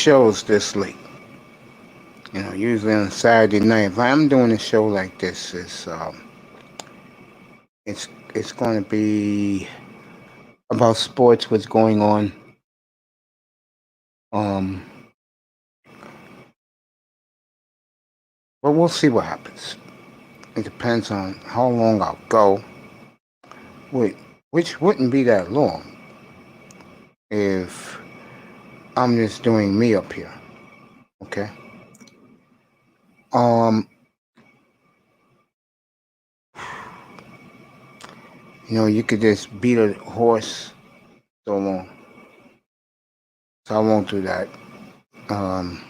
shows this late. Usually on Saturday night. If I'm doing a show like this, it's going to be about sports, what's going on. Um, but we'll see what happens. It depends on how long I'll go. Which wouldn't be that long if I'm just doing me up here. Okay. Um, you could just beat a horse so long. So I won't do that. Um,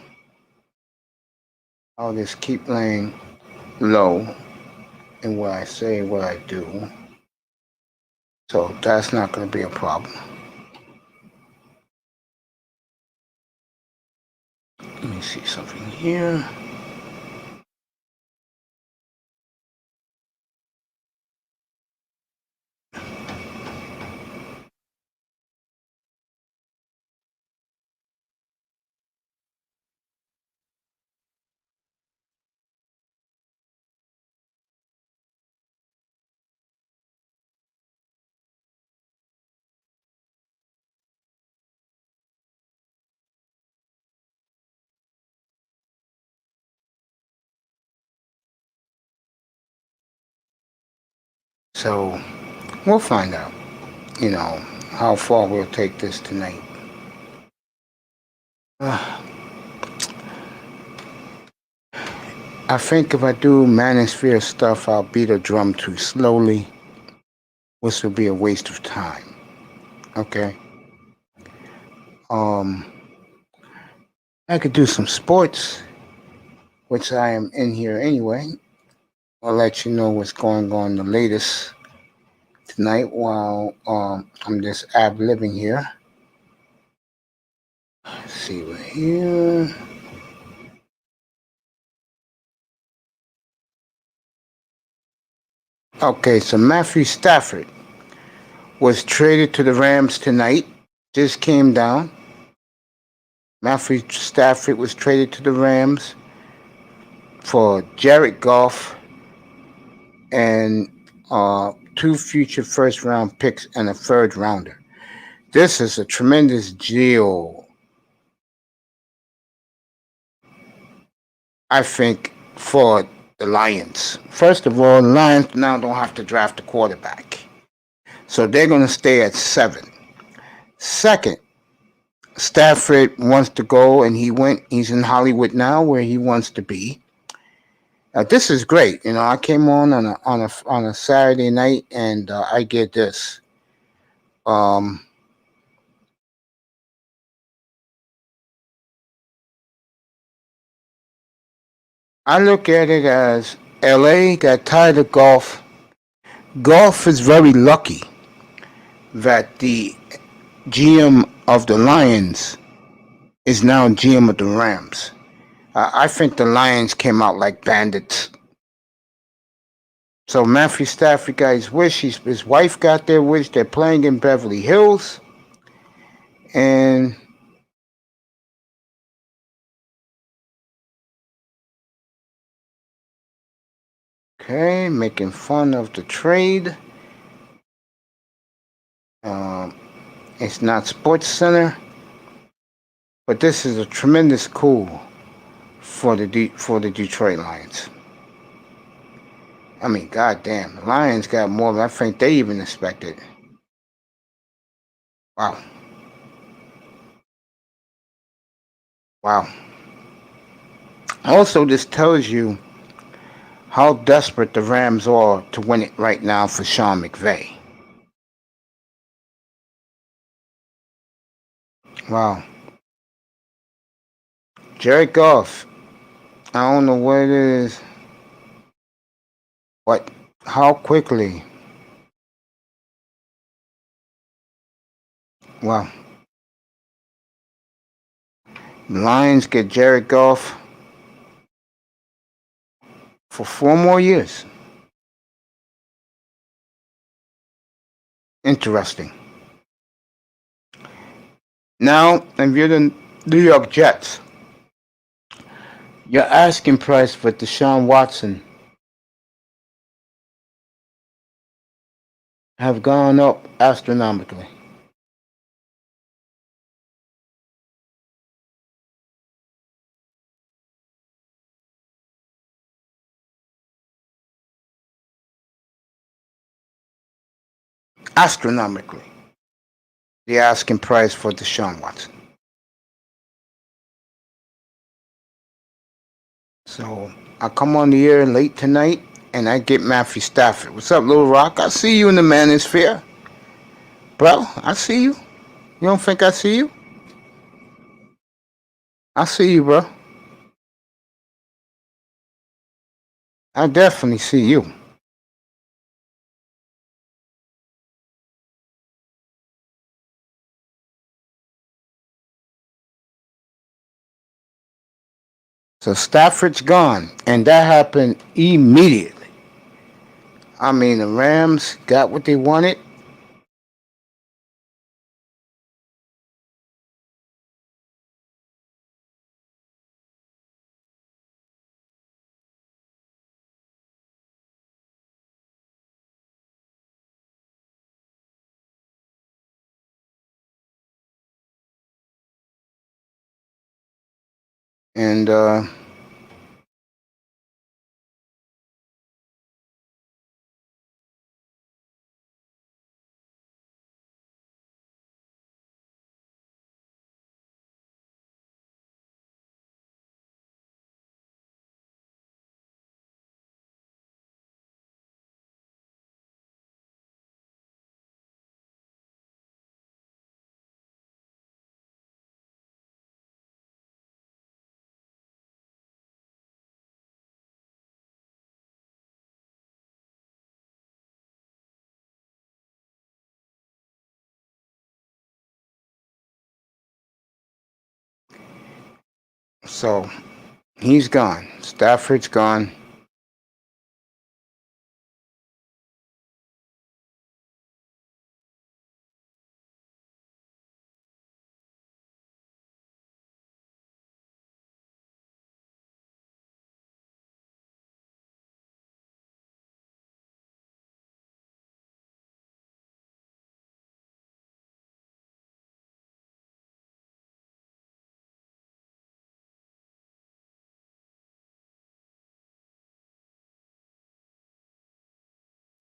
I'll just keep laying low in what I say, what I do. So that's not going to be a problem. Let me see something here. So we'll find out, how far we'll take this tonight. Uh, I think if I do manosphere stuff, I'll beat a drum too slowly, which will be a waste of time. Okay. Um, I could do some sports, which I am in here anyway. I'll let you know what's going on the latest tonight while I'm just ad-libbing here. Let's see, we're here. Okay, so Matthew Stafford was traded to the Rams tonight. Just came down. Matthew Stafford was traded to the Rams for Jared Goff and two future first round picks and a third rounder. This is a tremendous deal, I think, for the Lions. First of all, the Lions now don't have to draft a quarterback. So they're going to stay at 7. Second, Stafford wants to go, and he's in Hollywood now where he wants to be. This is great. I came on a Saturday night, and I get this. I look at it as LA got tired of golf. Golf is very lucky that the GM of the Lions is now GM of the Rams. I think the Lions came out like bandits. So Matthew Stafford got his wish. His wife got their wish. They're playing in Beverly Hills. And okay, making fun of the trade. It's not Sports Center, but this is a tremendous coup for the Detroit Lions. I mean, goddamn, the Lions got more than I think they even expected. Wow. Wow. Also, this tells you how desperate the Rams are to win it right now for Sean McVay. Wow. Jared Goff. I don't know what it is. What? How quickly? Wow. The Lions get Jared Goff for 4 more years. Interesting. Now, if you're New York Jets. Your asking price for Deshaun Watson have gone up astronomically. Astronomically. The asking price for Deshaun Watson. So I come on the air late tonight and I get Matthew Stafford. What's up, Little Rock? I see you in the manosphere. Bro, I see you. You don't think I see you? I see you, bro. I definitely see you. So Stafford's gone, and that happened immediately. I mean, the Rams got what they wanted. And so he's gone. Stafford's gone.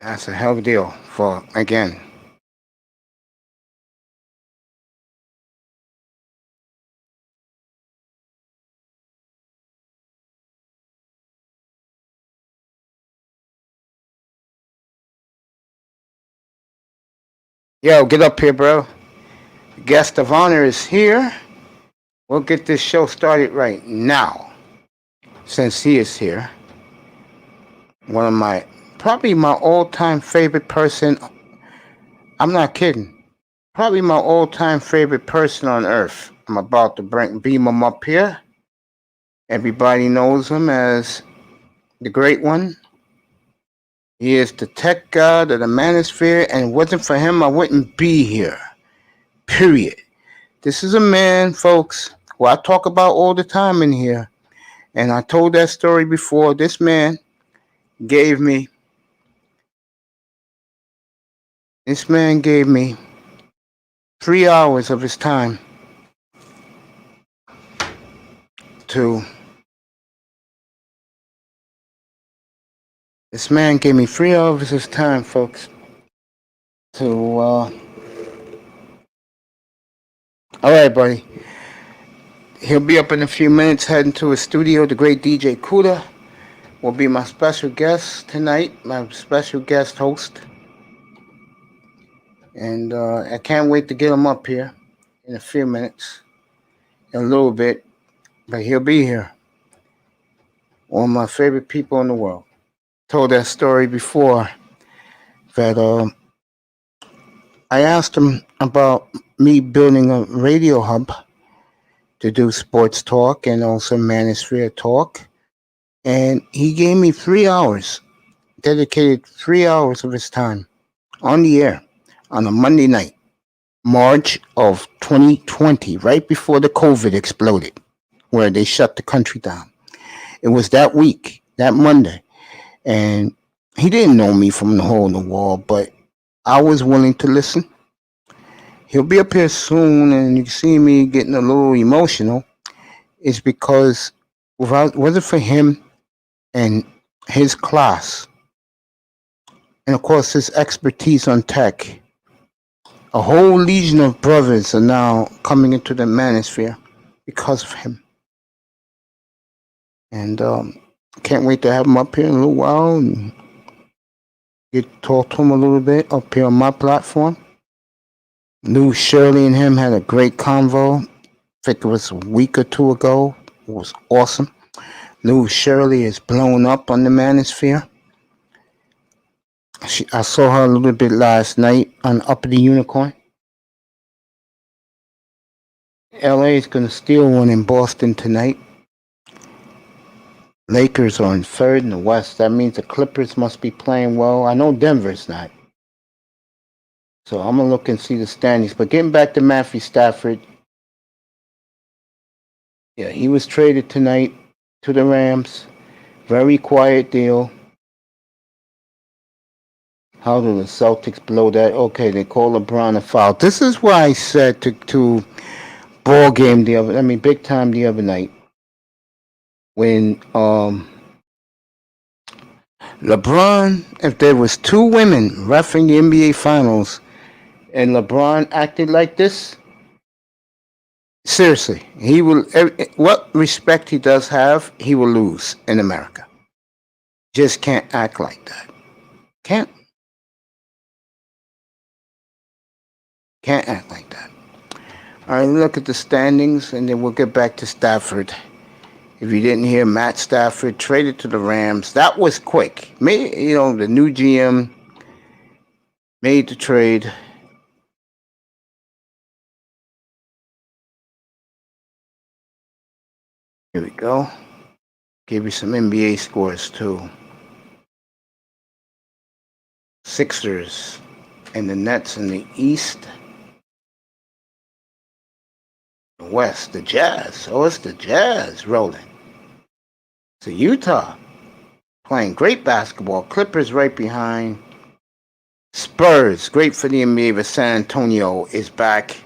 That's a hell of a deal for, again. Yo, get up here, bro. Guest of honor is here. We'll get this show started right now. Since he is here. One of my, probably my all-time favorite person. I'm not kidding. Probably my all-time favorite person on earth. I'm about to beam him up here. Everybody knows him as the Great One. He is the tech god of the manosphere, and it wasn't for him, I wouldn't be here. Period. This is a man, folks, who I talk about all the time in here. And I told that story before. This man gave me 3 hours of his time to This man gave me 3 hours of his time, folks, to, all right, buddy. He'll be up in a few minutes heading to his studio. The great DJ Kuda will be my special guest tonight, my special guest host. And I can't wait to get him up here in a few minutes, in a little bit, but he'll be here. One of my favorite people in the world. Told that story before that I asked him about me building a radio hub to do sports talk and also manosphere talk. And he gave me 3 hours, dedicated 3 hours of his time on the air on a Monday night. March of 2020, right before the COVID exploded, where they shut the country down. It was that week, that Monday. And he didn't know me from the hole in the wall, but I was willing to listen. He'll be up here soon, and you see me getting a little emotional. It's because without was it for him and his class, and of course his expertise on tech, a whole legion of brothers are now coming into the manosphere because of him. And can't wait to have him up here in a little while and get to talk to him a little bit up here on my platform. Knew Shirley and him had a great convo. I think it was a week or two ago. It was awesome. Knew Shirley is blown up on the manosphere. I saw her a little bit last night on Up the Unicorn. LA is going to steal one in Boston tonight. Lakers are in third in the West. That means the Clippers must be playing well. I know Denver's not. So I'm going to look and see the standings. But getting back to Matthew Stafford, yeah, he was traded tonight to the Rams. Very quiet deal. How do the Celtics blow that? Okay, they call LeBron a foul. This is why I said to ball game big time the other night when LeBron, if there was two women reffing the NBA Finals and LeBron acted like this, seriously, he will. What respect he does have, he will lose in America. Just can't act like that. Can't act like that. All right, look at the standings, and then we'll get back to Stafford. If you didn't hear, Matt Stafford traded to the Rams. That was quick. The new GM made the trade. Here we go. Give you some NBA scores too. Sixers and the Nets in the East. The West, the Jazz. Oh, it's the Jazz rolling. So Utah playing great basketball. Clippers right behind. Spurs, great for the NBA, but San Antonio is back.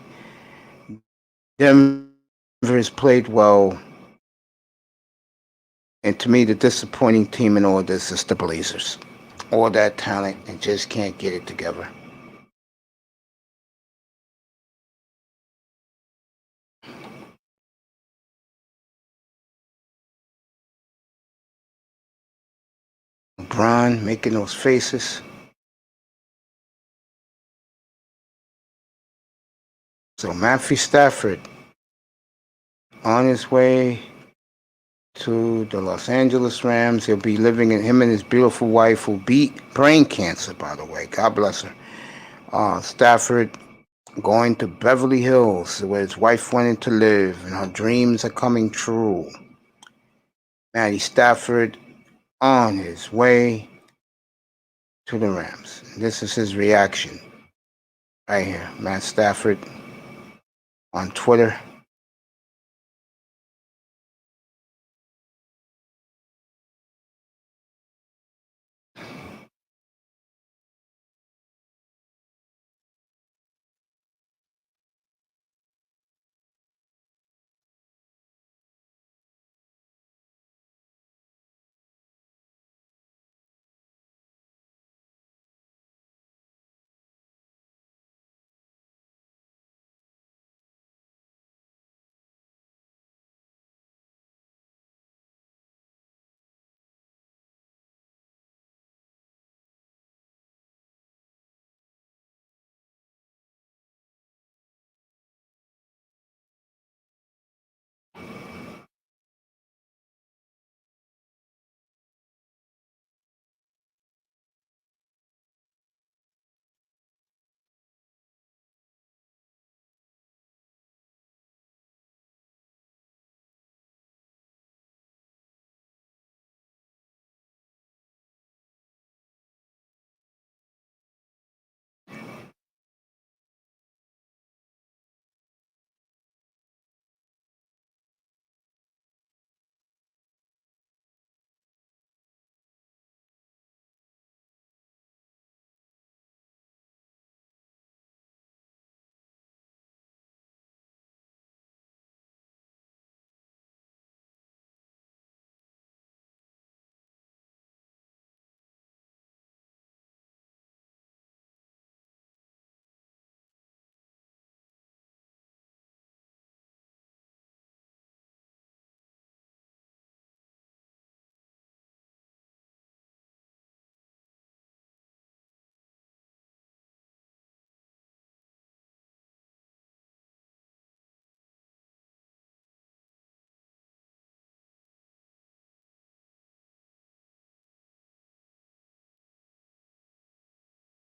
Denver's played well. And to me, the disappointing team in all this is the Blazers. All that talent and just can't get it together. LeBron making those faces. So Matthew Stafford on his way to the Los Angeles Rams. He'll be living in him and his beautiful wife who beat brain cancer, by the way. God bless her. Stafford going to Beverly Hills, where his wife wanted to live, and her dreams are coming true. Matty Stafford on his way to the Rams. This is his reaction right here. Matt Stafford on Twitter.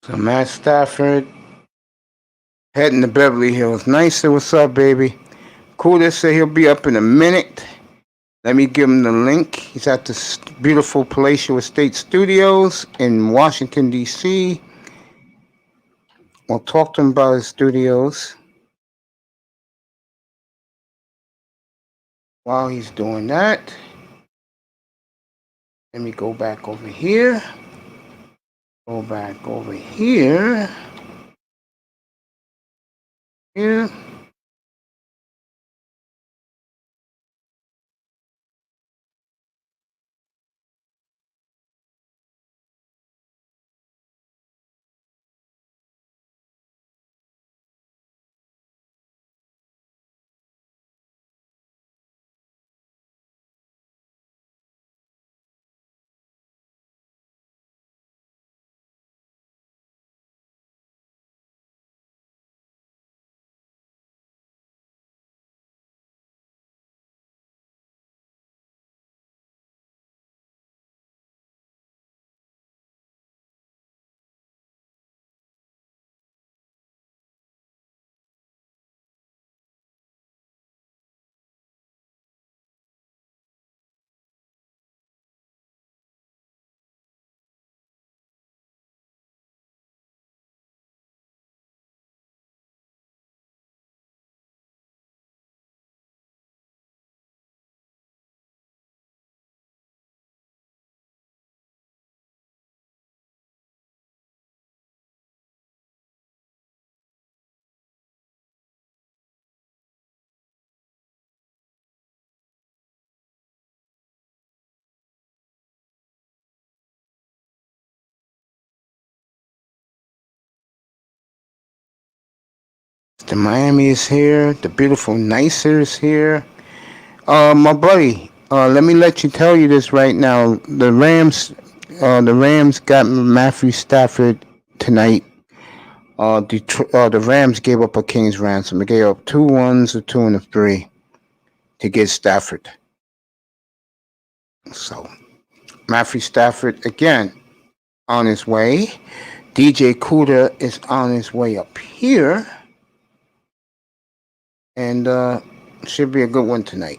So Matt Stafford heading to Beverly Hills. Nicer, what's up, baby? Cool, say he'll be up in a minute. Let me give him the link. He's at the beautiful Palatial Estate Studios in Washington, D.C. We'll talk to him about his studios while he's doing that. Let me go back over here. Go back over here. Here. The Miami is here. The beautiful Nicer is here. My buddy, let me tell you this right now. The Rams got Matthew Stafford tonight. The Rams gave up a king's ransom. They gave up 2 1s, a 2 and a 3 to get Stafford. So Matthew Stafford again on his way. DJ Cuda is on his way up here. And should be a good one tonight.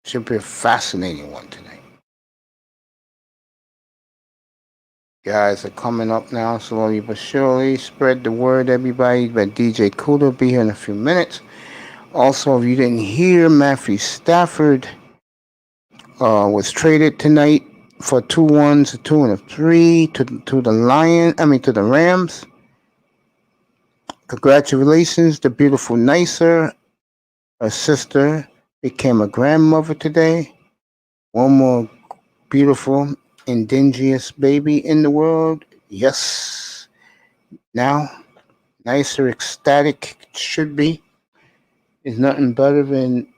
Should be a fascinating one tonight. Guys are coming up now slowly but surely. Spread the word, everybody. But DJ Cuda will be here in a few minutes. Also, if you didn't hear, Matthew Stafford was traded tonight for 2 1s, a 2 and a 3 to the Rams. Congratulations, the beautiful Nicer. Her sister became a grandmother today. One more beautiful, indigenous baby in the world. Yes. Now, Nicer, ecstatic should be. There's nothing better than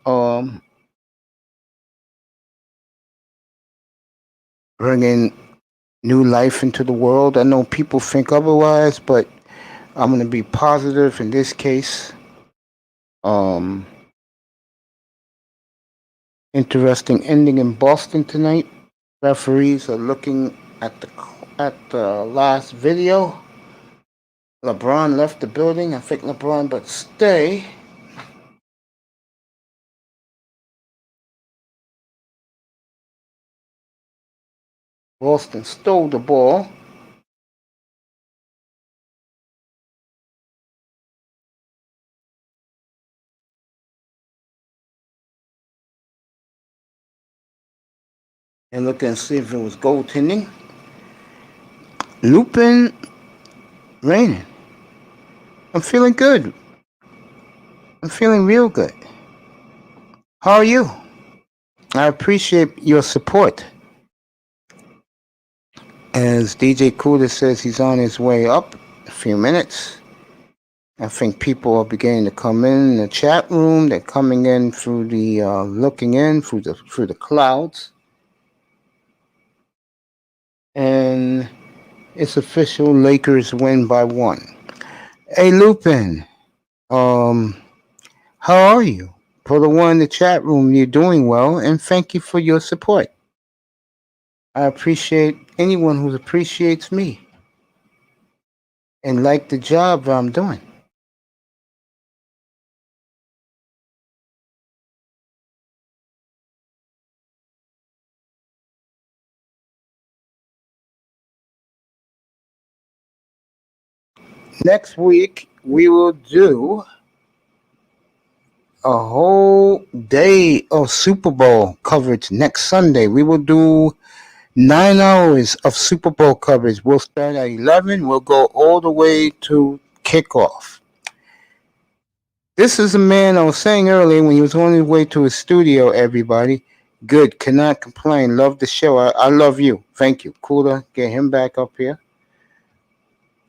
bringing new life into the world. I know people think otherwise, but I'm going to be positive in this case. Interesting ending in Boston tonight. Referees are looking at the last video. LeBron left the building. I think LeBron but stay. Boston stole the ball. And look and see if it was goaltending. Lupin raining. I'm feeling good. I'm feeling real good. How are you? I appreciate your support. As DJ Cuda says, he's on his way up. A few minutes. I think people are beginning to come in the chat room. They're coming in through the looking in through the clouds. And it's official. Lakers win by 1. Hey Lupin, how are you? For the one in the chat room, you're doing well, and thank you for your support. I appreciate anyone who appreciates me. and like the job I'm doing. Next week we will do a whole day of Super Bowl coverage. Next Sunday we will do 9 hours of Super Bowl coverage. We'll start at 11. We'll go all the way to kickoff. This is a man I was saying earlier when he was on his way to his studio, everybody. Good, cannot complain. Love the show. I love you. Thank you. Cooler, get him back up here.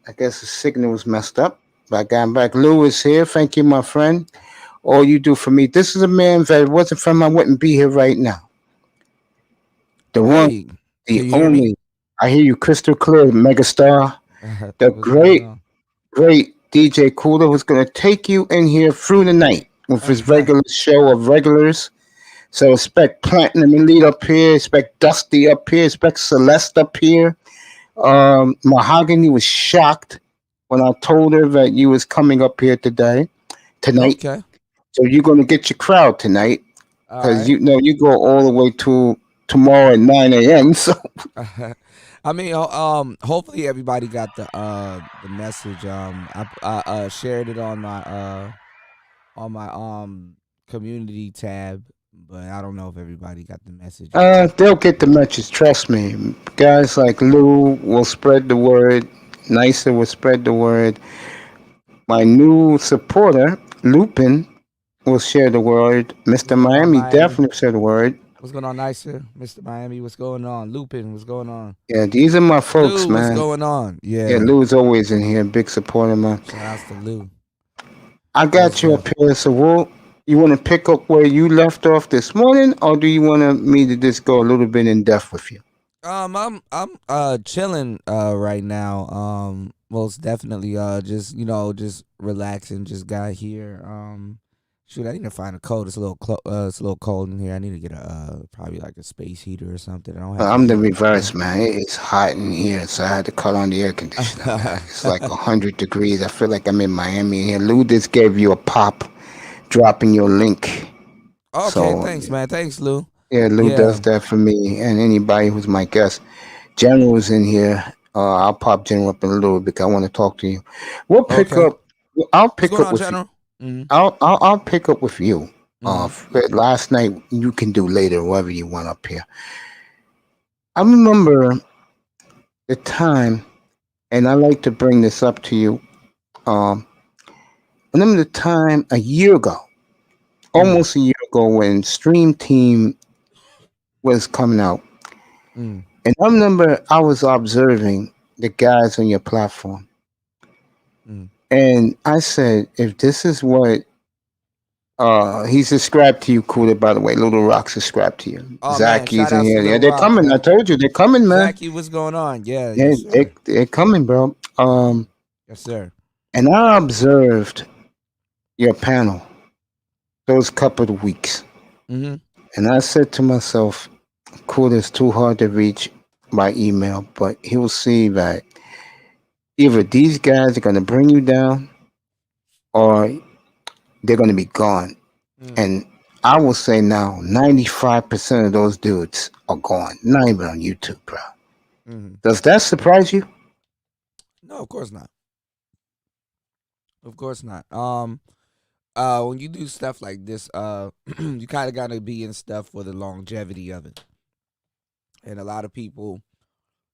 I guess the signal was messed up. But I got him back. Lou is here. Thank you, my friend. All you do for me. This is a man that if it wasn't for him, I wouldn't be here right now. The one, Hey, the can you hear me? only. I hear you crystal clear, megastar. The What's going on? great DJ Cooler who's going to take you in here through the night with his regular show of regulars. So expect Platinum Elite up here, expect Dusty up here, expect Celeste up here. Mahogany was shocked when I told her that you was coming up here tonight. Okay. So you're going to get your crowd tonight All because right. you know you go all the way to tomorrow at 9 a.m. So I mean, hopefully everybody got the message. I shared it on my community tab, but I don't know if everybody got the message or not. they'll get the message. Trust me. Guys like Lou will spread the word. Nicer will spread the word. My new supporter, Lupin, will share the word. What's Mr. going on, Miami Miami? definitely share the word. What's going on, Nicer? Mr. Miami, what's going on? Lupin, what's going on? Yeah, these are my folks, Lou, what's man. going on? Yeah, Yeah. Lou's always in here, big supporter, man. Shout outs to Lou. I Most got you up deaf. here, so you want to pick up where you left off this morning, or do you want me to just go a little bit in depth with you? I'm chilling right now. Most definitely just just relaxing. Just got here. Shoot, I need to find a cold. It's a little it's a little cold in here. I need to get a probably like a space heater or something. I don't have a I'm the heater right reverse, now. man. It's hot in here, so I had to cut on the air conditioner, man. It's like 100 degrees. I feel like I'm in Miami here. Lou just gave you a pop, dropping your link. Okay, So thanks, man. Thanks, Lou. yeah, Lou does Yeah. that for me and anybody who's my guest. General's in here. I'll pop General up in a little bit. 'Cause I want to talk to you. We'll pick Okay. up. I'll What's pick going up on, with you. General? Mm-hmm. I'll pick up with you. Mm-hmm. Last night you can do later, whatever you want up here. I remember the time, and I like to bring this up to you. Um, I remember the time a year ago, Mm-hmm. almost a year ago, when Stream Team was coming out, Mm-hmm. and I remember I was observing the guys on your platform, Mm-hmm. and I said, if this is what he's subscribed to you, Cooler, by the way. Little Rock subscribed to you. Oh man, Zacky's shout in outs to here. Yeah, Little they're Rock, coming. I man. told you they're coming, man. Zachy, what's going on? Yeah, Yeah, yes, sir. they're coming, bro. Yes, sir. And I observed your panel those couple of weeks. Mm-hmm. And I said to myself, cool, it's too hard to reach by email, but he'll see that either these guys are going to bring you down or they're going to be gone. Mm. And I will say now, 95% of those dudes are gone. Not even on YouTube, bro. Mm-hmm. Does that surprise you? No, of course not. Of course not. When you do stuff like this, you kind of gotta be in stuff for the longevity of it. And a lot of people,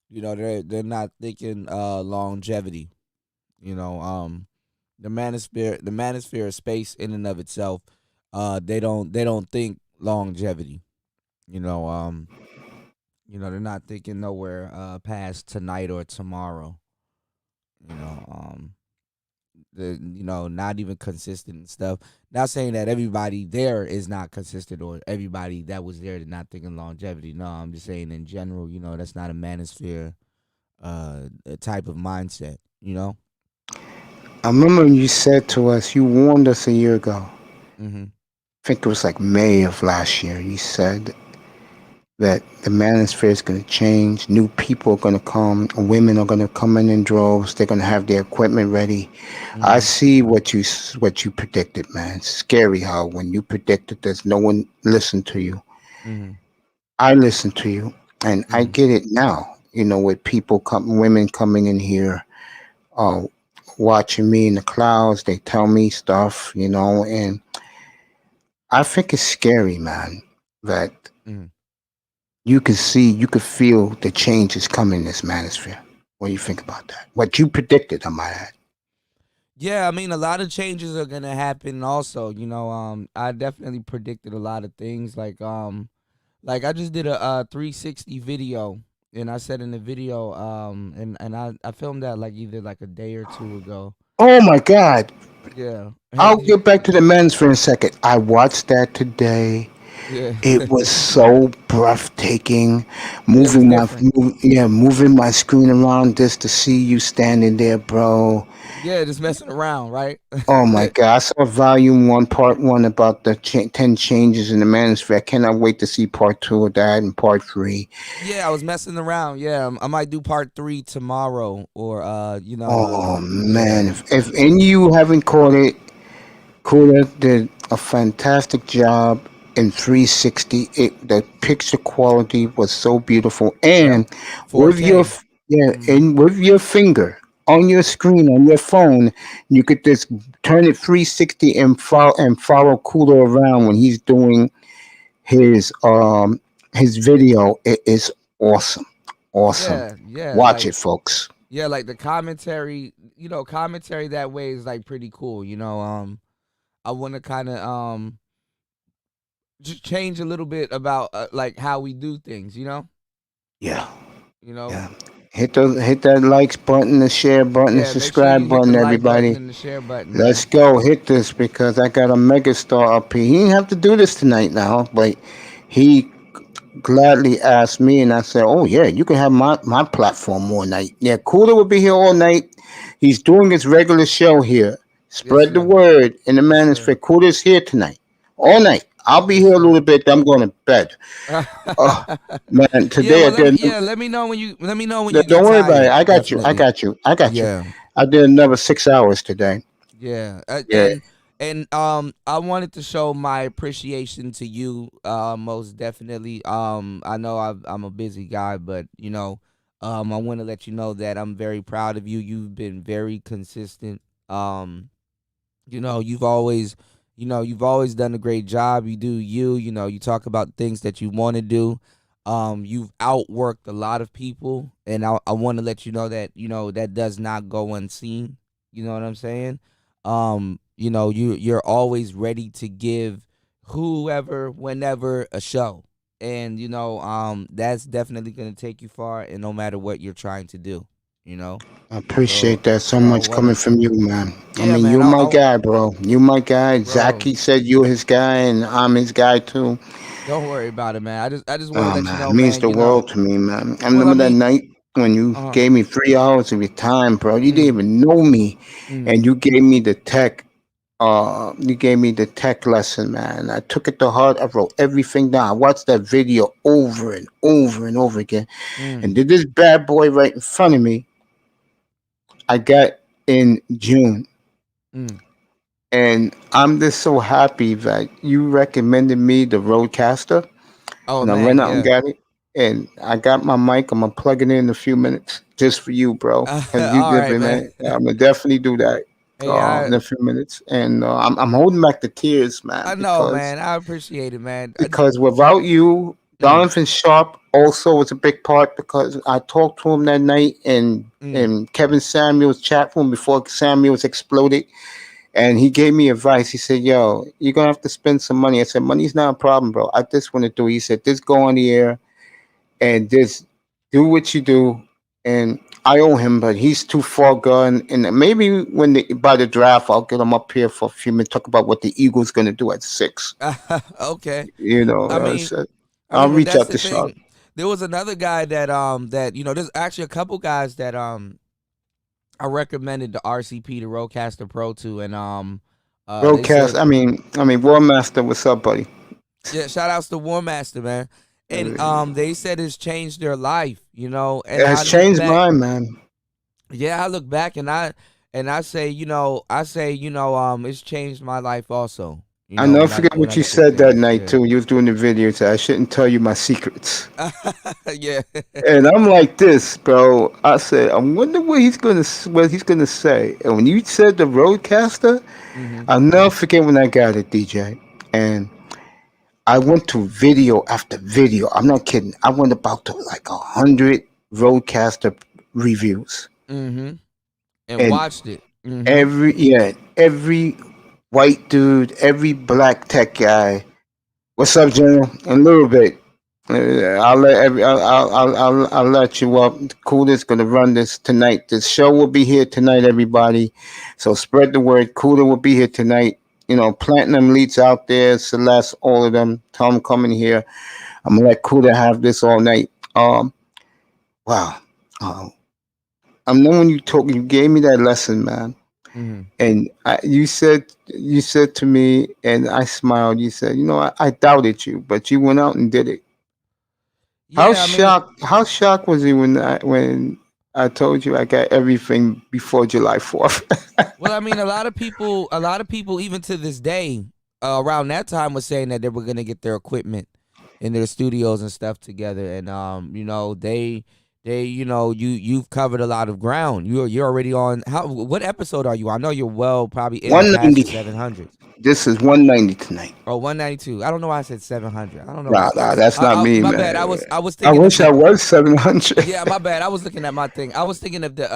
they're not thinking longevity. You know, the manosphere of space in and of itself, they don't think longevity. You know, um, they're not thinking nowhere past tonight or tomorrow. You know, not even consistent and stuff. Not saying that everybody there is not consistent or everybody that was there is not thinking longevity. No, I'm just saying in general, that's not a manosphere a type of mindset, I remember you said to us, you warned us a year ago. Mm-hmm. I think it was like May of last year. You said that the manosphere is going to change. New people are going to come. Women are going to come in droves. They're going to have their equipment ready. I Mm-hmm. see what you predicted, man. It's scary how when you predicted there's no one listened to you. Mm-hmm. I listen to you, and I Mm-hmm. get it now. With people women coming in here, uh, watching me in the clouds. They tell me stuff, and I think it's scary, man, that Mm-hmm. you could feel the change is coming in this manosphere. What do you think about that? What you predicted, I might add. Yeah, I mean, a lot of changes are gonna happen. Also, I definitely predicted a lot of things. Like I just did a 360 video, and I said in the video, and I filmed that like either like a day or two ago. Oh my God. Yeah. Hey, I'll did you? get back to the manosphere in a second. I watched that today. Yeah. It was so breathtaking. Yeah, it was different. Moving my screen around just to see you standing there, bro. Yeah, just messing around, right? Oh my God! I saw Volume One, Part One about the 10 changes in the manosphere. I cannot wait to see Part Two of that and Part Three. Yeah, I was messing around. Yeah, I might do part 3 tomorrow, or Oh yeah, man! If any of you haven't caught it, Cooler did a fantastic job in 360. The picture quality was so beautiful, yep, and with your 4K. yeah, Hmm. and with your finger on your screen on your phone, you could just turn it 360 and follow Cooler around when he's doing his his video. It is awesome, awesome. Yeah, yeah, Watch it, folks. like the commentary, commentary that way is like pretty cool. I want to kind of just change a little bit about like how we do things. Yeah. You know. Yeah. Hit that likes button, the share button, the Yeah, make sure you subscribe hit the button, like button everybody. and the share button, Let's man. go. Hit this because I got a megastar up here. He didn't have to do this tonight now, but he gladly asked me and I said, oh yeah, you can have my platform all night. Yeah, Cooler will be here all night. He's doing his regular show here. Yes, Spread the sir. word in the Yes, sir. manosphere. Cooler's here tonight. All night. I'll be Yes, here a little sir. bit. I'm going to bed. Oh man, Yeah, today I well, did. let me know when No, you get don't worry about it. tired. I got you. I Definitely. got you. I got you. Yeah. I did another 6 hours today. Yeah. Yeah. And I wanted to show my appreciation to you most definitely. I know I'm a busy guy, but I want to let you know that I'm very proud of you. You've been very consistent. You've always you've always done a great job. You do you talk about things that you want to do. You've outworked a lot of people, and I want to let you know that that does not go unseen. You know what I'm saying? You're always ready to give whoever, whenever, a show. And that's definitely going to take you far, and no matter what you're trying to do, you know I so appreciate that so so I much want coming to. from you, man. I Yeah, mean, man. you're I, my I guy, bro. You my guy. Bro, Zaki said you're his guy, and I'm his guy too. don't worry about it, man. I just want to Oh let you man, it know, means man. the world to me, man. I Well, I remember that mean, night when you uh, gave me 3 hours of your time, bro. You didn't mm, even know me, mm. and you gave me the tech. You gave me the tech lesson, man. I took it to heart. I wrote everything down. I watched that video over and over and over again, and Mm, did this bad boy right in front of me. I got in June. mm. And I'm just so happy that you recommended me the Roadcaster, Oh and I man, went out and yeah. got it. And I got my mic. I'm gonna plug it in a few minutes just for you, bro. Cause you All give right, it, man. man. I'm gonna definitely do that Hey, I in a few minutes. And I'm holding back the tears, I man, know, man. I appreciate it, man. because without you, Mm, Donovan Sharp also was a big part because I talked to him that night mm. in Kevin Samuels' chat room before Samuels exploded. And he gave me advice. He said, yo, you're going to have to spend some money. I said, money's not a problem, bro. I just want to do. He said, just go on the air and just do what you do. And I owe him, but he's too far gone. And maybe by the draft, I'll get him up here for a few minutes, talk about what the Eagles going to do at 6. Okay. You know, I mean, I'll but reach that's out the to Sharp. thing. There was another guy that there's actually a couple guys that I recommended the RCP, the Rodecaster Pro to, and they Broadcast, said, I mean, War Master, what's up, buddy? yeah, shout outs to War Master, man. and they said it's changed their life, you know. It And I has look changed back, mine, man. yeah, I look back and I say, it's changed my life also. You I know, never forget when what I you look at said that things, night yeah, too. You was doing the video, so I shouldn't tell you my secrets. yeah, And I'm like this, bro. I said, I wonder what he's gonna say. And when you said the roadcaster, hmm I'll never forget when I got it, DJ. And I went to video after video. I'm not kidding. I went about to like 100 roadcaster reviews, hmm and and watched it. Hmm every white dude, every black tech guy. What's up, General? A little bit. I'll let you up. Cooler's gonna run this tonight. This show will be here tonight, everybody. So spread the word. Cooler will be here tonight. You know, Platinum Leads out there, Celeste, all of them. Tell them coming here. I'm gonna let Cooler have this all night. Wow. Uh, I'm knowing you talk. You gave me that lesson, man. hmm And you said to me, and I smiled. You said, I doubted you, but you went out and did it. How Yeah, I mean, shocked? How shocked was he when I told you I got everything before July 4th? well, I mean, a lot of people, even to this day, around that time, was saying that they were gonna get their equipment in their studios and stuff together, and you've covered a lot of ground. You're already on. What episode are you on? I know you're well probably in the past the 190. 700s. This is 190 tonight. Oh, 192. I don't know why I said 700. I don't know why. Nah, that's not me, My man. bad. I was I thinking of wish the. I was 700. Yeah, my bad. I was looking at my thing. I was thinking of the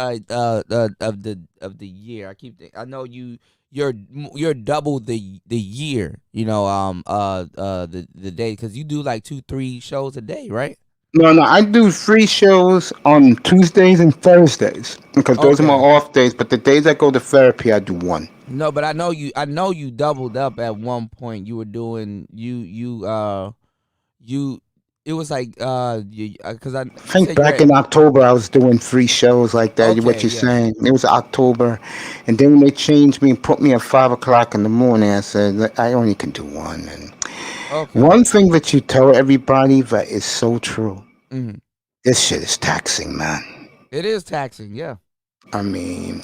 of the year. I know you're double the year. The day, because you do like 2-3 shows a day, right? No, I do free shows on Tuesdays and Thursdays because those are my Okay. off days. But the days I go to therapy, I do one. No, but I know you doubled up at one point. You were doing you it was like because I you think said you're back at. in October, I was doing free shows like that. What Okay, you're yeah. saying? It was October, and then when they changed me and put me at 5 o'clock in the morning, I said I only can do one. And Okay. one thing that you tell everybody that is so true: Mhm. this shit is taxing, man. It is taxing, yeah. I mean,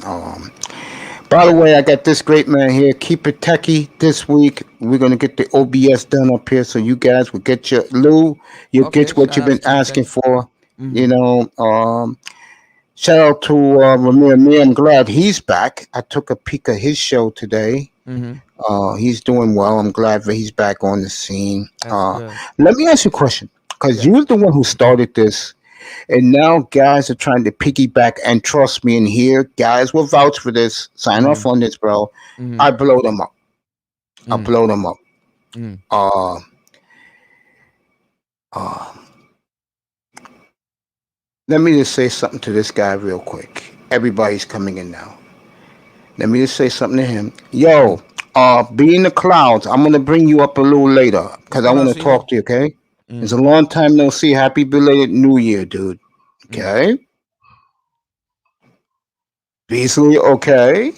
by the way, I got this great man here. Keep it techie this week. We're gonna get the OBS done up here, so you guys will get your Lou. You'll get Okay, what shout you've out to been Keep It asking Techie. for. You Mhm. know, shout out to Ramir Mir. I'm glad he's back. I took a peek at his show today. Mhm. He's doing well. I'm glad that he's back on the scene. That's good. Let me ask you a question, because Yeah. you was the one who started this, and now guys are trying to piggyback. And trust me, in here, guys will vouch for this. Sign off Mhm. on this, bro. Mhm. I blow them up. I Mhm. blow them up. Mhm. Uh, uh, Let me just say something to this guy real quick. Everybody's coming in now. Let me just say something to him. Mhm. Yo, be in the clouds. I'm gonna bring you up a little later What's because I going on, want to Caesar? talk to you. Okay? It's Mhm. a long time no see. Happy belated New Year, dude. Mhm. Okay? Beasley. Okay?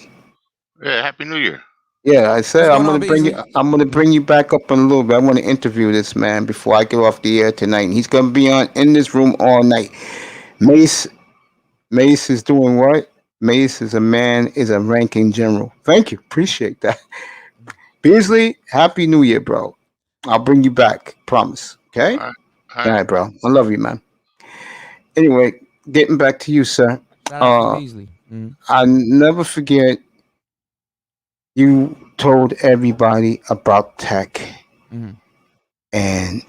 Yeah, Happy New Year. Yeah, I What's said I'm going on, gonna bring you. Beasley? I'm gonna Mhm. bring you back up in a little bit. I want to interview this man before I get off the air tonight. And he's gonna be on in this room all night. Mace. Mace is doing what? Mace is a ranking general. Thank you. Appreciate that. Beasley, Happy New Year, bro. I'll bring you back. Promise. All Okay? right. All All right. right, bro. I love you, man. Anyway, getting back to you, sir. Shout out to Uh, Beasley. Mhm. I never forget you told everybody about tech Mhm. and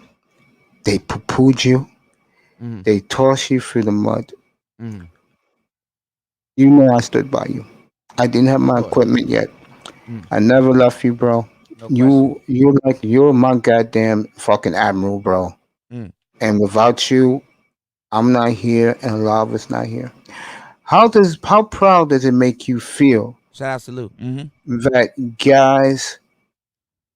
they poo-pooed you. Mhm. They tossed you through the mud. Mhm. You know I stood by you. I didn't have Of my course. equipment yet. Mhm. I never left you, bro. No question. You're my goddamn fucking admiral, bro. Mhm. And without you, I'm not here, and a lot of us not here. How proud does it make you feel Shout out to Lou. Mhm. that guys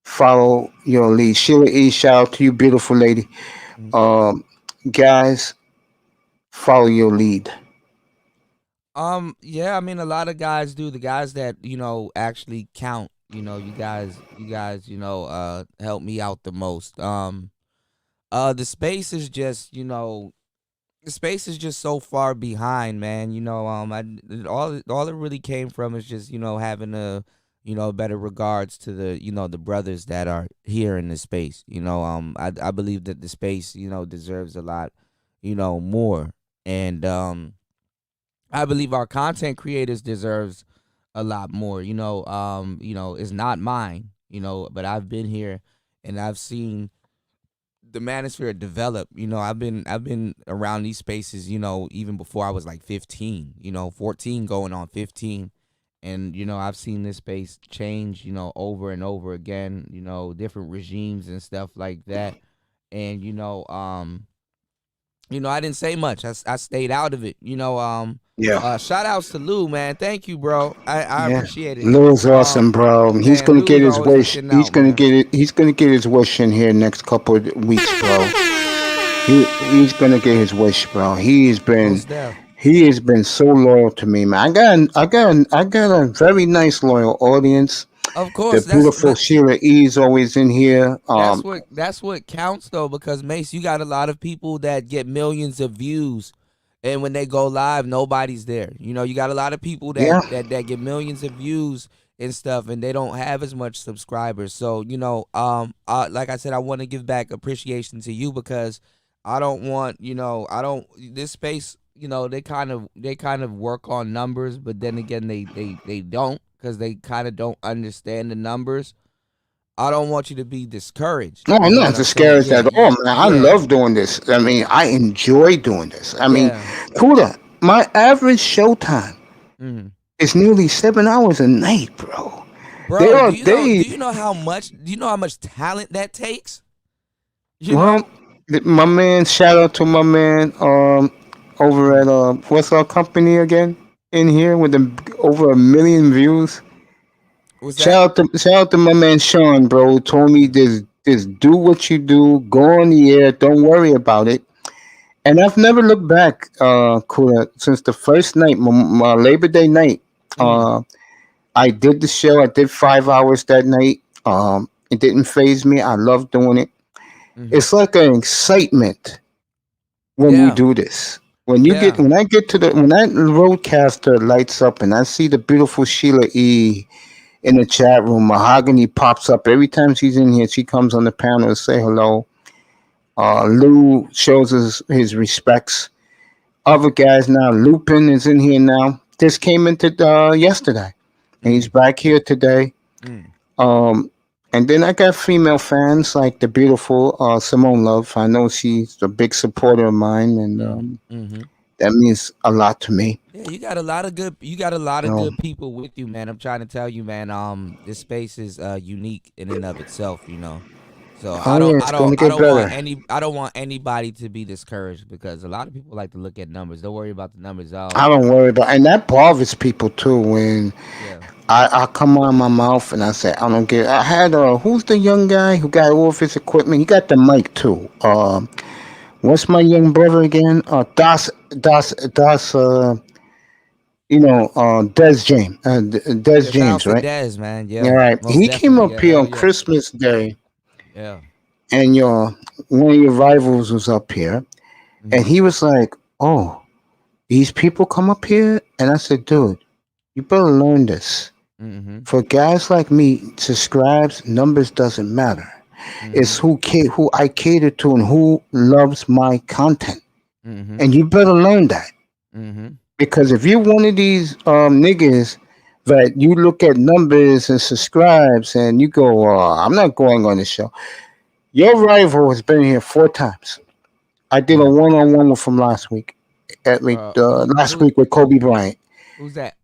follow your lead? Sheila E, shout out to you, beautiful lady. Mhm. Um, Guys follow your lead. Yeah, I mean, a lot of guys do. The guys that actually count. You guys, help me out the most. The space is just, the space is just so far behind, man. All it really came from is just, having better regards to the brothers that are here in the space. I believe that the space, deserves a lot, more. And I believe our content creators deserves a lot more. It's not mine, but I've been here and I've seen the manosphere develop. I've been around these spaces, even before I was like 15, 14 going on 15. And, I've seen this space change, over and over again, different regimes and stuff like that. And, I didn't say much. I stayed out of it. Yeah. Shout outs to Lou, man. Thank you, bro. I Yeah. appreciate it. Lou's awesome, bro. He's Man, gonna Lou get is his always wish. looking He's out, gonna man. get it. He's gonna get his wish in here next couple of weeks, bro. He's gonna get his wish, bro. Most deaf. He has been so loyal to me, man. I got a very nice loyal audience. Of The course, beautiful Sheila E is always in here. that's what counts though, because Mace, you got a lot of people that get millions of views, and when they go live, nobody's there. You got a lot of people Yeah. that get millions of views and stuff, and they don't have as much subscribers. So like I said, I want to give back appreciation to you, because I don't want I don't this space. They kind of work on numbers, but then again, they don't, because they kind of don't understand the numbers. I don't want you to be discouraged. No, I'm You know what not I'm saying? discouraged Yeah, at all, man. I yeah, love doing this. I mean, I enjoy doing this. I mean, yeah. Kuda, my average showtime hmm is nearly 7 hours a night, bro. They Bro, are do you know? they Do you know how much? Do you know how much talent that takes? You know? well, my man. Shout out to my man over Mm. at what's our company again in here with over 1 million views. Was that? Shout out to my man Sean, bro. Who told me just do what you do, go on the air, don't worry about it. And I've never looked back, Kuda, since the first night, my Labor Day night. hmm Uh, I did the show. I did 5 hours that night. It didn't phase me. I love doing it. hmm It's like an excitement when we Yeah, do this. yeah. When I get to when that roadcaster lights up and I see the beautiful Sheila E in the chat room, Mahogany pops up every time she's in here. She comes on the panel to say hello. Lou shows us his respects. Other guys now, Lupin is in here now. Just came into yesterday, and he's Mm, back here today. mm. Um, and then I got female fans like the beautiful Simone Love. I know she's a big supporter of mine, and Mm-hmm. that means a lot to me. Yeah, you got a lot of good. You got a lot You of know, good people with you, man. I'm trying to tell you, man. This space is unique in and of itself. So oh I don't, yeah, I it's don't, gonna I get don't want better. I don't want anybody to be discouraged, because a lot of people like to look at numbers. Don't worry about the numbers. I Oh, don't worry about, and that bothers people too when yeah. I come on my mouth and I say I don't get. I had who's the young guy who got all of his equipment? He got the mic too. What's my young brother again? Das. Des James. Des Yeah, James, shouts to right? Dez, man. All Yeah, right. most He came definitely. up Yeah, here hell on yeah. Christmas Day, Yeah. and one of your rivals was up here, and Mm-hmm. he was like, "Oh, these people come up here," and I said, "Dude, you better learn this. Mm-hmm. For guys like me, subscribes numbers doesn't matter. Mm-hmm. It's who I cater to and who loves my content, Mm-hmm. and you better learn that." Mm-hmm. Because if you're one of these niggas that you look at numbers and subscribes and you go, I'm not going on the show. Your rival has been here 4 times. I did a Mm. one-on-one with him last week. Last week with Kobe Bryant, Who's that?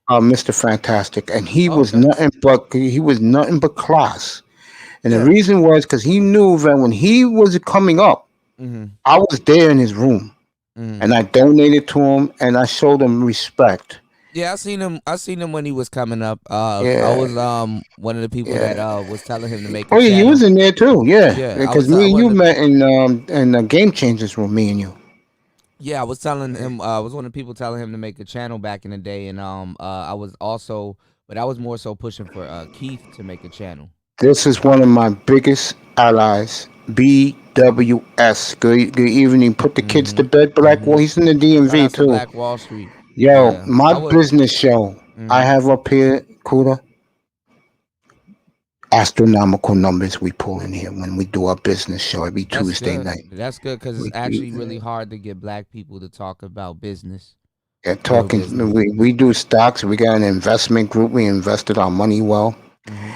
Mr. Fantastic, and he was Okay. nothing but class. And the Yeah. reason was because he knew that when he was coming up, Mm-hmm. I was there in his room, Mm-hmm. and I donated to him and I showed him respect. Yeah, I seen him. I seen him when he was coming up. I Yeah, was one of the people that yeah. was telling him to make a Oh yeah, you was channel. in there too. Yeah, Yeah, I because was me and one you of the met in the Game Changers room. Me and you. yeah, I was telling him. I was one of the people telling him to make a channel back in the day, and I was also, but I was more so pushing for Keith to make a channel. This is one of my biggest allies. WS. Good evening. Put the kids to Mm-hmm. bed, Black Mm-hmm. Wall. He's in the Shout DMV out to too. Black Wall Street. Yo, Yeah, my I would. business show I Mm-hmm. have up here, Kuda, astronomical numbers we pull in here when we do our business show every That's Tuesday good. night. That's good because it's actually really hard to get black people to talk about business, Yeah, real talking. business. We do stocks. We got an investment group. We invested our money well. Mm-hmm.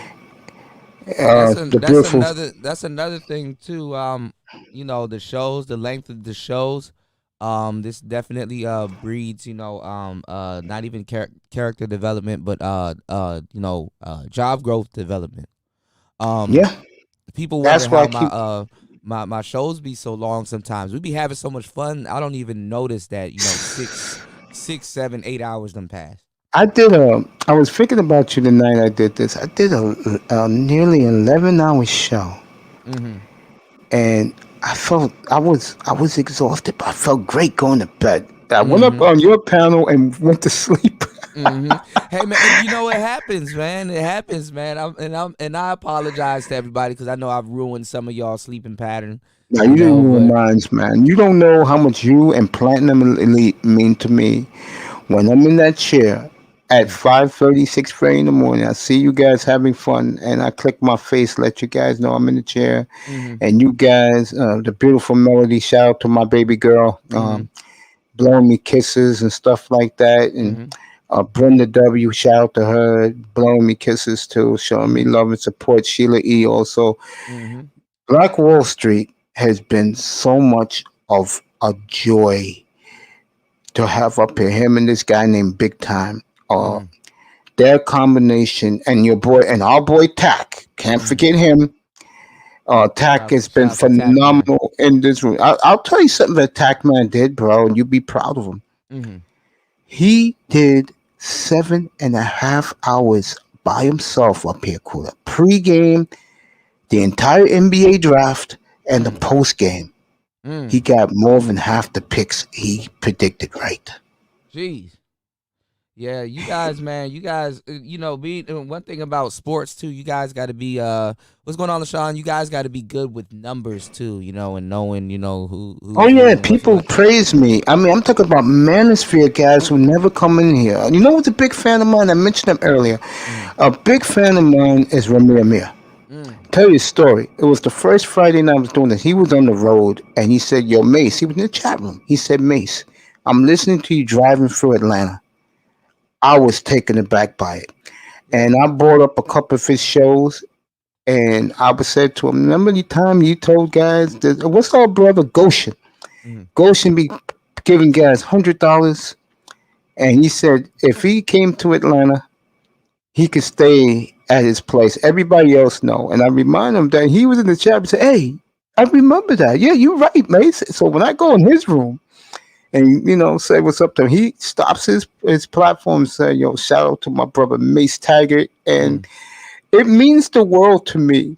That's a The beautiful. that's another thing too. The shows, the length of the shows. This definitely breeds, not even character development, but job growth development. Um, Yeah, People wonder that's why I how keep. my shows be so long sometimes. We be having so much fun. I don't even notice that, 6, 7, 8 hours done pass. I did a. I was thinking about you the night I did this. I did a nearly 11-hour show, Mm-hmm. and I was exhausted, but I felt great going to bed. I went up Mm-hmm. on your panel and went to sleep. Mm-hmm. Hey man, and you know it happens, man. It happens, man. I apologize to everybody because I know I've ruined some of y'all sleeping pattern. Now you didn't ruin But minds, man. You don't know how much you and Platinum Elite mean to me. When I'm in that chair at mm, 5:30, 6:30 in the morning, I see you guys having fun, and I click my face, let you guys know I'm in the chair, mm-hmm, and you guys, the beautiful melody, shout out to my baby girl, mm-hmm, blowing me kisses and stuff like that, and mm-hmm, Brenda W, shout out to her, blowing me kisses too, showing me mm-hmm, love and support. Sheila E also. mm-hmm, Black Wall Street has been so much of a joy to have up here. Him and this guy named Big Time. Uh, mm-hmm, their combination and your boy and our boy Tack. Can't mm-hmm. forget him. Tack has Shout been out to Tack Man. phenomenal in this room. I'll tell you something that Tack Man did, bro, and you'd be proud of him. Mm-hmm. He did 7.5 hours by himself up here, Cooler. Pre-game, the entire NBA draft, and the Mm, post-game. He mm. got more than half the picks he predicted right. Jeez. Yeah, you guys, man, you guys, be one thing about sports too. You guys got to be what's going on, LaShawn? You guys got to be good with numbers too, and knowing, Oh who's yeah, who and what's people what. praise me. I mean, I'm talking about manosphere guys who never come in here. You know what's a big fan of mine? I mentioned him earlier. Mm, A big fan of mine is Ramir Mir. mm, Tell you a story. It was the first Friday night I was doing this. He was on the road and he said, "Yo, Mace." He was in the chat room. He said, "Mace, I'm listening to you driving through Atlanta." I was taken aback by it, yeah. and I brought up a couple of his shows. And I was said to him, "Remember the time you told guys that what's our brother Goshen? Mm, Goshen be giving guys $100." And he said if he came to Atlanta, he could stay at his place. Everybody else know. And I remind him that he was in the chat and said, "Hey, I remember that. Yeah, you're right, Mace." So when I go in his room and say what's up to him, he stops his platform and say, "Yo, shout out to my brother Mace Taggart." And mm, it means the world to me.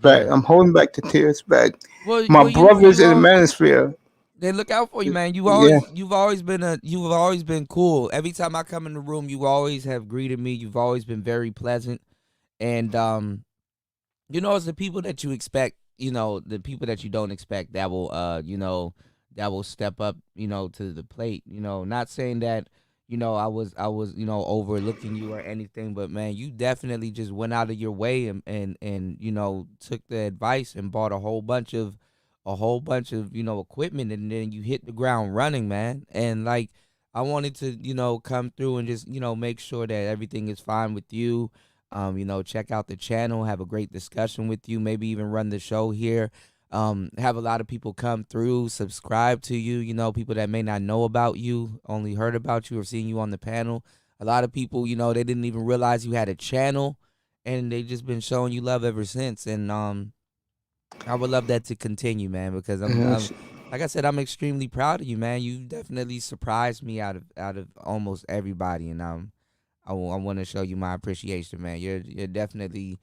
But yeah. I'm holding back the tears. But Well, my well, brothers in the manosphere, they look out for you, man. yeah. You've always been cool. Every time I come in the room, you always have greeted me. You've always been very pleasant, and it's the people that you expect, the people that you don't expect that will, that will step up, to the plate. Not saying that, I was, overlooking you or anything, but man, you definitely just went out of your way and took the advice and bought a whole bunch of, equipment, and then you hit the ground running, man. And like, I wanted to, come through and just, make sure that everything is fine with you. Check out the channel, have a great discussion with you, maybe even run the show here. Have a lot of people come through, subscribe to you, people that may not know about you, only heard about you or seen you on the panel. A lot of people, they didn't even realize you had a channel, and they just been showing you love ever since. And I would love that to continue, man, because I'm Yes. like I said, I'm extremely proud of you, man. You definitely surprised me out of almost everybody, and I want to show you my appreciation, man. You're definitely,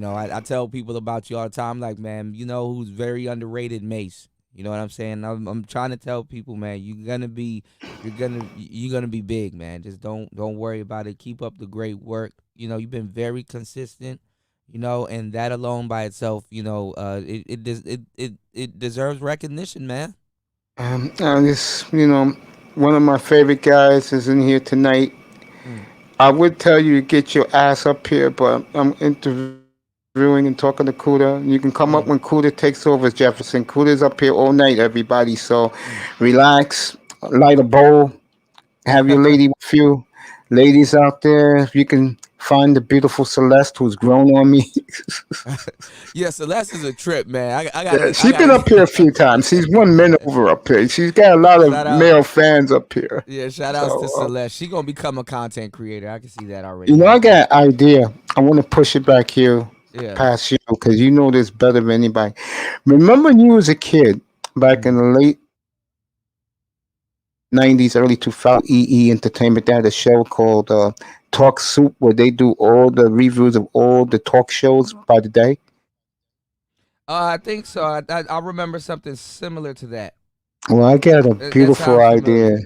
I tell people about you all the time, like, man, who's very underrated, Mace. You know what I'm saying? I'm trying to tell people, man, you're gonna be big, man. Just don't worry about it. Keep up the great work. You've been very consistent. and that alone by itself, it deserves recognition, man. This, one of my favorite guys is in here tonight. Mm. I would tell you to get your ass up here, but I'm interviewing and talking to Kuda. You can come up when Kuda Mm. takes over, Jefferson. Kuda's up here all night, everybody. So Mm. relax, light a bowl, have your lady with you. Ladies out there, if you can find the beautiful Celeste who's grown on me. Yeah, Celeste is a trip, man. Yeah, I she's been gotta up here a few times. She's won men over up here. She's got a lot of shout out. male fans up here. Yeah, shout outs to So, Celeste. She gonna become a content creator. I can see that you already know, I happening. got an idea. I want to push it back here, Yeah. past you, because you know this better than anybody. Remember when you was a kid, back in Mm. the late 90s, early 2000s, EE Entertainment, they had a show called Talk Soup where they do all the reviews of all the talk shows by the day. I think so. I remember something similar to that. Well, I got a That beautiful sounds idea. familiar.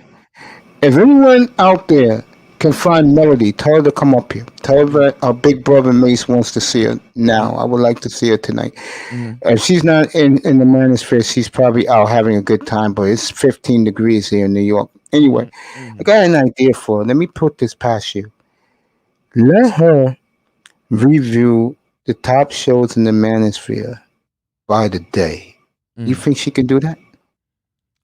If anyone out there can find Melody, tell her to come up here. Tell her Mm. that our big brother Mace wants to see her now. Mm. I would like to see her tonight. Mm. If she's not in the manosphere, she's probably out having a good time, but it's 15 degrees here in New York. Anyway, Mm. I Mm. got an idea for her. Let me put this past you. Let her review the top shows in the manosphere by the day. You Mm. think she can do that?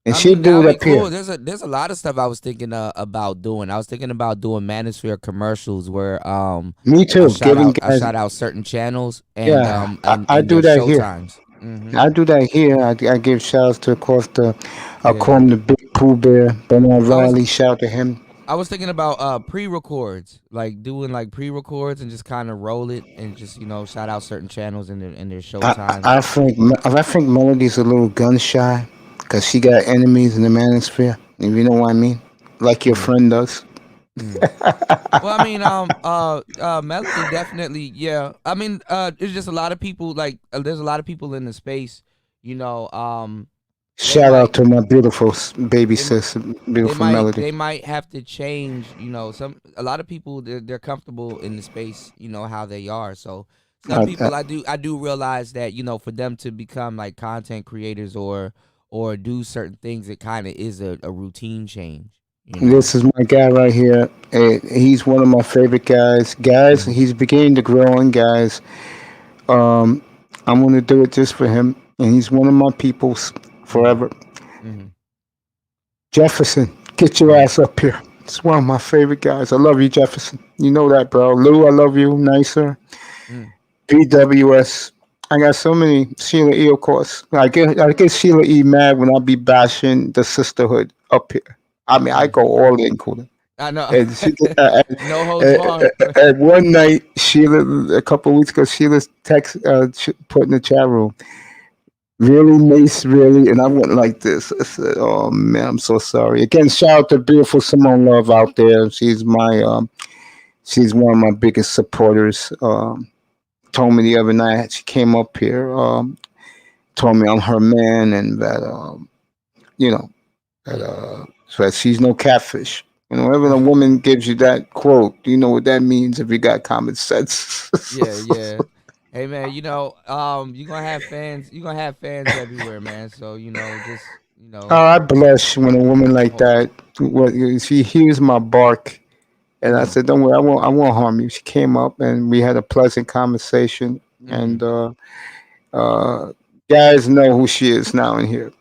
And I she'll mean, that do would it be up here. cool. There's a lot of stuff I was thinking about doing. I was thinking about doing Manosphere commercials where Me too. Giving I guys, shout out certain channels yeah, I and do their that here. showtimes. Mm-hmm. I do that here. I give shouts to, of course, I call Yeah. him the Big Pooh Bear, Bernard I was Riley. Shout to him. I was thinking about pre-records, like doing like pre-records and just kind of roll it and just shout out certain channels and their showtimes. I think Melody's a little gun shy because she got enemies in the manosphere. If you know what I mean, like your Mm, friend does. mm. Well, I mean, Melody definitely, yeah. I mean, it's just a lot of people. Like, there's a lot of people in the space. You know, they Shout out might, to my beautiful baby they might, sis, beautiful Melody. they might have to change. A lot of people they're comfortable in the space. How they are. So some I, I, people I do realize that for them to become like content creators or do certain things, it kind of is a routine change. You know. this is my guy right here. He's one of my favorite guys. Guys, Mm-hmm. he's beginning to grow on, guys. Um, I'm gonna do it just for him, and he's one of my peoples Mm-hmm. forever. Mm-hmm. Jefferson, get your Mm-hmm. ass up here. It's one of my favorite guys. I love you, Jefferson. You know that, bro. Lou, I love you. Nicer. Mm-hmm. BWS. I got so many Sheila E. Of course, I get Sheila E. mad when I be bashing the sisterhood up here. I mean, I Mm. go all in, cool. I know. And she, No holds barred. at one night, Sheila, a couple of weeks ago, Sheila's text put in the chat room, really, Mace, really? And I went like this. I said, oh, man, I'm so sorry. Again, shout out to beautiful Simone Love out there. She's one of my biggest supporters. Told me the other night, she came up here, told me I'm her man and that, you know, that, Mm. so that she's no catfish. Whenever a woman gives you that quote, you know what that means if you got common sense. Yeah, yeah. Hey man, you're gonna have fans. You're gonna have fans everywhere, man. So just Oh, I blush when a woman like hold. that. What she hears my bark, and I Mm, said, "Don't worry, I won't harm you." She came up and we had a pleasant conversation, mm. and uh, guys know who she is now in here.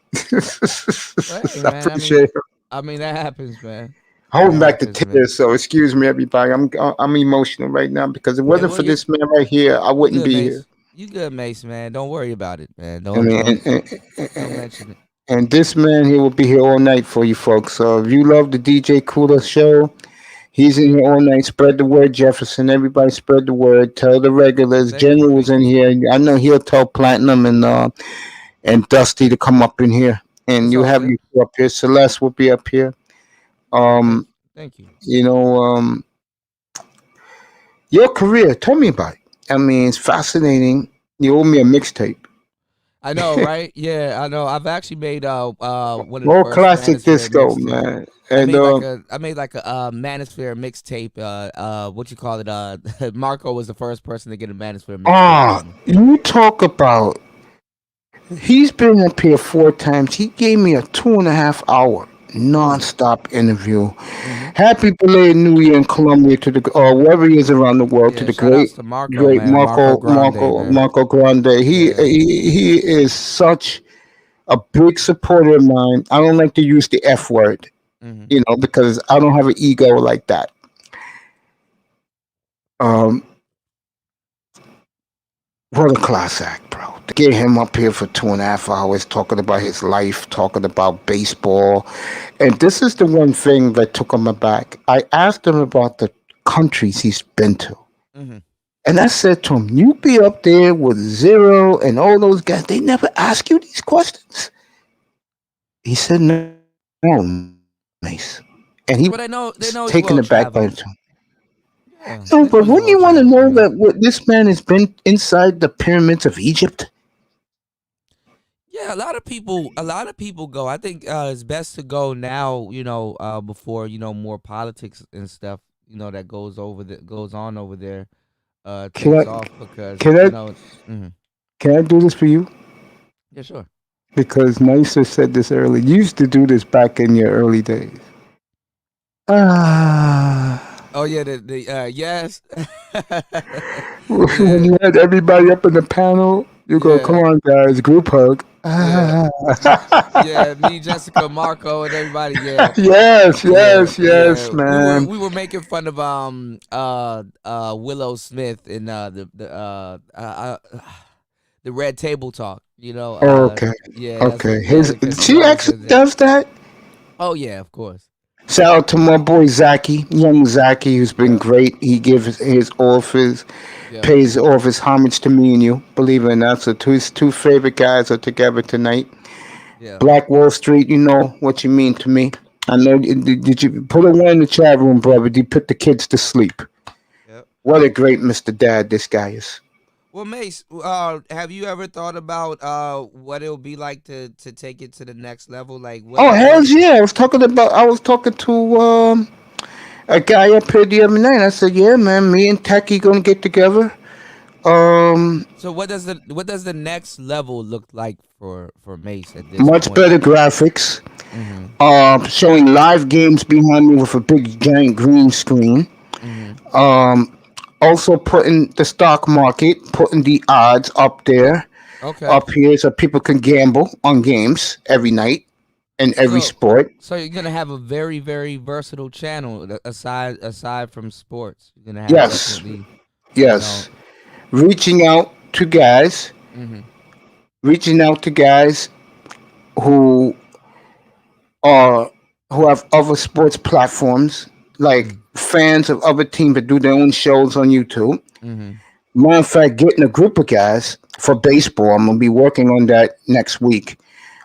Well, hey I man, appreciate her. I mean that happens, man. Holding That back the happens, man. tears, so excuse me, everybody. I'm emotional right now because if it Yeah, wasn't well for you this man right here, I you wouldn't good, be here. Mace. You good, Mace, man. Don't worry about it, man. I mean, Don't mention it. and this man here will be here all night for you folks. So if you love the DJ Cooler show, he's in here all night. Spread the word, Jefferson. Everybody spread the word. Tell the regulars. Thank you, General was thank in you. here. I know he'll tell Platinum and Dusty to come up in here. And It's you all have good. you up here. Celeste will be up here. Thank Um, thank you. you know, your career. Tell me about it. I mean, it's fascinating. You owe me a mixtape. I know, right? Yeah, I know. I've actually made one of the More first classic Manosphere disco, mixtape. man. And I made like a Manosphere mixtape. What you call it? Marco was the first person to get a Manosphere mixtape ah, from me. you talk about. He's been up here 4 times. He gave me a 2.5 hour Mm. non-stop interview. Mm-hmm. Happy belated New Year in Colombia to the wherever he is around the world to Yeah, the shout outs to Marco, great man. Marco Grande, man. Marco Grande. Yeah. He is such a big supporter of mine. I don't like to use the F word, Mm-hmm. because I don't have an ego like that. Um, what a class act, bro. To get him up here for 2.5 hours talking about his life, talking about baseball. And this is the one thing that took him aback. I asked him about the countries he's been to. Mm-hmm. And I said to him, you be up there with Zero and all those guys, they never ask you these questions. He said, no, Mace. And he Well, they was know he's taken well aback by traveled. it. Yeah, No, they know but he's wouldn't well you want to traveled, know man. that this man has been inside the pyramids of Egypt? Yeah, a lot of people go. I think it's best to go now, before, more politics and stuff, that goes on over there Can takes I, off because, can I, mhm. can I do this for you? Yeah, sure. Because Maisa said this early. You used to do this back in your early days. Ah. Oh yeah, the yes. When Yeah, you had everybody up in the panel, you go, come yeah, on, guys, group hug. yeah. Ah. Yeah, me, Jessica, Marco, and everybody. Yeah, Yes, yeah, yes, yeah. yes, man. We were making fun of Willow Smith in the Red Table Talk. Okay, Yeah, okay. because she She always actually says that. does that. Oh yeah, of course. Shout out to my boy Zaki, young Zaki, who's been Yep, great. He gives his all of his yep, pays all of his homage to me and you. Believe it or not, so his two favorite guys are together tonight. yeah, Black Wall Street, you know what you mean to me. I know. Did you put a one in the chat room, brother? Did you put the kids to sleep? yep. What a great Mr. Dad this guy is. Well, Mace, have you ever thought about what it'll be like to take it to the next level? Like Oh hell what? yeah! I was talking to a guy up here the other night. I said, yeah, man, me and Techie gonna get together. Um, So what does the next level look like for Mace at this much point? better graphics. Mm-hmm. Showing live games behind me with a big giant green screen. Mm-hmm. Um, Also putting the stock market, putting the odds up there, Okay. up here, so people can gamble on games every night in every So sport. so you're gonna have a very very versatile channel aside from sports. You're gonna have Yes, definitely you know. yes. Reaching out to guys, Mm-hmm. reaching out to guys who are who have other sports platforms, like fans of other teams that do their own shows on YouTube. Mm-hmm. Matter of fact, getting a group of guys for baseball. I'm gonna be working on that next week.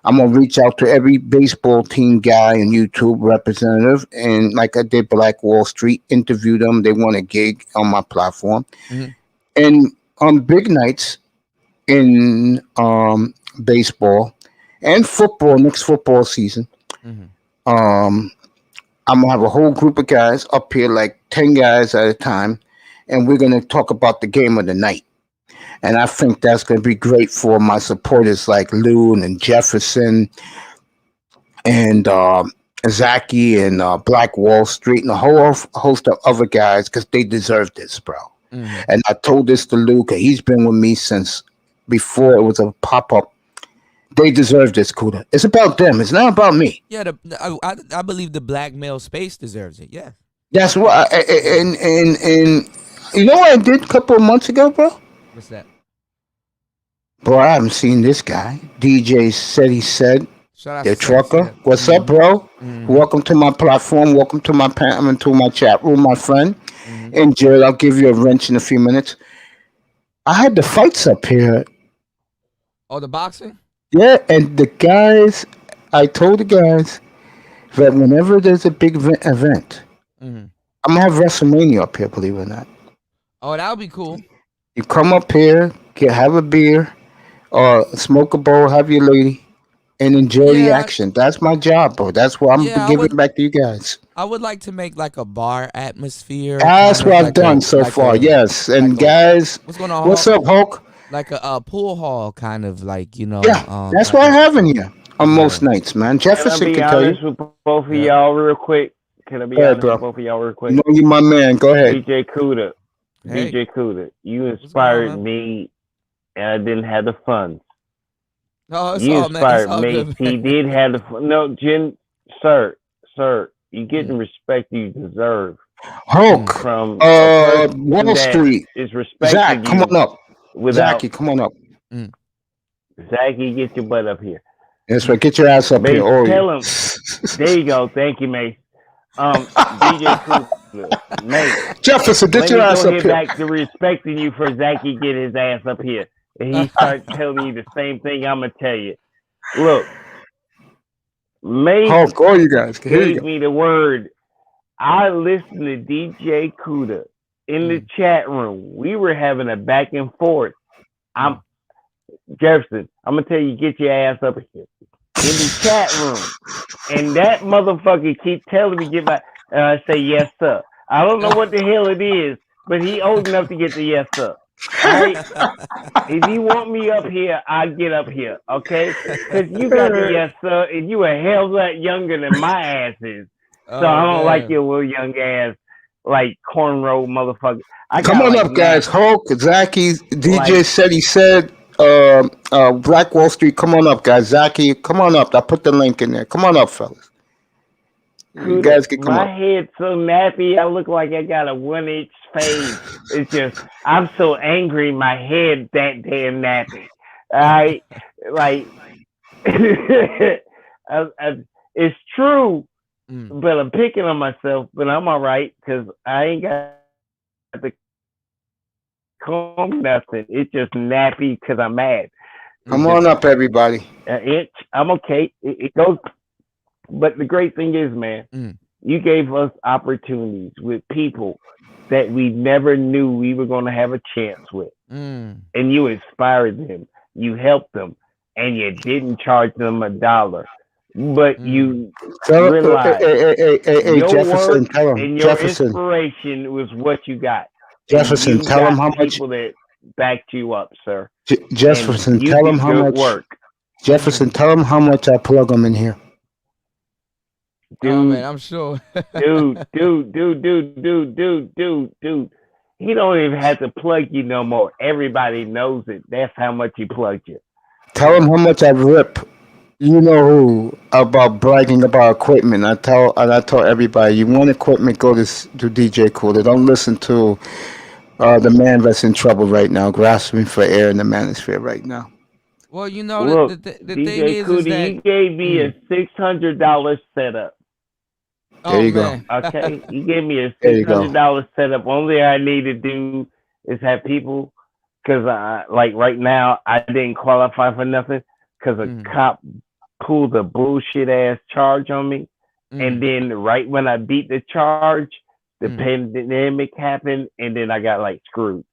I'm gonna reach out to every baseball team guy and YouTube representative, and like I did Black Wall Street, interview them. They want a gig on my platform, Mm-hmm. and on big nights in baseball and football next football season. Mm-hmm. Um, I'm gonna have a whole group of guys up here, like 10 guys at a time, and we're gonna talk about the game of the night. And I think that's gonna be great for my supporters like Loon and Jefferson and Zaki and Black Wall Street and a whole host of other guys because they deserve this, bro. Mm-hmm. And I told this to Luke. He's been with me since before it was a pop up. They deserve this, Kuda. It's about them. It's not about me. Yeah, I believe the black male space deserves it. Yeah. That's what. And you know what I did a couple of months ago, bro? What's that? Bro, I haven't seen this guy. DJ said he said. Shout out The to Said He trucker. Said. What's up, Mm-hmm. bro? Mm-hmm. Welcome to my platform. Welcome to my to my chat room, my friend. Mm-hmm. And Jared, I'll give you a wrench in a few minutes. I had the fights up here. Oh, the boxing? Yeah, and the guys, I told the guys that whenever there's a big event, Mm-hmm. I'm gonna have WrestleMania up here, believe it or not. Oh, that would be cool. You come up here, have a beer, Smoke a bowl, have your lady, and enjoy the Yeah, action. That's my job, bro. That's what I'm yeah. giving back to you guys. I would like to make like a bar atmosphere, kind That's of what I've done so far. Yes, and like a guys, what's going on, what's Hulk? up, Hulk? Like a pool hall, kind of like Yeah, that's type what I of have in here on yeah, most nights, man. Can I Jefferson be can tell you. honest with both of yeah. y'all real quick? Can I Go be ahead, honest with bro. both of y'all real You quick? know you my man. Go ahead. DJ Cuda, Hey, you what's going on, inspired man? me, and I didn't have the funds. No, it's You all man. It's inspired all me. good, He man. did have the no, Jen, sir. You get the Mm, respect you deserve Hulk, mm, from a person Wall that Street. is Zach, respecting come on you up. without Zachy, come on up. mm, Zachy. Get your butt up here, That's right. mm. Get your ass up here, Mace. or you. Tell him. There you go. Thank you, Mace. DJ Cuda, Mace. Jefferson, get Let your me ass go up here here. back to respecting you for Zachy get his ass up here. And he starts telling you the same thing I'm going to tell you. Look, Mace Hulk, all you guys. Here you gave go. me the word. I listened to DJ Cuda in the Mm, chat room. We were having a back and forth. I'm mm. Jefferson, I'm going to tell you, get your ass up here. In the chat room. And that motherfucker keep telling me, get my, I say, yes, sir. I don't know what the hell it is, but he old enough to get the yes, sir. All right. If you want me up here, I get up here, okay? Because you got the yes, sir, and you a hell lot younger than my ass is. So Oh I don't like man. your little young ass, like cornrow motherfucker. I Come got on like up, guys. nappy. Hulk, Zachy, DJ Like, said he said, Black Wall Street. Come on up, guys. Zachy, come on up. I put the link in there. Come on up, fellas. You Cuda, guys can come my up. head's so nappy, I look like I got a 1-inch fade. It's just, I'm so angry, my head that damn nappy. All right? Like, it's true, Mm. but I'm picking on myself, but I'm all right because I ain't got the comb nothing. It's just nappy because I'm mad. Come It's just on up, everybody. an inch. I'm okay. It goes. But the great thing is, man, Mm. you gave us opportunities with people that we never knew we were going to have a chance with. Mm. And you inspired them. You helped them. And you didn't charge them $1. But Mm. you Tell, realized your Jefferson, work tell him. and your Jefferson, inspiration was what you got. And Jefferson, you tell him got how much. people that backed you up, sir. And Jefferson, you tell him did how good much. work. Jefferson, tell him how much I plug him in here. Oh man, Dude, I'm sure. dude. He don't even have to plug you no more. Everybody knows it. That's how much he plugged you. Tell him how much I rip. You know who about bragging about equipment. I tell everybody, you want equipment, go to DJ Cooler. Don't listen to the man that's in trouble right now, grasping for air in the manosphere right now. Well, you know Look, the thing DJ is Cootie, that you gave me a mm. $600 setup. There Oh you go. man. Okay, you gave me a There you go. $600 setup. Only thing I need to do is have people, because like right now I didn't qualify for nothing because a Mm. cop pulled a bullshit ass charge on me, and Mm. then right when I beat the charge, the Mm. pandemic happened, and then I got like screwed.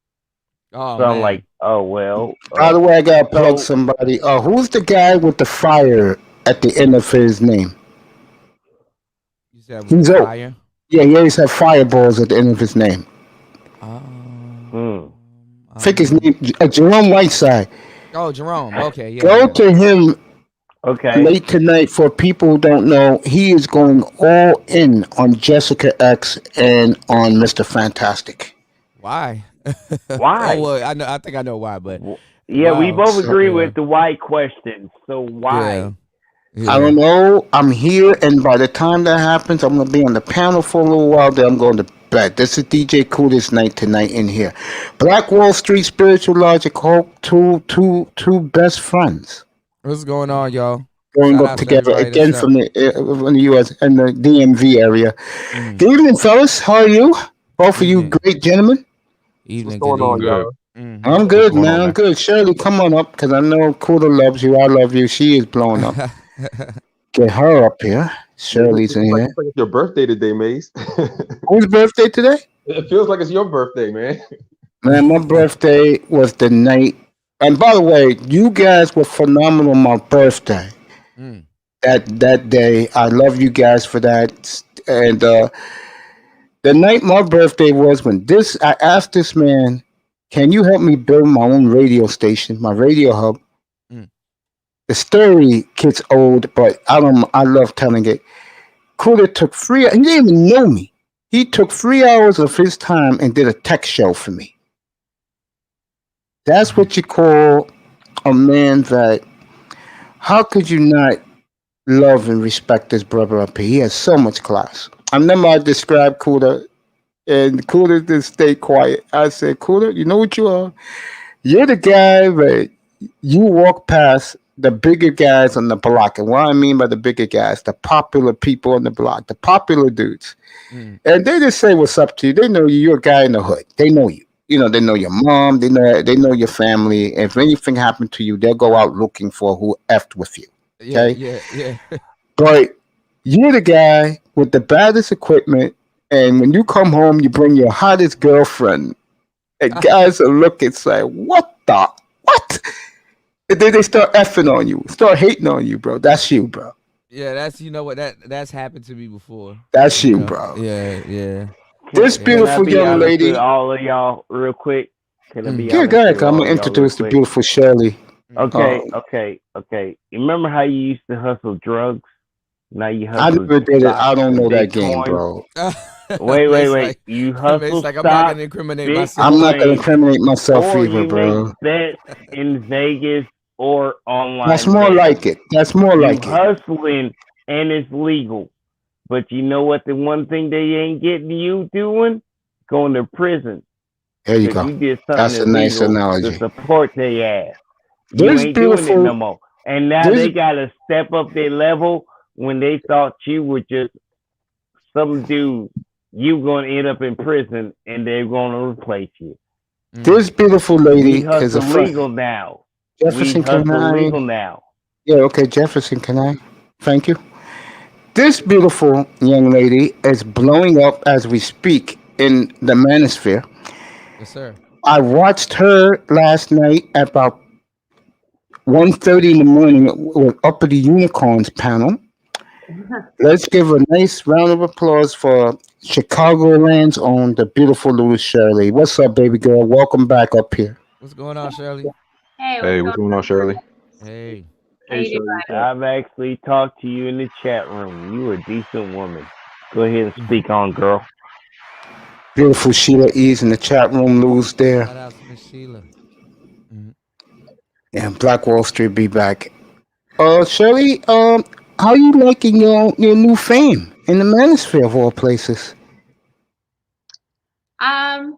Oh So I'm man. like, oh well. By the way, I gotta plug So somebody. Who's the guy with the fire at the end of his name? You said with the He's old. fire? Yeah, he always have fireballs at the end of his name. mm, I think his Um, name Jerome Whiteside. oh, Jerome. Okay, yeah, Go yeah. to him okay. late tonight. For people who don't know, he is going all in on Jessica X and on Mr. Fantastic. Why? Why? Oh well, I know. I think I know why, but Yeah, we wow. both agree Yeah. with the why question. So why? I Yeah. don't know. I'm here, and by the time that happens, I'm gonna be on the panel for a little while. Then I'm going to bed. This is DJ Coolest night tonight in here. Black Wall Street, Spiritual Logic, Hope, two best friends What's going on, y'all? growing Shout up out to together everybody that's again up. from the U.S. and the DMV area. Mm. Good evening, fellas. How are you? Both of you Evening. great gentlemen. What's Evening. Good going on, evening. y'all? Good. Mm-hmm. I'm What's good, going on, man. I'm man? good. Shirley, come on up, because I know Cooler loves you. I love you. She is blowing up. Get her up here. It Shirley's in feels like here. it's your birthday today, Mace. Whose birthday today? It feels like it's your birthday, man. Man, my birthday was the night And by the way, you guys were phenomenal on my birthday. Mm. That day, I love you guys for that. And the night my birthday was when I asked this man, "Can you help me build my own radio station, my radio hub?" Mm. The story gets old, but I love telling it. Cooler took he didn't even know me. He took 3 hours of his time and did a tech show for me. That's what you call a man that, how could you not love and respect this brother up here? He has so much class. I remember I described Cooler, and Cooler just stay quiet. I said, Cooler, you know what you are? You're the guy that you walk past the bigger guys on the block. And what I mean by the bigger guys, the popular people on the block, the popular dudes. Mm. And they just say what's up to you. They know you. You're a guy in the hood. They know you. You know, they know your mom. They know your family. If anything happened to you, they'll go out looking for who effed with you. Yeah, Okay? yeah. But you're the guy with the baddest equipment. And when you come home, you bring your hottest girlfriend. And guys are looking, say, what the? What? And then they start effing on you, start hating on you, bro. That's you, bro. Yeah, that's that's happened to me before. That's you, know? bro. Yeah. This Yeah. beautiful Can I be young honest lady. with all of y'all real quick? Can I be Yeah, honest go ahead. with I'm all gonna of y'all real introduce the quick? beautiful Shirley. Okay. You remember how you used to hustle drugs? Now you I hustle never did it. stocks I don't and know that game, Bitcoin. bro. Wait. Like, You it's hustle like I'm not stocks, gonna incriminate myself. I'm not gonna Bitcoin, incriminate myself or either, you bro. make bets in Vegas or That's online more betting. like it. That's more You like it. hustling and it's legal. But you know what? The one thing they ain't getting you doing? Going to prison. There you Because go. you did That's something a nice illegal to analogy. support their ass. You This ain't doing it no beautiful. more. And now This they got to step up their level when they thought you were just some dude. You going to end up in prison and they're going to replace you. this beautiful lady We is a hustle friend. legal now. Jefferson, We hustle can I? legal now. Yeah, okay, Jefferson, can I? Thank you. This beautiful young lady is blowing up as we speak in the manosphere. Yes, sir. I watched her last night at about 1:30 in the morning with Uppity Unicorns panel. Let's give a nice round of applause for Chicagoland's own, the beautiful Louis Shirley. What's up, baby girl? Welcome back up here. What's going on, Shirley? Hey, Hey, what's going on, Shirley? Hey. how you doing? I've actually talked to you in the chat room. You a decent woman. Go ahead and speak on, girl. Beautiful Sheila E's in the chat room. Lou's there. Shout out to Miss Sheila. And Black Wall Street be back. Shirley, how you liking your new fame in the manosphere of all places? I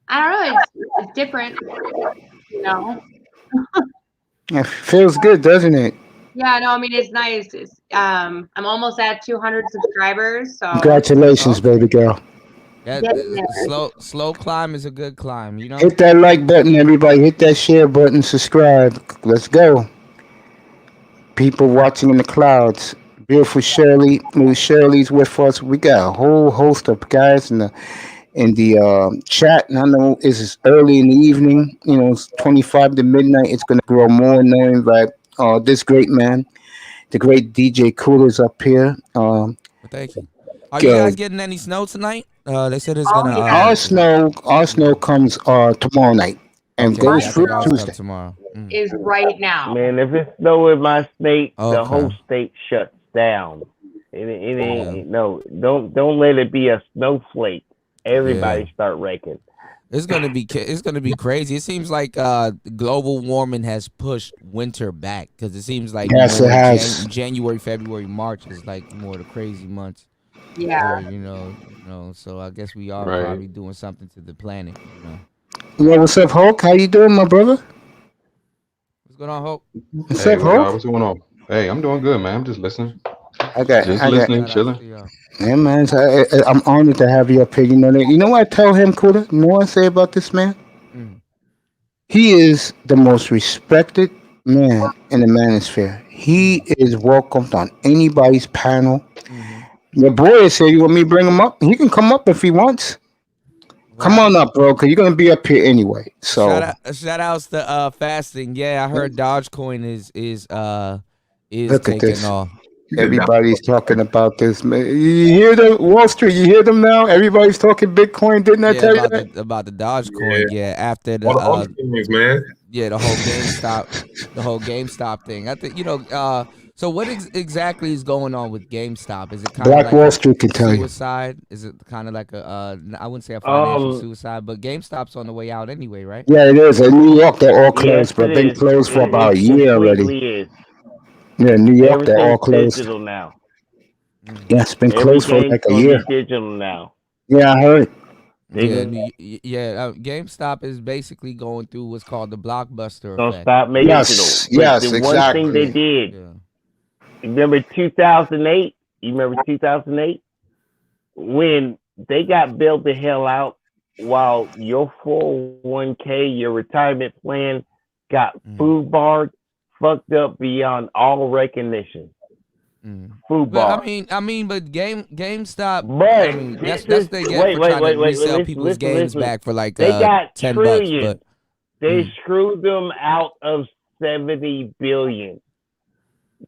don't know. It's different, you know. It feels good, doesn't it? Yeah, no, I mean it's nice. I'm almost at 200 subscribers, so Congratulations, Okay. baby girl. That Getting there. slow climb is a good climb, you know? Hit that like button, everybody. Hit that share button, subscribe. Let's go. People watching in the clouds. Beautiful Shirley. Louis Shirley's with us. We got a whole host of guys in the chat. And I know it's early in the evening. You know, it's 25 to midnight. It's going to grow more knowing that this great man, the great DJ Cooler's up here. Well, thank you. Are you guys getting any snow tonight? They said it's gonna. yeah. Our snow comes tomorrow night and Okay, goes yeah, I through think ours come Tuesday. tomorrow. Is right now. Man, if it's snow in my state, the Okay. whole state shuts down. It ain't no. Don't let it be a snowflake. Everybody start wrecking. It's gonna be crazy. It seems like global warming has pushed winter back because it seems like Yes, it has. January, February, March is like more the crazy months. Yeah. You know. So I guess we are Right. probably doing something to the planet. You know. Yeah, what's up, Hulk? How you doing, my brother? What's going on, Hope? What's Hey, up, Hulk? what's going on? Hey, I'm doing good, man. I'm just listening. Just listening, Shout out chilling. to y'all. Yeah, man. I'm honored to have you up here. You know what I tell him, Cooler? You know what I say about this man? Mm. He is the most respected man in the manosphere. He is welcomed on anybody's panel. Mhm. Your boy said, "You want me to bring him up? He can come up if he wants." Come on up, bro, because you're gonna be up here anyway. So Shout outs to fasting. Yeah, I heard Dogecoin is look at taking this. off. Everybody's talking about this. Man. You hear them, Wall Street? You hear them now? Everybody's talking Bitcoin. Didn't I tell you that? About the Dogecoin. Yeah, after the All the things, man. yeah, the whole GameStop thing. I think so what exactly is going on with GameStop? Is it kind of Black like Wall Street can tell you. suicide? Is it kind of like a I wouldn't say a financial suicide, but GameStop's on the way out anyway, right? Yeah, it is. In New York, they're all closed, Yes, but it been is. closed for It about a year already. completely is. Yeah, New York, they're all Everything's closed. digital now. Yeah, it's been closed for Everything's like a gonna year. be digital now. Yeah, I heard. GameStop is basically going through what's called the blockbuster Gonna effect. stop making Yes, digital. But yes, the one thing they exactly. did, Yeah. remember 2008? You remember 2008? When they got bailed the hell out while your 401k, your retirement plan got food barred, fucked up beyond all recognition. Food bar. But but GameStop. But I mean, that's they get for trying to resell people's games back for like they got $10. trillions. But They screwed them out of 70 billion.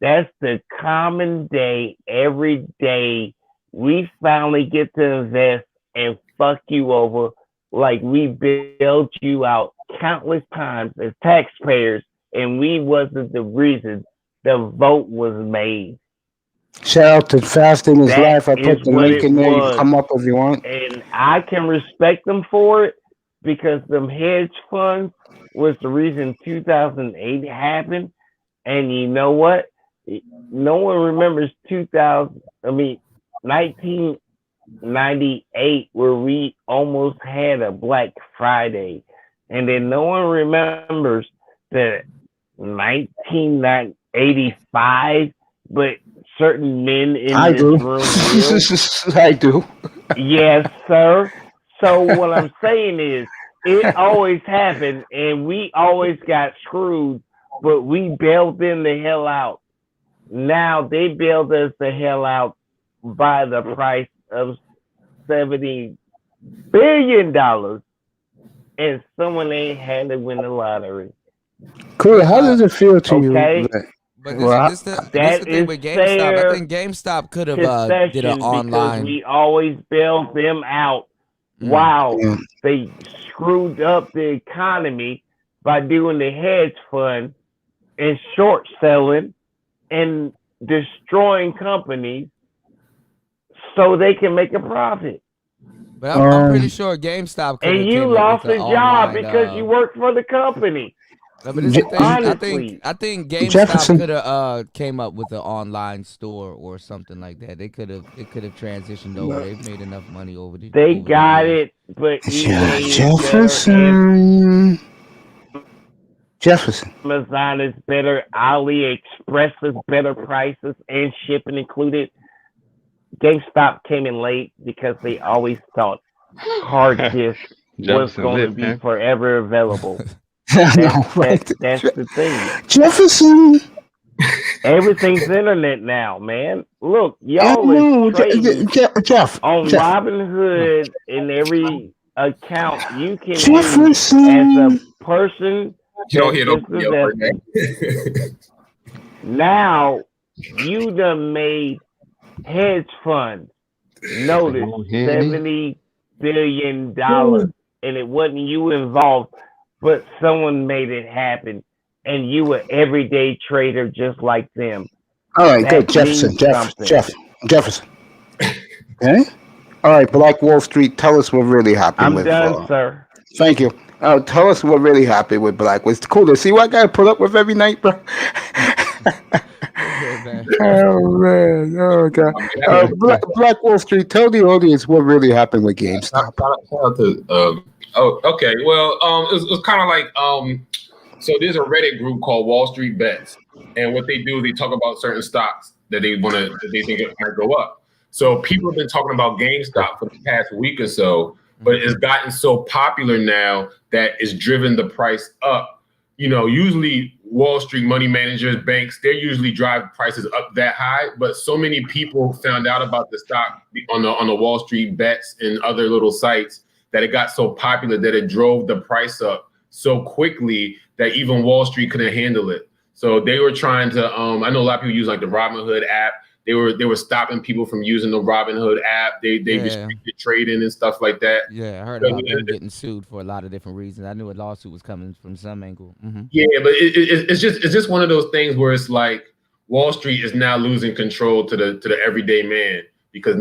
That's the common day. Every day we finally get to invest and fuck you over like we bailed you out countless times as taxpayers, and we wasn't the reason the vote was made. Shout out to Fasting His Life. I is put the what link it in there. You was. can come up if you want. And I can respect them for it because them hedge funds was the reason 2008 happened. And you know what? No one remembers 1998 where we almost had a Black Friday. And then no one remembers the 1985, but certain men in I this do. room will. I do. Yes, sir. So what I'm saying is, it always happened, and we always got screwed, but we bailed them the hell out. Now they bailed us the hell out by the price of $70 billion, and someone ain't had to win the lottery. Cool. How does it feel to Okay. you? But Well, this the that thing with is GameStop. fair I think GameStop could have did an Concession online. because we always bailed them out. Wow, Yeah. they screwed up the economy by doing the hedge fund and short selling and destroying companies so they can make a profit. But I'm pretty sure GameStop could have And you came up lost with a an job online, because you worked for the company. No, but it's the thing. Honestly. I think GameStop Jefferson. could have came up with an online store or something like that. They could have transitioned over. They've made enough money over the. They over the got years. it, but Yeah, eBay is Jefferson. Jefferson. better, Amazon is better, AliExpress is better prices and shipping included. GameStop came in late because they always thought hard disk was Jefferson going to lit, be man. forever available. I know, right? That's the thing. Jefferson. Everything's internet now, man. Look, y'all No, is trading Jeff. on Jeff. Robinhood in every account you can use Jefferson. as a person. You don't hear no that's video for investing. that. Now you done made hedge funds notice don't hear me. $70 billion, and it wasn't you involved, but someone made it happen, and you were everyday trader just like them. All right, That good. Jefferson. means something. Jefferson. Okay. All right, Black Wall Street. Tell us what really happened I'm with. done, sir. Thank you. Tell us what really happened with Black. Was cool to see what I got to put up with every night, bro. Oh man! Oh god! Black Wall Street. Tell the audience what really happened with GameStop. Okay. Well, it was kind of like so there's a Reddit group called Wall Street Bets, and what they do is they talk about certain stocks that they think it might go up. So people have been talking about GameStop for the past week or so, but it's gotten so popular now that it's driven the price up. You know, usually Wall Street money managers, banks, they usually drive prices up that high, but so many people found out about the stock on the Wall Street Bets and other little sites that it got so popular that it drove the price up so quickly that even Wall Street couldn't handle it. So they were trying to, I know a lot of people use like the Robinhood app. They were stopping people from using the Robinhood app. They restricted trading and stuff like that. Yeah, I heard about them getting sued for a lot of different reasons. I knew a lawsuit was coming from some angle. Mm-hmm. Yeah, but it's just one of those things where it's like Wall Street is now losing control to the everyday man, because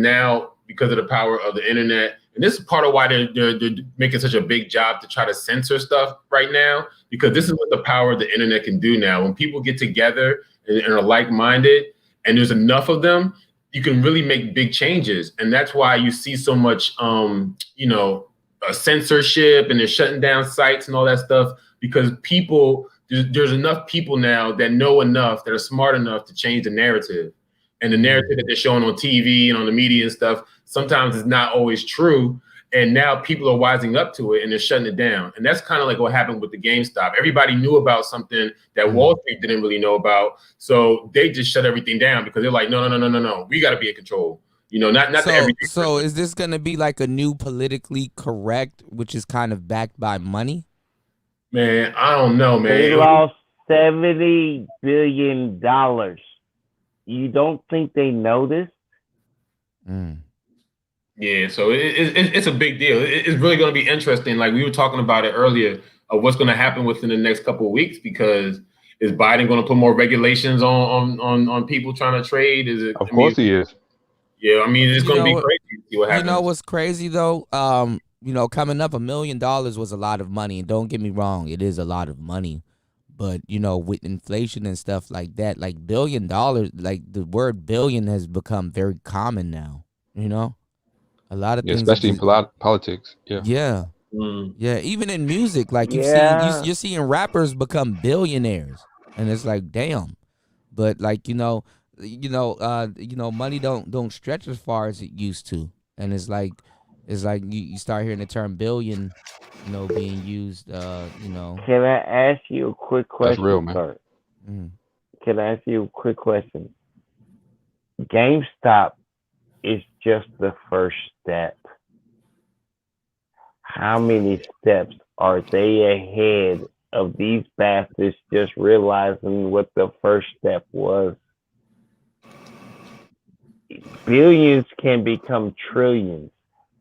of the power of the internet. And this is part of why they're making such a big job to try to censor stuff right now, because this is what the power of the internet can do now. When people get together and are like-minded, and there's enough of them, you can really make big changes. And that's why you see so much, censorship, and they're shutting down sites and all that stuff, because there's enough people now that know enough, that are smart enough to change the narrative. And the narrative that they're showing on TV and on the media and stuff, sometimes is not always true. And now people are wising up to it and they're shutting it down. And that's kind of like what happened with the GameStop. Everybody knew about something that Wall Street didn't really know about. So they just shut everything down because they're like, no. We got to be in control. Not everything. So is this going to be like a new politically correct, which is kind of backed by money? Man, I don't know, man. They lost $70 billion. You don't think they know this? Yeah, so it's a big deal. It's really going to be interesting. Like we were talking about it earlier, of what's going to happen within the next couple of weeks, because is Biden going to put more regulations on people trying to trade? Of course he is. Yeah, I mean, it's going to be crazy to see what happens. You know what's crazy though? Coming up, $1 million was a lot of money. And don't get me wrong, it is a lot of money. But, with inflation and stuff like that, like $1 billion, like the word billion has become very common now, A lot of things. Especially in politics. Yeah. Yeah. Yeah. Even in music, like you're seeing rappers become billionaires. And it's like, damn. But like, money don't stretch as far as it used to. And it's like you start hearing the term billion, being used, Can I ask you a quick question? That's real, man. Sir? Can I ask you a quick question? GameStop is just the first step. How many steps are they ahead of these bastards just realizing what the first step was? Billions can become trillions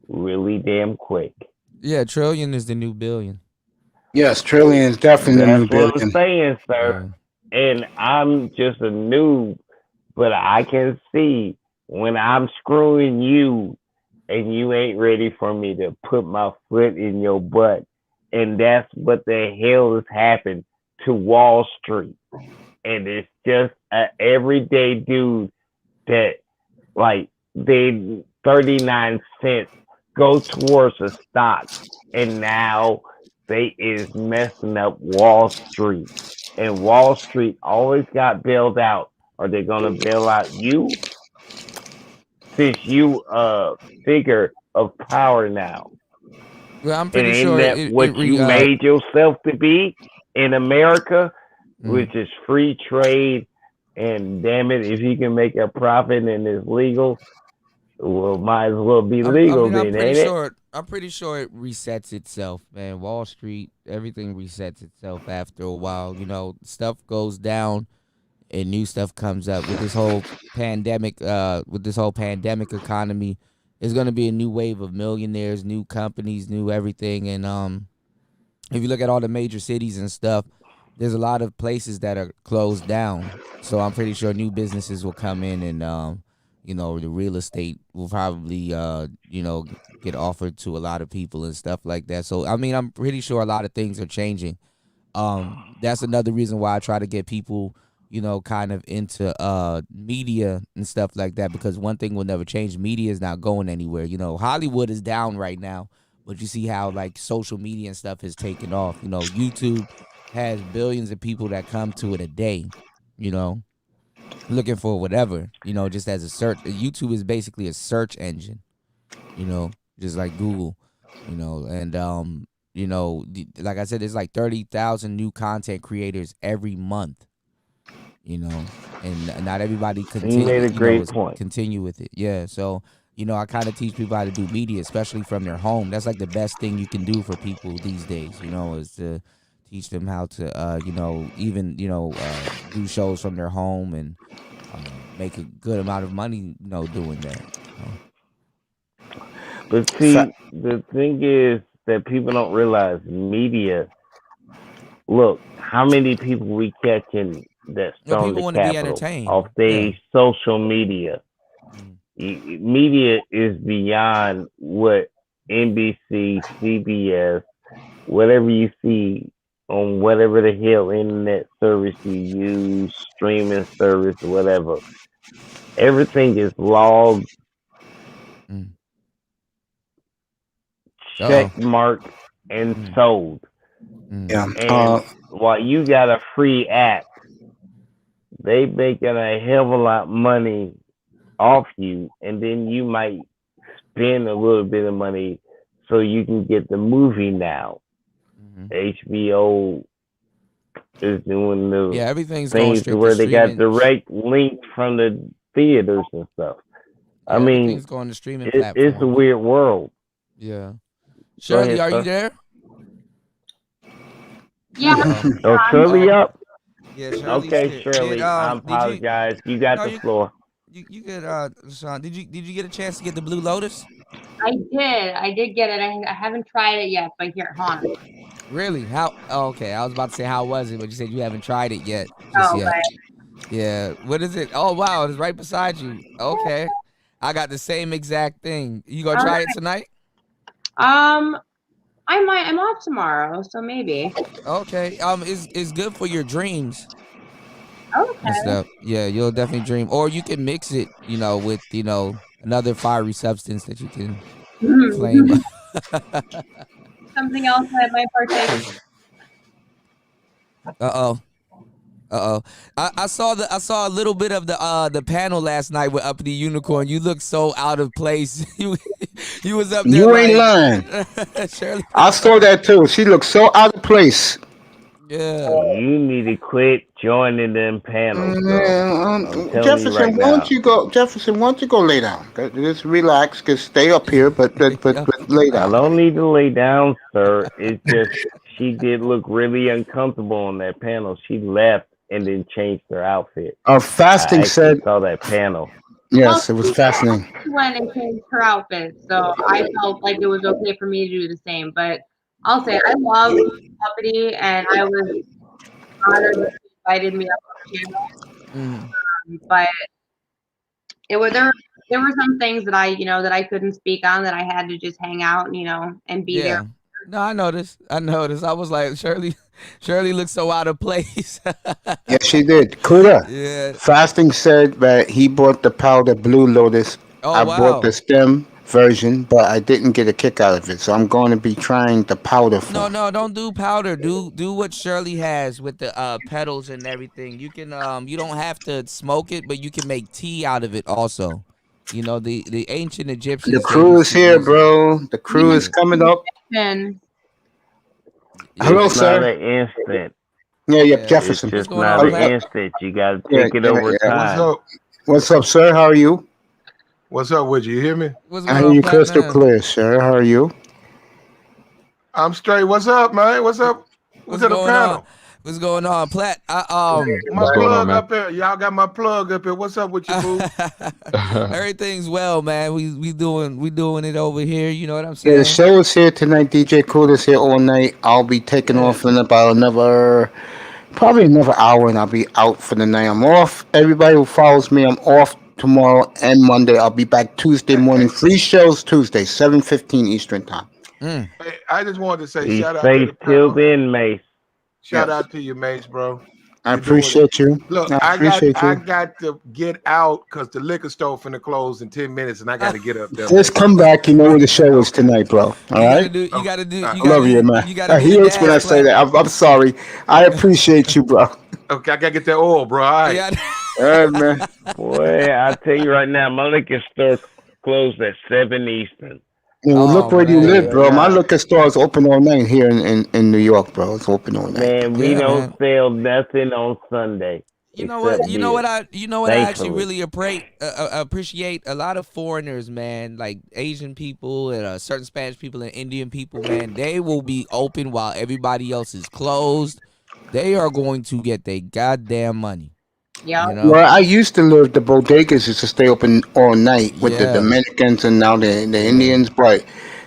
really damn quick. Yeah, trillion is the new billion. Yes, trillion is definitely the new That's what billion. I'm saying, sir. Yeah. And I'm just a noob, but I can see when I'm screwing you and you ain't ready for me to put my foot in your butt. And that's what the hell has happened to Wall Street. And it's just an everyday dude that, like, they 39 cents go towards a stock, and now they is messing up Wall Street. And Wall Street always got bailed out. Are they gonna bail out you? Since you a figure of power now. Well, I'm pretty sure that you made yourself to be in America, which is free trade. And damn it, if you can make a profit and it's legal, well, might as well be legal then, ain't it? I'm pretty sure it resets itself, man. Wall Street, everything resets itself after a while. Stuff goes down and new stuff comes up. With this whole pandemic economy, there's gonna be a new wave of millionaires, new companies, new everything. And if you look at all the major cities and stuff, there's a lot of places that are closed down. So I'm pretty sure new businesses will come in, and the real estate will probably get offered to a lot of people and stuff like that. So I mean, I'm pretty sure a lot of things are changing. That's another reason why I try to get people, kind of into media and stuff like that, because one thing will never change. Media is not going anywhere. Hollywood is down right now, but you see how like social media and stuff has taken off. YouTube has billions of people that come to it a day, looking for whatever, just as a search. YouTube is basically a search engine, just like Google, and like I said, there's like 30,000 new content creators every month, and not everybody continue with it. Yeah, so You know, I kind of teach people how to do media, especially from their home. That's like the best thing you can do for people these days, you know, is to teach them how to, you know, even, you know, do shows from their home and make a good amount of money, you know, doing that. But see, the thing is that people don't realize media. Look, how many people we catching that You know, storm people the want to be Capitol entertained. off their social media? Media is beyond what NBC, CBS, whatever you see on whatever the hell internet service you use, streaming service, whatever. Everything is logged, check marked, and sold. Yeah. And while you got a free app, they making a hell of a lot of money off you, and then you might spend a little bit of money so you can get the movie now. HBO is doing the everything's going things straight where to they got streaming. direct links from the theaters and stuff. I mean, everything's going to streaming platforms. it's a weird world. Yeah. Shirley, are you there? Yeah. Oh, Shirley up? Yeah, Shirley's Okay, here. Shirley, I apologize. You got the floor. You could, Sean. Did you get a chance to get the Blue Lotus? I did get it. I haven't tried it yet, but here, hold on. Really? How? Oh, okay, I was about to say how was it, but you said you haven't tried it yet. Just yet. Right. Yeah. What is it? Oh wow, it's right beside you. Okay. I got the same exact thing. You gonna try it tonight? I might. I'm off tomorrow, so maybe. Okay. It's good for your dreams. Okay. And stuff. Yeah, you'll definitely dream, or you can mix it, you know, with another fiery substance that you can flame. Something else that might partake. I saw a little bit of the panel last night with Uppity Unicorn. You look so out of place. you was up there. You ain't lying. Shirley. I saw that too. She looked so out of place. Yeah. You need to quit joining them panels, Jefferson, why don't you go? Jefferson, why don't you go lay down? Just relax. Just stay up here, but lay down. I don't need to lay down, sir. It's just she did look really uncomfortable on that panel. She left and then changed her outfit. Fasting said. Saw that panel. Yes, it was fascinating. She went and changed her outfit, so I felt like it was okay for me to do the same. But I'll say I love Uppity, and I was honored that she invited me up on the channel. But there were some things that I couldn't speak on, that I had to just hang out, and be there. No, I noticed. I was like, Shirley looks so out of place. Yes, she did. Kuda. Yeah. Fasting said that he bought the powder Blue Lotus. I bought the stem version, but I didn't get a kick out of it. So I'm going to be trying the powder form. No, don't do powder. Do what Shirley has with the petals and everything. You can you don't have to smoke it, but you can make tea out of it also. You know, the ancient Egyptians. The crew is here, bro. The crew is coming up. Hello, sir. Not an instant. Yeah, Jefferson. It's just not an instant. You got to take it over time. What's up, sir? How are you? What's up with you? You hear me? I hear you crystal clear, sir. How are you? I'm straight. What's up, man? What's up? What's up, the panel? What's going on, Platt? My plug up here. Y'all got my plug up here. What's up with you, boo? Everything's well, man. We doing it over here. You know what I'm saying? Yeah, the show is here tonight. DJ Cool is here all night. I'll be taking off in about probably another hour, and I'll be out for the night. I'm off. Everybody who follows me, I'm off tomorrow and Monday. I'll be back Tuesday morning. 3 shows Tuesday, 7:15 Eastern time. Hey, I just wanted to say Be shout out safe to the till then, Mace. Shout out to you, Mace, bro. I appreciate you. Look, I got to get out because the liquor store finna close in 10 minutes, and I got to get up there. Just come back. You know where the show is tonight, bro. All right? You gotta do. I love you, man. He hates when I say that. I'm sorry. I appreciate you, bro. Okay, I got to get that oil, bro. All right. All right, man. Boy, I tell you right now, my liquor store closed at 7 Eastern. Yeah, well, look where you live, bro. My liquor store is open all night here in New York, bro. It's open all night. Man, we don't sell nothing on Sunday. You know what? Except You know what? beer. I actually Thankfully. really appreciate a lot of foreigners, man, like Asian people and certain Spanish people and Indian people, man. They will be open while everybody else is closed. They are going to get their goddamn money. Yeah. You know? Well, I used to live, the bodegas used to stay open all night with the Yeah. Dominicans and now the Indians, but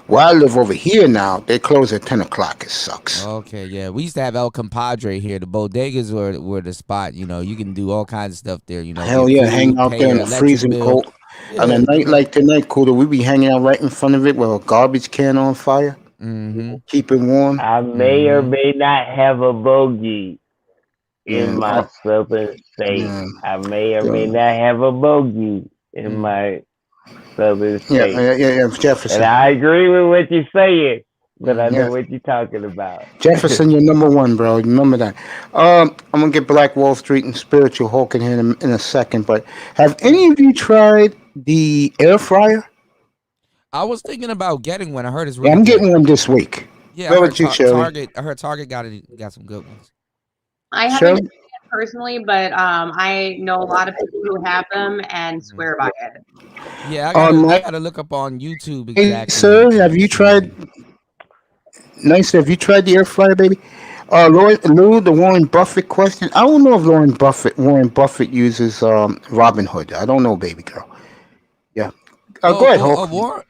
where I live over here now, they close at 10 o'clock. It sucks. Okay, yeah. We used to have El Compadre here. The bodegas were the spot. You know, you can do all kinds of stuff there. You know, Hell get yeah, food, hang out pay there your in the electric freezing bill. cold. Yeah, On a you night know. like tonight, Cooler, we be hanging out right in front of it with a garbage can on fire. Mm-hmm. Keep it warm. I may or may not have a bogey in Yeah, my southern state. yeah, I may or may yeah. not have a bogey in my southern Yeah, state. Jefferson. And I agree with what you're saying, but I Yeah. know what you're talking about. Jefferson, you're number one, bro. Remember that. I'm gonna get Black Wall Street and Spiritual Hulk in here in a second. But have any of you tried the air fryer? I was thinking about getting one. I heard it's Yeah, really I'm good. getting one this week. Yeah, Where I heard about you, Shirley? Target. I heard Target got some good ones. I haven't Shirley? tried it personally, but I know a lot of people who have them and swear by it. Yeah, I gotta look up on YouTube Hey, exactly. sir, have you tried? Nice. Have you tried the air fryer, baby? Lou, the Warren Buffett question. I don't know if Warren Buffett uses Robin Hood. I don't know, baby girl. Yeah. Go ahead, Hulk.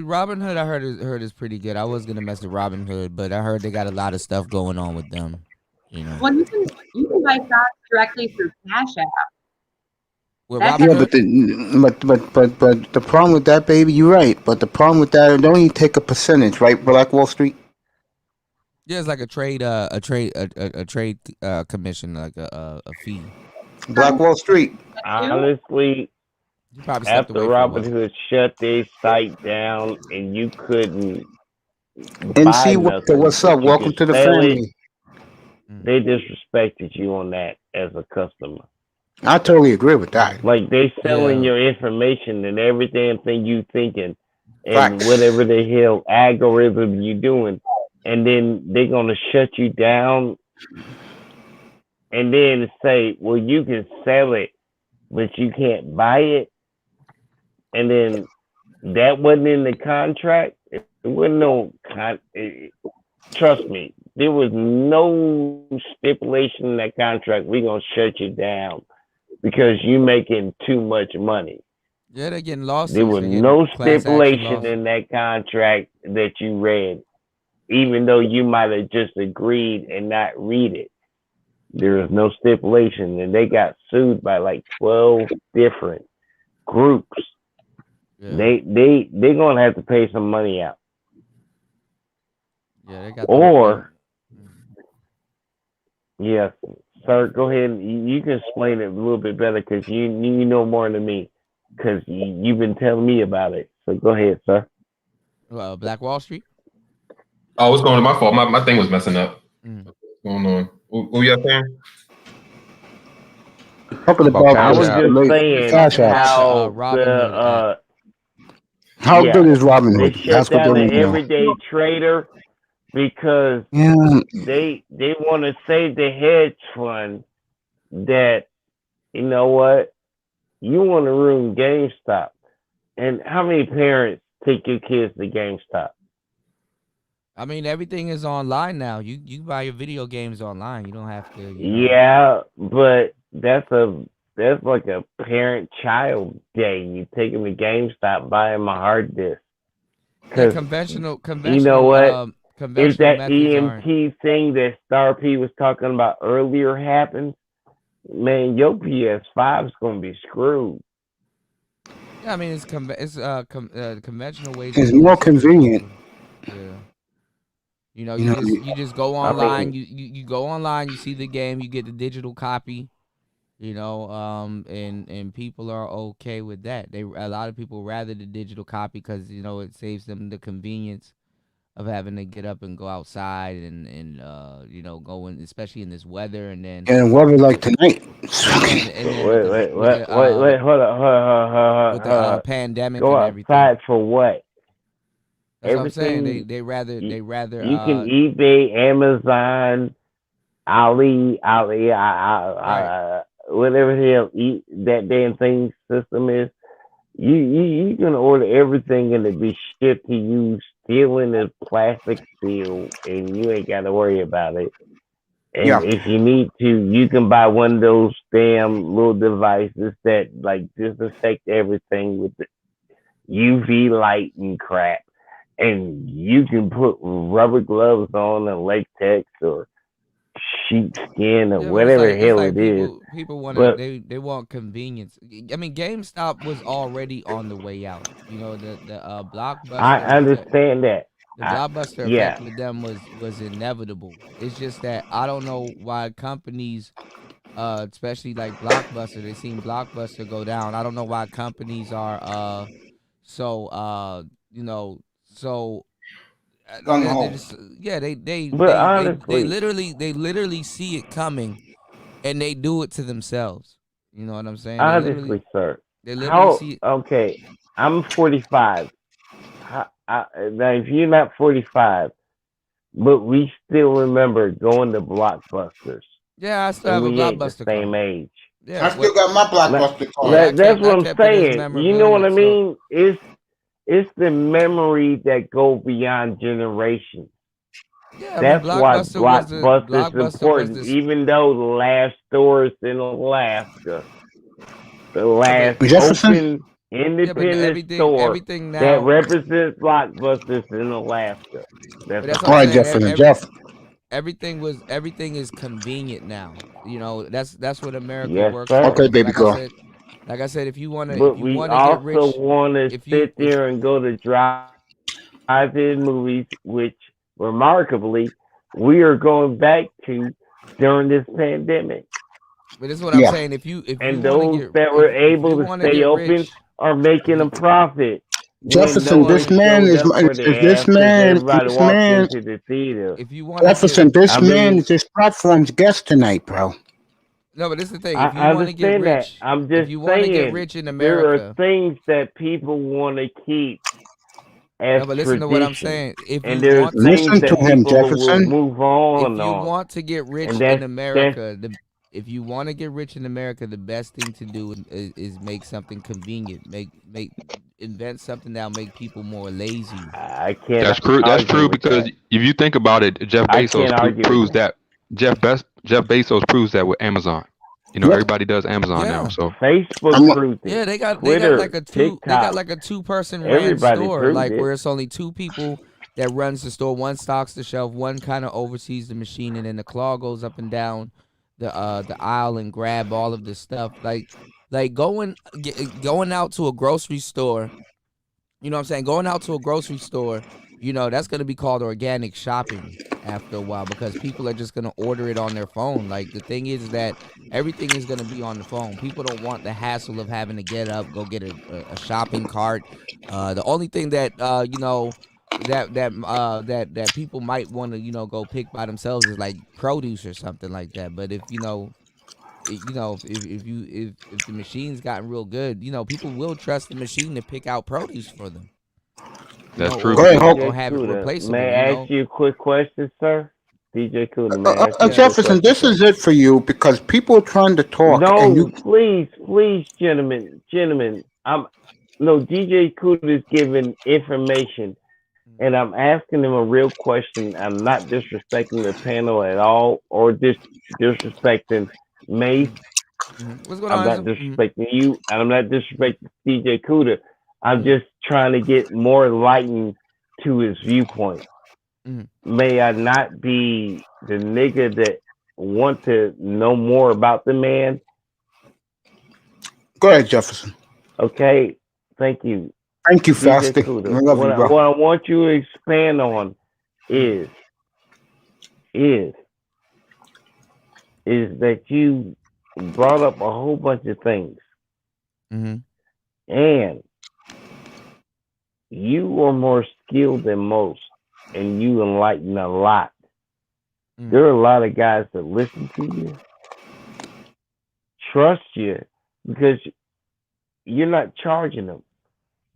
Robin Hood, I heard is pretty good. I was gonna mess with Robin Hood, but I heard they got a lot of stuff going on with them. You know. Well, you can buy stocks directly through Cash App. With That's Robin Yeah, Hood? but the problem with that, baby, you're right. But the problem with that, they only take a percentage, right? Black Wall Street. Yeah, it's like a trade commission, like a fee. Black Wall Street. Honestly, You probably stepped after away for a Robin while. Hood shut their site down and you couldn't NC, buy nothing, what's but up? you Welcome could to the sell it, family. they disrespected you on that as a customer. I totally agree with that. Like they selling Yeah. your information and every damn thing you thinking and Facts. whatever the hell algorithm you doing, and then they're gonna shut you down and then say, well, you can sell it, but you can't buy it, and then that wasn't in the contract. It wasn't no trust me, there was no stipulation in that contract. We gonna shut you down because you making too much money. Yeah, they're getting lawsuits. There was They're getting no class action stipulation lawsuits. in that contract that you read, even though you might have just agreed and not read it. There is no stipulation, and they got sued by like 12 different groups. Yeah. They're gonna have to pay some money out. Yeah, they got. Or yes, sir, go ahead. You can explain it a little bit better because you know more than me because you've been telling me about it. So go ahead, sir. Black Wall Street. Oh, what's going on? My fault. My thing was messing up. Mm. What's going on? What you saying? Talking About about I was Cash App. just saying Cash App. how Robin Hood app. How yeah, good is Robin they Hood? shut That's what down they the need to know. everyday trader because Yeah. they want to save the hedge fund that, you know what, you want to ruin GameStop. And how many parents take your kids to GameStop? I mean, everything is online now. You buy your video games online. You don't have to. You know. Yeah, but that's like a parent-child day. You take them to GameStop, buy them a hard disk. Yeah, conventional. You know what? If Conventional that methods EMT thing that Star P was talking about earlier happens, man, your PS5 is gonna be screwed. Yeah, I mean it's conventional ways. It's of doing more stuff. convenient. Yeah. You just go online. You go online. You see the game. You get the digital copy. And people are okay with that. A lot of people rather the digital copy because it saves them the convenience of having to get up and go outside and go in, especially in this weather, and then And weather like tonight. Wait, hold on. with the pandemic Go and everything. outside for what? That's what I'm saying. They rather You can eBay, Amazon, Ali, whatever the hell that damn thing system is. You can order everything and it be shipped to you still in a plastic seal, and you ain't got to worry about it. And Yeah. if you need to, you can buy one of those damn little devices that like disinfect everything with the UV light and crap. And you can put rubber gloves on and latex or sheepskin or Yeah, but whatever the it's hell like it is. people want But they want convenience. I mean, GameStop was already on the way out. You know, the I blockbuster effect, understand that. the blockbuster Yeah, effect with them was inevitable. It's just that I don't know why companies, especially like Blockbuster, they seen Blockbuster go down. I don't know why companies are so you know so Gung they ho. just yeah but they honestly, literally see it coming and they do it to themselves. You know what I'm saying? sir, They literally how? see it. Okay, I'm 45. Now, if you're not 45, but we still remember going to Blockbusters, Yeah, I still and have a we ain't the Blockbuster same card. age. I Yeah, still got my Like, Blockbuster yeah, card. that's what I I'm kept it as saying. You know what I memorabilia. So mean? It's the memory that go beyond generations. yeah, I mean That's why Blockbuster's Blockbuster was important. this. Even though the last stores in Alaska, the Yeah, but last Jefferson? open yeah, but independent store everything that now. represents Blockbusters in Alaska. But That's a that's what All I'm right, fact. saying. Jefferson. Jeff. Everything is convenient now. You know, that's what America Yes, works sir. Okay, for. baby girl. Like I said, But if you we wanna get also rich, want to if you sit if there and go to drive-in movies, which remarkably we are going back to during this pandemic. but this is what I'm Yeah. saying. If you And wanna those get that were if you able to wanna stay get open rich, are making a if profit. When you Jefferson, this wanna nobody man showed is up for their ass because everybody this walked man, into the theater. if you wanna get Jefferson, this I man mean, is this platform's guest tonight, bro. no, but this is the thing. I If you wanna get understand that. rich, I'm if just you wanna get saying rich in there are America, things that people want to keep as no, but listen to what I'm tradition, saying. If and you there's want to get Listen things to that him, people will Jefferson. move if on you on, want to get rich and in that's America, if you want to get rich in America, the best thing to do is make something convenient. Make invent something that'll make people more lazy. I can't That's true. That's argue true with because that. if you think about it, Jeff I Bezos can't argue with proves that. that. Jeff Bezos proves that with Amazon. You know, Yep. everybody does Amazon now. Yeah. So Facebook I'm, proved Yeah, it. they got Twitter, they got TikTok, like a 2-person ran everybody store, proved like it. where it's only 2 people that runs the store. One stocks the shelf, one kind of oversees the machine, and then the claw goes up and down the aisle and grab all of this stuff. Like going out to a grocery store. You know what I'm saying? Going out to a grocery store, you know, that's going to be called organic shopping after a while because people are just going to order it on their phone. Like the thing is that everything is going to be on the phone. People don't want the hassle of having to get up, go get a shopping cart. The only thing that you know that people might want to go pick by themselves is like produce or something like that. But if if the machine's gotten real good, people will trust the machine to pick out produce for them, that's true Go or ahead, because Hope. or DJ have it Cuda, replaceable, may I ask you a quick question, sir? DJ Cuda, may I ask you a Yeah. quick Jefferson, question, this sir? is it for you because people are trying to talk and No, you. please, gentlemen. No, DJ Cuda is giving information, and I'm asking him a real question. I'm not disrespecting the panel at all, or disrespecting Mace. What's going I'm on? not disrespecting you, and I'm not disrespecting DJ Cuda. I'm Mhm. just trying to get more enlightened to his viewpoint. Mhm. May I not be the nigga that want to know more about the man? Go ahead, Jefferson. Okay, thank you, Thank you, DJ Fasty. I Cuda. love you, bro. What I want you to expand on is is that you brought up a whole bunch of things, Mhm. and you are more skilled than most, and you enlighten a lot. There are a lot of guys that listen to you, trust you, because you're not charging them.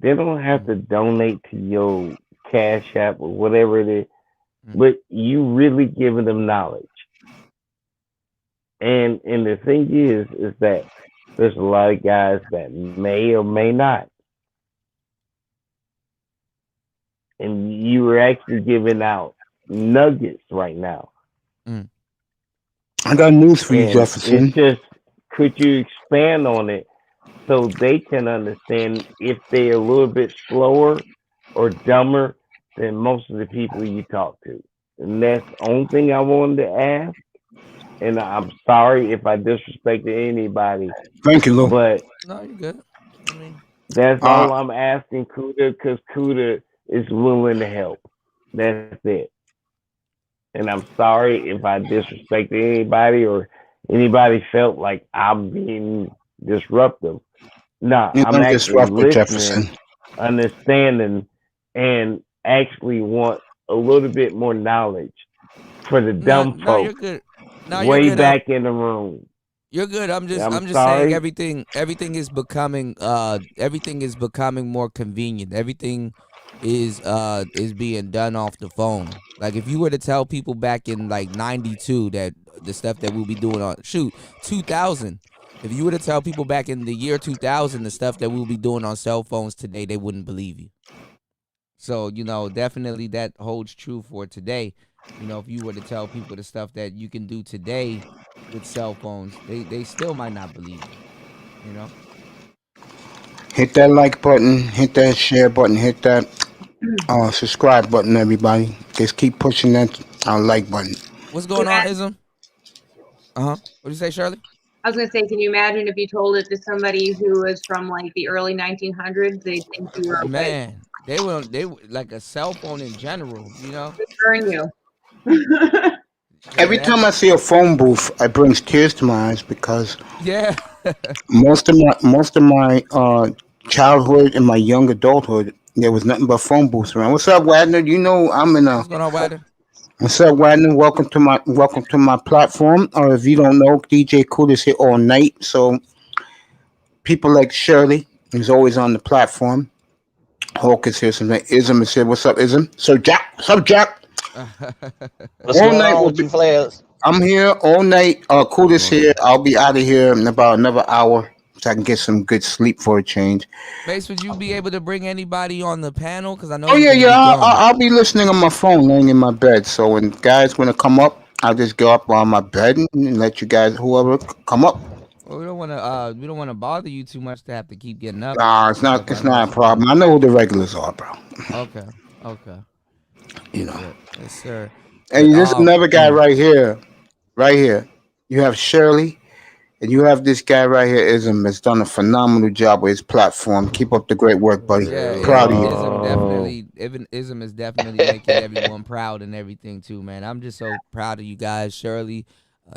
They don't have to donate to your Cash App or whatever it is, but you really giving them knowledge. And the thing is that there's a lot of guys that may or may not. And you were actually giving out nuggets right now. I got news for you, And Jefferson. it's just, could you expand on it so they can understand if they're a little bit slower or dumber than most of the people you talk to? And that's the only thing I wanted to ask. And I'm sorry if I disrespected anybody, Thank you, Lou. but No, you're good. I mean, that's all I'm asking, Kuda, because Kuda is willing to help. That's it. And I'm sorry if I disrespected anybody or anybody felt like I'm being disruptive. No, You're I'm not actually disruptive, listening, Jefferson. understanding, and actually want a little bit more knowledge for the dumb no, you're folks good. No, you're way good. back in the room. You're good. I'm just saying sorry. everything is becoming more convenient. Everything is being done off the phone. Like if you were to tell people back in like 92 that the stuff that we'll be doing on 2000, if you were to tell people back in the year 2000 the stuff that we'll be doing on cell phones today, they wouldn't believe you. So, definitely that holds true for today. If you were to tell people the stuff that you can do today with cell phones, they still might not believe you. Hit that like button, hit that share button, hit that subscribe button, everybody. Just keep pushing that like button. What's going on, Ism? What did you say, Shirley? I was gonna say, can you imagine if you told it to somebody who was from like the early 1900s? They'd think you were Man, they like a cell phone in general, burn you. Every time I see a phone booth, it brings tears to my eyes because Yeah. most of my childhood and my young adulthood, there was nothing but phone booths around. What's up, Wagner? I'm in a. What's going on, Wagner? What's up, Wagner? Welcome to my platform. Or if you don't know, DJ Cool is here all night. So people like Shirley is always on the platform. Hawk is here. Ism is here. What's up, Ism? Sir Jack. What's up, Jack? What's all going night on will with be. you players? I'm here all night. Cool is here. I'll be out of here in about another hour so I can get some good sleep for a change. Mace, would you be able to bring anybody on the panel? Because I know. Oh yeah. I'll be listening on my phone, laying in my bed. So when guys want to come up, I'll just go up on my bed and let you guys, whoever, come up. Well, we don't want to bother you too much to have to keep getting up. Nah, it's not a problem. I know who the regulars are, bro. Okay. Yes, sir. And there's another guy right here. You have Shirley, and you have this guy right here, Ism, that's done a phenomenal job with his platform. Keep up the great work, buddy. Yeah, proud of you. Ism is definitely making everyone proud and everything too, man. I'm just so proud of you guys, Shirley,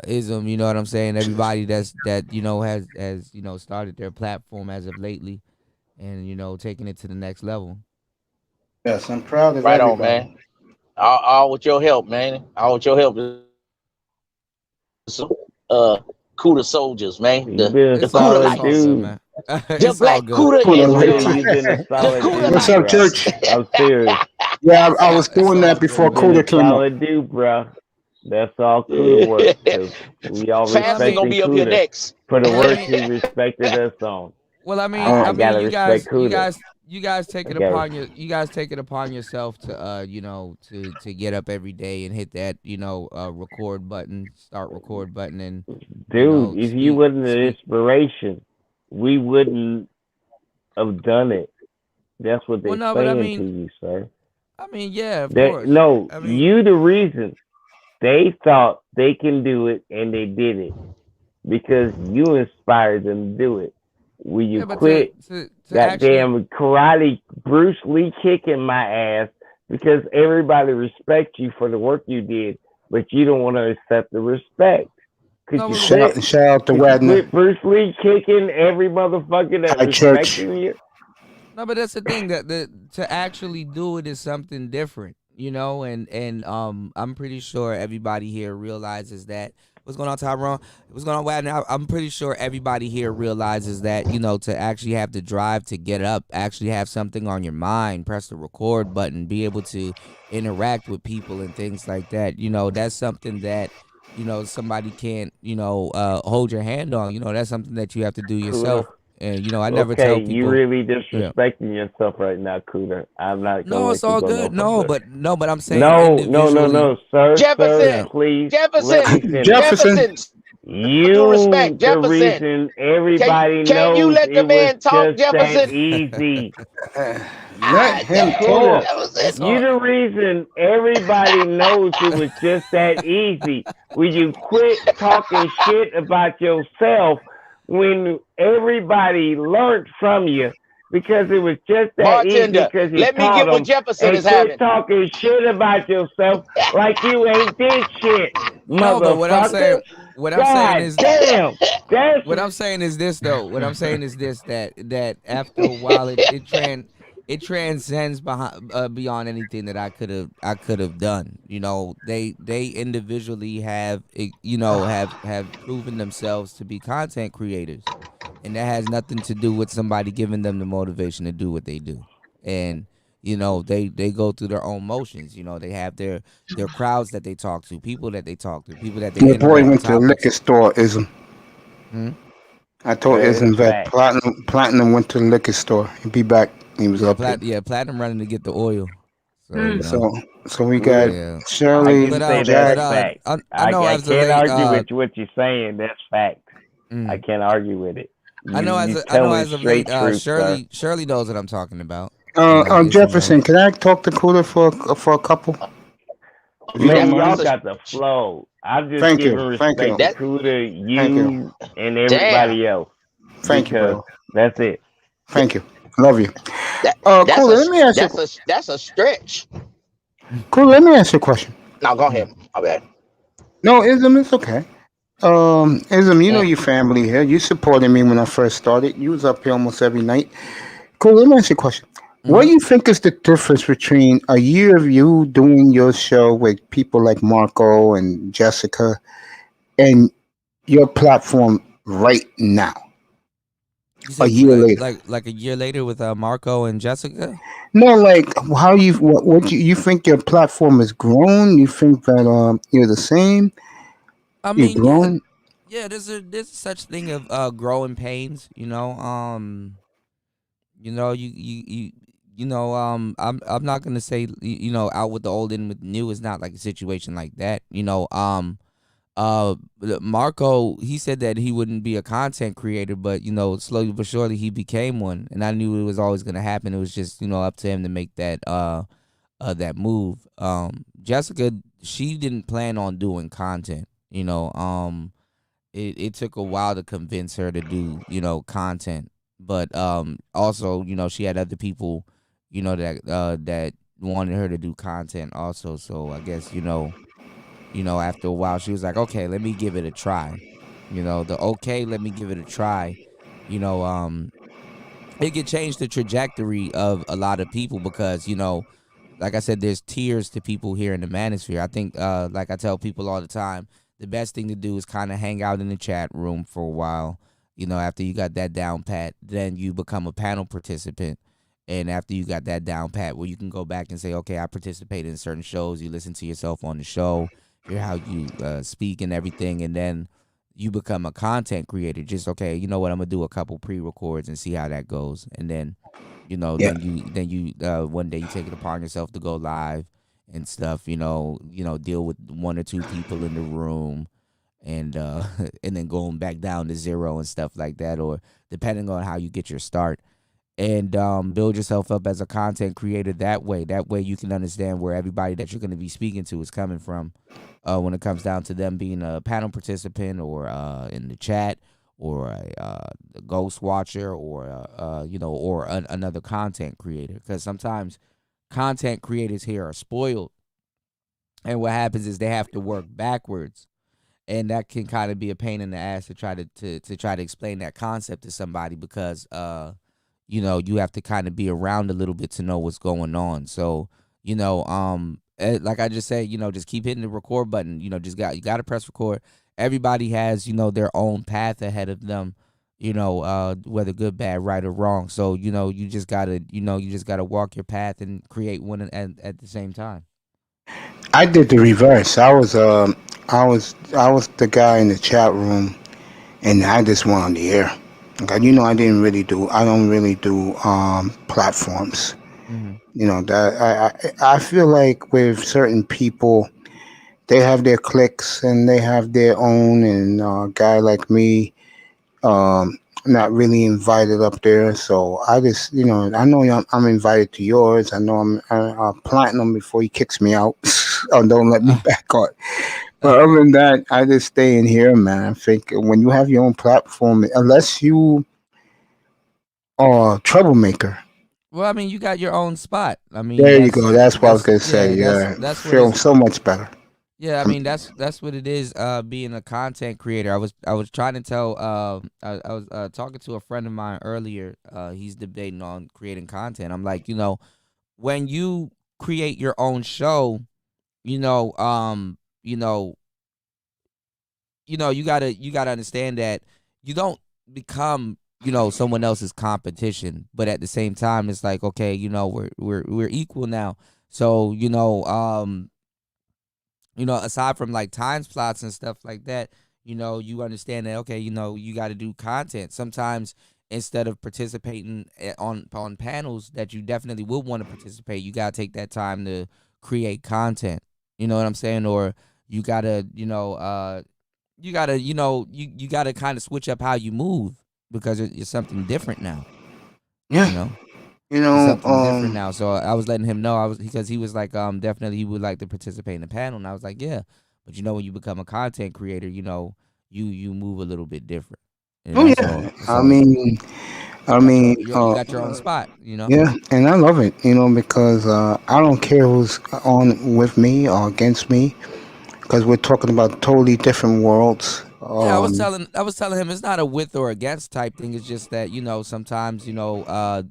Ism. You know what I'm saying? Everybody that has started their platform as of lately, and taking it to the next level. Yes, I'm proud of Right everybody. on, man. All with your help, man. All with your help. Cuda soldiers, man. The Cuda lights. Man. The black Cuda is What's up, Church? I'm serious. Yeah, I was doing that before Kuda came up. Solid dude, bro. That's all Kuda work. We all respect gonna be up here next for the work he respected us on. Well, I mean, you guys take it upon yourself to to get up every day and hit that record button, start record button, and dude, if you wasn't an inspiration, we wouldn't have done it. That's what they're saying to you, sir. I mean, yeah, of course. No, you the reason. They thought they can do it, and they did it because you inspired them to do it. Will you quit that damn karate Bruce Lee kicking my ass because everybody respects you for the work you did, but you don't want to accept the respect? Shout out to Wagner. Bruce Lee kicking every motherfucker that respecting you. No, but that's the thing, that to actually do it is something different, and I'm pretty sure everybody here realizes that. What's going on, Tyrone? What's going on, Wagner? I'm pretty sure everybody here realizes that, to actually have the drive to get up, actually have something on your mind, press the record button, be able to interact with people and things like that. That's something that, somebody can't, hold your hand on. That's something that you have to do yourself. Cooler. And I never tell Okay, people. you really Yeah. disrespecting yourself right now, Cooler. I'm not gonna No, let it's you all go good. no further. No, but I'm saying No, individually. sir, Jefferson, please Jefferson, let me finish. Jefferson. Jefferson. With due You, respect, the Jefferson. reason everybody Can you knows let it the was man talk, just that Jefferson? easy. Let him Cooler, talk. It's you all. the reason everybody knows it was just that easy. Will you quit talking shit about yourself when everybody learned from you because it was just that easy Bartender, because you let me taught get what them, Jefferson and is quit having. talking shit about yourself like you ain't did shit, No, but what I'm saying, motherfucker. God is, damn. That's what I'm saying is this though. What I'm saying is this, that after a while it transcends beyond anything that I could have done. They individually have proven themselves to be content creators, and that has nothing to do with somebody giving them the motivation to do what they do. And they go through their own motions. They have their crowds that they talk to, people that they talk to, people that they Your boy interact, went to the liquor topics. store, Ism. Hmm? I told that is Ism that fact. Platinum went to the liquor store. He'll be back. He was up here. Platinum running to get the oil. So So we got Cooler. yeah. I Shirley, can say that's Jack. fact. I know I as a can't late argue with what you're saying. That's fact. I can't argue with it. You I know telling as of straight late truth, sir. Shirley knows what I'm talking about. Ism Jefferson, knows. can I talk to Cooler for a couple? If you don't Man, y'all mind. That's a got the flow. I'm just Thank giving you. Thank you. respect to that. Kuda, Thank you. you, and Damn. everybody else Thank you, because brother. that's it. Thank you. Love you. That that's Cooler, a let me ask you. that's a stretch. Cooler, let me ask you a question. Now go ahead. My bad. No, Ism, it's okay. Ism, you know Mm. your family here. You supported me when I first started. You was up here almost every night. Cool. Let me ask you a question. What do you think is the difference between a year of you doing your show with people like Marco and Jessica and your platform right now, You a said year later? like a year later with Marco and Jessica. No, like how what you think your platform has grown? You think that you're the same? I You've mean, yeah, grown. there's such thing of growing pains. I'm not gonna say out with the old in with the new is not like a situation like that. Marco, he said that he wouldn't be a content creator, but slowly but surely he became one, and I knew it was always gonna happen. It was just up to him to make that move. Jessica, she didn't plan on doing content. It took a while to convince her to do content, but also she had other people that wanted her to do content also. So I guess after a while she was like, okay, let me give it a try. Let me give it a try. You know, it could change the trajectory of a lot of people because like I said, there's tiers to people here in the manosphere. I think, like I tell people all the time, the best thing to do is kind of hang out in the chat room for a while. After you got that down pat, then you become a panel participant. And after you got that down pat, where you can go back and say, okay, I participated in certain shows. You listen to yourself on the show, hear how you speak and everything, and then you become a content creator. Just okay, you know what? I'm gonna do a couple pre-records and see how that goes, and then Yeah. then you one day you take it upon yourself to go live and stuff. Deal with one or two people in the room, and and then going back down to zero and stuff like that, or depending on how you get your start, and build yourself up as a content creator that way. That way you can understand where everybody that you're going to be speaking to is coming from when it comes down to them being a panel participant or in the chat or a ghost watcher or another content creator, because sometimes content creators here are spoiled, and what happens is they have to work backwards, and that can kind of be a pain in the ass to try to try to explain that concept to somebody because you have to kind of be around a little bit to know what's going on. So like I just say, just keep hitting the record button. You got to press record. Everybody has their own path ahead of them, whether good, bad, right, or wrong. So you just gotta walk your path and create one at the same time. I did the reverse. I was the guy in the chat room, and I just went on the air. Okay, I don't really do platforms. Mm-hmm. I feel like with certain people, they have their cliques and they have their own, and a guy like me, not really invited up there. So I just, I know I'm invited to yours. I know I'm platinum before he kicks me out or don't let me back on. But other than that, I just stay in here, man. I think when you have your own platform, unless you are a troublemaker. Well, I mean, you got your own spot. I mean, There you go. That's what I was gonna say. Yeah, that's what feel so much better. Yeah, I mean that's what it is. Being a content creator. I was trying to tell. I was talking to a friend of mine earlier. He's debating on creating content. I'm like, when you create your own show, you gotta understand that you don't become someone else's competition, but at the same time, it's like, okay, we're equal now. So aside from like time slots and stuff like that, you understand that, okay, you got to do content. Sometimes instead of participating on panels that you definitely would want to participate, you got to take that time to create content. You know what I'm saying? Or you got to, you got to kind of switch up how you move because it's something different now. Yeah. It's something different now. So I was letting him know because he was like, definitely he would like to participate in the panel, and I was like, yeah, but when you become a content creator, you move a little bit different. Yeah. I mean, you got your own spot, Yeah, and I love it, because I don't care who's on with me or against me, because we're talking about totally different worlds. Yeah, I was telling him it's not a with or against type thing. It's just that sometimes instead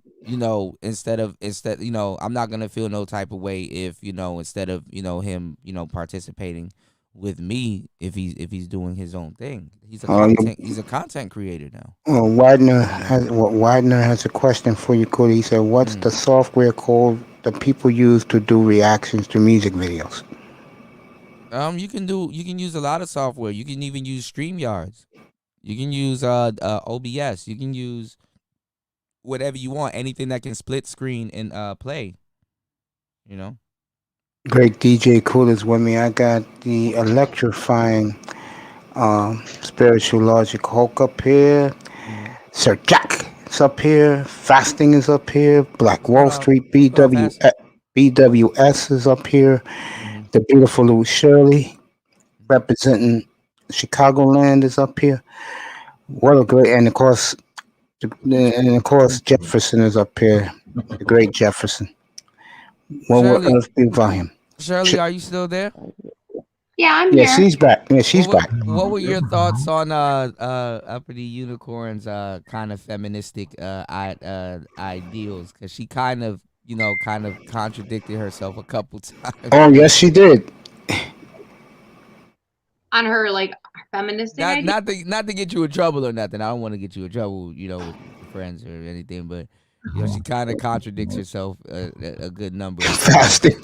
I'm not gonna feel no type of way if instead of him participating with me if he's doing his own thing. He's a content creator now. Well, Widener has a question for you, Cody. He said, "What's the software called that people use to do reactions to music videos?" You can use a lot of software. You can even use StreamYards. You can use OBS. You can use whatever you want. Anything that can split screen and play. Great DJ Cool is with me. I got the electrifying spiritual logic Hulk up here. Sir Jack is up here. Fasting is up here. Black Wall Street BWS is up here. The beautiful little Shirley representing Chicagoland is up here. What a great, and of course Jefferson is up here. The great Jefferson. What else be volume? Shirley, are you still there? Yeah, I'm here. Yeah, she's back. Yeah, she's back. What were your thoughts on Uppity Unicorn's kind of feministic ideals? Because she kind of contradicted herself a couple times. Oh, yes, she did. On her feminist ideas? Not to get you in trouble or nothing. I don't want to get you in trouble, with your friends or anything, but she kind of contradicts herself a good number of times. Fasting.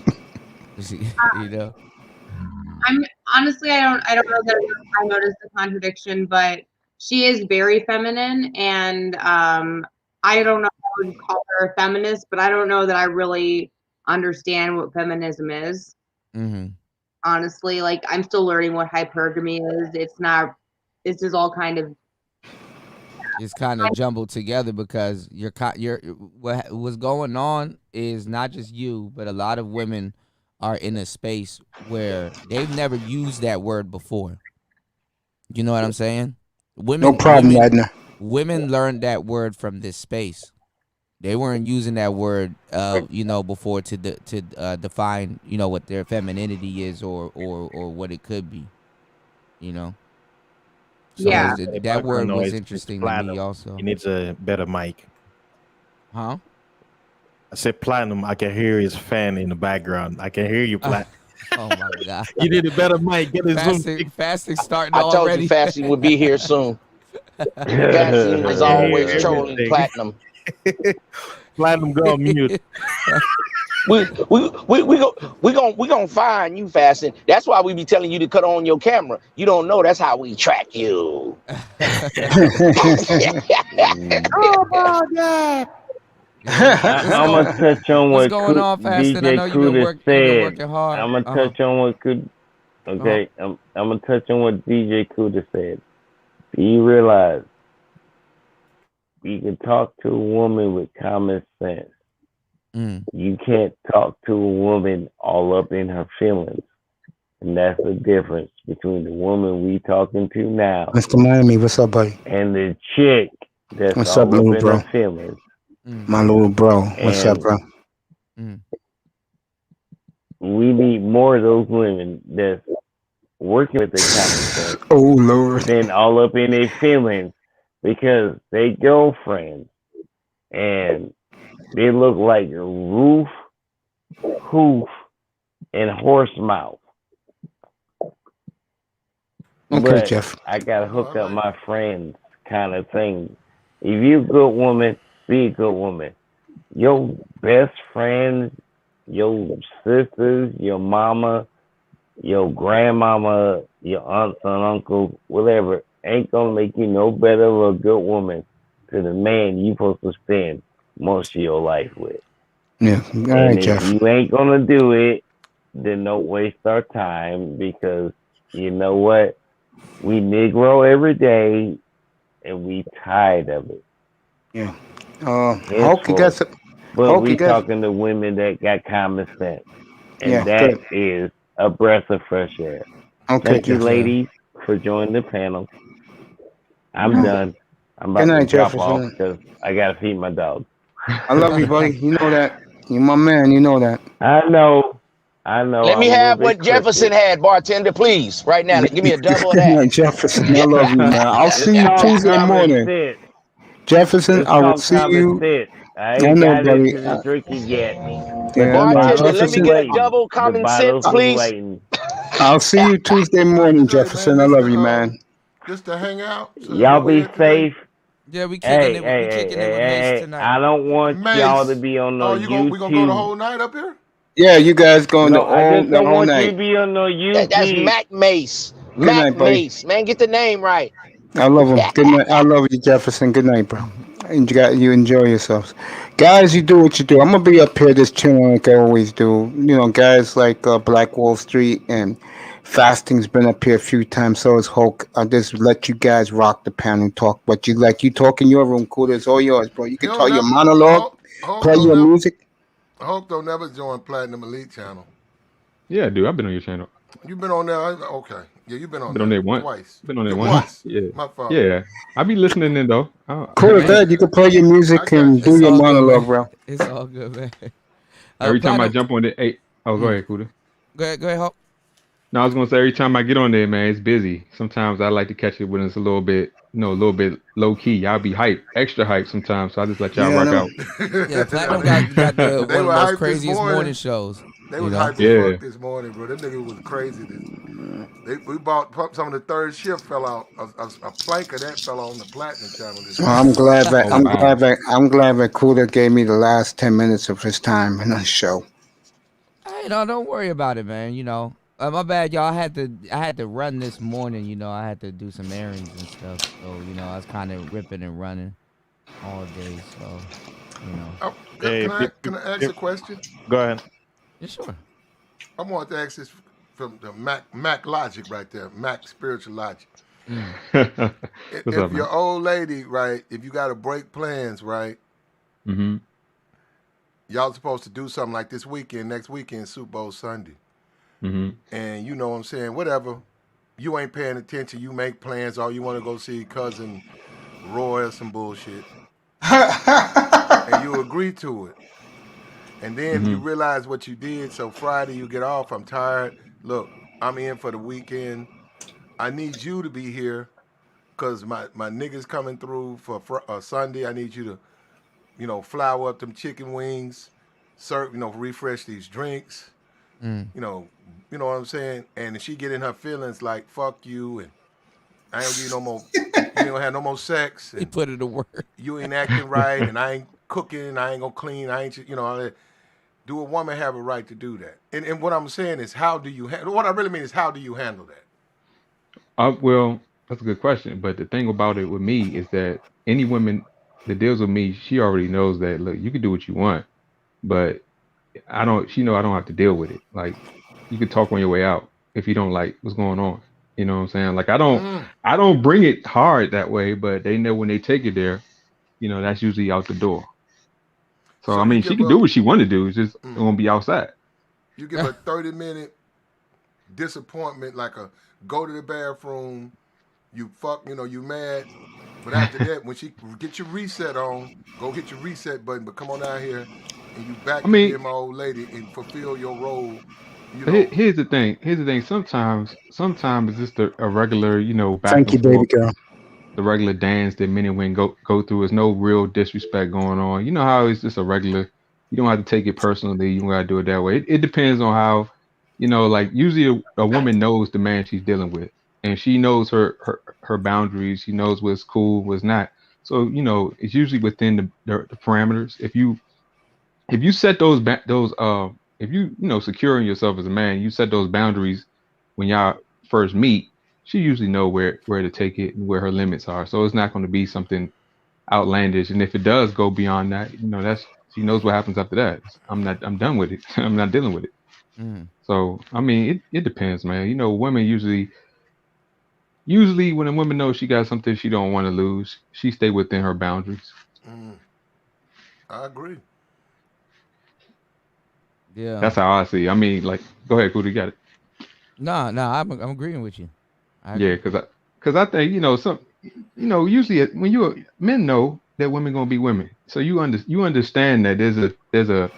I'm honestly, I don't know that I noticed the contradiction, but she is very feminine, and I don't know if I would call her a feminist, but I don't know that I really understand what feminism is. Mm-hmm. Honestly, I'm still learning what hypergamy is. This is all kind of. It's kind of jumbled together because what's going on is not just you, but a lot of women are in a space where they've never used that word before. You know what I'm saying? No problem, Edna. Women learned that word from this space. They weren't using that word, before to define, what their femininity is or what it could be, So yeah, that word was interesting to me also. He needs a better mic. Huh? I said platinum. I can hear his fan in the background. I can hear you, platinum. Oh my God! You need a better mic. Get his fasting starting I already. told you fasting would be here soon. Fasting is always trolling platinum. Platinum go on mute. We gonna find you fasting. That's why we be telling you to cut on your camera. You don't know that's how we track you. Oh, about that. I'm gonna touch on What's what going on, Fasting? I DJ know you've been Kuda working said. hard. I'm gonna touch on what Okay, I'm gonna touch on what DJ Kuda said. Do you realize you can talk to a woman with common sense? You can't talk to a woman all up in her feelings, and that's the difference between the woman we talking to now, Mr. Miami, what's up, buddy? and the chick that's What's all up, little in bro? her feelings. My little bro. What's up, bro? We need more of those women that's working with their common sense. Oh, Lord. Than all up in their feelings, because they girlfriends and they look like roof, hoof, and horse mouth. Okay, but Jeff. I gotta hook up my friends kind of thing. If you're a good woman, be a good woman. Your best friends, your sisters, your mama, your grandmama, your aunts and uncles, whatever, ain't gonna make you no better of a good woman to the man you supposed to spend most of your life with. Yeah. All right, And if Jeff. you ain't gonna do it, then don't waste our time, because you know what? We Negro every day, and we tired of it. Yeah. Hulk, you got some. But Hulk, we you got. talking to women that got common sense, and Yeah, that good. is a breath of fresh air. Okay, Thank you, Jeff. ladies, for joining the panel. I'm done. I'm about Good night, to drop Jefferson. off because I gotta feed my dog. I love you, buddy. You know that. You're my man. You know that. I know. Let me I'm a little have bit what Jefferson cryptic. had, bartender, please. Right now. Give me a double of Good that. night, Jefferson. I love you, man. I'll see you Talk Tuesday common morning. sense. Jefferson, Let's I will talk see common you. sense. I I ain't know, got buddy. into the drinking yet, but Yeah, the I know. Bartender, bottles let me was Jefferson. get a waiting. double The common bottles sense, was please. waiting. I'll see you Tuesday morning, Jefferson. I love you, man. Just to hang out. So Y'all be safe. Yeah, we kicking it. We kicking it with Mace Hey, tonight. I don't want y'all to Mace. be on no Oh, we gonna go the YouTube. whole night up here? Yeah, you guys going No, I just the don't whole want you night. to be on no That's YouTube. Mac Mace. Good Mac night, buddy. Mace. Man, get the name right. I love him. Good night. I love you, Jefferson. Good night, bro. And you enjoy yourselves, guys. You do what you do. I'm gonna be up here just chilling like I always do. You know, guys like Black Wall Street and Fasting's been up here a few times. So is Hulk. I just let you guys rock the panel and talk what you like. You talk in your room, cool. It's all yours, bro. You can tell your monologue, play your music. Hulk don't never join Platinum Elite channel. Yeah, dude, I've been on your channel. You've been on there? Okay. Yeah, you've been on Been on there once. twice. Been on there once. Yeah. My fault. Yeah. I be listening in though. Cool, good. You can play your music and do your monologue, bro. It's all good, man. Every time I jump on the go ahead, Kuda. Go ahead, Hulk. No, I was gonna say every time I get on there, man, it's busy. Sometimes I like to catch it when it's a little bit, a little bit low key. Y'all be hype, extra hype sometimes. So I just let y'all rock out. Yeah, Platinum got one of the most craziest morning shows. They was hyped as fuck this morning, bro. That nigga was crazy. We bought some of the third shift fell out. A plank of that fell on the Platinum channel. I'm glad that Kuda gave me the last 10 minutes of his time in the show. Hey, no, don't worry about it, man. You know, my bad, y'all. I had to run this morning. You know, I had to do some errands and stuff. So you know, I was kind of ripping and running all day. So you know. Oh, can I ask a question? Go ahead. Yeah, sure. I want to ask this from the Mac Logic right there, Mac Spiritual Logic. If your old lady, right, if you got to break plans, right, y'all supposed to do something like this weekend, next weekend, Super Bowl Sunday. And you know what I'm saying, whatever, you ain't paying attention, you make plans, or you want to go see cousin Roy or some bullshit. And you agree to it. And then you realize what you did. So Friday you get off. I'm tired. Look, I'm in for the weekend. I need you to be here because my niggas coming through for Sunday. I need you to, flour up them chicken wings, serve, refresh these drinks. You know what I'm saying? And if she get in her feelings like, fuck you, and I ain't give you no more, you don't have no more sex. And he put it to work. You ain't acting right, and I ain't cooking. I ain't gonna clean. I ain't, you know, all that. Do a woman have a right to do that? And what I'm saying is, how do you handle? What I really mean is, how do you handle that? Well, that's a good question. But the thing about it with me is that any woman that deals with me, she already knows that. Look, you can do what you want, but I don't. She know I don't have to deal with it. Like you can talk on your way out if you don't like what's going on. You know what I'm saying? Like I don't bring it hard that way, but they know when they take it there, you know, that's usually out the door. So I mean, she can do what she want to do. It's just it won't be outside. You give a 30-minute disappointment, like a go to the bathroom, you fuck, you know, you mad. But after that, when she get your reset on, go hit your reset button. But come on down here, and you back to being my old lady and fulfill your role. You know. Here's the thing. Sometimes it's just a regular, you know, back Thank you, and baby forth. girl. The regular dance that men and women go through. There's no real disrespect going on. You know how it's just a regular. You don't have to take it personally. You don't gotta do it that way. It depends on how, you know, like usually a woman knows the man she's dealing with, and she knows her boundaries. She knows what's cool, what's not. So you know, it's usually within the parameters. If you set if you know securing yourself as a man, you set those boundaries when y'all first meet. She usually know where to take it and where her limits are. So it's not going to be something outlandish. And if it does go beyond that, you know, she knows what happens after that. I'm done with it. I'm not dealing with it. So I mean, it depends, man. You know, women usually when a woman knows she got something she don't want to lose, she stay within her boundaries. I agree. Yeah, that's how I see. I mean, like, go ahead, Cootie, got it. No, I'm agreeing with you. Yeah, because I think usually when men know that women gonna be women, so you understand that there's a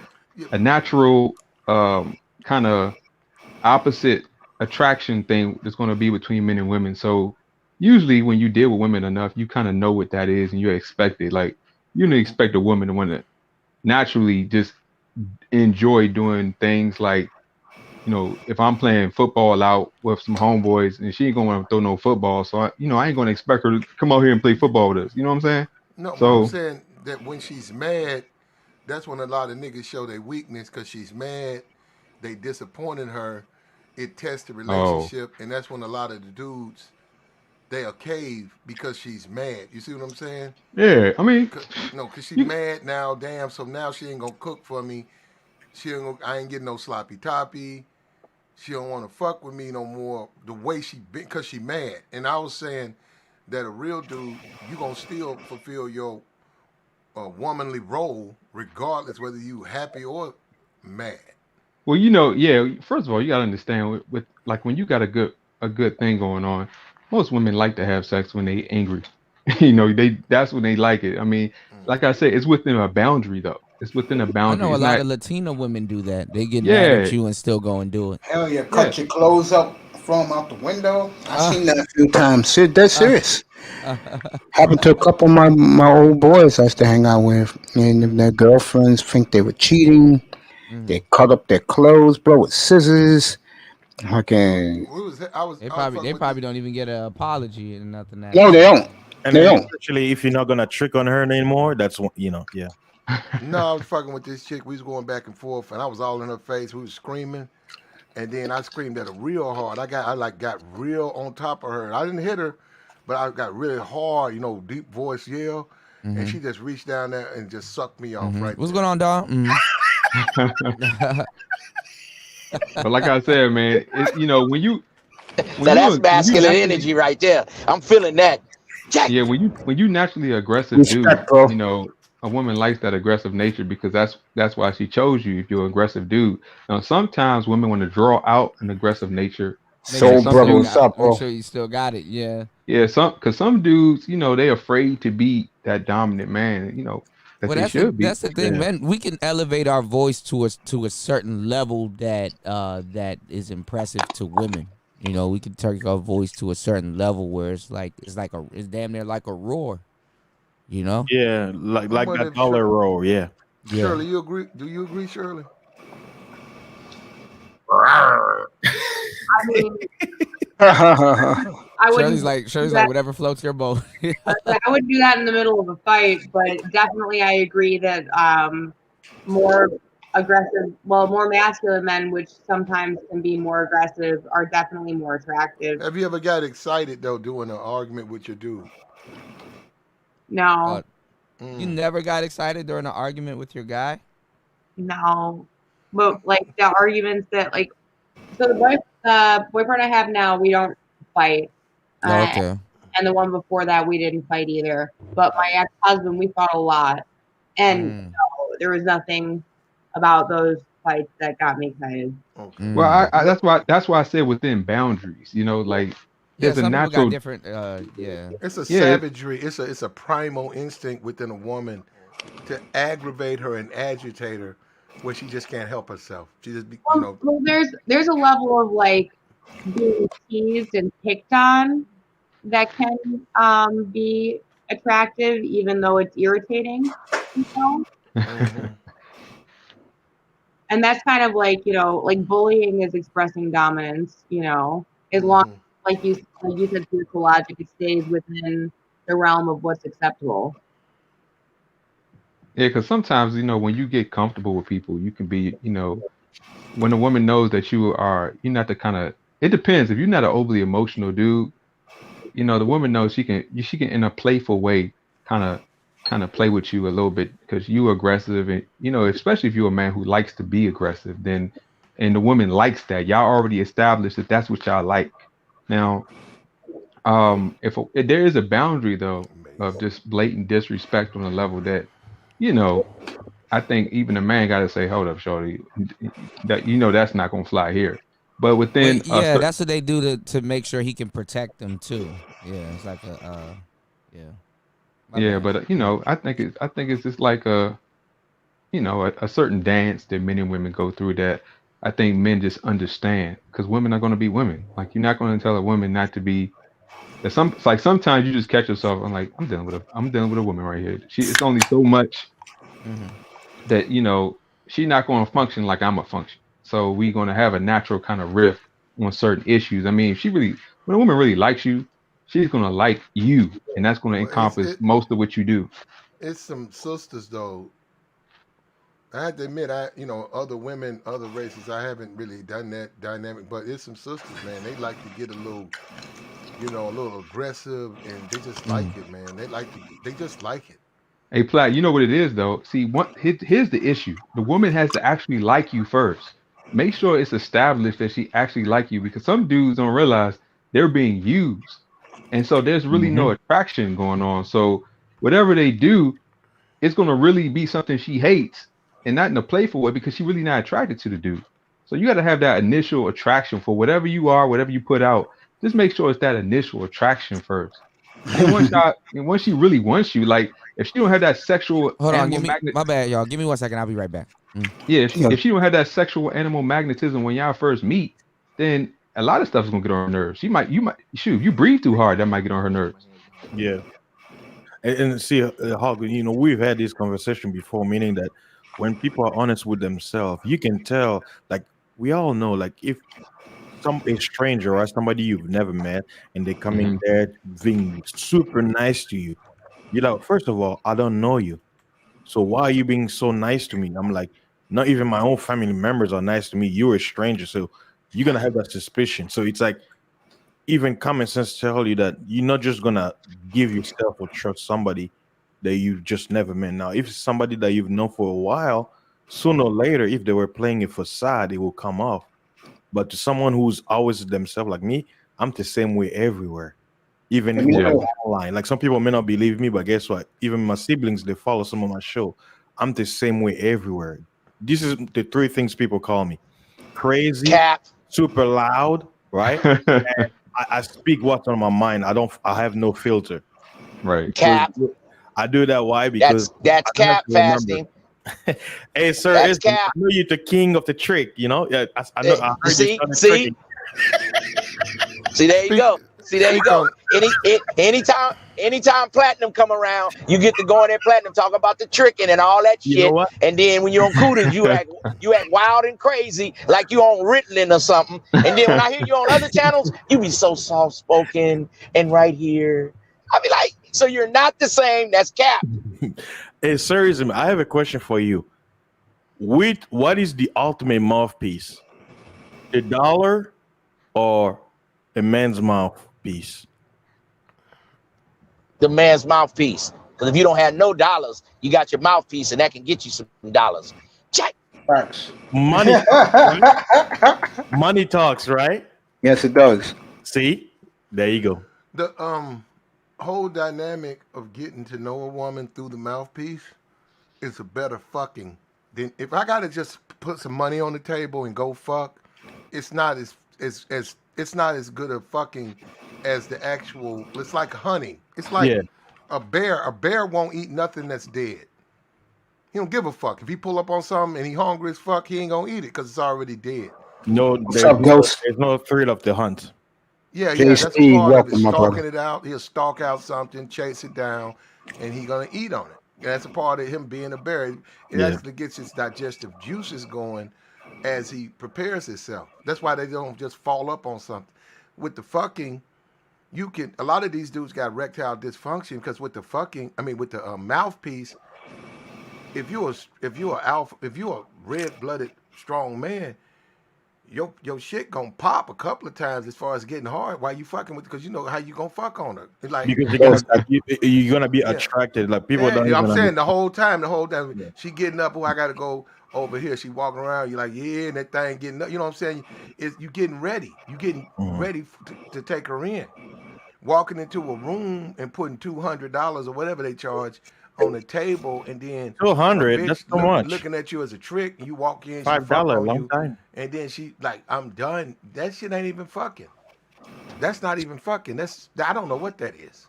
natural kind of opposite attraction thing that's gonna be between men and women. So usually when you deal with women enough, you kind of know what that is, and you expect it. Like you don't expect a woman to want to naturally just enjoy doing things like, you know, if I'm playing football out with some homeboys and she ain't gonna want to throw no football, so I ain't gonna expect her to come out here and play football with us. You know what I'm saying? No, but I'm saying that when she's mad, that's when a lot of niggas show their weakness because she's mad. They disappointed her. It tests the relationship, and that's when a lot of the dudes they'll cave because she's mad. You see what I'm saying? Yeah, I mean, because she's mad now. Damn, so now she ain't gonna cook for me. I ain't getting no sloppy toppy. She don't want to fuck with me no more the way she been because she mad. And I was saying that a real dude, you gonna still fulfill your womanly role regardless whether you happy or mad. Well, you know, yeah. First of all, you gotta understand with like when you got a good thing going on, most women like to have sex when they angry. You know, that's when they like it. I mean, like I said, it's within a boundary though. It's within a boundary. I know a lot of Latina women do that. They get mad at you and still go and do it. Hell yeah, cut your clothes up, throw them out the window. I've seen that a few times. That's serious. Happened to a couple of my old boys I used to hang out with, and their girlfriends think they were cheating. They cut up their clothes, bro, with scissors. Okay. They probably don't even get an apology and nothing. No, they don't. And they don't. Especially if you're not gonna trick on her anymore, that's yeah. No, I was fucking with this chick. We was going back and forth, and I was all in her face. We was screaming, and then I screamed at her real hard. I got real on top of her. I didn't hit her, but I got really hard, deep voice yell, and she just reached down there and just sucked me off right What's going on, dog? But like I said, man, when you that's masculine energy right there. I'm feeling that. Yeah, when you naturally aggressive dude, a woman likes that aggressive nature because that's why she chose you. If you're an aggressive dude, now sometimes women want to draw out an aggressive nature. So brother, what's up, bro? Make sure you still got it. Yeah. Yeah, because some dudes, they afraid to be that dominant man. That's the thing, man. We can elevate our voice to a certain level that is impressive to women. We can take our voice to a certain level where it's damn near like a roar. Yeah, like that dollar roar. Yeah. Shirley, you agree? Do you agree, Shirley? I mean, I Shirley's like whatever floats your boat. I wouldn't do that in the middle of a fight, but definitely I agree that more aggressive, more masculine men, which sometimes can be more aggressive, are definitely more attractive. Have you ever got excited though doing an argument with your dude? No. You never got excited during an argument with your guy? No. But like the arguments that like, so the boyfriend I have now, we don't fight. Okay. And the one before that, we didn't fight either. But my ex-husband, we fought a lot, and no, there was nothing about those fights that got me excited. Okay. Well, that's why I said within boundaries. You know, like there's a natural different. It's a savagery. It's a primal instinct within a woman to aggravate her and agitate her, where she just can't help herself. She just, Well, there's a level of like being teased and picked on that can be attractive, even though it's irritating. You know? And that's kind of like, like bullying is expressing dominance. As long like you said, through logic, it stays within the realm of what's acceptable. Yeah, because sometimes, when you get comfortable with people, you can be, when a woman knows that you're not the kind of, it depends. If you're not an overly emotional dude, the woman knows she can in a playful way kind of play with you a little bit because you're aggressive, and especially if you're a man who likes to be aggressive, and the woman likes that. Y'all already established that that's what y'all like. Now, if there is a boundary though of just blatant disrespect on a level that, I think even a man got to say, hold up, shorty, that that's not gonna fly here. But within that's what they do to make sure he can protect them too. Yeah, it's like but I think it's just like a certain dance that men and women go through that I think men just understand, because women are going to be women. Like, you're not going to tell a woman not to be. It's like sometimes you just catch yourself. I'm like, I'm dealing with a woman right here. It's only so much that she's not going to function like I'm a function. So we're going to have a natural kind of rift on certain issues. I mean, when a woman really likes you, she's going to like you, and that's going to encompass most of what you do. It's some sisters though. I have to admit, other women, other races, I haven't really done that dynamic, but it's some sisters, man. They like to get a little, a little aggressive, and they just like it, man. They just like it. Hey, Platt, you know what it is though? See, here's the issue. The woman has to actually like you first. Make sure it's established that she actually like you, because some dudes don't realize they're being used. And so there's really no attraction going on. So whatever they do, it's going to really be something she hates, and not in a playful way, because she's really not attracted to the dude. So you got to have that initial attraction for whatever you are, whatever you put out. Just make sure it's that initial attraction first. And once she really wants you, like if she don't have that sexual my bad, y'all. Give me 1 second. I'll be right back. Yeah, if she don't have that sexual animal magnetism when y'all first meet, then a lot of stuff is gonna get on her nerves. You might if you breathe too hard, that might get on her nerves. Yeah. And see, Hog, we've had this conversation before, meaning that when people are honest with themselves, you can tell, like, we all know, like, if a stranger or somebody you've never met and they come in there being super nice to you, you're like, first of all, I don't know you. So why are you being so nice to me? I'm like, not even my own family members are nice to me. You're a stranger. So you're going to have that suspicion. So it's like, even common sense tell you that you're not just going to give yourself or trust somebody that you've just never met. Now, if it's somebody that you've known for a while, sooner or later, if they were playing a facade, it will come off. But to someone who's always themselves like me, I'm the same way everywhere. Even online. Like, some people may not believe me, but guess what? Even my siblings, they follow some of my show. I'm the same way everywhere. This is the three things people call me: crazy, super loud, right? And I speak what's on my mind. I have no filter. Right. Cap. So I do that. Why? Because that's cap fasting. Hey, sir, I know you're the king of the trick. Yeah, I know. I heard See, there you go. See, there you go. anytime platinum come around, you get to go in there platinum talk about the tricking and all that You know shit. what? And then when you're on Cooters, you act wild and crazy like you on Ritalin or something. And then when I hear you on other channels, you be so soft spoken and right here. I be like, so you're not the same. That's cap. Hey, seriously, I have a question for you. What is the ultimate mouthpiece? A dollar or a man's mouthpiece? The man's mouthpiece. Because if you don't have no dollars, you got your mouthpiece, and that can get you some dollars. Check. Facts. Money talks, right? Money talks, right? Yes, it does. See? There you go. The whole dynamic of getting to know a woman through the mouthpiece is a better fucking than if I gotta just put some money on the table and go fuck. It's not as it's not as good a fucking as the actual. It's like honey. It's like a bear. A bear won't eat nothing that's dead. He don't give a fuck. If he pull up on something and he hungry as fuck, he ain't gonna eat it because it's already dead. No, What's up, Ghost? there's no thrill of the hunt. Yeah, JC, that's a part of welcome, it. my Stalking brother. it out. He'll stalk out something, chase it down, and he gonna eat on it. And that's a part of him being a bear. It actually gets his digestive juices going as he prepares himself. That's why they don't just fall up on something. With the fucking, you can. A lot of these dudes got erectile dysfunction because with the fucking, with the mouthpiece. If you're a red-blooded strong man, your shit gonna pop a couple of times as far as getting hard while you fucking with, because you know how you gonna fuck on her. It's like Because you're gonna be attracted. Like people don't. I'm even saying the whole time, Yeah. she getting up. Oh, I gotta go over here. She walking around. You're like, yeah, and that thing getting up. You know what I'm saying? You getting ready. You getting ready to take her in. Walking into a room and putting $200 or whatever they charge on the table, and then 200. That's so much. looking at you as a trick, and you walk in, she $5 fuck on long you, time. and then she like, I'm done. That shit ain't even fucking. That's not even fucking. I don't know what that is.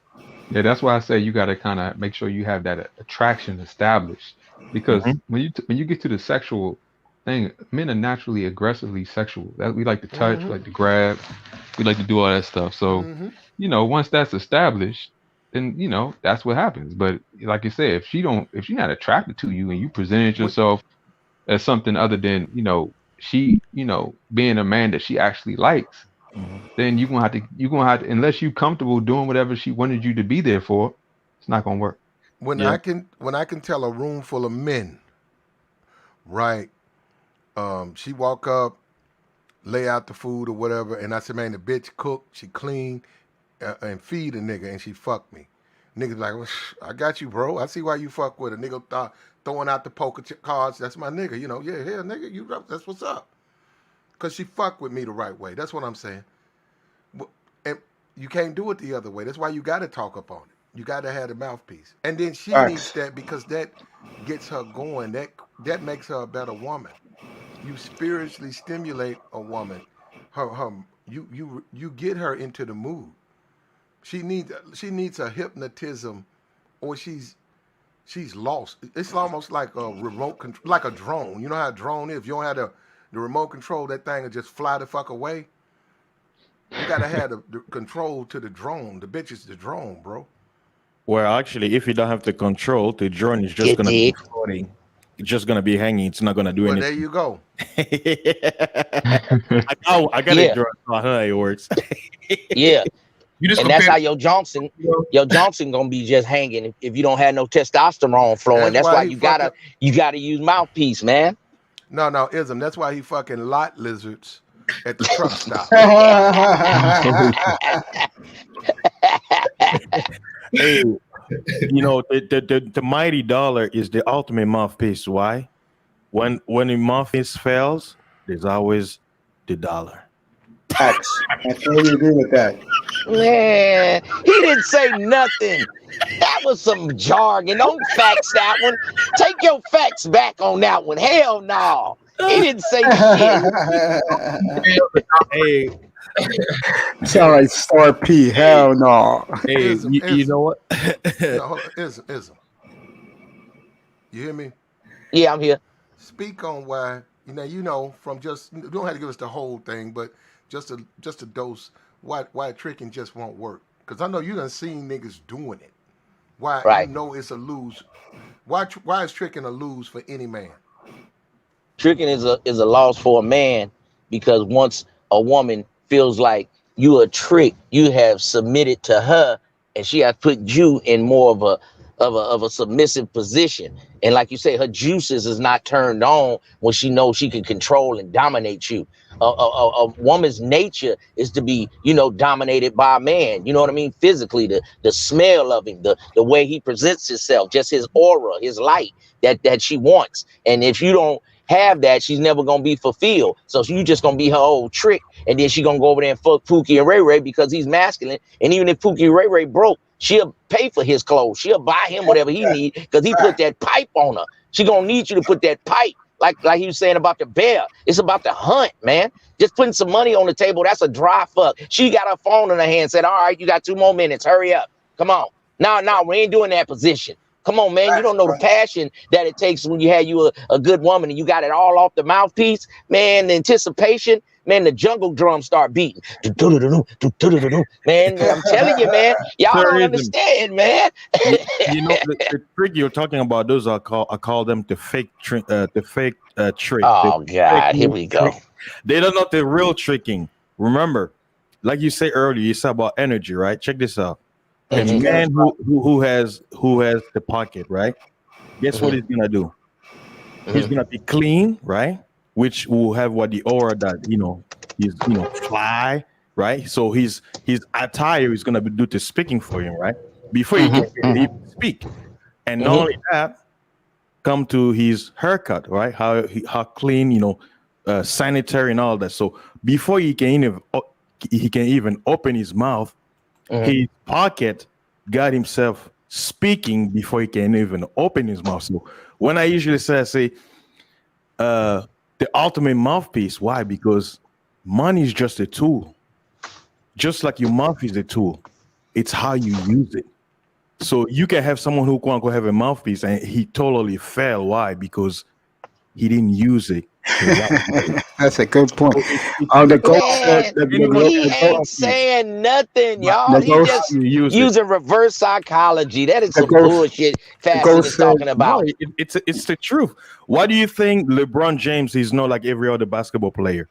Yeah, that's why I say you got to kind of make sure you have that attraction established, because when you get to the sexual thing, men are naturally aggressively sexual. That we like to touch, we like to grab, we like to do all that stuff. So once that's established, then that's what happens. But like you said, if she's not attracted to you and you presented yourself as something other than she being a man that she actually likes, then you're gonna have to, unless you're comfortable doing whatever she wanted you to be there for, it's not gonna work. When I can tell a room full of men, right? She walk up, lay out the food or whatever, and I said, man, the bitch cook, she clean, and feed a nigga, and she fuck me. Niggas like, well, I got you, bro. I see why you fuck with a nigga throwing out the poker cards. That's my nigga. Nigga, that's what's up. Because she fuck with me the right way. That's what I'm saying. And you can't do it the other way. That's why you got to talk up on it. You got to have the mouthpiece. And then she needs that because that gets her going. That makes her a better woman. You spiritually stimulate a woman. You get her into the mood. She needs a hypnotism, or she's lost. It's almost like a remote control, like a drone. You know how a drone is. If you don't have the remote control, that thing will just fly the fuck away. You gotta have the control to the drone. The bitch is the drone, bro. Well, actually, if you don't have the control, the drone is just gonna be floating. It's just gonna be hanging. It's not gonna do anything. There you go. I got a drone. I know how it works. Yeah. And that's how your Johnson gonna be just hanging if you don't have no testosterone flowing. That's why you gotta use mouthpiece, man. No, ism. That's why he fucking lot lizards at the truck stop. Hey, the mighty dollar is the ultimate mouthpiece. Why? When the mouthpiece fails, there's always the dollar. Facts. I totally agree with that. Man, he didn't say nothing. That was some jargon. Don't fax that one. Take your facts back on that one. Hell no. He didn't say shit. Hey. Sound like Star P. Hell no. Hey, you know what? Ism. You hear me? Yeah, I'm here. Speak on why, from just, you don't have to give us the whole thing, but just a dose, why tricking just won't work. Because I know you done seen niggas doing it. Why Right. you know it's a lose? Why is tricking a lose for any man? Tricking is a loss for a man, because once a woman feels like you a trick, you have submitted to her, and she has put you in more of a submissive position. And like you say, her juices is not turned on when she knows she can control and dominate you. A woman's nature is to be, dominated by a man. You know what I mean? Physically, the smell of him, the way he presents himself, just his aura, his light that she wants. And if you don't have that, she's never gonna be fulfilled. So you just gonna be her old trick, and then she gonna go over there and fuck Pookie and Ray Ray because he's masculine. And even if Pookie and Ray Ray broke, she'll pay for his clothes. She'll buy him whatever he need because he put that pipe on her. She gonna need you to put that pipe, like he was saying about the bear. It's about the hunt, man. Just putting some money on the table, that's a dry fuck. She got her phone in her hand, said, all right, you got 2 more minutes. Hurry up. Come on. No, we ain't doing that position. Come on, man. You don't know the passion that it takes when you have a good woman and you got it all off the mouthpiece. Man, the anticipation, man, the jungle drums start beating. Man, I'm telling you, man, y'all don't understand, man. The trick you're talking about, those I call them the fake trick. Oh, God, here we go. They don't know the real tricking. Remember, like you said earlier, you said about energy, right? Check this out. A man who has the pocket, right? Guess what he's gonna do? He's gonna be clean, right? Which will have the aura that he's fly, right? So his attire is gonna do the speaking for him, right? Before he can even speak, and not only that, come to his haircut, right? How clean, sanitary and all that. So before he can even open his mouth. His pocket got himself speaking before he can even open his mouth. So when I usually say the ultimate mouthpiece, why? Because money is just a tool. Just like your mouth is a tool. It's how you use it. So you can have someone who quote unquote have a mouthpiece and he totally failed. Why? Because he didn't use it. That's a good point. He ain't saying nothing, y'all. He just using reverse psychology. That is some bullshit Fashion is talking about. No, it's the truth. Why do you think LeBron James is not like every other basketball player?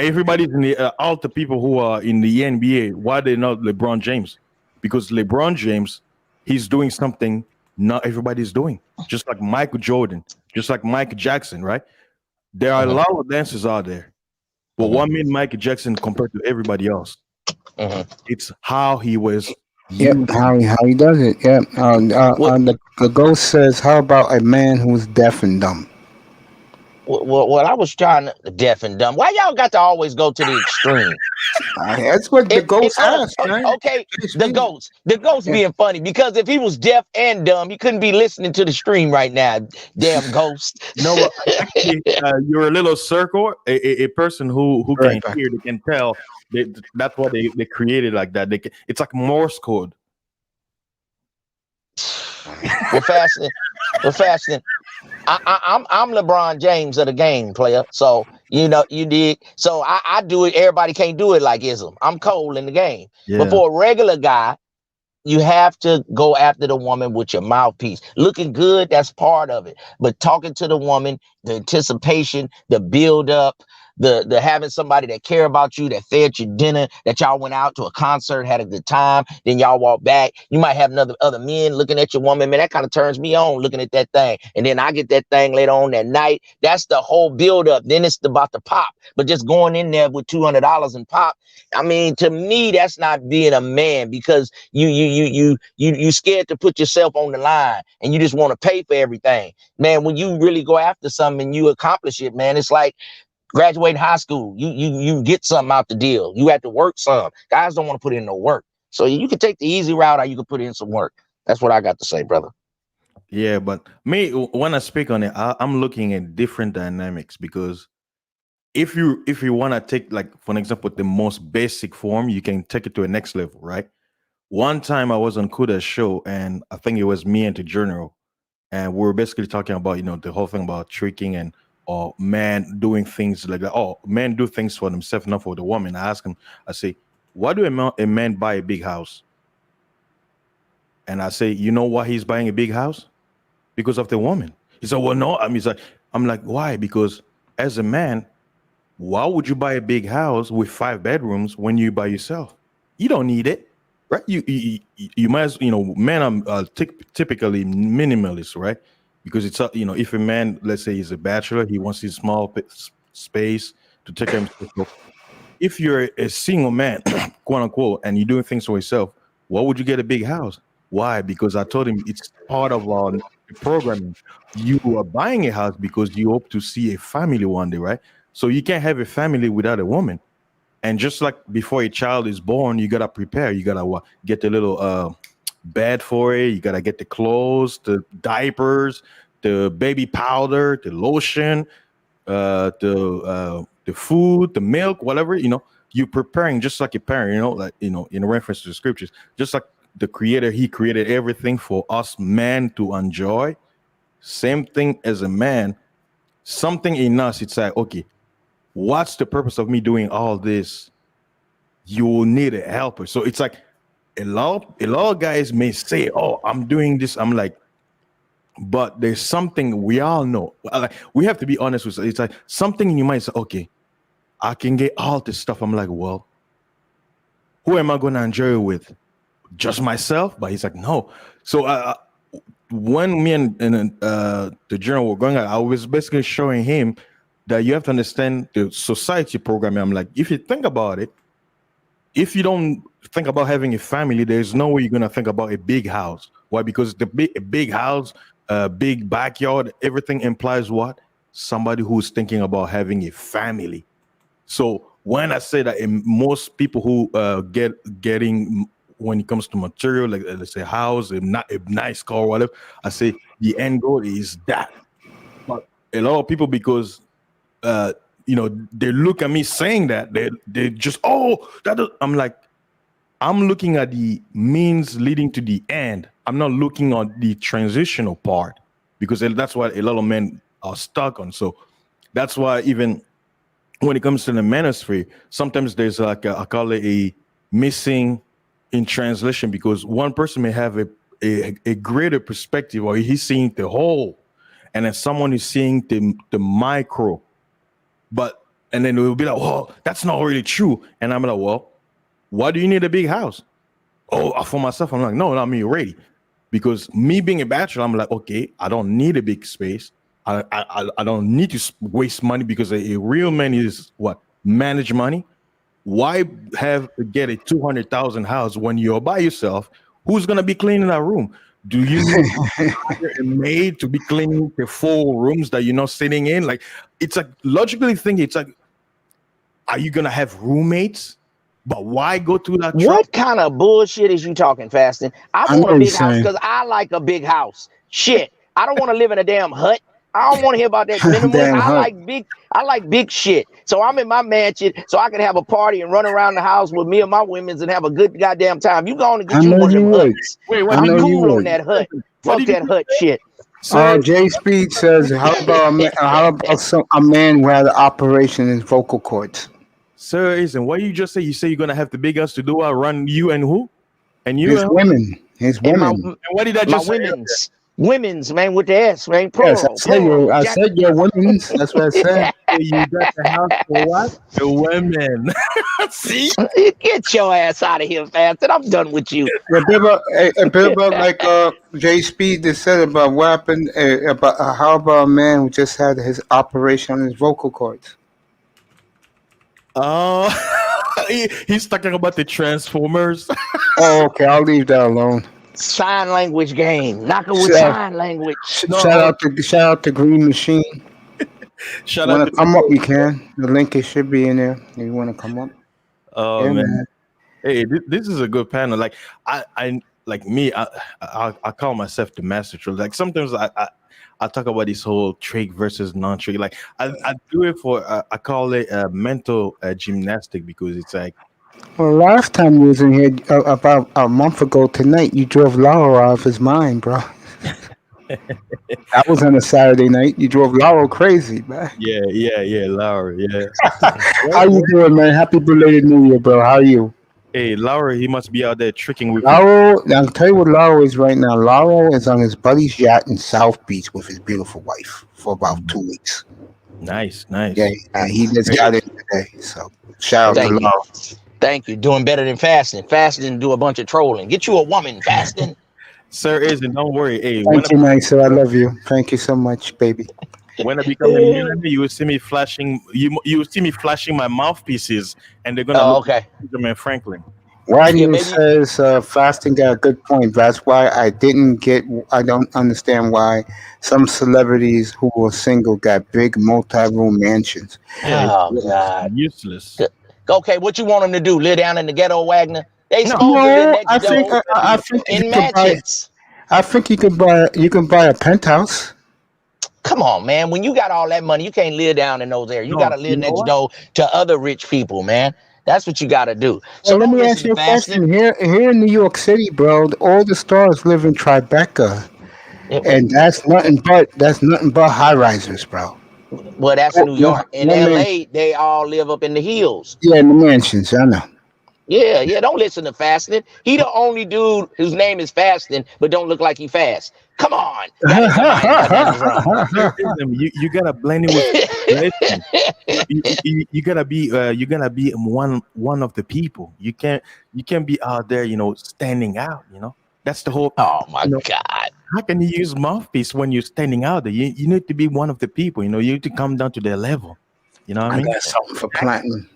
Everybody's in the all the people who are in the NBA. Why they not LeBron James? Because LeBron James, he's doing something not everybody's doing. Just like Michael Jordan, just like Michael Jackson, right? There are a lot of dancers out there, but what made Michael Jackson compared to everybody else? It's how he was. How he does it. Yeah. The ghost says, "How about a man who's deaf and dumb?" Well, I was trying to deaf and dumb. Why y'all got to always go to the extreme? That's what the ghost asked, man. Okay, the ghost being funny, because if he was deaf and dumb, he couldn't be listening to the stream right now. Damn ghost. Actually, you're a little circle, a person who can hear, they can tell. That's what they created like that. It's like Morse code. We're fasting. I'm LeBron James of the game, player. So you did. So I do it. Everybody can't do it like Ism. I'm cold in the game. Yeah. But for a regular guy, you have to go after the woman with your mouthpiece. Looking good, that's part of it. But talking to the woman, the anticipation, the build up, the having somebody that care about you, that fed you dinner, that y'all went out to a concert, had a good time, then y'all walk back. You might have other men looking at your woman. Man, that kind of turns me on looking at that thing. And then I get that thing later on that night. That's the whole build up. Then it's about the pop. But just going in there with $200 in pop, I mean, to me, that's not being a man, because you scared to put yourself on the line and you just want to pay for everything. Man, when you really go after something and you accomplish it, man, it's like graduating high school. You get something out the deal. You have to work some. Guys don't want to put in no work. So you can take the easy route or you can put in some work. That's what I got to say, brother. Yeah, but me, when I speak on it, I'm looking at different dynamics, because if you want to take, like, for example, the most basic form, you can take it to a next level, right? One time I was on Kuda's show, and I think it was me and the General, and we were basically talking about, the whole thing about tricking and man doing things like that. Oh, men do things for themselves, not for the woman. I asked him, I say, why do a man buy a big house? And I say, you know why he's buying a big house? Because of the woman. He said, well, no. I mean, I'm like, why? Because as a man, why would you buy a big house with 5 bedrooms when you by yourself? You don't need it, right? You might as, men are typically minimalist, right? Because it's if a man, let's say he's a bachelor, he wants his small space to take care of himself. If you're a single man, quote unquote, and you're doing things for yourself, why would you get a big house? Why? Because I told him it's part of our programming. You are buying a house because you hope to see a family one day, right? So you can't have a family without a woman. And just like before a child is born, you gotta prepare. You gotta get the little bed for it. You gotta get the clothes, the diapers, the baby powder, the lotion, the food, the milk, whatever. You're preparing just like a parent. In reference to the scriptures, just like the Creator, He created everything for us men to enjoy. Same thing as a man. Something in us, it's like, okay, what's the purpose of me doing all this? You will need a helper. So it's like a lot of guys may say, oh, I'm doing this. I'm like, but there's something we all know. Like, we have to be honest with it. It's like something in your mind say, okay, I can get all this stuff. I'm like, well, who am I going to enjoy it with? Just myself? But he's like, no. So when me and the general were going out, I was basically showing him that you have to understand the society programming. I'm like, if you think about it, if you don't think about having a family, there's no way you're going to think about a big house. Why? Because a big house, a big backyard, everything implies what? Somebody who's thinking about having a family. So when I say that most people who getting when it comes to material, like let's say house, a nice car, whatever, I say the end goal is that. But a lot of people, because they look at me saying that, they just, I'm like, I'm looking at the means leading to the end. I'm not looking at the transitional part, because that's what a lot of men are stuck on. So that's why even when it comes to the manosphere, sometimes there's like I call it a missing in translation, because one person may have a greater perspective, or he's seeing the whole, and then someone is seeing the micro. And then it will be like, oh, that's not really true. And I'm like, well, why do you need a big house? Oh, for myself, I'm like, no, not me already. Because me being a bachelor, I'm like, okay, I don't need a big space. I don't need to waste money, because a real man is what? Manage money. Why get a 200,000 house when you're by yourself? Who's gonna be cleaning that room? Do you need a maid to be cleaning the 4 rooms that you're not sitting in? Like, it's like logically thinking, it's like, are you gonna have roommates? But why go through that? What kind of bullshit is you talking, Fasting? I want a big house because I like a big house. Shit, I don't want to live in a damn hut. I don't want to hear about that minimalist. I like big shit. So I'm in my mansion, so I can have a party and run around the house with me and my women's and have a good goddamn time. You going to get you one of them huts? Wait, I'm cool on that hut. Fuck that hut shit. Jay Speed says, how about a man who had an operation in vocal cords? Sir, isn't what you just say? You say you're gonna have the big house to do what? Run you and who? And you? His women. His women. And what did I just say? Women's, man, with the S, man. Plural, yes, I said your women's. That's what I said. You got the house for what? The women. See? Get your ass out of here, Fasted. I'm done with you. A bit about like Jay Speed just said about what happened, how about a man who just had his operation on his vocal cords? He's talking about the Transformers. Oh, okay. I'll leave that alone. Sign language game. Knock it with sign language. Shout out to Green Machine. Shout out to come up, you can. The link should be in there if you want to come up. Oh yeah, man. Hey, this is a good panel. Like I like me. I call myself the master troll. Like sometimes I talk about this whole trick versus non-trick. Like I do it for I call it mental gymnastic, because it's like. Well, last time you was in here about a month ago tonight, you drove Lauro out of his mind, bro. That was on a Saturday night. You drove Lauro crazy, man. Yeah, Lauro, yeah. How you doing, man? Happy belated New Year, bro. How are you? Hey, Laura, he must be out there tricking with you. Lauro, I'll tell you what Lauro is right now. Lauro is on his buddy's yacht in South Beach with his beautiful wife for about 2 weeks. Nice. Yeah, and he just got in today. So shout out to Thank you. Lauro. Thank you. Doing better than fasting. Fasting do a bunch of trolling. Get you a woman fasting. Sir Isn't, don't worry. Hey, Thank you, Nicer. I love you. Thank you so much, baby. when I become a millionaire, you will see me flashing. You will see me flashing my mouthpieces, and they're gonna look like Benjamin Franklin. Why do you says fasting got a good point? That's why I don't understand why some celebrities who were single got big multi-room mansions. Oh God, useless. Okay, what you want them to do? Live down in the ghetto, Wagner? They supposed to No, live next door I think in you could buy. mansions. I think you can buy a penthouse. Come on, man. When you got all that money, you can't live down in those areas. You got to live next door to other rich people, man. That's what you got to do. So Well, let me ask you a question. Here in New York City, bro, all the stars live in Tribeca, and that's nothing but high risers, bro. Well, that's New York. In LA, they all live up in the hills. Yeah, in the mansions. I know. Yeah. Don't listen to Fasting. He the only dude whose name is Fasting, but don't look like he fast. Come on. You gotta blend it with. You gotta be one of the people. You can't be out there, standing out. That's the whole. Oh my God! How can you use mouthpiece when you're standing out there? You need to be one of the people. You need to come down to their level. You know what I mean? I got something for platinum.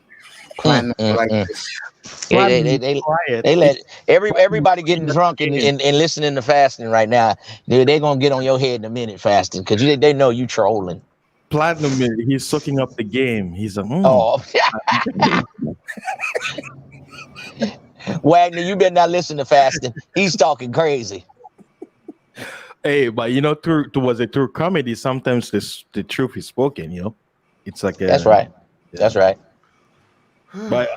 Like this. They let everybody getting drunk and listening to Fasting right now. They're gonna get on your head in a minute, Fasting, because they know you trolling. Platinum, he's soaking up the game. He's a Wagner, you better not listen to Fasting. He's talking crazy. Hey, but through comedy, sometimes the truth is spoken. It's like that's right. That's right. But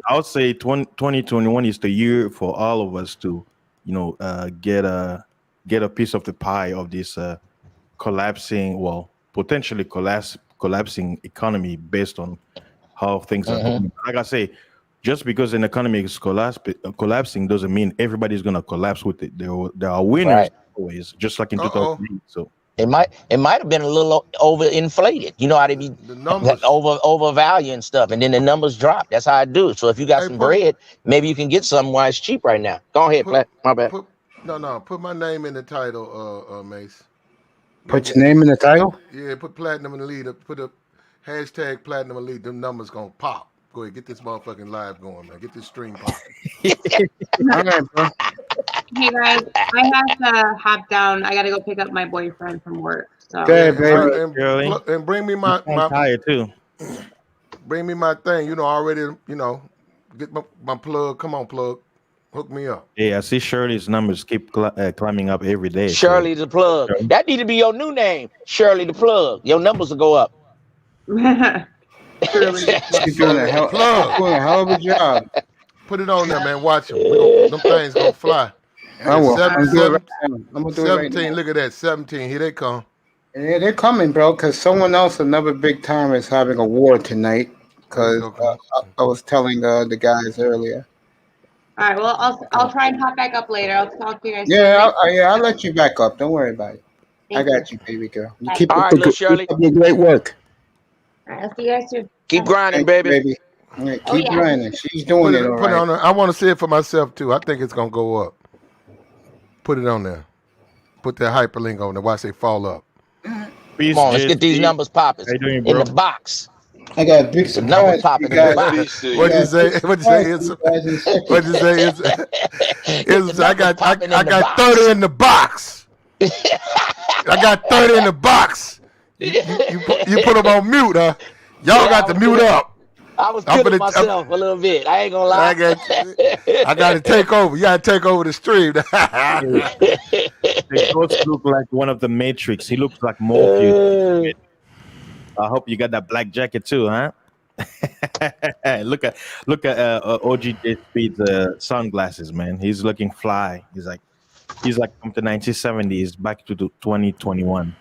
I'll say 2021 is the year for all of us to, get a piece of the pie of this potentially collapsing economy based on how things are going. Like I say, just because an economy is collapsing doesn't mean everybody's gonna collapse with it. There are winners always, just like in 2008. So. It might have been a little overinflated. You know how they be overvaluing stuff, and then the numbers drop. That's how I do it. So if you got some bread, maybe you can get something while it's cheap right now. Go ahead, my bad. Put my name in the title, Mace. Put your name in the title? Yeah, put platinum in the lead. Put a hashtag platinum elite. Them numbers gonna pop. Go ahead, get this motherfucking live going, man. Get this stream popping. All right, bro. Hey guys, I have to hop down. I gotta go pick up my boyfriend from work. So and bring me my tired too. Bring me my thing. Already. Get my plug. Come on, plug. Hook me up. Yeah, I see Shirley's numbers keep climbing up every day. Shirley the plug. That need to be your new name. Shirley the plug. Your numbers will go up. She's doing a hell of a job. Put it on there, man. Watch them. Them things gonna fly. I'm gonna do it right now. 17. Look at that. 17. Here they come. Yeah, they're coming, bro. Because someone else, another big time, is having a war tonight. Because I was telling the guys earlier. All right. Well, I'll try and hop back up later. I'll talk to you guys. Yeah, I'll let you back up. Don't worry about it. I got you, baby girl. You keep up your great work. All right, I'll see you guys soon. Keep grinding, baby. Right, keep grinding. She's doing it all right. On there. I want to see it for myself too. I think it's gonna go up. Put it on there. Put that hyperlink on there. Watch they fall up. Come on, let's get these numbers popping in the box. I got a big surprise. What'd you say? What'd you say? I got 30 in the box. I got 30 in the box. You put them on mute, huh? Y'all got to mute up. I was killing myself a little bit. I ain't gonna lie. I got to take over. You got to take over the stream. The ghost look like one of the Matrix. He looks like Morpheus. I hope you got that black jacket too, huh? Look at OG Speed's sunglasses, man. He's looking fly. He's like from the 1970s back to 2021.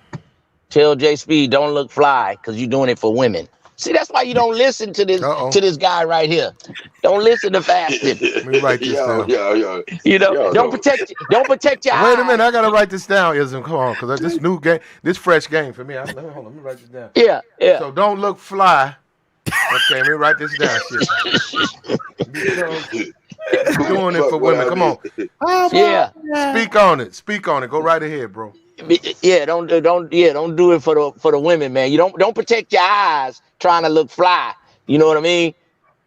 Tell J Speed don't look fly because you're doing it for women. See, that's why you don't listen to this guy right here. Don't listen to fasting. Let me write this down. You know, don't protect your eyes. Wait a minute, I gotta write this down, Ism. Come on, because this new game, this fresh game for me. Hold on, let me write this down. Yeah. So don't look fly. Okay, let me write this down. Shit. Because doing it for women. Come on. Yeah. Speak on it. Go right ahead, bro. Yeah, don't do it for the women, man. You don't protect your eyes trying to look fly. You know what I mean?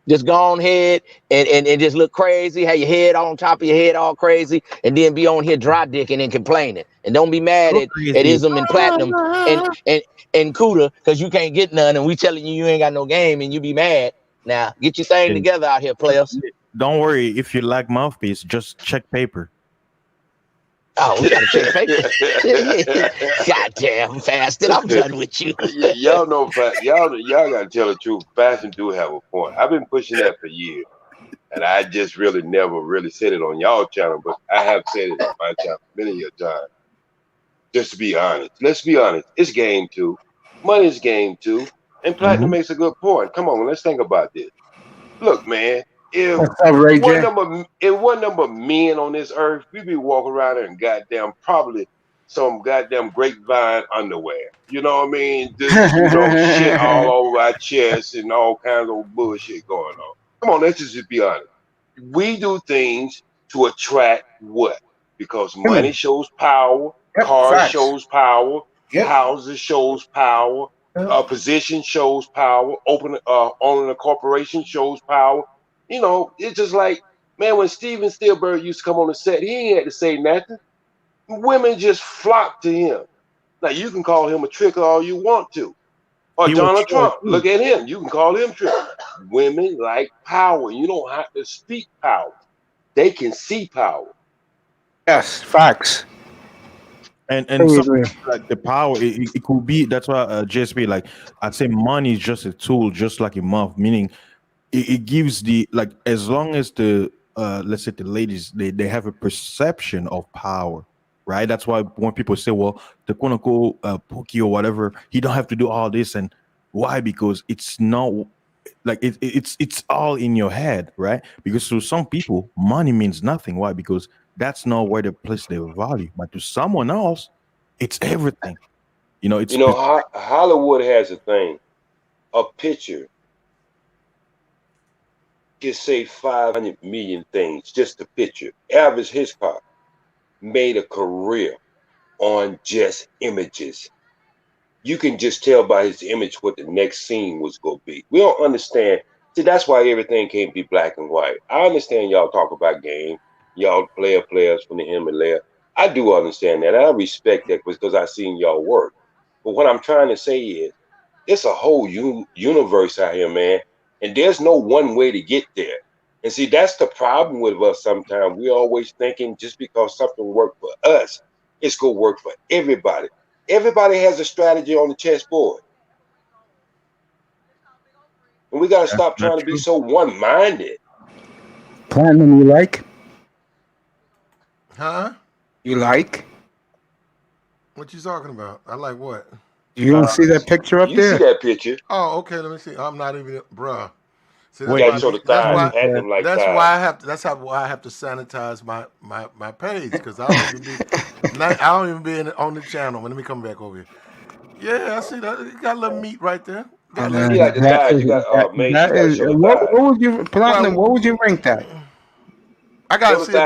Just go on ahead and just look crazy, have your head on top of your head all crazy, and then be on here dry dicking and complaining. And don't be mad at Ism and Platinum and Cuda because you can't get none, and we telling you ain't got no game, and you be mad. Now get your thing together out here, players. Don't worry, if you like mouthpiece, just check paper. Oh, we gotta check paper. Goddamn, fasted. I'm done with you. Y'all know, y'all gotta tell the truth. Fashion do have a point. I've been pushing that for years, and I just really never really said it on y'all channel, but I have said it on my channel many a time. Just to be honest, let's be honest. It's game too. Money's game too. And Platinum makes a good point. Come on, let's think about this. Look, man. If one number of men on this earth, we be walking around there in probably some goddamn grapevine underwear. You know what I mean? Just, shit all over our chests and all kinds of bullshit going on. Come on, let's just be honest. We do things to attract what? Because money shows power, cars shows power, houses shows power, position shows power, owning a corporation shows power. You know, it's just like, man, when Steven Spielberg used to come on the set, he ain't had to say nothing. Women just flocked to him. Now, you can call him a trick all you want to. Or Donald Trump. Look at him. You can call him trick. Women like power. You don't have to speak power. They can see power. Yes, facts. And something like the power, it could be, that's why JSP, like, I'd say money is just a tool, just like a mouth, meaning it gives the, like, as long as the let's say the ladies they have a perception of power, right? That's why when people say, well, the quote unquote Pookie or whatever, he don't have to do all this. And why? Because it's not like it's all in your head, right? Because to some people money means nothing. Why? Because that's not where they place their value. But to someone else, it's everything. You know, it's Hollywood has a thing. A picture can say 500 million things, just a picture. Elvis Hitchcock made a career on just images. You can just tell by his image what the next scene was going to be. We don't understand. See, that's why everything can't be black and white. I understand y'all talk about game. Y'all players from the Himalaya. I do understand that. I respect that because I seen y'all work. But what I'm trying to say is, it's a whole universe out here, man. And there's no one way to get there. And see, that's the problem with us sometimes. We're always thinking just because something worked for us, it's going to work for everybody. Everybody has a strategy on the chessboard. And we got to stop trying to be so one-minded. Platinum, you like? Huh? You like? What you talking about? I like what? You don't see that picture up there? You see that picture? Oh, okay. Let me see. I'm not even, bruh. See, that's why I have to sanitize my page because I don't even be on the channel. Let me come back over here. Yeah, I see that. You got a little meat right there. What would you Platinum? What would you rank that? I gotta see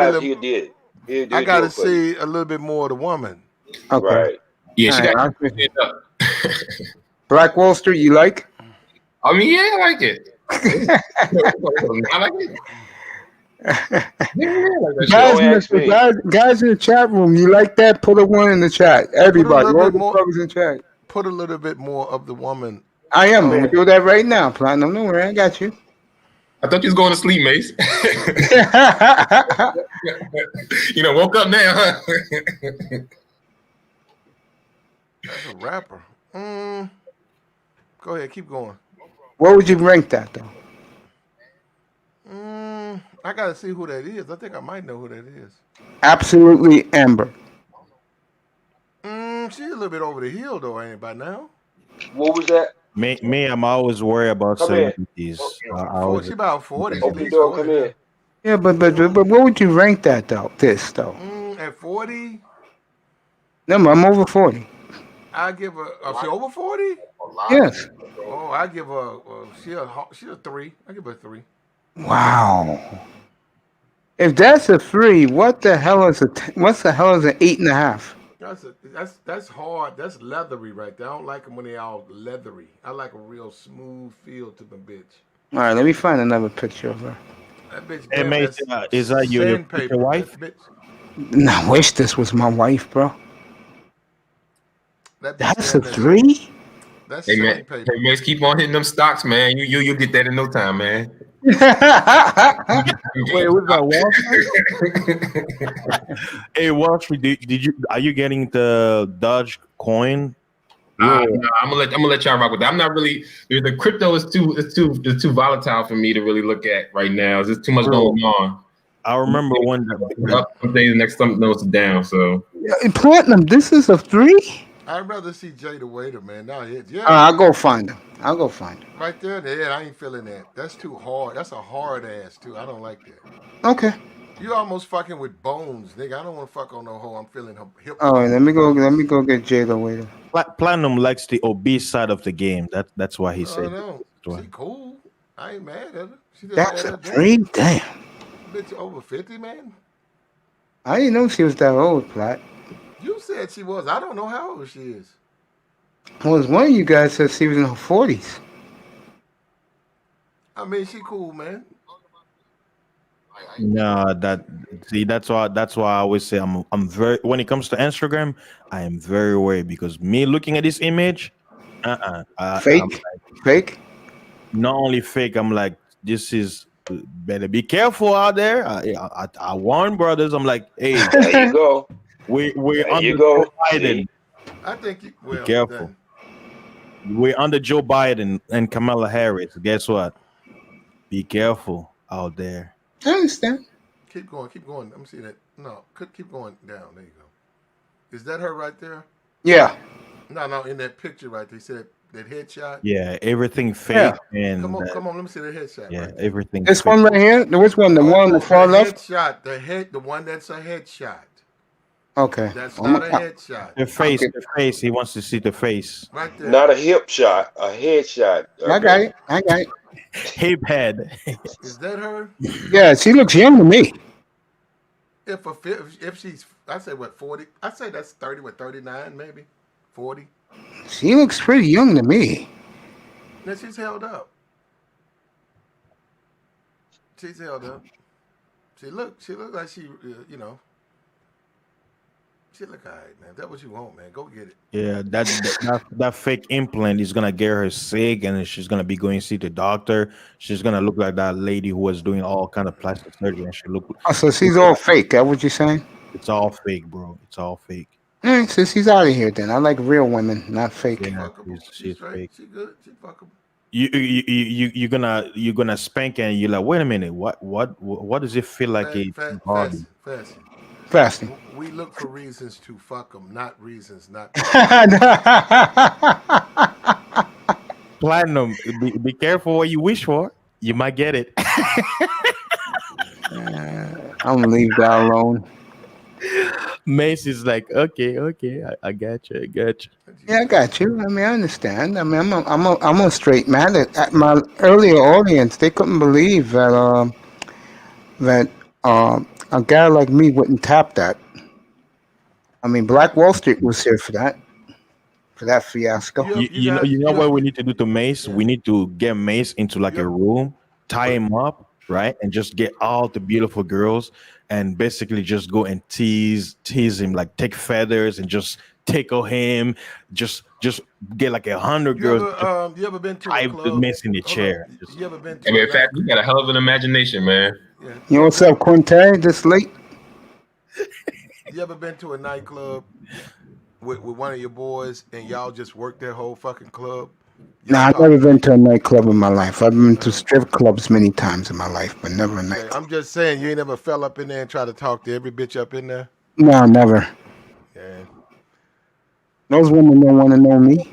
I gotta see a little bit more of the woman. Okay. Right. Yeah, she got Black Wall Street. You like? I mean, yeah, I like it. I like it. Guys in the chat room, you like that? Put a one in the chat. Everybody, all the brothers in chat. Put a little bit more of the woman. I am. We'll do that right now, Platinum. Don't worry, I got you. I thought you was going to sleep, Mace. Woke up now, huh? That's a rapper. Go ahead, keep going. What would you rank that, though? I gotta see who that is. I think I might know who that is. Absolutely Amber. She's a little bit over the hill, though, ain't it, by now? What was that? Me, I'm always worried about Come in. celebrities. I 40, always she about 40. She Open the least door. 40 Come now. in. Yeah, but what would you rank that though? This though? At 40, No, I'm over 40. I give her. Oh, she over 40? Yes. Oh, I give her. She a 3. I give her a 3. Wow. If that's a 3, what the hell is what's the hell is an 8.5? That's hard. That's leathery right there. I don't like them when they all leathery. I like a real smooth feel to the bitch. All right, let me find another picture of her. That bitch. Hey, damn, mate, that's is that your sandpaper, future wife? That No, I wish this was my wife, bro. bitch That's a damn, 3? That's Hey man, sandpaper. hey man, keep on hitting them stocks, man. You get that in no time, man. Wait, what's that Wall Street? Hey, Wall Street, did you are you getting the Doge coin? Nah, I'm gonna let y'all rock with that. I'm not really the crypto is too volatile for me to really look at right now. There's too much going on. I remember when Up some days, next something else is down. So Platinum, this is a 3? I'd rather see Jay the Waiter, man. Now, yeah. I'll go find him. Right there, I ain't feeling that. That's too hard. That's a hard ass too. I don't like that. Okay. You almost fucking with bones, nigga. I don't want to fuck on no hoe. I'm feeling her hip. All right, let me go get Jay the Waiter. Platinum likes the obese side of the game. That's why he said. No, she cool. I ain't mad at her. She just That's had a her 3? Damn. Bitch over 50, man. I didn't know she was that old, Plat. You said she was. I don't know how old she is. Well, one of you guys said she was in her 40s. I mean, she cool, man. No, that's why I always say I'm very when it comes to Instagram, I am very worried because me looking at this image, Fake. Not only fake, I'm like, this is better be careful out there. I warn brothers. I'm like, hey, there you go. We're under you go. Joe Biden. I think Be careful. Then. We're under Joe Biden and Kamala Harris. Guess what? Be careful out there. I understand. Keep going. Let me see that. No, keep going down. There you go. Is that her right there? Yeah. No, in that picture right there. You said that headshot? Yeah, everything fake. Yeah. And Come on, let me see the headshot. Yeah, right there. everything. This fake. one right here? Which one? The one on the far left? Headshot. The one that's a headshot. Okay. That's not a headshot. The face. He wants to see the face. Right there. Not a hip shot, a headshot. I got it. Hip head. Is that her? Yeah, she looks young to me. If she's, I say what, 40? I say that's 30, 39 maybe, 40. She looks pretty young to me. Now she's held up. She look like she, she look all right, man. If that's what you want, man, go get it. Yeah, that fake implant is gonna get her sick, and she's gonna be going to see the doctor. She's gonna look like that lady who was doing all kind of plastic surgery, and she look. Oh, so she's all fake. That what you're saying? It's all fake, bro. It's all fake. All right, so she's out of here then. I like real women, not fake. Yeah, she's fake. She good. She fuckable. You're gonna spank and you're like, wait a minute, what does it feel like? Fasting. We look for reasons to fuck them, not reasons not. Platinum. Be careful what you wish for. You might get it. I'm gonna leave that alone. Mace is like, okay, I got you. Yeah, I got you. I mean, I understand. I mean, I'm a straight man. At my earlier audience, they couldn't believe that a guy like me wouldn't tap that. I mean, Black Wall Street was here for that fiasco. You know what we need to do to Mace? We need to get Mace into like a room, tie him up, right, and just get all the beautiful girls and basically just go and tease him, like take feathers and just tickle him, just get like 100 girls. You ever been to a club? the Mace in the chair. You ever been to? I mean, in fact, you got a hell of an imagination, man. Yeah. You know what's up, Quinte? This late? You ever been to a nightclub with one of your boys and y'all just worked that whole fucking club? Nah, I've never been to a nightclub in my life. I've been to strip clubs many times in my life, but never a nightclub. I'm just saying, you ain't ever fell up in there and tried to talk to every bitch up in there? No, never. Yeah. Those women don't want to know me.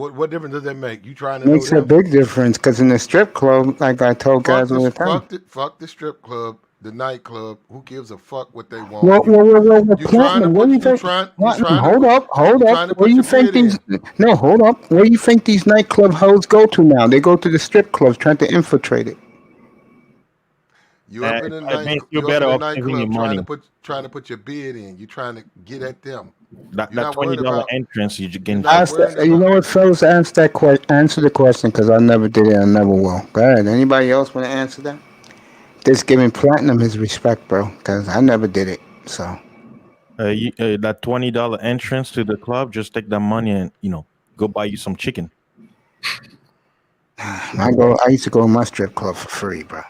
What difference does that make? You trying to know Makes a them? big difference because in the strip club, like I told guys all the time. Fuck the strip club, the nightclub. Who gives a fuck what they want? Well, You trying to Platinum, where put you you think? trying Platinum, to hold put up. you trying to Where put you your think bid in. these? No, hold up. Where you think these nightclub hoes go to now? They go to the strip clubs trying to infiltrate it. You up in the It means you're you up better in the off saving your nightclub money. trying to put your bid in. You trying to get at them. That You're not worried $20 about. entrance, you You're can. not worried You know about. what, fellas? Answer the question because I never did it. I never will. Go ahead. Anybody else want to answer that? Just giving Platinum his respect, bro, because I never did it. So That $20 entrance to the club, just take that money and go buy you some chicken. I used to go to my strip club for free, bro.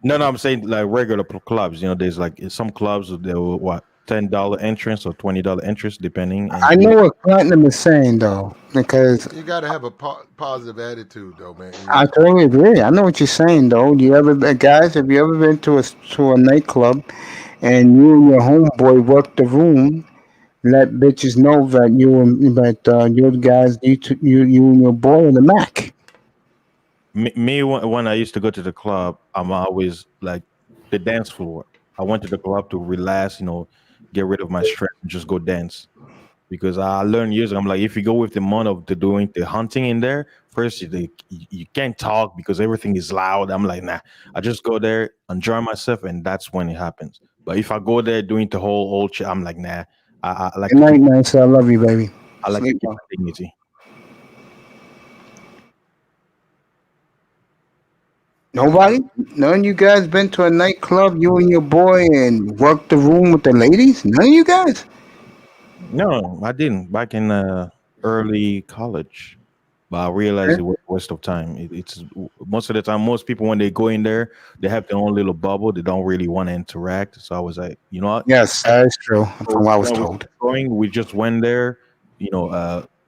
No, I'm saying like regular clubs. There's like some clubs that were what $10 entrance or $20 entrance, depending. And I know what Platinum is saying though, because You got to have a positive attitude, though, man. I totally agree. I know what you're saying though. Guys, have you ever been to a nightclub and you and your homeboy work the room? Let bitches know that you guys you and your boy are the Mac. me when I used to go to the club, I'm always like the dance floor. I went to the club to relax, get rid of my stress and just go dance. Because I learned years ago, I'm like, if you go with the month of doing the hunting in there, first you can't talk because everything is loud. I'm like, nah, I just go there, enjoy myself, and that's when it happens. But if I go there doing the whole old shit, I'm like, nah, I like Good to night, keep, nice. I love you, baby. I like to Sleep keep well. my dignity. Nobody? None of you guys been to a nightclub, you and your boy, and worked the room with the ladies? None of you guys? No, I didn't. Back in early college, but I realized it was a waste of time. It's most of the time, most people when they go in there, they have their own little bubble. They don't really want to interact. So I was like, you know what? Yes, that is true. So From what I was when we told. going, we just went there.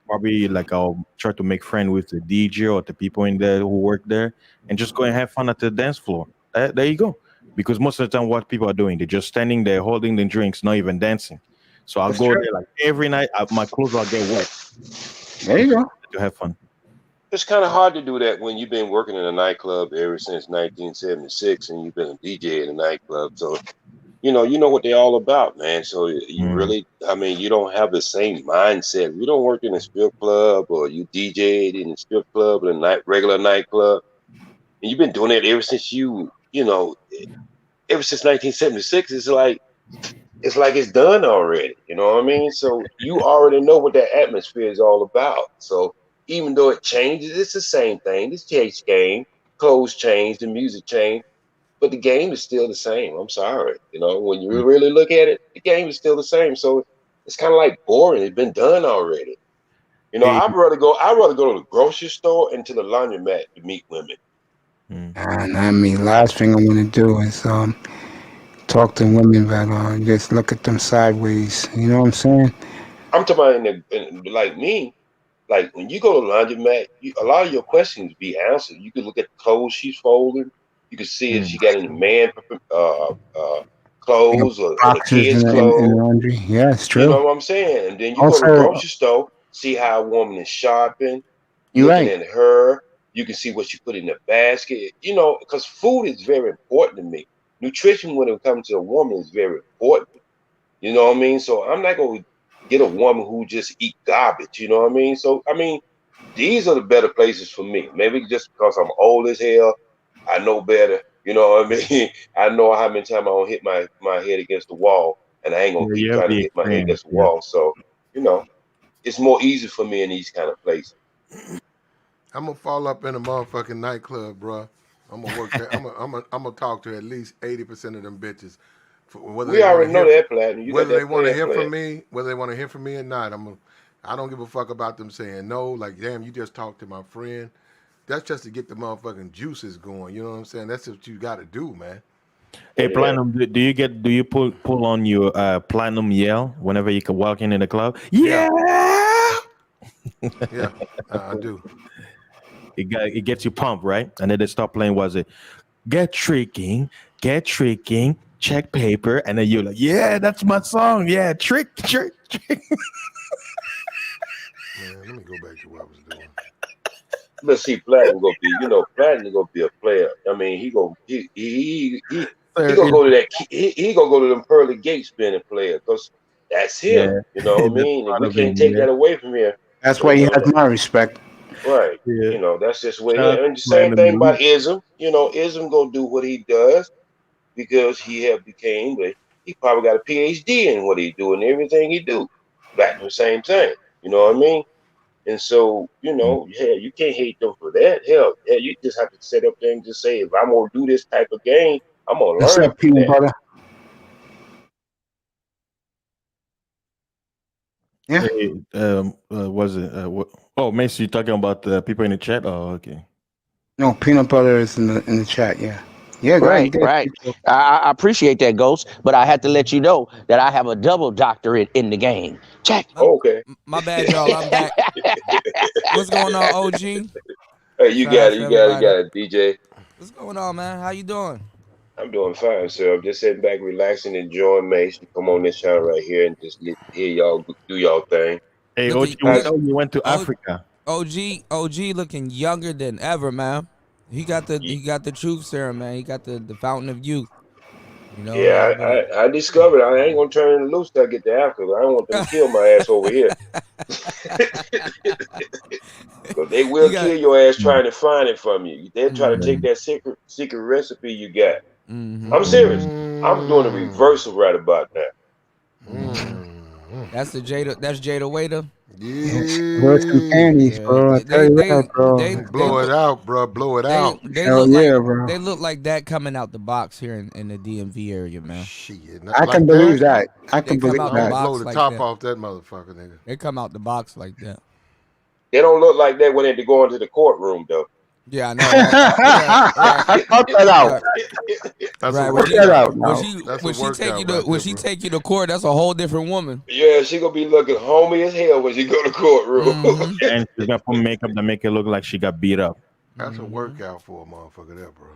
Probably like I'll try to make friend with the DJ or the people in there who work there, and just go and have fun at the dance floor. There you go. Because most of the time, what people are doing, they're just standing there holding the drinks, not even dancing. So I'll That's go true. there like every night. My clothes will get wet There you go. to have fun. It's kind of hard to do that when you've been working in a nightclub ever since 1976 and you've been a DJ in a nightclub. So, you know what they're all about, man. So you really, you don't have the same mindset. You don't work in a strip club or you DJ'd in a strip club or regular nightclub. And you've been doing it ever since ever since 1976. It's done already. You know what I mean? So you already know what that atmosphere is all about. So even though it changes, it's the same thing. This chase game, clothes change, the music change, but the game is still the same. I'm sorry. When you really look at it, the game is still the same. So it's kind of like boring. It's been done already. Hey, I'd rather go to the grocery store and to the laundromat to meet women. And last thing I want to do is talk to women that just look at them sideways. You know what I'm saying? I'm talking about like me. Like when you go to laundromat, a lot of your questions be answered. You can look at the clothes she's folding. You can see if she got any man They got clothes or the boxes kids' in clothes. laundry. Yeah, it's You know true. what I'm saying? And then you go to the Also, grocery store, see how a woman is shopping, you're looking right. at her. You can see what she put in the basket. Because food is very important to me. Nutrition, when it comes to a woman, is very important. You know what I mean? So I'm not going to get a woman who just eat garbage. You know what I mean? So, these are the better places for me. Maybe just because I'm old as hell, I know better. You know what I mean? I know how many times I don't hit my head against the wall, and I ain't gonna yeah, keep you have trying to the hit my head experience. against the Yeah. wall. So, it's more easy for me in these kind of places. I'm gonna fall up in a motherfucking nightclub, bro. I'm gonna work there. I'm gonna talk to at least 80% of them bitches, whether We they want to already know hear, that, Platinum. You got whether they that want to plan hear from plan. me, whether they want to hear from me or not. I don't give a fuck about them saying no. Like, damn, you just talked to my friend. That's just to get the motherfucking juices going. You know what I'm saying? That's what you got to do, man. Hey, Yeah. Platinum, do you pull on your Platinum yell whenever you can walk in the club? Yeah. Yeah, I do. It gets you pumped, right? And then they start playing. Was it get tricking, check paper, and then you're like, yeah, that's my song. Yeah, trick. Man, let me go back to what I was doing. Let's see, Platinum gonna be, Platinum gonna be a player. I mean, he gonna go to that. He gonna go to them pearly gates being a player because that's him. Yeah. You know what I That's mean? And part we of can't him, take that away from him. That's So, why he has my respect. right. Yeah. That's just the way. Shout out And the to same Platinum thing about Elite. Ism. Ism gonna do what he does because he have became. But he probably got a PhD in what he do and everything he do. Back to the same thing. You know what I mean? And so, you can't hate them for that. Hell, you just have to sit up there and just say, if I'm gonna do this type of game, I'm gonna What's learn up, from peanut that. butter? Yeah. Hey, was it? Oh, Mace, you talking about the people in the chat? Oh, okay. No, peanut butter is in the chat. Yeah. Yeah, go ahead. Right. I appreciate that, Ghost, but I had to let you know that I have a double doctorate in the game. Check. Okay. My bad, y'all. I'm back. What's going on, OG? Hey, you got it, DJ. What's going on, man? How you doing? I'm doing fine, sir. I'm just sitting back, relaxing, enjoying Mace to come on this channel right here and just hear y'all do y'all thing. Hey, Look OG, at- we look- know you went to O- Africa. OG looking younger than ever, man. He got the truth serum, man. He got the fountain of youth. Yeah, I discovered I ain't gonna turn loose till I get to Africa. I don't want them to kill my ass over here. But they will kill your ass trying to find it from you. They'll try to take that secret recipe you got. I'm serious. I'm doing a reversal right about now. That's Jada Waiter. Wear some panties, bro. I tell you that, bro. Blow it out, bro. Blow it out. Hell yeah, bro. They look like that coming out the box here in the DMV area, man. Shit, I can believe that. I can They come believe out that. the box Blow the like top that. off that motherfucker, nigga. They come out the box like that. They don't look like that when they go into the courtroom, though. Yeah, I know. Right? Cut that out. That's Right. a When workout. she take you to court, that's a whole different woman. Yeah, she gonna be looking homey as hell when she go to courtroom. And she's gonna put makeup that make it look like she got beat up. That's a workout for a motherfucker there, bro.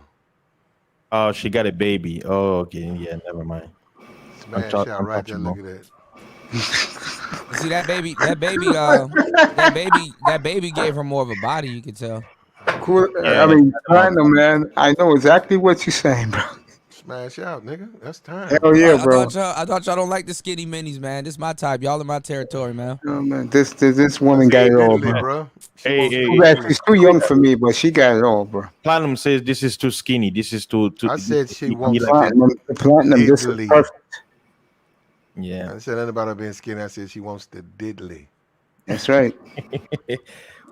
Oh, she got a baby. Oh, okay. Yeah, never mind. Smash out right there. Look at that. See that baby gave her more of a body. You could tell. Cool. I mean, Platinum, man. I know exactly what you're saying, bro. Smash out, nigga. That's time. Hell yeah, bro. I thought y'all don't like the skinny minis, man. This my type. Y'all in my territory, man. Oh, man. This woman got it all, bro. She's too young for me, but she got it all, bro. Platinum says this is too skinny. This is too. I said she wants Platinum. This is perfect. Yeah. I said nothing about her being skinny. I said she wants the diddly. That's right.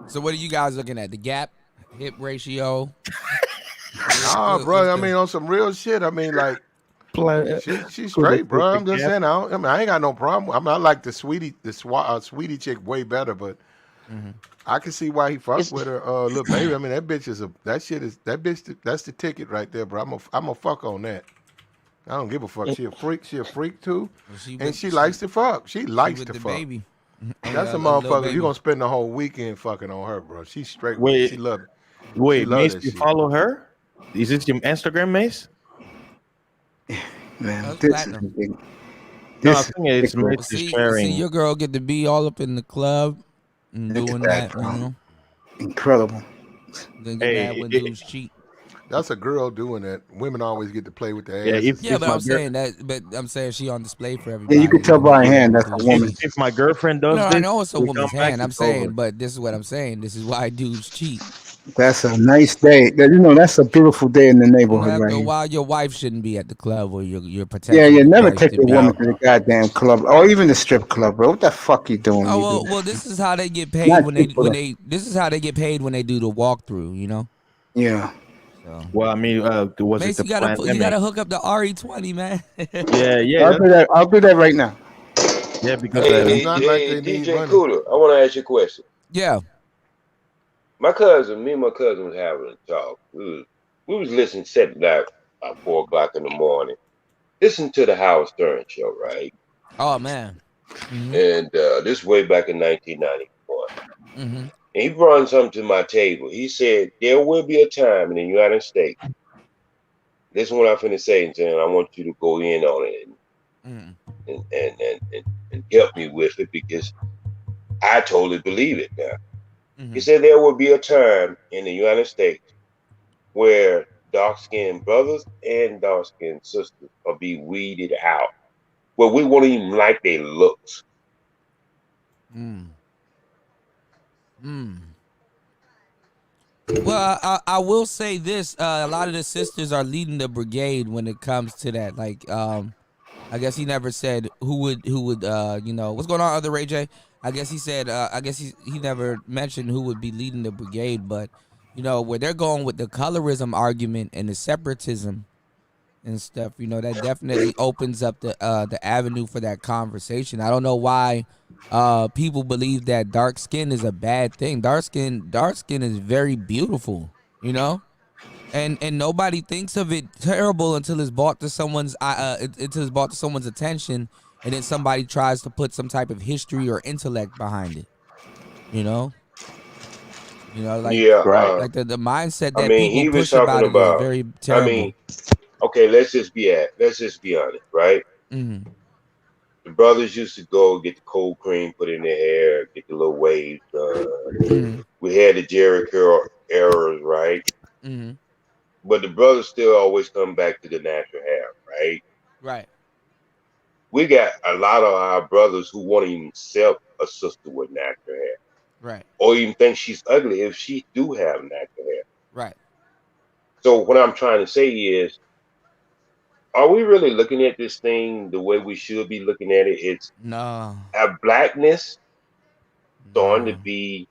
So what are you guys looking at? The gap, hip ratio? Nah, bro. I mean, on some real shit. I mean, like, she's straight, bro. I'm just saying. I ain't got no problem. I mean, I like the sweetie chick way better, but I can see why he fucks with her little baby. I mean, that bitch that's the ticket right there, bro. I'm a fuck on that. I don't give a fuck. She a freak. She a freak too, and she likes to fuck. She likes to fuck. Baby. That's a motherfucker. You gonna spend the whole weekend fucking on her, bro. She's straight. Wait, she love it. Wait, Mace, you follow her? Is this your Instagram, Mace? Man, That's this platinum. is big. No, I This think it's big, bro. Mace is sharing. See, your girl get to be all up in the club and Look at doing that, that, bro. you know. Incredible. Then get mad when dudes cheat. That's a girl doing that. Women always get to play with their ass. Yeah, But I'm saying she on display for everybody. Yeah, you can tell by her hand that's a woman. If my girlfriend does No, this, I know it's a we woman's come back, hand. I'm it's saying, over. but this is what I'm saying. This is why dudes cheat. That's a nice day. That's a beautiful day in the neighborhood, After right a here. while, your wife shouldn't be at the club, or your potential. Yeah, never wife take should your be. woman to the goddamn club or even the strip club, bro. What the fuck you doing? Oh well, this is how they get paid Not when people they. This is how they get paid when they do the walkthrough. You know. Yeah. So. Well, I mean, was Mace, it the you pandemic? gotta hook up the RE20, man. Yeah. I'll do that right now. Yeah, because Hey, not like they DJ need money. Cooter, I want to ask you a question. Yeah. Me and my cousin was having a talk. We was listening, sitting down about 4 o'clock in the morning. Listen to the Howard Stern show, right? Oh man. Mm-hmm. And this way back in 1991. Mm-hmm. And he brought something to my table. He said, there will be a time in the United States. This is what I'm finna say, and I want you to go in on it and help me with it, because I totally believe it now. Mm-hmm. He said there will be a time in the United States where dark-skinned brothers and dark-skinned sisters will be weeded out, where we won't even like their looks. Mm. Well, I will say this: a lot of the sisters are leading the brigade when it comes to that. Like, I guess he never said who would, what's going on, other Ray J. I guess he said, I guess he never mentioned who would be leading the brigade, but where they're going with the colorism argument and the separatism and stuff, that definitely opens up the avenue for that conversation. I don't know why people believe that dark skin is a bad thing. Dark skin is very beautiful, and nobody thinks of it terrible until it's brought to someone's attention, and then somebody tries to put some type of history or intellect behind it. Like Yeah, Right. like the mindset I that mean, people he was push about talking it is about. very I terrible. mean, okay, let's just be honest, right? Mm-hmm. The brothers used to go get the cold cream put in their hair, get the little waves done. Mm-hmm. We had the Jerry curl errors, right? Mm-hmm. But the brothers still always come back to the natural hair, right? Right. We got a lot of our brothers who won't even accept a sister with natural hair, Right. or even think she's ugly if she do have natural hair. Right. So what I'm trying to say is, are we really looking at this thing the way we should be looking at it? It's No. a blackness starting to No. be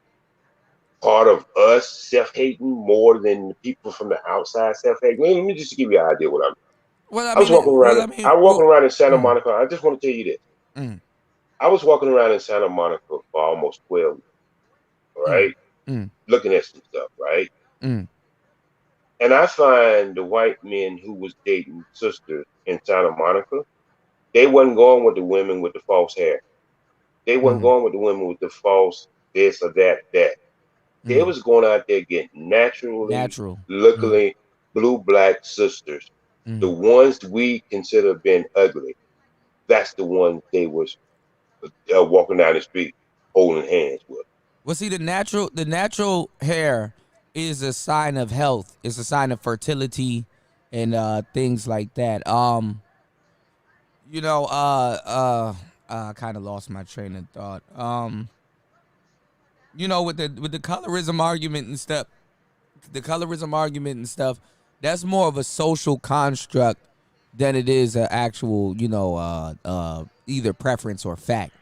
part of us self-hating more than the people from the outside self-hating. Let me just give you an idea what I'm. Well, I I was mean, walking around. I was walking around in Santa mm, Monica. I just want to tell you this. mm, I was walking around in Santa Monica for almost 12 years, mm, right? mm, Looking at some stuff, right? mm, And I find the white men who was dating sisters in Santa Monica, they wasn't going with the women with the false hair. They wasn't mm, going with the women with the false this or that. They mm. was going out there getting naturally Natural. Mm, looking blue black sisters. The mm. ones we consider being ugly, that's the ones they was walking down the street holding hands with. Well, see, the natural hair is a sign of health. It's a sign of fertility and things like that. I kind of lost my train of thought. With the colorism argument and stuff, that's more of a social construct than it is an actual, either preference or fact.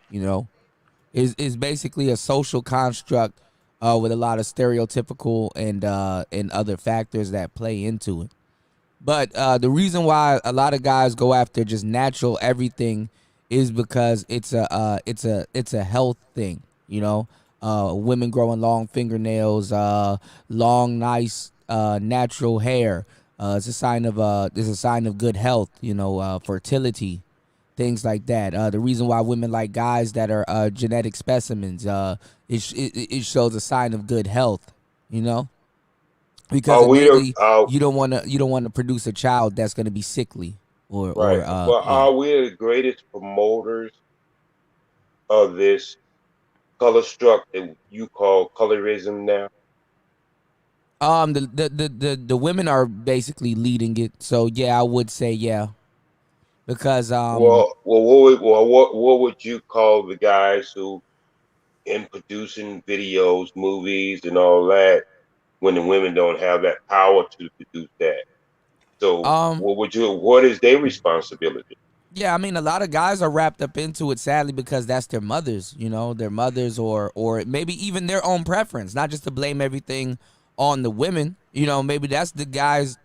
Is basically a social construct with a lot of stereotypical and other factors that play into it. But the reason why a lot of guys go after just natural everything is because it's a health thing. Women growing long fingernails, long nice natural hair. It's a sign of good health. Fertility, things like that. The reason why women like guys that are genetic specimens, it shows a sign of good health. Because Are we innately uh, you don't want to produce a child that's going to be sickly or right? Well, yeah. are we the greatest promoters of this color struck that you call colorism now? The women are basically leading it, so yeah, I would say yeah, because What would you call the guys who in producing videos, movies, and all that when the women don't have that power to produce that? So, um what is their responsibility? yeah, I mean, a lot of guys are wrapped up into it, sadly, because that's their mothers, their mothers, or maybe even their own preference. Not just to blame everything on the women, maybe that's the guy's,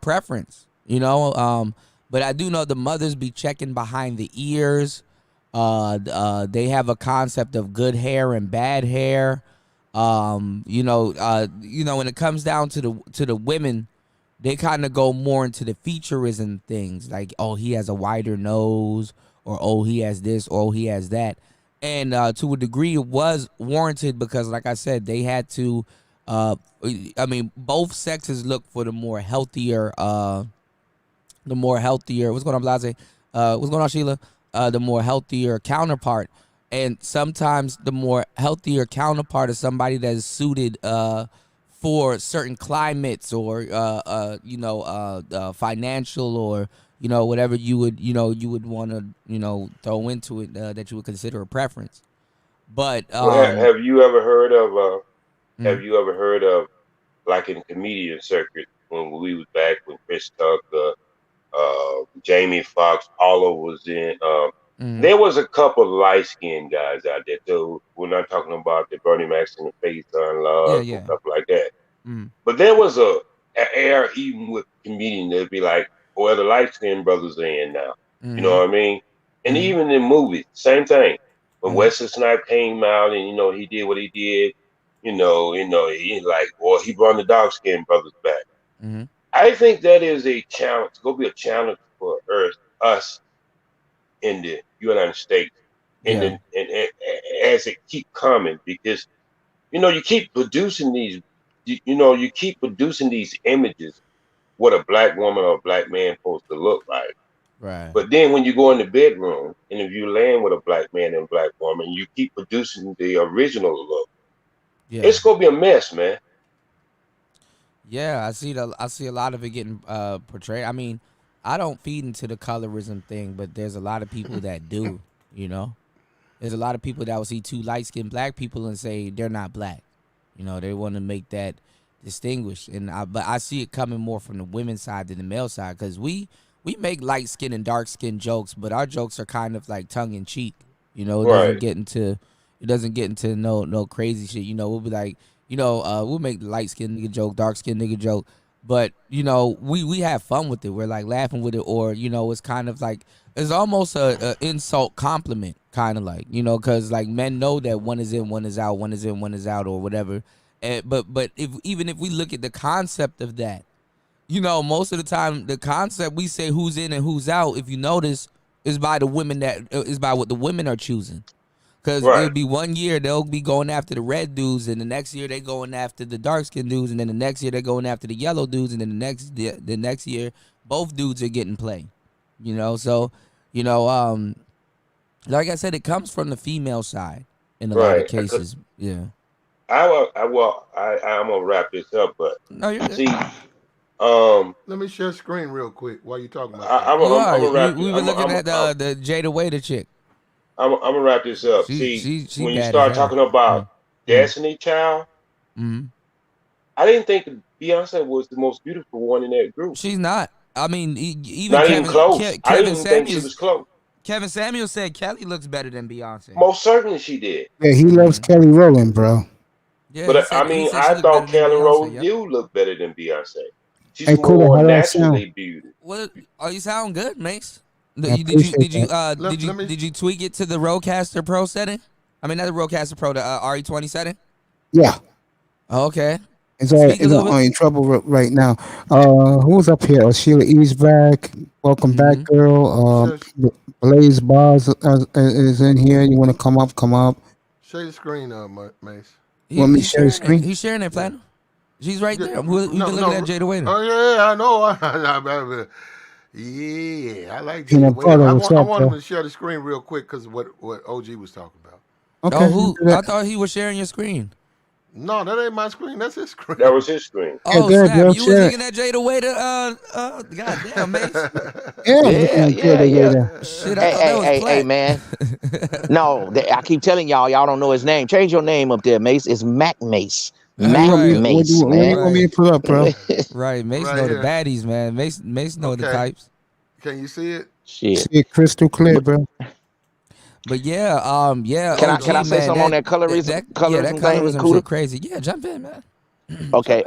preference, But I do know the mothers be checking behind the ears. They have a concept of good hair and bad hair. When it comes down to the women, they kind of go more into the featurism things, like, oh, he has a wider nose, or oh, he has this, or oh, he has that. And to a degree it was warranted because, like I said, they had to both sexes look for the more healthier what's going on, Blase? What's going on, Sheila? The more healthier counterpart. and sometimes the more healthier counterpart is somebody that is suited for certain climates or financial or whatever you would want to throw into it that you would consider a preference. But have you ever heard of mm, like in comedian circuit when we was back when Chris Tucker, Jamie Foxx, all of was in. mm, There was a couple light skinned guys out there too. We're not talking about the Bernie Mac and the Face on yeah, Love and yeah, stuff like that. mm, But there was a air even with comedian that'd be like, well, the light skinned brothers are in now. You know mm-hmm, what I mean? And mm-hmm, even in movies, same thing. When mm-hmm, Wesley Snipes came out and he did what he did, he like, well, he brought the dark skinned brothers back. mm-hmm. I think that is a challenge. It's gonna be a challenge for us in the United States, Yeah, and as it keep coming, because you keep producing these, you keep producing these images what a black woman or a black man supposed to look like. right. But then when you go in the bedroom and if you land with a black man and a black woman, you keep producing the original look. Yeah, It's gonna be a mess, man. yeah. I see a lot of it getting portrayed. I mean, I don't feed into the colorism thing, but there's a lot of people that do. There's a lot of people that will see two light skinned black people and say they're not black. They want to make that distinguish, but I see it coming more from the women's side than the male side because we make light skin and dark skin jokes, but our jokes are kind of like tongue in cheek. It doesn't Right. get into no crazy shit. We'll be like, we'll make the light skin nigga joke, dark skin nigga joke, but we have fun with it. We're like laughing with it, or it's kind of like it's almost a insult compliment, kind of like because like men know that one is in, one is out, one is in, one is out, or whatever. But if we look at the concept of that, most of the time the concept we say who's in and who's out, if you notice, is by the women is by what the women are choosing. Because Right. it'll be 1 year they'll be going after the red dudes, and the next year they going after the dark skinned dudes, and then the next year they're going after the yellow dudes, and then the next year both dudes are getting play. So like I said, it comes from the female side in a lot of Right. cases. Yeah. I'm gonna wrap this up, but No, you're good. see, Let me share screen real quick while you're talking about I, that. I'm, You I'm, I'm are. gonna wrap. We were looking at the Jada Waiter chick. I'm gonna wrap this up. She See, when you bad start as hell. talking about Destiny Child, Mm-hmm. I didn't think Beyonce was the most beautiful one in that group. She's not. I mean, even Not Kevin even close. I Kevin didn't think she Samuels. was close. Kevin Samuels said Kelly looks better than Beyonce. Most certainly she did. Yeah, he loves Kelly Rowland, bro. Yeah, But he said she I looked thought better than Kelly Beyonce. Rowland Yep. do look better than Beyonce. She's Hey, Cooler, more how do I sound? naturally beautiful. Well, you sound good, Mace. I appreciate that. Did you tweak it to the Rodecaster Pro setting? I mean, not the Rodecaster Pro, the RE20 setting. Yeah, Oh, okay. it's Speak a little bit. in trouble right now. Who's up here? Oh, Sheila E's back. Welcome back, Mm-hmm. girl. Blaze Bars is in here. You want to come up? Come up. Share the screen, Mace. Want me to share the screen? He's sharing it, Platinum. She's right Yeah, there. We've been looking at Jada Waiter. Oh yeah, I know. Yeah, I like Peanut Jada. butter, I what's want up, him bro? to share the screen real quick because what OG was talking about. Okay. Oh, do that. I thought he was sharing your screen. No, that ain't my screen. That's his screen. That was his screen. Oh, good, snap. bro, You was share it. looking at Jada Waiter. Goddamn, Mace. Yeah. Shit, I thought that was Hey, Platt. man. No, I keep telling y'all don't know his name. Change your name up there, Mace. It's Mac Mace. Mac Right. Mace, What do you man. want me to put up, bro? Right, Mace Right know here. the baddies, man. Mace know the Okay. types. Can you see it? Shit. See it crystal clear, bro. But yeah, yeah. Can I OG, say man, something on that colorism? that Colorism thing, colorism Cooler? shit crazy. Yeah, jump in, man. Okay.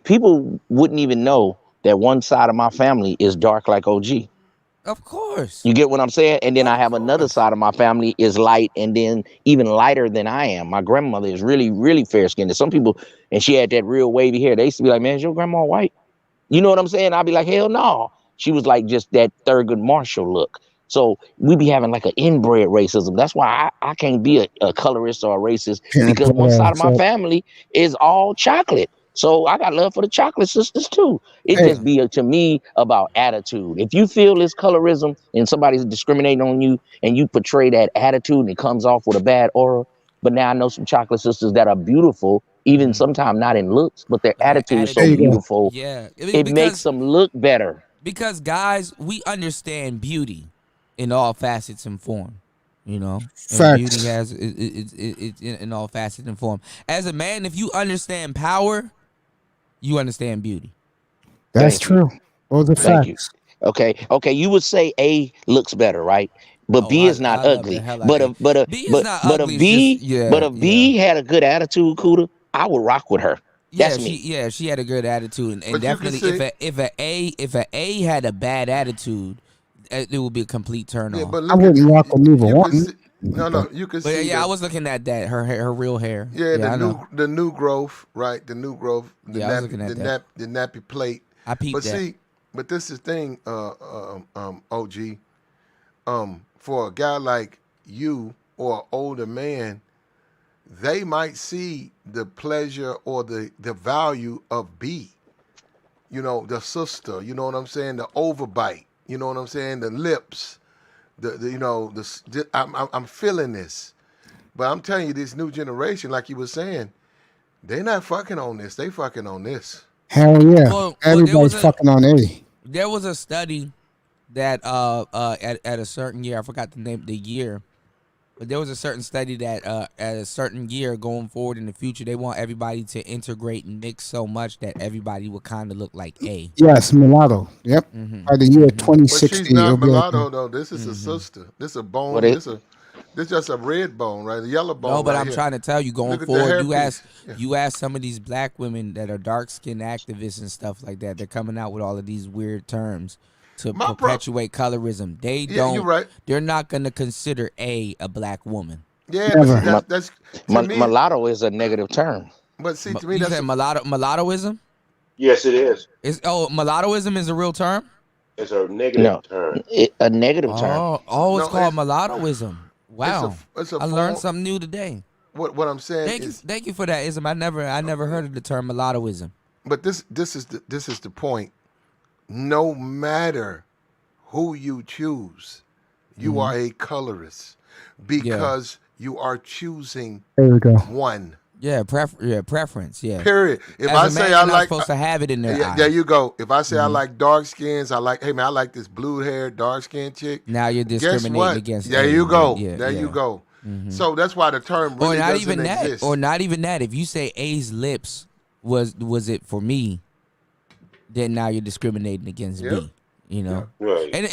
People wouldn't even know that one side of my family is dark like OG. Of course. You get what I'm saying? And then Of I have another course. side of my family is light, and then even lighter than I am. My grandmother is really, really fair skinned. Some people, and she had that real wavy hair. They used to be like, "Man, is your grandma white?" You know what I'm saying? I'd be like, "Hell no." She was like just that Thurgood Marshall look. So we be having like an inbred racism. That's why I can't be a colorist or a racist, Peanut because one butter, side of my so- family is all chocolate. So I got love for the chocolate sisters too. It Hey, just be to me about attitude. If you feel this colorism and somebody's discriminating on you and you portray that attitude and it comes off with a bad aura, but now I know some chocolate sisters that are beautiful, even sometimes not in looks, but their But their attitude is so there you attitude, go. beautiful, yeah, it makes them look better. because guys, we understand beauty in all facets and form, and beauty Facts. has it in all facets and form. As a man, if you understand power, you understand beauty. That's Thank you. true. Those are Thank you. facts. Okay. You would say A looks better, right? But Oh, B is I not love the ugly. hell out But of if but a B is but not but a ugly. It's just B but a B had a good attitude, Cuda, I would rock with her. That's me. she had a good attitude, and But you can definitely see, if a A had a bad attitude, it would be a complete turn yeah, off. but I look at wouldn't rock with neither you can one. see. No, But you can But see yeah, I the was looking at that her real hair. yeah Yeah, I know. the new growth, right? The new growth, Yeah, I was looking at that. the nappy plate. I peeped But that. see, but this is the thing, OG. For a guy like you or an older man, they might see the pleasure or the value of B. You know, the sister. You know what I'm saying? The overbite. You know what I'm saying? The lips. I'm feeling this. But I'm telling you, this new generation, like you were saying, they not fucking on this. They fucking on this. hell yeah, Well, everybody's fucking on A. there was a study that at a certain year, I forgot the year, but there was a certain study that at a certain year going forward in the future, they want everybody to integrate and mix so much that everybody would kind of look like A. Yes, mulatto. Yep. By the year But 2060, she's not it'll be like mulatto though. This is a sister. This a bone. Well, they, This just a red bone, right? A yellow bone. No, but right I'm here. trying to tell you, going Look at the forward, hairpiece. you ask some of these black women that are dark skinned activists and stuff like that. They're coming out with all of these weird terms to perpetuate colorism. They don't. You're right. They're not going to consider a black woman. Yeah, Never. but that's to me. mulatto is a negative term. But see, to me, You that's said mulattoism? Yes, it is. Mulattoism is a real term? It's a negative No, term. a negative term. Oh, it's No, called mulattoism. Wow, it's a I learned form- something new today. What I'm saying is, Thank you for that, Ism. I never heard of the term mulattoism. but this is the point. No matter who you choose, you are a colorist because you are choosing there we go. one. Yeah, preference. Yeah. Period. If As I a say man, I you're not like, supposed to have it in their eye. there you go. If I say I like dark skins, I like this blue haired, dark skinned chick. Now you're Guess discriminating what? against. There A, you go. yeah, There you yeah. go. So that's why the term really Or not doesn't even that. exist. Or not even that. If you say A's lips was it for me, then now you're discriminating against Yep. B. You know, Right. and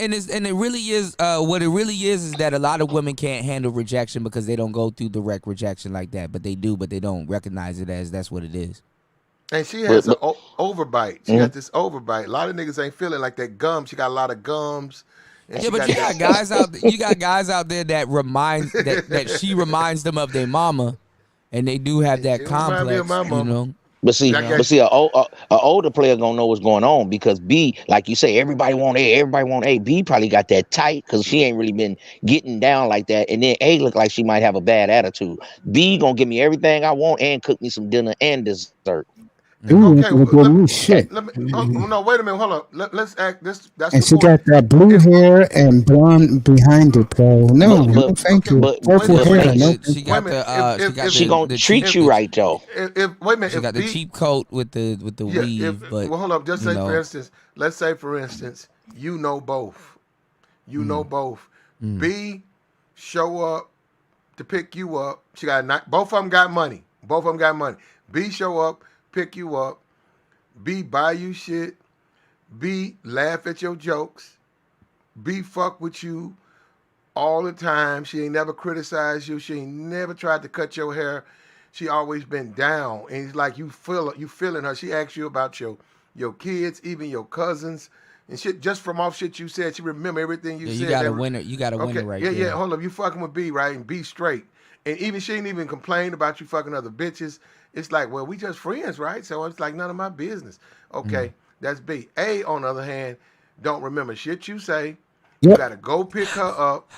it really is. What it really is that a lot of women can't handle rejection because they don't go through direct rejection like that. But they do, but they don't recognize it as that's what it is. And she has an overbite. She got this overbite. A lot of niggas ain't feeling like that gum. She got a lot of gums. And Yeah, she but you got that- guys out. You got guys out there that that she reminds them of their mama, and they do have that It remind me of complex. my You mama. know. But see, a older player gonna know what's going on because B, like you say, everybody want A. B probably got that tight because she ain't really been getting down like that. And then A look like she might have a bad attitude. B gonna give me everything I want and cook me some dinner and dessert. Ooh, Okay, with let- new shit. Let me, no, wait a minute. Hold on. Let's act. That's And the she point. got that blue hair and blonde behind it, bro. No, no, thank you. but Purple wait a hair, minute. no. She got Wait a the minute. She gonna treat you right though. Wait a minute. She if got the B- cheap coat with the weave, but well, hold up. Just you say know. for instance. Let's say for instance, you know both. You know both. B show up to pick you up. She got both of them got money. Both of them got money. B show up, pick you up. B buy you shit. B laugh at your jokes. B fuck with you all the time. She ain't never criticized you. She ain't never tried to cut your hair. She always been down. And it's like you feeling her. She asks you about your kids, even your cousins, and shit. Just from off shit you said, she remember everything you Yeah, said. you got a winner. You got a winner right yeah, there. yeah. Hold up, you fucking with B, right? And B straight. And even she ain't even complain about you fucking other bitches. It's like, well, we just friends, right? So it's like none of my business. Okay, that's B. A, on the other hand, don't remember shit you say. You Yep. gotta go pick her up.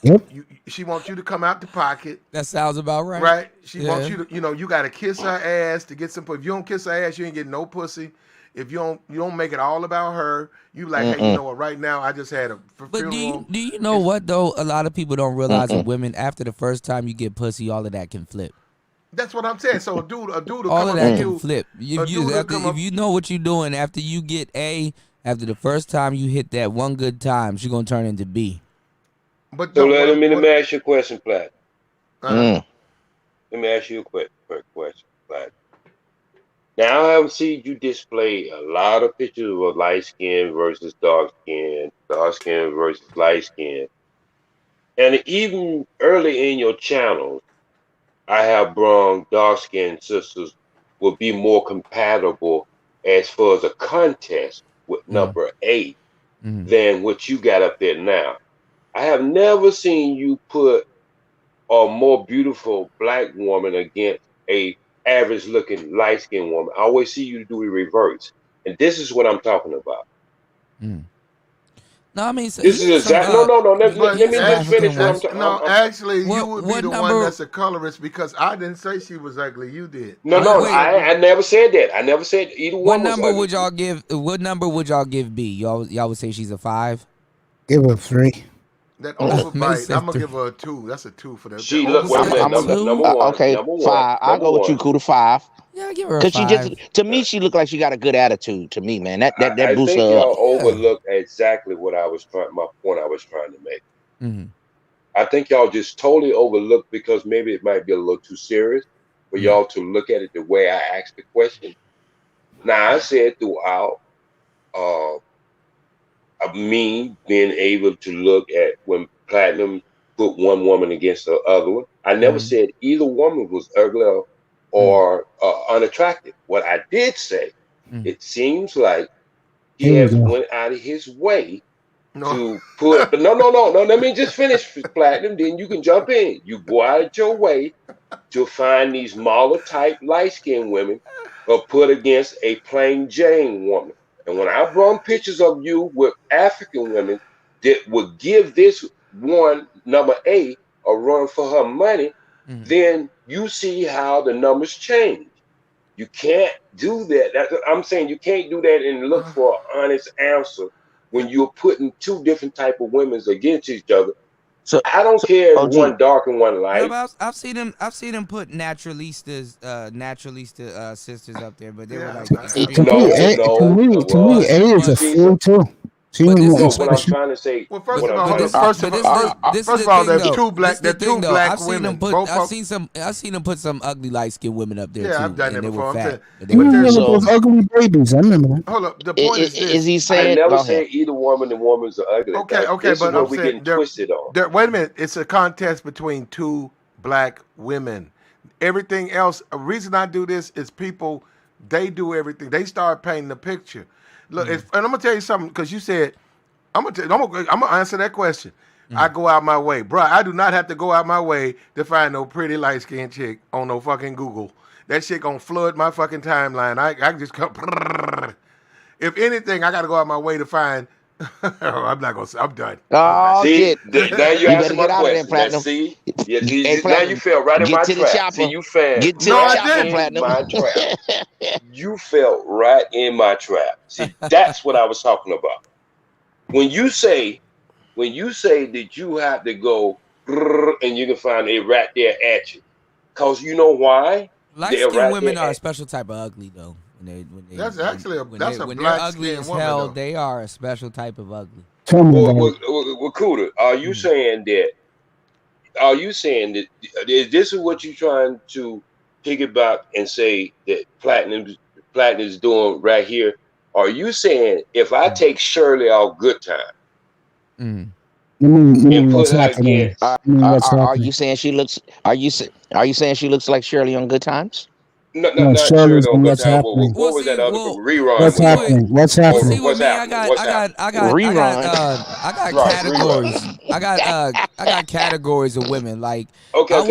Yep. She wants you to come out the pocket. That sounds about right. Right? She Yeah. wants you to, you got to kiss her ass to get some. If you don't kiss her ass, you ain't getting no pussy. If you don't make it all about her, you like, hey, you know what? Right now, I just had a But funeral. do you know what though? A lot of people don't realize that women, after the first time you get pussy, all of that can flip. That's what I'm saying. So a dude will All come of up that to can you. flip. If you know what you're doing after you get A, after the first time you hit that one good time, she's gonna turn into B. But So no, let me ask you a question, Platt. Uh-huh. Let me ask you a quick question, Platt. Now I have seen you display a lot of pictures of light skin versus dark skin versus light skin. And even early in your channel, I have brought dark skinned sisters will be more compatible as far as a contest with number 8 than what you got up there now. I have never seen you put a more beautiful black woman against a average looking light skinned woman. I always see you do a reverse. And this is what I'm talking about. No, I mean, so This is exactly no. Let me just finish what I'm talking. No, actually, you would be what the number- one that's a colorist because I didn't say she was ugly. You did. No, I never said that. I never said either What one was number ugly. would y'all give? What number would y'all give B? Y'all would say she's a 5. Give her 3. That Mason overbite, I'm gonna said give her a 2. That's a 2 for that. She that look. Wait a oversight. minute. Number one. Okay, Number one. 5. I'll go with you, Kuda, 5. Yeah, give her a Cause 5. she just, to me, she looked like she got a good attitude. To me, man, that I boosts think her up. y'all overlook exactly what I was trying. My point I was trying to make. I think y'all just totally overlooked because maybe it might be a little too serious for y'all to look at it the way I asked the question. Now I said throughout, me being able to look at when Platinum put one woman against the other one. I never said either woman was ugly or unattractive. What I did say, it seems like he has went out of his way to put. But no. Let me just finish, Platinum. Then you can jump in. You go out of your way to find these Mala type light skinned women or put against a plain Jane woman. And when I brought pictures of you with African women that would give this one number 8 a run for her money, then you see how the numbers change. You can't do that. I'm saying you can't do that and look for an honest answer when you're putting two different type of women against each other. So I don't care if one dark and one light. No, but I've seen them put naturalista sisters up there, but they were like To me, A is a 4 too. She ain't nothing what I'm special. trying to say. Well, first of all, there's two black women. I've seen them put some ugly light skinned women up there too. Yeah, I've done that and they before. were I'm fat. You remember those ugly babies? I remember that. Hold up. The point is this. Is he saying? I never said either woman and woman's are ugly. Okay, this but is what I'm we're saying getting twisted on. Wait a minute. It's a contest between two black women. Everything else, a reason I do this is people, they do everything. They start painting the picture. Look, and I'm gonna tell you something because you said, I'm gonna answer that question. I go out my way, bro. I do not have to go out my way to find no pretty light skinned chick on no fucking Google. That shit gonna flood my fucking timeline. I can just come. If anything, I gotta go out my way to find. I'm not gonna. I'm done. Oh, see, shit. now you answer my get out of there, question. Platinum. See, Hey, now you fell right in my get to the trap. chopper. See, you fell. Get to the chopper, Platinum. My trap. You fell right in my trap. See, that's what I was talking about. When you say that you have to go and you can find a right there at you, cause you know why? Light skinned women are a special type of ugly though. That's actually when that's a they're black ugly skinned as woman. hell, Though. they are a special type of ugly. Well, Kuda, are you saying that? Are you saying that? Is this what you're trying to piggyback and say that Platinum is doing right here? Are you saying if I take Shirley off Good Time and put her against? Are you saying she looks? Are you saying she looks like Shirley on Good Times? No, not Shirley on Good Time. What was that other rerun? What's happening? What's happening? See what me? I got categories. I got categories of women. Like I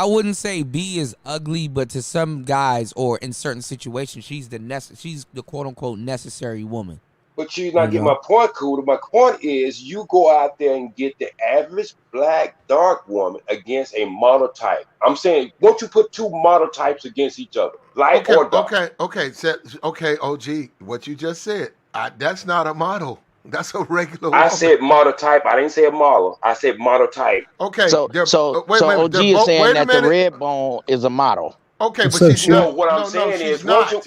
wouldn't say B is ugly, but to some guys or in certain situations, she's the quote unquote necessary woman. But you're not getting my point, Cooter. My point is you go out there and get the average black dark woman against a model type. I'm saying, won't you put two model types against each other, light or dark? Okay, OG, what you just said, that's not a model. That's a regular I woman. said model type. I didn't say a model. I said model type. Okay. So OG is saying that the red bone is a model. Okay, but she's not. No, what I'm saying is, won't you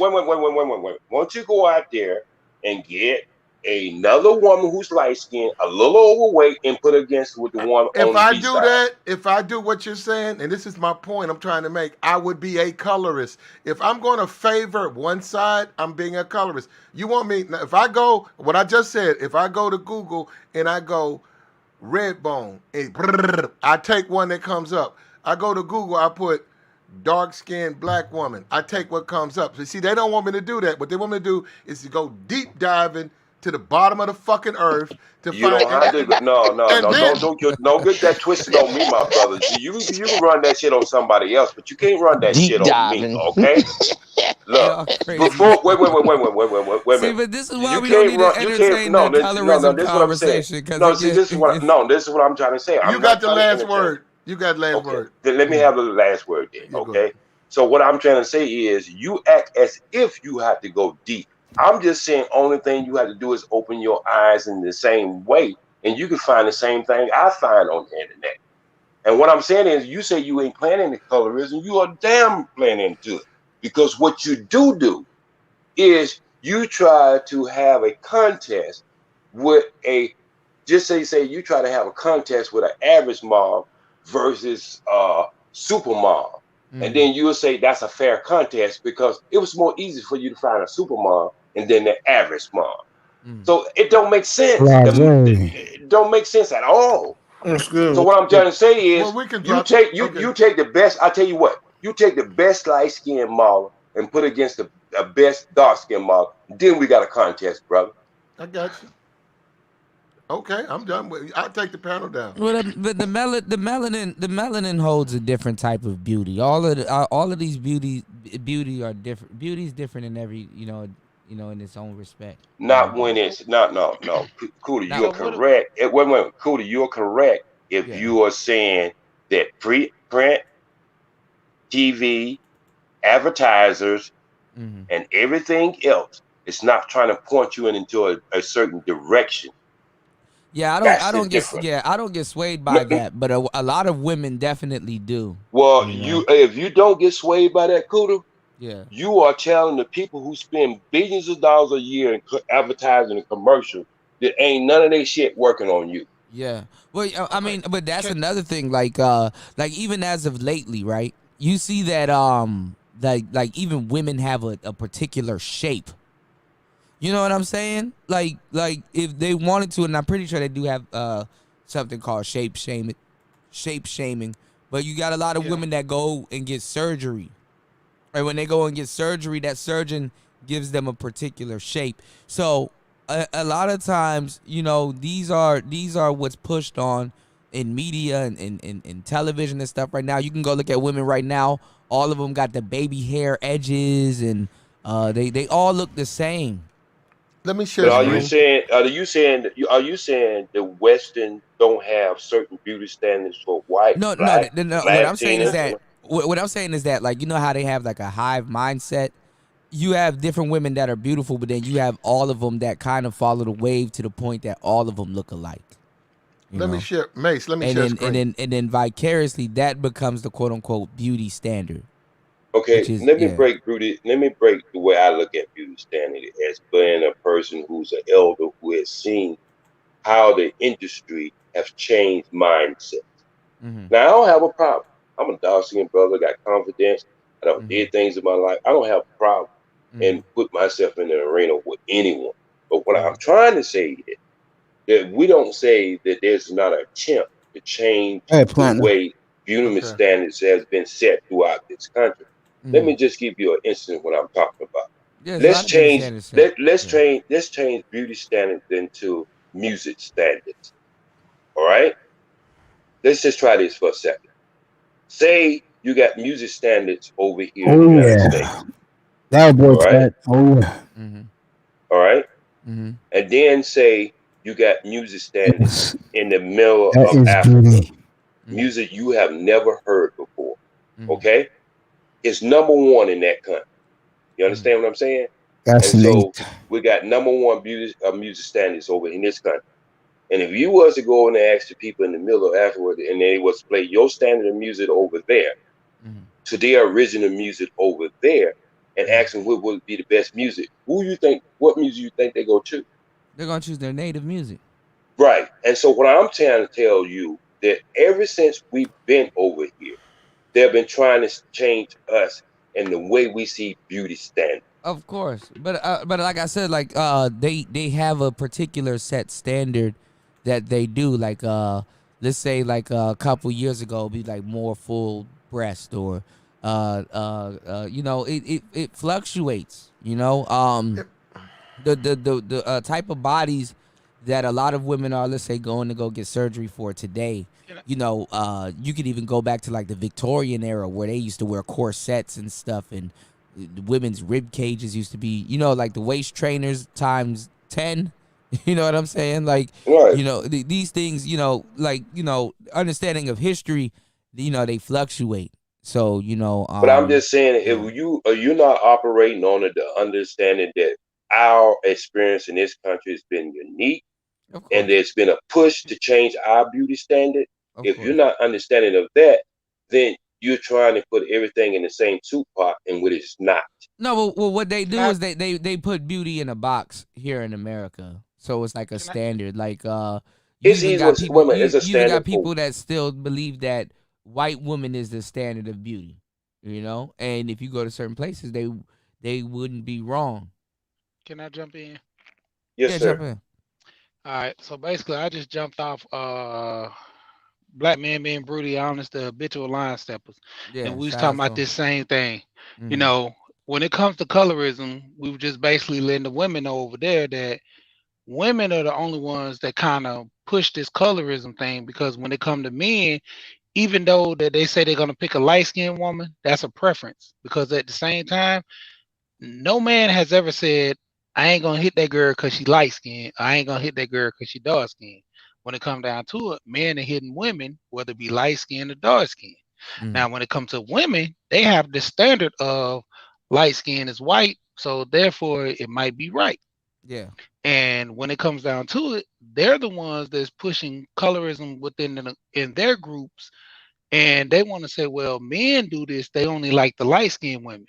won't you go out there and get another woman who's light skinned, a little overweight, and put against with the one on the B side? If I do what you're saying, and this is my point I'm trying to make, I would be a colorist. If I'm going to favor one side, I'm being a colorist. You want me, if I go, what I just said, if I go to Google and I go red bone, I take one that comes up. I go to Google, I put dark-skinned black woman. I take what comes up. So see, they don't want me to do that. What they want me to do is to go deep diving to the bottom of the fucking earth to you find. Don't have to, don't get that twisted on me, my brother. You can run that shit on somebody else, but you can't run that shit on me, okay? Look, before wait. See, but this is why we don't need to entertain the colorism conversation. This is what I'm trying to say. You got the last word. You got last word. Then let me have the last word then, okay? So what I'm trying to say is you act as if you have to go deep. I'm just saying only thing you have to do is open your eyes in the same way, and you can find the same thing I find on the internet. And what I'm saying is you say you ain't playing into colorism, you are damn playing into it. Because what you do is you try to have a contest with say you try to have a contest with an average mom versus super mom. And then you'll say that's a fair contest because it was more easy for you to find a super mom and then the average mom. So it don't make sense. It don't make sense at all. So what I'm trying to say is you take the best. I tell you what, you take the best light skinned model and put against the best dark skinned model. Then we got a contest, brother. I got you. Okay, I'm done with it. I'll take the panel down. Well, but the melanin holds a different type of beauty. All of these beauty are different. Beauty is different in every in its own respect. Not when it's no. Cootie, you're correct. Wait, Cootie, you're correct if you are saying that print, TV, advertisers, and everything else is not trying to point you into a certain direction. Yeah, I don't get swayed by that, but a lot of women definitely do. Well, if you don't get swayed by that, Cooter, you are telling the people who spend billions of dollars a year in advertising and commercial that ain't none of their shit working on you. Yeah, well, I mean, but that's another thing. Like even as of lately, right? You see that like even women have a particular shape. You know what I'm saying? Like if they wanted to, and I'm pretty sure they do have something called shape shaming. But you got a lot of women that go and get surgery. And when they go and get surgery, that surgeon gives them a particular shape. So a lot of times, these are what's pushed on in media and in television and stuff right now. You can go look at women right now. All of them got the baby hair edges, and they all look the same. Let me share. Are you saying the Western don't have certain beauty standards for white? No. Black, what I'm saying is that like how they have like a hive mindset. You have different women that are beautiful, but then you have all of them that kind of follow the wave to the point that all of them look alike. Let me share, Mace. Let me and share. Then, and then vicariously that becomes the quote unquote beauty standard. Okay, let me break the way I look at beauty standard as being a person who's an elder who has seen how the industry has changed mindsets. Now I don't have a problem. I'm a dark-skinned brother, got confidence. I don't did things in my life. I don't have a problem and put myself in an arena with anyone. But what I'm trying to say is that we don't say that there's not an attempt to change the way beauty standards has been set throughout this country. Let me just give you an instance what I'm talking about. Yeah, let's change beauty standards into music standards. All right? Let's just try this for a second. Say you got music standards over here in the United States. That boy all right? All All right? And and then say you got music standards in the middle That of is Africa, beauty. music you have never heard before. Okay, it's number one in that country. You understand what I'm saying? That's And so neat. we got number one music standards over in this country. And if you was to go and ask the people in the middle of Africa, and they was to play your standard of music over there to their original music over there, and ask them what would be the best music, what music you think they go to? They're gonna choose their native music. Right. And so what I'm trying to tell you that ever since we've been over here, they've been trying to change us and the way we see beauty standards. Of course, but like I said, like they have a particular set standard that they do. Like let's say like a couple years ago, it'd be like more full breast, or you know, it fluctuates. You know, the type of bodies that a lot of women are, let's say, going to go get surgery for today. You know, you could even go back to like the Victorian era where they used to wear corsets and stuff, and the women's rib cages used to be, you know, like the waist trainers times 10. You know what I'm saying? Like, right. You know, these things, you know, like, you know, understanding of history, you know, they fluctuate. So, you know, but I'm just saying, if you're not operating on the understanding that our experience in this country has been unique, and there's been a push to change our beauty standard. If you're not understanding of that, then you're trying to put everything in the same soup pot, and what it's not. No, well, what they do is they put beauty in a box here in America, so it's like a standard. Like you even got people that still believe that white woman is the standard of beauty, you know. And if you go to certain places, they wouldn't be wrong. Can I jump in? Yes, sir. Jump in. All right. So basically, I just jumped off Black Men Being Brutally Honest, the habitual line steppers. Yeah, and we was talking about this same thing. Mm-hmm. You know, when it comes to colorism, we were just basically letting the women know over there that women are the only ones that kind of push this colorism thing, because when it comes to men, even though that they say they're going to pick a light-skinned woman, that's a preference. Because at the same time, no man has ever said, I ain't going to hit that girl because she light-skinned. I ain't going to hit that girl because she dark-skinned. When it comes down to it, men are hitting women, whether it be light-skinned or dark-skinned. Now, when it comes to women, they have the standard of light skin is white, so therefore it might be right. Yeah. And when it comes down to it, they're the ones that's pushing colorism in their groups, and they want to say, well, men do this, they only like the light-skinned women,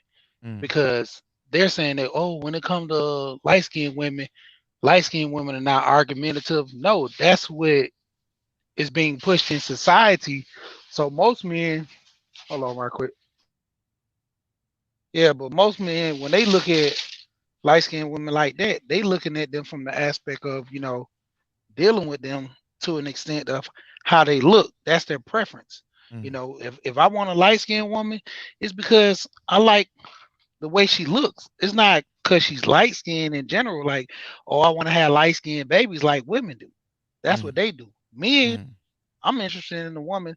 because they're saying that, oh, when it comes to light-skinned women are not argumentative. No, that's what is being pushed in society. So most men, hold on right quick. Yeah, but most men, when they look at light-skinned women like that, they looking at them from the aspect of, you know, dealing with them to an extent of how they look. That's their preference. You know, if I want a light-skinned woman, it's because I like the way she looks. It's not because she's light-skinned in general. Like, oh, I want to have light-skinned babies like women do. That's what they do. Men, I'm interested in a woman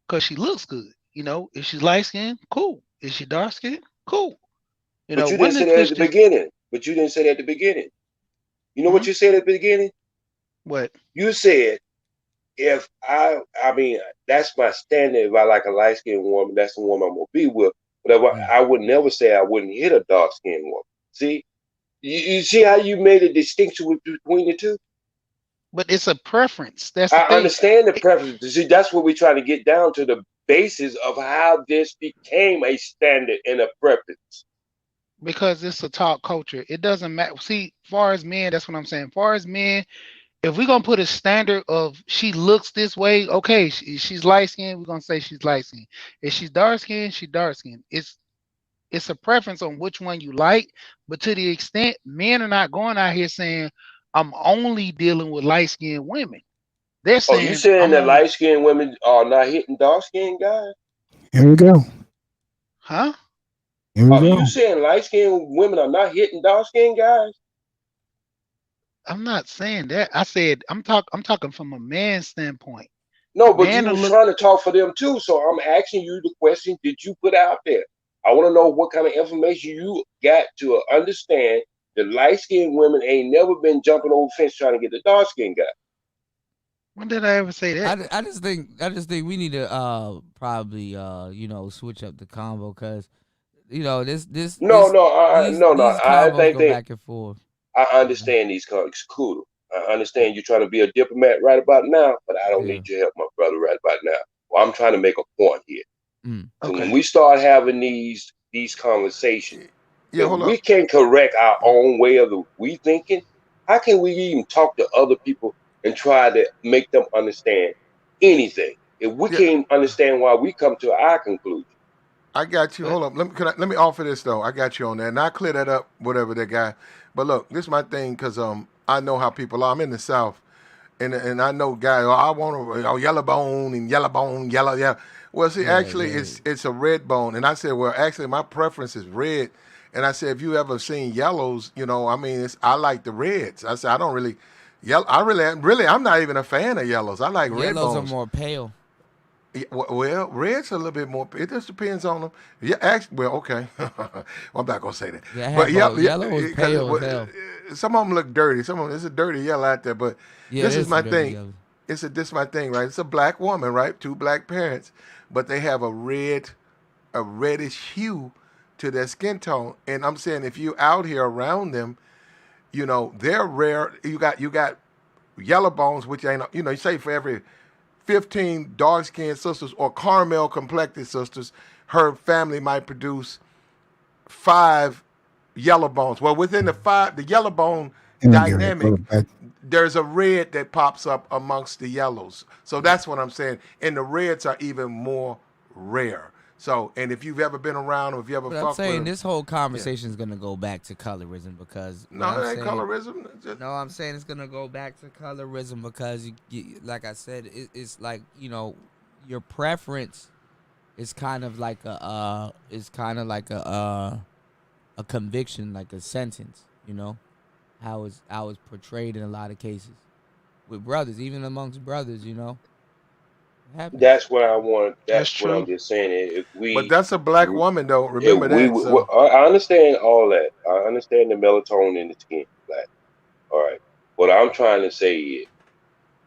because she looks good. You know, if she's light-skinned, cool. If she dark-skinned, cool. You know, you didn't say that at the beginning. But you didn't say that at the beginning. You know what you said at the beginning? What? You said, if I mean, that's my standard. If I like a light-skinned woman, that's the woman I'm going to be with. But I would never say I wouldn't hit a dark-skinned woman. See? You see how you made a distinction between the two? But it's a preference. That's I understand the preference. See, that's what we're trying to get down to, the basis of how this became a standard and a preference. Because it's a talk culture. It doesn't matter. See, far as men, that's what I'm saying. Far as men, if we're going to put a standard of she looks this way, okay, she's light-skinned, we're going to say she's light-skinned. If she's dark-skinned, she's dark-skinned. It's a preference on which one you like, but to the extent men are not going out here saying, I'm only dealing with light-skinned women. They're saying, you saying that light-skinned women are not hitting dark-skinned guys? Here we go. Huh? Here we go. You saying light-skinned women are not hitting dark-skinned guys? I'm not saying that. I said I'm talking from a man's standpoint. No, but you were trying to talk for them too. So I'm asking you the question that you put out there. I want to know what kind of information you got to understand The light skinned women ain't never been jumping over fence trying to get the dark skinned guy. When did I ever say that? I just think we need to probably switch up the combo because this these I combos think go they. back and forth. I understand these comics. Cool. I understand you're trying to be a diplomat right about now, but I don't need your help, my brother, right about now. Well, I'm trying to make a point here. So when we start having these conversations, if we can correct our own way of we thinking, how can we even talk to other people and try to make them understand anything? If we can't understand why we come to our conclusion. I got you. Hold up. Let me offer this though. I got you on that, and I clear that up. Whatever that guy. But look, this is my thing because I know how people are. I'm in the South, and I know guys. I want yellow bone and yellow bone, yellow. Well, see, actually, it's a red bone, and I said, well, actually, my preference is red. And I said, if you ever seen yellows, I like the reds. I said, I don't really yellow. I'm not even a fan of yellows. I like red bones. Yellows are more pale. Yeah, well, red's a little bit more. It just depends on them. Yeah, actually, well, okay. Well, I'm not gonna say that. Yeah, but yellow is pale as hell. Some of them look dirty. Some of them, it's a dirty yellow out there. But this is my thing. Yellow. This is my thing, right? It's a black woman, right? 2 black parents, but they have a reddish hue to their skin tone. And I'm saying, if you out here around them, they're rare. You got yellow bones, which ain't you say for every 15 dark-skinned sisters or caramel-complected sisters, her family might produce 5 yellow bones. Well, within the yellow bone dynamic, there's a red that pops up amongst the yellows. So that's what I'm saying. And the reds are even more rare. So, and if you've ever been around or if you ever But fucked I'm saying with them, this whole conversation is gonna go back to colorism because no, it ain't colorism. No, I'm saying it's gonna go back to colorism because you like I said, it's like your preference is kind of like a conviction, like a sentence. How it's portrayed in a lot of cases with brothers, even amongst brothers. That's what I want. That's what I'm just saying. But that's a black woman, though. Remember that. I understand all that. I understand the melatonin in the skin, black. All right. What I'm trying to say is,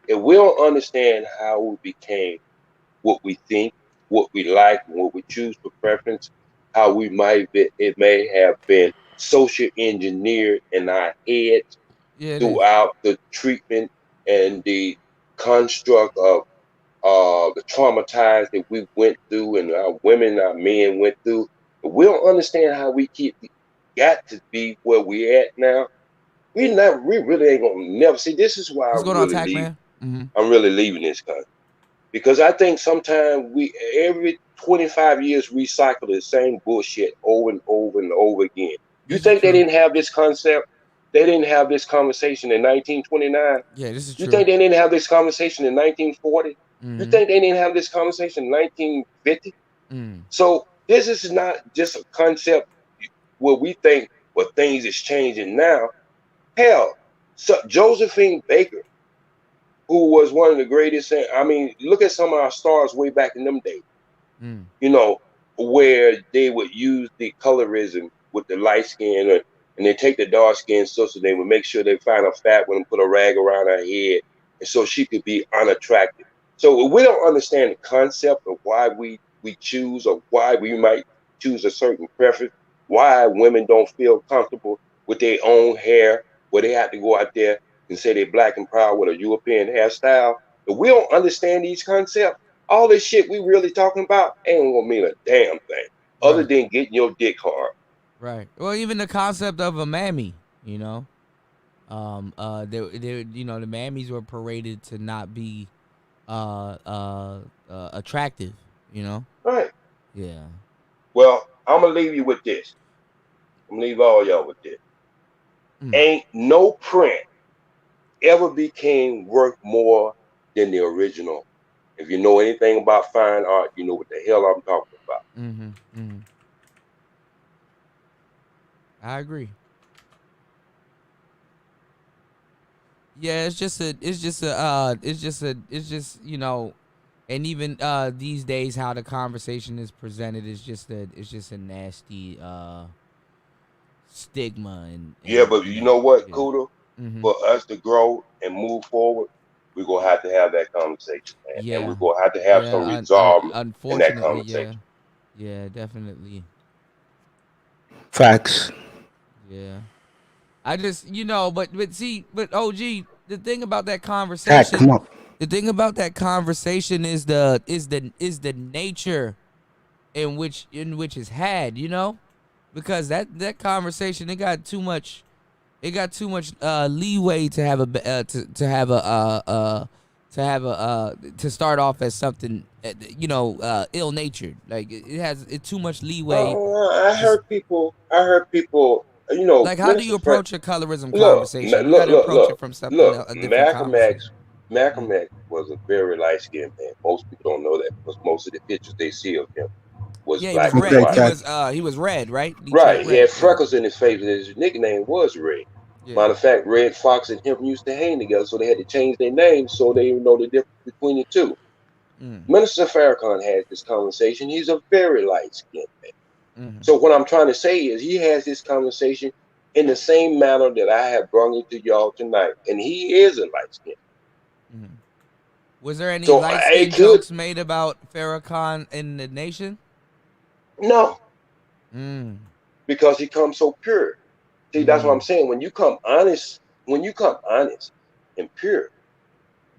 if we don't understand how we became what we think, what we like, and what we choose for preference, how we it may have been social engineered in our heads throughout the treatment and the construct of the traumatized that we went through and our women, our men went through. But we don't understand how we got to be where we at now. We really ain't gonna never see. This is why I'm really leaving this country. Because I think sometimes every 25 years recycle the same bullshit over and over and over again. You think they didn't have this concept? They didn't have this conversation in 1929? Yeah, this is true. You think they didn't have this conversation in 1940? You think they didn't have this conversation in 1950? So this is not just a concept where we think, well, things is changing now. Hell, so Josephine Baker, who was one of the greatest, look at some of our stars way back in them days, where they would use the colorism with the light skin, and they take the dark skin sister, they would make sure they find a fat one and put a rag around her head, and so she could be unattractive. So we don't understand the concept of why we choose or why we might choose a certain preference, why women don't feel comfortable with their own hair, where they have to go out there and say they're black and proud with a European hairstyle. If we don't understand these concepts, all this shit we really talking about ain't gonna mean a damn thing other than getting your dick hard. Right. Well, even the concept of a mammy, the mammies were paraded to not be attractive, Right. Yeah. Well, I'm gonna leave you with this. I'm gonna leave all y'all with this. Ain't no print ever became worth more than the original. If you know anything about fine art, you know what the hell I'm talking about. I agree. Yeah, it's just and even these days how the conversation is presented is just a nasty stigma and Yeah, but you know what, yeah. Kuda? Mhm. For us to grow and move forward, we're gonna have to have that conversation, man. And Yeah. we're gonna have to have some resolve in that Unfortunately, yeah. conversation. Yeah, definitely. Facts. Yeah. I just, but see, but OG, the thing about that Cat, conversation, come up. the thing about that conversation is the nature in which it's had, because that conversation, it got too much leeway to have to start off as something ill natured. Like it has too much leeway. I heard people. Like, how do you Minister Frank. approach a colorism Look, conversation? You got to approach it from something look. else, a different Malcolm conversation. X was a very light skinned man. Most people don't know that because most of the pictures they see of him was Yeah, he was black and red. white. He was red, right? Right, Detroit he had Red. freckles in his face, and his nickname was Red. Yeah. Matter of fact, Red Fox and him used to hang together, so they had to change their names so they know the difference between the two. Minister Farrakhan had this conversation. He's a very light-skinned man. So what I'm trying to say is he has this conversation in the same manner that I have brought it to y'all tonight, and he is a light-skinned. Was there any light-skinned jokes made about Farrakhan in the nation? No. Because he comes so pure. See, that's what I'm saying. When you come honest and pure,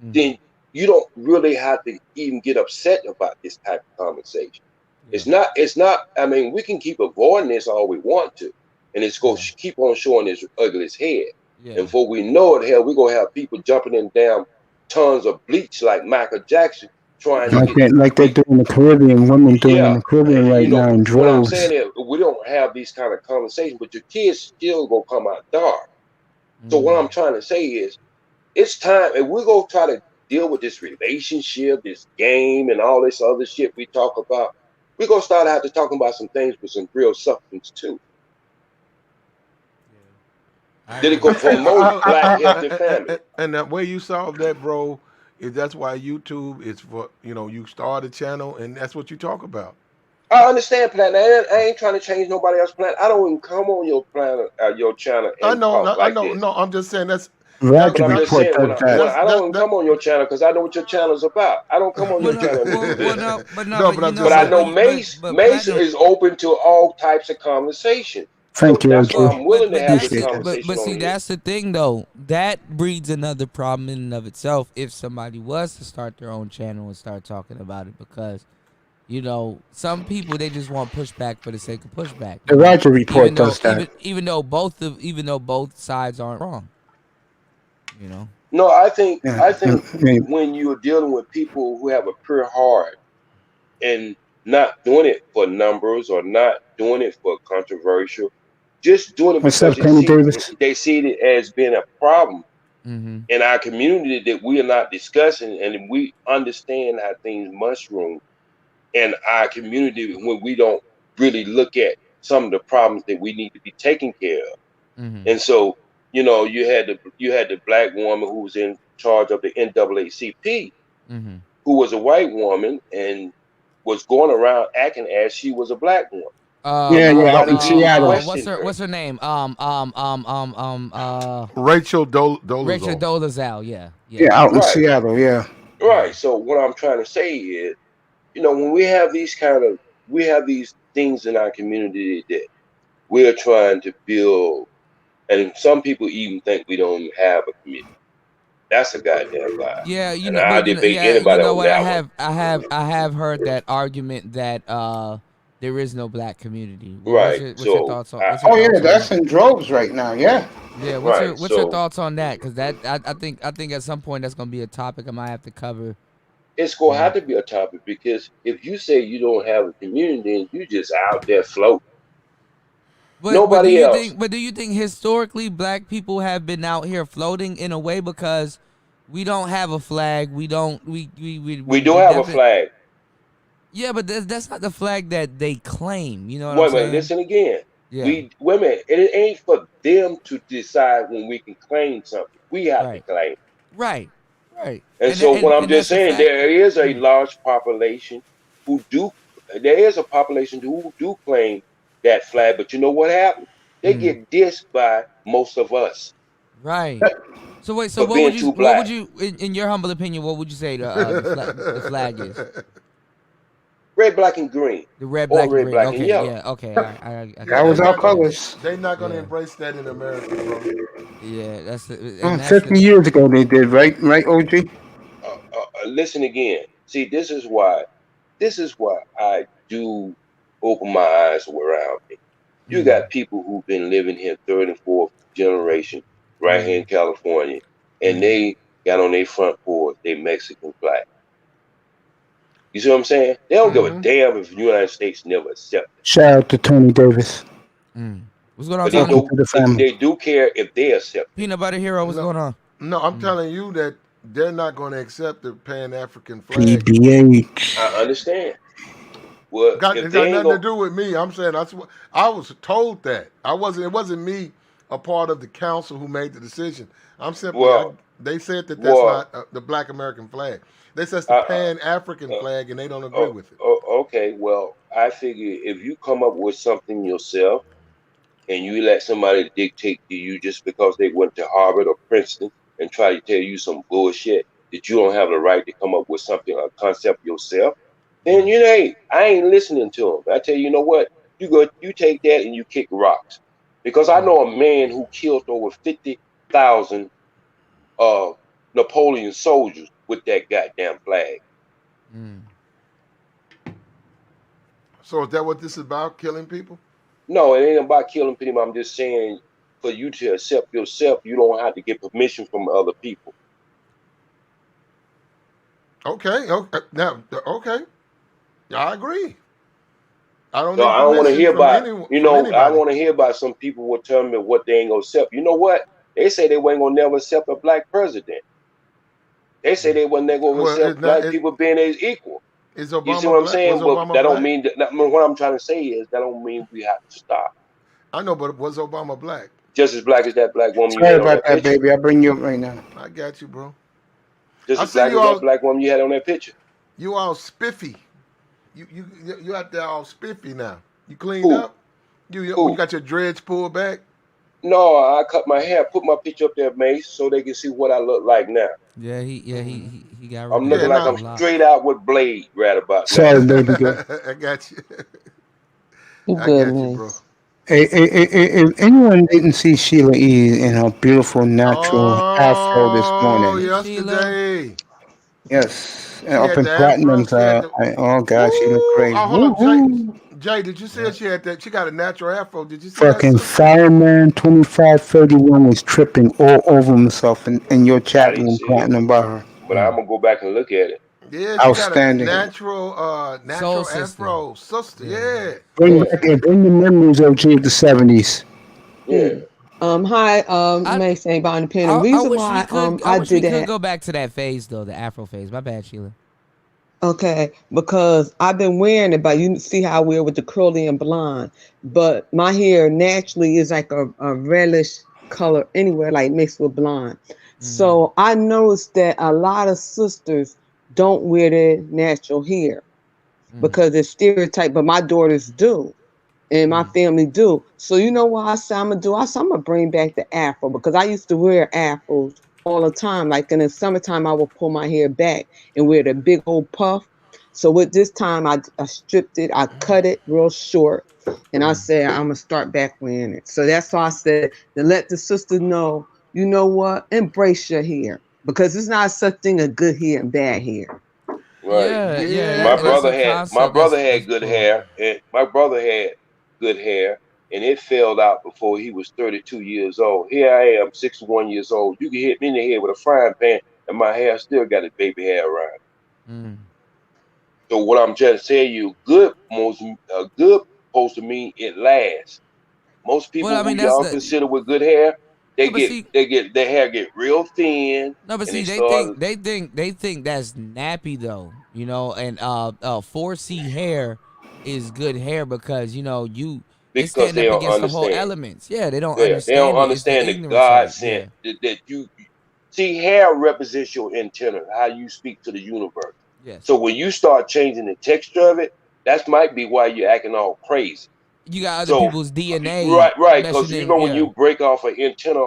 then you don't really have to even get upset about this type of conversation. Yeah. It's not, I mean, we can keep avoiding this all we want to, and it's going to keep on showing its ugly head. Yeah. And before we know it, hell, we're going to have people jumping in down tons of bleach like Michael Jackson trying to get... Like they're doing the Caribbean, women doing in the Caribbean right now in droves. What I'm saying is, we don't have these kind of conversations, but your kids still going to come out dark. So what I'm trying to say is, it's time, and we're going to try to deal with this relationship, this game, and all this other shit we talk about. We're going to start out to talking about some things with some real substance, too. Did it go promote black healthy family? And the way you solve that, bro, is that's why YouTube is for, you start a channel, and that's what you talk about. I understand, Planet. I ain't trying to change nobody else's planet. I don't even come on your planet, your channel. And I know. No, I'm just saying that's... Roger I'm just saying, I don't even that, come on your channel because I know what your channel is about. I don't come on your channel. But I know Mace is open to all types of conversation. Thank you. That's why I'm willing to have this conversation. But see, that's the thing, though. That breeds another problem in and of itself if somebody was to start their own channel and start talking about it, because, some people, they just want pushback for the sake of pushback. The Roger Report does that. Even though both sides aren't wrong. No, I think when you're dealing with people who have a pure heart and not doing it for numbers or not doing it for controversial, just doing it because they see it as being a problem in our community that we are not discussing, and we understand how things mushroom in our community when we don't really look at some of the problems that we need to be taken care of. And so, you had the black woman who was in charge of the NAACP, who was a white woman and was going around acting as she was a black woman. Out in Seattle. What's her name? Rachel Dolezal. Rachel Dolezal. Yeah, out in Seattle. Yeah. Right. So what I'm trying to say is, when we have these things in our community that we're trying to build. And some people even think we don't have a community. That's a goddamn lie. Yeah, I debate anybody on that one. I have heard that argument that there is no black community. Right. What's your thoughts on? That's in droves right now. Yeah. Yeah. What's your thoughts on that? Because I think at some point that's gonna be a topic I might have to cover. It's gonna have to be a topic, because if you say you don't have a community, you just out there floating. Nobody else. But do you think historically black people have been out here floating in a way because we don't have a flag? We do have a flag. Yeah, but that's not the flag that they claim. You know what I'm saying? Wait, listen again. Yeah. Women, it ain't for them to decide when we can claim something. We have to claim. Right. And so what I'm just saying, there is a large population who do. There is a population who do claim that flag, but you know what happened? They get dissed by most of us. Right. So wait. So For what being would you? too What black. would you? In your humble opinion, what would you say the flag is? Red, black, and green. The red, Or black, and red, green. black, and Okay. yellow. Yeah. Okay. I That was our colors. They're not gonna Yeah. embrace that in America, bro. Yeah. That's 50 years ago they did, right, OG? Listen again. See, this is why I do open my eyes around me. You got people who've been living here third and fourth generation right here in California, and they got on their front porch their Mexican flag. You see what I'm saying? They don't give a damn if the United States never accept it. Shout out to Tony Davis. What's going on, But Tony? they do care if they accept it. Peanut Butter Hero, what's going on? No, I'm telling you that they're not going to accept the Pan-African flag. PBH. I understand. Well, It got if they ain't nothing to gonna, do with me. I'm saying I was told that. It wasn't me, a part of the council who made the decision. I'm simply. They said that that's not the Black American flag. They said it's the Pan-African flag, and they don't agree with it. Okay, well, I figure if you come up with something yourself, and you let somebody dictate to you just because they went to Harvard or Princeton and try to tell you some bullshit that you don't have the right to come up with something, a concept yourself, then I ain't listening to them. I tell you, you know what? You take that and you kick rocks. Because I know a man who killed over 50,000 Napoleon soldiers with that goddamn flag. So is that what this is about, killing people? No, it ain't about killing people. I'm just saying, for you to accept yourself, you don't have to get permission from other people. Okay. I agree. I don't want to hear about, anybody. I want to hear about some people will tell me what they ain't going to accept. You know what? They say they ain't going to never accept a black president. They say they wasn't going to accept black people being as equal. Is Obama you see what I'm saying? But that don't black? mean what I'm trying to say is that don't mean we have to stop. I know, but was Obama black? Just as black as that black woman you Sorry had on about that that, picture. baby. I'll bring you up right now. I got you, bro. Just as black as that black woman you had on that picture. You all spiffy. You out there all spiffy now. You cleaned up? You got your dreads pulled back? No, I cut my hair, put my picture up there, Mace, so they can see what I look like now. Yeah, he got. I'm looking like I'm straight out with Blade right about now. Sorry, baby girl. I got you. I got you, bro. Hey, if anyone didn't see Sheila E. in her beautiful natural afro this morning. Yesterday. Yes. Up in Platinum's. Oh, God, she looked great. Hold on, Jay, did you see she had that? She got a natural afro. Did you see Fucking that? Fireman 2531 was tripping all over himself in your chat room, Platinum Bar. But I'm going to go back and look at it. Yeah, she outstanding. got a natural afro. Sister, yeah. Bring the memories of the 70s. Yeah. Hi, Mace ain't buying the pen. The reason why I wish did we that. could go back to that phase though, the Afro phase. My bad, Sheila. Okay, because I've been wearing it, but you see how I wear with the curly and blonde. But my hair naturally is like a reddish color anywhere, like mixed with blonde. So I noticed that a lot of sisters don't wear their natural hair because it's stereotyped, but my daughters do. And my family do. So you know what I said I'm gonna do? I said I'm gonna bring back the afro because I used to wear afros all the time. Like in the summertime, I would pull my hair back and wear the big old puff. So with this time, I stripped it, I cut it real short, and I said I'm gonna start back wearing it. So that's why I said to let the sisters know, you know what? Embrace your hair because it's not such thing as good hair and bad hair. Right. Yeah. My brother had good hair, and my brother had good hair, and it failed out before he was 32 years old. Here I am, 61 years old. You can hit me in the head with a frying pan, and my hair still got a baby hair around. So what I'm trying to say, good supposed to mean it lasts. Most people who y'all consider with good hair, their hair get real thin. No, but see, they think that's nappy though, you know, and 4C hair is good hair because it's standing up against the whole elements. Yeah, they don't understand. They don't understand the God sent that you see. Hair represents your antenna, how you speak to the universe. Yes. So when you start changing the texture of it, that might be why you're acting all crazy. You got other So people's DNA right, because meshing you in. know when Yeah. you break off an antenna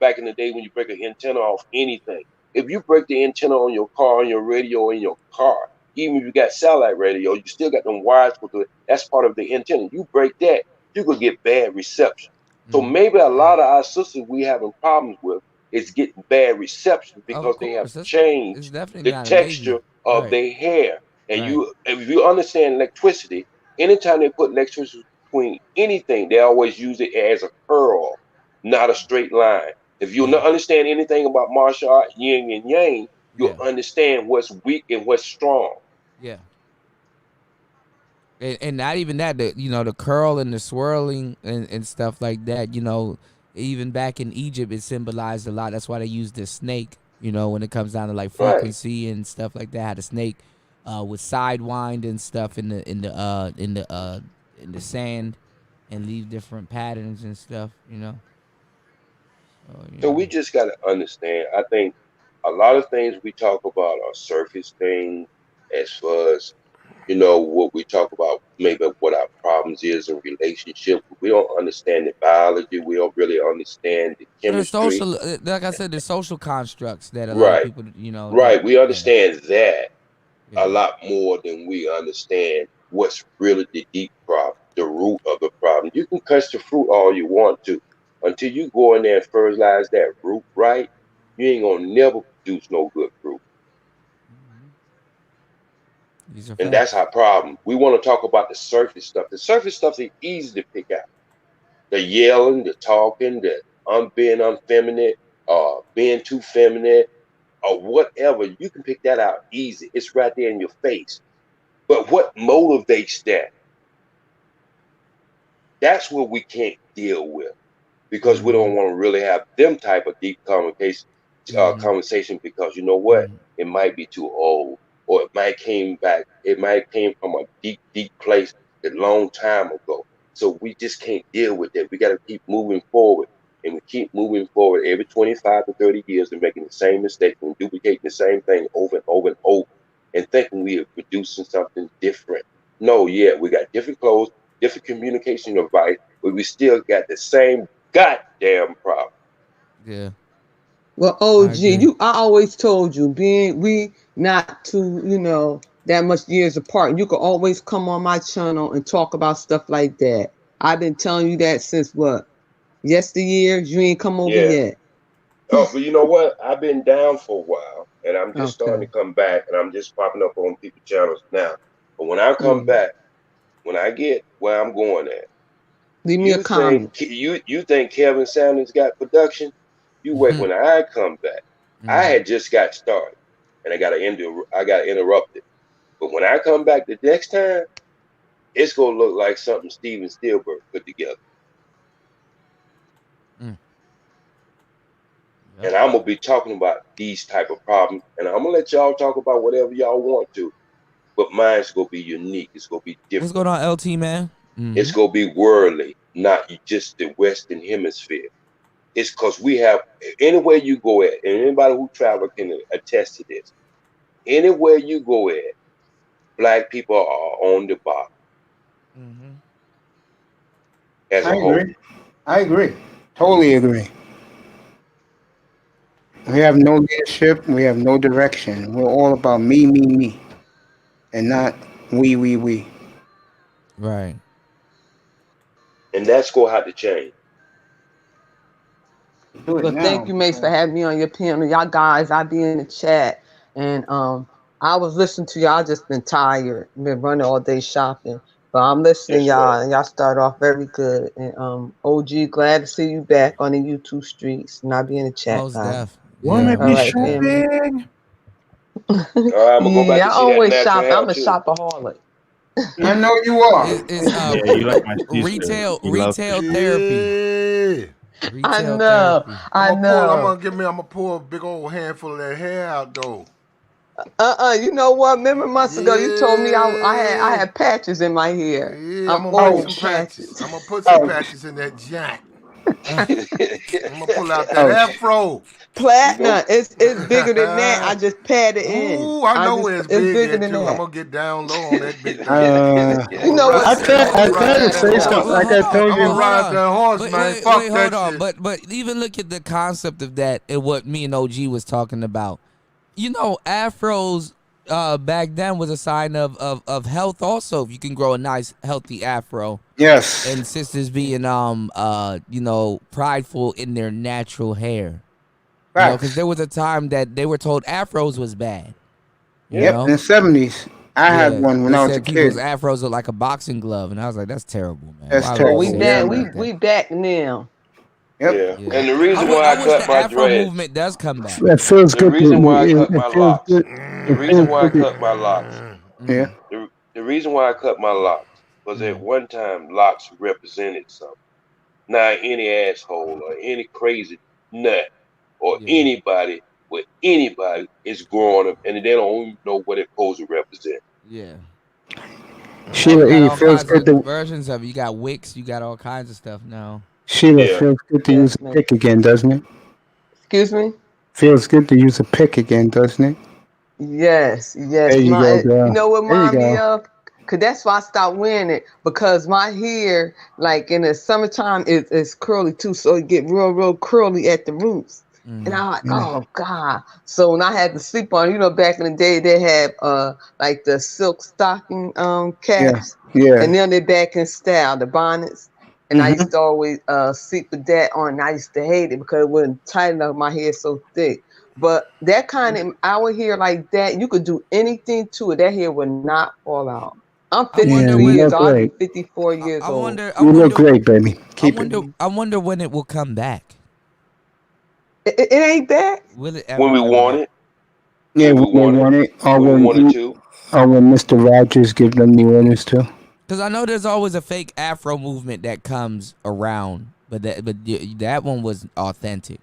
back in the day when you break an antenna off anything, if you break the antenna on your car, on your radio, in your car, even if you got satellite radio, you still got them wires for it. That's part of the antenna. You break that, you could get bad reception. So maybe a lot of our sisters we having problems with is getting bad reception because Of they have course, it's changed definitely the not a texture lady. of Right. their hair. And Right. if you understand electricity, anytime they put electricity between anything, they always use it as a curl, not a straight line. If you not understand anything about martial art, yin and yang, you'll Yeah. understand what's weak and what's strong. Yeah. And not even that, the curl and the swirling and stuff like that, even back in Egypt, it symbolized a lot. That's why they use the snake, when it comes down to like Right. frequency and stuff like that. How the snake would sidewind and stuff in the sand and leave different patterns and stuff, So we just got to understand. I think a lot of things we talk about are surface things as far as what we talk about, maybe what our problems is in relationship. We don't understand the biology. We don't really understand the So the chemistry. social, like I said, the social constructs that a lot of Right, people, right. We yeah, understand that a yeah. lot more than we understand what's really the deep problem, the root of the problem. You can cut the fruit all you want to. Until you go in there and fertilize that root right, you ain't gonna never produce no good fruit. These are And that's facts. our problem. We want to talk about the surface stuff. The surface stuff is easy to pick out. The yelling, the talking, the being unfeminine, being too feminine, or whatever. You can pick that out easy. It's right there in your face. But what motivates that? That's what we can't deal with because we don't want to really have them type of deep conversation because you know what? It might be too old, or it might came from a deep place a long time ago. So we just can't deal with that. We got to keep moving forward. And we keep moving forward every 25 to 30 years and making the same mistake and duplicating the same thing over and over and over and thinking we are producing something different. No, yeah, we got different clothes, different communication device, but we still got the same goddamn problem. Yeah. Well, OG, I always told you, we not too, that much years apart. You can always come on my channel and talk about stuff like that. I've been telling you that since what? Yesteryear? You ain't come over Yeah. yet. Oh, but you know what? I've been down for a while, and I'm just starting Okay. to come back, and I'm just popping up on people's channels now. But when I come back, when I get where I'm going at, Leave me a comment. you think Kevin Sanders got production? You wait when I come back. I had just got started, and I got interrupted. But when I come back the next time, it's gonna look like something Steven Spielberg put together. Yep. And I'm gonna be talking about these type of problems, and I'm gonna let y'all talk about whatever y'all want to, but mine's gonna be unique. It's gonna be different. What's going on, LT, man? It's gonna be worldly, not just the Western Hemisphere. It's because we have anywhere you go at, and anybody who travel can attest to this. Anywhere you go at, black people are on the bottom. As a whole. I agree. Totally agree. We have no leadership. We have no direction. We're all about me, and not we. Right. And that's gonna have to change. Do it Well, now. thank you, Mace, for having me on your panel. Y'all guys, I be in the chat, and I was listening to y'all. Just been tired, been running all day shopping, but I'm listening, Yes, y'all, ma'am. and y'all start off very good. And OG, glad to see you back on the YouTube streets, and I'll be in the chat, Most guys. def. Wanna make All me right, family. shopping? All right, I'm gonna go back Yeah, and I see that always natural shop. hair I'm a too. shopaholic. I know you are. It's Yeah, you like my sister. retail You love therapy. Yeah. Retail know. therapy. I know. I'm gonna pull a big old handful of that hair out though. You know what? Remember months ago you told me I had patches in my hair. Yeah, I'm I'm gonna make old some patches. patches. I'm gonna put some patches in that jack. I'm gonna pull out that afro. Platinum. It's bigger than that. I just pat it in. Ooh, I know where it's big at too. I'm gonna get down low on that big thing. You know what? I tried to say something. Like I told I'm you, gonna ride that horse, man. Fuck Wait, that hold on. shit. But even look at the concept of that and what me and OG was talking about. You know, afros back then was a sign of health. Also, if you can grow a nice healthy afro. Yes. And sisters being prideful in their natural hair. Right. Because there was a time that they were told afros was bad. Yep, in the 70s. I had one when I was a kid. People's afros look like a boxing glove, and I was like, "That's terrible, man." That's terrible. We back now. Yep. Yeah. And the reason why I wish cut the my Afro dreads. movement does come back. That feels The good. reason why I cut my locks. The reason why I good. cut my locks. Yeah. The reason why I cut my locks was at one time locks represented something. Now any asshole or any crazy nut or anybody with anybody is growing up and they don't even know what it's supposed to represent. Yeah. Sheila You E. got all feels kinds good of to versions of it. You got Wix. You got all kinds of stuff now. Sheila feels good to use a pick again, doesn't it? Excuse me? Feels good to use a pick again, doesn't it? Yes. There you go, girl. You know what There you remind me go. of? Cause that's why I stopped wearing it, because my hair, like in the summertime, is curly too, so it get real curly at the roots. And I'm like, oh God. So when I had to sleep on, back in the day they had like the silk stocking caps. Yeah. And then they're back in style, the bonnets. And I used to always sleep with that on, and I used to hate it because it wouldn't tighten up my hair so thick. But that kind of our hair like that, you could do anything to it. That hair would not fall out. I'm 52 years old. I'll be 54 years old. You look great, baby. Keep it. I wonder when it will come back. It ain't back. Will it ever When we come want back? it. Yeah, when they want it. Or when we when wanted to. or when Mr. Rogers give them the orders too. Because I know there's always a fake Afro movement that comes around, but that one was authentic,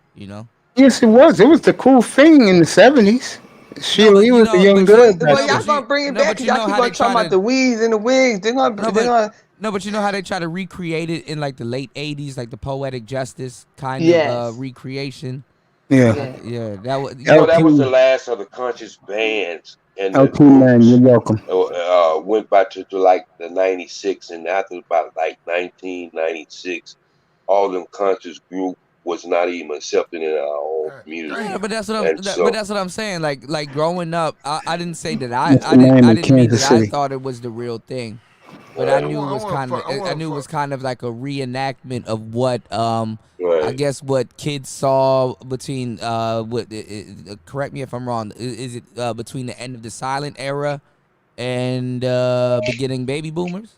Yes, it was. It was the cool thing in the 70s. Sheila E. was a young girl. Well, y'all gonna bring it back because y'all keep on talking about the weaves and the wigs. They're gonna. No, but you know how they try to recreate it in like the late 80s, like the Poetic Justice kind of recreation. Yeah. That was. That was the last of the conscious bands. And LT man, you're welcome. Went back to like the 96, and after about like 1996, all them conscious group was not even accepted in our own community. Yeah, but that's what I'm saying. Like growing up, I didn't say that I didn't mean that I thought it was the real thing, but I knew it was kind of like a reenactment of what I guess what kids saw between correct me if I'm wrong. Is it between the end of the silent era and beginning baby boomers?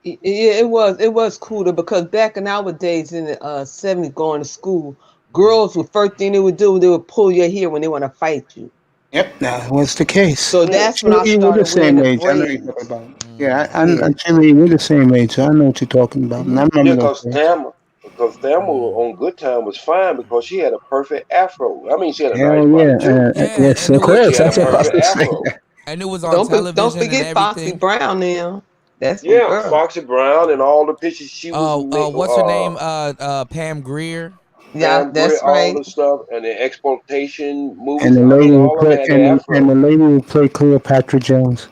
Yeah, it was cooler because back in our days in the 70s, going to school, girls, the first thing they would do, they would pull your hair when they want to fight you. Yep, that was the case. So that's when I We're started the same wearing age. the I know you're braids. talking about. Yeah, I'm Jimmy. We're the same age. So I know what you're talking about. And I remember Because those days. Thelma on Good Time was fine because she had a perfect afro. I mean, she had a Hell nice yeah. body too. Yes, of course. That's what I was saying. And it was on Don't television forget and Foxy everything. Brown now. That's my Yeah, girl. Foxy Brown and all the pictures she was making. What's her name? Pam Grier. Yeah, Pam that's Grier, right. all the stuff and the exploitation movies. And the lady who all of them played had the afro. and the lady who played Cleopatra Jones.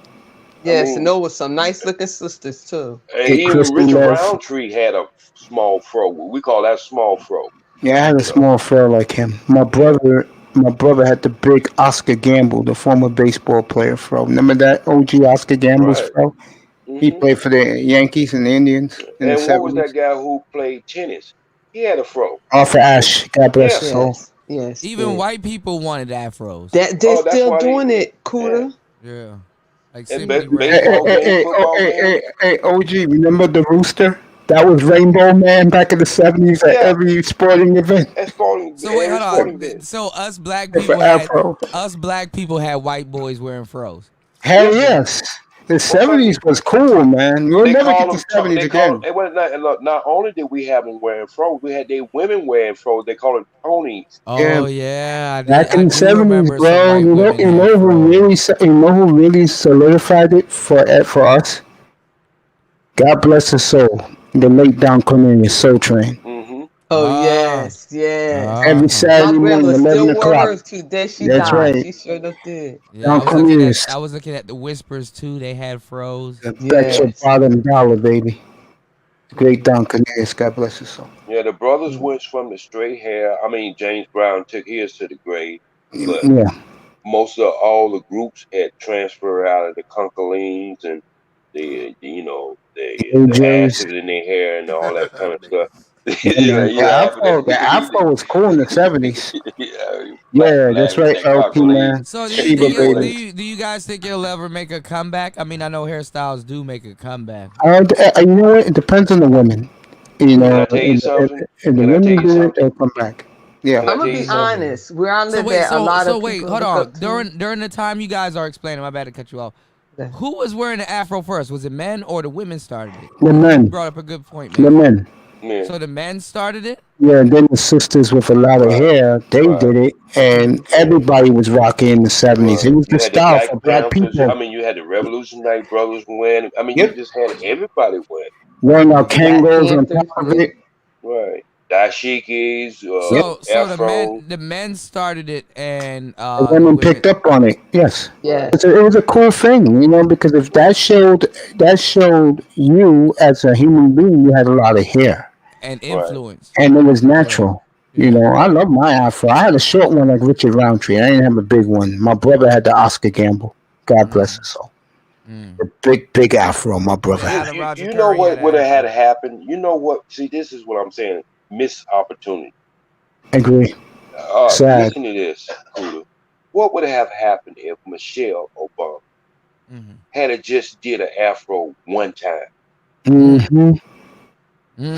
Yes, and those were some nice looking sisters too. And Hey, even Christy Richard Love. Roundtree had a small fro. We call that small fro. Yeah, I had a small fro like him. My brother had the big Oscar Gamble, the former baseball player fro. Remember that OG Oscar Gamble's Right. fro? He played for the Yankees and the Indians in And the what was 70s. that guy who played tennis? He had a fro. Arthur Ashe, God bless his Yeah. soul. Yes. Even white people wanted afros. That they're that's still why doing it, Cooter. Yeah. Like And Simply Red. baseball game, football game. Hey, OG, remember the rooster? That was Rainbow Man back in the 70s at every sporting event. So wait, hold on. So us black people had white boys wearing fros. Hell yes. The 70s was cool, man. We'll never get the 70s again. It was not only did we have them wearing fros, we had their women wearing fros. They call it ponies. Oh yeah, Back in the 70s, bro. You know who really solidified it for us? God bless his soul. The late Don Cornelius Soul Train. Mm-hmm. Oh Ah. yes, yes. Every My Saturday morning, grandmother 11 still wore o'clock. hers to the day she That's died. right. She sure enough did. Yeah, Don Cornelius. I was looking at the Whispers too. They had froze. Bet your Yes. bottom dollar, baby. Great Don Cornelius. God bless his soul. Yeah, the brothers went from the straight hair. I mean, James Brown took his to the grave, but Yeah. most of all the groups had transferred out of the Concolines and the AJs. acid in their hair and all that kind of stuff. Yeah, man. The Afro was cool in the 70s. Yeah, that's right, LP, man. So Sheba, baby. do you guys think you'll ever make a comeback? I mean, I know hairstyles do make a comeback. You know what? It depends on the women. You know, I tell you something? if the Can I tell women you do it, something? they'll come back. Yeah. I'm gonna be honest. Where I live at, a lot of people hold look on. up to me. During the time you guys are explaining, my bad to cut you off. Who was wearing the afro first? Was it men or the women started it? The men. You brought up a good point, The man. men. So the men started it? Yeah, then the sisters with a lot of hair, they did it, and everybody was rocking in the 70s. It was You the had the style Black for black Panthers. people. I mean, you had the Revolutionary Brothers wearing. I mean, you just had everybody wearing. Wearing our Kangos on top of it. Right. Dashikis, So Afro. the men started it, and The women picked up on it. Yes. Yeah. It was a cool thing, you know, because if that showed you as a human being, you had a lot of hair. and influence. And it was natural. You know, I love my afro. I had a short one like Richard Roundtree. I didn't have a big one. My brother had the Oscar Gamble. God bless his soul. The big afro, my brother had. You know what would have had to happen? You know what? See, this is what I'm saying. Missed opportunity. Agree. Sad. Listen to this, Kuda. What would have happened if Michelle Obama had just did an afro one time?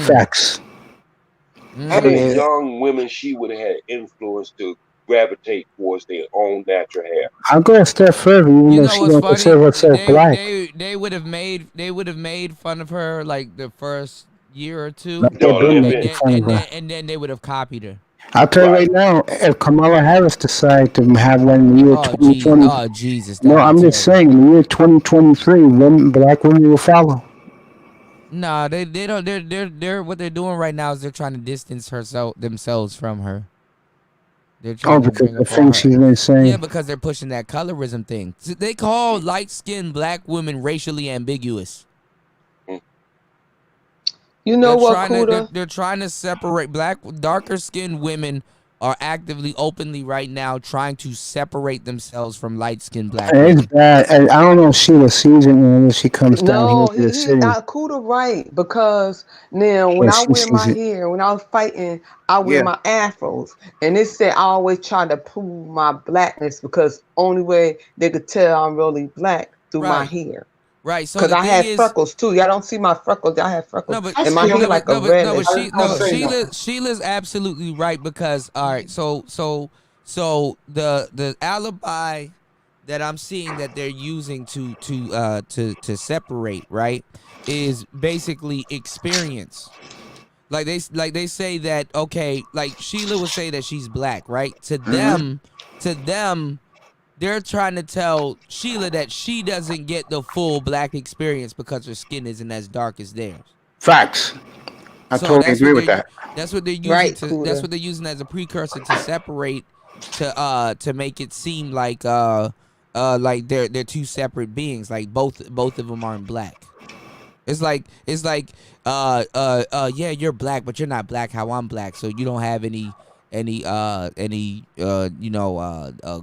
Facts. How many young women she would have had influence to gravitate towards their own natural hair? I'll go a step further, even You though know she what's don't funny? consider herself black. They would have made fun of her like the first year or two, Like they've been making fun of her. and then they would have copied her. I'll tell you right now, if Kamala Harris decides to have one in the year 2020, Oh Jesus! no, I'm just saying, in the year 2023, black women will follow. Nah, they don't. They're what they're doing right now is they're trying to distance themselves from her. They're trying to because bring the up all things she's been saying. Yeah, because they're pushing that colorism thing. They call light-skinned black women racially ambiguous. You know what, Kuda? They're trying to separate darker-skinned women are actively, openly right now trying to separate themselves from light-skinned black And women. it's bad. And I don't know if Sheila sees it when she comes down No, here to the city. Kuda right, because now when Yeah, I she wear my sees it. hair, when I was fighting, I wear Yeah. my afros, and it said I always try to prove my blackness because only way they could tell I'm really black through my hair. Right, so Because the I thing had is- freckles too. Y'all don't see my freckles. I have freckles, No, but and my hair like a red. Sheila's absolutely right because all right, so the alibi that I'm seeing that they're using to separate, right, is basically experience. Like they say that, okay, like Sheila would say that she's black, right? To them, they're trying to tell Sheila that she doesn't get the full black experience because her skin isn't as dark as theirs. Facts. I So totally that's agree what with that. That's what they're using Right, to. Kuda. That's what they're using as a precursor to separate, to make it seem like they're two separate beings. Like both of them aren't black. It's like yeah, you're black, but you're not black how I'm black. So you don't have any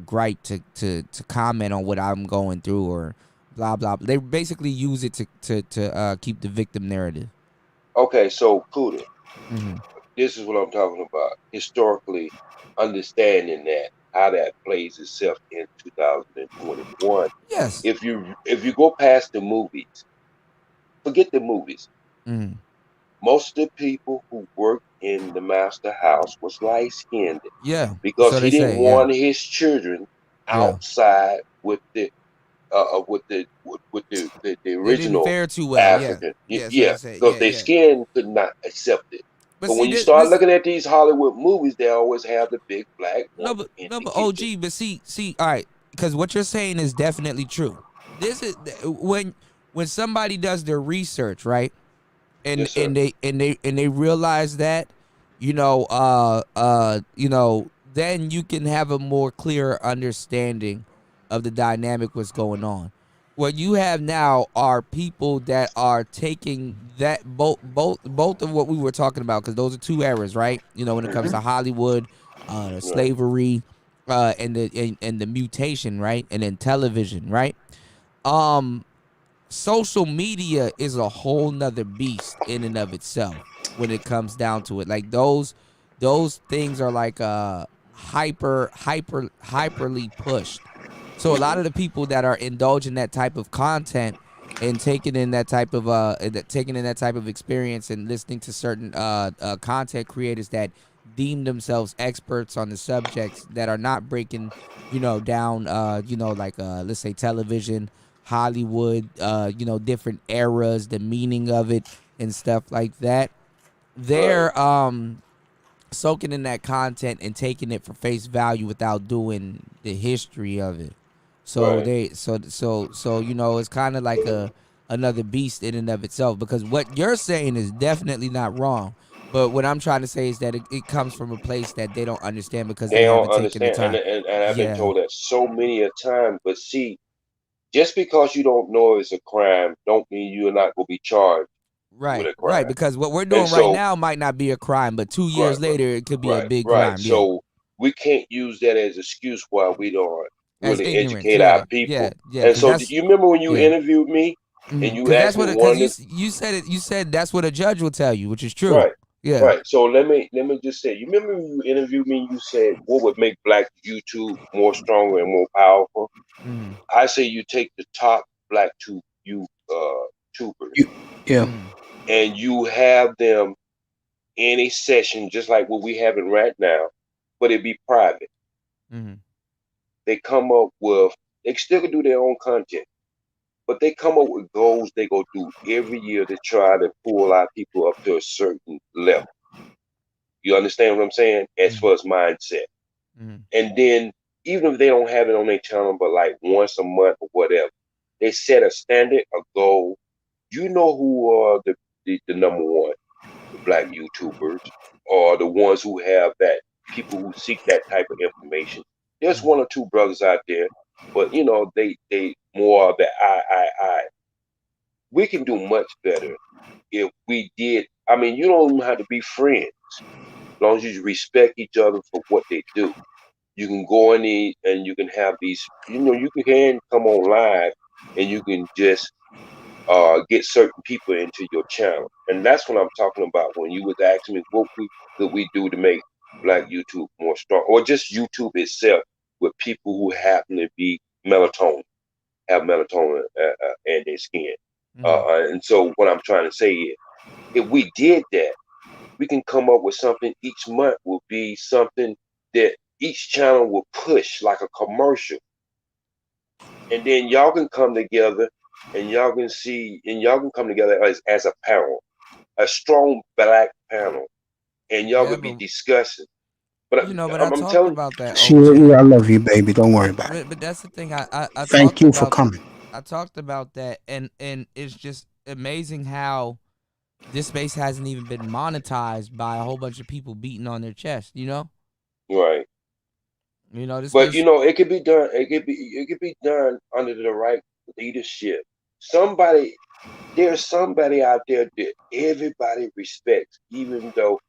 gripe to comment on what I'm going through or blah blah. They basically use it to keep the victim narrative. Okay, so Kuda, Mm-hmm. this is what I'm talking about. Historically, understanding that how that plays itself in 2021. Yes. If you go past the movies, forget the movies. Mm-hmm. Most of the people who worked in the master house was light skinned. Yeah. Because so he they didn't say, want his children outside with the original fare too well. African. Yeah. Yeah, So they say, because their skin could not accept it. But see, when you this- start this- looking at these Hollywood movies, they always have the big black woman in No, the but kitchen. OG, but see, all right, because what you're saying is definitely true. This is when somebody does their research, right? and Yes, sir. they realize that, then you can have a more clear understanding of the dynamic what's going on. What you have now are people that are taking that both of what we were talking about, because those are two eras, right? When it comes to Hollywood, slavery, and the mutation, right? And then television, right? Social media is a whole nother beast in and of itself when it comes down to it. Like those things are like hyperly pushed. So a lot of the people that are indulging that type of content and taking in that type of experience and listening to certain content creators that deem themselves experts on the subjects that are not breaking down let's say television, Hollywood, different eras, the meaning of it and stuff like that. They're soaking in that content and taking it for face value without doing the history of it. So it's kind of like another beast in and of itself, because what you're saying is definitely not wrong. But what I'm trying to say is that it comes from a place that they don't understand because They they don't haven't taken the understand, time. and I've been Yeah. told that so many a time. But see, just because you don't know it's a crime, don't mean you're not gonna be charged with a crime. Right. Because what we're And doing right so, now might not be a crime, but 2 years right, later it could be a big right. crime. Yeah. So we can't use that as excuse why we don't As really ignorance. educate our Yeah. people. Yeah. And Because so, do that's you remember when you yeah. interviewed me and you Because that's asked me what one of because the you said it. You said that's what a judge will tell you, which is true. right, Yeah. right. So let me just say, you remember when you interviewed me? You said what would make Black YouTube more stronger and more powerful. Mhm. I say you take the top Black tubers Yeah. and you have them in a session just like what we having right now, but it be private. Mhm. They come up with, they still can do their own content, but they come up with goals they go do every year to try to pull our people up to a certain level. You understand what I'm saying? As far as mindset. Mhm. And then even if they don't have it on their channel, but like once a month or whatever, they set a standard, a goal. You know who are the number one, the Black YouTubers, or the ones who have that, people who seek that type of information. There's one or two brothers out there, but they more of the I. We can do much better if we did. I mean, you don't even have to be friends, as long as you respect each other for what they do. You can go in and you can have these, you can come on live and you can just get certain people into your channel. And that's what I'm talking about when you was asking me what could we do to make Black YouTube more strong, or just YouTube itself with people who happen to be have melatonin in their skin. And so what I'm trying to say is, if we did that, we can come up with something each month will be something that each channel will push like a commercial. And then y'all can come together and y'all can come together as a panel, a strong Black panel, and y'all Yeah, can be but discussing. But but I I'm talked telling about that, See, OG. I love you, baby. Don't worry about it. But that's the thing. I Thank talked you for about coming. that, and it's just amazing how this space hasn't even been monetized by a whole bunch of people beating on their chest. right. This But space. it could be done. It could be done under the right leadership. Somebody There's somebody out there that everybody respects, even though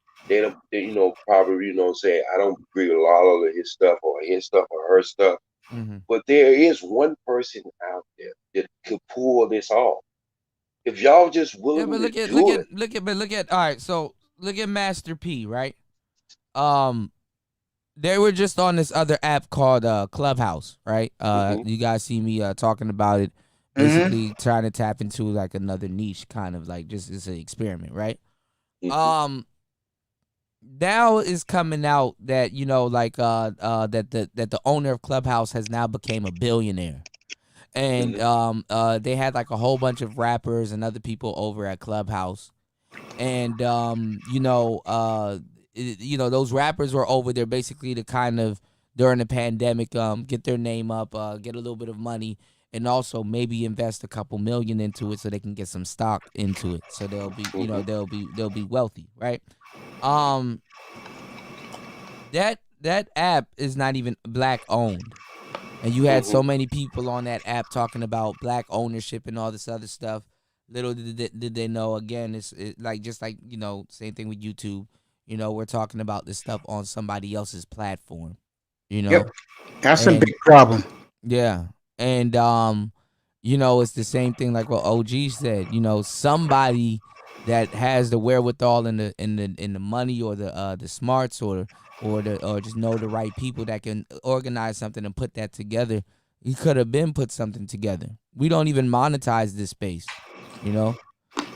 probably say I don't agree with a lot of his stuff or his stuff or her stuff. But there is one person out there that could pull this off. If y'all just Yeah, willing but to do it, look at. All right, so look at Master P, right? They were just on this other app called Clubhouse, right? You guys see me talking about it, basically trying to tap into like another niche, kind of like just it's an experiment, right? Now is coming out that that the owner of Clubhouse has now became a billionaire, and they had like a whole bunch of rappers and other people over at Clubhouse, and those rappers were over there basically to kind of during the pandemic get their name up, get a little bit of money, and also maybe invest a couple million into it so they can get some stock into it, so they'll be, you know, they'll be wealthy, right? That app is not even black owned, and you had so many people on that app talking about black ownership and all this other stuff. Little did they know, again, it's like, just like, you know, same thing with YouTube. You know, we're talking about this stuff on somebody else's platform. You know, Yep. That's a and big problem. yeah, and you know, it's the same thing like what OG said. You know, somebody that has the wherewithal and the money, or the smarts, or just know the right people that can organize something and put that together. He could have been put something together. We don't even monetize this space, you know.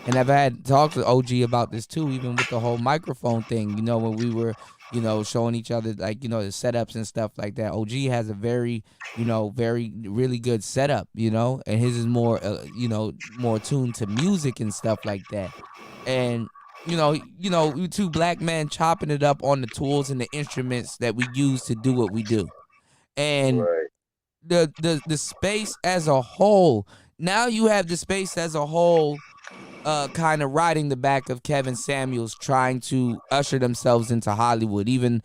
And I've had talks with OG about this too, even with the whole microphone thing. You know, when we were, you know, showing each other, like, you know, the setups and stuff like that. OG has a very, you know, really good setup, you know, and his is more, you know, more tuned to music and stuff like that. And you know, we two black men chopping it up on the tools and the instruments that we use to do what we do, and the space as a whole. Now you have the space as a whole, kind of riding the back of Kevin Samuels, trying to usher themselves into Hollywood. Even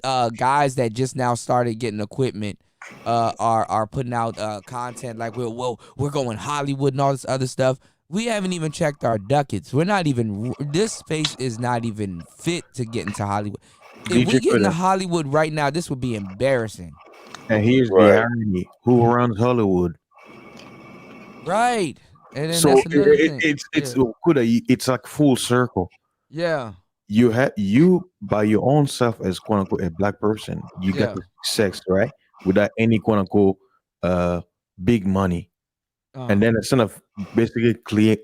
guys that just now started getting equipment are putting out content like, we're going Hollywood and all this other stuff. We haven't even checked our ducats. We're not even, this space is not even fit to get into Hollywood. If we get into Hollywood right now, this would be embarrassing. And here's the irony: who runs Hollywood? Right. And then So that's another thing. it's like full circle. Yeah. You by your own self, as quote unquote a black person, you got to sex, right, without any quote unquote big money. And then instead of basically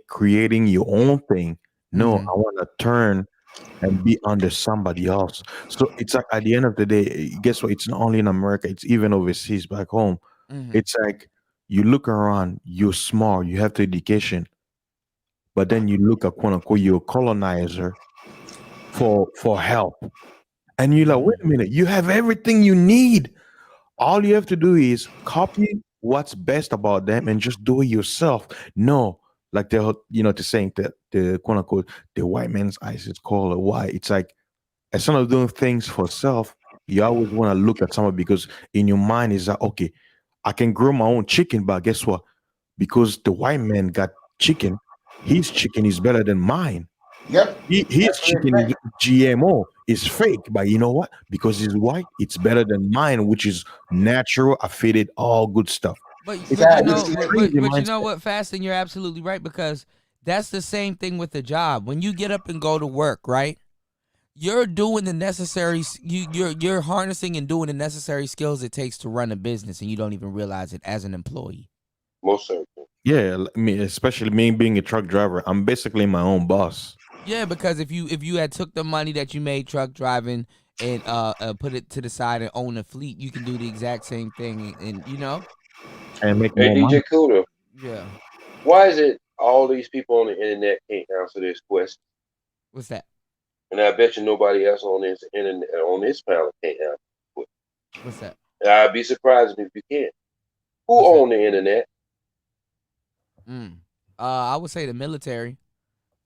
creating your own thing, no, I want to turn and be under somebody else. So it's like, at the end of the day, guess what? It's not only in America, it's even overseas back home. It's like, you look around, you're smart, you have the education, but then you look at quote unquote your colonizer for help. And you're like, wait a minute, you have everything you need. All you have to do is copy what's best about them and just do it yourself. No, like the saying that the quote unquote the white man's eyes is called a why. It's like, instead of doing things for self, you always want to look at someone, because in your mind is that, okay, I can grow my own chicken, but guess what? Because the white man got chicken, his chicken is better than mine. Yep. His chicken is GMO, is fake, but you know what? Because it's white, it's better than mine, which is natural, affiliated, all good stuff. But you know what, Fasting, you're absolutely right, because that's the same thing with the job. When you get up and go to work, right? You're doing the necessary. You're harnessing and doing the necessary skills it takes to run a business, and you don't even realize it as an employee. Most certainly. Yeah, especially me being a truck driver, I'm basically my own boss. Yeah, because if you had took the money that you made truck driving and put it to the side and own a fleet, you can do the exact same thing, and you know, and make more money. DJ Kuda, yeah. Why is it all these people on the internet can't answer this question? What's that? And I bet you nobody else on this internet, on this panel, can't answer this question. What's that? And I'd be surprised if you can. Who owns the internet? I would say the military.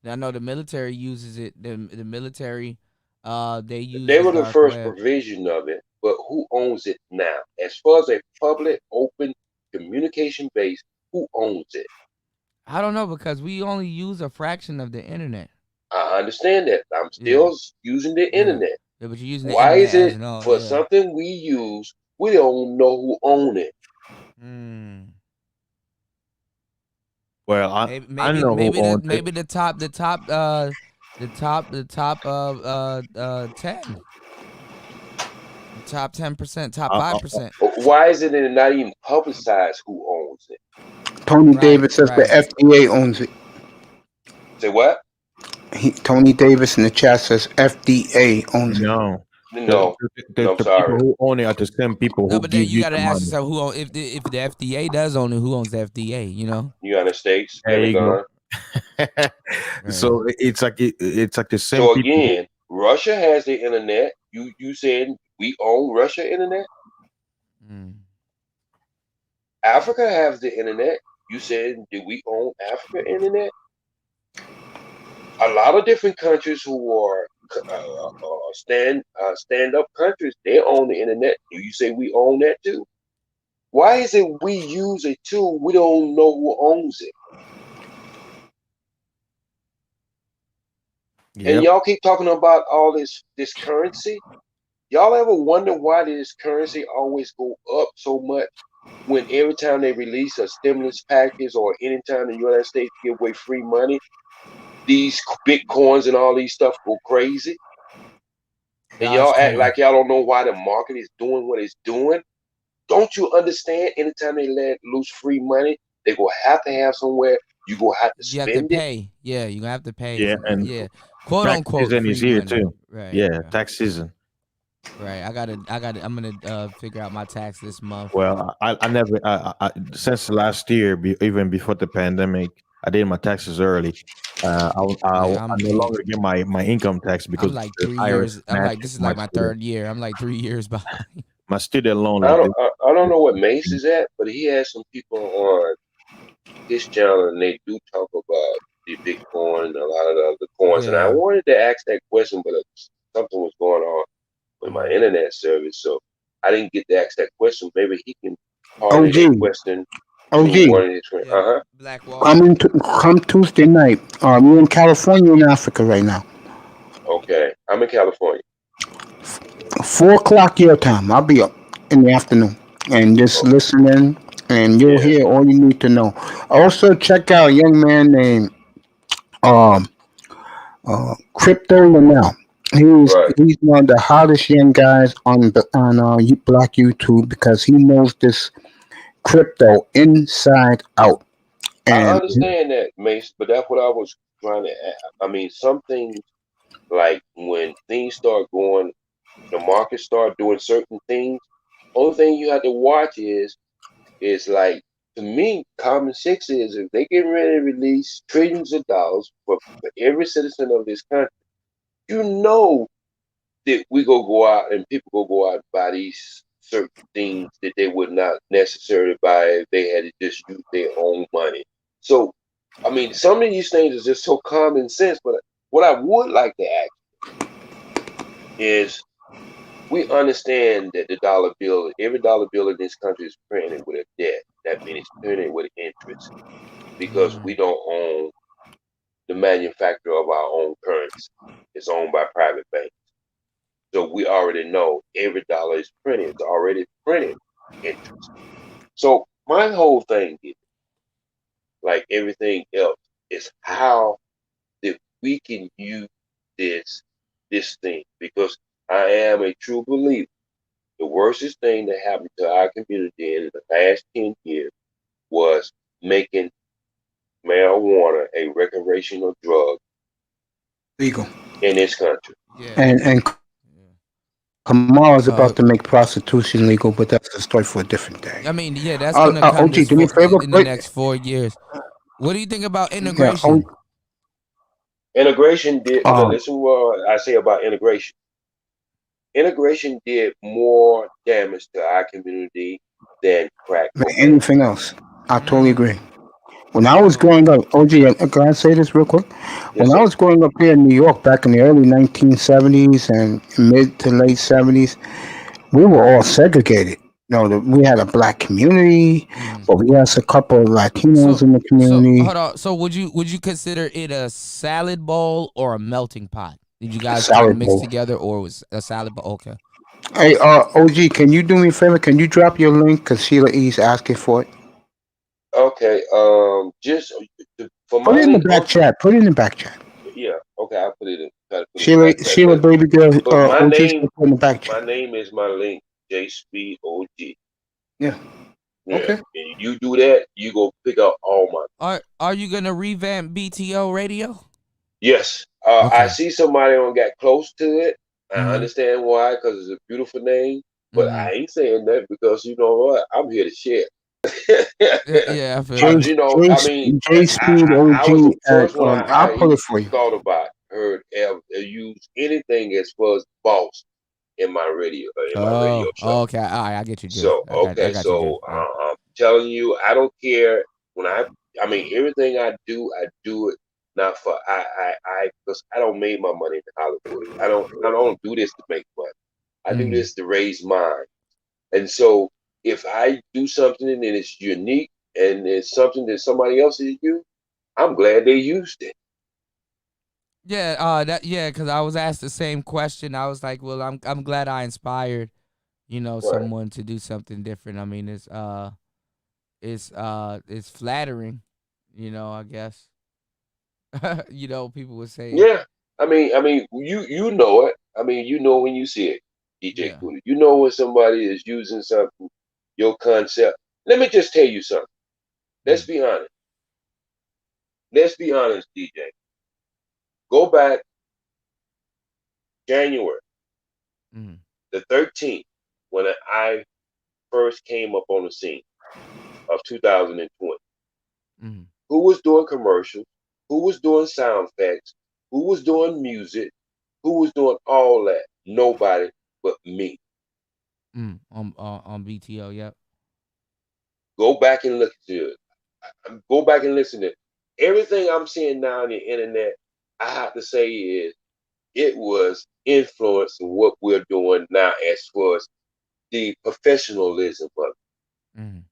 I know the military uses it. The military, they use. They were the first provision of it, but who owns it now? As far as a public, open communication base, who owns it? I don't know, because we only use a fraction of the internet. I understand that. I'm still using the internet. Yeah, but you're using the Why internet is it for something we use, we don't know who owns it? Well, I know maybe the top 10. The top 10%, top 5%. Why is it not even publicized who owns it? Tony Davis says the FDA owns it. Say what? Tony Davis in the chat says FDA owns it. No, sorry. People who own it are the same people who But then give you you got to the ask money. yourself, who if the FDA does own it, who owns the FDA? You know, United States. There you go. So it's like the same. So people. again, Russia has the internet. You said we own Russia internet? Africa has the internet. You said, do we own Africa internet? A lot of different countries who are stand up countries, they own the internet. Do you say we own that too? Why is it we use a tool we don't know who owns it? And y'all keep talking about all this currency. Y'all ever wonder why this currency always go up so much when every time they release a stimulus package or anytime the United States give away free money, these Bitcoins and all these stuff go crazy? And y'all act like y'all don't know why the market is doing what it's doing? Don't you understand? Anytime they let loose free money, they go have to have somewhere. You go have to spend it. You have to pay. Yeah, you gonna have to pay. Yeah, and quote tax unquote season free is here money. too. Right. Yeah, tax season. Right. I gotta. I'm gonna figure out my tax this month. Well, I never since last year, even before the pandemic, I did my taxes early. I no longer get my income tax because I'm like the 3 IRS years. I'm like, matches this is like my student- third year. I'm like 3 years behind. my student loan. I Like don't know what Mace is at, but he has some people on his channel and they do talk about the Bitcoin and a lot of the other coins. And I wanted to ask that question, but something was going on with my internet service, so I didn't get to ask that question. Maybe he can parlay that question to one of his friends. Come Tuesday night. We're in California in Africa right now. Okay, I'm in California. 4:00 your time. I'll be up in the afternoon and just listening, and you'll hear all you need to know. Also, check out a young man named Crypto Linnell. He's one of the hottest young guys on Black YouTube because he knows this crypto inside out. I understand that, Mace, but that's what I was trying to ask. I mean, some things, like when things start going, the market start doing certain things. Only thing you have to watch is like, to me, common sense is if they get ready to release trillions of dollars for every citizen of this country, you know that we go out and people go out and buy these certain things that they would not necessarily buy if they had to just use their own money. So, I mean, some of these things is just so common sense. But what I would like to ask is, we understand that the dollar bill, every dollar bill in this country is printed with a debt. That means it's printed with interest because we don't own the manufacturer of our own currency. It's owned by private banks. So we already know every dollar is printed. It's already printed interest. So my whole thing is, like everything else, is how that we can use this thing, because I am a true believer. The worstest thing that happened to our community in the past 10 years was making marijuana a recreational drug legal in this country. And Kamala's about to make prostitution legal, but that's a story for a different day. I mean, yeah, that's gonna come OG, do me a favor, in the next 4 years. What do you think about integration? Integration did. Listen to what I say about integration. Integration did more damage to our community than crack than cocaine. anything else. I totally agree. When I was growing up, OG, can I say this real quick? When I was growing up here in New York back in the early 1970s and mid to late 70s, we were all segregated. We had a black community, but we had a couple of Latinos in the community. Hold on. So would you consider it a salad bowl or a melting pot? Did you guys Salad mix bowl. together, or was a salad bowl? Okay. Hey, OG, can you do me a favor? Can you drop your link? Because Sheila E's asking for it. Okay. Just for my Put it in the link. back chat. Put it in the back chat. Yeah. Okay. I'll put it in. Try to put it in the Sheila, back chat. Sheila, baby girl. But my OG's name, gonna put in the back chat. my name is my link. JSpeedOG. Yeah. Yeah. Okay. And you do that, you go pick up all my. Are you gonna revamp BTO Radio? Yes. I see somebody on got close to it. I understand why, because it's a beautiful name. But I ain't saying that because you know what? I'm here to share. Yeah, I feel You know, I mean, I was the first one I'll pull it for you. thought about, heard ever use anything as far as boss in my radio show. Okay. All right, I get you. Dude. So I got you, dude. telling you, I don't care when I mean, everything I do it not for because I don't make my money in Hollywood. I don't do this to make money. I do this to raise mine. And so if I do something and it's unique and it's something that somebody else has used, I'm glad they used it. Yeah, because I was asked the same question. I was like, well, I'm glad I inspired, someone to do something different. I mean, it's flattering, I guess. People would say. Yeah. I mean, you know it. I mean, you know when you see it, DJ Cooley. You know when somebody is using something, your concept. Let me just tell you something. Let's be honest. Let's be honest, DJ. Go back January the 13th when I first came up on the scene of 2020. Who was doing commercials? Who was doing sound effects? Who was doing music? Who was doing all that? Nobody but me. On BTO, yep. Go back and look at it. Go back and listen to it. Everything I'm seeing now on the internet, I have to say is it was influencing what we're doing now as far as the professionalism of it.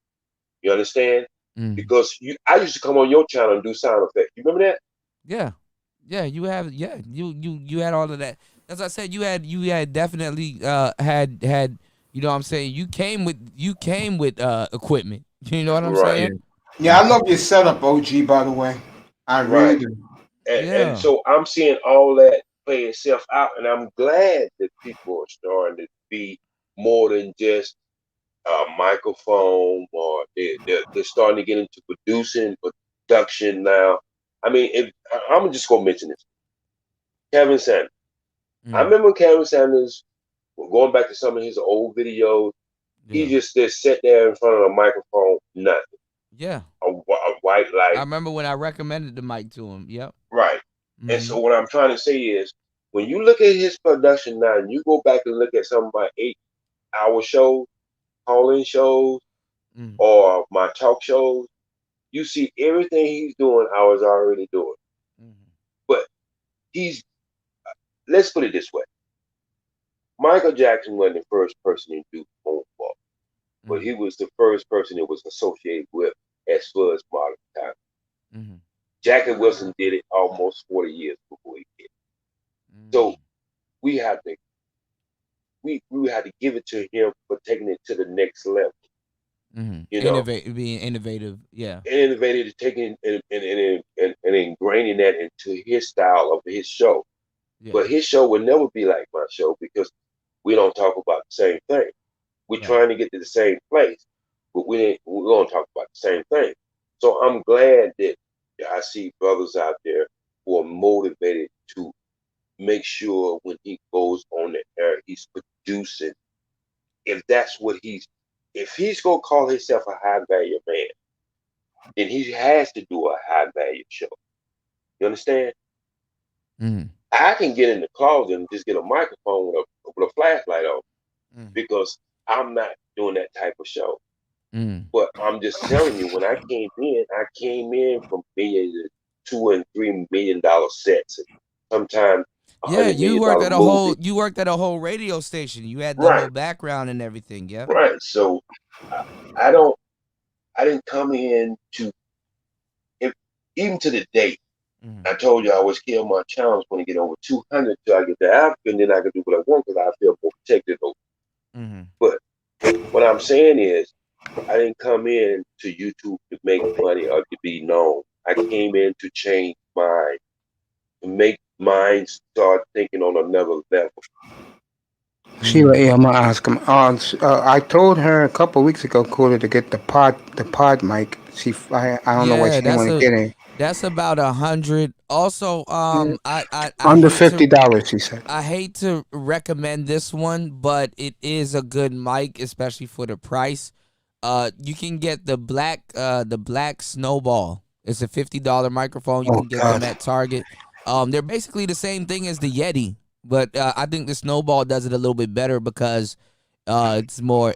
You understand? Because I used to come on your channel and do sound effects. You remember that? Yeah, you have. Yeah, you had all of that. As I said, you had definitely had. You know what I'm saying? You came with equipment. You know what I'm saying? Yeah, I love your setup, OG. By the way, I really do. And so I'm seeing all that play itself out, and I'm glad that people are starting to be more than just a microphone, or they're starting to get into producing, production now. I mean, I'm just gonna mention this. Kevin Sanders. I remember Kevin Sanders going back to some of his old videos. He just sat there in front of a microphone, nothing. Yeah. A white light. I remember when I recommended the mic to him. Yep. Right. And so what I'm trying to say is, when you look at his production now, and you go back and look at some of my 8-hour shows, call-in shows, or my talk shows, you see everything he's doing, I was already doing. But let's put it this way. Michael Jackson wasn't the first person to do moonwalk, but he was the first person it was associated with as far as modern time. Jackie Wilson did it almost 40 years before he did. So we have to give it to him for taking it to the next level. You know, being innovative, yeah. Innovative, taking and ingraining that into his style of his show. Yeah. But his show would never be like my show because we don't talk about the same thing. We're trying to get to the same place, but we don't talk about the same thing. So I'm glad that I see brothers out there who are motivated to make sure when he goes on the air, he's producing. If he's going to call himself a high value man, then he has to do a high value show. You understand? I can get in the closet and just get a microphone with a flashlight on because I'm not doing that type of show. But I'm just telling you, when I came in from being $2 and $3 million sets, and sometimes you worked at a whole radio station. You had the whole background and everything. Yeah, right. So I didn't come in even to the date. I told you I was killing my challenge when I get over 200 till I get to Africa, and then I can do what I want because I feel more protected over. But what I'm saying is, I didn't come in to YouTube to make money or to be known. I came in to change minds, to make minds start thinking on another level. Sheila, I'm gonna ask him. I told her a couple of weeks ago, Cooler, to get the pod mic. I don't know what she want to get in. That's about 100. Also, I under $50, she said. I hate to recommend this one, but it is a good mic, especially for the price. You can get the black Snowball. It's a $50 microphone. You can get them at Target. They're basically the same thing as the Yeti, but I think the Snowball does it a little bit better because it's more.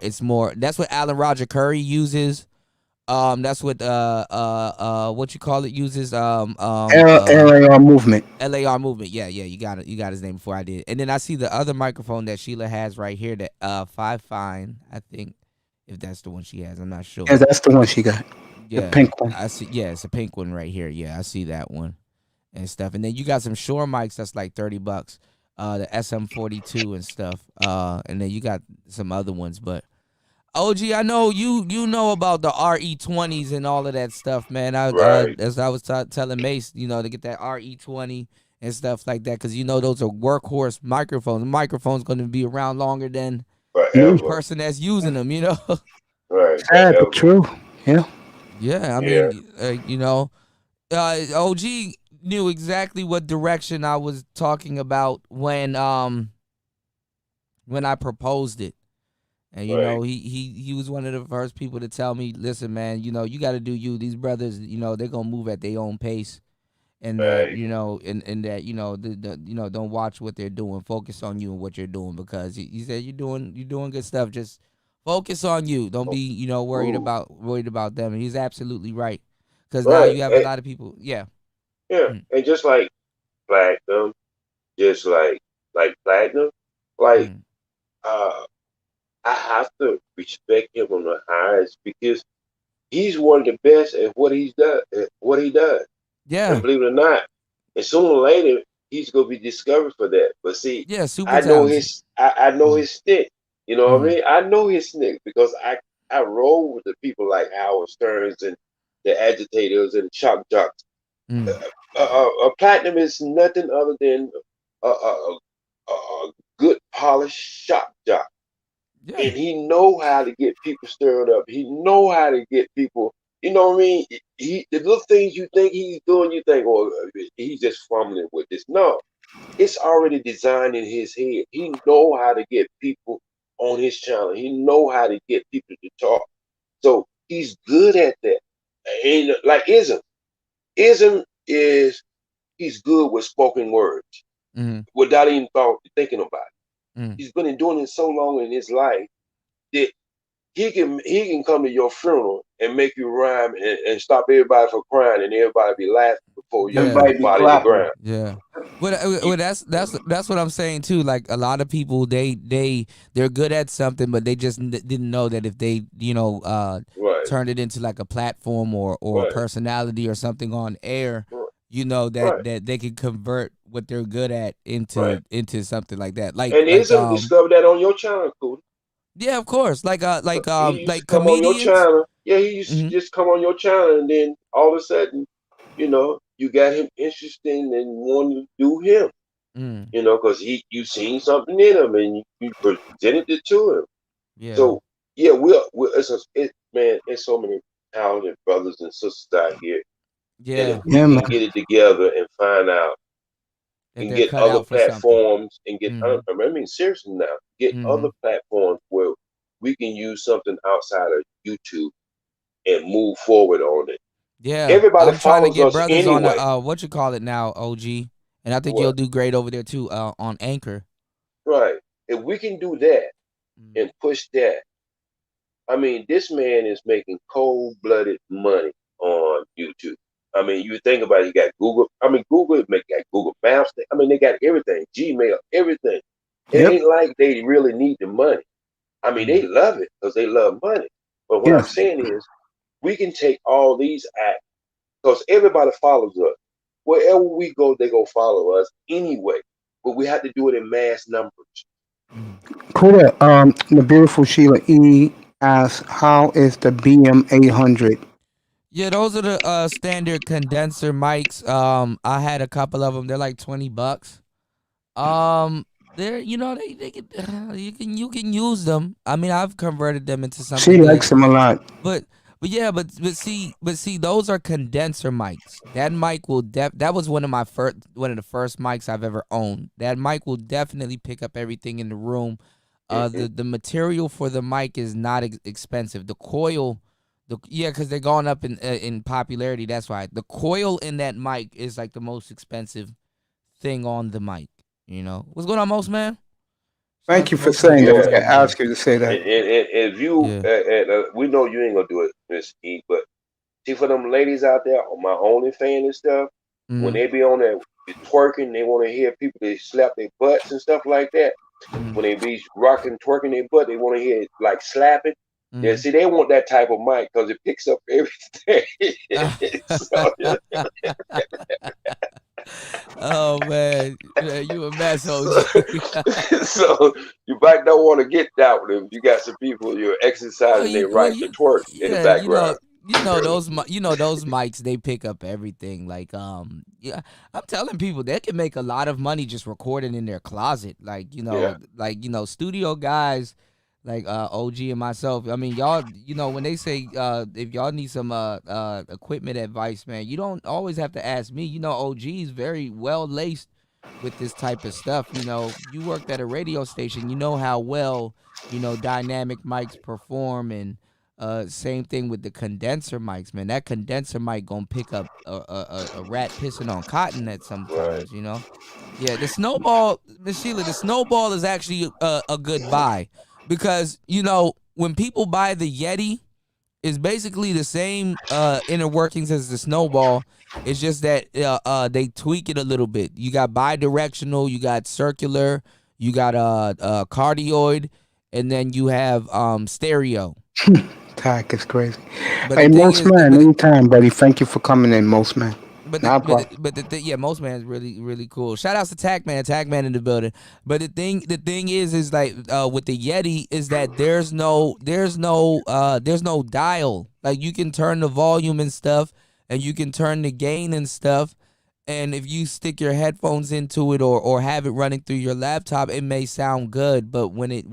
That's what Alan Roger Curry uses. That's what what you call it uses LAR movement. LAR movement. Yeah, you got it. You got his name before I did. And then I see the other microphone that Sheila has right here, that 5 Fine, I think, if that's the one she has. I'm not sure. Yeah, that's the one she got. Yeah, The pink one. I see. Yeah, it's a pink one right here. Yeah, I see that one and stuff. And then you got some Shure mics that's like $30. The SM42 and stuff. And then you got some other ones, but OG, I know you know about the RE20s and all of that stuff, man. Right. As I was telling Mace, to get that RE20 and stuff like that, because those are workhorse microphones. The microphone's going to be around longer than the Forever. person that's using them. Right. Sad Forever. but true. Yeah. Yeah, I Yeah. mean, OG knew exactly what direction I was talking about when I proposed it. And Right. he was one of the first people to tell me, listen, man, you got to do you. These brothers, they're gonna move at their own pace, and that Right. and that don't watch what they're doing. Focus on you and what you're doing, because he said you're doing good stuff. Just focus on you. Don't be worried Ooh. about them. And he's absolutely right, because now Right. you have a lot of people. Yeah. Yeah. Mm, And just like platinum, just like platinum, like mm. uh I have to respect him on the highest because he's one of the best at what he's done, at what he does. And Yeah. believe it or not, and sooner or later he's gonna be discovered for that. But see, Yeah. Super I know talented. I know Mm, his stick. You know what I mm, mean? I know his stick because I roll with the people like Howard Stearns and the agitators and shock jocks. mm. Platinum is nothing other than a good polished shock jock, Yeah. and he know how to get people stirred up. He know how to get people. You know what I mean? The little things you think he's doing, you think, oh, he's just fumbling with this. No, it's already designed in his head. He know how to get people on his channel. He know how to get people to talk. So he's good at that. And like Ism is he's good with spoken words Mm, without even thinking about it. mm. He's been doing it so long in his life that he can come to your funeral and make you rhyme and stop everybody from crying and everybody be laughing before your Yeah. body to the ground. Yeah. Well, that's what I'm saying too. Like, a lot of people, they're good at something, but they just didn't know that if they Right, turned it into like a platform or a right, personality or something on air, right, that they could convert what they're good at right. into something like that. Like And Ism discovered that on your channel, Cootie. yeah, of course. He used to Like come on your comedians. channel. Yeah, he used to Hmm. just come on your channel, and then all of a sudden, you got him interested and wanting to do him. Mm, Because you seen something in him and you presented it to him. yeah. So yeah, man, it's so many talented brothers and sisters out here, and if Yeah. we Yeah, can man. get it together and find out That and they're get cut other out for something. platforms and get, Hmm. I mean, seriously now, get Hmm. other platforms where we can use something outside of YouTube and move forward on it. Yeah, Everybody I'm trying to follows get us brothers on the anyway. what you call it now, OG, and I think you'll What? do great over there too, on Anchor. Right. If we can do that Mm. and push that, I mean, this man is making cold-blooded money on YouTube. I mean, you think about it, you got Google. I mean, Google got Google Maps. I mean, they got everything, Gmail, everything. It Yep. ain't like they really need the money. I mean, they Mm. love it because they love money. But what I'm Yes. saying is, we can take all these acts because everybody follows us. Wherever we go, they go follow us anyway. But we have to do it in mass numbers. Mm. Cool. The beautiful Sheila E asks, how is the BM 800? Yeah, those are the standard condenser mics. I had a couple of them. They're like $20. They're they can you can use them. I mean, I've converted them into She something good. likes them a lot. But yeah, but see, those are condenser mics. That mic will that was one of the first mics I've ever owned. That mic will definitely pick up everything in the room. Hmm. The material for the mic is not expensive. The coil, because they're going up in popularity. That's why the coil in that mic is like the most expensive thing on the mic. What's going on, most man? Thank you for Most of saying the that. I was Yeah. going to time, ask you to say And, that. and if you, we know you ain't gonna do it, Miss E, but see for them ladies out there on my OnlyFans and stuff, when Mhm. they be on there twerking, they want to hear people they slap their butts and stuff like that. Mhm. When they be rocking, twerking their butt, they want to hear it like slapping. Yeah, Mhm. see, they want that type of mic because it picks up everything. So, Oh man, yeah, you a mess, OG. so you might not want to get that one if you got some people you're Well, exercising their well, right to twerk in the yeah, background. those, those mics. They pick up everything. Like, yeah, I'm telling people they can make a lot of money just recording in their closet. Like, Yeah. studio guys, like OG and myself. I mean, y'all, when they say if y'all need some equipment advice, man, you don't always have to ask me. OG is very well laced with this type of stuff. You worked at a radio station. You know how well dynamic mics perform, and same thing with the condenser mics, man. That condenser mic gonna pick up a rat pissing on cotton at Right. sometimes. Yeah, the snowball, Miss Sheila, the snowball is actually a good buy because when people buy the Yeti, it's basically the same inner workings as the snowball. It's just that they tweak it a little bit. You got bidirectional, you got circular, you got cardioid, and then you have stereo. Tack is crazy. But Hey, the thing most is, man, anytime, buddy. Thank you for coming in, most man. Not a problem. yeah, most man is really really cool. Shout outs to Tackman in the building. But the thing is like with the Yeti is that there's no dial. Like you can turn the volume and stuff, and you can turn the gain and stuff. And if you stick your headphones into it or have it running through your laptop, it may sound good. But when it's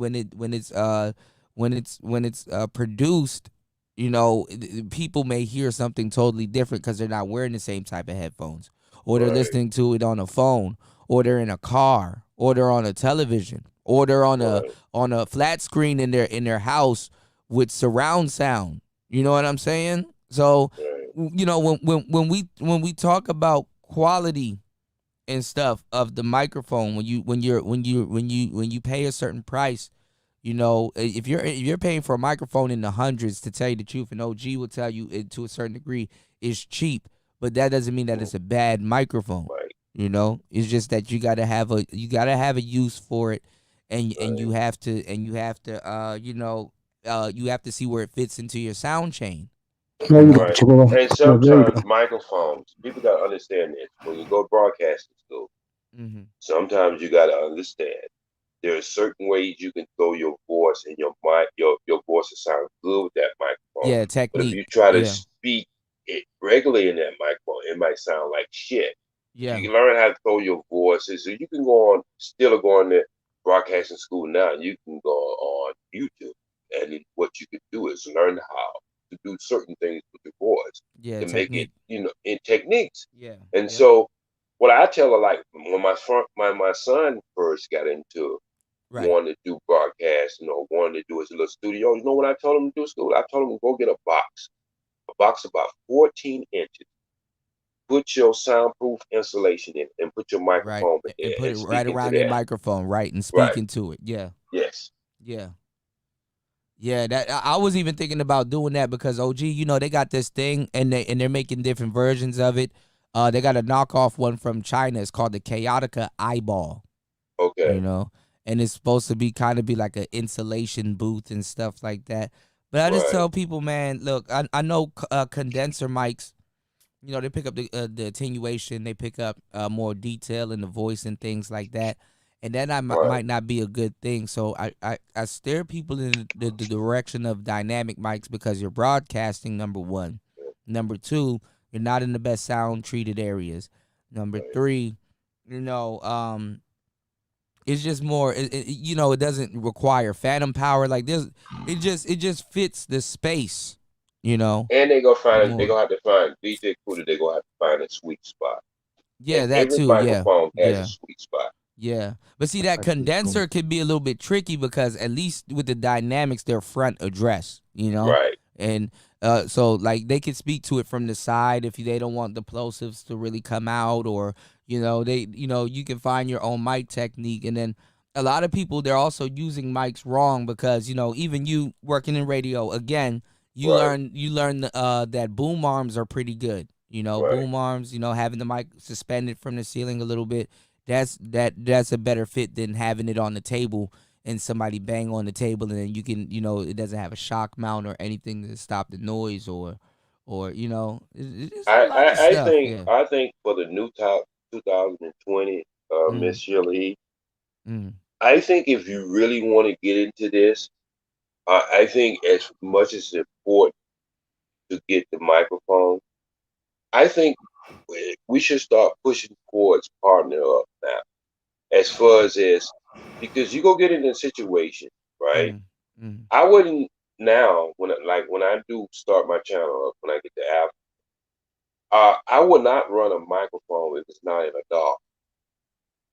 produced, people may hear something totally different because they're not wearing the same type of headphones, or they're Right. listening to it on a phone, or they're in a car, or they're on a television, or they're on a flat screen in their house with surround sound. You know what I'm saying? So, when we talk about quality and stuff of the microphone, when you pay a certain price. If you're paying for a microphone in the hundreds, to tell you the truth, and OG will tell you it to a certain degree, it's cheap, but that doesn't mean that it's a bad microphone. Right. It's just that you gotta have a use for it, and you have to you have to see where it fits into your sound chain. There you go, Right. Joel. And Yeah, there you sometimes go. microphones, people gotta understand this. When you go to broadcasting school, Mm-hmm. sometimes you gotta understand there are certain ways you can throw your voice and your mic, your voice will sound good with that microphone. Yeah, But if technique. you try to Yeah, speak it regularly in that microphone, it might sound like shit. yeah, You can learn how to throw your voices. So you can go on the broadcasting school now, and you can go on YouTube. And what you can do is learn how to do certain things with your voice yeah, to make it, technique. in techniques. Yeah, And yep, so, what I tell her, like when my son first got into right. wanting to do broadcast, wanting to do his little studio. You know what I told him to do at school? I told him go get a box about 14 inches. Put your soundproof insulation in, and put your Right, microphone in and there put and it speak right into around your that. microphone, right, and speak Right. into it. Yeah, Yes. yeah. Yeah, that I was even thinking about doing that because OG, they got this thing and they're making different versions of it. They got a knockoff one from China. It's called the Chaotica Eyeball. Okay. And it's supposed to be kind of be like an insulation booth and stuff like that. But I just Right. tell people, man, look, I know condenser mics. They pick up the attenuation, they pick up more detail in the voice and things like that, and that Right. might not be a good thing. So I steer people in the direction of dynamic mics because you're broadcasting, number one. Number two, you're not in the best sound treated areas. Number three, it's just more. It doesn't require phantom power. Like it just fits the space. And they More. gonna have to find DJ Cooler. They gonna have to find a sweet spot. Yeah, And that every too. Yeah, microphone has a yeah. sweet spot. Yeah, but see that condenser could be a little bit tricky because at least with the dynamics, they're front address, Right. and so like they could speak to it from the side if they don't want the plosives to really come out, or you can find your own mic technique, and then a lot of people, they're also using mics wrong because, even you working in radio, again, you Right. learn that boom arms are pretty good. Right. Boom arms, having the mic suspended from the ceiling a little bit, that's a better fit than having it on the table and somebody bang on the table and then you can, it doesn't have a shock mount or anything to stop the noise or it's a lot of I stuff. think Yeah. I think for the new top 2020, Mm, Miss Shirley, mm, I think if you really want to get into this, I think as much as it's important to get the microphone, I think we should start pushing towards partner up now. As far as because you go get in a situation, right? mm, mm. I wouldn't now when I do start my channel up when I get the app. I would not run a microphone if it's not in a DAW.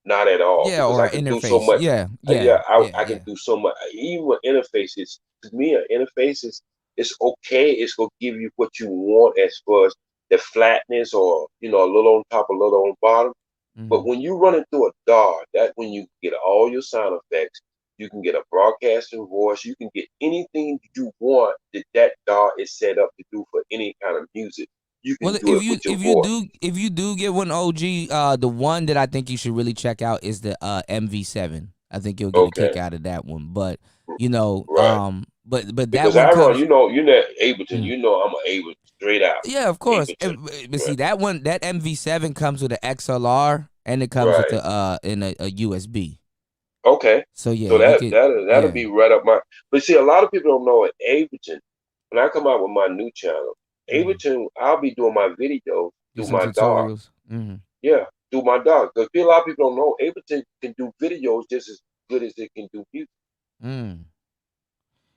Not at all, Yeah, because or I an can do so interface. much. Yeah, Yeah, yeah, yeah, I can yeah. do so much. Even with interfaces, to me, an interface is it's okay. It's gonna give you what you want as far as the flatness or a little on top, a little on bottom. But Mm-hmm. when you run it through a DAW, that when you get all your sound effects, you can get a broadcasting voice. You can get anything you want that DAW is set up to do for any kind of music. You can Well, do it with your voice. if you do get one OG, the one that I think you should really check out is the MV7. I think you'll get a kick Okay, out of that one. But right. but that Because one I run, comes. you're not Ableton. Mm. I'm an Ableton straight out. Yeah, of course. Ableton. But Right. see that MV7 comes with an XLR and it comes with Right. a USB. Okay. So yeah, So you that could that'll yeah. be right up my. But see, a lot of people don't know at Ableton. When I come out with my new channel, Mm. Ableton, I'll be doing my videos Get through some my DAW. tutorials. Mm. Yeah, through my DAW. Because a lot of people don't know Ableton can do videos just as good as it can do music. Mm.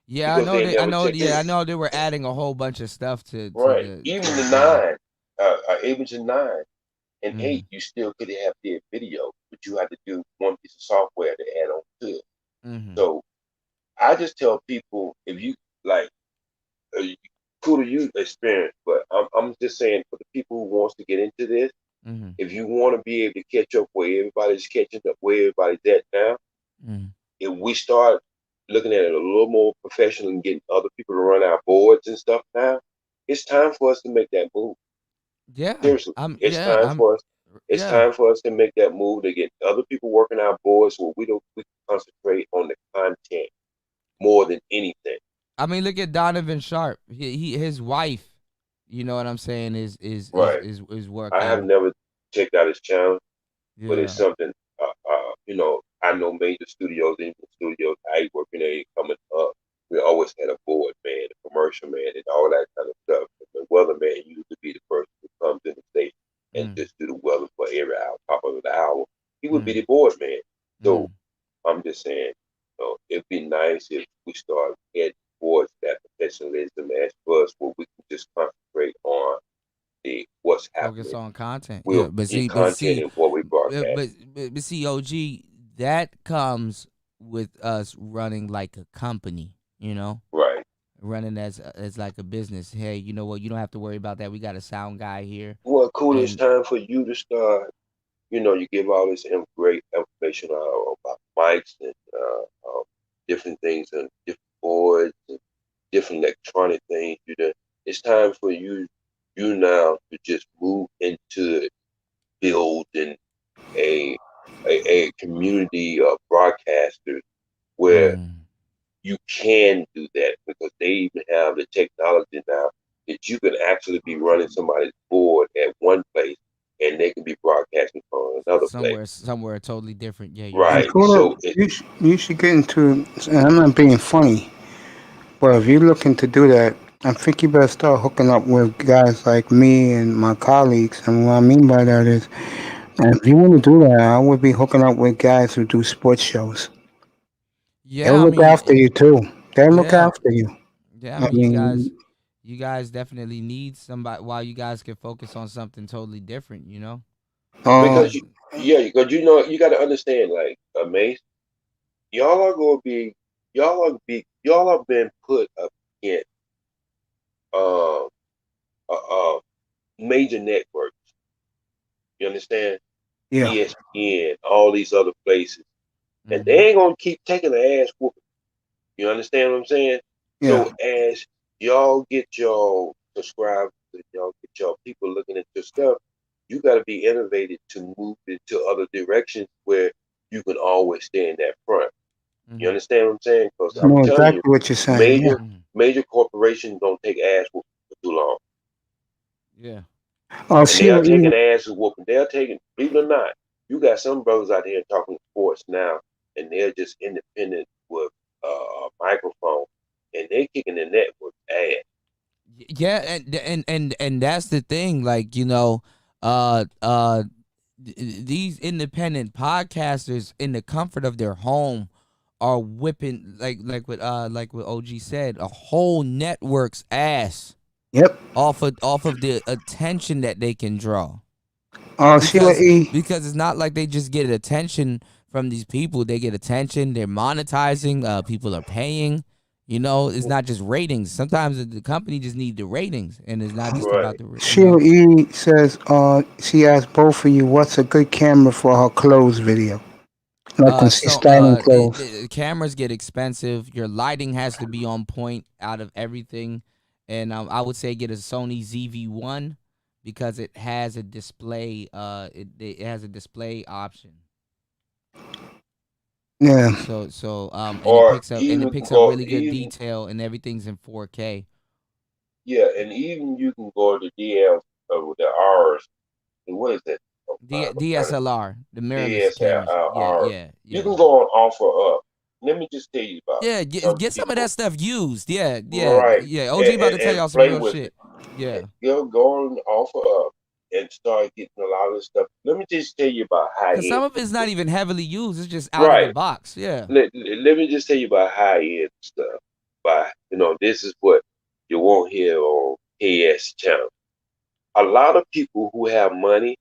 Yeah, I Because know they they. I never know. checked Yeah, in. I know they were adding a whole bunch of stuff to Right. the Even to the the DAW. 9, Ableton 9 and Mm. 8, you still could have their video, but you had to do one piece of software to add on to it. Mm. So I just tell people if you like, uh, cool to you experience, but I'm just saying for the people who wants to get into this, Mm. if you want to be able to catch up where everybody's catching up, where everybody's at now, Mm. if we start looking at it a little more professional and getting other people to run our boards and stuff now, it's time for us to make that move. Yeah. Seriously, I'm. it's Yeah. time I'm. for us. It's Yeah. time for us to make that move to get other people working our boards where we can concentrate on the content more than anything. I mean, look at Donovan Sharp. His wife. You know what I'm saying? Right. Is I have working. never checked out his channel, but it's Yeah. something. I know major studios, even studios I work in, they coming up. We always had a board man, a commercial man, and all that kind of stuff. And the weatherman used to be the person who comes in the state and Mm. just do the weather for every hour, top of the hour. He would be Mm. the board man. So Mm. I'm just saying, it'd be nice if we start heading towards that professionalism as us, where we can just concentrate on the what's Focus happening. on content. Yeah. We'll in But content see, and what we broadcast. but see, OG, that comes with us running like a company. Right. Running as like a business. Hey, you know what? You don't have to worry about that. We got a sound guy here, Well, cool. It's and time for you to start. You give all this great information about mics and different things and different boards and different electronic things. It's time for you now to just move into building a a community of broadcasters where mm, you can do that because they even have the technology now that you can actually be running somebody's board at one place and they can be broadcasting from another place. somewhere totally different. Yeah, you're And Right. right. Kudo, So it you should get into, and I'm not being funny, but if you're looking to do that, I think you better start hooking up with guys like me and my colleagues. And what I mean by that is, if you want to do that, I would be hooking up with guys who do sports shows. They'll Yeah, I look mean, after you too. They'll look yeah, after you. yeah. I I mean, mean, you guys definitely need somebody. While you guys can focus on something totally different. You uh, because guys. because you got to understand like Mace, y'all are going to be y'all have been put up against uh, major networks. You understand? yeah. ESPN, all these other places. and they ain't gonna keep taking the ass whooping. You understand what I'm saying? Yeah. So as y'all get your subscribers, y'all get your people looking at your stuff, you got to be innovative to move into other directions where you can always stay in that front. You understand what I'm saying? Because I I'm know telling exactly you, what you're saying. Yeah. major corporations don't take ass whooping for too long. Yeah. Oh, And they are CLE. taking ass whooping. They're taking, believe it or not, you got some brothers out here talking sports now, and they're just independent with a microphone, and they kicking the network ass. Yeah, and that's the thing. Like, these independent podcasters in the comfort of their home are whipping like what OG said, a whole network's ass. Yep. Off of the attention that they can draw. CLE. Because it's not like they just get attention from these people. They get attention. They're monetizing. People are paying. It's not just ratings. Sometimes the company just need the ratings, and it's not just about the ratings. CLE says, she asked both of you, what's a good camera for her clothes video? Like when she's styling clothes. The cameras get expensive. Your lighting has to be on point out of everything. And I would say get a Sony ZV-1 because it has a display. It has a display option. Yeah. So and Or it picks up really good detail, and everything's in 4K. Yeah, and even you can go to DL with the R's. And what is that? DSLR, the mirrorless cameras. Yeah. You can go on offer up. Let me just tell you about. Yeah, get some of that stuff used. Yeah. Right. OG about to tell y'all some real shit. Yeah. Go on offer up and start getting a lot of this stuff. Let me just tell you about high end. Because some of it's not even heavily used. It's just out of the box. Yeah. Let me just tell you about high end stuff. This is what you won't hear on KS channel. A lot of people who have money,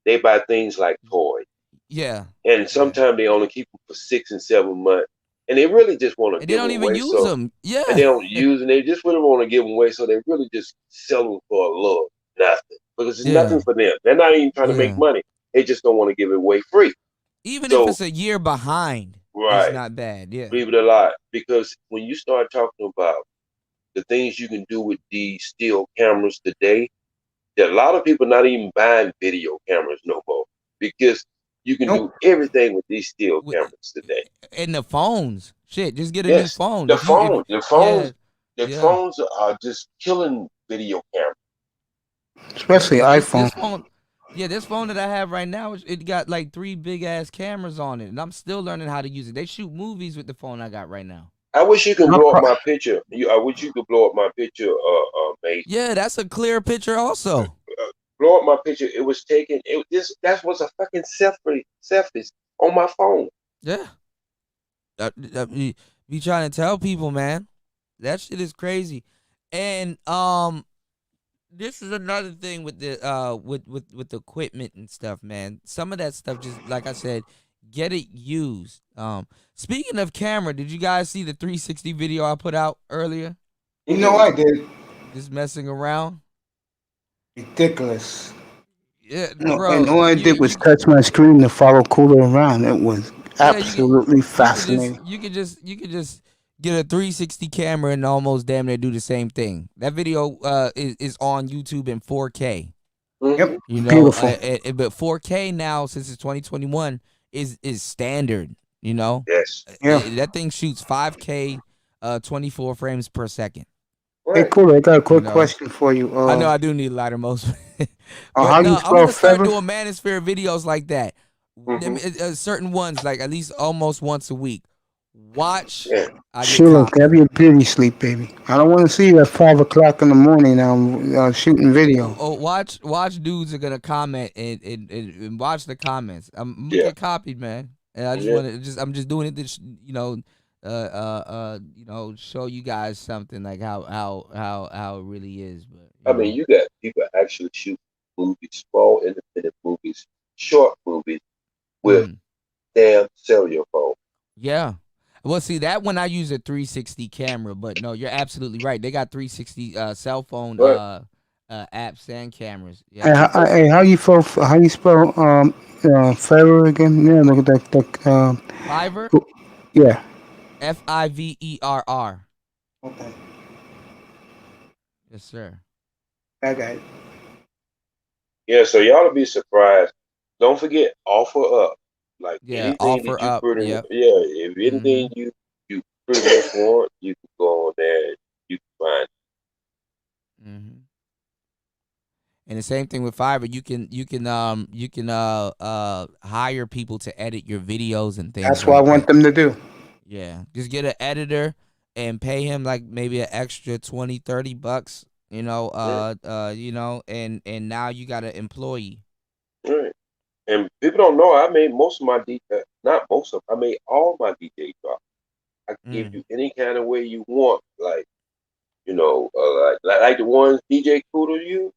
they buy things like toys. Yeah. And sometimes they only keep them for 6 and 7 months. And they really just want to give them away. They don't even use them. Yeah. And they don't use them. They just really want to give them away. So they really just sell them for a little nothing. Because it's nothing for them. They're not even trying to make money. They just don't want to give it away free. Even if it's a year behind, it's not bad. Yeah. Believe it or not. Because when you start talking about the things you can do with these still cameras today, there are a lot of people not even buying video cameras no more. Because you can do everything with these still cameras today. And the phones. Shit, just get a new phone. The phones are just killing video cameras. Especially iPhone. This phone that I have right now, it got like 3 big ass cameras on it, and I'm still learning how to use it. They shoot movies with the phone I got right now. I wish you could blow up my picture. I wish you could blow up my picture, mate. Yeah, that's a clear picture also. Blow up my picture. It was taken. That was a fucking selfies on my phone. Yeah. Be trying to tell people, man. That shit is crazy. And this is another thing with the with equipment and stuff, man. Some of that stuff, just like I said, get it used. Speaking of camera, did you guys see the 360 video I put out earlier? I did. Just messing around. Ridiculous. Yeah, bro. And all I did was touch my screen to follow Cooler around. It was absolutely fascinating. You could just get a 360 camera and almost damn near do the same thing. That video is on YouTube in 4K. Yep. Beautiful. But 4K now, since it's 2021, is standard. Yes. Yeah. That thing shoots 5K, 24 frames per second. Hey, Cooler, I got a quick question for you. I know I do need lighter most. How do you I'm gonna start feather? doing Manosphere videos like that. Certain ones, like at least almost once a week. Watch. Sheila, have your beauty sleep, baby. I don't want to see you at 5 o'clock in the morning now shooting video. Watch dudes are gonna comment and watch the comments. I'm gonna get copied, man. And I just I'm just doing it to show you guys something like how it really is. But I mean, you got people actually shoot movies, small independent movies, short movies with damn cellular phone. Yeah. Well, see, that one I use a 360 camera, but no, you're absolutely right. They got 360 cell phone apps and cameras. Hey, Yep. hey, how you spell Fiverr again? Yeah, look at that. Fiverr, Yeah. Fiverr. Okay. Yes, sir. I got it. Yeah, so y'all will be surprised. Don't forget, offer up. Like Yeah, anything that offer you up. pretty, Yep. yeah. If Mm-hmm. anything you pretty much want, you can go on there. And you can find. Mm-hmm. And the same thing with Fiverr. You can hire people to edit your videos and things That's what I like want that. them to do. Yeah. Just get an editor and pay him like maybe an extra $20-$30, and now you got an employee. Right. And people don't know I made most of my DJ, not most of, I made all my DJ drops. I can give you any kind of way you want, like like the ones DJ Kudo use.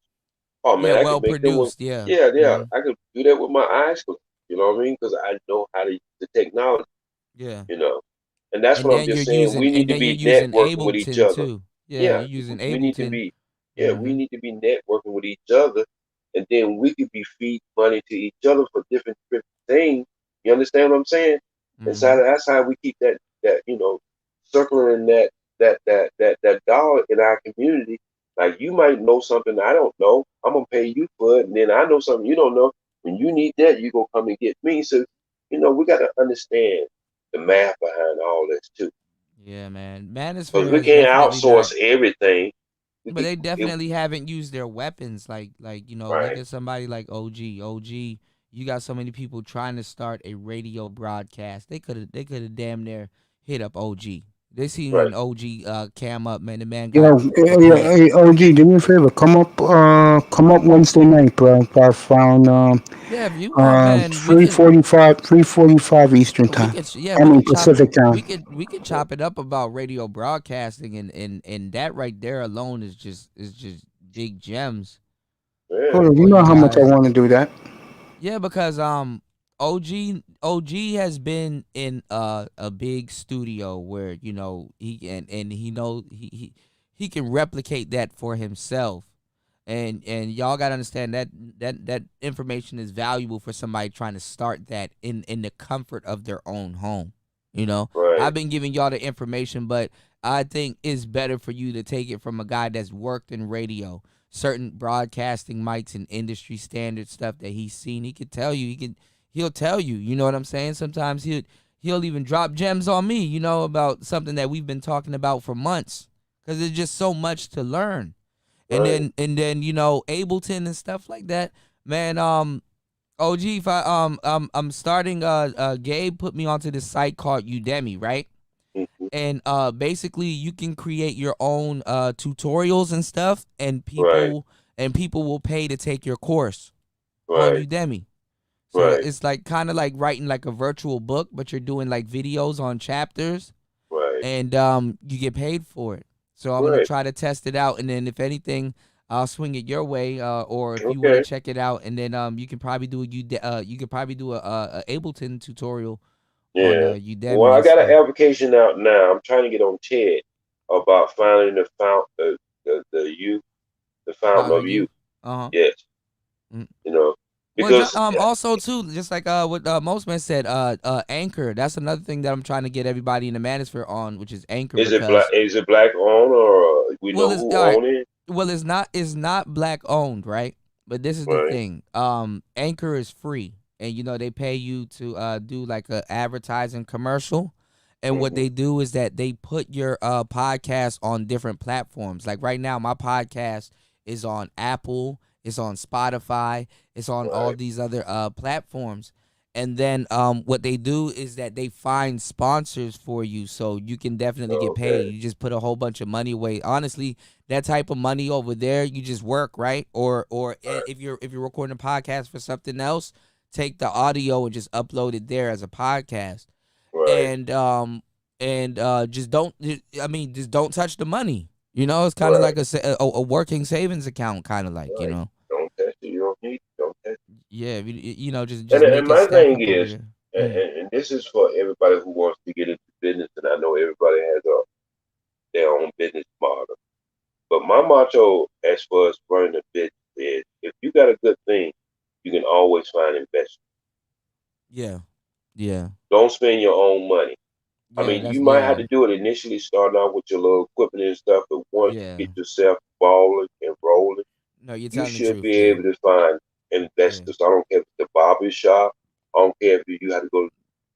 Oh Yeah, man, I well can make them with, produced, yeah. yeah, I could do that with my eyes closed. You know what I mean? Because I know how to use the technology. Yeah. You know, and that's And what I'm then just saying. We need to you're be using networking with each Ableton other. too. Yeah, Yeah, you're using we need to Ableton. be. Yeah, we need to be networking with each other, and then we could be feed money to each other for different things. You understand what I'm saying? And so that's how we keep that circling that dollar in our community. Like you might know something I don't know. I'm gonna pay you for it, and then I know something you don't know. When you need that, you gonna come and get me. So we gotta understand the math behind all this too. Yeah, man. Because Manosphere we has can't definitely not. outsource everything. But they definitely haven't used their weapons. Look Right. at somebody like OG. OG, you got so many people trying to start a radio broadcast. They could have damn near hit up OG. They seen Right. an OG cam up, man. The man Yo, got paid. hey, OG, do me a favor. Come up Wednesday night, bro. I found Yeah, if you want, man, we could. 3:45 Eastern We time. could, yeah, I mean Pacific time. we could chop it up about radio broadcasting, and that right there alone is just big gems Hold on, you for know you how much I guys. want to do that. Yeah, because OG has been in a big studio where he and he knows he can replicate that for himself. And y'all gotta understand that information is valuable for somebody trying to start that in the comfort of their own home. Right. I've been giving y'all the information, but I think it's better for you to take it from a guy that's worked in radio, certain broadcasting mics and industry standard stuff that he's seen. He could tell you. He'll tell you. You know what I'm saying? Sometimes he'll even drop gems on me. About something that we've been talking about for months, because there's just so much to learn. And Right. then Ableton and stuff like that, man. OG, if I'm starting. Gabe put me onto this site called Udemy, right? Mhm. And basically you can create your own tutorials and stuff, and Right. people will pay to take your course on Right. Udemy. So Right. it's like kind of like writing like a virtual book, but you're doing like videos on chapters, Right. and you get paid for it. So I'm gonna Right. try to test it out, and then if anything, I'll swing it your way, or if you want to Okay. check it out, and then you can probably do you could probably do a Ableton tutorial on Yeah. Well, Udemy I and got an stuff. application out now. I'm trying to get on TED about finding the fountain Fountain of of youth. Youth. Uh-huh. Yes. Mm. Well, Because also too, just like what most men said, Anchor. That's another thing that I'm trying to get everybody in the manosphere on, which is Anchor, is it black? because Is it black owned or we well, know it's who all right. own it? Well, it's not black owned, right? But this is the Right. thing. Anchor is free, and they pay you to do like a advertising commercial. And what Mhm. they do is that they put your podcast on different platforms. Like right now, my podcast is on Apple, it's on Spotify, it's on all Right. these other platforms. And then what they do is that they find sponsors for you, so you can definitely get paid. Okay. You just put a whole bunch of money away. Honestly, that type of money over there, you just work, right? Or Right. if you're recording a podcast for something else, take the audio and just upload it there as a podcast. Right. And just don't. I mean, just don't touch the money. It's kind of Right. like a working savings account, kind of like Right. Don't touch it. You don't need it. Don't touch it. yeah. Just And make it my stack thing up over is, there. and this is for everybody who wants to get into business, and I know everybody has their own business model. But But my motto as far as running a business is if you got a good thing, you can always find investors. Yeah. Yeah. Don't spend your own money. I Yeah. mean, That's you might have yeah. to do it initially, starting out with your little equipment and stuff, but once Yeah. you get yourself balling and rolling, No, you're you telling the should truth. be Yeah. able to find Yeah. investors. I don't care if it's the barber shop. I don't care if you have to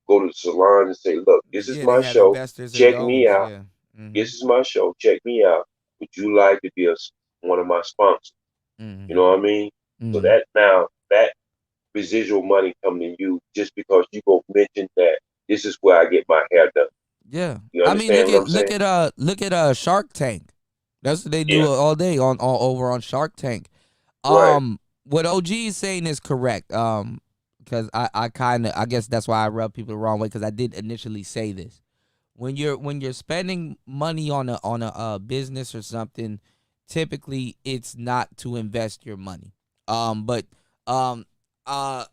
go to the salon and say, look, this is Yeah, they my have show. investors in Check me those. out. Yeah. Mm-hmm. This is my show. Check me out. Would you like to be one of my sponsors? Mm-hmm. You know what I mean? So Mm-hmm. that now that residual money coming to you just because you go mention that this is where I get my hair done. Yeah. You I mean, look understand what at I'm saying? look at Shark Tank. That's what they do Yeah. all day on all over on Shark Tank. Right. What OG is saying is correct. Because I kind of I guess that's why I rub people the wrong way because I did initially say this. When you're spending money on a business or something, typically it's not to invest your money. But um uh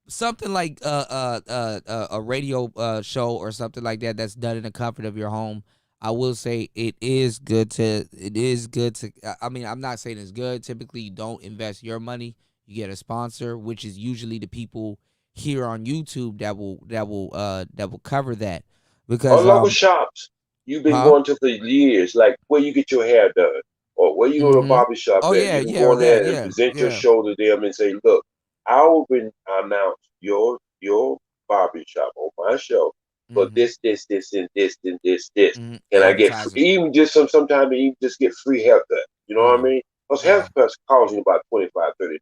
something like a radio show or something like that that's done in the comfort of your home. I will say it is good to. I mean, I'm not saying it's good. Typically, you don't invest your money. You get a sponsor, which is usually the people here on YouTube that will cover that Or because local shops you've been huh. going to for years, like where you get your hair done, or where you go to a Mm-hmm. barber shop Oh at. yeah, You can yeah, go or in that, there and yeah, present your yeah. show to them and say, "Look, I will announce your barber shop on my show for Mm-hmm. this, and this, and this. Mm-hmm. And I get Advertising. even just sometimes even just get free haircut. You know what I Yeah, mean? Because yeah, haircuts cost you about $25-$30.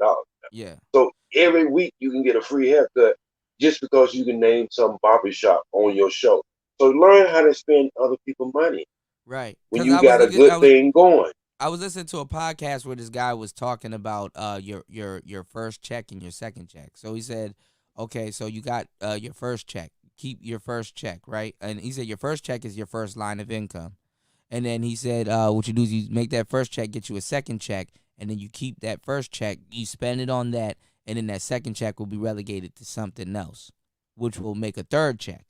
yeah. So every week you can get a free haircut just because you can name some barber shop on your show. So learn how to spend other people's money Right. when Because you got a good thing going. I was listening to a podcast where this guy was talking about your first check and your second check. So he said, okay, so you got your first check. Keep your first check, right? And he said your first check is your first line of income. And then he said, what you do is you make that first check, get you a second check, and then you keep that first check, you spend it on that, and then that second check will be relegated to something else, which will make a third check.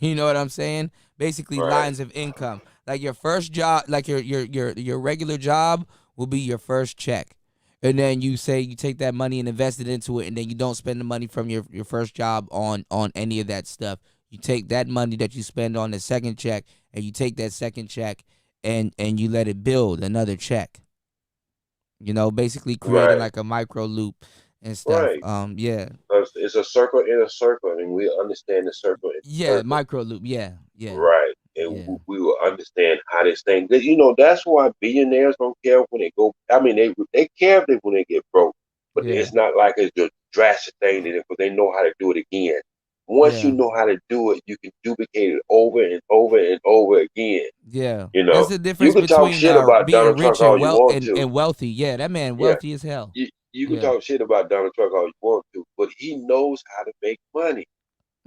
You know what I'm saying? Basically, Right, lines of income. Like your first job, like your regular job will be your first check, and then you say you take that money and invest it into it, and then you don't spend the money from your first job on any of that stuff. You take that money that you spend on the second check, and you take that second check, and you let it build another check. You know, basically creating right, like a micro loop and stuff. right. Yeah, Because it's a circle in a circle, and we understand the circle in a yeah, circle. micro loop. Yeah, yeah, Right. And yeah, we will understand how this thing. That's why billionaires don't care when they go. I mean, they care if when they get broke, but yeah, it's not like it's a drastic thing to them because they know how to do it again. Once you yeah. know how to do it, you can duplicate it over and over and over again. Yeah, You that's know, the you difference can talk between shit about being Donald Trump rich all and you want to. and wealthy. Yeah, that man Yeah, wealthy as hell. you can Yeah. talk shit about Donald Trump all you want to, but he knows how to make money.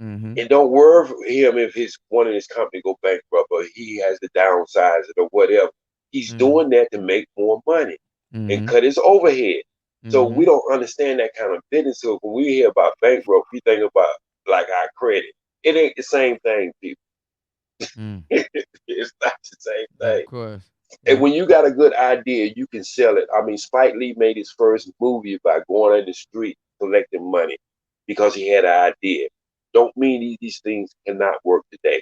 Mhm. And don't worry for him if his one of his company go bankrupt or he has to downsize it or whatever. He's Mhm. doing that to make more money and Mhm. cut his overhead. So we Mhm. don't understand that kind of business. So when we hear about bankrupt, we think about like our credit. It ain't the same thing, people. Mm. It's not the same Of thing. course. And Yep. when you got a good idea, you can sell it. I mean, Spike Lee made his first movie by going in the street collecting money because he had an idea. Don't mean these things cannot work today.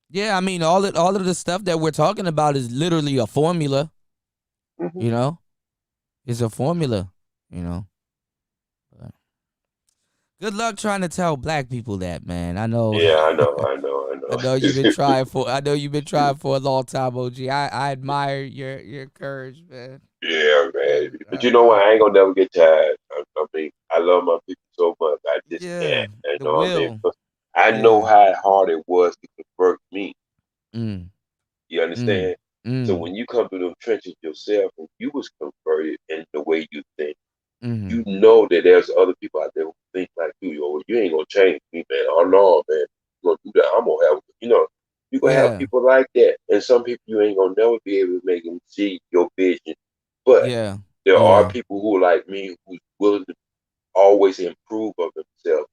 Yeah, I mean all of the stuff that we're talking about is literally a formula. Hmm. You know, it's a formula. You know. But good luck trying to tell black people that, man. I know. Yeah, I know, I know, I I know you've been know. trying for. I know you've been trying for a long time, OG. I admire your courage, man. Yeah, Yeah, man. But you know what? I ain't gonna never get tired. I mean, I love my people so much. I just yeah, can't. You the know what I mean? will. But I know Yeah. how hard it was to convert me. Mm. You Mm. understand? So Mm. when you come through them trenches yourself and you was converted in the way you think, Mm. you know that there's other people out there who think like you. Yo, you ain't gonna change me, man. Oh no, man. You gonna do that? I'm gonna have, you gonna have Yeah. people like that, and some people you ain't gonna never be able to make them see your vision. But Yeah. there are Yeah. people who like me who's willing to always improve of themselves,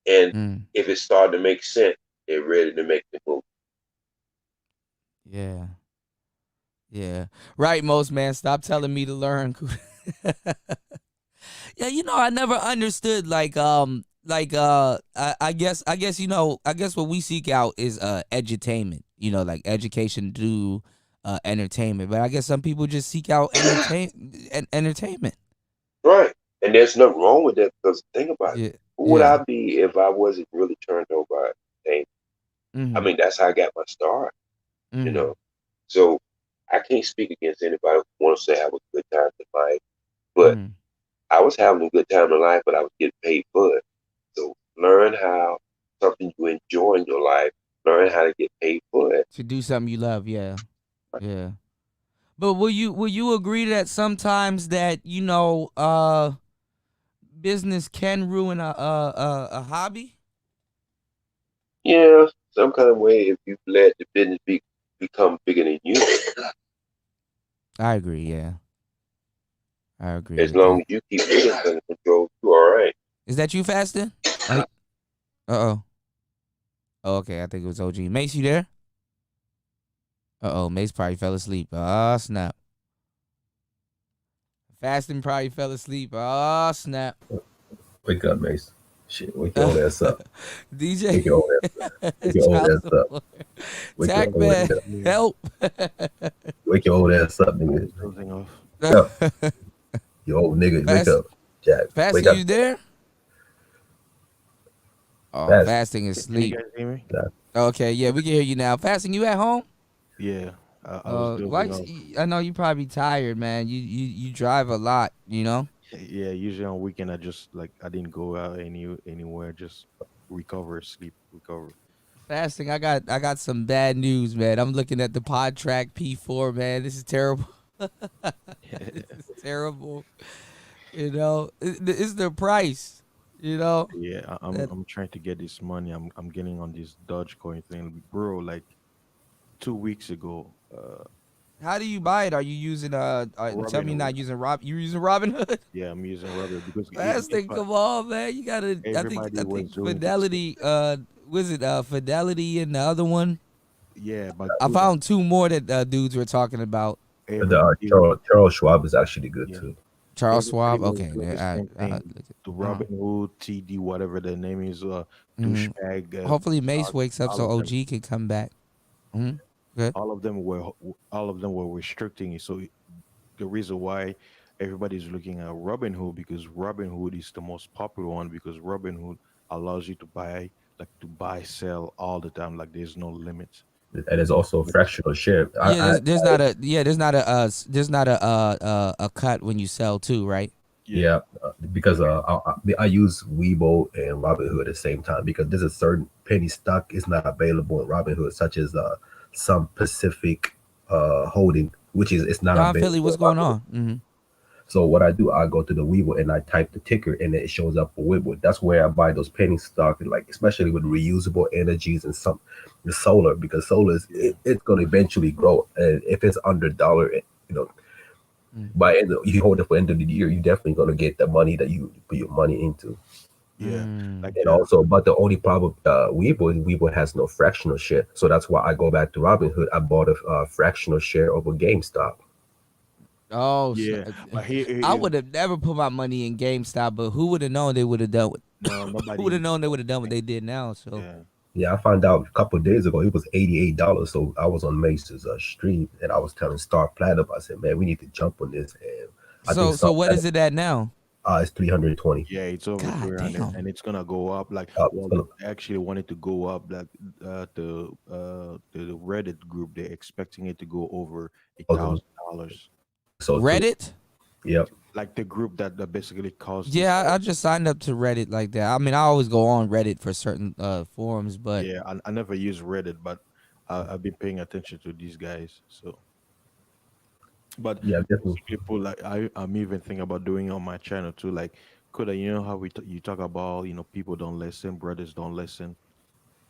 and Mm. if it starting to make sense, they're ready to make the move. Yeah. Yeah. Right, most man. Stop telling me to learn. Yeah, I never understood I guess I guess what we seek out is edutainment, like education through entertainment. But I guess some people just seek out entertainment. Right. And there's nothing wrong with that because think about it. Yeah. Who would Yeah. I be if I wasn't really turned on by entertainment? I Mhm. mean, that's how I got my start, you Mhm. know. So I can't speak against anybody who wants to have a good time in life, but Mhm. I was having a good time in life, but I was getting paid for it. So learn how something you enjoy in your life, learn how to get paid for it. To do something you love, yeah. Yeah. But will you agree that sometimes that business can ruin a hobby? Yeah, some kind of way if you let the business become bigger than you, I agree. Yeah, I agree as with long that. as you keep business under control, you all right. Is that you fasting? Uh-oh. Oh, okay, I think it was OG. Mace, you there? Uh-oh, Mace probably fell asleep. Oh, snap. Fasting probably fell asleep. Oh, snap. Wake up, Mace. Shit, wake your old ass up. DJ. Wake your old ass up. Wake your old Child ass up. support. Wake your Tac old man, ass up. help. Wake your old ass up, nigga. Closing off. Wake up. You old nigga, wake Fast, up. Jack, wake fasting, up. you there? Oh, Fast. fasting is Can you sleep. guys hear me? Okay, yeah, we can hear you now. Fasting, you at home? Yeah, I was Why? dozing off. I know you probably tired, man. You drive a lot, Yeah, usually on weekend I just like I didn't go out anywhere, just recover, sleep, recover. Fasting, I got some bad news, man. I'm looking at the Pod Track P4, man. This is terrible. This is terrible. It's the price. Yeah, That I'm trying to get this money. I'm getting on this Dogecoin thing, bro. Like 2 weeks ago, How do you buy it? Are you using tell me you're Robinhood. not using you're using Robinhood? Yeah, I'm using Robinhood because Fasting, come on, man. You gotta. everybody I was think doing this. Fidelity. Was it Fidelity and the other one? Yeah, but I found two more that dudes were talking about. everybody, Charles Schwab is actually good yeah, too. Charles everybody Schwab. was Okay, doing the same I thing. The uh, Robinhood, TD, whatever the name is, mhm. douchebag, Hopefully Mace stocks, wakes up all so of them. OG can come back. Good. All of them were restricting it. So the reason why everybody's looking at Robinhood because Robinhood is the most popular one because Robinhood allows you to buy sell all the time, like there's no limits. And there's also a fractional share. Yeah, there's not a cut when you sell too, right? Yeah, because I use Weibo and Robinhood at the same time because there's a certain penny stock is not available in Robinhood, such as some Pacific holding, which is it's not Don Philly, available what's in going Robinhood. on? So what I do, I go to the Weibo and I type the ticker, and it shows up for Weibo. That's where I buy those penny stock, like especially with reusable energies and some the solar, because solar is it's going to eventually grow, and if it's under dollar, you know, by end you hold it for end of the year, you're definitely going to get the money that you put your money into. Yeah, like And also, but the only problem Weibo has no fractional share, so that's why I go back to Robinhood. I bought a fractional share over GameStop. Oh, yeah, but I would have never put my money in GameStop, but who would have known they would have done what? no, Who would have nobody. known they would have done what they did now? So Yeah, Yeah, I found out a couple of days ago it was $88. So I was on Mace's stream and I was telling Star Platinum, I said, man, we need to jump on this. And I think so Star what is it at now? It's 320. yeah, it's over God 300, damn. and it's gonna go up. Like, It's well, gonna- they actually wanted to go up. Like, the Reddit group, they're expecting it to go over $1,000. So too. Reddit? Yep. Like the group that basically caused. Yeah, I just signed up to Reddit like that. I mean, I always go on Reddit for certain forums, but Yeah, I never use Reddit, but I've been paying attention to these guys. So, but Yeah, definitely. people like I'm even thinking about doing on my channel too. Like, could I, you know how you talk about people don't listen, brothers don't listen.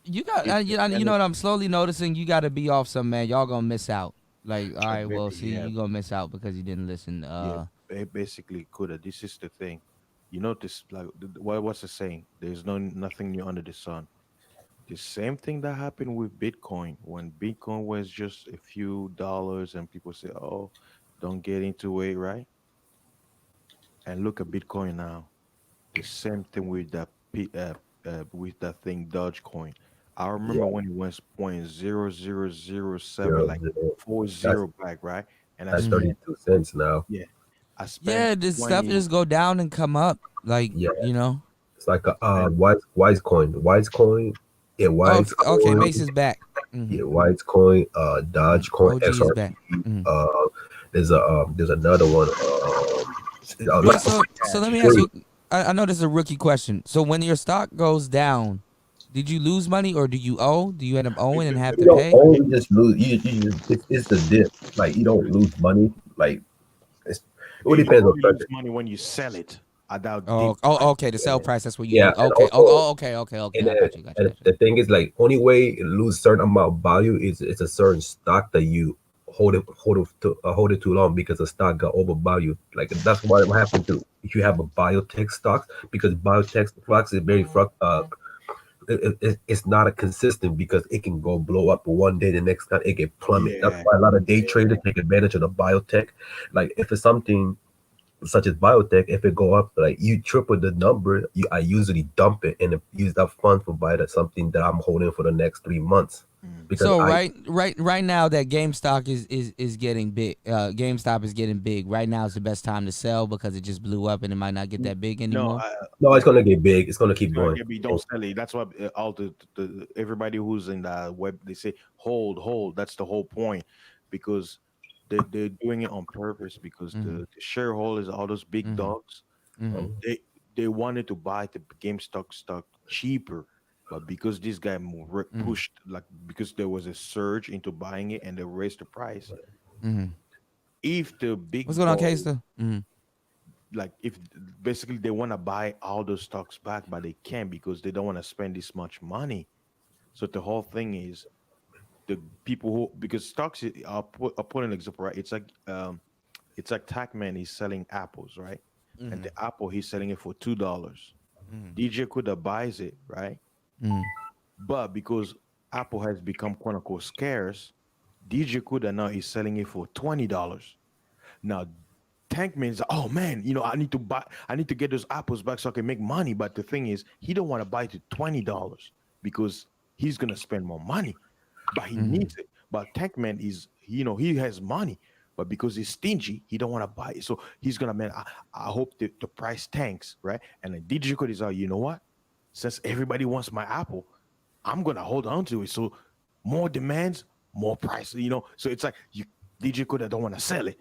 you got If the you know channel, what I'm slowly noticing. You got to be off some, man. Y'all gonna miss out. Like, all right, well, see, yeah, you gonna miss out because you didn't listen. yeah, basically, could this is the thing. You notice, like, what's the saying? There's nothing new under the sun. The same thing that happened with Bitcoin when Bitcoin was just a few dollars, and people say, "Oh, don't get into it," right? And look at Bitcoin now. The same thing with with that thing Dogecoin. I remember Yeah, when it went point 0.0007, zero, like zero. four That's zero back, right? And I that's Mhm. spent 32 cents now. yeah, I spent Yeah, this stuff 20. just go down and come up, like Yeah, you know. it's like a And Wise coin, yeah, Wise Okay, okay, coin, base is back. yeah, Hmm. Wise coin, Dodge coin, OG is back. XRP. Hmm. There's another one. Wait, Like so let cash. me ask three. you. I know this is a rookie question. So when your stock goes down, did you lose money or do you owe? Do you end up owing and have You to don't pay? only just lose. It's the dip. Like you don't lose money. Like it would You depends on only lose certain. money when you sell it at that Oh, deep oh, price. okay. The sell price. That's what you Yeah, lose. and Okay. Oh, also oh, okay, okay, okay. and I got you. Got you. and Got you. the thing is like only way it lose certain amount of value is it's a certain stock that you hold it too long because the stock got overvalued. Like that's what happened to if you have a biotech stock because biotech stocks is very it's not a consistent because it can go blow up one day, the next time it can plummet. That's Yeah, why a lot of day traders take advantage of the biotech. Like if it's something such as biotech, if it go up like you triple the number, I usually dump it and use that fund for buy that something that I'm holding for the next 3 months because So I right now that GameStop is getting big. GameStop is getting big. Right now is the best time to sell because it just blew up and it might not get that big no, anymore. no, it's like gonna get big. It's gonna it's keep gonna going. get me. Don't sell it. That's why all the everybody who's in the web they say hold, hold. That's the whole point because they're doing it on purpose because Hmm. the shareholders, all those big Hmm. dogs, Hmm. they they wanted to buy the GameStop stock cheaper, but because this guy Hmm. pushed like because there was a surge into buying it and they raised the price. Hmm. If the What's big going on, boy Kaysta? Hmm. like if basically they want to buy all those stocks back, but they can't because they don't want to spend this much money. So the whole thing is the people who because stocks. I'll put an example right. It's like Tackman is selling apples, right? And Hmm. the apple he's selling it for $2. DJ Kuda buys it, right? Hmm. But because Apple has become quote unquote scarce, DJ Kuda now is selling it for $20. Now Tankman is oh man, I need to get those apples back so I can make money. But the thing is, he don't want to buy it at $20 because he's gonna spend more money, but he Hmm. needs it. But Tankman is, he has money, but because he's stingy, he don't want to buy it. So he's gonna man, I hope the price tanks, right? And then DJ Code is like, you know what? Since everybody wants my apple, I'm gonna hold on to it. So more demands, more price. So it's like you DJ Code don't want to sell it.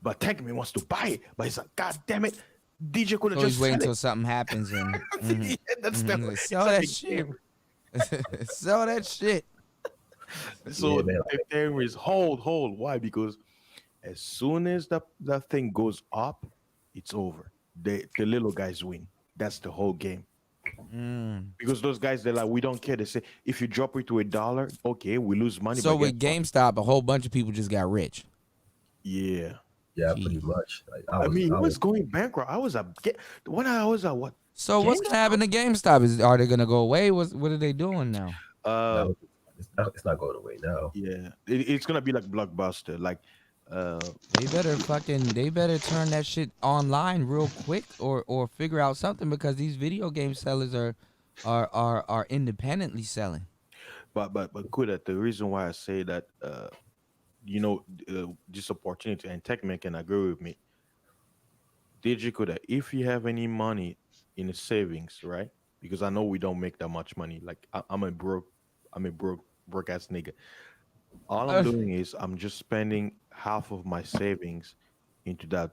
But Tankman wants to buy it, but he's like, God damn it, DJ could have So he's just waiting sell it. until something happens and Yeah, that's the it's sell like that a shit. game. Sell that shit. So Yeah, man. the thing is hold, hold. Why? Because as soon as that thing goes up, it's over. The little guys win. That's the whole game. Mm. Because those guys, they're like, we don't care. They say if you drop it to $1, okay, we lose money, So but guess with what? GameStop, a whole bunch of people just got rich. Yeah. Yeah, pretty Jeez. much. Like I mean, I it was was going bankrupt. When I was at what? So what's gonna GameStop? happen to GameStop? Are they gonna go away? What are they doing now? Uh, now it's not going away now. yeah, it's gonna be like Blockbuster. Like, uh, They better turn that shit online real quick or figure out something because these video game sellers are independently selling. but Kuda, the reason why I say that, this opportunity and Techman can agree with me. DJ Kuda, if you have any money in the savings, right? Because I know we don't make that much money. Like I'm a broke ass nigga. All I'm Uh, doing is I'm just spending half of my savings into that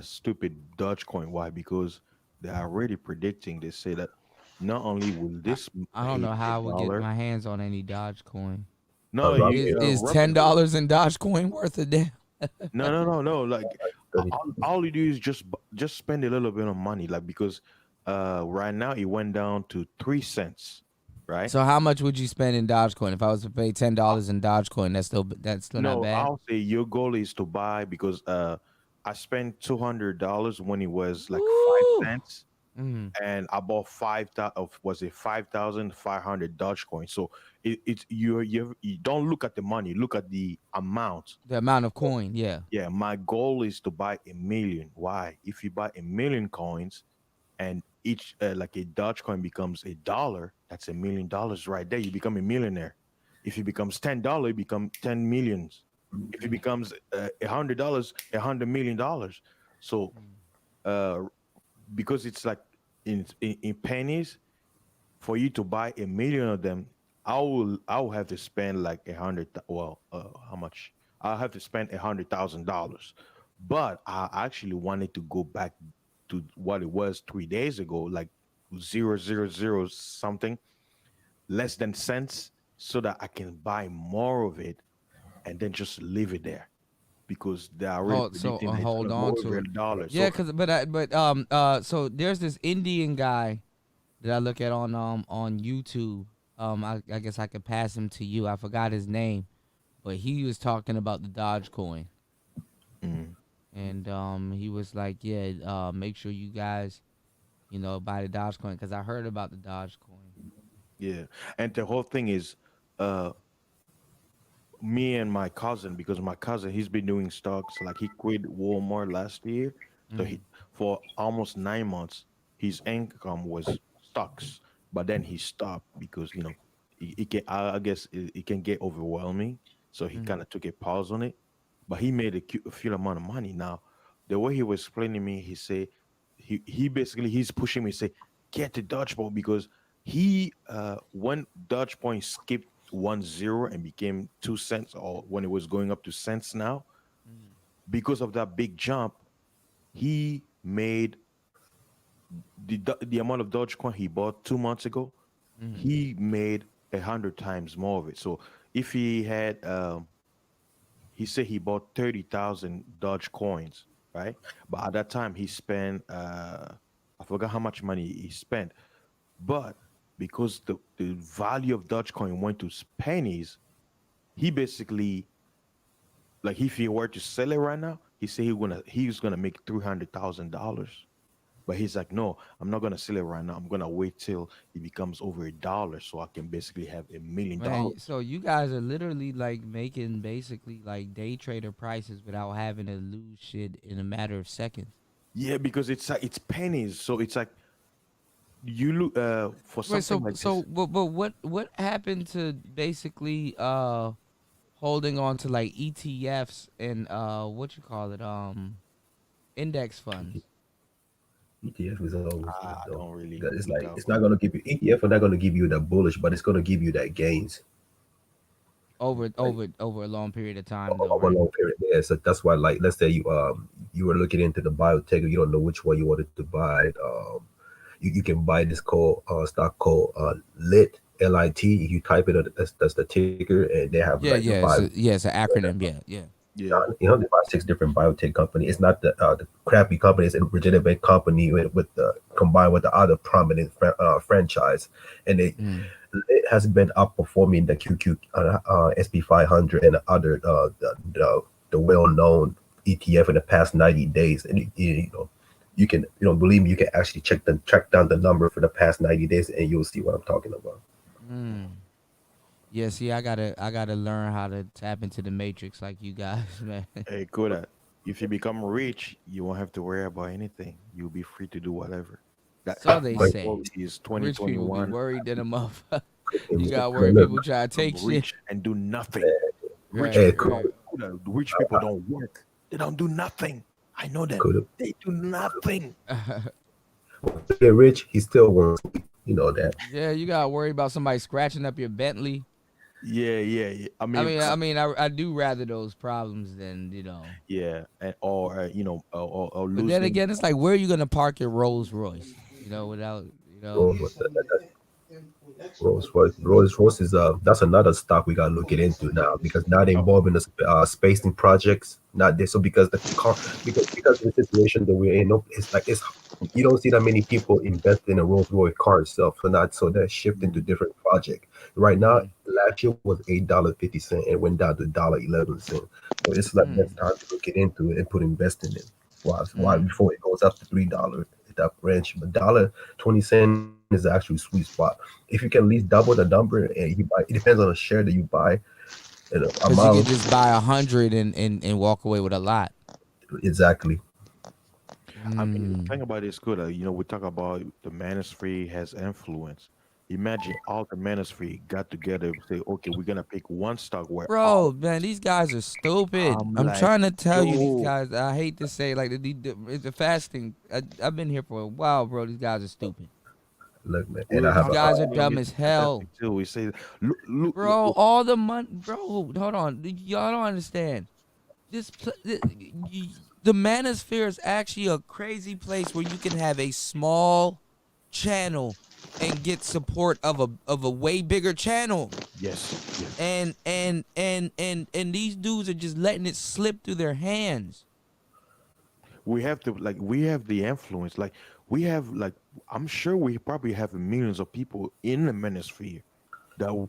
stupid Dogecoin. Why? Because they're already predicting. They say that not only will I, this I don't hit know a how I would get dollar, my hands on any Dogecoin. no, Rocket Is Robinhood. $10 in Dogecoin worth a damn? No. Like thirty all you do is just spend a little bit of money. Like because right now it went down to 3 cents, right? So how much would you spend in Dogecoin if I was to pay $10 in Dogecoin? That's still not No, bad. I'll say your goal is to buy because I spent $200 when it was like five Woo! cents. and I bought 5,500 Dogecoin. So it's you don't look at the money, look at the amount. The amount of coin, yeah. Yeah, my goal is to buy 1,000,000. Why? If you buy 1,000,000 coins, and each like a Dogecoin becomes $1, that's $1,000,000 right there. You become a millionaire. If it becomes $10, you become 10 millions. If it becomes $100, $100 million. So, because it's like in pennies, for you to buy 1,000,000 of them, I will have to spend like how much? I'll have to spend $100,000. But I actually wanted to go back to what it was 3 days ago, like 0.000 something, less than cents, so that I can buy more of it and then just leave it there, because they are already predicting that it's hold gonna on go to over it. $1. Yeah, So, so there's this Indian guy that I look at on YouTube. I guess I could pass him to you. I forgot his name, but he was talking about the Dogecoin. And he was like, yeah, make sure you guys, buy the Dogecoin, because I heard about the Dogecoin. yeah, and the whole thing is, me and my cousin, because my cousin, he's been doing stocks, like he quit Walmart last year, so he for almost 9 months his income was stocks, but then he stopped because he can, I guess it can get overwhelming, so he kind of took a pause on it, but he made a few amount of money. Now the way he was explaining me, he said he basically he's pushing me, say get the dodgeball, because he when Dogecoin skipped 1 0 and became 2 cents, or when it was going up to cents now, because of that big jump, he made the amount of Dogecoin he bought 2 months ago, he made 100 times more of it. So if he had, he said he bought 30,000 Dogecoins, right? But at that time he spent, I forgot how much money he spent, but because the value of Dogecoin went to pennies, he basically, like if he were to sell it right now, he said he's gonna make $300,000. But he's like, no, I'm not gonna sell it right now. I'm gonna wait till it becomes over $1, so I can basically have $1,000,000. Man, so you guys are literally like making basically like day trader prices without having to lose shit in a matter of seconds. Yeah, because it's like it's pennies, so it's like you look for Wait, something like so this. but what happened to basically holding on to like ETFs and what you call it, index funds? ETF is always good I though. don't really Because it's look like out it's for not gonna give you ETF are not gonna give you that bullish, but it's gonna give you that gains over like a long period of time though, over a right? long period. Yeah, so that's why, like, let's say you were looking into the biotech, and you don't know which one you wanted to buy. You can buy this stock called LIT, LIT. You type it, that's the ticker, and they have Yeah, like the yeah, five. it's an acronym. Yeah. Yeah. The 5, 6 different biotech companies. It's not the crappy company. It's a legitimate company with the combined with the other prominent franchise, and it has been outperforming the QQ SP 500 and the other the well-known ETF in the past 90 days. And you can believe me, you can actually track down the number for the past 90 days, and you'll see what I'm talking about. Yeah, see, I gotta learn how to tap into the matrix like you guys, man. Hey, Koda, if you become rich, you won't have to worry about anything. You'll be free to do whatever. So they My say. policy is Rich people be 2021. worried than a motherfucker. It You was got just worried look, people try to take I'm shit. rich and do nothing. Rich Hey, people, rich people don't work. They don't do nothing. I know that. Koda, They do nothing. to get rich, he still wants sleep. You know that. Yeah, you gotta worry about somebody scratching up your Bentley. Yeah. I do rather those problems than yeah, and or But then losing. again, it's like, where are you gonna park your Rolls Royce? Without Rolls Royce is that's another stock we gotta look it into now, because now they're involved in the spacing projects. Not this, so because the car, because of the situation that we're in, it's you don't see that many people invest in a Rolls Royce car itself. So they're shifting to different project. Right now, last year was $8.50 and went down to $1.11. So it's like next time to look it into it and put invest in it. Why before it goes up to $3, that range. But $1.20 is the actual sweet spot. If you can at least double the number, and you buy, it depends on the share that you buy and the Because you can amount. just buy 100 and walk away with a lot. Exactly. I mean, think about this good. We talk about the manosphere has influence. Imagine all the manosphere got together and say, okay, we're gonna pick one stock where all. Bro, man, these guys are stupid. I'm I'm like, trying to tell you, these yo, guys. I hate to say, like it's a fasting. I've been here for a while, bro. These guys are stupid. Look, man, and we're I have These a guys are dumb as hell, too. We say, look, bro. All the money, bro. Hold on, y'all don't understand. The manosphere is actually a crazy place where you can have a small channel and get support of a way bigger channel. yes. And these dudes are just letting it slip through their hands. We have the influence. Like we have I'm sure we probably have millions of people in the manosphere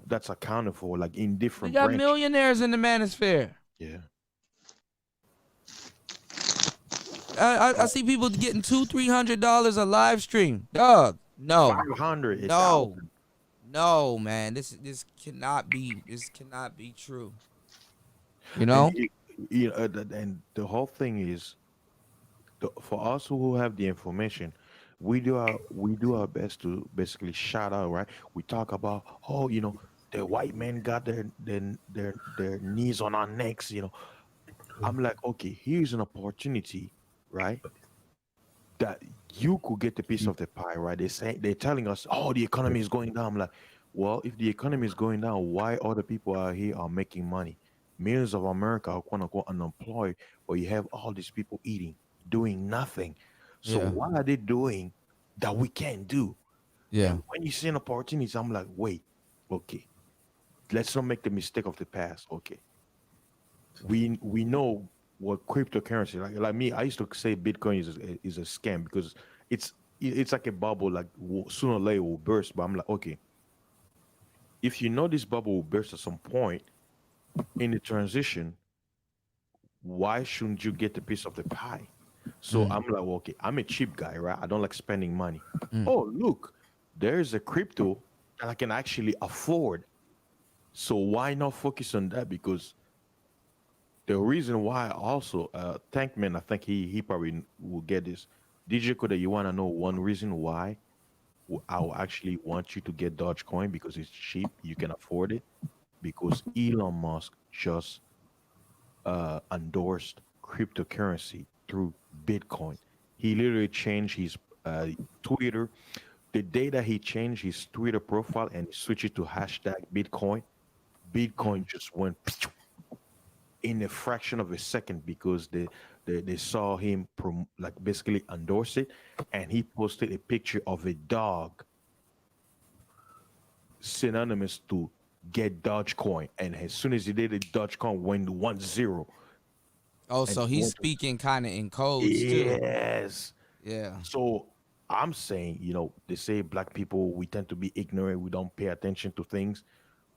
that's accounted for in We different got branches. millionaires in the manosphere. Yeah. I see people getting $200-$300 a live stream. Dog, no, 500. no, man. This cannot be. This cannot be true. You know. And the whole thing is, for us who have the information, we do our best to basically shout out, right? We talk about, the white men got their knees on our necks. I'm like, okay, here's an opportunity, right? That you could get a piece of the pie, right? They're telling us, oh, the economy is going down. I'm like, well, if the economy is going down, why other people out here are making money? Millions of America are quote unquote unemployed, but you have all these people eating, doing nothing. So Yeah. what are they doing that we can't do? Yeah. And when you see an opportunity, I'm like, wait, okay, let's not make the mistake of the past. Okay, we know what cryptocurrency like me. I used to say Bitcoin is a scam because it's like a bubble. Like sooner or later it will burst. But I'm like, okay, if you know this bubble will burst at some point in the transition, why shouldn't you get a piece of the pie? So I'm like, well, okay, I'm a cheap guy, right? I don't like spending money. Oh, look, there's a crypto that I can actually afford. So why not focus on that? Because the reason why also, Tankman, I think he probably will get this. DJ Koda, you want to know one reason why I will actually want you to get Dogecoin because it's cheap, you can afford it? Because Elon Musk just endorsed cryptocurrency through Bitcoin. He literally changed his Twitter. The day that he changed his Twitter profile and switched it to hashtag Bitcoin just went in a fraction of a second because they saw him basically endorse it, and he posted a picture of a dog synonymous to get Dogecoin, and as soon as he did it, Dogecoin went 1-0. Oh, so he's speaking kind of in codes too. Yes. Yeah. So I'm saying, they say black people, we tend to be ignorant, we don't pay attention to things.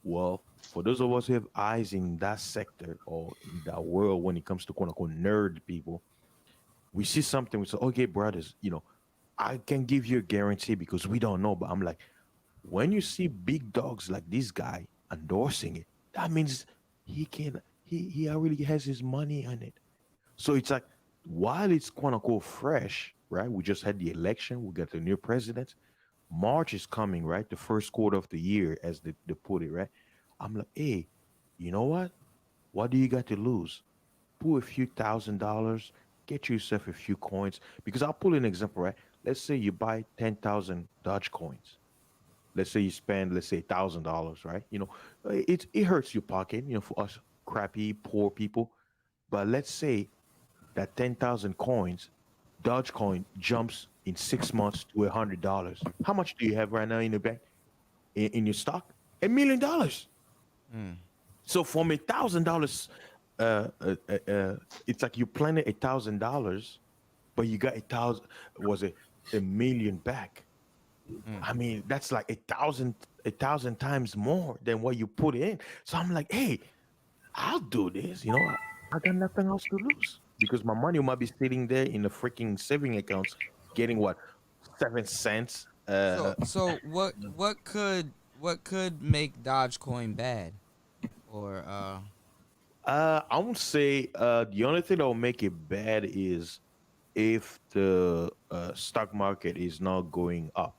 Well, for those of us who have eyes in that sector or in that world when it comes to quote unquote nerd people, we see something, we say, okay, brothers, I can give you a guarantee because we don't know. But I'm like, when you see big dogs like this guy endorsing it, that means he already has his money on it. So it's like, while it's quote unquote fresh, right? We just had the election, we got the new president. March is coming, right? The first quarter of the year, as they put it, right? I'm like, hey, you know what? What do you got to lose? Pull a few $1,000, get yourself a few coins. Because I'll pull an example, right? Let's say you buy 10,000 Dodge coins. Let's say you spend, let's say $1,000, right? It hurts your pocket, for us crappy, poor people. But let's say that 10,000 coins, Dogecoin jumps in 6 months to $100. How much do you have right now in the bank, in your stock? $1 million. So from $1,000, it's like you planted $1,000, but you got a million back. I mean, that's like 1,000 times more than what you put in. So I'm like, hey, I'll do this. I got nothing else to lose because my money might be sitting there in the freaking saving accounts, getting what 7 cents. So what could make Dogecoin bad? Or I would say the only thing that will make it bad is if the stock market is not going up.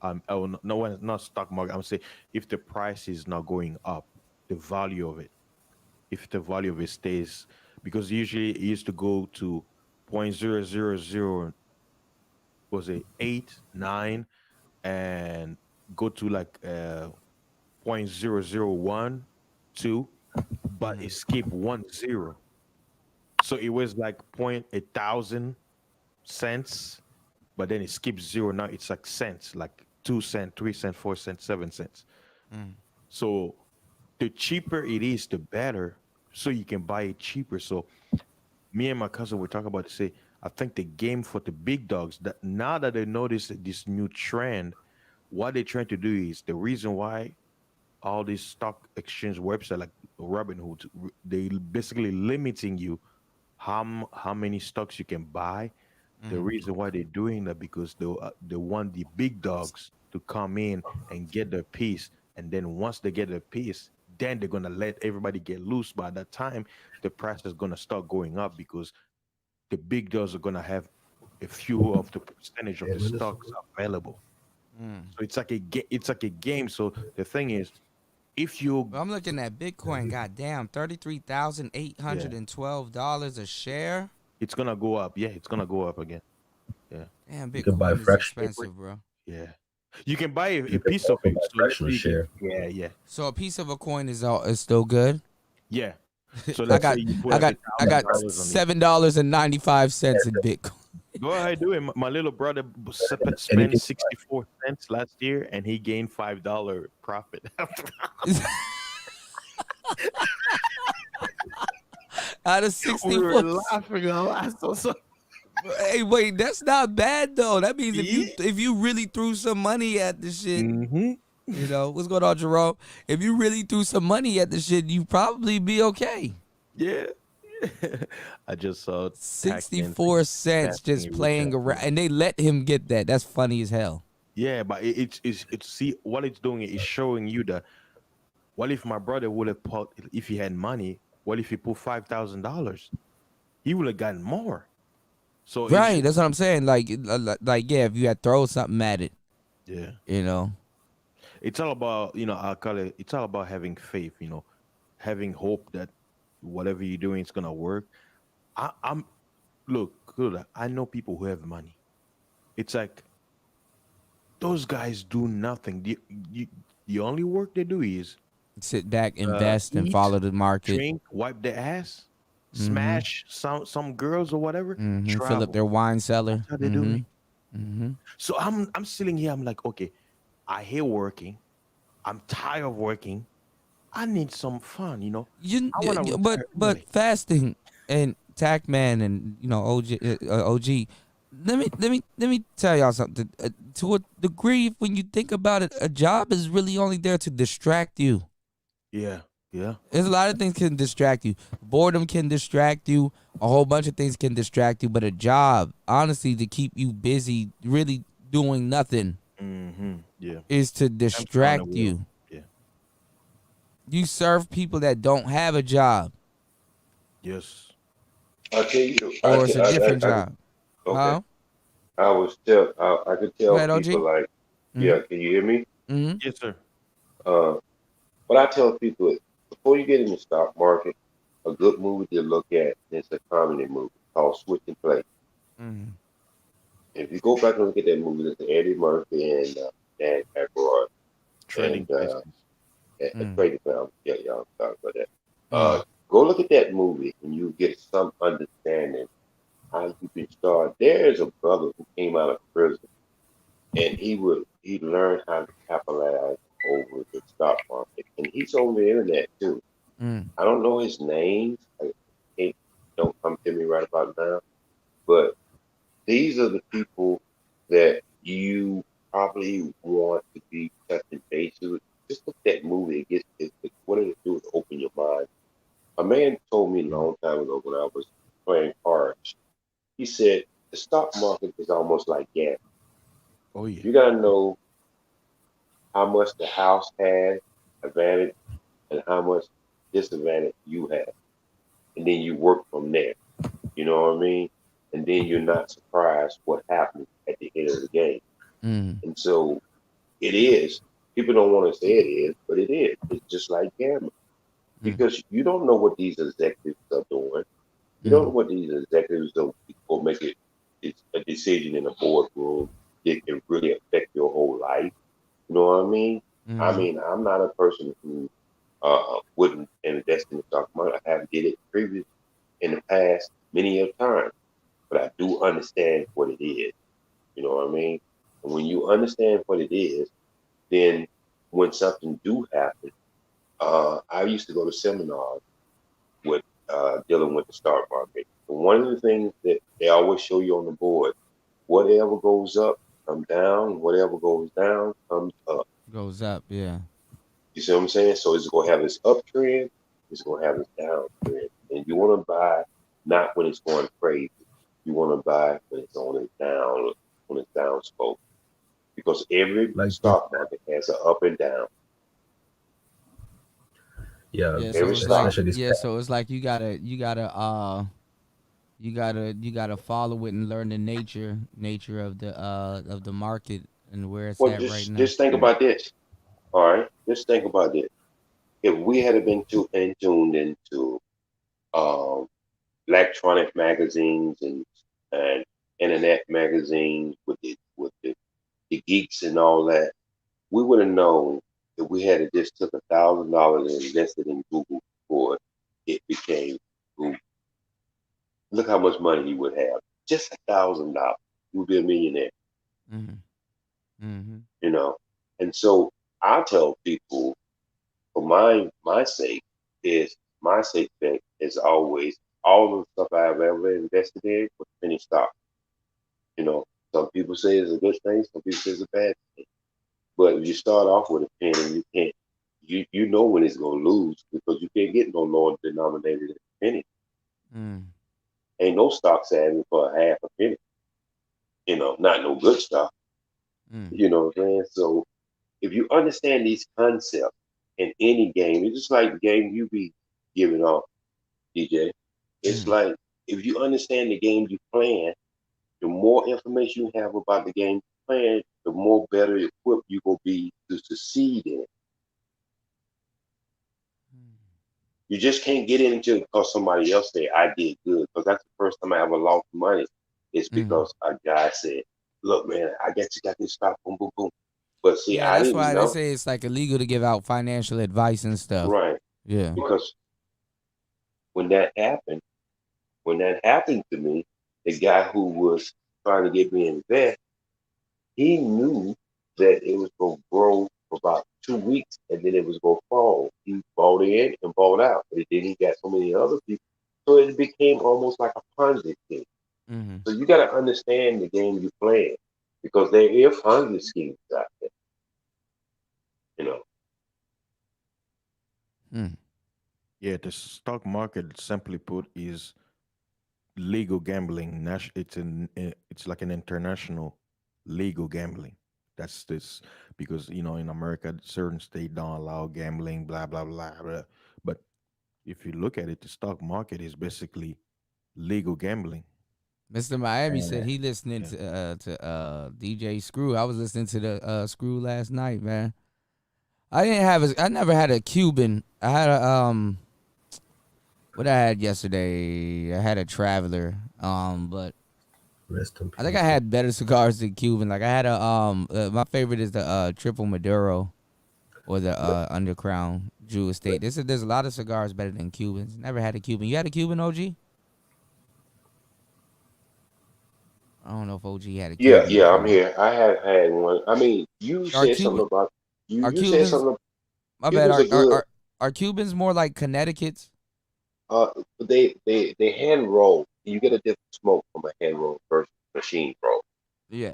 Not stock market. I'm saying if the price is not going up, the value of it. If the value of it stays, because usually it used to go to 0.000, was it 8, 9, and go to like 0.0012, but it skipped 1 0. So it was like 1,000 cents, but then it skips 0. Now it's like cents, like 2 cents, 3 cents, 4 cents, 7 cents. So the cheaper it is, the better. So you can buy it cheaper. So me and my cousin were talking about to say, I think the game for the big dogs, that now that they notice this new trend, what they're trying to do is the reason why all these stock exchange websites like Robinhood, they basically limiting you how many stocks you can buy. The reason why they're doing that because they want the big dogs to come in and get their piece, and then once they get their piece, then they're gonna let everybody get loose. By that time, the price is gonna start going up because the big dogs are gonna have a few of the percentage of the stocks available. So it's like a game. So the thing is, if you I'm looking at Bitcoin, goddamn, $33,812 a share. it's gonna go up. Yeah, it's gonna go up again. Yeah. Damn, You can buy Bitcoin is fraction. expensive, bro. Yeah. You can buy a You can piece of also it. buy So let's fractional say you share. yeah. So a piece of a coin is still good. Yeah. So I let's got say you put I like got $1,000 on it. $7.95 in Bitcoin. Go ahead, do it. My little brother spent Anything 64 cents last year, and he gained $5 profit. Out of We 64. were laughing a lot. So Hey, wait, that's not bad though. That means if you really threw some money at the shit, you know what's going on, Jerome? If you really threw some money at the shit, you probably be okay. yeah. I just saw 64 cents just playing around, and they let him get that. That's funny as hell. Yeah, but it's see what it's doing is showing you that what if my brother would have put if he had money, what if he put $5,000? He would have gotten more. So it's Right, just, that's what I'm saying. Like yeah, if you had thrown something at it, yeah. you know. It's all about, I call it, it's all about having faith, having hope that whatever you're doing is gonna work. Look, I know people who have money. It's like those guys do nothing. The only work they do is Sit back, invest, and eat, follow the market. drink, wipe their ass, smash some girls or whatever, Fill travel. up their wine cellar. That's how they do it. So I'm sitting here. I'm like, okay, I hate working. I'm tired of working. I need some fun, I wanna retire But early. fasting and Tackman and OG. Let me tell y'all something. To a degree, when you think about it, a job is really only there to distract you. Yeah. There's a lot of things can distract you. Boredom can distract you. A whole bunch of things can distract you. But a job, honestly, to keep you busy, really doing nothing, Yeah. is to distract will. you. Yeah. You serve people that don't have a job, Yes. I tell you, or it's a different job. Okay. Huh? I could tell Go ahead, OG. people like, yeah, can you hear me? Mm-hmm. Yes, sir. But I tell people before you get in the stock market, a good movie to look at is a comedy movie called Switching Places. Mm-hmm. If you go back and look at that movie, it's Eddie Murphy and Dan Aykroyd Trading places. and Trading Places. Yeah, y'all talk about that. Go look at that movie and you get some understanding how you can start. There's a brother who came out of prison and he learned how to capitalize over the stock market, and he's on the internet too. I don't know his name. It don't come to me right about now. But these are the people that you probably want to be touching base with. Just look at that movie. What did it do is open your mind. A man told me a long time ago when I was playing cards. He said the stock market is almost like gambling. Oh yeah. You gotta know how much the house has advantage and how much disadvantage you have, and then you work from there. You know what I mean? And then you're not surprised what happens at the end of the game. Mm. And so it is. People don't want to say it is, but it is. It's just like gambling because you don't know what these executives are doing. You don't know what these executives are going to make it. It's a decision in a boardroom that can really affect your whole life. You know what I mean? I mean, I'm not a person who wouldn't invest in the stock market. I have did it previous in the past many a time, but I do understand what it is. You know what I mean? And when you understand what it is, then when something do happen, I used to go to seminars with dealing with the stock market. And one of the things that they always show you on the board, whatever goes up, come down. Whatever goes down, comes up. Goes up, yeah. You see what I'm saying? So it's going to have its uptrend, it's going to have its downtrend. And you want to buy not when it's going crazy. You want to buy when it's on its down, when it's down spoke. Because every stock market has an up and down. Yeah, Yeah, so it's like you gotta follow it and learn the nature of the market and where it's Well, at right now. just think about this. All right, just think about this. If we had been tuned into electronic magazines and internet magazines with the geeks and all that, we would have known that we had just took $1,000 and invested in Google before it became Google. Look how much money you would have. Just $1,000. You would be a millionaire. You know, and so I tell people, for my sake, is always all the stuff I've ever invested in was penny stock. You know, some people say it's a good thing, some people say it's a bad thing. But if you start off with a penny, you can't. You know when it's gonna lose because you can't get no lower denominated than a penny. Ain't no stock selling for a half a penny. You know, not no good stock. You know what I'm saying? So if you understand these concepts in any game, it's just like the game you be giving off, DJ. It's like if you understand the game you playing, the more information you have about the game you playing, the more better equipped you will be to succeed in it. You just can't get into it because somebody else said I did good. Because that's the first time I ever lost money. It's because a guy said, "Look, man, I guess you got this stock, boom, boom, boom." But see, Yeah, I that's didn't why know. they say it's like illegal to give out financial advice and stuff. Right. Yeah. Because when that happened to me, the guy who was trying to get me to invest, he knew that it was going to grow for about 2 weeks and then it was going to fall. He bought in and bought out. But then he got so many other people. So it became almost like a Ponzi scheme. So you got to understand the game you're playing because there are Ponzi schemes out there. You know. Yeah, the stock market, simply put, is legal gambling. It's like an international legal gambling. That's this because in America, certain states don't allow gambling, blah blah blah blah. But if you look at it, the stock market is basically legal gambling. Mr. Miami said he listening to DJ Screw. I was listening to the Screw last night, man. I never had a Cuban. I had a what I had yesterday. I had a Traveler. But Rest in peace. I think I had better cigars than Cuban. Like I had a my favorite is the Triple Maduro or the Undercrown Jew Estate. There's a lot of cigars better than Cubans. Never had a Cuban. You had a Cuban, OG? I don't know if OG had a Cuban. Yeah, I'm here. I have had one. I mean, you said something about you said Cubans, something. my bad. Cubans are good. Are Cubans more like Connecticut's? They hand roll. You get a different smoke from a hand roll versus machine roll. Yeah.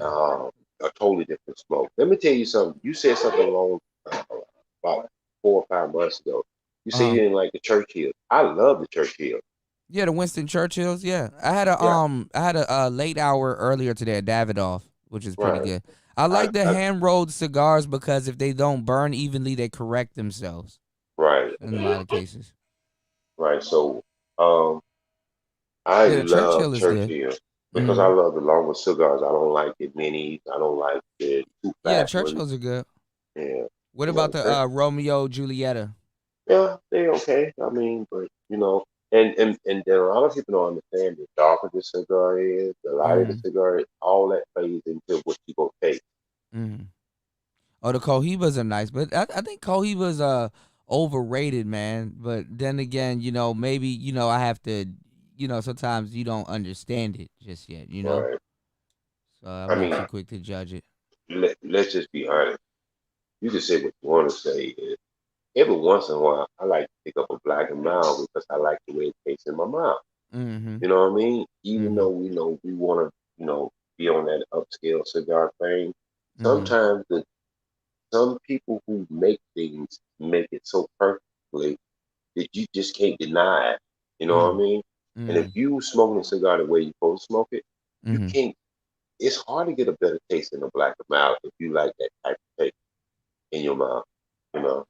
A totally different smoke. Let me tell you something. You said something along about 4 or 5 months ago. You said you didn't like the Churchill. I love the Churchill. Yeah, the Winston Churchills. Yeah, I had a late hour earlier today at Davidoff, which is pretty good. I like the hand rolled cigars because if they don't burn evenly, they correct themselves. Right. In a lot of cases. Right. So, I Yeah, the love Churchill is good. Churchill because I love the longer cigars. I don't like the minis. I don't like the too Yeah, fat ones. Churchills are good. Yeah. What You about know, the Romeo Julieta? yeah, they okay. I mean, but and then a lot of people don't understand the darker the cigar is, the lighter the cigar is, all that plays into what you gonna take. Oh, the Cohibas are nice, but I think Cohibas are overrated, man. But then again, maybe I have to, sometimes you don't understand it just yet, Right. So I'm I not mean, too quick to judge it. let's just be honest. You can say what you want to say. Every once in a while, I like to pick up a black and mild because I like the way it tastes in my mouth. Mm-hmm. You know what I mean? Even though we know we want to, be on that upscale cigar thing, sometimes some people who make things make it so perfectly that you just can't deny it. You know what I mean? And if you smoking a cigar the way you're supposed to smoke it, you can't. It's hard to get a better taste in a black and mild if you like that type of taste in your mouth. You know.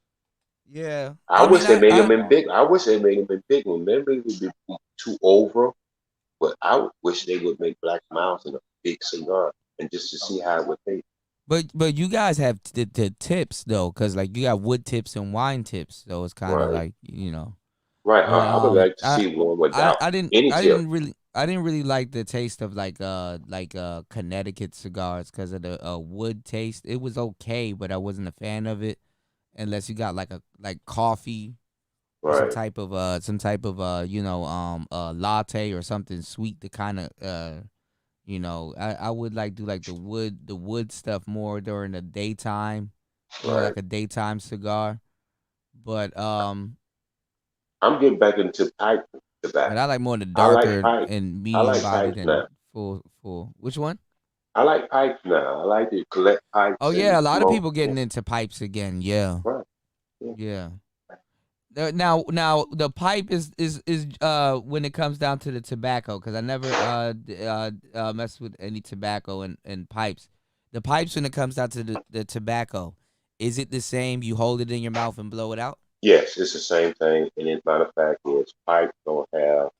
Yeah. I wish they made them in big. I wish they made them in big ones. Maybe it would be too over, but I wish they would make black mouths in a big cigar and just to see how it would taste. But you guys have the tips though, because like you got wood tips and wine tips, so it's kind of like Right. But, I would like to see one without I any tip. didn't really like the taste of like Connecticut cigars because of the wood taste. It was okay, but I wasn't a fan of it unless you got like coffee or some type of latte or something sweet to kind of I would do like the wood stuff more during the daytime, like a daytime cigar. But I'm getting back into pipe tobacco. But I like more the I darker like pipe. and I medium like bodied pipes and now. full. Which one? I like pipes now. I like to collect pipes. Oh and yeah, a lot of smoke. people getting into pipes again. Yeah. Right. Yeah. Now the pipe is when it comes down to the tobacco, because I never mess with any tobacco and pipes. The pipes, when it comes down to the tobacco, is it the same? You hold it in your mouth and blow it out? Yes, it's the same thing. And as a matter of fact, is pipe don't have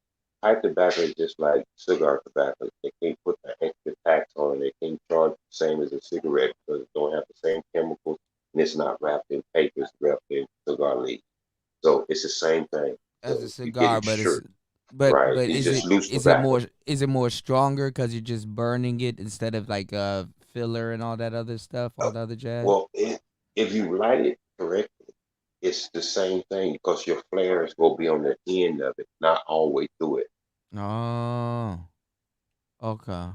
pipe tobacco is just like cigar tobacco. They can't put the extra tax on it. They can't charge the same as a cigarette because it don't have the same chemicals and it's not wrapped in paper. It's wrapped in cigar leaf. So it's the same thing. As So a you get cigar, it but sure. but Right. but It's is just it loose is it tobacco. more stronger because you're just burning it instead of like filler and all that other stuff, all the other jazz? Well, if you light it correctly, it's the same thing because your flares will be on the end of it, not all the way through it. Oh, okay.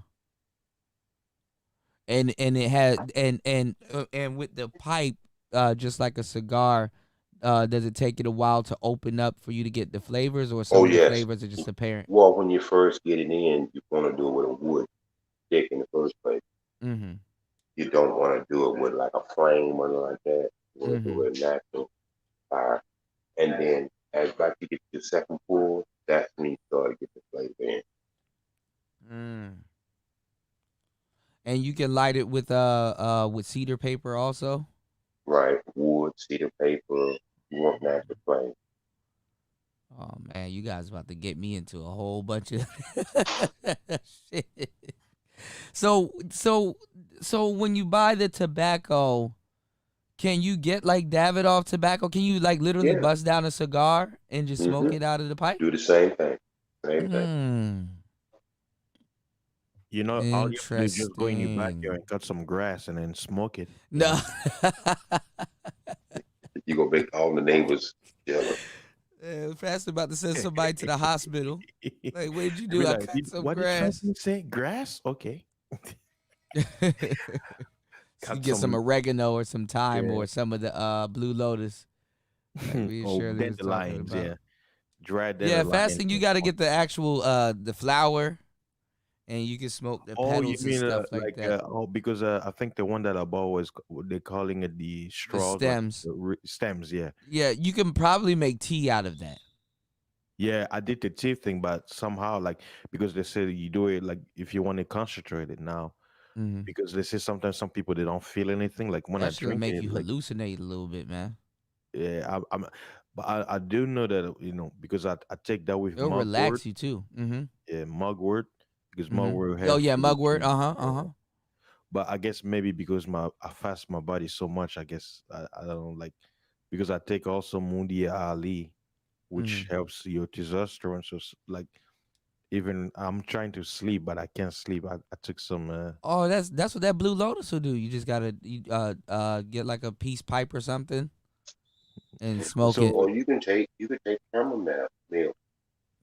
And it has and with the pipe, just like a cigar, does it take it a while to open up for you to get the flavors, or some Oh of the yes. flavors are just apparent? Well, when you first get it in, you want to do it with a wood stick in the first place. Mm-hmm. You don't want to do it with like a flame or anything like that. You want to do it with a natural fire. And then as like you get to the second pull, that's when you start to get the flavor in. And you can light it with cedar paper also. Right. Wood, cedar paper, you want natural flame. Oh man, you guys about to get me into a whole bunch of shit. So when you buy the tobacco, can you get like Davidoff tobacco? Can you like literally bust down a cigar and just smoke it out of the pipe? Do the same thing. Same thing. You know, all you have to do is just go in your backyard and cut some grass and then smoke it. No. You're going to make all the neighbors jealous. Fast about to send somebody to the hospital. Like, what did you do? I cut some what grass. did you say? Grass? Okay. You get some oregano or some thyme or some of the Blue Lotus. Like we Shirley was talking about. Yeah. Dry Yeah, fasting, you got to get the actual the flower, and you can smoke the petals and stuff like that. Because I think the one that I bought was they're calling it the straws, stems. like stems. Yeah. Yeah, you can probably make tea out of that. Yeah, I did the tea thing, but somehow because they said you do it like if you want to concentrate it now, Mm-hmm. because they say sometimes some people they don't feel anything. Like when I That should drink make it, you like hallucinate a little bit, man. yeah, but I do know that because I take that with It'll mugwort. relax you too. Mm-hmm. Yeah, mugwort because mugwort Mm-hmm. Oh helps yeah, you. mugwort. Uh-huh. But I guess maybe because I fast my body so much, I guess I don't like because I take also Mundia Ali, which Mm-hmm. helps your testosterone. So like even I'm trying to sleep, but I can't sleep. I took some. Oh, that's what that Blue Lotus will do. You just gotta get like a peace pipe or something and smoke So it. Or you can take chamomile milk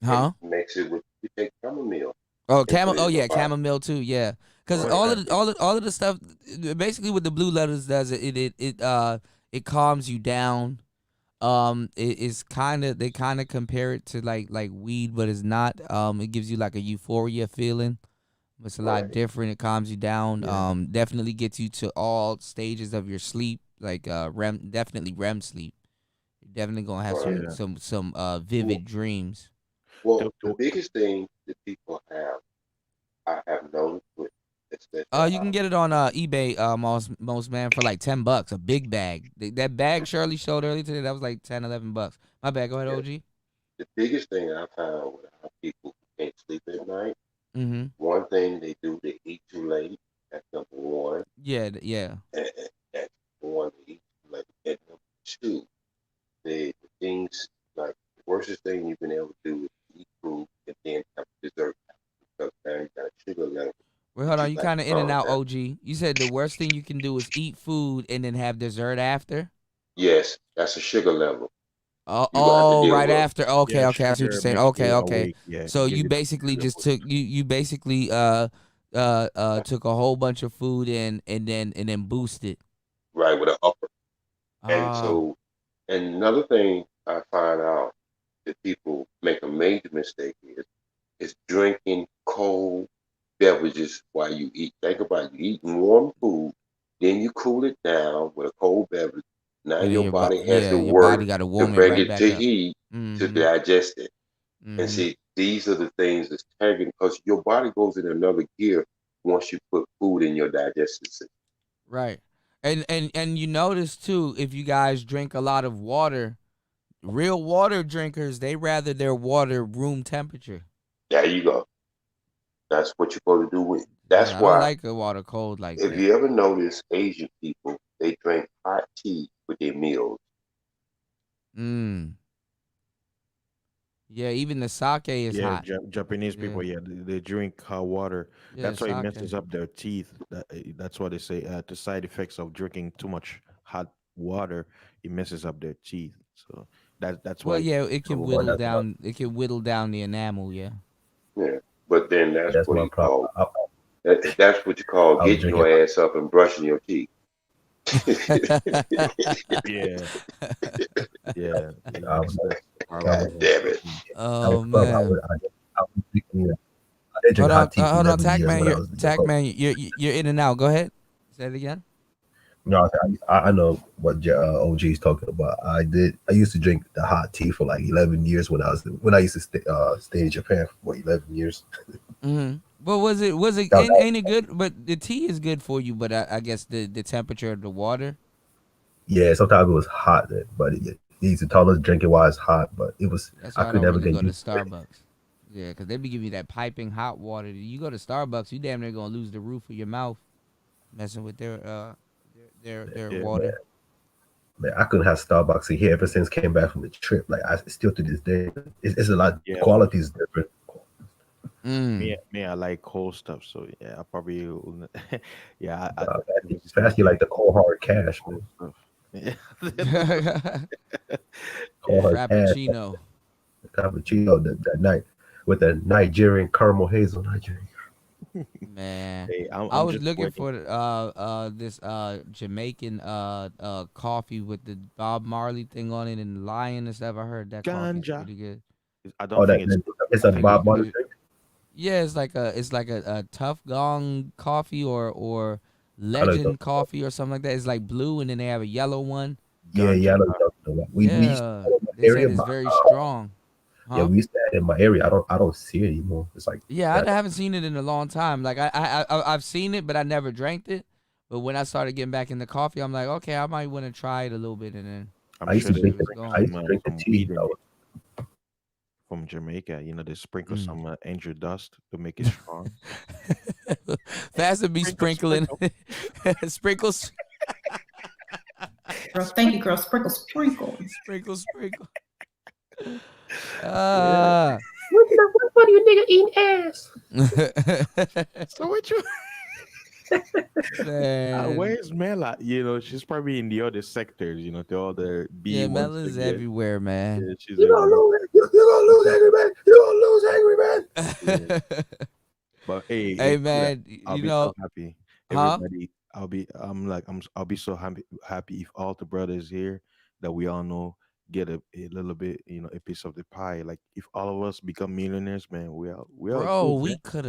and Huh? mix it with you take chamomile Oh, and put camel. it Oh in your yeah, body. chamomile too. Yeah, because Right. all of the stuff, basically what the Blue Lotus does, it calms you down. It's kind of they kind of compare it to like weed, but it's not. It gives you like a euphoria feeling. It's a lot Right. different. It calms you down. yeah, Definitely gets you to all stages of your sleep, like definitely REM sleep. You're definitely gonna have Right. yeah. some Well, vivid dreams. well, To, the to, biggest thing that people have, I have noticed with, especially You can get it on eBay, most man, for like $10, a big bag. That bag Shirley showed earlier today, that was like 10, $11. My bad. Go ahead, yeah, OG. the biggest thing I found with our people who can't sleep at night, Mm-hmm. one thing they do, they eat too late. That's number one. Yeah, yeah. That's number one, they eat too late. And number two, the things like the worstest thing you've been able to do is eat food and then have dessert because now you got a sugar level Wait, hold that on. you You like kind to of in and calm out, down. OG. You said the worst thing you can do is eat food and then have dessert after. Yes, that's a sugar level you're gonna have to Oh, deal right with. after. Okay, yeah, okay. I see what you're sugar saying. makes Okay, you okay. awake. Yeah, So give you you basically sugar just boost. took you basically took a whole bunch of food in and then boosted. Right with an upper. And Ah, so, and another thing I find out that people make a major mistake is drinking cold beverages while you eat. Think about it, you eating warm food, then you cool it down with a cold beverage. Now and then your body has yeah, to your body work got to to warm it bring right it back to up. heat to Mm-hmm. digest it. And Mm-hmm. see, these are the things that's targeting because your body goes in another gear once you put food in your digestive system. Right. And you notice too, if you guys drink a lot of water, real water drinkers, they rather their water room temperature. There you go. That's what you're supposed to do with. That's Yeah, I don't why like the water cold like if that. you ever notice Asian people, they drink hot tea with their meals. Mm. Yeah, even the sake is Yeah, hot. Japanese Yeah. people, yeah, they drink hot water. Yeah, That's why it sake. messes up their teeth. That's why they say the side effects of drinking too much hot water, it messes up their teeth. So that's Well, why yeah, it can But whittle that's my down. It can whittle down the enamel. Yeah. Yeah. But then that's that's what my you problem. call that's what you call I was getting drinking. your ass up and brushing your teeth. yeah, yeah, it I was, messes up our I God was, way of damn it. working. I was Oh club. man. I was drinking. I didn't drink hot tea for Hold on, 11 Tac years man. when I You're was in the Tac club. man. You're in and out. Go ahead. Say it again. No, I know what OG is talking about. I used to drink the hot tea for like 11 years when I used to stay in Japan for 11 years. Mm-hmm. But was it That, ain't it good? But the tea is good for you. But I guess the temperature of the water. yeah, sometimes it was hot, but he used to tell us drink it while it's hot. But That's I why I could don't never really get go to used to it. Starbucks. Yeah, because they be giving you that piping hot water. You go to Starbucks, you damn near gonna lose the roof of your mouth messing with their Yeah, water. man, I couldn't have Starbucks in here ever since came back from the trip. Like I still to this day, it's a lot. The Yeah, quality is different. me, I like cold stuff. So yeah, I probably, yeah, I ever since I Fast, you came like the cold hard back, cash, cold man. stuff. Yeah, Cold hard cash, Frappuccino. cappuccino that night with a Nigerian caramel hazel Nigerian. Man, hey, I I'm was just looking waiting. for this Jamaican coffee with the Bob Marley thing on it and the lion and stuff. I heard that coffee's Ganja. pretty good. I don't Oh, think it's. it's I a think it's Bob Marley good. drink. Yeah, it's like a tough gong coffee or I know you're talking legend about. coffee or something like that. It's like blue and then they have a yellow one. Yeah, Ganja. I know you're talking about. We used to Yeah, have in they my area, said it's but very strong. Yeah, we used to have it in my area. I don't see it anymore. It's like Yeah, I haven't seen it in a long time. Like I've seen it, but I never drank it. But when I started getting back into coffee, I'm like, okay, I might want to try it a little bit, and then I'm I used sure to they drink bring the some tea. weed in it from Jamaica. You know, they sprinkle some angel dust to make it strong. Fast to be sprinkling sprinkles. Girl, thank you, girl. Sprinkle, sprinkle. Sprinkle, sprinkle. What are you nigga eating ass? So what you? Man. Where's Mela? You know, she's probably in the other sectors. You know, the other B. Yeah, Mela's everywhere, man. Yeah, she's You're gonna lose, angry man. You're gonna lose, angry man. Yeah. But hey, Hey, man, I'll you be know, so happy. huh? Everybody, I'll be so happy if all the brothers here that we all know get a little bit, you know, a piece of the pie. Like if all of us become millionaires, man, we are Bro, good, we man. could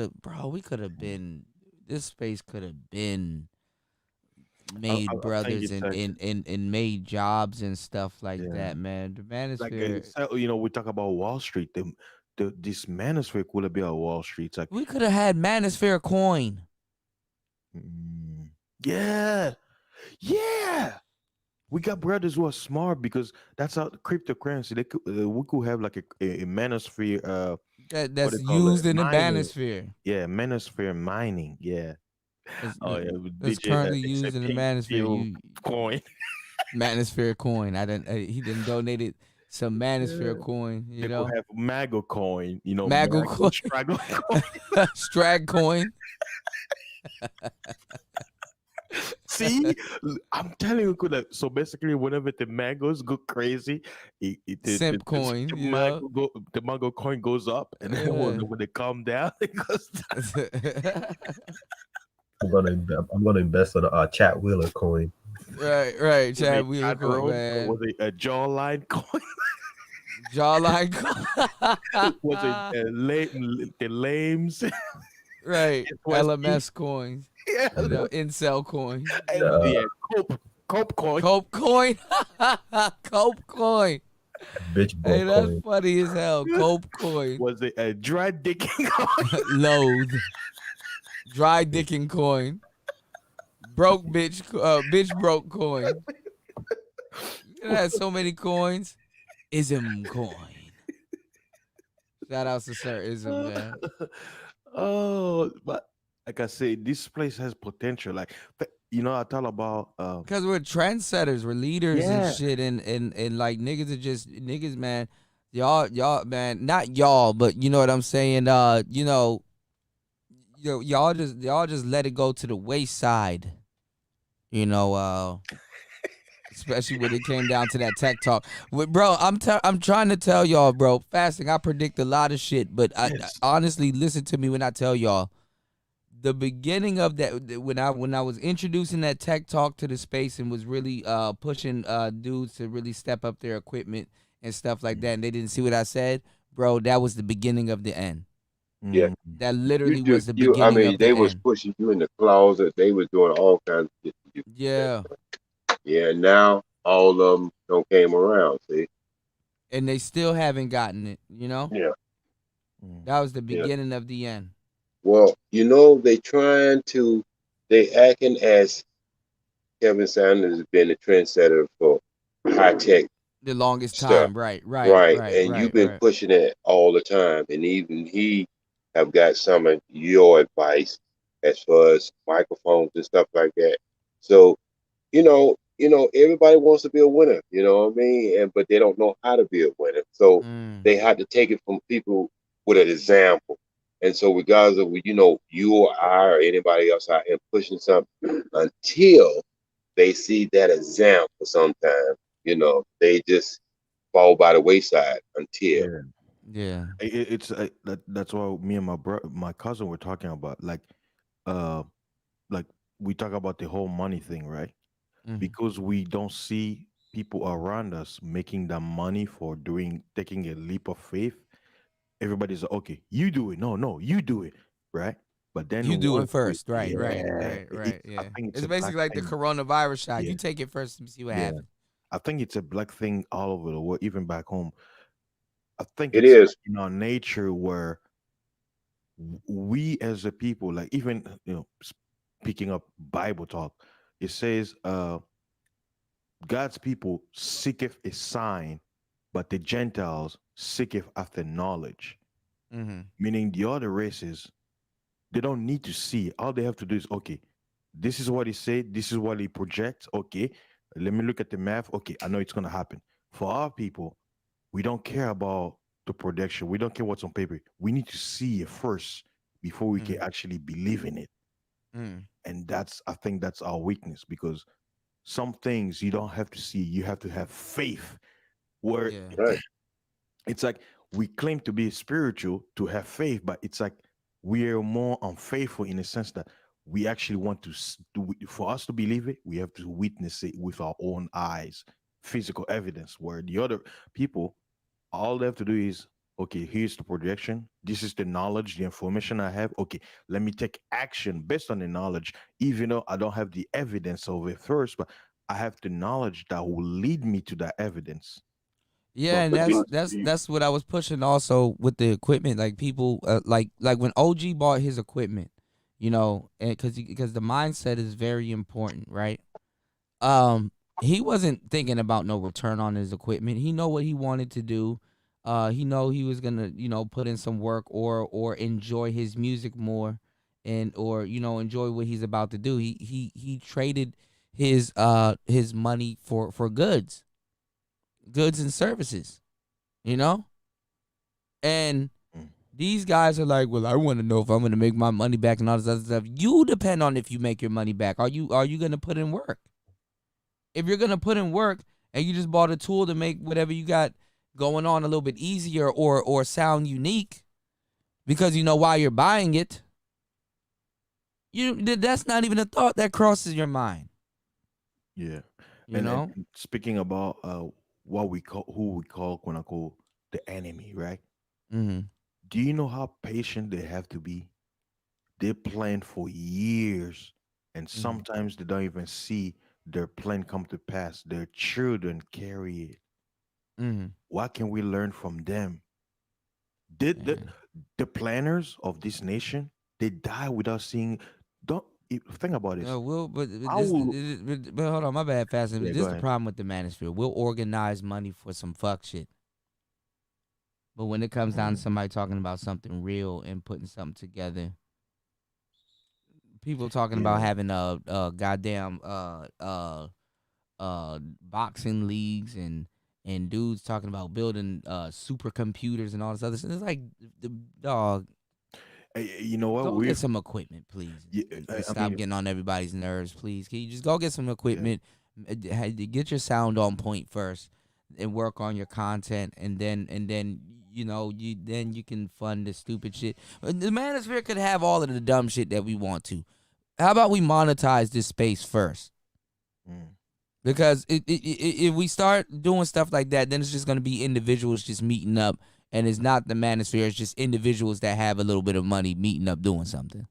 have been. This space could have been I made think brothers it's and made jobs and stuff like yeah. that, man. The Like manosphere. so, you know, we talk about Wall Street. This manosphere could have been on Wall Street. It's like We could have had manosphere coin. yeah, yeah. We got brothers who are smart because that's how cryptocurrency. We could have like a manosphere. What That's they call used it? in the Mining. manosphere. Yeah, manosphere mining. Yeah. Oh yeah, with It's DJ currently it's a used in the pink manosphere. steel coin. Manosphere coin. He didn't donated some manosphere coin. You They know, could have Mago coin. You know, Mago coin, Straggle coin. Strag coin. See, I'm telling you, so basically, whenever the mangoes go crazy, Simp coin, you know? the mango coin goes up, and then when they calm down, it goes down. I'm gonna invest on a Chat Wheeler coin. Right. Chad Wheeler coin, Road, man. was it a jawline coin? Jawline coin. Was it the lames? Right. It was LMS coins. Yeah. You know, incel coin. Yeah, Cope coin. Cope coin. Cope coin. Bitch boy Hey, that's coin. funny as hell. Cope coin. Was it a dry dicking coin? Loathe. Dry dicking coin. Broke bitch. Bitch broke coin. It has so many coins. Ism coin. Shout out to Sir Ism, man. Oh, but like I said, this place has potential. Like, you know, I thought about Because we're trendsetters, we're leaders Yeah. and shit, and like niggas are just niggas, man. Y'all, man, not y'all, but you know what I'm saying. You know, y'all just let it go to the wayside. You know, especially when it came down to that tech talk. Bro, I'm trying to tell y'all, bro, fasting, I predict a lot of shit, but I honestly, listen to me when I tell y'all, the beginning of that, when I was introducing that tech talk to the space and was really pushing dudes to really step up their equipment and stuff like that, and they didn't see what I said, bro, that was the beginning of the end. Yeah. That literally You was the just, you, I beginning mean, of the they was end. pushing you in the closet. They was doing all kinds of shit to you. Yeah. Yeah, now all of them don't came around, see? And they still haven't gotten it, you know? Yeah. That was the Yeah. beginning of the end. Well, you know, they acting as Kevin Sanders has been a trendsetter for high tech The longest stuff. time, right. And you've been pushing it all the time. And even he have got some of your advice as far as microphones and stuff like that. So, you know, everybody wants to be a winner, you know what I mean? But they don't know how to be a winner. So they had to take it from people with an example. And so regardless of, you know, you or I or anybody else out here pushing something until they see that example sometimes, you know, they just fall by the wayside until. Yeah. It's that's why me and my cousin were talking about like we talk about the whole money thing, right? Because we don't see people around us making that money for taking a leap of faith. Everybody's like, okay, you do it. No, you do it, right? But then You do it once first, right. I Yeah. think It's a basically black like the thing. coronavirus shot. Yeah. You take it first and see what Yeah. happens. I think it's a black thing all over the world, even back home. I think It it's is. in our nature where we as a people, like even picking up Bible talk, it says, God's people seeketh a sign, but the Gentiles seeketh after knowledge. Mm-hmm. Meaning the other races, they don't need to see. All they have to do is, okay, this is what he said, this is what he projects. Okay, let me look at the math. Okay, I know it's gonna happen. For our people, we don't care about the projection. We don't care what's on paper. We need to see it first before we can actually believe in it. Mm. And I think that's our weakness, because some things you don't have to see, you have to have faith. Where Yeah. Right. it's like we claim to be spiritual to have faith, but it's like we're more unfaithful in the sense that we actually want to for us to believe it, we have to witness it with our own eyes, physical evidence. Where the other people, all they have to do is, okay, here's the projection, this is the knowledge, the information I have. Okay, let me take action based on the knowledge, even though I don't have the evidence of it first, but I have the knowledge that will lead me to that evidence. Yeah, and But you, that's what I was pushing also with the equipment. Like people, like when OG bought his equipment, and because the mindset is very important, right? He wasn't thinking about no return on his equipment. He know what he wanted to do. He know he was gonna, put in some work or enjoy his music more, and or enjoy what he's about to do. He traded his money for goods and services, you know? And these guys are like, well, I want to know if I'm going to make my money back and all this other stuff. You depend on if you make your money back. Are you going to put in work? If you're going to put in work and you just bought a tool to make whatever you got going on a little bit easier or sound unique because you know why you're buying it, that's not even a thought that crosses your mind. Yeah. You know? And speaking about who we call, quote unquote, the enemy, right? Mm-hmm. Do you know how patient they have to be? They plan for years, and sometimes they don't even see their plan come to pass. Their children carry it. Mm-hmm. What can we learn from them? Did the planners of this nation, they die without seeing? Don't think about this. But hold on, my bad, Fast. Yeah, This go is the ahead. problem with the manosphere. We'll organize money for some fuck shit. But when it comes down to somebody talking about something real and putting something together, people talking about having a goddamn boxing leagues and dudes talking about building supercomputers and all this other stuff. It's like the dog. You know what? Go get some equipment, please. Stop getting on everybody's nerves, please. Can you just go get some equipment? Get your sound on point first, and work on your content, and then you can fund the stupid shit. The manosphere could have all of the dumb shit that we want to. How about we monetize this space first? Because if we start doing stuff like that, then it's just going to be individuals just meeting up, and it's not the manosphere. It's just individuals that have a little bit of money meeting up doing something,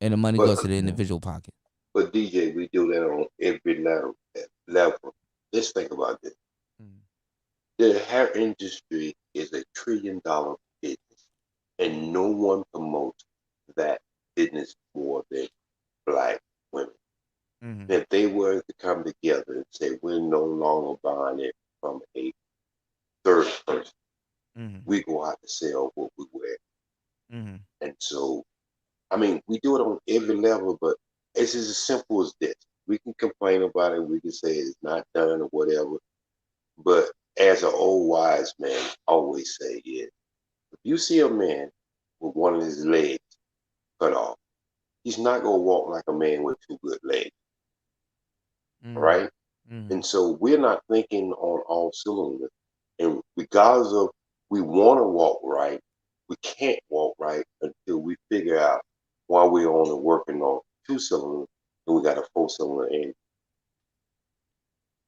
and the money goes to the individual pocket. But DJ, we do that on every level. Let's think about this. The hair industry is $1 trillion business, and no one promotes that business more than Black women. If they were to come together and say we're no longer buying it from a third person, we go out to sell what we wear. And so, I mean, we do it on every level, but it's just as simple as this. We can complain about it, we can say it's not done or whatever, but as an old wise man always say, if you see a man with one of his legs cut off, he's not going to walk like a man with 2 good legs. Right? And so we're not thinking on all cylinders. And regardless of we want to walk right, we can't walk right until we figure out why we're only working on 2 cylinders and we got a 4-cylinder engine.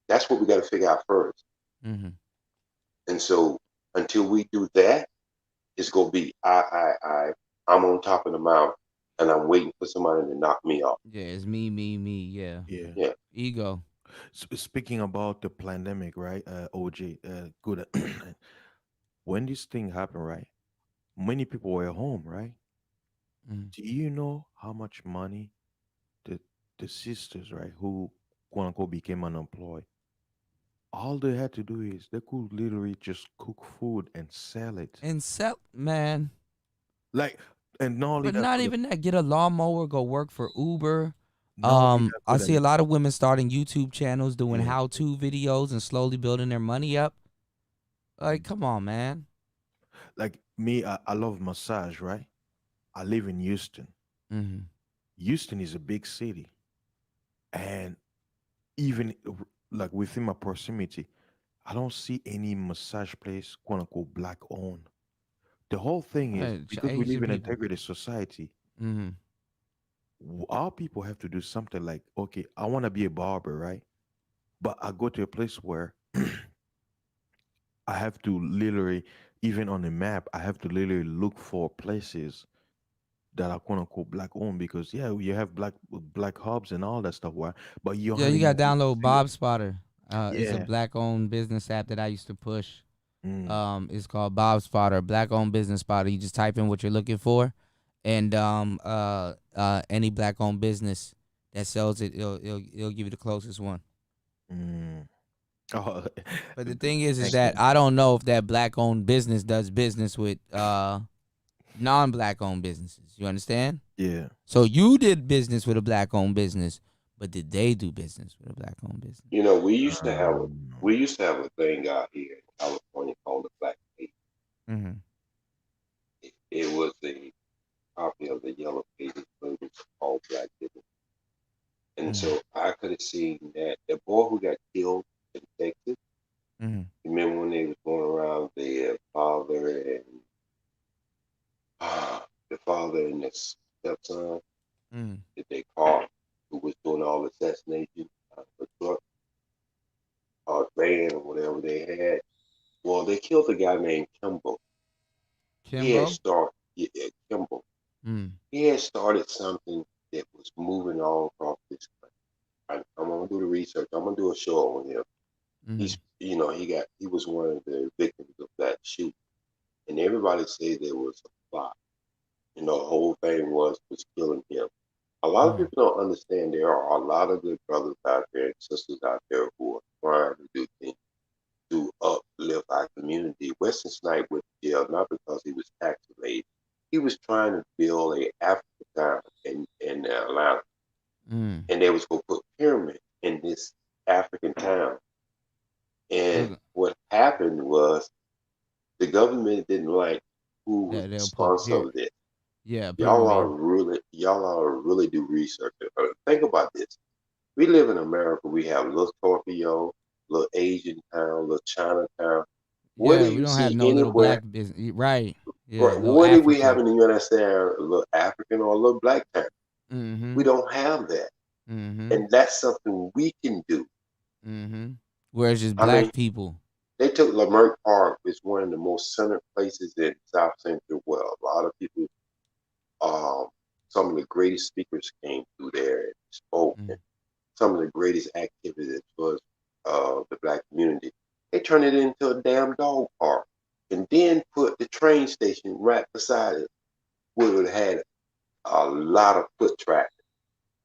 That's what we got to figure out first. And so until we do that, it's going to be I'm on top of the mountain and I'm waiting for somebody to knock me off. Yeah, it's me, yeah. Yeah. Speaking about the pandemic, right? OJ, good. when this thing happened, right? Many people were home, right? Mhm. Do you know how much money the the sisters, right, who quote unquote became unemployed, all they had to do is they could literally just cook food and sell it. And sell, man. Like, and not only But that not for the even that. Get a lawnmower, go work for Uber. not only that I for see a the lot of women starting YouTube channels doing mm, how-to videos and slowly building their money up. Like, come on, man. like me, I love massage, right? I live in Houston. Mm-hmm. Houston is a big city, and even like within my proximity, I don't see any massage place quote unquote black owned. The whole thing is because we live Asian in an people. integrated society, Mm-hmm. our people have to do something like, okay, I want to be a barber, right? But I go to a place where I have to literally, even on the map, I have to literally look for places that are quote unquote black owned because yeah, you have black hubs and all that stuff, right? But you Yeah, you hardly got to even download see it. Bob Spotter. It's a Yeah. black-owned business app that I used to push. Mm. It's called Bob Spotter, black-owned business spotter. You just type in what you're looking for, and any black-owned business that sells it, it'll give you the closest one. Mm. Oh, But the thing is thank that you. I don't know if that black-owned business does business with non-black-owned businesses. You understand? Yeah. So you did business with a black-owned business, but did they do business with a black-owned business? You know, we used to have a Um, we used to have a thing out here in California called the Black Tape. Mm-hmm. It was a copy of the Yellow Pages, but it was called Black Business. And Mm-hmm. so I could have seen that the boy who got killed in Texas. Mm-hmm. Remember when they was going around the father and the stepson Mm-hmm. that they caught, who was doing all the assassination for truck or van or whatever they had. Well, they killed a guy named Kimball. He had Kimbo? started Kimball. Mm. He had started something that was moving all across this country. I'm gonna do the research. I'm gonna do a show on him. Mm-hmm. He was one of the victims of that shoot, and everybody said there was a plot. The whole thing was killing him. A lot of Mm-hmm. people don't understand there are a lot of good brothers out there and sisters out there who are trying to do things to uplift our community. Wesley Snipes went to jail not because he was tax evading. He was trying to build a African town in Atlanta, Mm. and they was going to put pyramids in this African town. And what happened was the government didn't like who was the They'll put sponsor of this. Yeah, Y'all are pyramid. really do research. Think about this. We live in America. We have little Tokyo, little Asian town, little Chinatown. Where do Yeah, we you don't have see no little anywhere? black business. Right. Yeah, Right, little where do we have African. in the United States a little African or a little black town? Mm-hmm. We don't have that, Mm-hmm. and that's something we can do. Mm-hmm. Where it's just I black mean, people. they took Leimert Park. It's one of the most centered places in South Central. Well, a lot of people, some of the greatest speakers came through there and spoke, and some of the greatest activities was the black community. They turned it into a damn dog park, and then put the train station right beside it, where it had a lot of foot traffic.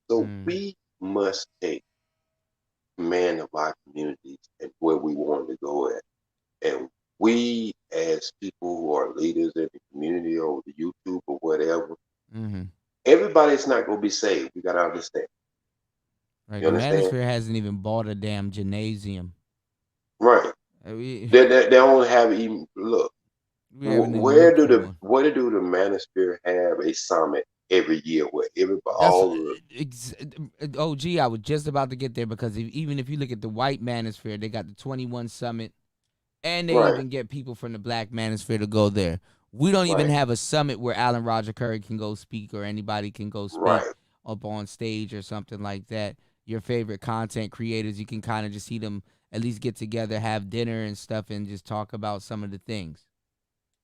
So we must take command of our communities and where we want to go at. And we, as people who are leaders in the community or the YouTube or whatever, Mm-hmm. everybody's not going to be saved. We got to understand. Right. You The understand? Manosphere hasn't even bought a damn gymnasium. Right. We They don't have even look. haven't even Where looked do for one. the Manosphere have a summit every year where everybody That's all of OG. I was just about to get there because even if you look at the white Manosphere, they got the 21 Summit, and they right, even get people from the black Manosphere to go there. We don't even right, have a summit where Alan Roger Curry can go speak or anybody can go speak right, up on stage or something like that. Your favorite content creators, you can kind of just see them at least get together, have dinner and stuff, and just talk about some of the things.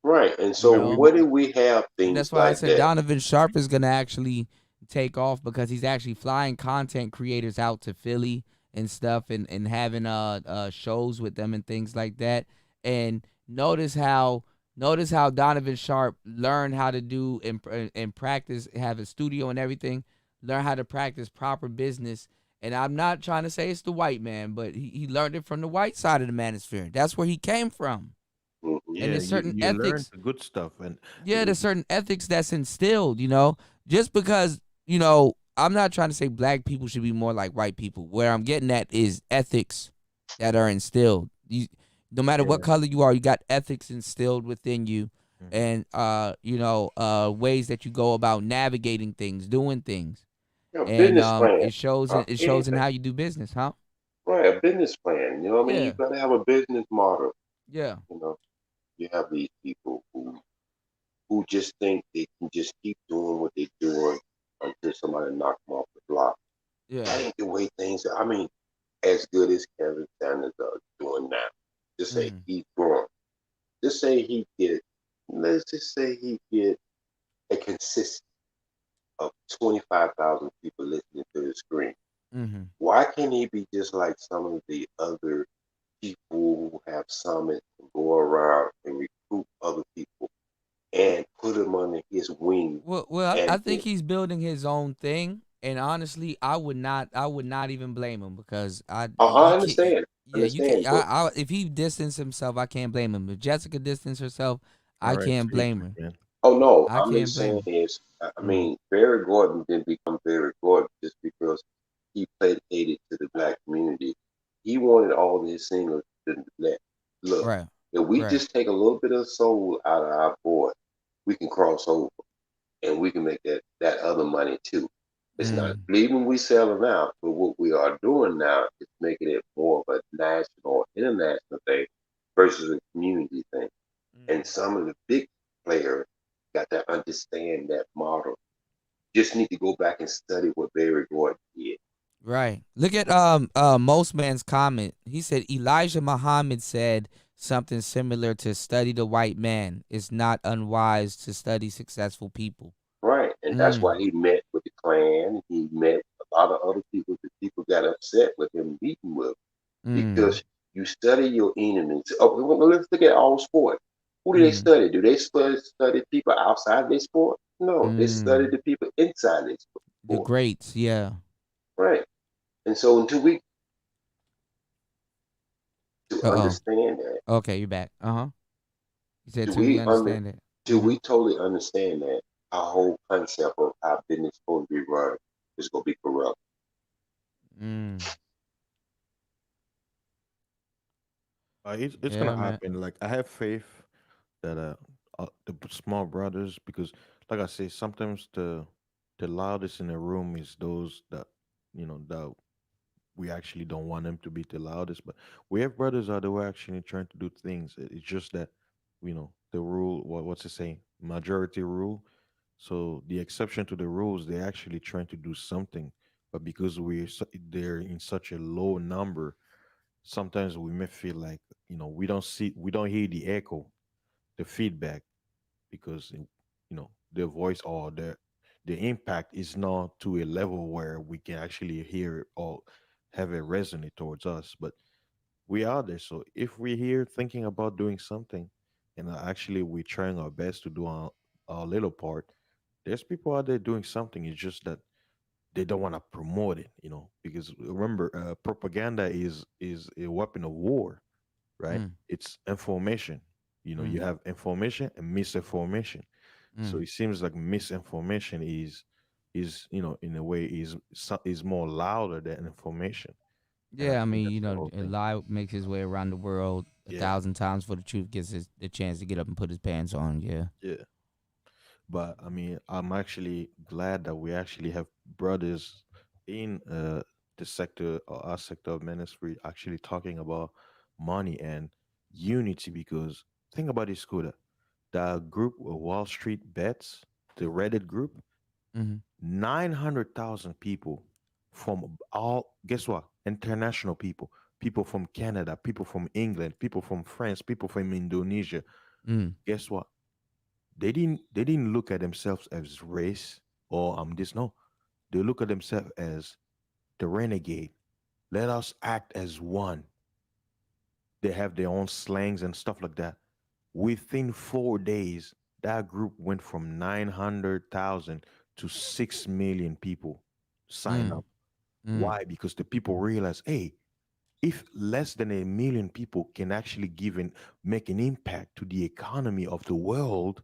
right. And You so know, where do we have and things that's why I like said that? Donovan Sharp is gonna actually take off because he's actually flying content creators out to Philly and stuff and having shows with them and things like that. And Notice how Donovan Sharp learned how to do and practice, have a studio and everything, learn how to practice proper business. And I'm not trying to say it's the white man, but he learned it from the white side of the manosphere. That's where he came from. Mm-hmm. And Yeah, there's certain you learn ethics. the good stuff, and Yeah, there's certain ethics that's instilled, just because, I'm not trying to say black people should be more like white people. Where I'm getting at is ethics that are instilled. No matter what color you are, you got ethics instilled within you, and ways that you go about navigating things, doing things, and business plan. it shows in Anything. how you do business, huh? Right, a business plan. You know what I mean? Yeah, You gotta have a business model. yeah, You know, you have these people who just think they can just keep doing what they're doing until somebody knocks them off the block. yeah. That ain't the way things are. I mean, as good as Kevin Sanders are doing now. Just say he's growing. Just say let's just say he get a consistent of 25,000 people listening to the screen. Mm-hmm. Why can't he be just like some of the other people who have summits and go around and recruit other people and put them under his wing? Well, I think he's building his own thing, and honestly, I would not even blame him because I you can't. understand. Yeah, you can't. But If he distanced himself, I can't blame him. If Jessica distanced herself, all I right, can't speak, blame her. man. oh no, I I'm can't just blame saying her. is, I mean, Barry Gordon didn't become Barry Gordon just because he placated to the black community. He wanted all his singers to look. Right, If we right. just take a little bit of soul out of our boy, we can cross over and we can make that other money too. It's not leaving we selling out, but what we are doing now is making it more of a national or international thing versus a community thing. And some of the big players got to understand that model. Just need to go back and study what Barry Gordon did. Right. Look at Most Man's comment. He said Elijah Muhammad said something similar to study the white man. It's not unwise to study successful people. Right. And that's why he met with the Klan. He met a lot of other people that people got upset with him meeting with. Because you study your enemies. Oh, well, let's look at all sports. Who do they study? Do they study people outside their sport? No, they study the people inside their The sport. greats, yeah. Right. And so until we Uh-oh. understand that, Okay, you're back. Uh-huh. You said do till we we understand that. till we totally understand that our whole concept of how business is supposed to be run is going to be corrupt. It's Yeah, gonna man. happen. Like I have faith that the small brothers, because like I say, sometimes the loudest in the room is those that that we actually don't want them to be the loudest. But we have brothers out there who are actually trying to do things. It's just that the rule. What's it saying? Majority rule. So the exception to the rules, they're actually trying to do something. But because they're in such a low number, sometimes we may feel like we don't hear the echo, the feedback, because their voice or the impact is not to a level where we can actually hear it or have it resonate towards us. But we are there. So if we're here thinking about doing something, and actually we're trying our best to do our little part, there's people out there doing something. It's just that they don't want to promote it, because remember, propaganda is a weapon of war, right? It's information. You have information and misinformation. So it seems like misinformation is in a way is more louder than information. And I Yeah, I think mean, that's the whole a thing. lie makes his way around the world a Yeah, thousand times before the truth gets the chance to get up and put his pants on. Yeah. yeah. But I mean, I'm actually glad that we actually have brothers in the sector or our sector of ministry actually talking about money and unity. Because think about this, Scooter. The group of Wall Street Bets, the Reddit group, Mm-hmm. 900,000 people from all, guess what? International people, people from Canada, people from England, people from France, people from Indonesia. Guess what? They didn't look at themselves as race or this. No, they look at themselves as the renegade. Let us act as one. They have their own slangs and stuff like that. Within 4 days, that group went from 900,000 to 6 million people sign Mm. up. Mm. Why? Because the people realize, hey, if less than 1 million people can actually give and make an impact to the economy of the world,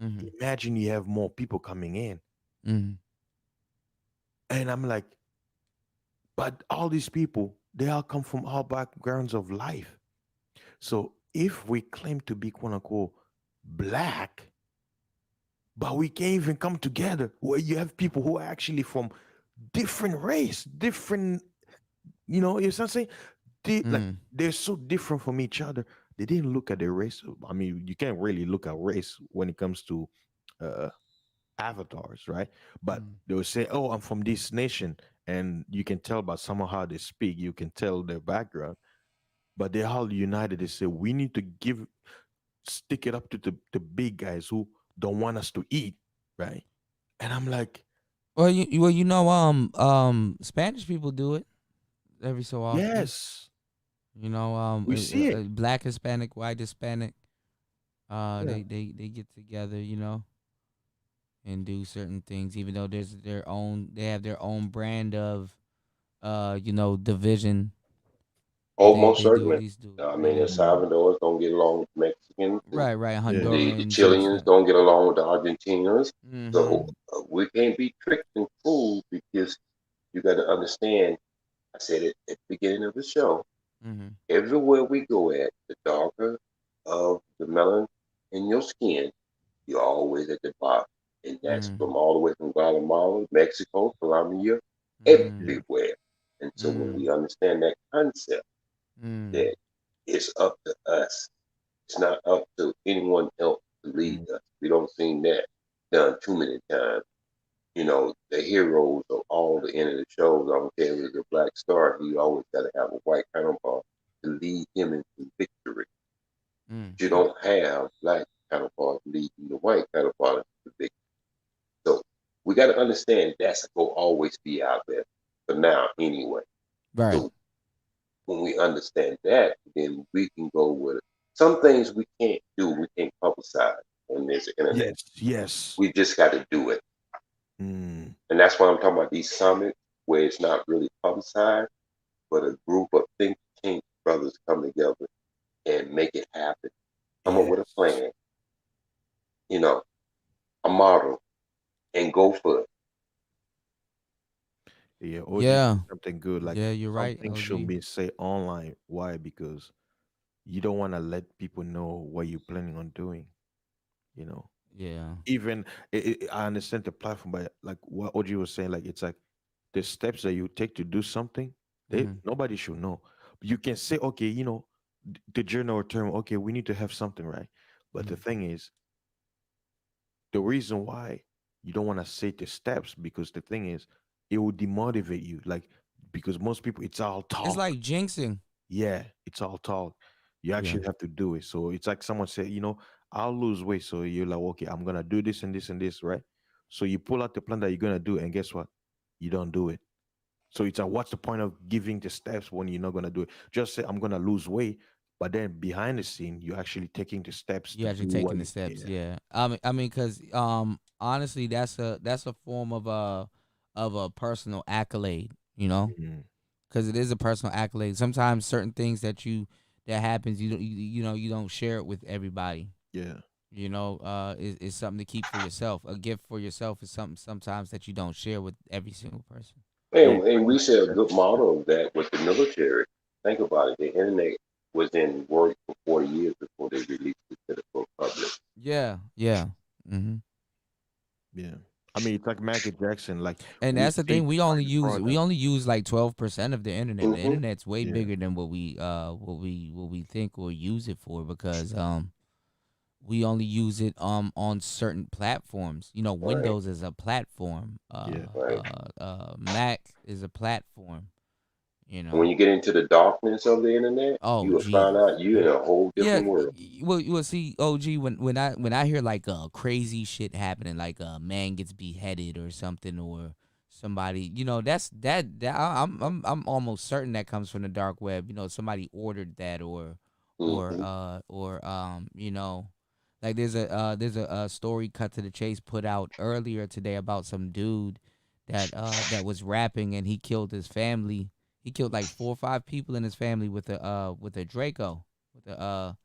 Mm-hmm. imagine you have more people coming in. Mm-hmm. And I'm like, but all these people, they all come from all backgrounds of life. So if we claim to be quote unquote black, but we can't even come together where you have people who are actually from different race, different, you know what I'm saying? Like Mm. they're so different from each other. They didn't look at their race. I mean, you can't really look at race when it comes to uh, avatars, right? But Mm. they will say, "Oh, I'm from this nation," and you can tell by somehow how they speak. You can tell their background, but they're all united. They say, "We need to stick it up to the big guys who don't want us to eat," right? And I'm like, Spanish people do it every so often. yes, we see it. Black Hispanic, white Hispanic. Yeah. They get together, and do certain things, even though they have their own brand of, division. But they Almost they do at certainly. least do it. I mean, the Yeah. Salvadorans don't get along with Mexicans, and Right. Yeah. the Hondurans and Chileans stuff. don't get along with the Argentinians. Mm-hmm. So we can't be tricked and fooled because you got to understand. I said it at the beginning of the show. Mm-hmm. Everywhere we go at, the darker of the melon in your skin, you're always at the bottom. And that's Mm-hmm. from all the way from Guatemala, Mexico, Colombia, Mm-hmm. Yeah. everywhere. And so when Mm-hmm. we understand that concept, Mm-hmm. that it's up to us, it's not up to anyone else to lead Mm. us. We don't see that done too many times. The heroes of all the end of the shows, I don't care if it's a black star, he always got to have a white counterpart to lead him into victory. Mm. You don't have black counterpart leading the white counterpart into victory. So we got to understand that's going to always be out there for now, anyway. Right. So when we understand that, then we can go with it. Some things we can't do, we can't publicize on this internet. Yes. Yes. We just got to do it. Mm. And that's why I'm talking about these summits where it's not really publicized, but a group of think tank brothers come together and make it happen. Come up with a Yes. plan, a model, and go for it. Yeah. OG Yeah. said something good. Like Yeah, you're right, something should OG. be said online. Why? Because you don't want to let people know what you're planning on doing. You know. Yeah. Even I understand the platform, but like what OG was saying, like it's like the steps that you take to do something, Mm-hmm. nobody should know. You can say, okay, the general term, okay, we need to have something, right? But the Mm-hmm. thing is, the reason why you don't want to say the steps, because the thing is, it will demotivate you. Like, because most people, it's all It's talk. like jinxing. Yeah, it's all talk. You Yeah. actually have to do it. So it's like someone said, I'll lose weight. So you're like, okay, I'm gonna do this and this and this, right? So you pull out the plan that you're gonna do, and guess what? You don't do it. So it's like, what's the point of giving the steps when you're not gonna do it? Just say I'm gonna lose weight, but then behind the scene, you're actually taking the steps You to actually do taking what the you. steps. Yeah. Yeah. Because honestly, that's a form of a personal accolade. Mhm. Because it is a personal accolade. Sometimes certain things that happens, you don't share it with everybody. Yeah. Is something to keep for yourself. A gift for yourself is something sometimes that you don't share with every single person. Yeah. And we see a good model of that with the military. Think about it. The internet was in work for 40 years before they released it to the full public. Yeah, yeah. Mm-hmm. Yeah. I mean, it's like Michael Jackson. Like And we that's the see thing. the final We product. only use like 12% of the internet. The Hmm. internet's way Yeah. bigger than what we think or use it for, because we only use it on certain platforms. Right, Windows is a platform. Yeah. right. Mac is a platform. You And when know. you get into the darkness of the internet, Oh you will find Jesus. out you in a whole Yeah. different world. Well, see, OG, when I hear like crazy shit happening, like a man gets beheaded or something, or somebody, that I'm almost certain that comes from the dark web. Somebody ordered that, or like there's a story cut to the chase put out earlier today about some dude that was rapping and he killed his family. He killed like 4 or 5 people in his family with a Draco, with one of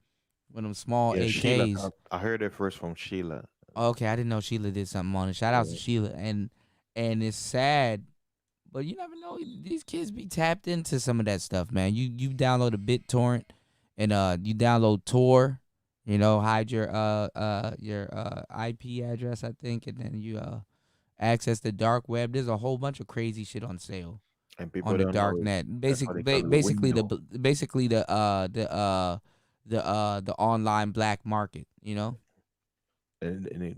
them small Yeah, Sheila. AKs. I heard it first from Sheila. Okay, I didn't know Sheila did something on it. Shout out to Yeah. Sheila. And it's sad, but you never know. These kids be tapped into some of that stuff, man. You download a BitTorrent and you download Tor, hide your IP address, I think, and then you access the dark web. There's a whole bunch of crazy shit on sale And people on the don't know dark it. net. That's why they call it Basically window. the online black market. And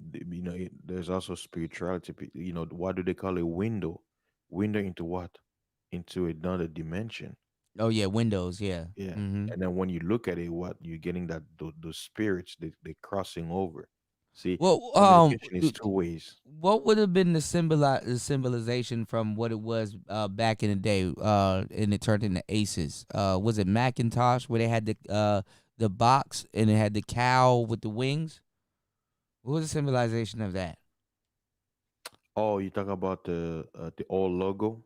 there's also spirituality. What do they call a window? Window into what? Into another dimension. Oh yeah, Windows. Yeah. Yeah. Mm-hmm. And then when you look at it, what you're getting that those spirits they crossing over. See, Well, communication is two ways. what would have been the symbolization from what it was back in the day, and it turned into Aces? Was it Macintosh where they had the box and it had the cow with the wings? What was the symbolization of that? Oh, you talk about the old logo?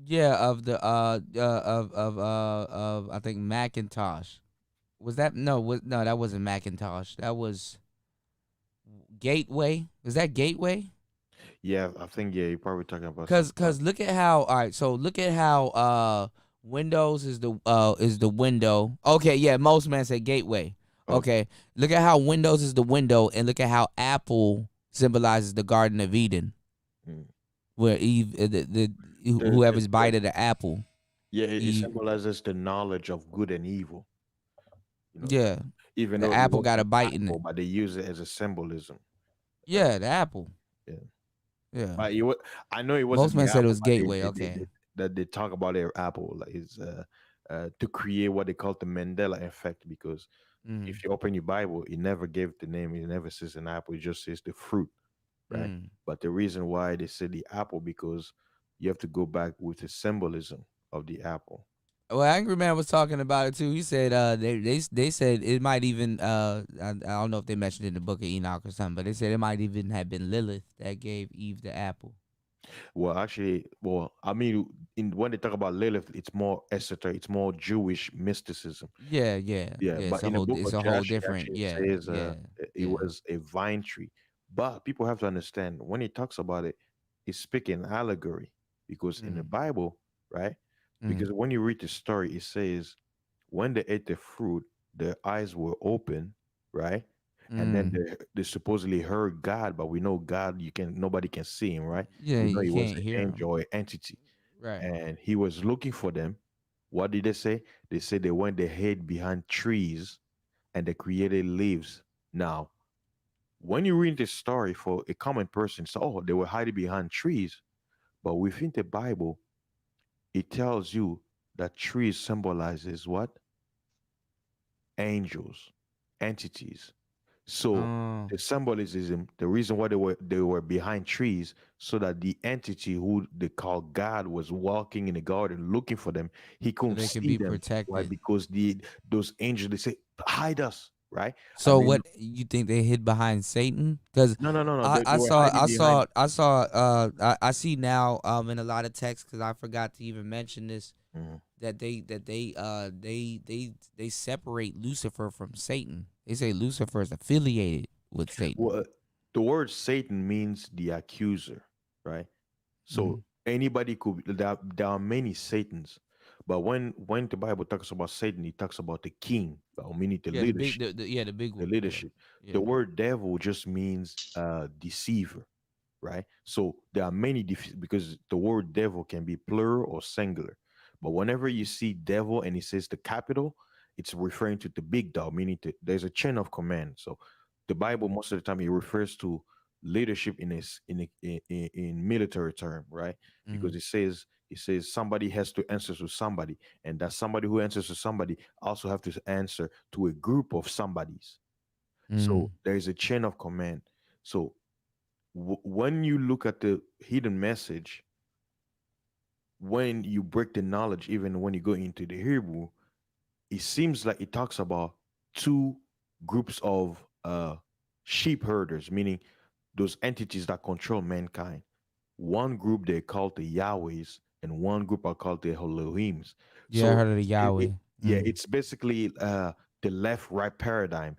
Yeah, of the of I think Macintosh. Was that no? That wasn't Macintosh. That was Gateway. Was that Gateway? Yeah, I think you're probably talking about Cause look at how so look at how Windows is the window. Okay, yeah, most men say gateway. Okay. Look at how Windows is the window and look at how Apple symbolizes the Garden of Eden. Where Eve whoever's biting the apple. Yeah, it Eve, symbolizes the knowledge of good and evil. yeah. Even The though it apple was got a an bite in it. apple, but they use it as a symbolism. Yeah, the apple. Yeah. Yeah. But I know it Most wasn't men the said it apple, was but gateway, okay. that they talk about their apple like is to create what they call the Mandela effect, because if you open your Bible, it never gave the name, it never says an apple, it just says the fruit, right? But the reason why they say the apple, because you have to go back with the symbolism of the apple. Well, Angry Man was talking about it too. He said they said it might even I don't know if they mentioned it in the Book of Enoch or something, but they said it might even have been Lilith that gave Eve the apple. Well, actually, I mean, when they talk about Lilith, it's more esoteric, it's more Jewish mysticism. Yeah. But in the book It's of a whole Joshua, different. actually Yeah, says yeah. it was a vine tree. But people have to understand when he talks about it, he's speaking allegory, because in the Bible, right? Because when you read the story, it says when they ate the fruit, their eyes were open, right? And then they supposedly heard God, but we know God, nobody can see him, right? Yeah, We know you he was can't an hear him. angel or entity. Right. And he was looking for them. What did they say? They said they went, they hid behind trees and they created leaves. Now, when you read this story for a common person, so they were hiding behind trees. But within the Bible, it tells you that trees symbolizes what? Angels, entities. So the symbolism, the reason why they were behind trees, so that the entity who they call God was walking in the garden looking for them. He couldn't they can see be them. Why? protected. Because those angels, they say, hide us, right? So And then, what you think they hid behind Satan? Because no. They I were hiding behind. I see now in a lot of texts, because I forgot to even mention this, that they separate Lucifer from Satan. They say Lucifer is affiliated with Satan. Well, the word Satan means the accuser, right? So anybody could. There are many Satans, but when the Bible talks about Satan, it talks about the king, meaning the Yeah, leadership. the big The one. leadership. Yeah. The word devil just means deceiver, right? So there are many because the word devil can be plural or singular. But whenever you see devil and it says the capital, it's referring to the big dog, meaning there's a chain of command. So the Bible most of the time it refers to leadership in military term, right? Because it says somebody has to answer to somebody, and that somebody who answers to somebody also have to answer to a group of somebodies. So there is a chain of command. So when you look at the hidden message, when you break the knowledge, even when you go into the Hebrew, it seems like it talks about two groups of sheep herders, meaning those entities that control mankind. One group they call the Yahwehs, and one group are called the Elohims. Yeah, I So heard of the Yahweh. yeah, it's basically the left right paradigm.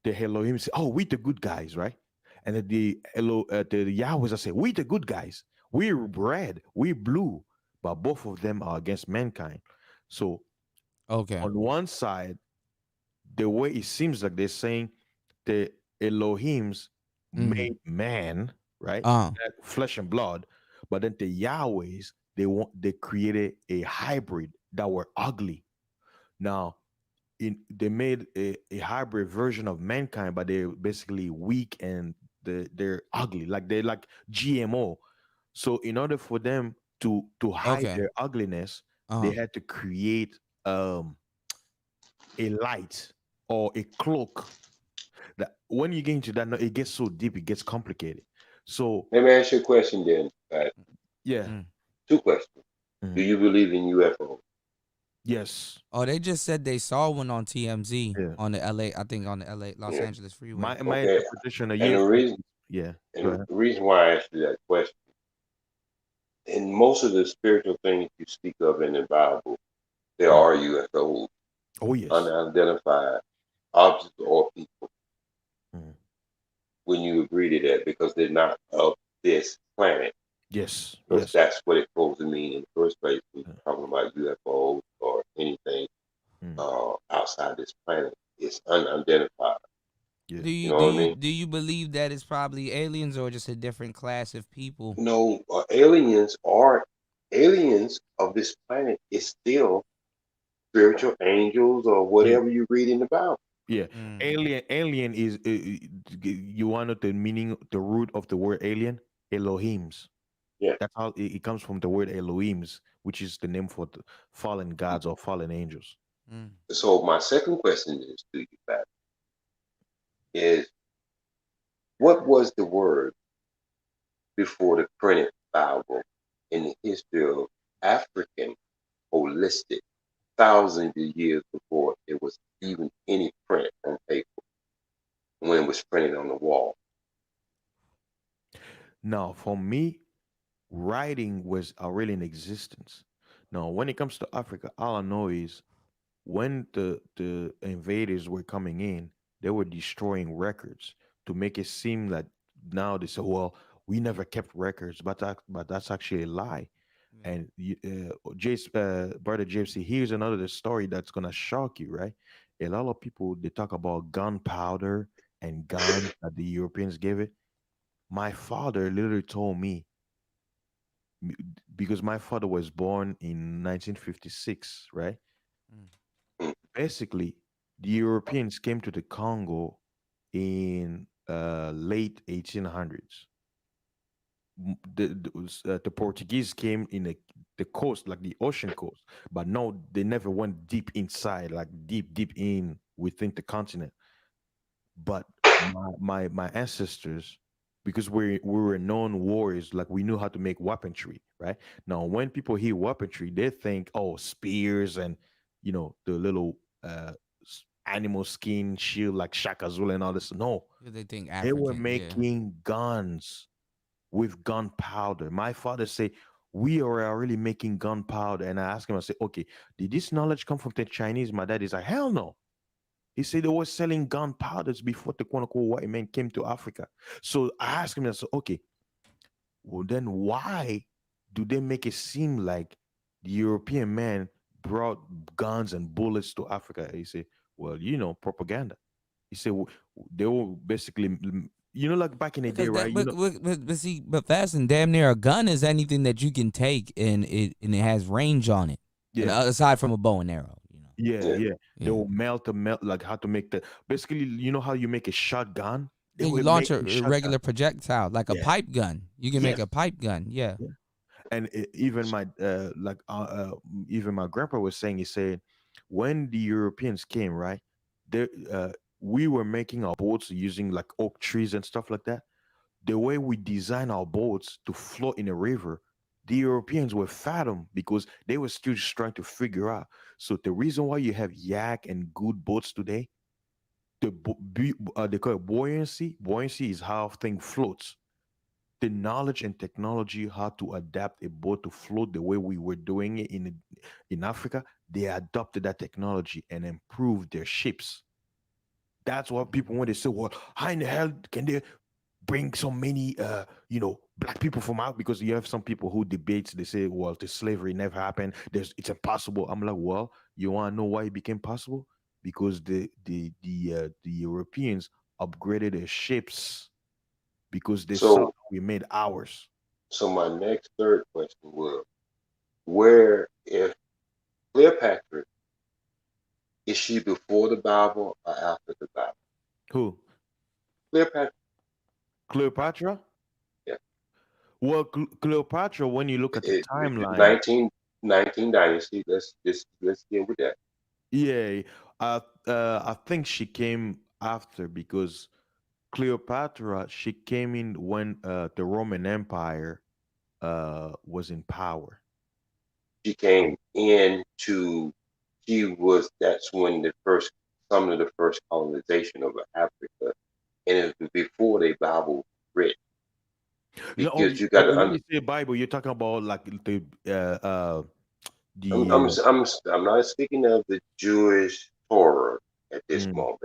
The Elohim say, "Oh, we the good guys, right?" And then the Yahwehs say, "We the good guys. We're red, we're blue," but both of them are against mankind. So Okay. on one side, the way it seems like they're saying the Elohims made man, right? That flesh and blood, but then the Yahwehs they created a hybrid that were ugly. Now they made a hybrid version of mankind, but they're basically weak and they're ugly, like they're like GMO. So in order for them to hide Okay. their ugliness, they had to create a light or a cloak. That when you get into that, no, it gets so deep, it gets complicated. So Let me ask you a question then. yeah, Two questions. Do you believe in UFO? yes. Oh, they just said they saw one on TMZ Yeah. on the LA. I think on the Los Yeah. Angeles freeway. My Okay. interpretation of And the UFO, reason, yeah. and Go the ahead. reason why I asked you that question, in most of the spiritual things you speak of in the Bible, there are UFOs, Oh yes. unidentified objects or people. When you agree to that, because they're not of this planet. Yes. Because that's what it's supposed to mean in the first place. When you're talking about UFOs or anything outside this planet, it's unidentified. Do You you know do what I you mean? do you believe that it's probably aliens or just a different class of people? No, aliens of this planet is still spiritual angels or whatever you read in the Bible. Yeah, alien is you want to know the meaning, the root of the word alien? Elohims. Yeah. That's how it comes from the word Elohims, which is the name for the fallen gods or fallen angels. So my second question is to you, Pat, is what was the word before the printed Bible in the history of African holistic thousands of years before it was even any print on paper when it was printed on the wall? Now, for me, writing was already in existence. Now, when it comes to Africa, all I know is when the invaders were coming in, they were destroying records to make it seem like now they say, well, we never kept records, but that's actually a lie. And brother JC, here's another story that's gonna shock you, right? A lot of people they talk about gunpowder and guns that the Europeans gave it. My father literally told me because my father was born in 1956, right? Basically, the Europeans came to the Congo in late 1800s. The Portuguese came in the coast, like the ocean coast, but no, they never went deep inside, like deep in within the continent. But my ancestors, because we were known warriors, like we knew how to make weaponry, right? Now, when people hear weaponry, they think, oh, spears and the little animal skin shield like Shaka Zulu and all this. No, They think they were African, yeah. making guns with gunpowder. My father say we are already making gunpowder, and I asked him, I said, okay, did this knowledge come from the Chinese? My dad is like, hell no. He said they were selling gunpowders before the quote unquote white man came to Africa. So I asked him, I said, okay, well then why do they make it seem like the European man brought guns and bullets to Africa? He said, well, propaganda. He said they were basically, like back in the day, Because right? but see, but fast and damn near a gun is anything that you can take and it has range on it. And Yeah. aside from a bow and arrow. Yeah. They will melt like how to make basically, how you make a shotgun? They Yeah, you were launch making a shotgun. regular projectile, like a Yeah. pipe gun. You can make Yes. a pipe gun, yeah. And even my even my grandpa was saying, he said when the Europeans came, right, they we were making our boats using like oak trees and stuff like that. The way we design our boats to float in a river, The Europeans were fathom because they were still just trying to figure out. So the reason why you have yak and good boats today, they call it buoyancy. Buoyancy is how thing floats. The knowledge and technology how to adapt a boat to float the way we were doing it in Africa, they adopted that technology and improved their ships. That's what people when they say, well, how in the hell can they bring so many black people from out? Because you have some people who debates, they say, well, the slavery never happened, it's impossible. I'm like, well, you want to know why it became possible? Because the Europeans upgraded their ships because they saw So, we made ours. so my next third question was, where if Cleopatra, is she before the Bible or after the Bible? Who? Cleopatra. Cleopatra? Yeah. Well, Cleopatra, when you look at the The timeline, 19 dynasty. Let's deal with that. yeah, I think she came after because Cleopatra, she came in when the Roman Empire was in power. She came into. That's when some of the first colonization of Africa, and it was before the Bible written. No, Because you got to when you say Bible, you're talking about like I'm, the I'm, I'm not speaking of the Jewish Torah at this mm, moment.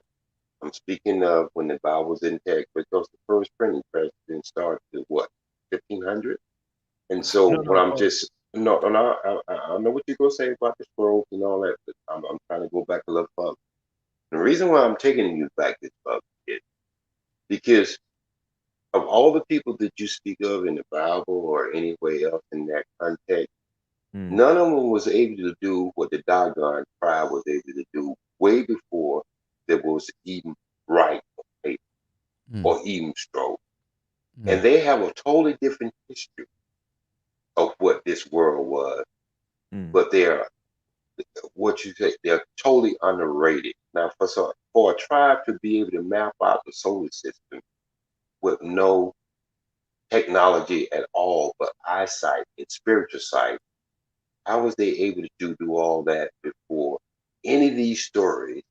I'm speaking of when the Bible was in text, because the first printing press didn't start to what, 1500? And so no, what no, I'm just, no, no, I know what you're going to say about the scrolls and all that, but I'm trying to go back a little further. The reason why I'm taking you back this far is because of all the people that you speak of in the Bible or anywhere else in that context, mm, none of them was able to do what the doggone tribe was able to do way before there was even writing on paper or even stroke. And they have a totally different history of what this world was, mm, but they're what you say, they're totally underrated. Now, for a tribe to be able to map out the solar system with no technology at all, but eyesight and spiritual sight, how was they able to do all that before any of these stories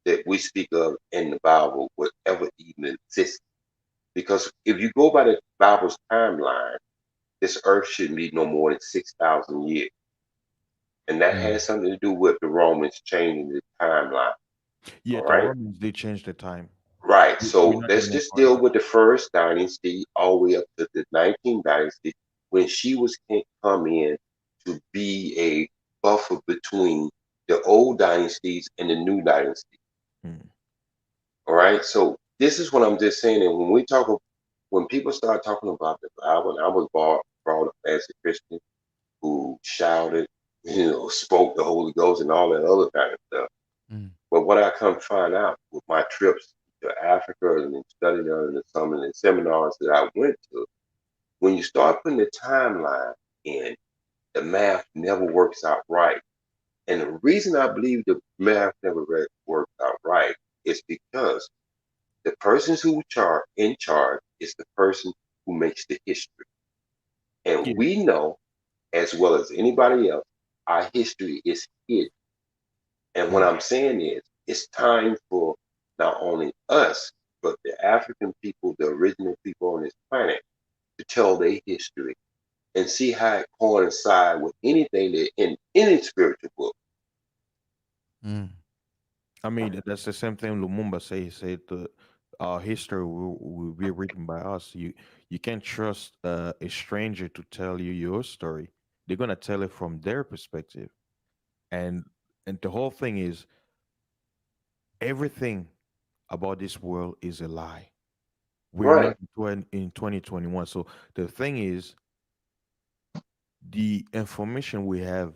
that we speak of in the Bible would ever even exist? Because if you go by the Bible's timeline, this earth shouldn't be no more than 6,000 years. And that has something to do with the Romans changing the timeline. yeah, All the right. Romans they changed the time. Right. We're So not let's talking just about deal with the first dynasty all the way up to the 19th dynasty when she was come in to be a buffer between the old dynasties and the new dynasty. mm, All right. So this is what I'm just saying. And when people start talking about the Bible, and I was brought up as a Christian who shouted, spoke the Holy Ghost and all that other kind of stuff. But what I come find out with my trips to Africa and studying under some of the seminars that I went to, when you start putting the timeline in, the math never works out right. And the reason I believe the math never works out right is because the persons who are in charge is the person who makes the history. And yeah, we know, as well as anybody else, our history is hidden. And what I'm saying is, it's time for not only us, but the African people, the original people on this planet, to tell their history and see how it coincides with anything that in any spiritual book. I mean, that's the same thing Lumumba say. He said the our history will be written by us. You can't trust a stranger to tell you your story. They're gonna tell it from their perspective, and the whole thing is everything about this world is a lie. We're Right. not in 2021. So the thing is, the information we have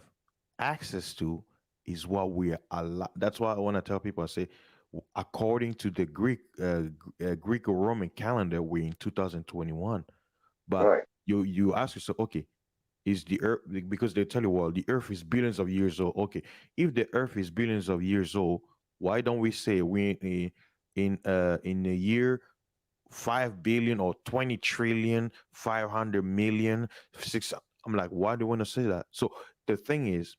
access to is what we are that's why I want to tell people. I say according to the Greco-Roman calendar we're in 2021, but Right. you ask yourself, okay, is the earth, because they tell you, well, the earth is billions of years old. Okay, if the earth is billions of years old, why don't we say we in a year 5 billion or 20 trillion, 500 million, six. I'm like, why do you want to say that? So the thing is,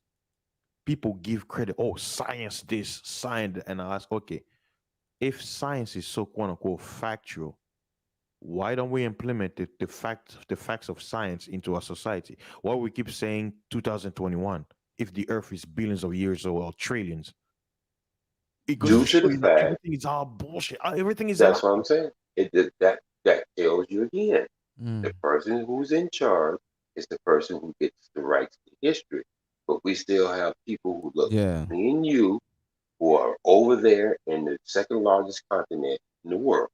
people give credit. Oh, science this, science that. And I ask, okay, if science is so quote unquote factual, why don't we implement the facts of science into our society? Why we keep saying 2021 if the Earth is billions of years old or trillions? It goes Due to to show the you that fact, everything is all bullshit. Everything is a that's lie. what I'm saying. That tells you again. Mm. The person who's in charge is the person who gets the rights to history. But we still have people who look, Yeah. me and you, who are over there in the second largest continent in the world,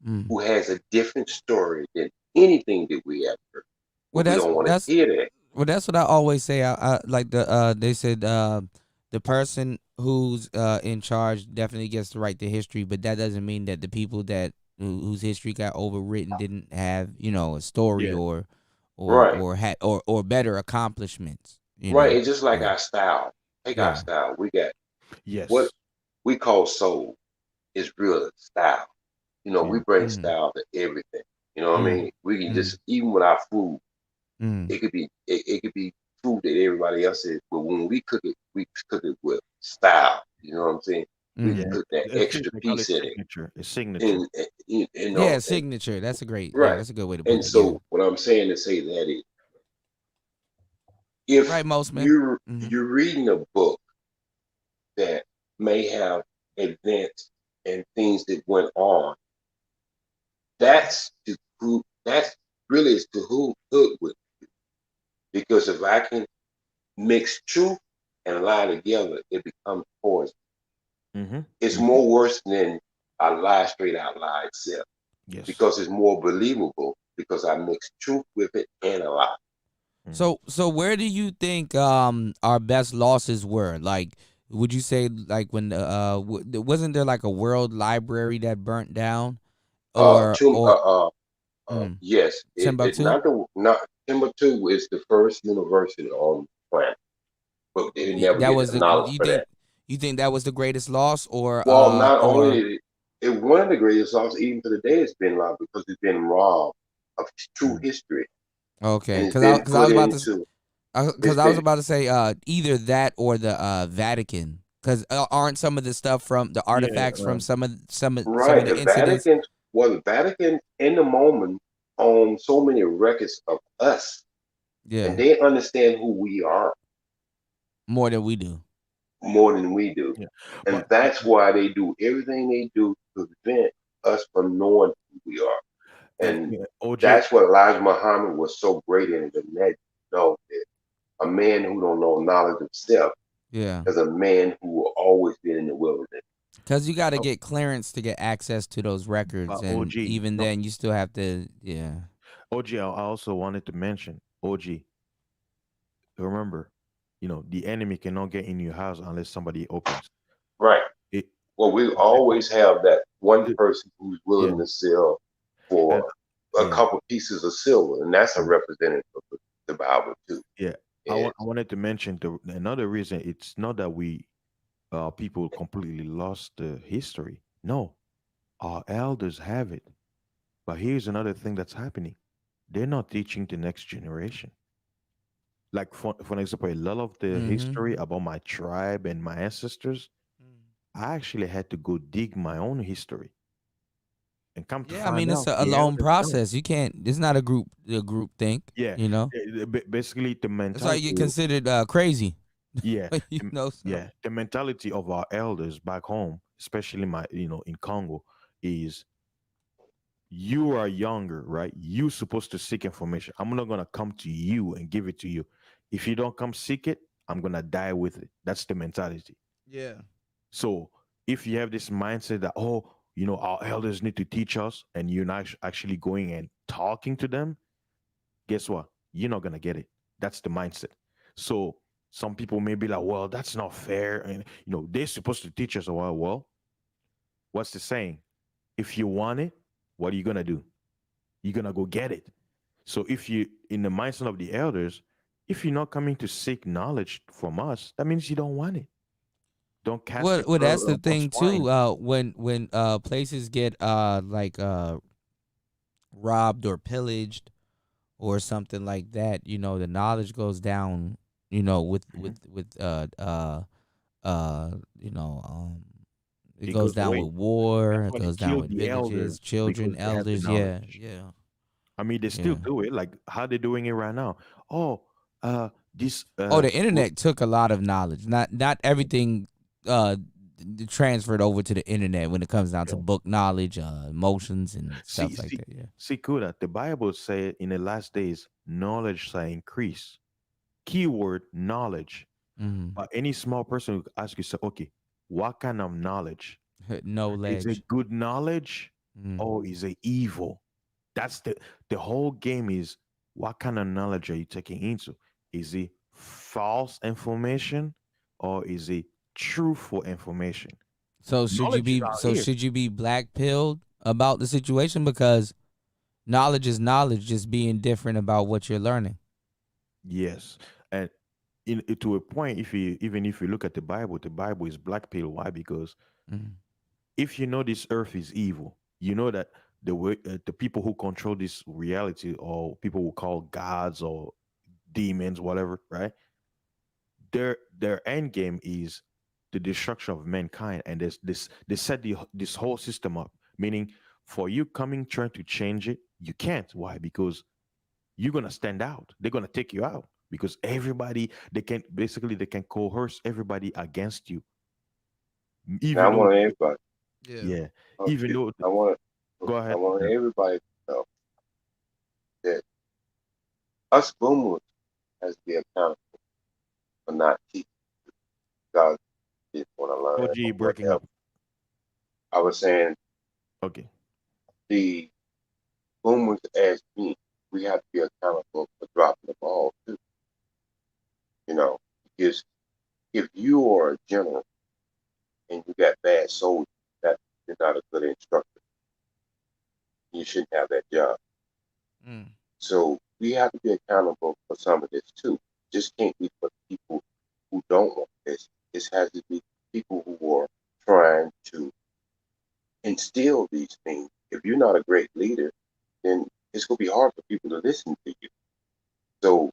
Mm. who has a different story than anything that we have heard. Well, But we don't want to hear that. Well, that's what I always say. I like they said the person who's in charge definitely gets the right to history, but that doesn't mean that the people whose history got overwritten didn't have, you know, a story Yeah. Right. or better accomplishments. You Right. know. It's just like Yeah. our style. Take our Yeah. style. We got what Yes. we call soul is real style. You know, we Yeah. bring Mm. style to everything. You know what I Mm. mean? We can Mm. just even with our food, Mm. it could be food that everybody else is, but when we cook it with style. You know what I'm saying? We Mm. can Yeah. put that I think extra they call it piece in it, signature. A signature. and you Yeah, know, and signature. That's a great. Yeah, right. that's a good way to put And it. Yeah. so what I'm saying to say that is, if Right, most men. you're reading a book that may have events and things that went on, that's really is to who hood with. Because if I can mix truth and lie together, it becomes poison. Mm-hmm. It's more worse than a lie straight out lie itself. Yes. Because it's more believable because I mix truth with it and a lie. So where do you think our best losses were? Like, would you say like when wasn't there like a world library that burnt down, or Yes, it Timbuktu? not Timbuktu is the first university on the planet, but they never That get was the acknowledged for that. you think that was the greatest loss, or Well, not only it one of the greatest songs, even to the day, it's been lost because it's been robbed of true history, okay, and it's because been I was put about to into. because It's I was been about to say either that or the Vatican, because aren't some of the stuff from the artifacts from some of right. the incidents? The Vatican in the moment own so many records of us, Yeah, and they understand who we are more than we do. more than we do. Yeah. And that's why they do everything they do to prevent us from knowing who we are. And OJ, that's what Elijah Muhammad was so great in, the net, know that a man who don't know knowledge of self Yeah, is a man who will always be in the wilderness. because you got to get clearance to get access to those records, and OG, even no, then, you still have to. Yeah. OG, I also wanted to mention, OG, remember, the enemy cannot get in your house unless somebody opens. Right. It, Well, we always have that one it- person who's willing yeah, to sell for a yeah, couple pieces of silver, and that's a representative of the Bible too. yeah. Yes. I wanted to mention another reason. It's not that we people completely lost the history. No, our elders have it. But here's another thing that's happening. They're not teaching the next generation. Like for example, a lot of the Mm-hmm. history about my tribe and my ancestors, I actually had to go dig my own history and come to Yeah, I mean find it's out a the lone elders don't. process. You can't. It's not a group think. Yeah, You know, basically the that's why you get mentality. considered crazy. Yeah, you know. So. yeah, the mentality of our elders back home, especially in Congo, is you are younger, right? You supposed to seek information. I'm not gonna come to you and give it to you. If you don't come seek it, I'm gonna die with it. That's the mentality. Yeah. So if you have this mindset that our elders need to teach us, and you're not actually going and talking to them, guess what? You're not gonna get it. That's the mindset. So some people may be like, well, that's not fair, and they're supposed to teach us. Well, what's the saying? If you want it, what are you gonna do? You're gonna go get it. So if you in the mindset of the elders, if you're not coming to seek knowledge from us, that means you don't want it. Don't cast Well, your that's pearl the among thing swine. too. When places get robbed or pillaged or something like that, the knowledge goes down, you know, um, it It goes goes down away. with war. That's It why they goes down killed with the villages, elders children, because they have the elders. Yeah, knowledge. yeah, I mean, they still yeah. do it. Like how they doing it right now. Oh, this Oh, the internet took a lot of knowledge. Not everything uh transferred over to the internet when it comes down to yeah. book knowledge, emotions and See, stuff like that. Yeah. see, Kuda. The Bible say in the last days, knowledge shall increase. Keyword knowledge. Mm-hmm. But any small person will ask you, so, okay, what kind of knowledge? Is it Knowledge. good knowledge Mm. or is it evil? That's the whole game is what kind of knowledge are you taking into? Is it false information or is it truthful information? So Knowledge is out here. should you be black pilled about the situation because knowledge is knowledge, just being different about what you're learning. Yes. And to a point, if you look at the Bible is black pill. Why? Because Mm. if you know this earth is evil, you know that the people who control this reality or people who call gods or demons, whatever, right? Their end game is the destruction of mankind, and there's this they set this whole system up, meaning for you coming trying to change it, you can't. Why? Because you're gonna stand out. They're gonna take you out because everybody they can coerce everybody against you, And I even though want everybody. Yeah. yeah, Oh, even though I want. go I ahead. want Yeah. everybody to know that us boomers has to be accountable for not teaching God kids want to learn OG or breaking whatever. up. I was saying Okay. the boomers as me, we have to be accountable for dropping the ball too. You know, because if you are a general and you got bad soldiers, that you're not a good instructor. You shouldn't have that job. Mm. So we have to be accountable for some of this too. Just can't be for people who don't want this. This has to be people who are trying to instill these things. If you're not a great leader, then it's gonna be hard for people to listen to you. So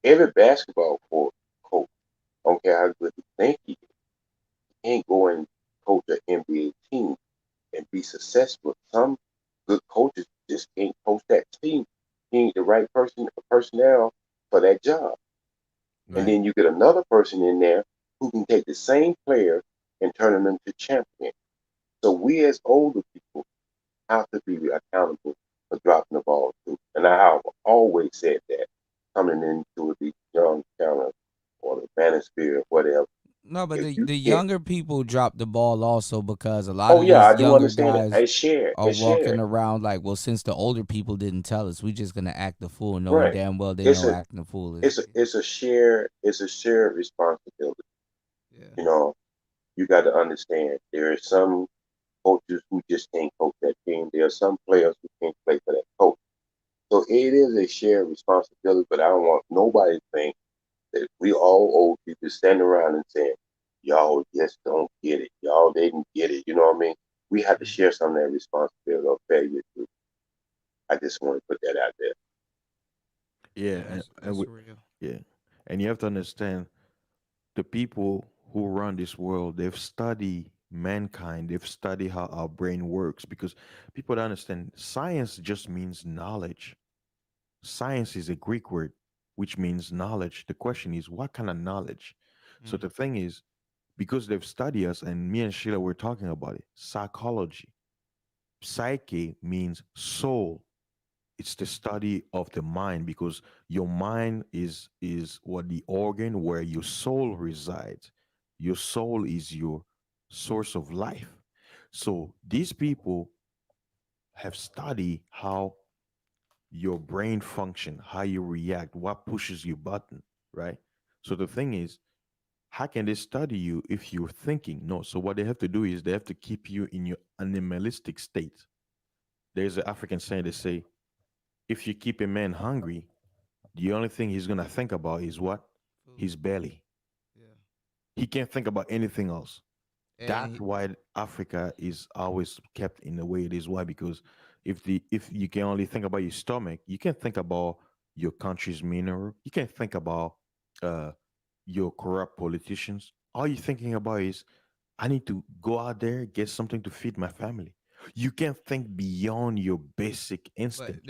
every basketball coach, I don't care how good you think he is, can't go and coach an NBA team and be successful. Some good coaches just can't coach that team. He ain't the right personnel for that job. And Right. then you get another person in there who can take the same player and turn them into champions. So we as older people have to be accountable for dropping the ball too. And I have always said that coming into the young talent or the manosphere, whatever. No, but If the you the can't, younger people drop the ball also because a lot oh of yeah, these I do younger understand it. guys It's shared. are It's walking shared. around like, well, since the older people didn't tell us, we just gonna act the fool, knowing Right. damn well they It's know a acting the fool is. it's a shared responsibility. Yeah. You know, you got to understand there are some coaches who just can't coach that team. There are some players who can't play for that coach. So it is a shared responsibility, but I don't want nobody to think that we all old people standing around and saying, y'all just don't get it. Y'all didn't get it. You know what I mean? We have to share some of that responsibility or failure too. I just want to put that out there. Yeah, Yeah, and that's real. yeah, and you have to understand the people who run this world. They've studied mankind. They've studied how our brain works because people don't understand science just means knowledge. Science is a Greek word which means knowledge. The question is, what kind of knowledge? So Mm. the thing is, because they've studied us, and me and Sheila were talking about it, psychology. Psyche means soul. It's the study of the mind because your mind is what the organ where your soul resides. Your soul is your source of life. So these people have studied how your brain function, how you react, what pushes your button, right? So the thing is, how can they study you if you're thinking? No. So what they have to do is they have to keep you in your animalistic state. There's an African saying they say, if you keep a man hungry, the only thing he's gonna think about is what? Food. His belly. Yeah. He can't think about anything else. And That's why Africa is always kept in the way it is. Why? Because if you can only think about your stomach, you can think about your country's mineral. You can think about uh your corrupt politicians. All you're thinking about is I need to go out there, get something to feed my family. You can't think beyond your basic But instinct.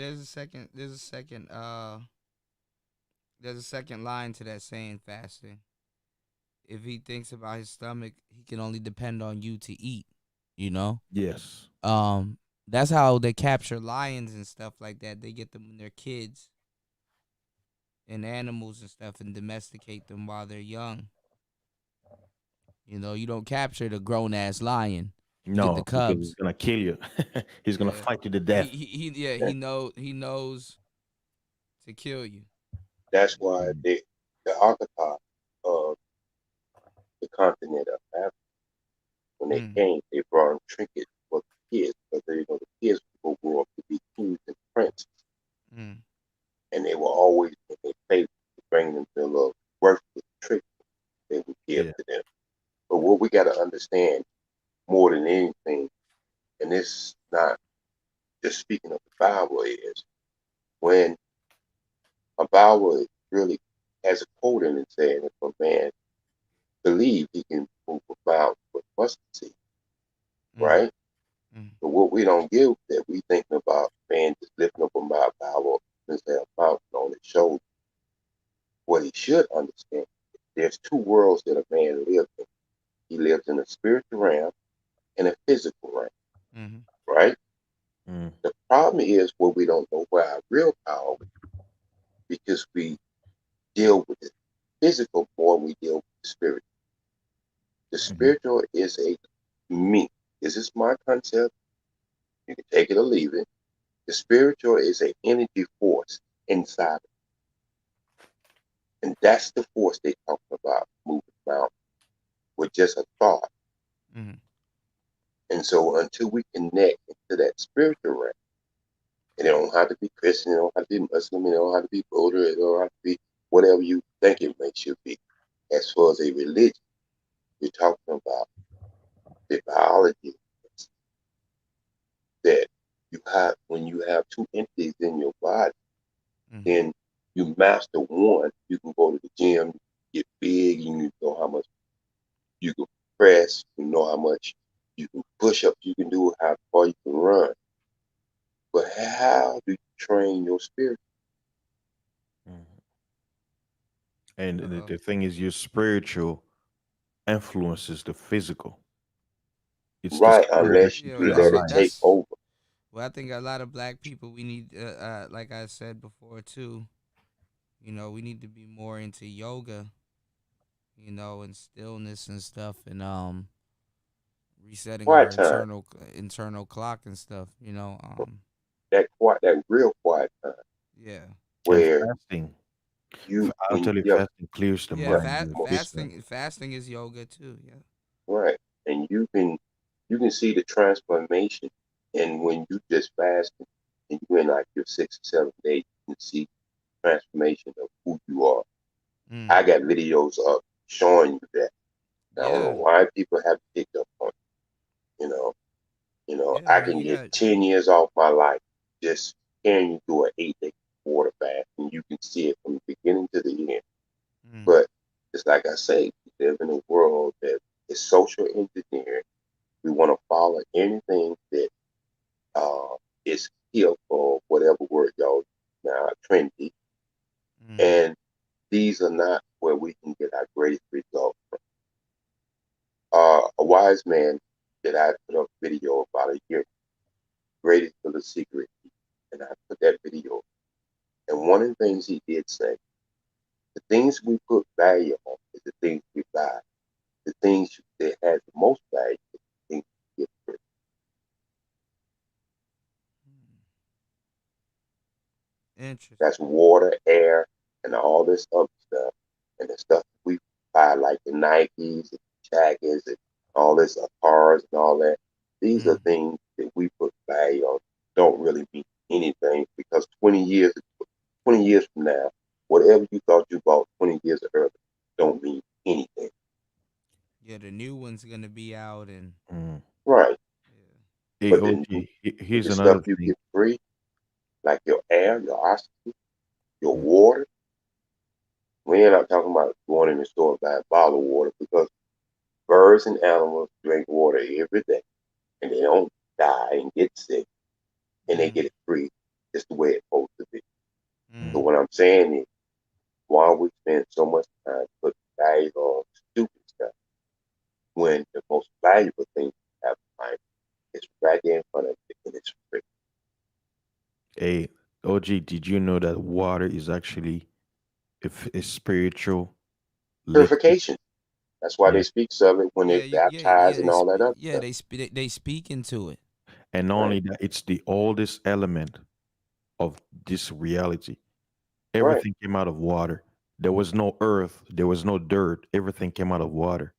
there's a second line to that saying fasting. If he thinks about his stomach, he can only depend on you to eat, you know? Yes. Um that's how they capture lions and stuff like that. They get them when they're kids and animals and stuff and domesticate them while they're young. You know, you don't capture the grown ass lion. You get the No, because he's cubs. gonna kill you. He's gonna Yeah. fight you to death. He knows to kill you. That's why the archetype of the continent of Africa, when they Mm, came, they brought them trinkets for the kids because they know the kids will grow up to be kings and princes, mm, and they were always in their favor to bring them their little worthless tricks they would give Yeah. to them. But what we got to understand more than anything, and this not just speaking of the Bible, is when a Bible really has a quote in it saying if a man believe he can move a mountain with mustard seed, mm, right? mm, But what we don't give that we thinking about man just lifting up a Bible and say a mountain on his shoulder. What he should understand, there's two worlds that a man lives in. He lives in a spiritual realm and a physical realm, mm, right? Mm. The problem is what we don't know where our real power is because we deal with the physical more than we deal with the spirit. The Mhm. spiritual is a me. This is my concept. You can take it or leave it. The spiritual is an energy force inside, and that's the force they talking about moving around with just a thought. mm. And so until we connect into that spiritual realm, and it don't have to be Christian, it don't have to be Muslim, it don't have to be Buddha, it don't have to be whatever you think it may should be. As far as a religion, we're talking about the biology that you have when you have two entities in your body, Mm-hmm. then you master one, you can go to the gym, get big, you know how much you can press, you know how much you can push up, you can do, how far you can run. But how do you train your spirit? Mhm. And Uh-oh. the thing is, your spiritual influences the physical. It's the Right, spirit that unless Yeah, you keeps you let it alive. take over. well, I think a lot of black people we need, like I said before too. You know, we need to be more into yoga. You know, and stillness and stuff, and resetting our Quiet time, internal clock and stuff. You know, that real quiet time, yeah, And where fasting. you I'll when tell you, yeah, fasting clears the yeah. yeah, mind. It keeps the Fasting is yoga too. Yeah. right, and you can see the transformation, and when you just fast and you in like your 6 or 7 days, you can see transformation of who you are. Mm. I got videos up showing you that. I don't know Yeah. why people have picked up on it. Yeah. I Well, can you get got. 10 years off my life just carrying you through an 8 day water fast, and you can see it from the beginning to the end. Mm. But it's like I say, we live in a world that is social engineering. We want to follow anything that uh, is hip or whatever word y'all now trendy, Mm. and these are not where we can get our greatest results from. A wise man that I put up video about a year, greatest of the secret, and I put that video. And one of the things he did say, the things we put value on is the things we buy. The things that has the most value is the things we get free. Interesting. That's water, air, and all this other stuff. And the stuff we buy, like the Nikes and jackets and all this cars and all that. These are Mm. things that we put value on. Don't really mean anything because 20 years from now, whatever you thought you bought 20 years earlier don't mean anything. Yeah, the new one's gonna be out, and Mm. Right. yeah. Hey, But then OG, here's the stuff another you thing. get free, like your air, your oxygen, your water. We're not talking about going in the store and buying bottled water because birds and animals drink water every day and they don't die and get sick and they get it free. It's the way it's supposed to be. So what I'm saying is, why we spend so much time putting value on stupid stuff when the most valuable thing you have in life is right there in front of you and it's free. Hey, OG, did you know that water is actually a spiritual liquid? Purification. That's why Yeah. they speak of it when Yeah, they're baptized and all that other yeah, stuff. they speak into it. And not Right. only that, it's the oldest element of this reality. Right. Everything came out of water. There was no earth, there was no dirt. Everything came out of water.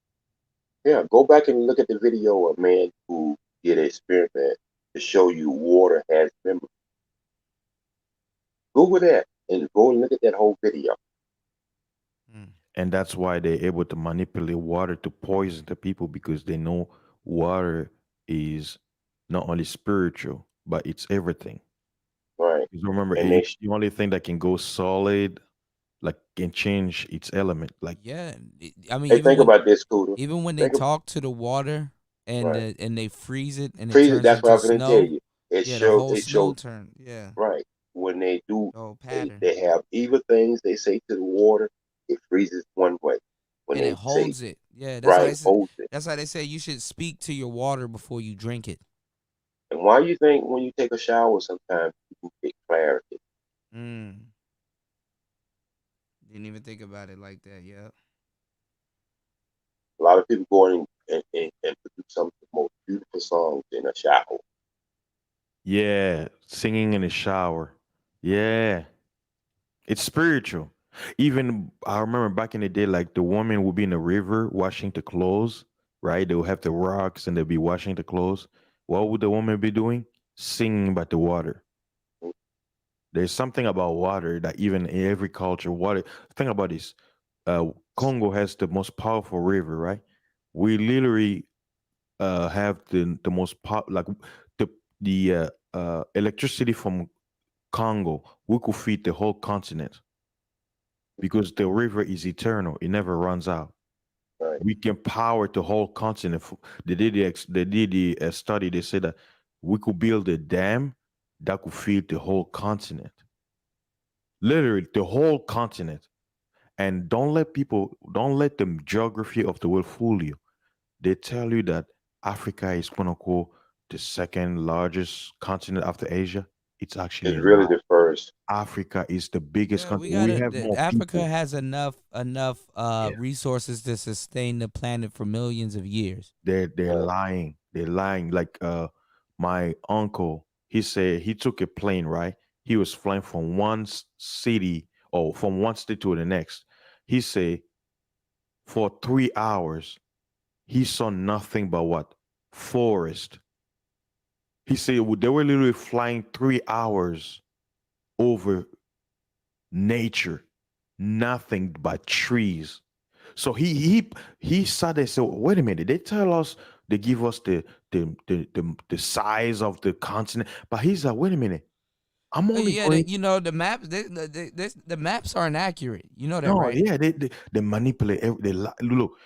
Yeah. Go back and look at the video of a man who did an experiment to show you water has memory. Google that and go and look at that whole video. And that's why they're able to manipulate water to poison the people because they know water is not only spiritual, but it's everything. Right. Because remember, And they it's the only thing that can go solid, like can change its element. Like Yeah, I mean, hey, think about this, Scooter. even when they Think of, talk to the water and right. and they freeze it and it Freeze it. turns That's what I into was going to tell snow. you. It Yeah, the shows. whole It snow shows. turn. Yeah, Right. When they do, the whole pattern, they have evil things they say to the water. It freezes one way. When and it they say holds it. Yeah, that's why right, holds it. that's why they say you should speak to your water before you drink it. And why you think when you take a shower, sometimes you can get clarity? Mm. Didn't even think about it like that. Yeah. A lot of people go in and produce some of the most beautiful songs in a shower. yeah, singing in the shower. Yeah, it's spiritual. Even I remember back in the day, like the woman would be in the river washing the clothes, right? They would have the rocks and they'd be washing the clothes. What would the woman be doing? Singing about the water. There's something about water that even in every culture, water. Think about this. Congo has the most powerful river, right? We literally have the most like the electricity from Congo. We could feed the whole continent because the river is eternal. It never runs out. Right. We can power the whole continent. They did the study. They said that we could build a dam that could feed the whole continent, literally the whole continent. And don't let the geography of the world fool you. They tell you that Africa is quote unquote the second largest continent after Asia. It's actually It's a really lie. the first. Africa is the biggest Yeah, we country. We gotta. have more Africa people. has enough Yeah. resources to sustain the planet for millions of years. They're lying. They're lying. Like my uncle, he said he took a plane, right? He was flying from one city or from one state to the next. He said for 3 hours he saw nothing but what? Forest. He said they were literally flying 3 hours over nature, nothing but trees. So he sat there and said, wait a minute, they tell us they give us the size of the continent. But he's like, wait a minute, I'm only Yeah, going. the maps. The maps aren't accurate. You know that, No, right? yeah, they manipulate look,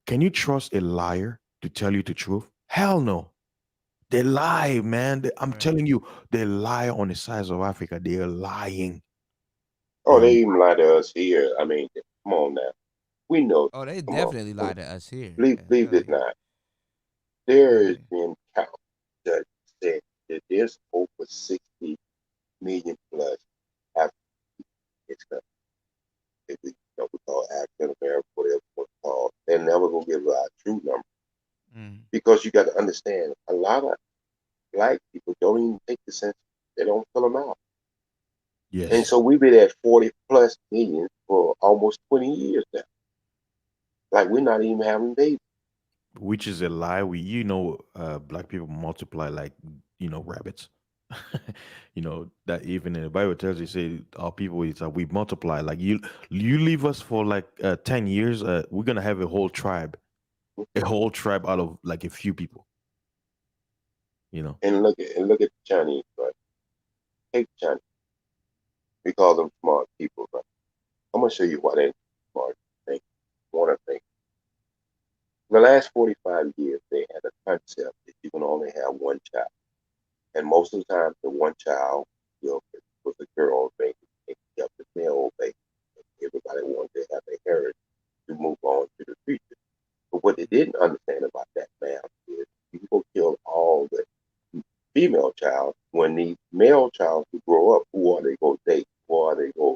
can you trust a liar to tell you the truth? Hell no. They lie, man. I'm telling you, they lie on the size of Africa. They are lying. Oh, they even lie to us here. I mean, come on now. We know. Oh, they Come on. definitely lie to us here. Believe it not. There has been count that said that there's over 60 million plus African in this country. If we, we call African American, whatever we want to call. They're never gonna give us our true number because you got to understand a lot of black people don't even take the census. They don't fill them out. Yes. And so we've been at 40 plus million for almost 20 years now. Like we're not even having babies. Which is a lie. Black people multiply like, rabbits. That even in the Bible tells you, say our people is we multiply. Like you leave us for like 10 years, we're gonna have a whole tribe out of like a few people. You know. And look at the Chinese, right? Take China. We call them smart people, right? I'm gonna show you why they're smart. Think, want to think. In the last 45 years, they had a concept that you can only have one child, and most of the time, the one child, was a girl baby, and kept the male baby. Everybody wanted to have a heritage to move on to the future. But what they didn't understand about that math is you go kill all the female child when these male child who grow up, who are they going to date? Who are they going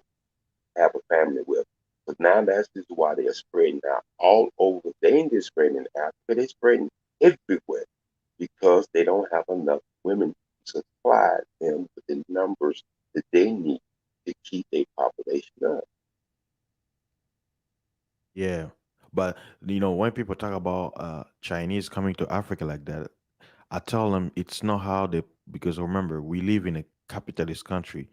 to have a family with? But now that's just why they are spreading out all over. They ain't just spreading in Africa, they're spreading everywhere because they don't have enough women to supply them with the numbers that they need to keep their population up. Yeah, but when people talk about Chinese coming to Africa like that, I tell them it's not how they, because remember we live in a capitalist country.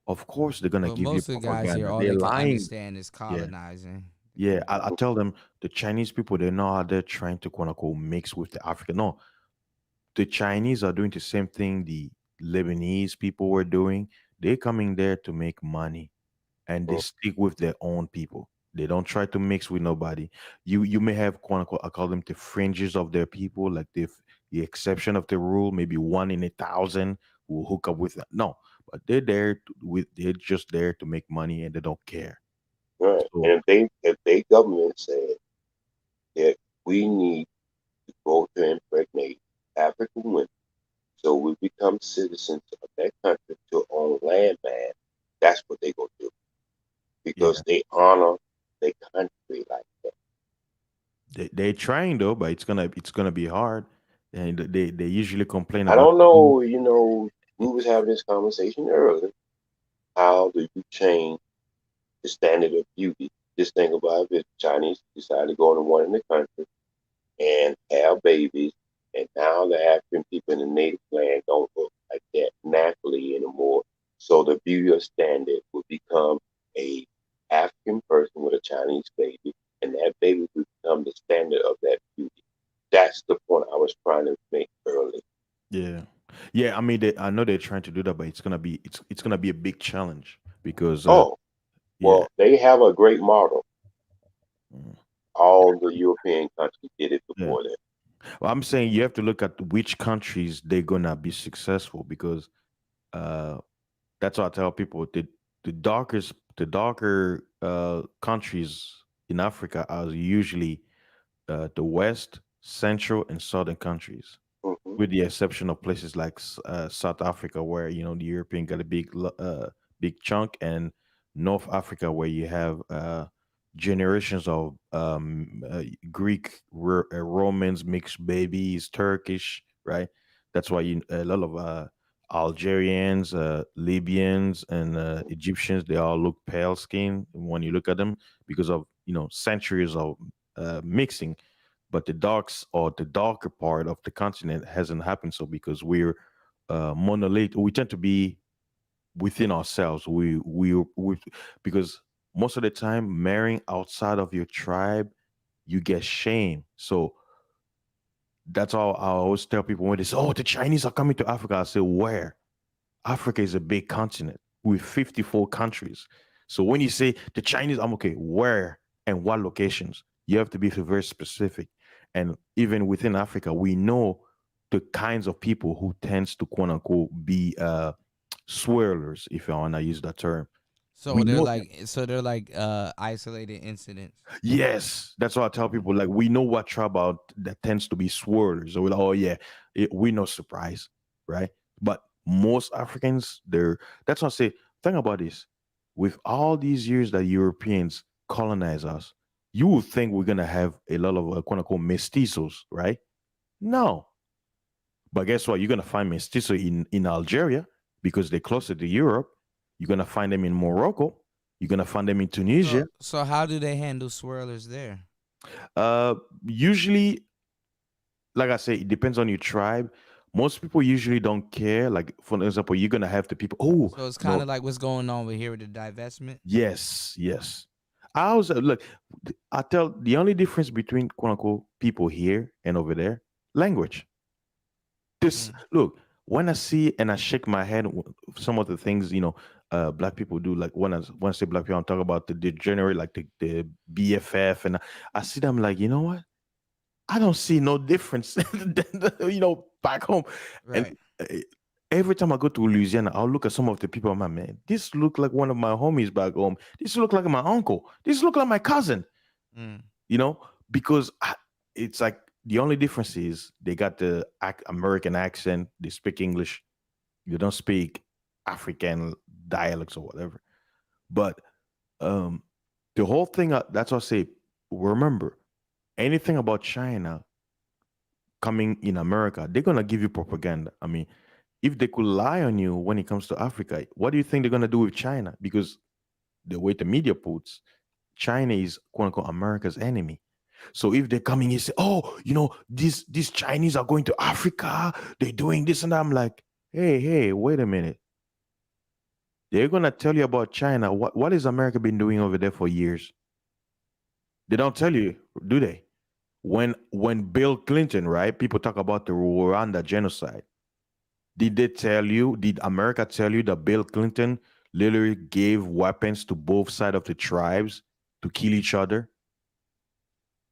Of course, they're gonna But give you most of the guys here, propaganda. all They're they can lying. understand is Yeah, colonizing. yeah. I tell them the Chinese people they're not out there trying to quote unquote mix with the African. No, the Chinese are doing the same thing the Lebanese people were doing. They're coming there to make money and they Mm. stick with their own people. They don't try to mix with nobody. You may have quote unquote I call them the fringes of their people, like the exception of the rule, maybe 1 in 1,000 will hook up with that. No, but they're just there to make money and they don't care. Right. So And if they government said that we need to go to impregnate African women so we become citizens of that country to own land, man, that's what they gonna do yeah, because they honor their country like that. they're trying though, but it's gonna be hard. And they usually complain I about don't know, we was having this conversation earlier. How do you change the standard of beauty? Just think about if Chinese decide to go to one in the country and have babies, and now the African people in the native land don't look like that naturally anymore. So the beauty of standard will become a African person with a Chinese baby, and that baby will become the standard of that beauty. That's the point I was trying to make earlier. yeah, yeah. I mean, I know they're trying to do that, but it's gonna be a big challenge because Oh, yeah. well, they have a great model. Mm. All the European countries did it Yeah. before that. Well, I'm saying you have to look at which countries they're gonna be successful because uh, that's what I tell people. The darker countries in Africa are usually the West, Central, and Southern countries, Hmm. with the exception of places like South Africa, where the European got a big chunk, and North Africa, where you have generations of Greek, Romans, mixed babies, Turkish, right? That's why a lot of Algerians, Libyans, and Egyptians, they all look pale skin when you look at them because of centuries of mixing. But the darker part of the continent hasn't happened so because we're monolith. We tend to be within ourselves. We because most of the time marrying outside of your tribe, you get shame. So that's all I always tell people when they say, "Oh, the Chinese are coming to Africa." I say, "Where? Africa is a big continent with 54 countries. So when you say the Chinese, I'm okay. Where and what locations? You have to be very specific. And even within Africa, we know the kinds of people who tends to quote unquote be swirlers, if I want to use that term. So We they're know. like, isolated incidents. Yes, that's what I tell people. Like we know what tribe that tends to be swirlers. So we're like, oh yeah, we no surprise, right? But most Africans, that's what I say. Think about this. With all these years that Europeans colonize us, you would think we're gonna have a lot of quote unquote mestizos, right? No, but guess what? You're gonna find mestizo in Algeria because they're closer to Europe. You're gonna find them in Morocco. You're gonna find them in Tunisia. So how do they handle swirlers there? Usually, like I say, it depends on your tribe. Most people usually don't care. Like for example, you're gonna have the people. Oh So it's kind no, of like what's going on over here with the divestment. yes, yes. I always look. I tell the only difference between quote unquote people here and over there, language. This look when I see and I shake my head. Some of the things black people do. Like when I say black people, I'm talking about the degenerate, like the BFF, and I see them like you know what? I don't see no difference, back home. Right. And every time I go to Louisiana, I'll look at some of the people. I'm like, man, this look like one of my homies back home. This look like my uncle. This look like my cousin. Mm. Because it's like the only difference is they got the American accent. They speak English. You don't speak African dialects or whatever. But the whole thing, that's what I say, remember, anything about China coming in America, they're going to give you propaganda. I mean, if they could lie on you when it comes to Africa, what do you think they're going to do with China? Because the way the media puts, China is quote unquote America's enemy. So if they're coming and say, oh, these Chinese are going to Africa, they're doing this and that, I'm like, hey, wait a minute. They're going to tell you about China. What has America been doing over there for years? They don't tell you, do they? When Bill Clinton, right, people talk about the Rwanda genocide. Did America tell you that Bill Clinton literally gave weapons to both sides of the tribes to kill each other?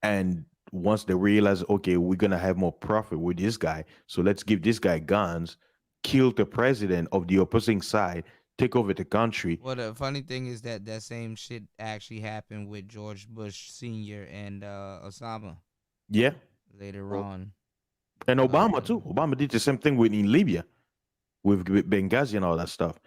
And once they realize, okay, we're going to have more profit with this guy, so let's give this guy guns, kill the president of the opposing side, take over the country. Well, the funny thing is that same shit actually happened with George Bush Sr. and Osama. Yeah. Later on. And Obama, too. Obama did the same thing in Libya with Benghazi and all that stuff.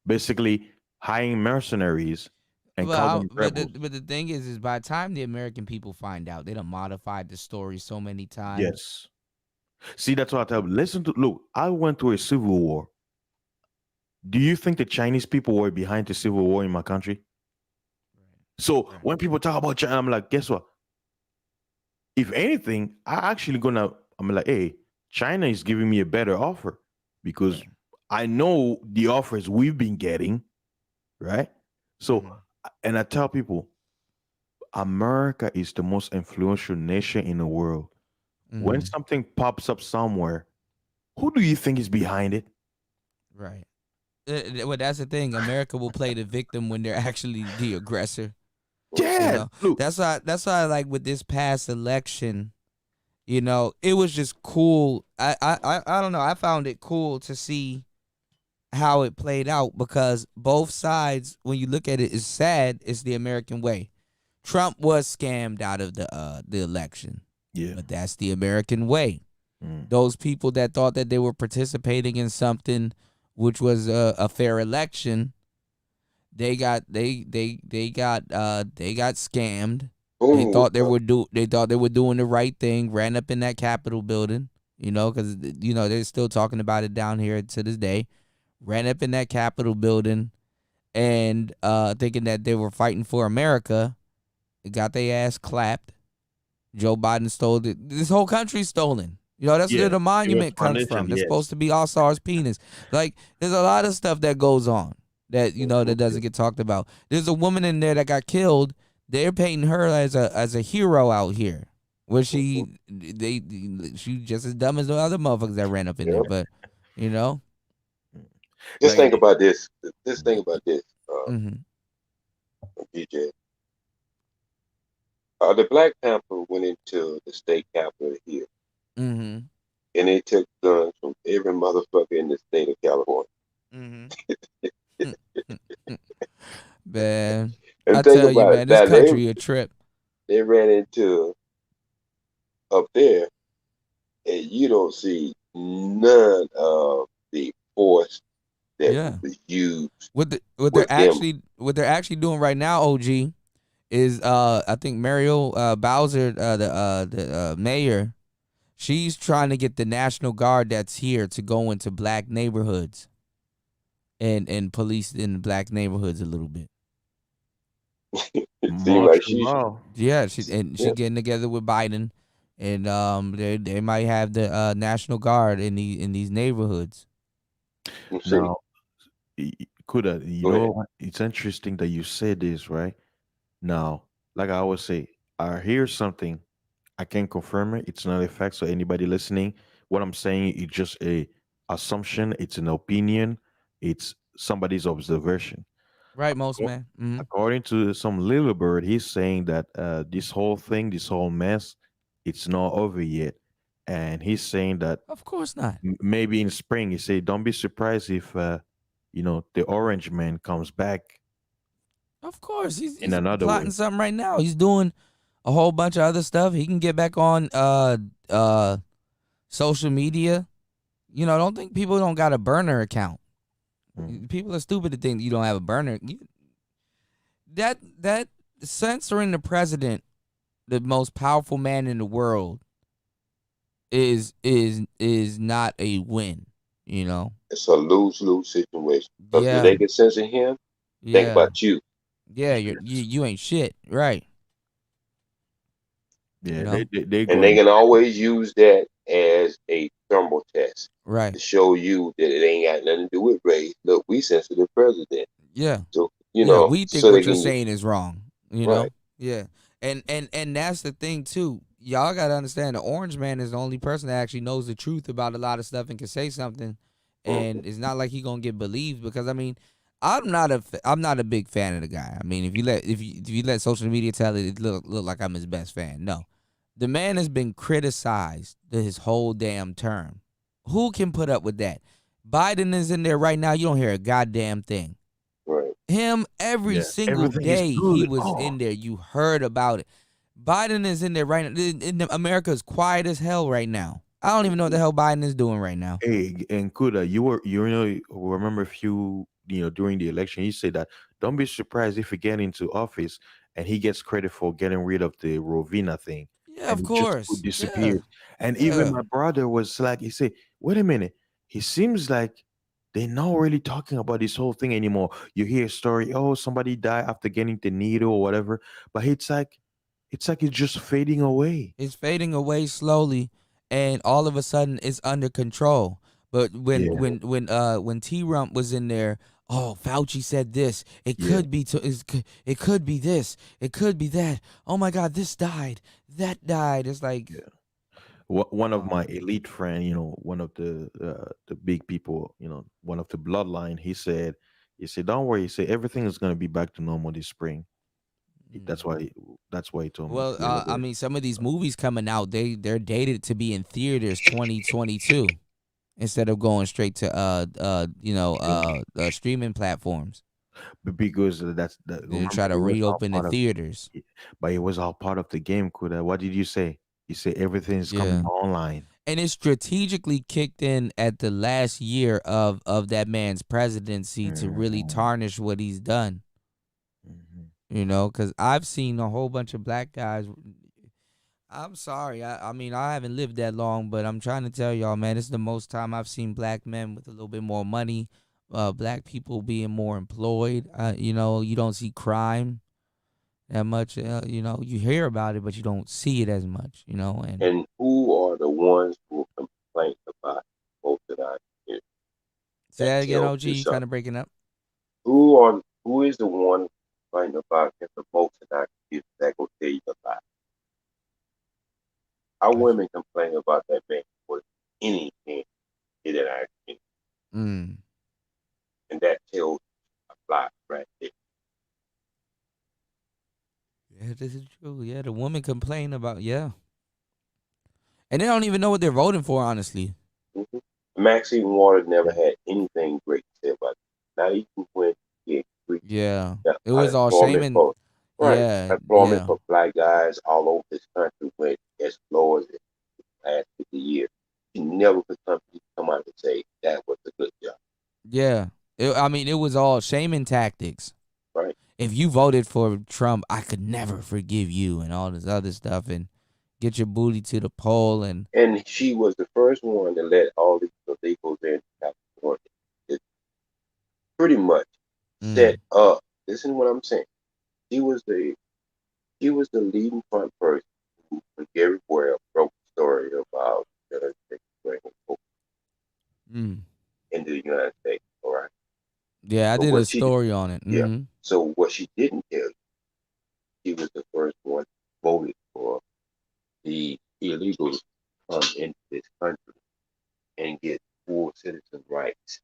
Basically, hiring mercenaries and calling them rebels. But the thing is by the time the American people find out, they done modified the story so many times. Yes. See, that's what I tell them. Look, I went through a civil war. Do you think the Chinese people were behind the civil war in my country? So when people talk about China, I'm like, guess what? If anything, I'm like, hey, China is giving me a better offer because I know the offers we've been getting, right? So, and I tell people, America is the most influential nation in the world. When something pops up somewhere, who do you think is behind it? Right. Well, that's the thing. America will play the victim when they're actually the aggressor. Yeah. That's why like with this past election, it was just cool. I don't know. I found it cool to see how it played out because both sides, when you look at it, is sad. It's the American way. Trump was scammed out of the election. Yeah. But that's the American way. Those people that thought that they were participating in something which was a fair election, they got scammed. They thought they were doing the right thing, ran up in that Capitol building, because they're still talking about it down here to this day. Ran up in that Capitol building and thinking that they were fighting for America. Got their ass clapped. Joe Biden stole it. This whole country's stolen. That's where the monument comes from. It's supposed to be All-Star's penis. Like, there's a lot of stuff that goes on that, that doesn't get talked about. There's a woman in there that got killed. They're painting her as a hero out here. Where she just as dumb as the other motherfuckers that ran up in there. But, Just think about this. PJ. The Black Panther went into the state capital here. Mm-hmm. And they took guns from every motherfucker in the state of California. Mm-hmm. Man, and I tell you, man, this country a trip. They ran into up there, and you don't see none of the force that was used. What they're actually doing right now, OG, is I think Mariel Bowser, the mayor, she's trying to get the National Guard that's here to go into black neighborhoods and police in black neighborhoods a little bit. She's getting together with Biden, and they might have the National Guard in these neighborhoods. Now, Kuda, it's interesting that you said this, right? Now, like I always say, I hear something, I can't confirm it. It's not a fact. So anybody listening, what I'm saying is just a assumption. It's an opinion. It's somebody's observation. Right, most Acco- man. Hmm. According to some little bird, he's saying that this whole thing, this whole mess, it's not over yet, and he's saying that Of course not. maybe in spring. He said, "Don't be surprised if the Orange Man comes back Of course, in he's another plotting way." something right now. He's doing a whole bunch of other stuff. He can get back on social media. Don't think people don't got a burner account. People are stupid to think you don't have a burner. That censoring the president, the most powerful man in the world, is not a win. It's a lose-lose situation. Because Yeah, if they can censor him, think yeah, about you. yeah. You ain't shit, right? Yeah, know, they And they going. can always use that as a thermal test to right? show you that it ain't got nothing to do with race. Look, we censor the president. Yeah. So, Yeah, we think so they what you're can, saying is wrong. right. Yeah, and that's the thing too. Y'all gotta understand the Orange Man is the only person that actually knows the truth about a lot of stuff and can say something, and it's not like he gonna get believed because I mean, I'm not a big fan of the guy. I mean, if you let social media tell it, it look like I'm his best fan. No, the man has been criticized his whole damn term. Who can put up with that? Biden is in there right now. You don't hear a goddamn thing. Right. Him every Yeah, single everything is day he good. was Oh, in there. You heard about it. Biden is in there right now. America is quiet as hell right now. I don't even know what the hell Biden is doing right now. hey, and Kuda, remember a few, during the election, he said that don't be surprised if he get into office and he gets credit for getting rid of the Rovina thing, Yeah, and of it just course. Yeah, disappeared. And even yeah. my brother was like, he said, "Wait a minute, he seems like they're not really talking about this whole thing anymore. You hear a story, oh, somebody died after getting the needle or whatever, but it's just fading away." It's fading away slowly, and all of a sudden it's under control. But when Yeah, when T Rump was in there, oh, Fauci said this. It yeah. could be it could be this. It could be that. Oh my God, this died. That died. It's like, One of my elite friend, one of the big people, one of the bloodline, he said, "Don't worry." He said, "Everything is gonna be back to normal this spring." That's why he told me well, the other I day. mean, some of these movies coming out, they're dated to be in theaters 2022 instead of going straight to streaming platforms. Because They try remember, to it was all reopen the part of, theaters. but it was all part of the game. Kuda, what did you say? You say everything is coming Yeah. online. And it strategically kicked in at the last year of that man's presidency to really tarnish what he's done. Because I've seen a whole bunch of black guys. I'm sorry. I mean, I haven't lived that long, but I'm trying to tell y'all, man, this is the most time I've seen black men with a little bit more money, black people being more employed. You don't see crime that much. You hear about it, but you don't see it as much, and And who are the ones who complain about most of our community? say That that again, tells OG, you you kind something. of breaking up. Who is the one complaining about him the most in our community? That will tell you a lot. Our Gotcha. women complain about that man for any man in our community. Mm. And that tells a lot right there. Yeah, this is true. Yeah, the women complain about, and they don't even know what they're voting for, honestly. Mm-hmm. Maxine Waters never had anything great to say about it. Not even when he increased Yeah, the it was all unemployment shaming. for employment Yeah. for black guys all over this country went as low as it last 50 years. He never could come out and say that was a good job. Yeah. It was all shaming tactics. Right. If you voted for Trump, I could never forgive you and all this other stuff and get your booty to the poll and she was the first one to let all these illegals in California. It pretty much set up. Listen to what I'm saying. She was the leading front person who, when Gary Ware broke the story about bringing folk into the United States. All right. yeah, I But did a what she story on it. yeah. So what she didn't tell you, she was the first one voted for the illegals to come into this country and get full citizen rights.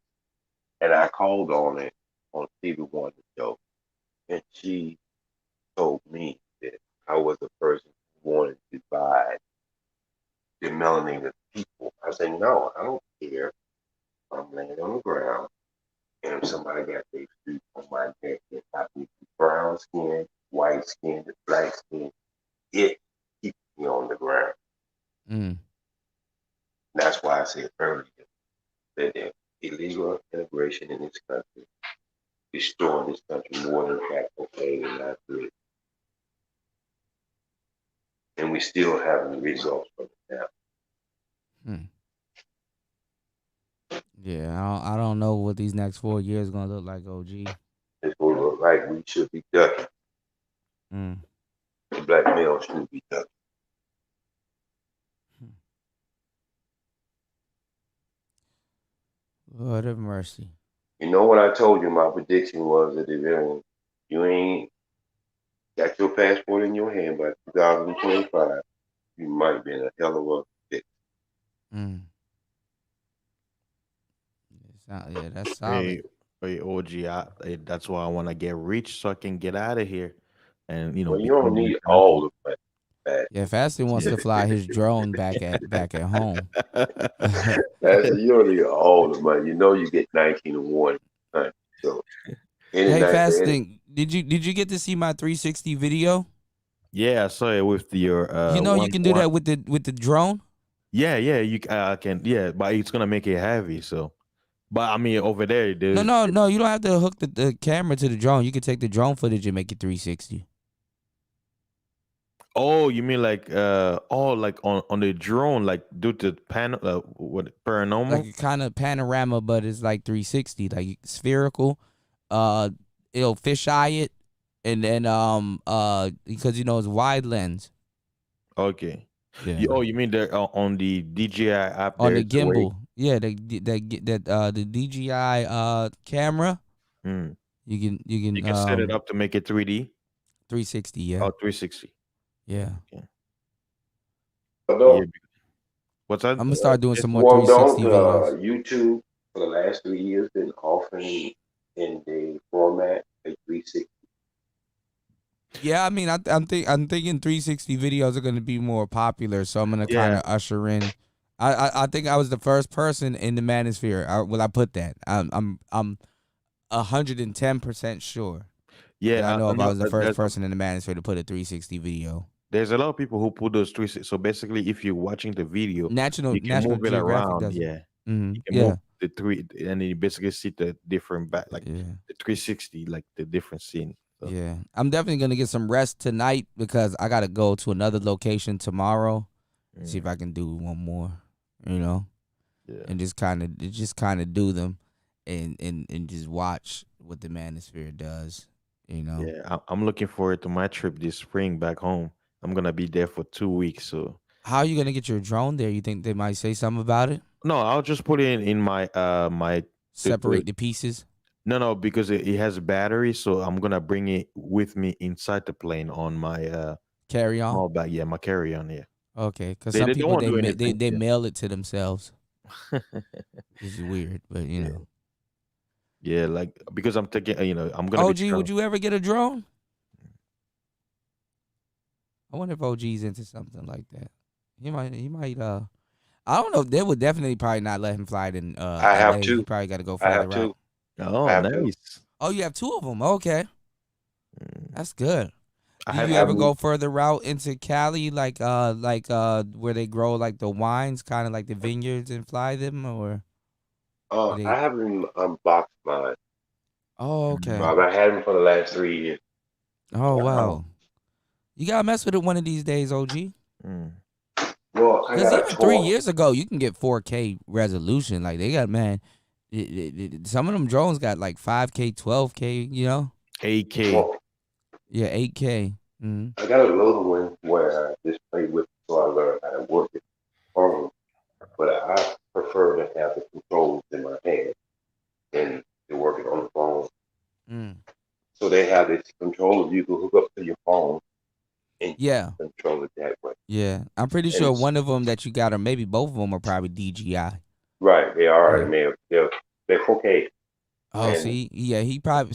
And I called on it on TV One show, and she told me that I was the person who wanted to divide the melanated people. I said, no, I don't care. I'm laying on the ground, and if somebody got their feet on my neck, if I be brown skin, white skin, black skin, it keeps me on the ground. Mm. That's why I said earlier that the illegal immigration in this country destroying this country more than half cocaine and not good. And we still having the results from it now. Yeah, I don't know what these next 4 years gonna look like, OG. It's going to look like we should be ducking. The black male should be ducking. Lord have mercy. You know what I told you my prediction was at the very end? You ain't got your passport in your hand by 2025. You might be in a hell of a fix. Yeah, that's solid. Hey, OG, that's why I want to get rich so I can get out of here. And Well, you don't need all the money. Yeah, Fasty wants to fly his drone back at home. You don't need all the money. You know you get 19 and 1. So hey, Fasting, did you get to see my 360 video? Yeah, I saw it with your. You can do that with the drone. Yeah, you can. Yeah, but it's gonna make it heavy. So, but I mean, over there, there's No. You don't have to hook the camera to the drone. You can take the drone footage and make it 360. Oh, you mean like like on the drone, like do the what paranormal? Like a kind of panorama, but it's like 360, like spherical. It'll fisheye it, and then because it's wide lens. Okay. Yeah. You mean on the DJI app? On the gimbal, yeah, the DJI camera. You can set it up to make it 3D. 360, yeah. Oh, 360. Yeah. What's that? I'm gonna start doing some more 360 videos. YouTube for the last 3 years been offering in the format a 360. Yeah, I mean, I'm thinking 360 videos are gonna be more popular, so I'm gonna kind of usher in. I think I was the first person in the manosphere. I put that. I'm 110% sure. Yeah, I know if I was the first person in the manosphere to put a 360 video. There's a lot of people who put those 360. So basically, if you're watching the video, National move it Geographic around. does it. Yeah, Mm-hmm. you can move the three, and then you basically see the different the 360, like the different scene. So. Yeah, I'm definitely gonna get some rest tonight because I gotta go to another location tomorrow. See if I can do one more. And just kind of do them, and just watch what the manosphere does. Yeah, I'm looking forward to my trip this spring back home. I'm gonna be there for 2 weeks. So how are you gonna get your drone there? You think they might say something about it? No, I'll just put it in my my separate the pieces. No, because it has a battery, so I'm gonna bring it with me inside the plane on my carry-on. Oh, bag, yeah, my carry-on, yeah. Okay, because some people they mail it to themselves. This is weird, but Yeah, like because I'm taking, I'm gonna. OG, would you ever get a drone? I wonder if OG's into something like that. He might. I don't know. They would definitely probably not let him fly it in. I have LA. two. You probably got to go further out. Oh, nice. Oh, you have 2 of them. Okay, that's good. Do you ever go further out into Cali, like where they grow like the wines, kind of like the vineyards, and fly them, or? I haven't unboxed mine. Oh, okay. I've had them for the last 3 years. Oh, wow. You gotta mess with it one of these days, OG. Well, because even 3 years ago, you can get 4K resolution. Like they got some of them drones got like 5K, 12K. 8K. Well, yeah, 8K. I got a little one where I just played with, so I learned how to work it. But I prefer to have the controls in my hand and to work it on the phone. So they have this controller you can hook up to your phone and control it that way. Yeah, I'm pretty sure one of them that you got, or maybe both of them, are probably DJI. Right, they are, and they're 4K. Oh, And see, yeah, he probably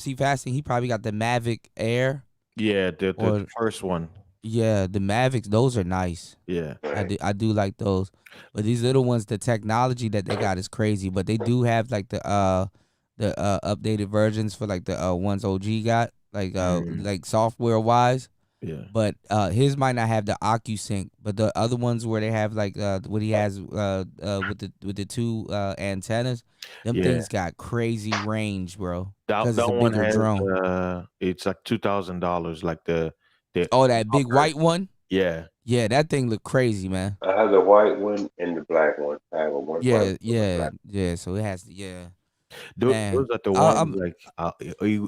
got the Mavic Air. Yeah, the Or first one. yeah, the Mavics, those are nice. Yeah. I do like those. But these little ones, the technology that they got is crazy. But they do have like the updated versions for like the ones OG got, like software wise. Yeah. But his might not have the OcuSync, but the other ones where they have like what he has with the two antennas, them Yeah. things got crazy range, bro. That Because it's a one bigger has drone. it's like $2,000, like the Oh, that big white one? Yeah. Yeah, that thing look crazy, man. I have the white one and the black one. I have a one. Yeah. So it has to, yeah. Those Man, are the ones like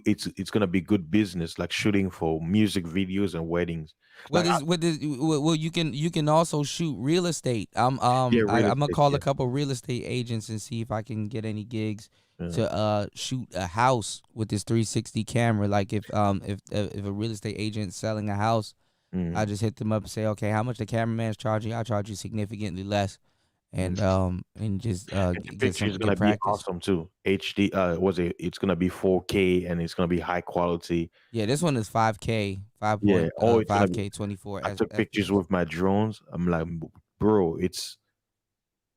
it's gonna be good business, like shooting for music videos and weddings. Like, well, you can also shoot real estate. I'm Yeah, real gonna estate, call yeah. a couple real estate agents and see if I can get any gigs Yeah. to shoot a house with this 360 camera. Like if a real estate agent's selling a house, I just hit them up and say, okay, how much the cameraman's charging? I'll charge you significantly less, and just the get picture some is gonna good be practice. awesome too. HD it's gonna be 4K and it's gonna be high quality. Yeah, this one is 5K, Yeah. Oh, it's gonna be 5K 24. I took pictures with my drones. I'm like, bro, it's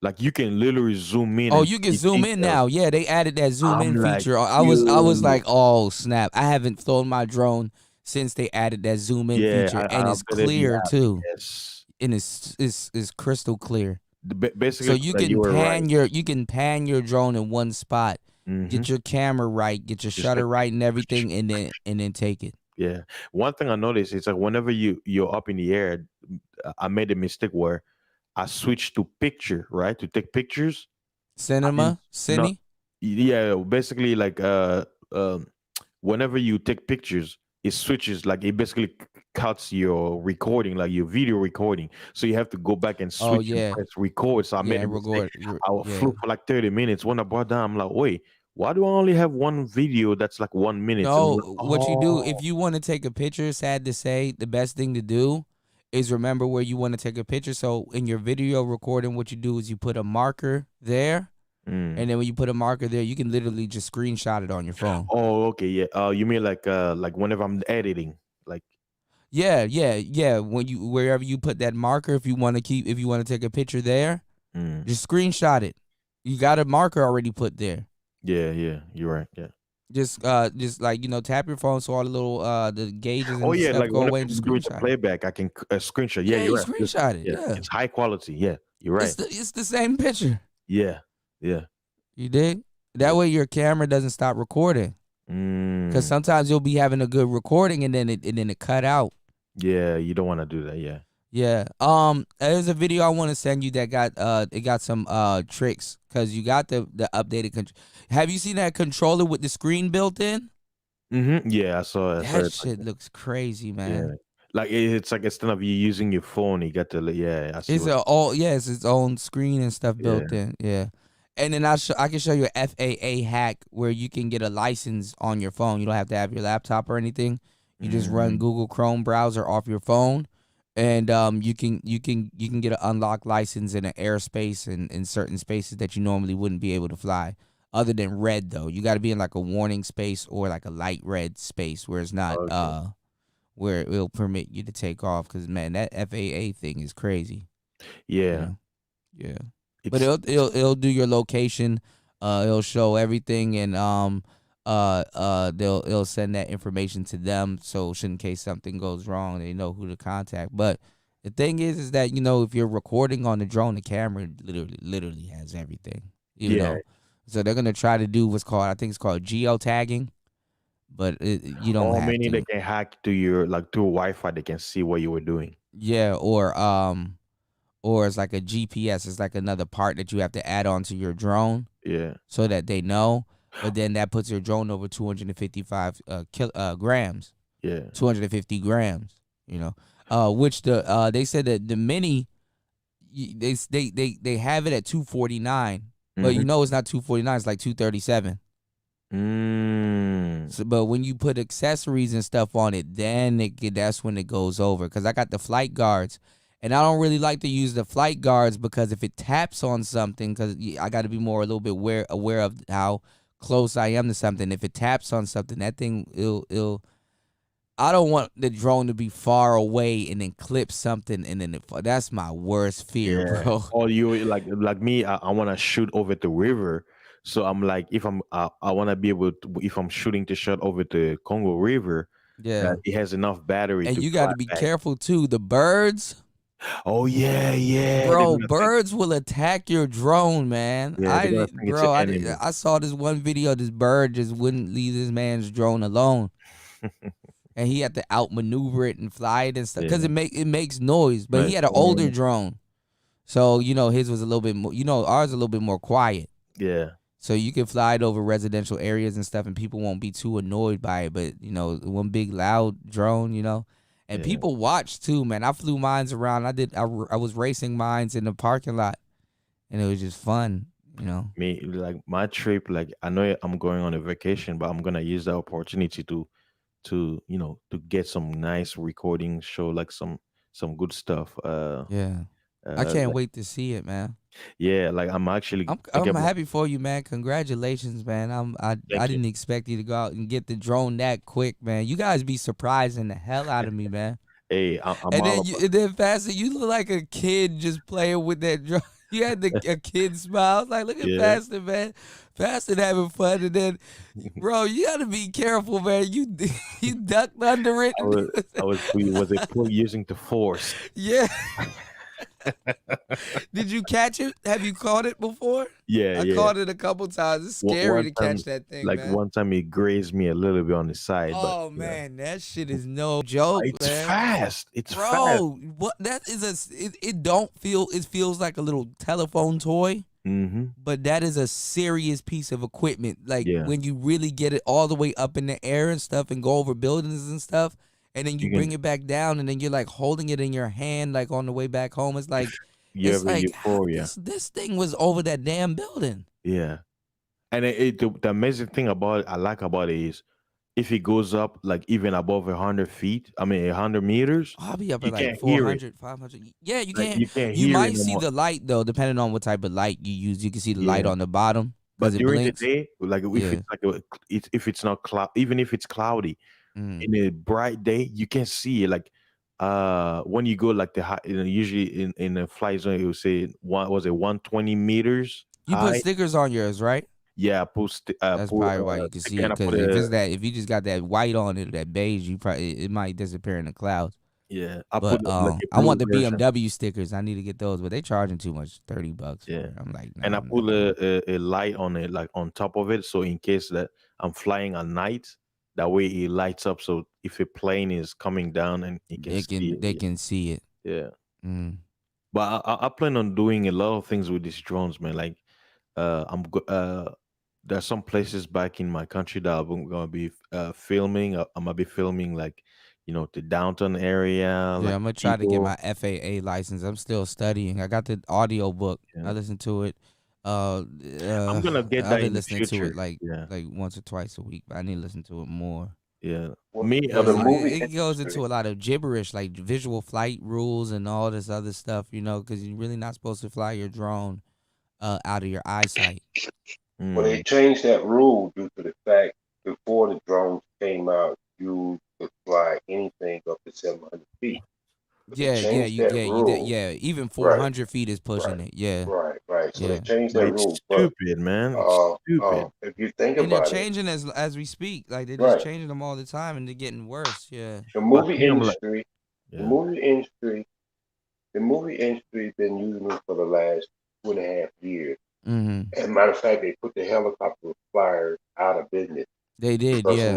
like you can literally zoom in. Oh, and you can see zoom in details. now. Yeah, they added that zoom in I'm like, feature. I was yo. like, oh snap! I haven't flown my drone since they added that zoom in Yeah, feature, and I it's bet it, clear yeah, too. yes. And it's crystal clear. Basically, So you like, you can were right. you can pan your drone in one spot, get your camera right, get your Just shutter like- right, and everything, and then take it. Yeah. One thing I noticed is like whenever you're up in the air, I made a mistake where I switched to picture, right? To take pictures. Cinema, No, cine. yeah, basically like whenever you take pictures, it switches, like it basically cuts your recording, like your video recording. So you have to go back and switch Oh and yeah, press record. So I made yeah, a mistake. record. I Yeah. flew for like 30 minutes. When I brought down, I'm like, wait, why do I only have one video that's like 1 minute? And I'm No, like, what you do oh, if you want to take a picture, sad to say, the best thing to do is remember where you want to take a picture. So in your video recording, what you do is you put a marker there, and then when you put a marker there, you can literally just screenshot it on your phone. oh, okay, yeah. You mean like whenever I'm editing, like Yeah. When you wherever you put that marker, if you want to take a picture there, just screenshot it. You got a marker already put there. yeah, you're right, yeah. Just like tap your phone so all the little the gauges and Oh yeah, stuff like go whenever away and you just do the screenshot it. playback, I can screenshot. Yeah, Yeah, you're you right. screenshot it. Yeah. It's high quality. Yeah, you're right. It's the same picture. Yeah. You dig? That way your camera doesn't stop recording. Because sometimes you'll be having a good recording and then it cut out. Yeah, you don't want to do that. Yeah. Yeah. There's a video I want to send you that got some tricks because you got the updated. Have you seen that controller with the screen built in? Yeah, I saw it. That shit looks crazy, man. Yeah. Like it's like instead of you using your phone, you got the I see. It's it's its own screen and stuff built in. Yeah. And then I can show you a FAA hack where you can get a license on your phone. You don't have to have your laptop or anything. You just run Google Chrome browser off your phone, and you can get an unlocked license in an airspace and in certain spaces that you normally wouldn't be able to fly. Other than red though, you got to be in like a warning space or like a light red space where it's not where it will permit you to take off. Because man, that FAA thing is crazy. Yeah. Yeah. But it'll do your location. It'll show everything, and it'll send that information to them. So in case something goes wrong, they know who to contact. But the thing is that if you're recording on the drone, the camera literally has everything. So they're gonna try to do what's called, I think it's called geotagging, but you don't have meaning to. they can hack to your through Wi-Fi. They can see what you were doing. Yeah, or it's like a GPS. It's like another part that you have to add on to your drone. Yeah. So that they know, but then that puts your drone over 255 grams. Yeah. 250 grams. Which they said that the mini, they have it at 249, but it's not 249. It's like 237. So, but when you put accessories and stuff on it, then that's when it goes over. Because I got the flight guards. And I don't really like to use the flight guards because if it taps on something, because I got to be more a little bit aware of how close I am to something. If it taps on something, that thing it'll. I don't want the drone to be far away and then clip something and then that's my worst fear, bro. Or you like me, I want to shoot over the river. So I'm like, if I want to be able to, if I'm shooting the shot over the Congo River, Yeah, it has enough battery. and to you got to fly be back. careful too. The birds. Oh yeah. Bro, birds will attack your drone, man. Yeah, they're gonna think it's an enemy. I saw this one video. This bird just wouldn't leave this man's drone alone, and he had to outmaneuver it and fly it and stuff because it makes noise. But he had an older drone, so his was a little bit more. Ours a little bit more quiet. Yeah. So you can fly it over residential areas and stuff, and people won't be too annoyed by it. But one big loud drone, and people watch too, man. I flew mines around. I was racing mines in the parking lot, and it was just fun, Me, like my trip, like I know I'm going on a vacation, but I'm gonna use the opportunity to get some nice recordings, show like some good stuff. Yeah, I can't wait to see it, man. Yeah, like I'm actually. I'm happy for you, man. Congratulations, man. I didn't expect you to go out and get the drone that quick, man. You guys be surprising the hell out of me, man. Hey, I'm and then Pastor, you look like a kid just playing with that drone. You had a kid smile. I was like, look at Pastor, man. Pastor having fun, and then, bro, you gotta be careful, man. You ducked under it. Was it using the force? Yeah. Did you catch it? Have you caught it before? Yeah, I caught it a couple times. It's scary to catch that thing, like man. one time it grazed me a little bit on the side. Oh but, man, that shit is no joke. It's man. fast. It's bro. fast. What that is it don't feel. It feels like a little telephone toy. Mm-hmm. But that is a serious piece of equipment. Like when you really get it all the way up in the air and stuff, and go over buildings and stuff. And then you bring it back down, and then you're like holding it in your hand, like on the way back home. It's like, this thing was over that damn building. Yeah, and the amazing thing I like about it is, if it goes up like even above 100 feet, 100 meters, I'll be up at like 400, 500. Yeah, you can't. You can't you hear might it see no the light though, depending on what type of light you use. You can see the light on the bottom. But during blinks. the day, like if it's not cloud, even if it's cloudy. In a bright day, you can see it. Like when you go like the high, usually in a flight zone, it will say 120 meters. You put stickers on yours, right? Yeah, that's probably why you can see it. Because if you just got that white on it, that beige, it might disappear in the clouds. Yeah, I want the BMW stickers. I need to get those, but they charging too much, $30. Yeah, I'm like, and I put a light on it, like on top of it, so in case that I'm flying at night. That way it lights up, so if a plane is coming down and they can see it. Yeah. But I plan on doing a lot of things with these drones, man. Like, there's some places back in my country that I'm gonna be filming. I'm gonna be filming like, the downtown area. Yeah, like I'm gonna try to get my FAA license. I'm still studying. I got the audio book. I listened to it. I'm gonna get that in the future. To it like once or twice a week, but I need to listen to it more. Yeah, it goes into a lot of gibberish, like visual flight rules and all this other stuff, because you're really not supposed to fly your drone out of your eyesight. Well, they changed that rule due to the fact before the drones came out, you could fly anything up to 700 feet. Yeah. Even 400 feet is pushing it. Yeah. Right. So they changed that rule. Stupid, man. Stupid. If you think and about it, they're changing as we speak. Like they're just changing them all the time, and they're getting worse. Yeah. The movie industry been using it for the last 2.5 years. Mm-hmm. As a matter of fact, they put the helicopter flyers out of business. They did, because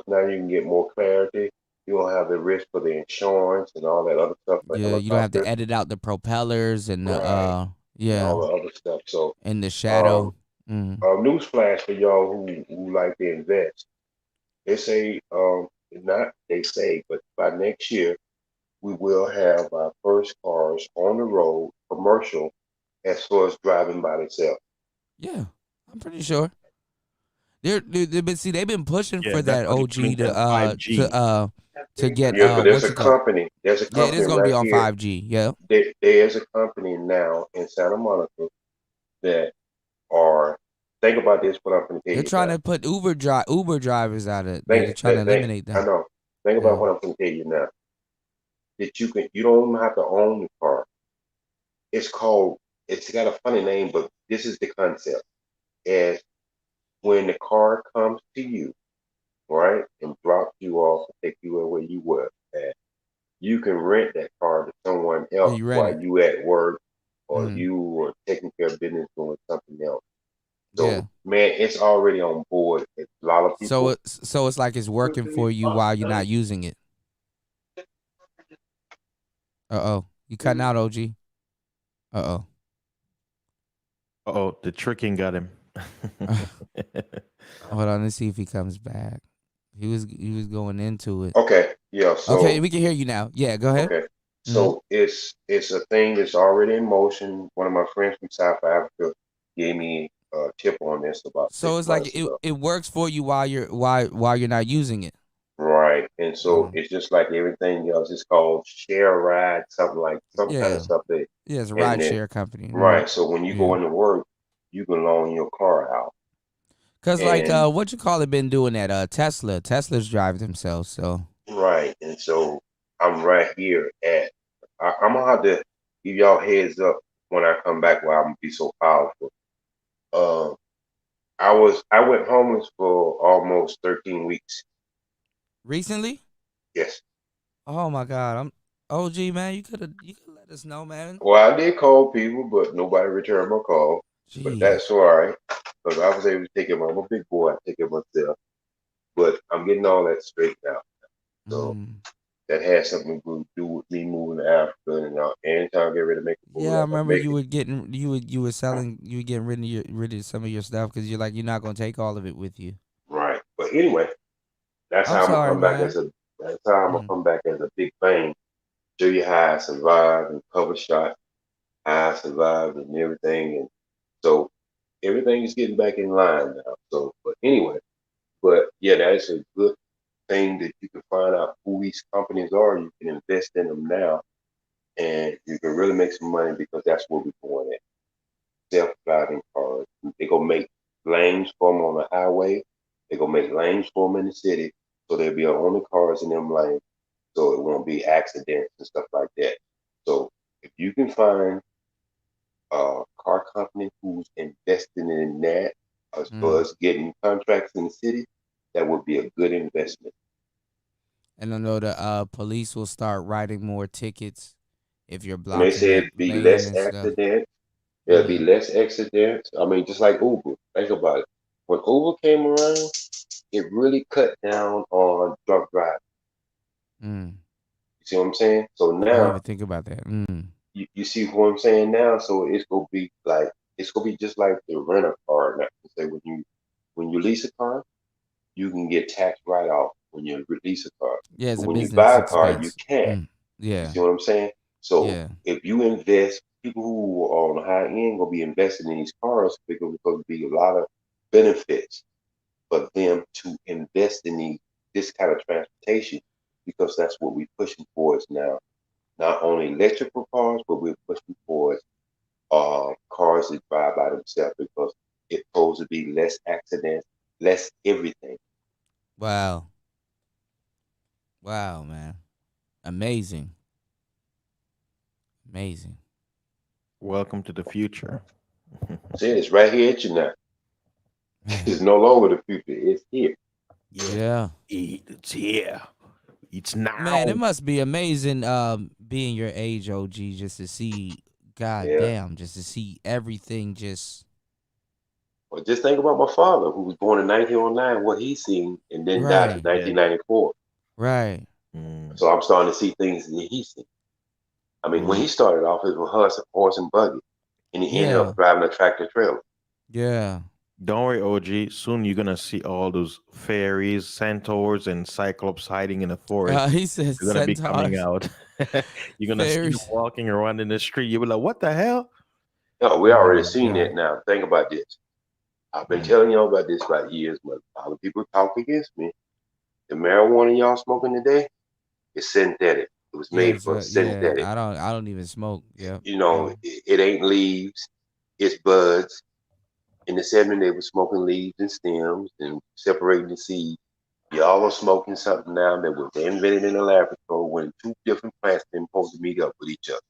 now you can get more clarity. You don't have the risk for the insurance and all that other stuff. Like you don't have to edit out the propellers and and all the other stuff. So in the shadow. Newsflash for y'all who like to invest. They say but by next year we will have our first cars on the road, commercial, as far as driving by themselves. Yeah, I'm pretty sure. They've been pushing for that OG to to get Yeah, but there's what a you call? company. There's a Yeah, it is company gonna be right on here. 5G. Yeah. There's a company now in Santa Monica that are. Think about this. What I'm going to tell They're you trying now. to put Uber drivers out of it. They're Think trying to that think. eliminate I them. know. Think Yeah. about what I'm going to tell you now. That you don't even have to own the car. It's called. It's got a funny name, but this is the concept. As when the car comes to you, right, and drops you off and take you where you were at, you can rent that car to someone Yeah, else you rent while it. you at work or Mm. you are taking care of business doing something else. Yeah. So man, it's already on board. A lot of So people. it's like it's working for you while you're not using it. You cutting out, OG. Oh, the tricking got him. Hold on, let's see if he comes back. He was going into it. Okay, yeah. So Okay, we can hear you now. Yeah, go ahead. okay, so it's a thing that's already in motion. One of my friends from South Africa gave me a tip on this about So 6 it's like months ago. it works for you while you're not using it. Right. And so it's just like everything else. It's called share ride, something like some kind Yeah. of stuff that Yeah, it's a and ride then share company. right. So when you go Yeah. into work, you can loan your car out. Cause like And what you call it been doing that Tesla. Tesla's driving themselves, so right. And so I'm right here at I'm gonna have to give y'all heads up when I come back where I'm gonna be so powerful. Uh I went homeless for almost 13 weeks. recently? Yes. Oh my God. I'm OG, man, you could let us know, man. Well, I did call people, but nobody returned my call. But Jeez. that's all right. Because I was able to take him. I'm a big boy. I take it myself. But I'm getting all that straightened out. So that has something to do with me moving to Africa and anytime I get ready to make a move, Yeah, I I'm gonna remember make you it. were getting you were selling you were getting rid of some of your stuff because you're like you're not gonna take all of it with you. Right. But anyway, that's I'm how I'm gonna sorry, come back man. that's how I'm gonna come back as a big bang. Show you how I survived and cover shot, how I survived and everything. And so everything is getting back in line now. So but anyway, but yeah, that's a good thing that you can find out who these companies are. You can invest in them now, and you can really make some money because that's what we're going at. Self-driving cars. They're gonna make lanes for them on the highway. They're gonna make lanes for them in the city, so there'll be only cars in them lanes, so it won't be accidents and stuff like that. So if you can find a car company who's investing in that, as far as getting contracts in the city, that would be a good investment. And I know the police will start writing more tickets if you're When they blocking say the it'd be lane less and stuff. accidents, there'll be less accidents. I mean, just like Uber. Think about it. When Uber came around, it really cut down on drunk driving. You see what I'm saying? So I didn't now even think about that. you see what I'm saying now. So it's gonna be just like the rent a car now. Say when you lease a car, you can get tax write off when you lease a car. Yeah, it's But a when you business buy a car, you expense. can't. You Yeah. see what I'm saying? So Yeah. if you invest, people who are on the high end gonna be investing in these cars because there's gonna be a lot of benefits for them to invest in this kind of transportation because that's what we're pushing towards now. Not only electrical cars, but we're pushing towards cars that drive by themselves because it's supposed to be less accidents, less everything. Wow. Wow, man. Amazing. Amazing. Welcome to the future. See, it's right here at you now. It's no longer the future; it's here. Yeah. It's here. It's now. Man, it must be amazing being your age, OG, just to see just to see everything just Well, just think about my father, who was born in 1909, what he seen, and then died in right. 1994. Right. So I'm starting to see things that he's seen. I mean, when he started off, it was horse and buggy, and he ended Yeah. up driving a tractor trailer. Yeah. Don't worry, OG. Soon you're gonna see all those fairies, centaurs, and cyclops hiding in the forest. He says They're gonna be coming centaurs. out. You're gonna see them Fairies. walking around in the street. You'll be like, "What the hell?" No, we Oh already my seen God. that now. Think about this. I've been telling y'all about this for years, but a lot of people talk against me. The marijuana y'all smoking today, It's synthetic. It was made for synthetic. I don't even smoke. Yeah. You know, it ain't leaves, it's buds. In the 70s, they were smoking leaves and stems and separating the seeds. Y'all are smoking something now that was invented in the laboratory when two different plants didn't supposed to meet up with each other.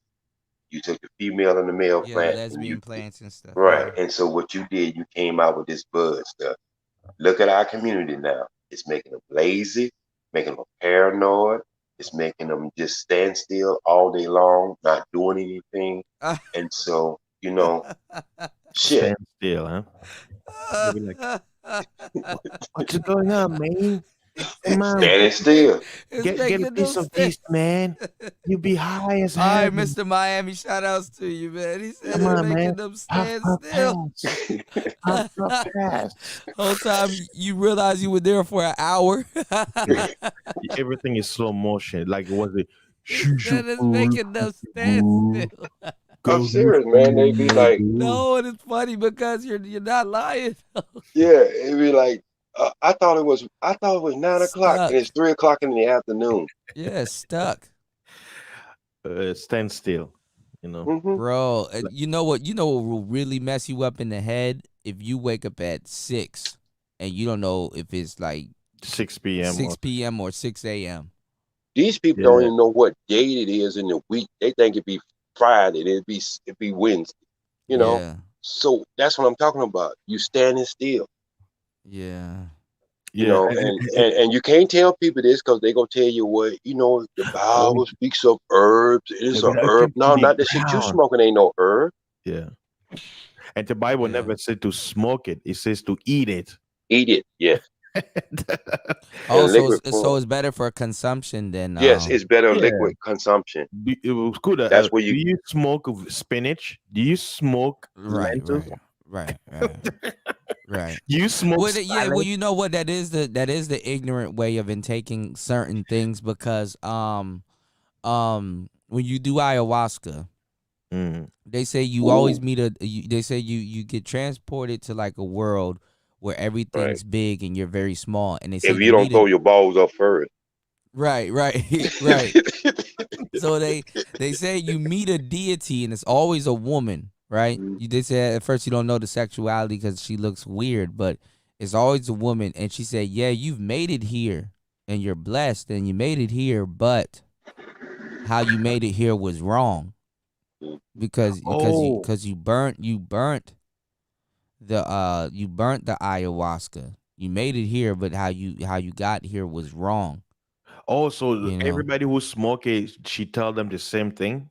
You took the female and the male plant. Lesbian plants and stuff. Right. And so what you did, you came out with this bud stuff. Look at our community now. It's making them lazy, making them paranoid. It's making them just stand still all day long, not doing anything. And so, you know, shit. Stand still, huh? Like, what's going on, man? Come on. Standing still. Get a piece of this, man. You be high as hell. All right, Mr. Miami, shout outs to you, man. He said it's making them stand still. Whole time you realize you were there for an hour. Everything is slow motion. Like was it? That is making them stand still. I'm serious, man. They be like, no, and it's funny because you're not lying. Yeah, it'd be like, I thought it was 9 o'clock and it's 3 o'clock in the afternoon. Yeah, stuck. Stand still, you know, bro. You know what will really mess you up in the head if you wake up at 6 and you don't know if it's like 6 p.m. or 6 a.m. These people don't even know what date it is in the week. They think it'd be Friday, it'd be Wednesday. You know, so that's what I'm talking about. You standing still. Yeah. You know, and you can't tell people this because they gonna tell you what, you know, the Bible speaks of herbs. It is an herb. No, not the shit you smoking ain't no herb. Yeah. And the Bible never said to smoke it. It says to eat it. Eat it, yeah. So it's better for consumption than yes, it's better liquid consumption. It was good. That's where do you smoke spinach? Do you smoke lentils? Right. You smoke well, you know what that is the ignorant way of intaking certain things because when you do ayahuasca, they say you always meet they say you get transported to like a world where everything's big and you're very small, and they say if you don't throw your balls up first. Right. So they say you meet a deity and it's always a woman. Right? They say at first you don't know the sexuality because she looks weird, but it's always a woman. And she said, yeah, you've made it here and you're blessed and you made it here, but how you made it here was wrong. Because you burnt the ayahuasca. You made it here, but how you got here was wrong. Oh, so everybody who smoke it, she tell them the same thing?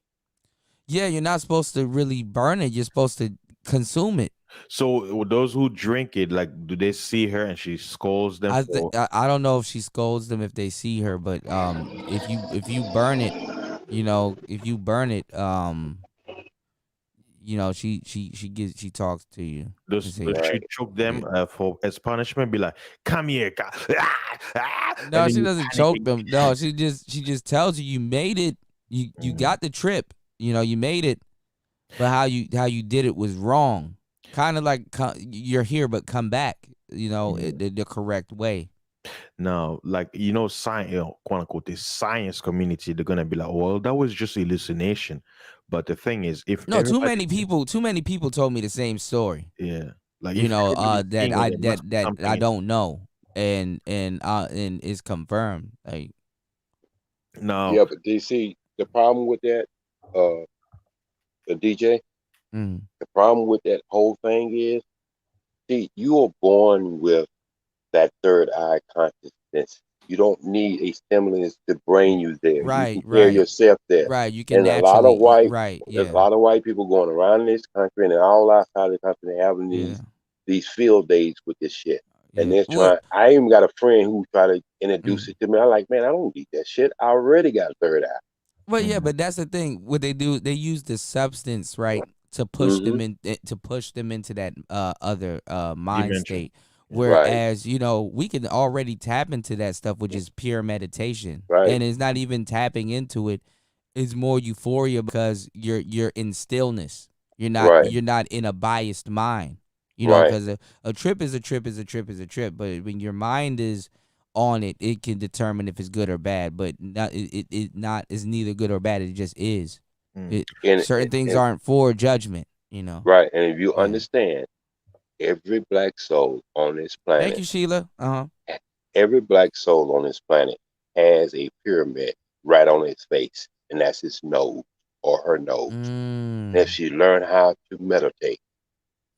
Yeah, you're not supposed to really burn it. You're supposed to consume it. So those who drink it, like, do they see her and she scolds them? I don't know if she scolds them if they see her, but if you burn it, she talks to you. Does she choke them for as punishment? Be like, come here, no, she doesn't choke them. No, she just tells you made it. You got the trip. You know, you made it, but how you did it was wrong. Kind of like you're here, but come back. You know, the correct way. No, like science, quote unquote, the science community, they're gonna be like, well, that was just hallucination. But the thing is, if too many people told me the same story. Yeah, like that I don't know, and it's confirmed. Like, no, yeah, but DC, the problem with that. The DJ, the problem with that whole thing is, see, you are born with that third eye consciousness. You don't need a stimulus to bring you there. Right, you can carry yourself there. Right, you can. And naturally, a lot of white, there's a lot of white people going around this country and all outside the country, they're having these field days with this shit. And they're trying. I even got a friend who tried to introduce it to me. I'm like, man, I don't need that shit. I already got a third eye. Well, yeah, but that's the thing. What they do, they use the substance, right, to push them into that other mind state. Whereas, we can already tap into that stuff, which is pure meditation, and it's not even tapping into it. It's more euphoria because you're in stillness. You're not in a biased mind. Because a trip is a trip is a trip is a trip. But when your mind is on it, it can determine if it's good or bad. But it's neither good or bad. It just is. Mm. Certain things aren't for judgment. You know. Right. And if you Yeah. understand, every black soul on this Thank planet, you, Sheila. every black soul on this planet has a pyramid right on its face, and that's his nose or her nose. And if she learn how to meditate,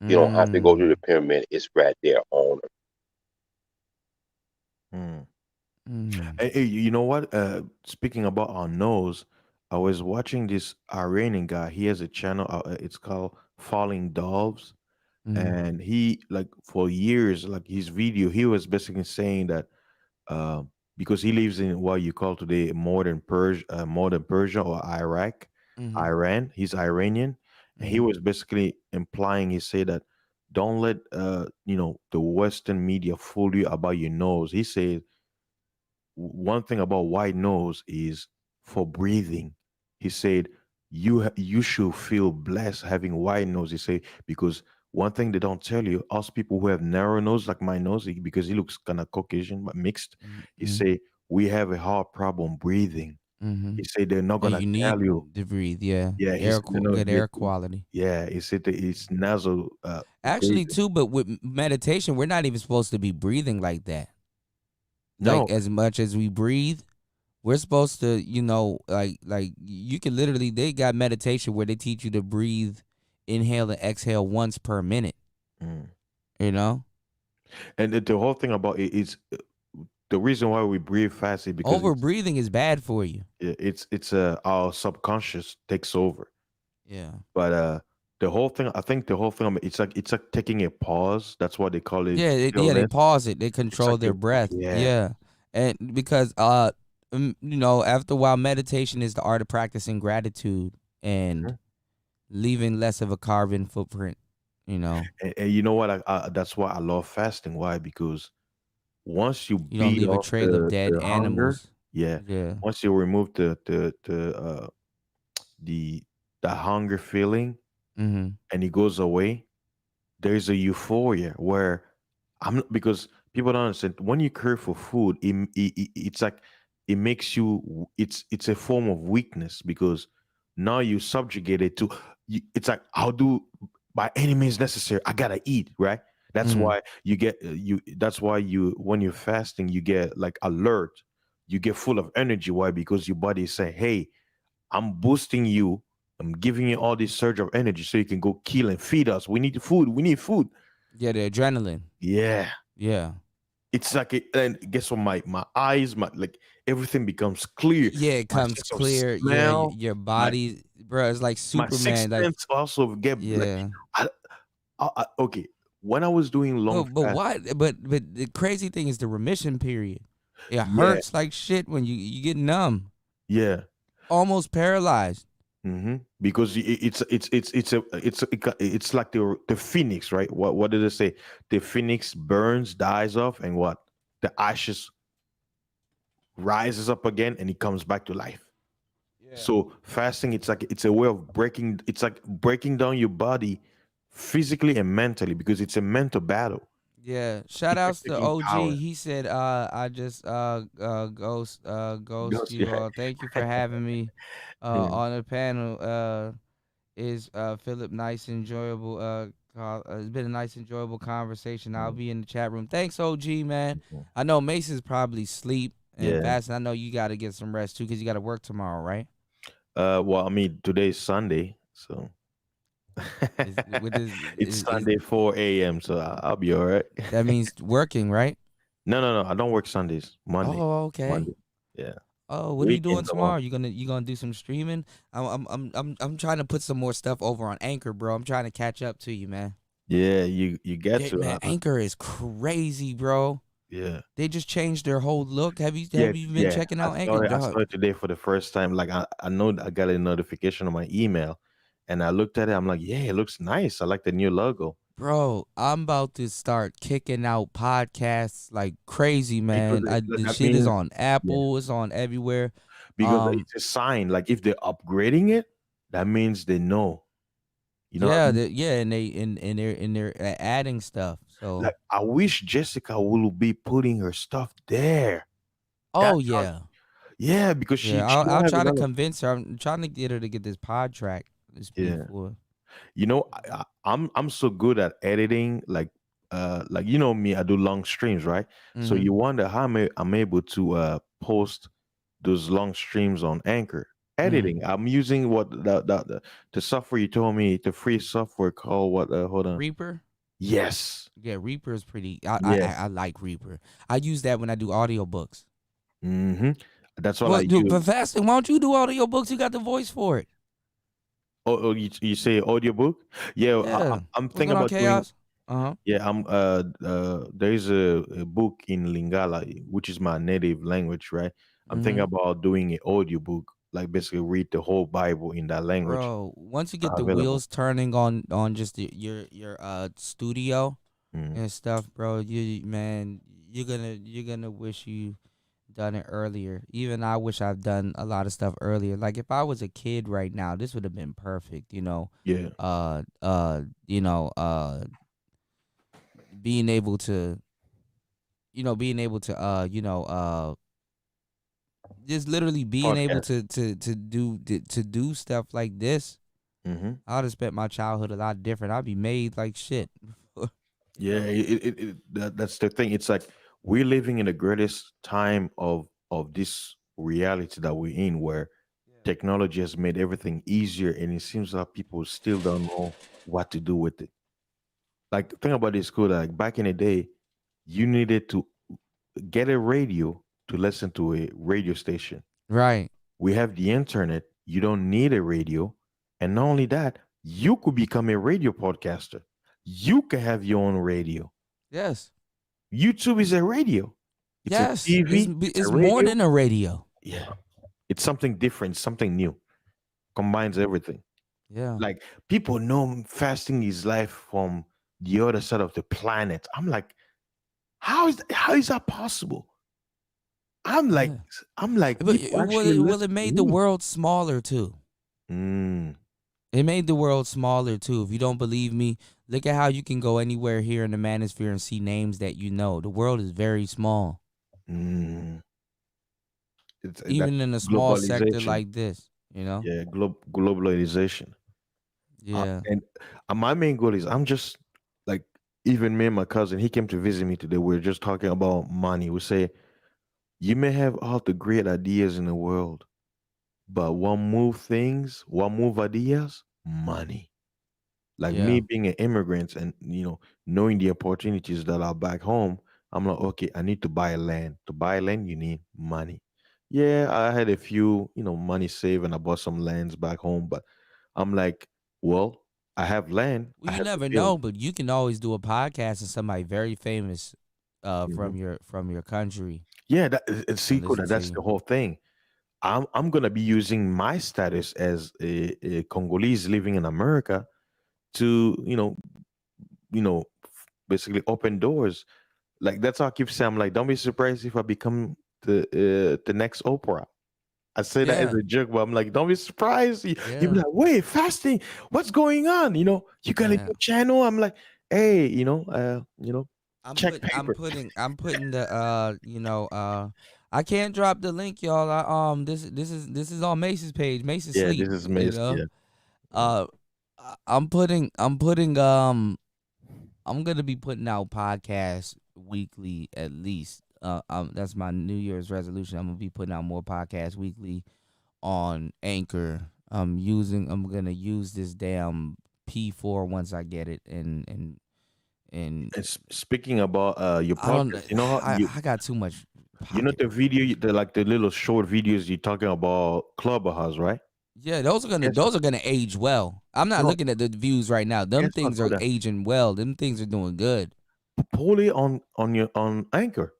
you don't have to go to the pyramid. It's right there on her. Hey, you know what? Speaking about our nose, I was watching this Iranian guy. He has a channel. It's called Falling Doves, and he like for years, like his video, he was basically saying that uh, because he lives in what you call today modern Persia or Iraq, Iran. He's Iranian, and he was basically implying. He said that don't let the Western media fool you about your nose. He said one thing about white nose is for breathing. He said you should feel blessed having white nose. He said because one thing they don't tell you, us people who have narrow nose like my nose, because he looks kind of Caucasian but mixed. He say we have a hard problem breathing. He said they're not gonna You tell need you. to breathe. Yeah. Yeah, he said, Good air quality. Yeah, he said that it's nasal. Actually, breathing. too, but with meditation, we're not even supposed to be breathing like that. No. Like as much as we breathe, we're supposed to, like you can literally. They got meditation where they teach you to breathe, inhale and exhale once per minute. You know, And the whole thing about it is the reason why we breathe fast is because over breathing is bad for you. it's our subconscious takes over. Yeah. But the whole thing, I think the whole thing, it's like taking a pause. That's what they call it. Yeah, they stillness. pause it. They control like their breath. yeah. And because after a while, meditation is the art of practicing gratitude and leaving less of a carbon footprint. And you know what? That's why I love fasting. Why? Because once you don't beat leave a off trail of dead the hunger, animals. yeah. Yeah. Once you remove the hunger feeling, and it goes away, there's a euphoria where because people don't understand when you crave for food, it's like it makes you. It's a form of weakness because now you subjugated to. It's like I'll do by any means necessary. I gotta eat, right? That's why you get That's why when you're fasting, you get like alert. You get full of energy. Why? Because your body is saying, "Hey, I'm boosting you. I'm giving you all this surge of energy so you can go kill and feed us. We need food. We need food." Yeah, the adrenaline. Yeah. Yeah. It's like and guess what? My eyes, like everything becomes clear. Yeah, it My comes sense of clear. smell, Your body, bro, it's like my sixth Superman. Like, sense also get yeah. okay. When I was doing long But fast, why? But the crazy thing is the remission period. It yeah, hurts like shit when you get numb, yeah. almost paralyzed. Because it's like the phoenix, right? What did they say? The phoenix burns, dies off, and what? The ashes rises up again, and it comes back to life. So fasting, it's a way of breaking. It's like breaking down your body physically and mentally because it's a mental battle. Yeah. Shout outs to taking OG. power. He said, I just ghost Ghost, you yeah. all. Thank you for having me on the panel. Is Philip nice, enjoyable it's been a nice, enjoyable conversation. I'll be in the chat room. Thanks, OG, man. I know Mason's probably sleep and Yeah. fasting. I know you got to get some rest too because you got to work tomorrow, right? Well, I mean, today's Sunday, so it's Sunday 4 a.m. So I'll be all right. That means working, right? No. I don't work Sundays. Monday. Oh, okay. Monday. Yeah. Oh, what are you doing Weekends I'm tomorrow? off. You gonna do some streaming? I'm trying to put some more stuff over on Anchor, bro. I'm trying to catch up to you, man. Yeah, you get Yeah, to man, Anchor is crazy, bro. yeah. They just changed their whole look. Have you Yeah, been checking out Anchor? I saw it today for the first time. Like I know I got a notification on my email, and I looked at it. I'm like, yeah, it looks nice. I like the new logo. Bro, I'm about to start kicking out podcasts like crazy, man. The that shit is means- on Apple. It's on everywhere. because it's a sign. Like if they're upgrading it, that means they know. You know. Yeah, and they're adding stuff. So Like I wish Jessica will be putting her stuff there. oh That's how, yeah, because she I'll don't have try to another. convince her. I'm trying to get her to get this pod track. This Yeah. P4. You know, I'm so good at editing, like you know me, I do long streams, right? So Mm-hmm. you wonder how I'm able to post those long streams on Anchor. Editing. I'm using what the software you told me, the free software called what? Hold on. Reaper. Yes. Yeah, Reaper is pretty. Yeah. I like Reaper. I use that when I do audiobooks. Mm-hmm. That's what I Well, dude, use. but fasting. Why don't you do audiobooks? You got the voice for it. Oh, you say audiobook? Yeah, Yeah. I'm What's thinking going on, about doing. Chaos? Uh-huh. Yeah, there's a book in Lingala, which is my native language, right? I'm thinking Mm-hmm. about doing an audiobook, like basically read the whole Bible in that language. Bro, once you get the Available. wheels turning on just your studio Mm. and stuff, bro, you're gonna wish you done it earlier. Even I wish I've done a lot of stuff earlier. Like if I was a kid right now, this would have been perfect, Yeah. being able to just literally being able Podcast. to do stuff like this. Mm-hmm. I would have spent my childhood a lot different. I'd be made like shit. Yeah, that's the thing. It's like we're living in the greatest time of this reality that we're in, where technology has made everything easier, and it seems like people still don't know what to do with it. Like think about this, cool. Like back in the day, you needed to get a radio to listen to a radio station. Right. We have the internet. You don't need a radio, and not only that, you could become a radio podcaster. You can have your own radio. Yes. YouTube is a radio. It's Yes. a TV. It's a more radio. than a radio. Yeah. It's something different, something new. Combines everything. Yeah. Like people know fasting is life from the other side of the planet. I'm like, how is that possible? I'm like, Yeah. But people actually it made the world smaller too. Mm, It made the world smaller too. If you don't believe me, look at how you can go anywhere here in the manosphere and see names that you know. The world is very small, mm. even That in a small sector globalization. like this. Yeah, globalization. Yeah. And my main goal is I'm just like, even me and my cousin, he came to visit me today. We are just talking about money. We say, you may have all the great ideas in the world, but what move ideas, money. Like me Yeah. being an immigrant and knowing the opportunities that are back home, I'm like, okay, I need to buy land. To buy land, you need money. Yeah, I had a few, money saved and I bought some lands back home, but I'm like, well, I have land. I Well, you have to never build. know, but you can always do a podcast and somebody very famous Mhm. from your country Yeah, it's can secret. listen to That's you. the whole thing. I'm gonna be using my status as a Congolese living in America to basically open doors. Like that's how I keep saying. I'm like, don't be surprised if I become the next Oprah. I say that as Yeah. a joke, but I'm like, don't be surprised. You be Yeah. like, wait, fasting, what's going on? You got a Yeah. new channel. I'm like, hey, check I'm paper. putting the I can't drop the link, y'all. This is on Mace's page. Mace is Yeah, sleep, this is Mace. Yeah. Uh I'm gonna be putting out podcasts weekly at least. That's my New Year's resolution. I'm gonna be putting out more podcasts weekly on Anchor. I'm gonna use this damn P4 once I get it and And speaking about your I don't podcast, you know how I got too much the video, the little short videos you're talking about Clubhouse, right? Yeah, those are gonna age well. I'm not No, looking at the views right now. Them guess what? things are Hold on. aging well. Them things are doing good. Pull it on Anchor.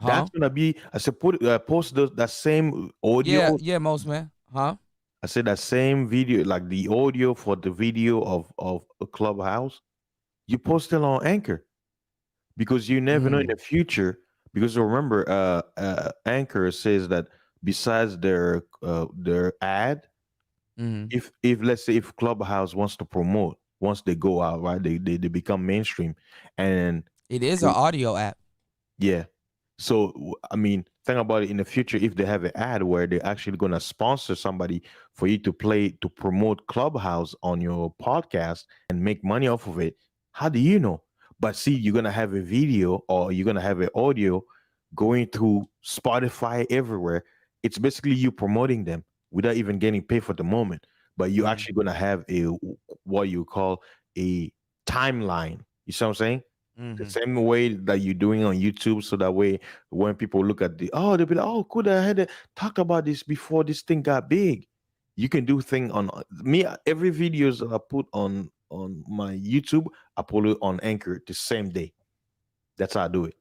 Huh? That's gonna be. I said post that same Yeah, audio. yeah, most man. Huh? I said that same video, like the audio for the video of a Clubhouse. You post it on Anchor because you never know in the future. Because remember, Anchor says that besides their ad, Mm-hmm. if let's say if Clubhouse wants to promote once they go out, right? They become mainstream, and It is an audio app. yeah. So I mean, think about it in the future if they have an ad where they're actually gonna sponsor somebody for you to play to promote Clubhouse on your podcast and make money off of it. How do you know? But see, you're gonna have a video or you're gonna have an audio going through Spotify everywhere. It's basically you promoting them without even getting paid for the moment. But you're actually gonna have a what you call a timeline. You see what I'm saying? The same way that you're doing on YouTube, so that way when people look at they'll be like, oh, could I had talked about this before this thing got big. You can do thing on me. Every videos that I put on my YouTube, I put it on Anchor the same day. That's how I do it.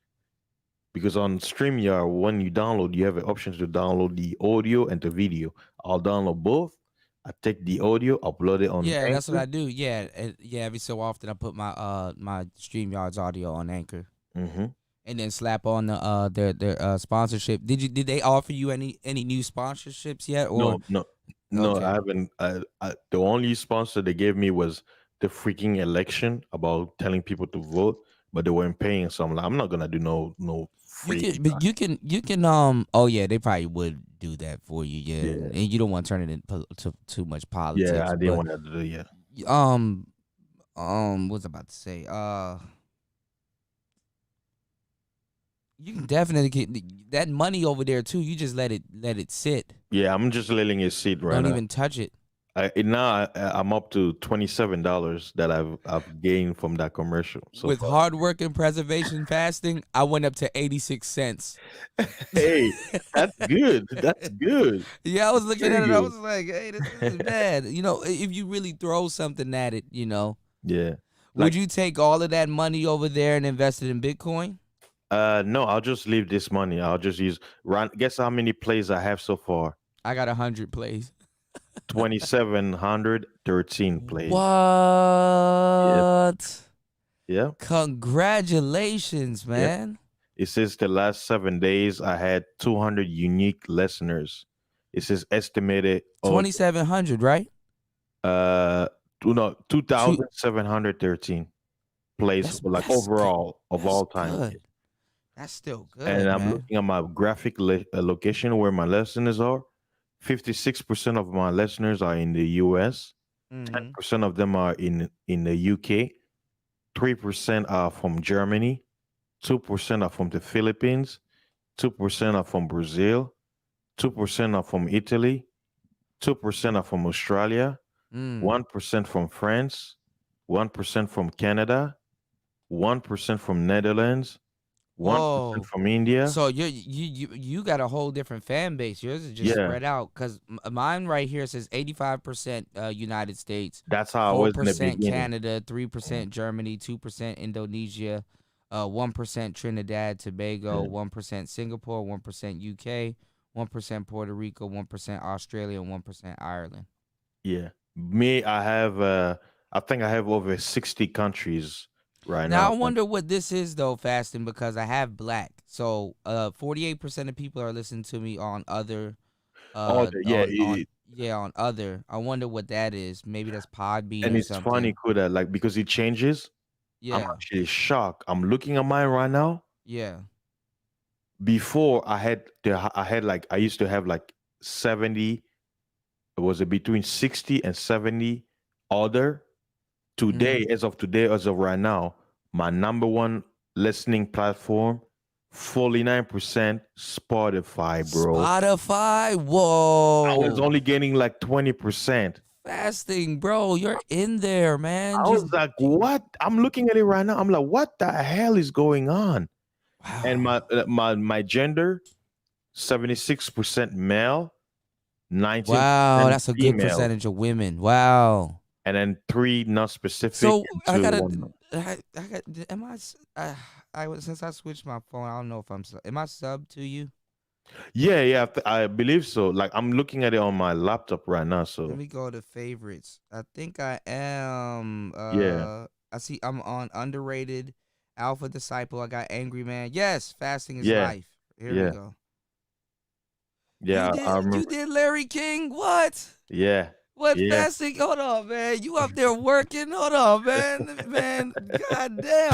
Because on StreamYard, when you download, you have an option to download the audio and the video. I'll download both. I take the audio, upload it on Yeah, that's what Anchor. I do. Yeah, every so often I put my my StreamYard's audio on Anchor, Mhm. and then slap on the their sponsorship. Did they offer you any new sponsorships yet? Or No, Okay. I haven't. The only sponsor they gave me was the freaking election about telling people to vote, but they weren't paying. So I'm like, I'm not gonna do no You free. can, but you can oh yeah, they probably would do that for you, yeah. Yeah. And you don't want to turn it into too much politics. Yeah, I didn't but, want to do. Yeah. what was I about to say? You can definitely get that money over there too. You just let it sit. Yeah, I'm just letting it sit right Don't now. even touch it. I'm up to $27 that I've gained from that commercial. So With far. hard work and preservation fasting, I went up to 86 cents. Hey, that's good. That's good. Yeah, I was looking Very at it. I good. was like, hey, this isn't bad. You know, if you really throw something at it, you know. Yeah. Would you take all of that money over there and invest it in Bitcoin? No, I'll just leave this money. I'll just use. Guess how many plays I have so far? I got 100 plays. 2,713 plays. What? Yeah. Congratulations, man. It says the last 7 days I had 200 unique listeners. It says estimated 2,700, right? 2,713 plays, That's- like that's overall of all time. Good. That's still good, And I'm man. looking at my graphic location where my listeners are. 56% of my listeners are in the US. 10% of them are in the UK. 3% are from Germany. 2% are from the Philippines. 2% are from Brazil. 2% are from Italy. 2% are from Australia. 1% from France. 1% from Canada. 1% from Netherlands. 1% from India. So you got a whole different fan base. Yours is just Yeah. spread out. Because mine right here says 85% United States. That's how I was in the 4% beginning. Canada, 3% Germany, 2% Indonesia, 1% Trinidad, Tobago, 1% Singapore, 1% UK, 1% Puerto Rico, 1% Australia, and 1% Ireland. Yeah. Me, I think I have over 60 countries right Now now. I wonder what this is though, fasting, because I have black. So 48% of people are listening to me on other. On other. I wonder what that is. Maybe that's Podbean And or it's something. funny, Kuda, like because it changes. I'm Yeah. actually shocked. I'm looking at mine right now. Yeah. Before I used to have like 70. It was between 60 and 70 other. Today, as of right now, my number one listening platform, 49% Spotify, bro. Spotify. Whoa. I was only getting like 20%. Fasting, bro. You're in there, man. I was like, what? I'm looking at it right now. I'm like, what the hell is going on? Wow. And my gender, 76% male, 19% Wow, that's a good female. percentage of women. Wow. And then 3 not specific. So I and 2 gotta. one. Since I switched my phone, I don't know if am I sub to you? Yeah, I believe so. Like I'm looking at it on my laptop right now. So Let me go to favorites. I think I am. Yeah. I see I'm on underrated, Alpha Disciple. I got Angry Man. Yes, fasting is Yeah. life. Here Yeah. we go. yeah, I remember. You did Larry King. What? Yeah. What Yeah. fasting? Hold on, man. You up there working? Hold on, man. Goddamn.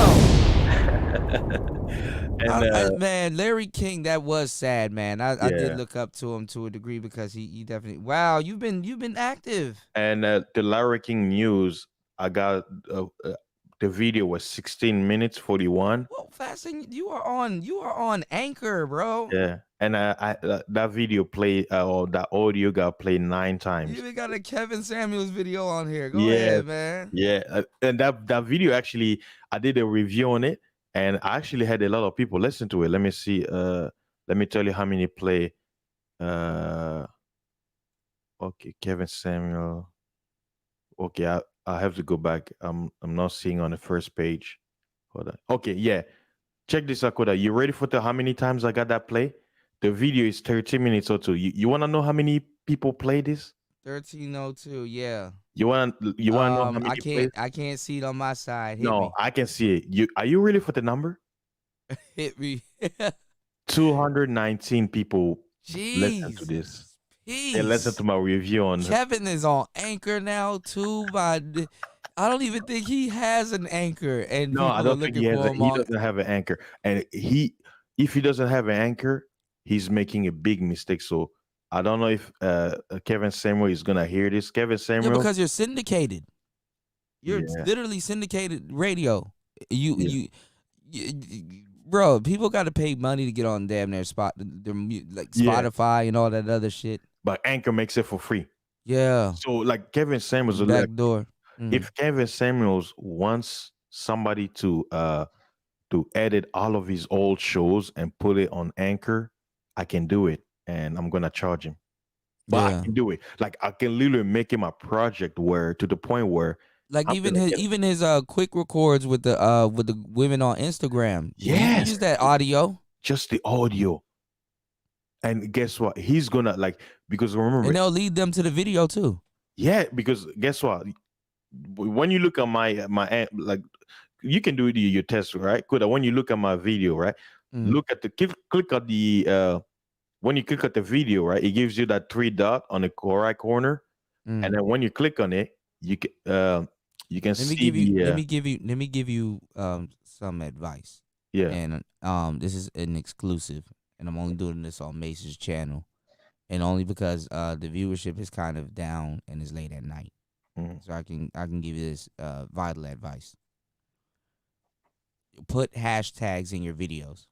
And Man, Larry King, that was sad, man. I did yeah. look up to him to a degree because he definitely. Wow, you've been active. And the Larry King news, I got the video was 16 minutes 41. Well, fasting, you are on Anchor, bro. Yeah, and that video played or that audio got played 9 You times. even got a Kevin Samuels video on here. Go Yeah, ahead, man. yeah, and that video actually, I did a review on it, and I actually had a lot of people listen to it. Let me see. Let me tell you how many play. Okay, Kevin Samuel. Okay, I have to go back. I'm not seeing on the first page. Hold on. Okay, yeah. Check this out, Koda. You ready for how many times I got that play? The video is 13 minutes or two. You wanna know how many people play this? 1302, yeah. You wanna know how many plays? I can't see it on my side. Hit No, me. I can see it. Are you ready for the number? Hit me. 219 people listen to this. They listen to my review on Kevin is on Anchor now too. I don't even think he has an Anchor, and No, I people are don't think looking for him he on. doesn't have an anchor. And if he doesn't have an anchor, he's making a big mistake. So I don't know if Kevin Samuel is gonna hear this. Kevin Yeah, Samuel, because you're syndicated. You're Yeah. literally syndicated radio. Yeah. Bro, people got to pay money to get on damn near like Yeah. Spotify and all that other shit. But Anchor makes it for free. Yeah, So like Kevin Samuels, like, backdoor. if Kevin Samuels wants somebody to edit all of his old shows and put it on Anchor, I can do it, and I'm gonna charge him. But Yeah. I can do it. Like I can literally make him a project where to the point where Like I'm even gonna his get quick records with the women on Instagram. You can Yes. use that audio, just the audio. And guess what? He's gonna because remember, and they'll lead them to the video too. yeah, because guess what? When you look at my you can do it your test, right? Good. When you look at my video, right? Look at click at the when you click at the video, right? It gives you that 3 dot on the right corner, and then when you click on it, you can Let see me give you some advice. Yeah. And this is an exclusive, and I'm only doing this on Mace's channel, and only because the viewership is kind of down and it's late at night. So I can give you this vital advice. Put hashtags in your videos.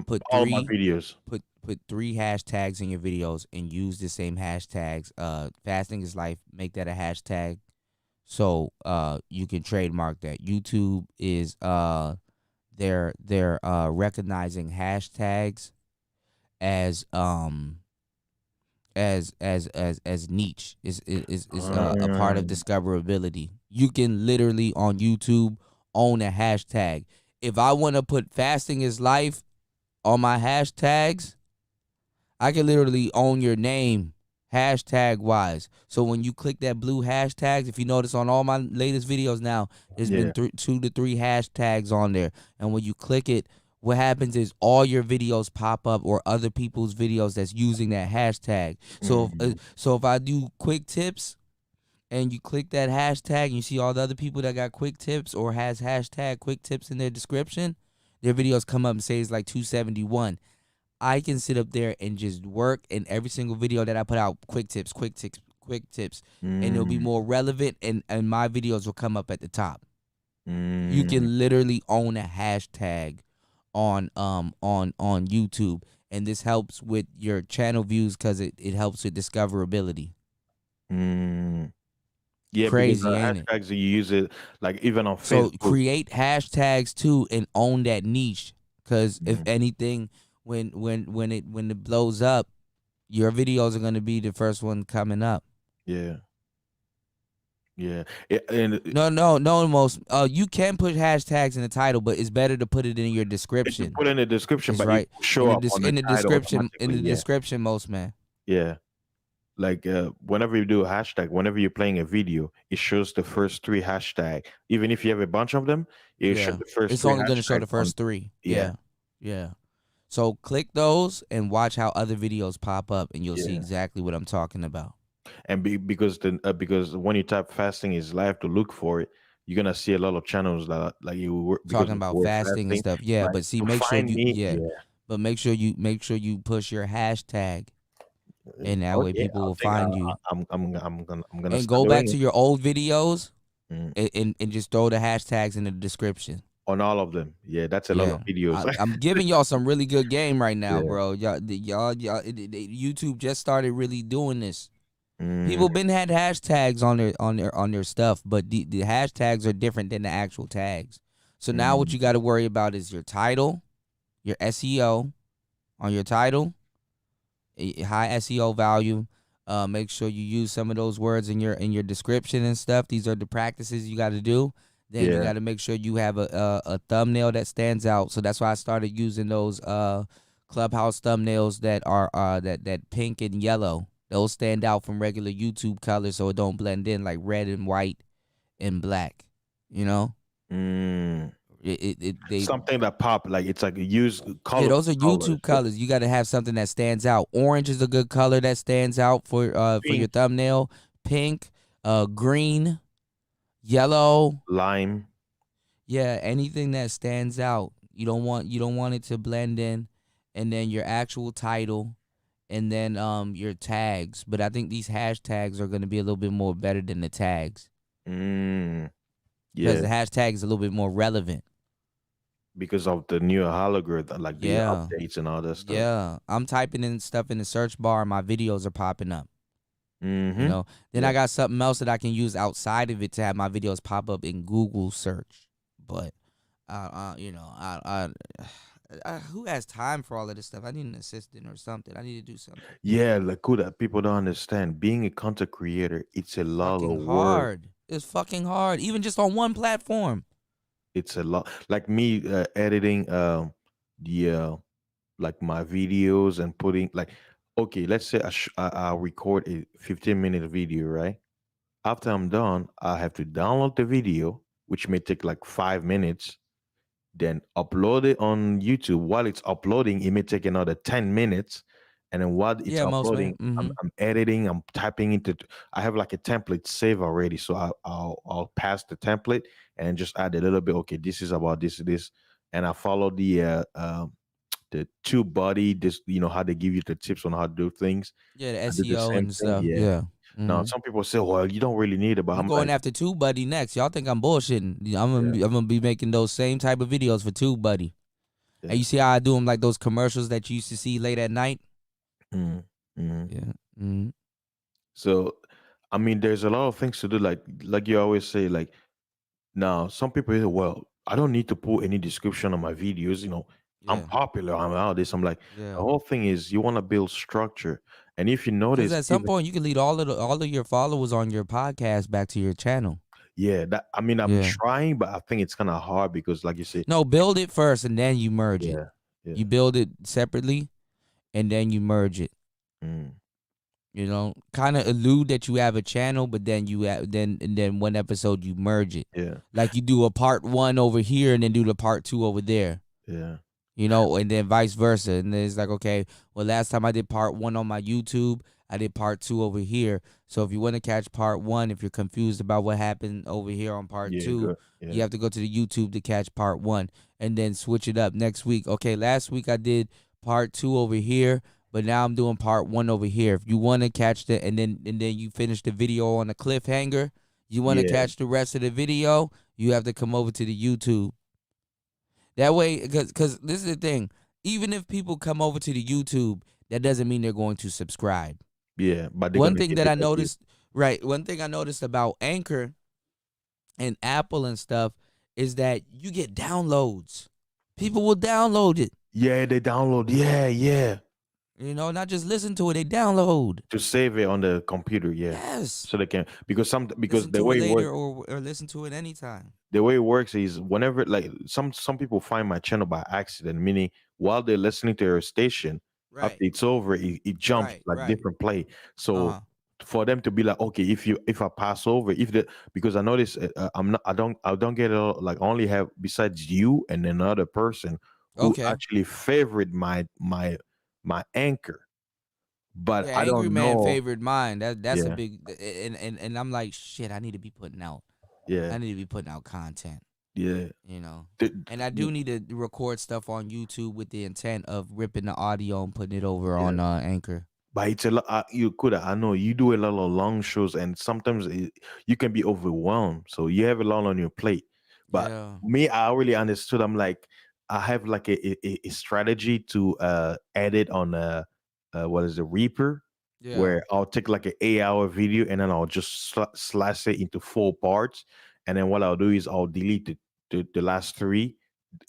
Put all my videos. Put 3 hashtags in your videos and use the same hashtags. Fasting is life. Make that a hashtag, so you can trademark that. YouTube is they're recognizing hashtags as niche is a part of discoverability. You can literally on YouTube own a hashtag. If I want to put fasting is life on my hashtags, I can literally own your name hashtag wise. So when you click that blue hashtags, if you notice on all my latest videos now, there's been 2 to 3 hashtags on there. And when you click it, what happens is all your videos pop up or other people's videos that's using that hashtag. So so if I do quick tips and you click that hashtag and you see all the other people that got quick tips or has hashtag quick tips in their description, their videos come up and say it's like 271. I can sit up there and just work, and every single video that I put out, quick tips, and it'll be more relevant, and my videos will come up at the top. You can literally own a hashtag on YouTube, and this helps with your channel views because it helps with discoverability. Yeah, Crazy, because ain't it? hashtags you use it like even on So Facebook. create hashtags too and own that niche, because if anything, when it blows up, your videos are gonna be the first one coming up. Yeah. No, you can put hashtags in the title, but it's better to put it in your description. Put in the description, That's but right. you show up on in the title description. In automatically, the yeah. description, most man. Yeah. Like whenever you do a hashtag, whenever you're playing a video, it shows the first 3 hashtag. Even if you have a bunch of them, it shows the first It's 3 only going to show the hashtags first on- 3. Yeah. Yeah. So click those and watch how other videos pop up, and you'll see Yeah. exactly what I'm talking about. and because when you type fasting is live to look for it, you're gonna see a lot of channels that like you were because Talking of the about word fasting and fasting. stuff. Yeah, Right. but see, To make sure find you me, yeah. but make sure you push your hashtag, and that Oh way yeah, people I will think find you. I'm gonna And start go back doing to it. your old videos Mm. and just throw the hashtags in the description. On all of them. Yeah, that's a lot Yeah, of videos. I'm giving y'all some really good game right now, Yeah. bro. YouTube just started really doing this. Mm. People been had hashtags on their stuff, but the hashtags are different than the actual tags. So now what you got to worry about is your title, your SEO on your title, high SEO value. Make sure you use some of those words in your description and stuff. These are the practices you got to do. Then you Yeah. got to make sure you have a thumbnail that stands out. So that's why I started using those Clubhouse thumbnails that are that pink and yellow. Those stand out from regular YouTube colors, so it don't blend in like red and white and black. You know, Mm. they Something that pop like it's like a used color. yeah, those are YouTube colors. You got to have something that stands out. Orange is a good color that stands out for your Pink. thumbnail. Pink, green, yellow, Lime. yeah, anything that stands out. You don't want it to blend in, and then your actual title, and then your tags. But I think these hashtags are going to be a little bit more better than the tags Mm. because Yeah. the hashtag is a little bit more relevant. Because of the new algorithm, like the Yeah. updates and all that stuff. Yeah, I'm typing in stuff in the search bar, and my videos are popping up. Mm-hmm. You know, then Yeah. I got something else that I can use outside of it to have my videos pop up in Google search. But, who has time for all of this stuff? I need an assistant or something. I need to do something. Yeah, like cool that people don't understand. Being a content creator, it's a lot of Fucking work. hard. It's fucking hard, even just on one platform. It's a lot. Like me editing the like my videos and putting like okay, let's say I'll record a 15-minute video, right? After I'm done, I have to download the video, which may take like 5 minutes, then upload it on YouTube. While it's uploading, it may take another 10 minutes. And then while it's Yeah, most uploading, I'm editing, I'm typing into, I have like a template saved already. So I'll pass the template and just add a little bit. Okay, this is about this. And I follow the tube body, this, how they give you the tips on how to do things. Yeah, the I do the SEO same and thing. stuff. Yeah. Yeah. Now, some people say, well, you don't really need it, but I'm I'm going like, after TubeBuddy next. Y'all think I'm bullshitting? I'm gonna be making those same type of videos for TubeBuddy. Yeah. And you see how I do them like those commercials that you used to see late at night? Mm-hmm. Yeah. Mm-hmm. So, I mean, there's a lot of things to do. Like you always say, like, now some people say, well, I don't need to put any description on my videos. I'm Yeah. popular. I'm out this. I'm like, Yeah. the whole thing is you want to build structure. And if you Because notice, at some even, point you can lead all of your followers on your podcast back to your channel. yeah, that I mean, I'm Yeah. trying, but I think it's kind of hard because, like you said, No, build it first and then you merge it. yeah. You build it separately and then you merge it. Mm. Kind of allude that you have a channel, but then then one episode you merge it. Yeah. Like you do a part 1 over here and then do the part 2 over there. Yeah. And then vice versa. And then it's like, okay, well, last time I did part 1 on my YouTube, I did part 2 over here. So if you want to catch part 1, if you're confused about what happened over here on part 2, good. Yeah. you have to go to the YouTube to catch part 1 and then switch it up next week. Okay, last week I did part 2 over here, but now I'm doing part 1 over here. If you want to catch the and then you finish the video on a cliffhanger, you want to Yeah. catch the rest of the video, you have to come over to the YouTube. That way, because this is the thing. Even if people come over to the YouTube, that doesn't mean they're going to subscribe. Yeah, but One thing that I noticed, one thing I noticed about Anchor and Apple and stuff is that you get downloads. People will download it. Yeah, they download. Yeah. Not just listen to it, they download. To save it on the computer, yeah. Yes. So they can because Listen the to way it it later works, or listen to it anytime. the way it works is whenever like some people find my channel by accident, meaning while they're listening to your station, Right. after it's over, it jumps Right. different play. So Uh-huh. for them to be like, okay, if I pass over, because I notice I don't get like only have besides you and another person who Okay. actually favorite my anchor. but Yeah, I Angry don't Man know. favored mine. That's a Yeah, big and I'm like, shit, I need to be putting out. yeah, I need to be putting out content, yeah. you know. The- And I do need to record stuff on YouTube with the intent of ripping the audio and putting it over yeah. on Anchor. But it's a lot. You could. I know you do a lot of long shows, and sometimes you can be overwhelmed. So you have a lot on your plate. But Yeah. me, I really understood. I'm like, I have like a strategy to edit on what is the Reaper, Yeah. where I'll take like an 8-hour video and then I'll just slice it into 4 parts, and then what I'll do is I'll delete the last 3,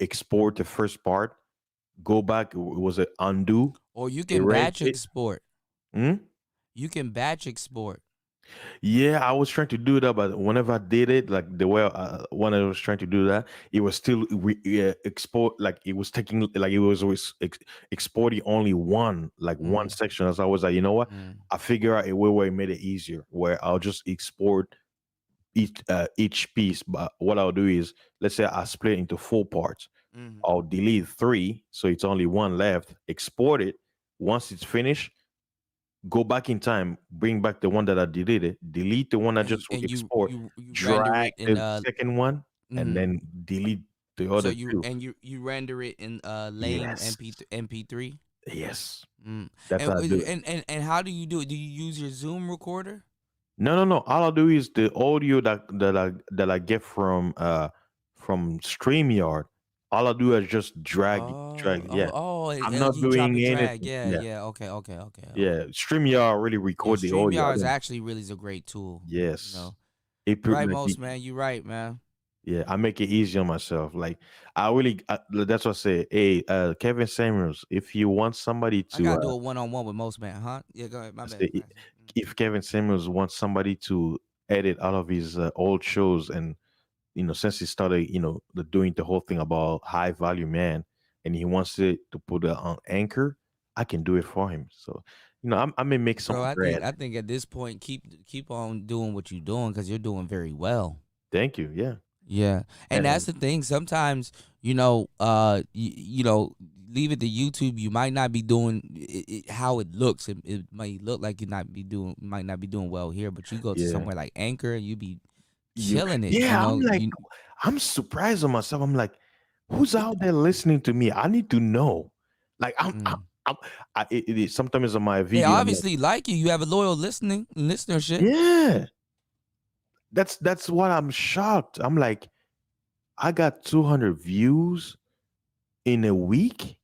export the first part, go back. It was an undo, Or you can erase batch it. export. Hmm? You can batch export. Yeah, I was trying to do that, but whenever I did it, like the way when I was trying to do that, it was still export. Like it was taking, like it was always exporting only one section. So I was like, you know what? I figure out a way where it made it easier, where I'll just export each piece. But what I'll do is, let's say I split it into 4 parts. I'll delete 3, so it's only 1 left. Export it. Once it's finished, go back in time, bring back the one that I deleted, delete the one I just And export, you render drag it in the second one, and then delete the so other you 2. and you render it in lame Yes. MP3. Yes. Mm. That's how I do it. And how do you do it? Do you use your Zoom recorder? No. All I'll do is the audio that I get from StreamYard. All I do is just drag. Yeah. I'm not you drop doing and drag. anything. Yeah, Yeah. yeah. Okay. Yeah. StreamYard really Yeah, record the audio. StreamYard is actually really is a great tool. Yes. You know. It You're pretty right, much most man. You're right, man. Yeah, I make it easy on myself. Like that's what I say. Hey, Kevin Samuels, if you want somebody I to, gotta do a one-on-one with most man, huh? Yeah, go ahead. My bad. if Kevin Samuels wants somebody to edit all of his old shows, and since he started, doing the whole thing about high value man, and he wants it to put it on Anchor, I can do it for him. So, I may make some Bro, bread. I think at this point, keep on doing what you're doing because you're doing very well. Thank you. Yeah. Yeah, and that's the thing. Sometimes, you know, leave it to YouTube. You might not be doing it how it looks. It might look like you might not be doing well here, but you go to Yeah. somewhere like Anchor and you be You- killing it. yeah, you know? I'm like, I'm surprised on myself. I'm like, who's out there listening to me? I need to know. Like, sometimes on my They video, I'm like, obviously like you. You have a loyal listenership. yeah, that's what I'm shocked. I'm like, I got 200 views in a week.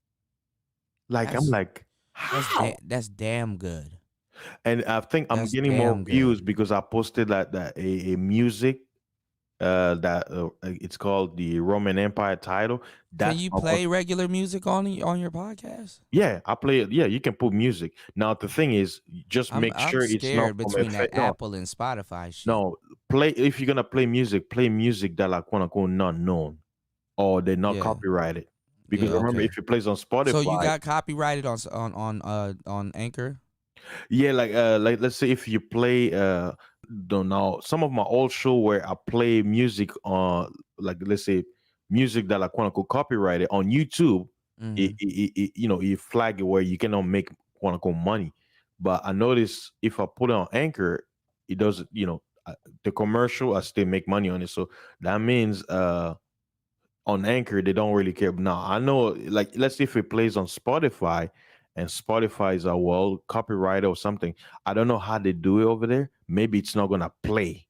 Like, I'm That's- like, how? That's damn good. And I think I'm That's getting more damn good. views because I posted that a music that it's called the Roman Empire title. That's Can you play regular music on your podcast? Yeah, I play it. Yeah, you can put music. Now the thing is, just I'm make sure it's not scared from between that no, Apple and Spotify shit. no. Play if you're gonna play music that like quote unquote not known or they're not Yeah. copyrighted. Because Yeah, remember, okay. if it plays on Spotify, So you got copyrighted on Anchor? yeah, like let's say if you play don't know some of my old show where I play music on like let's say music that like quote unquote copyrighted on YouTube, it flag it where you cannot make quote unquote money. But I notice if I put it on Anchor, it does the commercial I still make money on it. So that means on Anchor they don't really care. Now I know like let's say if it plays on Spotify and Spotify is copyright or something. I don't know how they do it over there. Maybe it's not gonna play.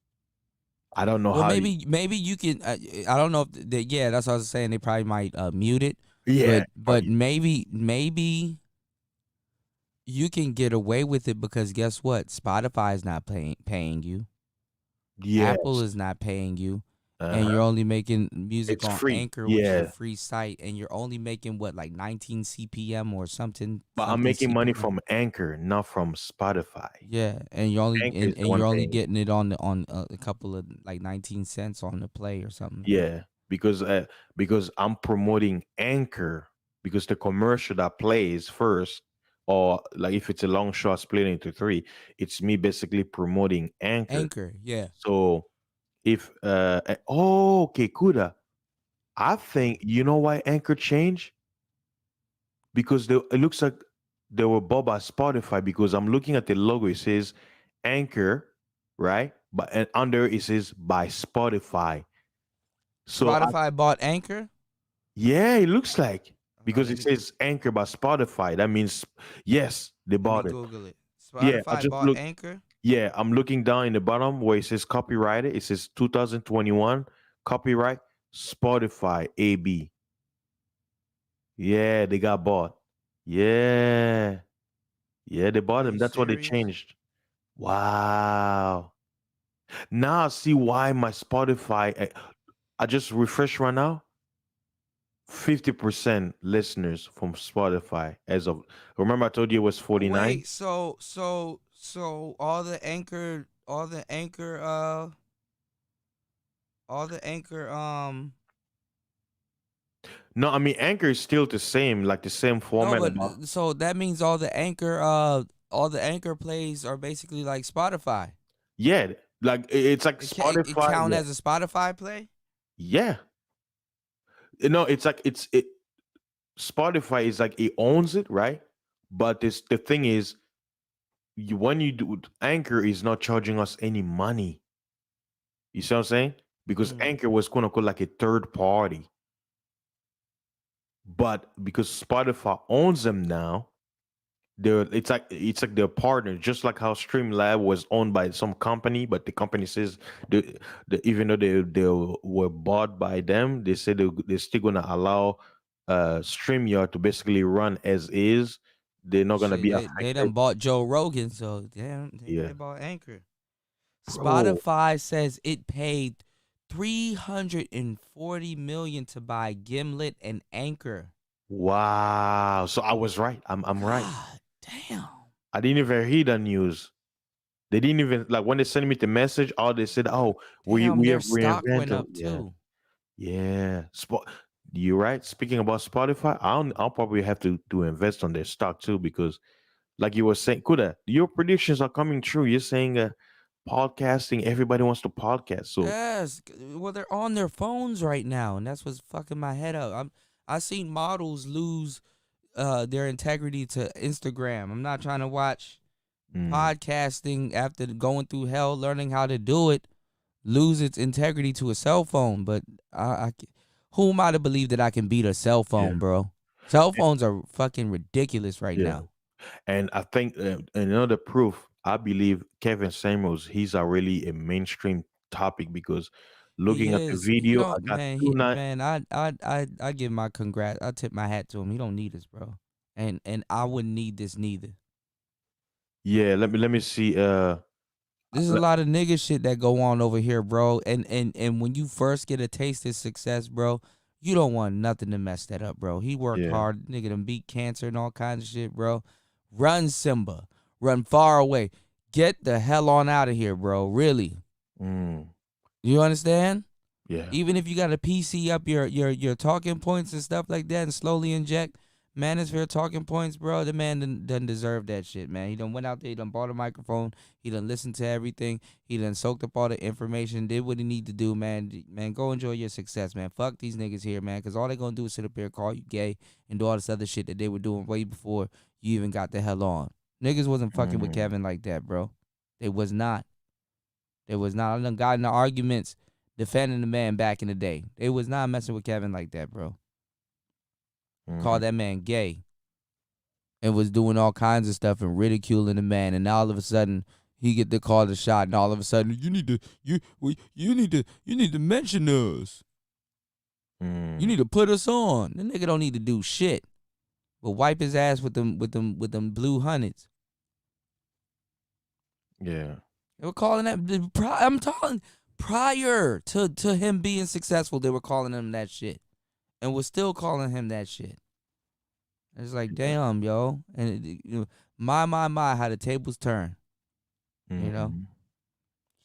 I don't know Well, how. maybe you can. I don't know if yeah, that's what I was saying. They probably might mute it. Yeah, but maybe you can get away with it because guess what? Spotify is not paying you. Yes. Apple is not paying you. And you're only making music It's on free. Anchor, which is Yeah. a free site, and you're only making what, like 19 CPM or something. But I'm something making money CPM. from Anchor, not from Spotify. Yeah, and you're only Anchor is the and one you're only paying. getting it on a couple of like 19 cents on the play or something. Yeah, because I'm promoting Anchor because the commercial that plays first, or like if it's a long shot split into 3, it's me basically promoting Anchor. Anchor, yeah. So if okay, Kuda, I think you know why Anchor changed? Because it looks like they were bought by Spotify because I'm looking at the logo. It says Anchor, right? But and under it says by Spotify. So Spotify bought Anchor. yeah, it looks like because let it me says Anchor by Spotify. That means yes, they let me bought it. Google it. Yeah, I Spotify just bought look. Anchor. Yeah, I'm looking down in the bottom where it says copyrighted. It says 2021 copyright Spotify AB. Yeah, they got bought. Yeah, yeah, they bought Are them. you That's what they serious? changed. Wow. Now I see why my Spotify. I just refresh right now. 50% listeners from Spotify as of. Remember, I told you it was 49. Wait, so all the anchor, No, I mean Anchor is still the same, like the same no, format. but so that means all the anchor plays are basically like Spotify. Yeah, like it's like It Spotify. count Yeah. as a Spotify play. Yeah. No, it's like it. Spotify is like it owns it, right? But the thing is, when you do Anchor is not charging us any money. You see what I'm saying? Because Anchor was quote unquote like a third party. But because Spotify owns them now, it's like their partner, just like how Streamlab was owned by some company, but the company says even though they were bought by them, they said they're still gonna allow StreamYard to basically run as is. They're not gonna Shit, be they affected. done bought Joe Rogan, so damn, Yeah. they bought Anchor. Bro. Spotify says it paid $340 million to buy Gimlet and Anchor. Wow. So I was right. I'm right. God damn. I didn't even hear the news. They didn't even like when they sent me the message. All they said, "Oh, Damn, we their have stock went reinvented." up too. Yeah. You're right. Speaking about Spotify, I'll probably have to invest on their stock too because, like you were saying, Kuda, your predictions are coming true. You're saying podcasting. Everybody wants to podcast. So Yes, well, they're on their phones right now, and that's what's fucking my head up. I seen models lose their integrity to Instagram. I'm not trying to watch podcasting after going through hell, learning how to do it, lose its integrity to a cell phone. But who am I to believe that I can beat a cell phone, bro? Cell phones are fucking ridiculous right now. And I think another proof, I believe Kevin Samuels, he's really a mainstream topic because looking He at the is. He video, I don't, got man. I give my congrats. I tip my hat to him. He don't need us, bro. And I wouldn't need this neither. Yeah, let me see. There's a lot of nigga shit that go on over here, bro. And when you first get a taste of success, bro, you don't want nothing to mess that up, bro. He worked hard, nigga, to beat cancer and all kinds of shit, bro. Run, Simba. Run far away. Get the hell on out of here, bro. Really. You understand? Yeah. Even if you got to PC up your talking points and stuff like that and slowly inject manosphere talking points, bro, the man doesn't deserve that shit, man. He done went out there, he done bought a microphone, he done listened to everything, he done soaked up all the information, did what he need to do, man. Man, go enjoy your success, man. Fuck these niggas here, man, because all they gonna do is sit up here, call you gay, and do all this other shit that they were doing way before you even got the hell on. Niggas wasn't fucking with Kevin like that, bro. They was not. They was not. I done got into arguments defending the man back in the day. They was not messing with Kevin like that, bro. Called that man gay and was doing all kinds of stuff and ridiculing the man, and now all of a sudden he get to call the shot, and all of a sudden you need to mention us. You need to put us on. The nigga don't need to do shit, but wipe his ass with them blue hundreds. Yeah. They were calling that. I'm talking prior to him being successful. They were calling him that shit, and was still calling him that shit. It's like, damn, yo, and my, how the tables turn. You know.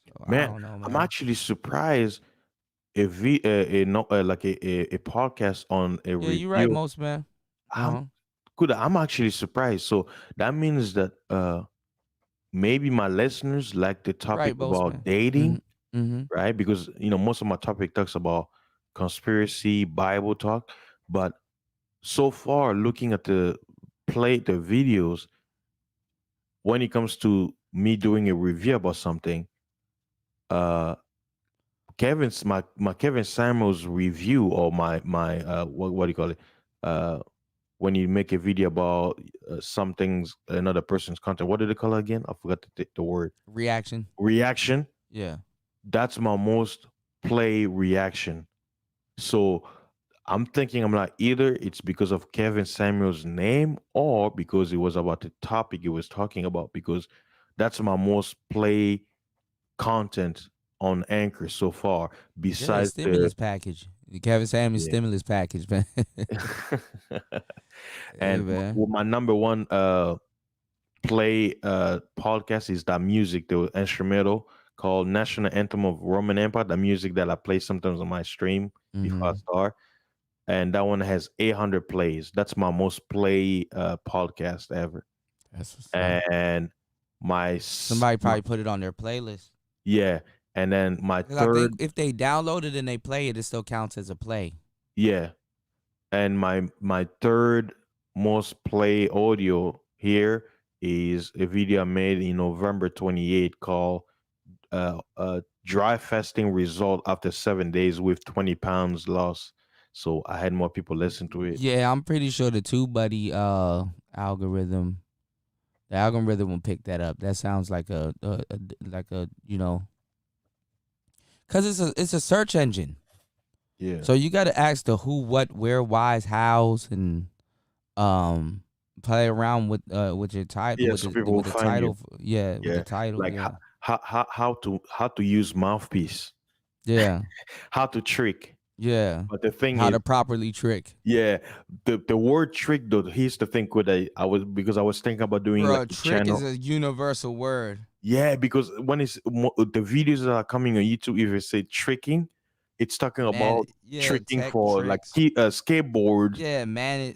So, Man, I don't know, man. I'm actually surprised a podcast on a review. You're right, most man. I'm actually surprised. So that means that maybe my listeners like the topic about dating, right? Because most of my topic talks about conspiracy, Bible talk, but so far looking at the play the videos when it comes to me doing a review about something. Uh, my Kevin Samuels review, or my what do you call it? When you make a video about something's another person's content. What did they call it again? I forgot the word. Reaction. Reaction. Yeah. That's my most play reaction. So I'm thinking, I'm like, either it's because of Kevin Samuel's name or because it was about the topic he was talking about, because that's my most play content on Anchor so far. Yeah, Besides stimulus package. The Kevin Samuels Yeah. stimulus package, man. And man. my number one play podcast is that music, the instrumental called National Anthem of Roman Empire, the music that I play sometimes on my stream before I start. And that one has 800 plays. That's my most play podcast ever. That's what's up. And Somebody probably put it on their playlist. Yeah. And then my 'Cause I third, think if they download it and they play it, it still counts as a play. yeah. And my third most play audio here is a video I made in November 28 called Dry Fasting Result After 7 Days with 20 pounds lost. So I had more people listen to it. Yeah, I'm pretty sure the TubeBuddy algorithm, the algorithm will pick that up. That sounds like a you know, because it's a search engine. Yeah. So you got to ask the who, what, where, whys, hows, and play around with your title. Yeah, with so the, people with will the find title. you. Yeah, with the title. Like yeah. how to use mouthpiece. Yeah. How to trick. Yeah. But the thing How is, to properly trick. yeah, the word trick though, here's the thing with I was thinking about doing Bro, like a trick channel. is a universal word. Yeah, because when it's the videos that are coming on YouTube, if it say tricking, it's talking about tricking tech for tricks. like skateboards. Yeah, manage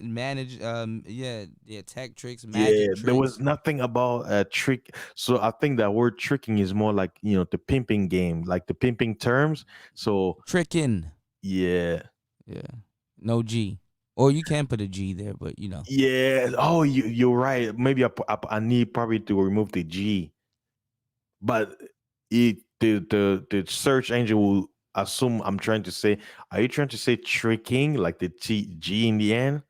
tech tricks, magic Yeah, tricks. there was nothing about a trick. So I think that word tricking is more like, the pimping game, like the pimping terms. So tricking. Yeah. Yeah. No G. Or you can put a G there, but Yeah. Oh, you're right. Maybe I need probably to remove the G. But the search engine will assume I'm trying to say, are you trying to say tricking, like the G in the end?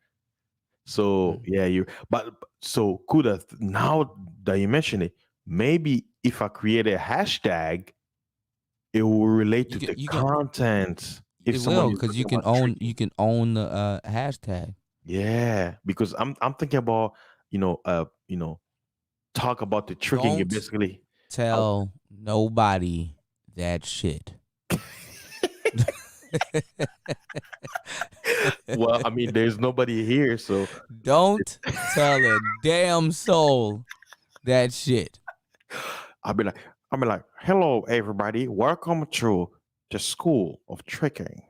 So yeah, so Kuda, now that you mention it, maybe if I create a hashtag, it will relate to the content. If it someone will, is because you looking can about own the hashtag. Yeah, because I'm thinking about talk about the tricking. Don't Basically, tell nobody that shit. Well, I mean, there's nobody here, so don't tell a damn soul that shit. I'll be like, hello everybody, welcome to the School of Tricking.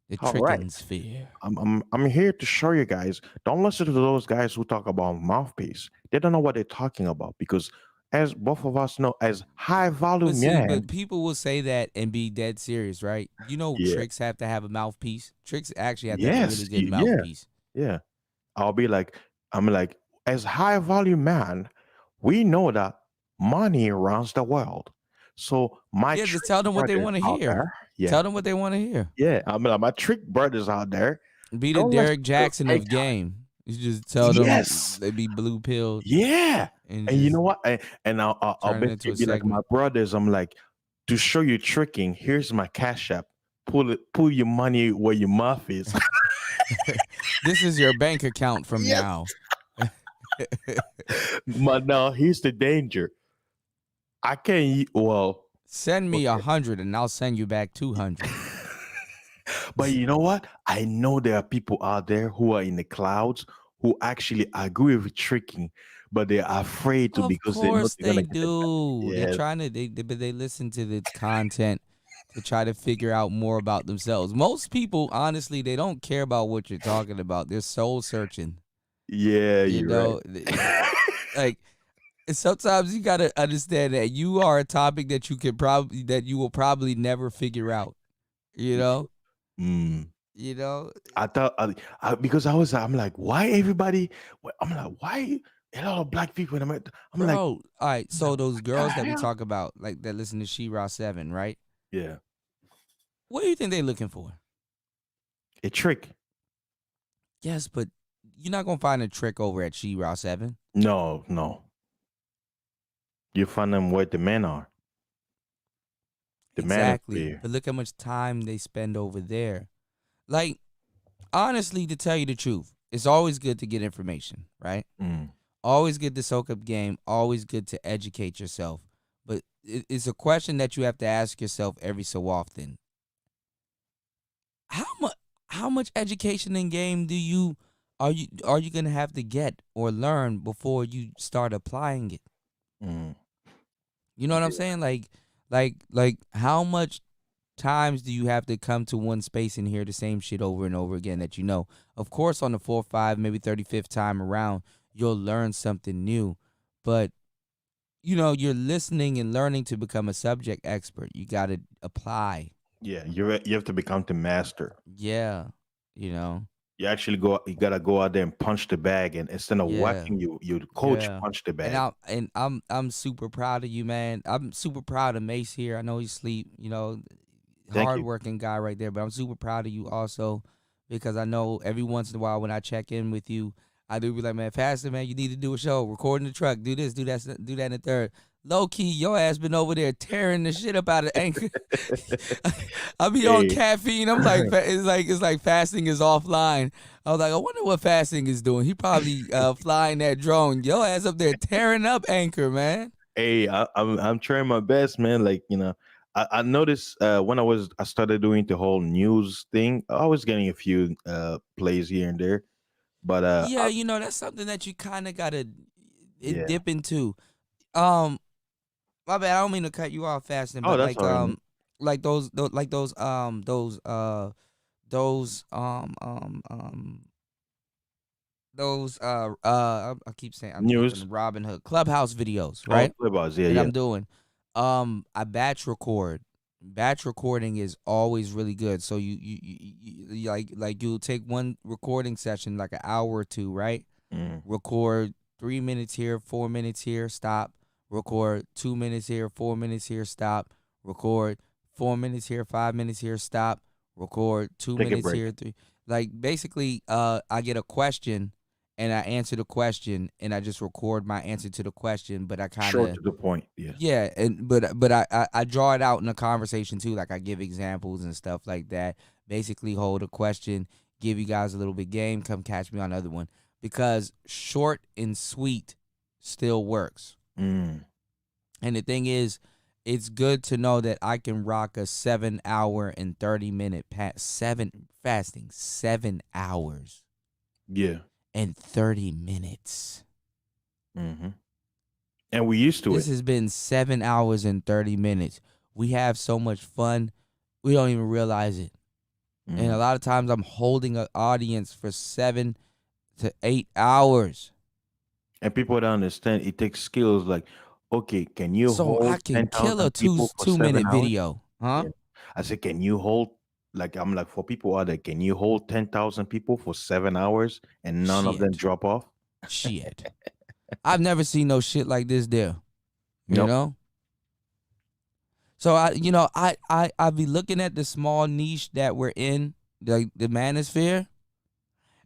The All tricking right. sphere. I'm here to show you guys. Don't listen to those guys who talk about mouthpiece. They don't know what they're talking about, because as both of us know, as high volume But people will say that and be dead serious, right? Yeah. Tricks have to have a mouthpiece. Tricks actually have to have a really good yeah, mouthpiece. yeah. I'm like, as high volume man, we know that money runs the world. So my Yeah, just trick tell them what they brothers want to out hear. there- Yeah. Tell them what they want to hear. Yeah, I'm like, my trick brothers out there. Be the don't Derek listen to Jackson fake of game. You just tell them Yes. they be blue pilled. Yeah. And And you just know what? And I'll turn it into basically a be like my segment. brothers. I'm like, to show you tricking, here's my cash app. Pull your money where your mouth is. This is your bank account from now. But now here's the danger. I can't. Well, Send me 100 and I'll send you back 200. but you know what? I know there are people out there who are in the clouds who actually agree with tricking, but they're afraid to, Of because they know course they're they gonna do. get They're yeah. trying to, but they listen to the content to try to figure out more about themselves. Most people, honestly, they don't care about what you're talking about. They're soul searching. Yeah, You you're know, right. like sometimes you gotta understand that you are a topic that you will probably never figure out. You know, You know, I thought because I'm like, why everybody? I'm like, why a lot of black people? And I'm like, bro. All right, so those the girls that we hell? talk about, like that listen to She-Ra 7, right? Yeah, What do you think they're looking for? a trick. Yes, but you're not gonna find a trick over at She-Ra 7. No, no. You find them where the men are. The Exactly. manosphere. But look how much time they spend over there. Like, honestly, to tell you the truth, it's always good to get information, right? Mm. Always good to soak up game. Always good to educate yourself. But it's a question that you have to ask yourself every so often. How much education in game are you gonna have to get or learn before you start applying it? Mm. You know what I'm saying? Like how much times do you have to come to one space and hear the same shit over and over again that you know? Of course, on the 4th, 5, maybe 35th time around, you'll learn something new. But, you know, you're listening and learning to become a subject expert. You got to apply. Yeah, you have to become the master. Yeah, you know. You actually you gotta go out there and punch the bag, and instead of Yeah. watching you coach Yeah. punch the bag. And I'm super proud of you, man. I'm super proud of Mace here. I know he's asleep, you know, Thank you. hardworking guy right there. But I'm super proud of you also because I know every once in a while when I check in with you, I do be like, man, Pastor, man, you need to do a show, record in the truck, do this, do that, do that in the third. Low key, your ass been over there tearing the shit up out of Anchor. I be on Hey. caffeine. I'm like, it's like fasting is offline. I was like, I wonder what fasting is doing. He probably flying that drone. Your ass up there tearing up Anchor, man. Hey, I'm trying my best, man. Like, you know, I noticed when I started doing the whole news thing, I was getting a few plays here and there, but Yeah, you know, that's something that you kind of gotta Yeah. dip into. My bad. I don't mean to cut you off, fasting, Oh, but that's all right, man. like I keep saying I'm News. thinking Robin Hood Clubhouse videos, Oh, right? Clubhouse, yeah, that yeah. I'm doing. I batch record. Batch recording is always really good. So you like you'll take one recording session like an hour or two, right? Mm. Record 3 minutes here, 4 minutes here, stop. Record 2 minutes here, 4 minutes here, stop. Record 4 minutes here, 5 minutes here, stop. Record 2 Take a minutes break. here, 3. Like basically, I get a question and I answer the question and I just record my answer to the question, but I kind Short of to the point. Yeah. yeah, and but I draw it out in a conversation too. Like I give examples and stuff like that. Basically, hold a question, give you guys a little bit game. Come catch me on another one because short and sweet still works. Mm. And the thing is, it's good to know that I can rock a 7 hour and 30-minute fasting 7 hours Yeah. and 30 minutes. Mm-hmm. And we used to This it. has been 7 hours and 30 minutes. We have so much fun. We don't even realize it. And a Mm. lot of times I'm holding an audience for 7 to 8 hours. And people don't understand it takes skills like, okay, can you So hold I can kill a 10,000 people for 7 2-minute hours? video. Huh? Yeah. I said, can you hold, like, I'm like, for people out there, can you hold 10,000 people for 7 hours and none of them Shit. drop off? Shit. I've never seen no shit like this there. You Nope. know? So I be looking at the small niche that we're in, like the manosphere,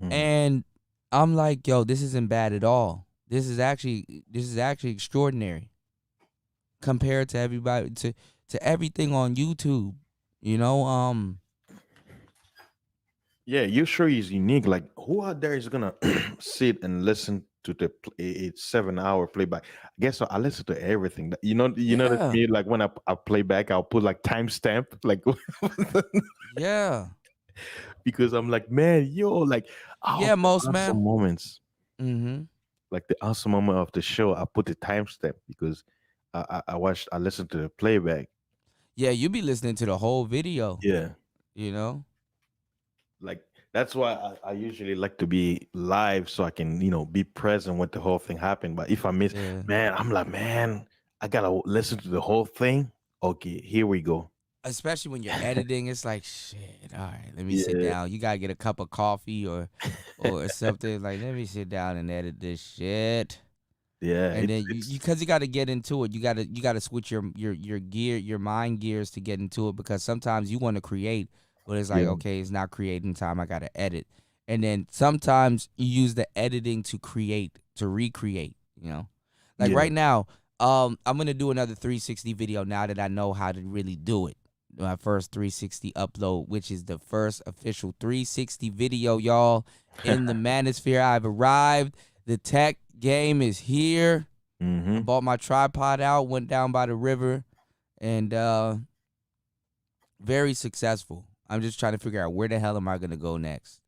and I'm like, yo, this isn't bad at all. This is actually extraordinary compared to everybody to everything on YouTube. You know, Yeah, your show is unique. Like, who out there is gonna sit and listen to the 7 hour playback? I guess so. I listen to everything. You know that's Yeah. me. Like when I play back, I'll put like timestamp, like yeah. because I'm like, man, like Yeah, the most man. awesome moments, Mm-hmm. like the awesome moment of the show. I put the timestamp because I listened to the playback. Yeah, you be listening to the whole video. Yeah. You know? Like that's why I usually like to be live so I can be present when the whole thing happened. But if I miss, Yeah. man, I'm like, man, I gotta listen to the whole thing. Okay, here we go. especially when you're editing, it's like shit. All right, let me sit Yeah. down. You gotta get a cup of coffee or something. Like, let me sit down and edit this shit. Yeah, And then it's because you got to get into it, you got to switch your gear, your mind gears to get into it, because sometimes you want to create, but it's like, yeah, okay, it's not creating time. I got to edit. And then sometimes you use the editing to create, to recreate, Like yeah. right now, I'm going to do another 360 video now that I know how to really do it. My first 360 upload, which is the first official 360 video, y'all, in the manosphere. I've arrived. The tech game is here. I Mm-hmm. bought my tripod out, went down by the river, and very successful. I'm just trying to figure out where the hell am I gonna go next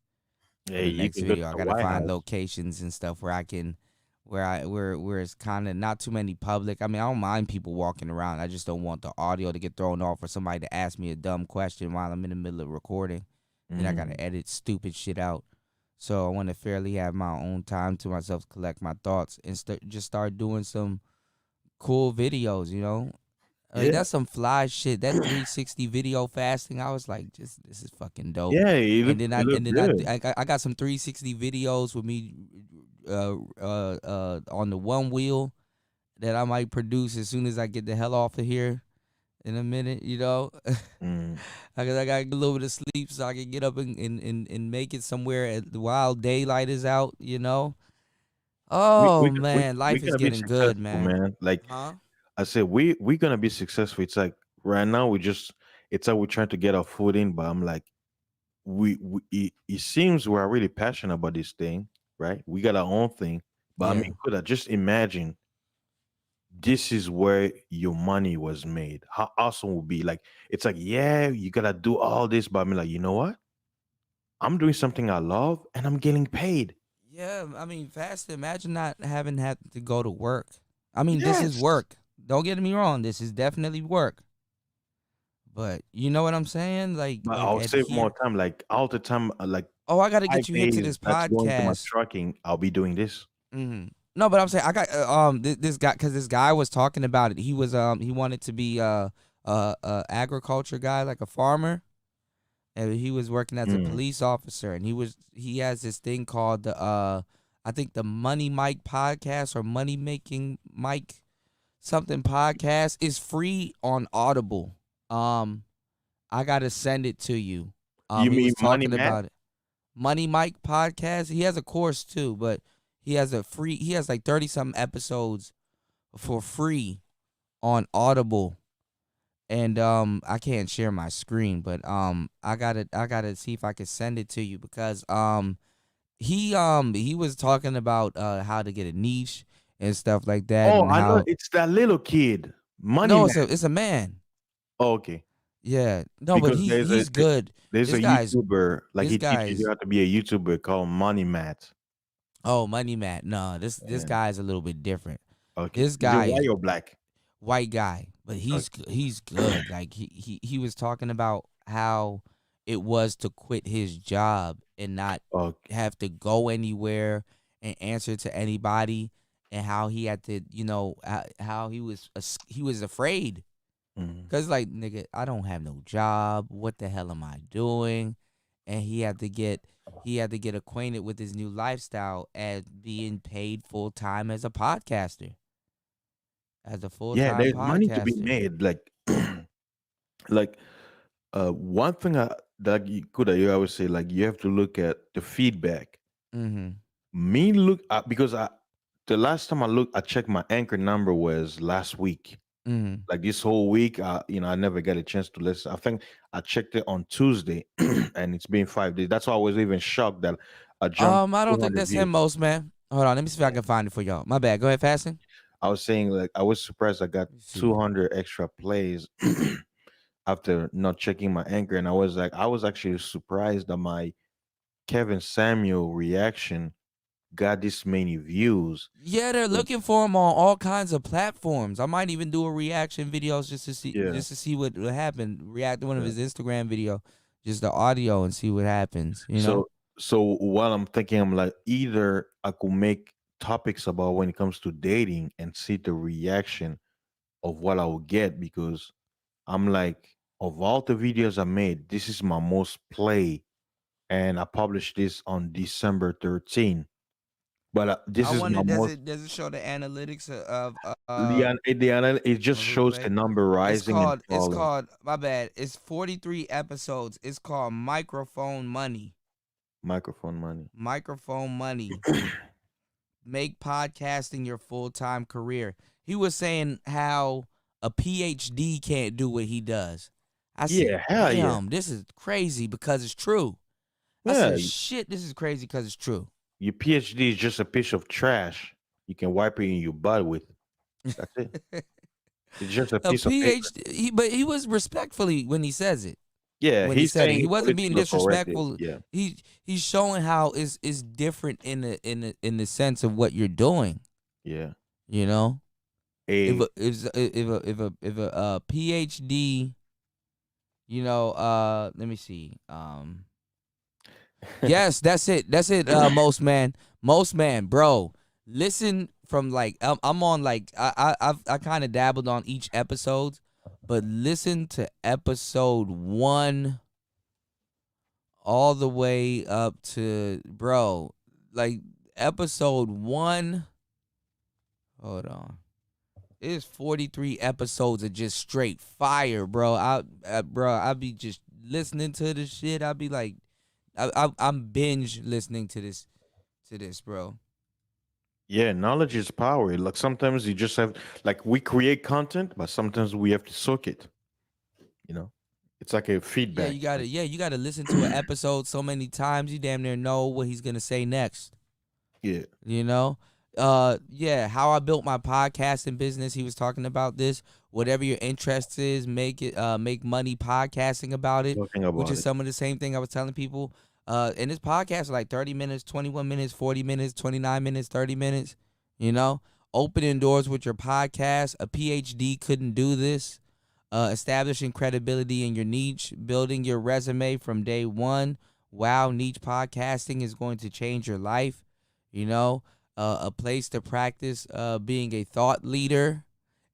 for Hey, the you next can go to video. I the gotta White find House. locations and stuff where I can, where it's kind of not too many public. I mean, I don't mind people walking around. I just don't want the audio to get thrown off or somebody to ask me a dumb question while I'm in the middle of recording. Then I gotta edit stupid shit out. So I want to fairly have my own time to myself to collect my thoughts and just start doing some cool videos, Like Yeah, that's some fly shit. That 360 video fasting, I was like, this is fucking dope. yeah. And then It look good. I got some 360 videos with me on the one wheel that I might produce as soon as I get the hell off of here in a minute, Mm. I got to get a little bit of sleep so I can get up and make it somewhere while daylight is out, Oh man, We life is gonna be getting good, successful, man. man. Like Huh? I said, we gonna be successful. It's like right now it's like we're trying to get our foot in, but I'm like it seems we're really passionate about this thing, right? We got our own thing, but I Yeah. mean, could I just imagine this is where your money was made? How awesome would be? Like it's like, yeah, you gotta do all this, but I mean, like, you know what? I'm doing something I love and I'm getting paid. Yeah, I mean, fast. Imagine not having had to go to work. I mean, this is Yes. work. Don't get me wrong. This is definitely work. But you know what I'm saying? But Like I'll at save more here. time, like all the time, like Oh, I got to 5 get you here to days this that's going to my podcast. trucking, I'll be doing this. No, but I'm saying I got this guy, because this guy was talking about it. He was he wanted to be agriculture guy, like a farmer, and he was working as a Mm. police officer, and he has this thing called the I think the Money Mike podcast or Money Making Mike something podcast is free on Audible. I gotta send it to you. You He mean was Money talking Matt? about it. Money Mike podcast. He has a course too, but he has like 30 something episodes for free on Audible. And I can't share my screen, but I gotta see if I can send it to you, because he was talking about how to get a niche and stuff like that, Oh, and I know how it's that little kid. Money no, Matt. it's a man. Oh, okay. Yeah, no, but Because he's good. there's This a guy's YouTuber, like this he teaches you guy's how to be a YouTuber called Money Matt. oh, Money Matt. No, this Yeah. guy is a little bit different. Okay. This Is it guy white is or black? white guy, but he's good. Like he was talking about how it was to quit his job and not Okay. have to go anywhere and answer to anybody, and how he had to, how he was afraid, Mhm. cause like, nigga, I don't have no job. What the hell am I doing? And he had to get acquainted with his new lifestyle as being paid full time as a podcaster, as a full Yeah, time there's money to be podcaster. made. Like, like one thing that you always say, like you have to look at the feedback. Mm-hmm. Me because the last time I checked my anchor number was last week. Mm-hmm. Like this whole week, I never got a chance to listen. I think I checked it on Tuesday, and it's been 5 days. That's why I was even shocked that I jumped I don't think 200 that's views. him, most man. Hold on, let me see if I can find it for y'all. My bad. Go ahead, Fasting. I was saying, like, I was surprised I got 200 extra plays after not checking my anchor, and I was actually surprised that my Kevin Samuel reaction got this many views. Yeah, they're looking for him on all kinds of platforms. I might even do a reaction videos just to see what will happen. React to one of his Instagram video, just the audio, and see what happens. So while I'm thinking, I'm like, either I could make topics about when it comes to dating and see the reaction of what I will get, because I'm like, of all the videos I made, this is my most play, and I published this on December 13. But this I is wonder, my most. does it show the analytics of It just of the shows the play? number rising and It's falling. called, my bad. It's 43 episodes. It's called Microphone Money. Microphone money. Microphone Money. Make podcasting your full-time career. He was saying how a PhD can't do what he does. I said, Yeah, hell yeah. damn, this is crazy because it's true. I Yeah, said, shit, this is crazy because it's true. your PhD is just a piece of trash. You can wipe it in your butt with. That's it. It's just a A piece of paper. PhD, but he was respectfully when he says it. Yeah, When he he's said it, saying he it wasn't being politically correct. disrespectful. Yeah. He's showing how it's different in the sense of what you're doing. Yeah. You know, A if a PhD, you know, let me see. Yes, that's it. That's it. Most man, bro. Listen from like I'm on like I kind of dabbled on each episode, but listen to episode 1 all the way up to, bro, like episode 1. Hold on. It's 43 episodes of just straight fire, bro. I'd be just listening to this shit. I'd be like, I'm binge listening to this, bro. Yeah, knowledge is power. Like sometimes you just have, like, we create content, but sometimes we have to soak it. You know, it's like a Yeah, feedback. you gotta listen to an episode so many times you damn near know what he's gonna say next. Yeah. You know? Yeah, how I built my podcasting business. He was talking about this. Whatever your interest is, make money podcasting about it. Talking about Which is it. some of the same thing I was telling people. And this podcast is like 30 minutes, 21 minutes, 40 minutes, 29 minutes, 30 minutes. You know? Opening doors with your podcast. A PhD couldn't do this. Establishing credibility in your niche, building your resume from day one. Wow, niche podcasting is going to change your life. You know, a place to practice being a thought leader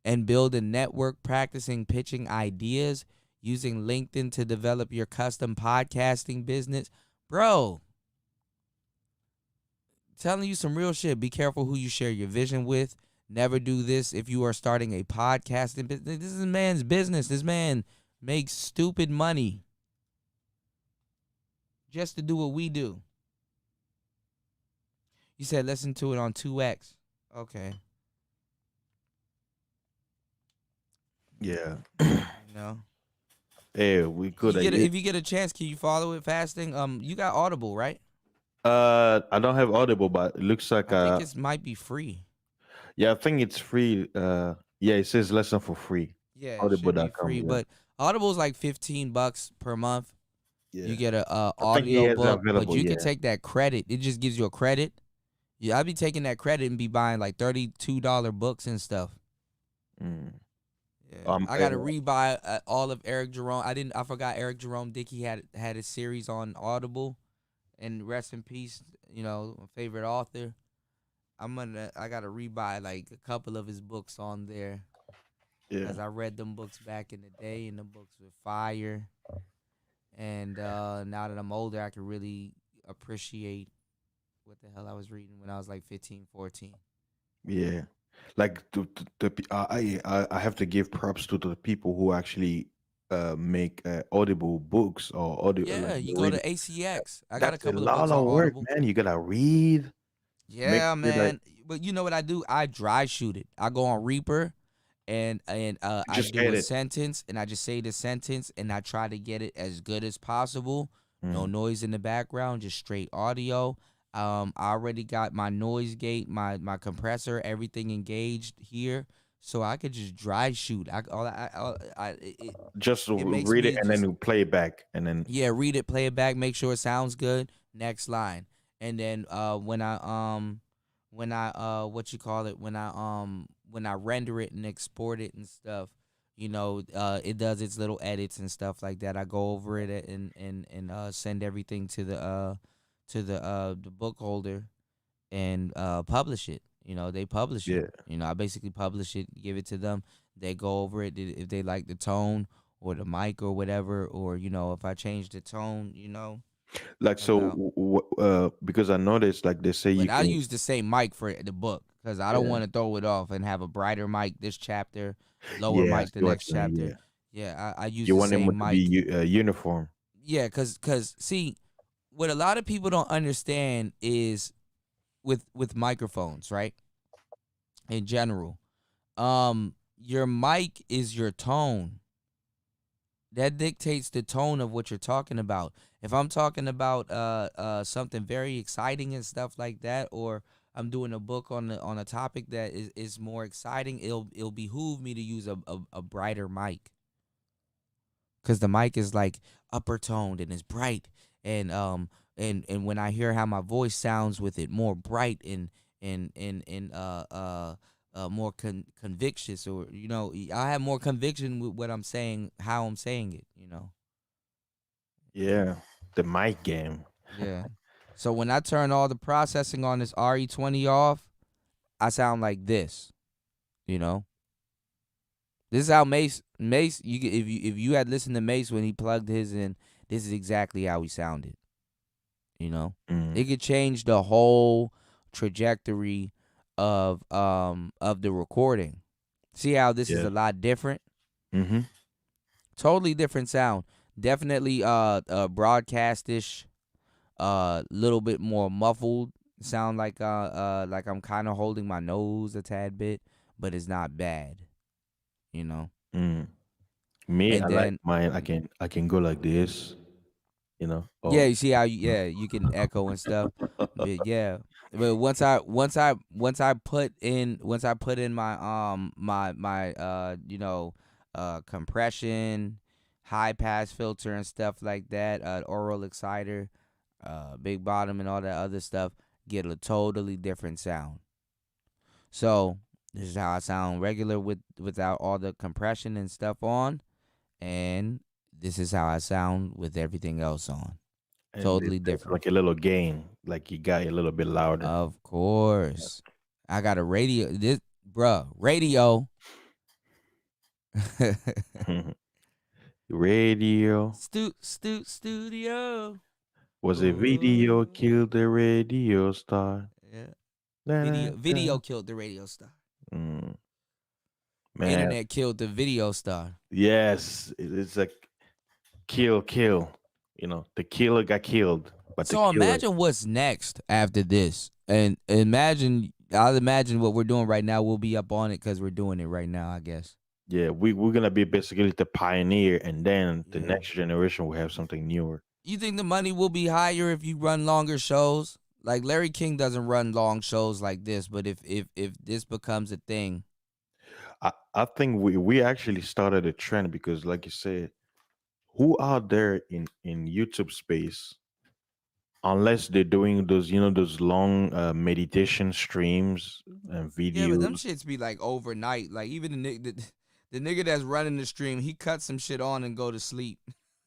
and build a network practicing pitching ideas, using LinkedIn to develop your custom podcasting business. Bro, telling you some real shit. Be careful who you share your vision with. Never do this if you are starting a podcasting business. This is a man's business. This man makes stupid money just to do what we do. You said listen to it on 2X. Okay. Yeah. You know. Hey, we could. If you get a chance, can you follow it fasting? You got Audible, right? I don't have Audible, but it looks like I think it might be free. yeah, I think it's free. Yeah, it says listen for free. Yeah, it should be Audible.com. free, Yeah. but Audible's like $15 per month. Yeah. You get a I think he audio has book, but available, you yeah. can take that credit. It just gives you a credit. Yeah, I'd be taking that credit and be buying like $32 books and stuff. Mm. Yeah. I gotta rebuy all of Eric Jerome. I forgot Eric Jerome Dickey had a series on Audible, and rest in peace. You know, my favorite author. I gotta rebuy like a couple of his books on there. Yeah. Because I read them books back in the day, and the books were fire. And now that I'm older, I can really appreciate what the hell I was reading when I was like 15, 14. Yeah, like I have to give props to the people who actually make Audible books or audio. Yeah, like, you go read- to ACX. I got a That's couple lot of books on work, Audible. man. You gotta read. Yeah, Make sure, man. like- But you know what I do? I dry shoot it. I go on Reaper, and I Just do get a it. sentence, and I just say the sentence, and I try to get it as good as possible. No noise in the background, just straight audio. I already got my noise gate, my compressor, everything engaged here, so I could just dry shoot. Just it makes read me it and then you play it back and then Yeah, read it, play it back, make sure it sounds good. Next line, and then when I render it and export it and stuff, you know, it does its little edits and stuff like that. I go over it and send everything to the book holder and publish it. You know, they publish it. You know, I basically publish it, give it to them. They go over it if they like the tone or the mic or whatever, or if I change the tone, Like so, about. because I noticed, like they say you But I can. use the same mic for the book because I don't Yeah. want to throw it off and have a brighter mic this chapter, lower Yeah, I mic the see what next you're saying. chapter. Yeah, Yeah, I use you the want them same to mic. be uniform. Yeah, cause see, what a lot of people don't understand is with microphones, right? In general, your mic is your tone. That dictates the tone of what you're talking about. If I'm talking about something very exciting and stuff like that, or I'm doing a book on a topic that is more exciting, it'll behoove me to use a brighter mic, because the mic is like upper toned and it's bright, and when I hear how my voice sounds with it more bright and more convictious, or I have more conviction with what I'm saying, how I'm saying it. Yeah, the mic game. Yeah. So when I turn all the processing on this RE20 off, I sound like this. You know. This is how Mace if you had listened to Mace when he plugged his in, this is exactly how he sounded. It could change the whole trajectory of the recording. See how this is Yeah. a lot different? Mm-hmm. Totally different sound. Definitely broadcastish, little bit more muffled. Sound like I'm kind of holding my nose a tad bit, but it's not bad. Mm. Me, And I like then mine. I can go like this. yeah, Oh. you see how you can echo and stuff. But yeah. But once I put in my compression, high pass filter and stuff like that, oral exciter, big bottom and all that other stuff, get a totally different sound. So this is how I sound regular without all the compression and stuff on, and this is how I sound with everything else on. And Totally there's different. like a little gain, like you got a little bit louder. Of course. I got a radio. Radio. Radio Studio. was a video killed the radio star. Yeah. Da, Video da. killed the radio star. Mm, man, Internet killed the video star. yes, it's like kill. The killer got killed, but the So killer. imagine what's next after this, and I'll imagine what we're doing right now. We'll be up on it because we're doing it right now, I guess. Yeah, we're gonna be basically the pioneer, and then the next generation will have something newer. You think the money will be higher if you run longer shows? Like Larry King doesn't run long shows like this, but if this becomes a thing, I think we actually started a trend because, like you said, who out there in YouTube space, unless they're doing those long meditation streams and yeah, but them videos. shits be like overnight. Like even the nigga that's running the stream, he cuts some shit on and go to sleep.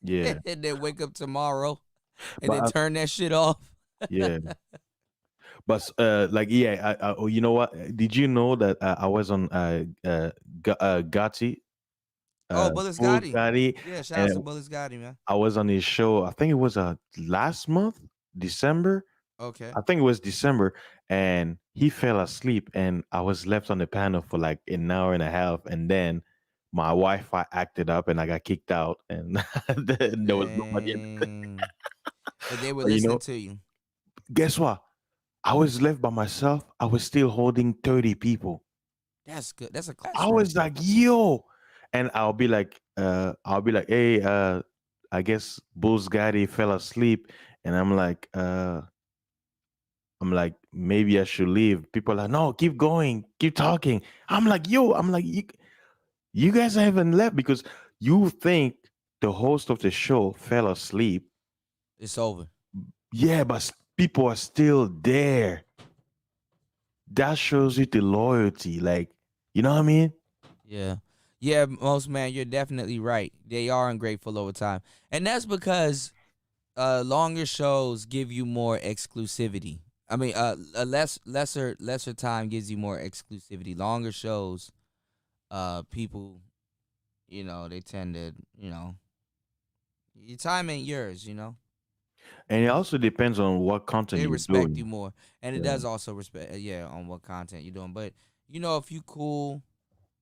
Yeah, And then wake up tomorrow and but then turn that shit off. yeah, but like yeah, oh, you know what? Did you know that I was on Gotti? Oh, Bullis Bull Gotti. Gotti, Yeah, shout out to and Bullis Gotti, man. I was on his show. I think it was last month, December. Okay. I think it was December, and he fell asleep, and I was left on the panel for like an hour and a half, and then my Wi-Fi acted up, and I got kicked out, and there was nobody. Dang. But they were But, listening to you. guess what? I was left by myself. I was still holding 30 people. That's good. That's a class. I right was there. like, yo, and I'll be like, hey, I guess Bulls Gotti fell asleep, and I'm like, maybe I should leave. People are like, no, keep going, keep talking. I'm like, you guys haven't left because you think the host of the show fell asleep. It's over. Yeah, but people are still there. That shows you the loyalty. Like, you know what I mean? Yeah. Yeah, most man, you're definitely right. They are ungrateful over time. And that's because longer shows give you more exclusivity. I mean, a lesser time gives you more exclusivity. Longer shows, people they tend to, your time ain't yours. And it also depends on what content They you're respect you doing. more, and it Yeah. does also respect, on what content you're doing. But if you cool,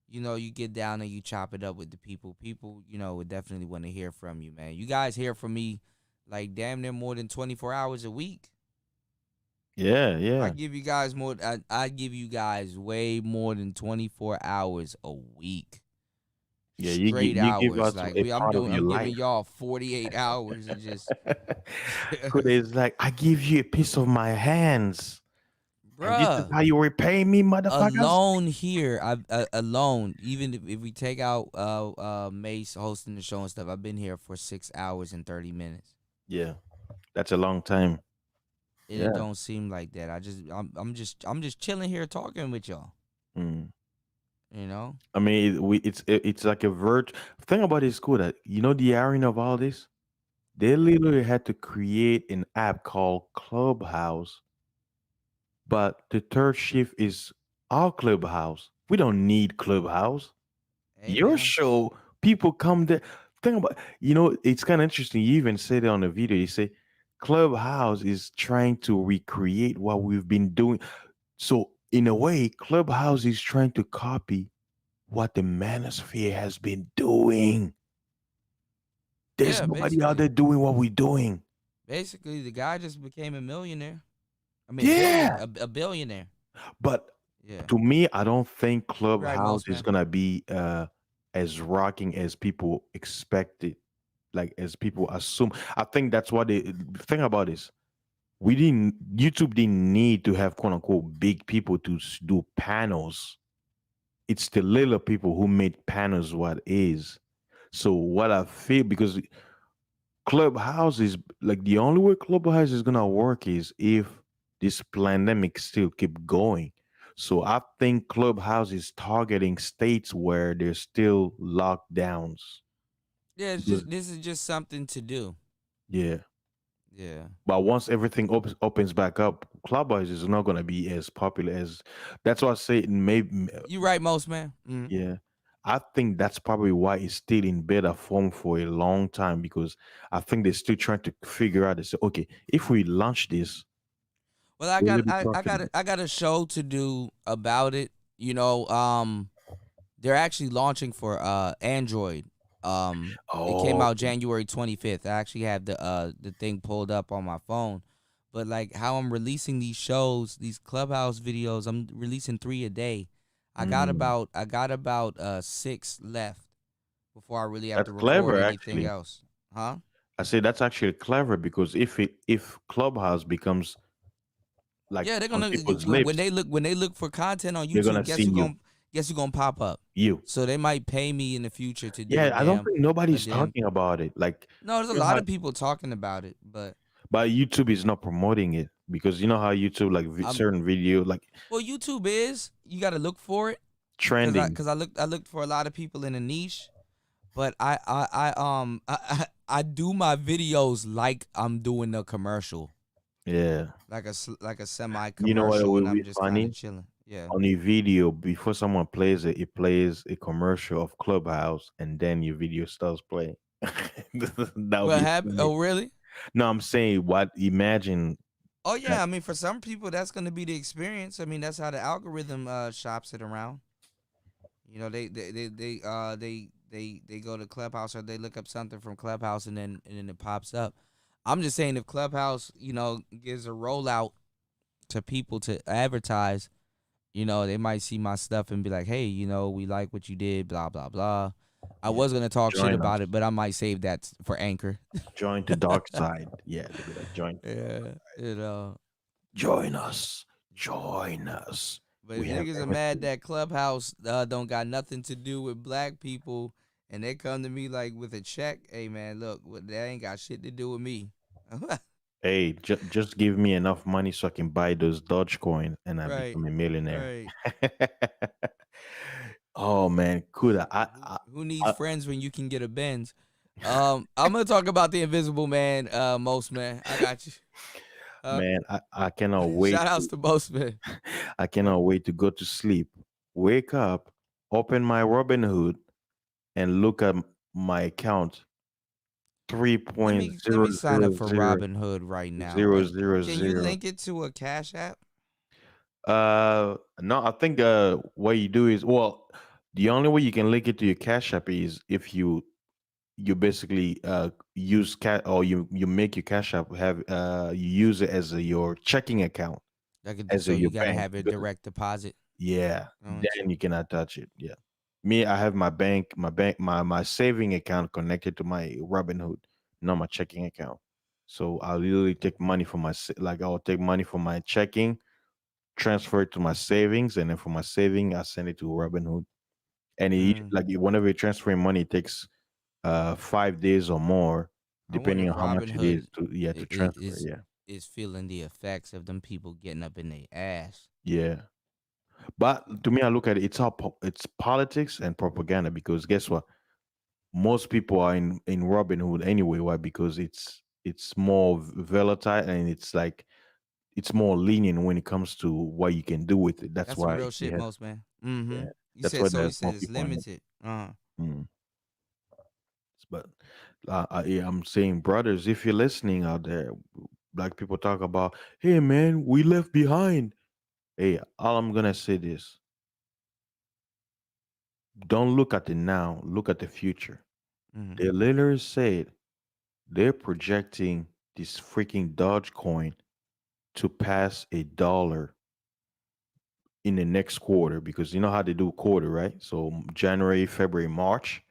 you get down and you chop it up with the people. People, would definitely want to hear from you, man. You guys hear from me like damn near more than 24 hours a week. Yeah, I yeah. give you guys more. I give you guys way more than 24 hours a week. Yeah, Straight you give hours. us Like a part of your I'm giving life. y'all 48 hours and just Kuda is like, I give you a piece of my hands. And this is bruh. how you repay me, motherfuckers. Alone here, alone. Even if we take out Mace hosting the show and stuff, I've been here for 6 hours and 30 minutes. Yeah, that's a long time. And Yeah. it don't seem like that. I'm just chilling here talking with y'all. Mm. You know? I mean, it's like a thing about this school that the irony of all this. They literally had to create an app called Clubhouse, but the third shift is our Clubhouse. We don't need Clubhouse. Hey, Your man. show, people come there. Think about, it's kind of interesting. You even said it on the video. You say Clubhouse is trying to recreate what we've been doing. So in a way, Clubhouse is trying to copy what the Manosphere has been doing. There's Yeah, nobody out there doing what we're doing. Basically, the guy just became a millionaire. I mean, Yeah. a billionaire. But Yeah. to me, I don't think Clubhouse Most, is man. gonna be as rocking as people expected, like as people assume. I think that's what they think about this. YouTube didn't need to have quote unquote big people to do panels. It's the little people who made panels what is. So what I feel, because Clubhouse is like the only way Clubhouse is gonna work is if this pandemic still keep going. So I think Clubhouse is targeting states where there's still lockdowns. Yeah, Because- this is just something to do. Yeah. Yeah. But once everything opens back up, Clubhouse is not gonna be as popular as. That's why I say it maybe. You right, most, man. Mhm. Yeah. I think that's probably why it's still in beta form for a long time, because I think they're still trying to figure out. They say, okay, if we launch this, Well, I will got it be I got profitable? I got a show to do about it. They're actually launching for Android. It came Oh, out January 25th. I actually have the thing pulled up on my phone. But like how I'm releasing these shows, these Clubhouse videos, I'm releasing 3 a day. I got Mm. about 6 left before I really have That's to record clever, anything actually. else. Huh? I say that's actually clever, because if Clubhouse becomes like Yeah, they're on gonna people's when lips, when they look for content on they're gonna YouTube. see you. Guess who gonna pop up? You. So they might pay me in the future to do Yeah, I don't think a nobody's damn. talking about it. Like, No, there's a you know lot how- of people talking about it, but YouTube is not promoting it, because you know how YouTube like certain video like well, YouTube is. You got to look for it. trending. Because I looked for a lot of people in a niche, but I do my videos like I'm doing a commercial, Yeah. like a semi You know what commercial, will and I'm be just kind funny? of chilling. Yeah. On your video, before someone plays it, it plays a commercial of Clubhouse, and then your video starts playing. That would What be happened? funny. Oh, really? No, I'm saying imagine. Oh yeah. I mean, for some people, that's gonna be the experience. I mean, that's how the algorithm shops it around. They go to Clubhouse, or they look up something from Clubhouse, and then it pops up. I'm just saying, if Clubhouse, gives a rollout to people to advertise, they might see my stuff and be like, hey, we like what you did, blah blah blah. I was gonna talk shit Join about us. it, but I might save that for Anchor. Join the dark side. Yeah, they'll be like, join. Yeah, Join us. Join us. But We if have niggas are everything. mad that Clubhouse don't got nothing to do with black people, and they come to me like with a check, hey man, look, that ain't got shit to do with me. Hey, just give me enough money so I can buy those Dogecoin, and I Right, become a millionaire. right. Oh man, Kuda. Who needs friends when you can get a Benz? I'm gonna talk about the Invisible Man, most man. I got you. Man, I cannot wait. Shout outs to most man. I cannot wait to go to sleep, wake up, open my Robin Hood, and look at my account. Let me sign up for Robinhood right now. Can you 3.00000. link it to a Cash App? No, I think what you do is, well, the only way you can link it to your Cash App is if you basically use or you make your Cash App have you use it as your checking account as So your you gotta bank. have it direct deposit. Yeah, Oh, then you cannot touch it. Yeah, me, I have my saving account connected to my Robinhood, not my checking account. So I'll literally take money from I'll take money from my checking, transfer it to my savings, and then from my saving, I send it to Robinhood. And whenever you're transferring money, it takes 5 days or more, I wonder depending if on how much it is Robinhood to transfer. Yeah, is feeling the effects of them people getting up in their ass. yeah. But to me, I look at it. It's politics and propaganda, because guess what? Most people are in Robinhood anyway. Why? Because it's more volatile, and it's more lenient when it comes to what you can do with it. That's That's some why real shit, most man. yeah. You That's said why so. You there's more said it's people in it. limited. But I'm saying, brothers, if you're listening out there, like people talk about, hey man, we left behind. Hey, all I'm gonna say this: don't look at the now, look at the future. They literally said they're projecting this freaking Dogecoin to pass $1 in the next quarter, because you know how they do quarter, right? So January, February, March.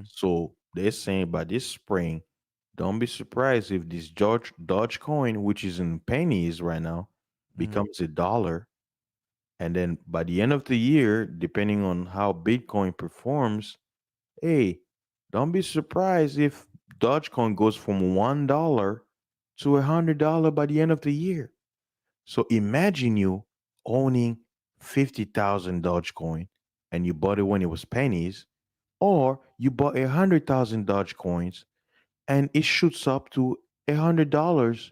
So they're saying by this spring, don't be surprised if this Dogecoin, which is in pennies right now, becomes $1. And then by the end of the year, depending on how Bitcoin performs, hey, don't be surprised if Dogecoin goes from $1 to $100 by the end of the year. So imagine you owning 50,000 Dogecoin, and you bought it when it was pennies, or you bought 100,000 Dogecoins and it shoots up to $100.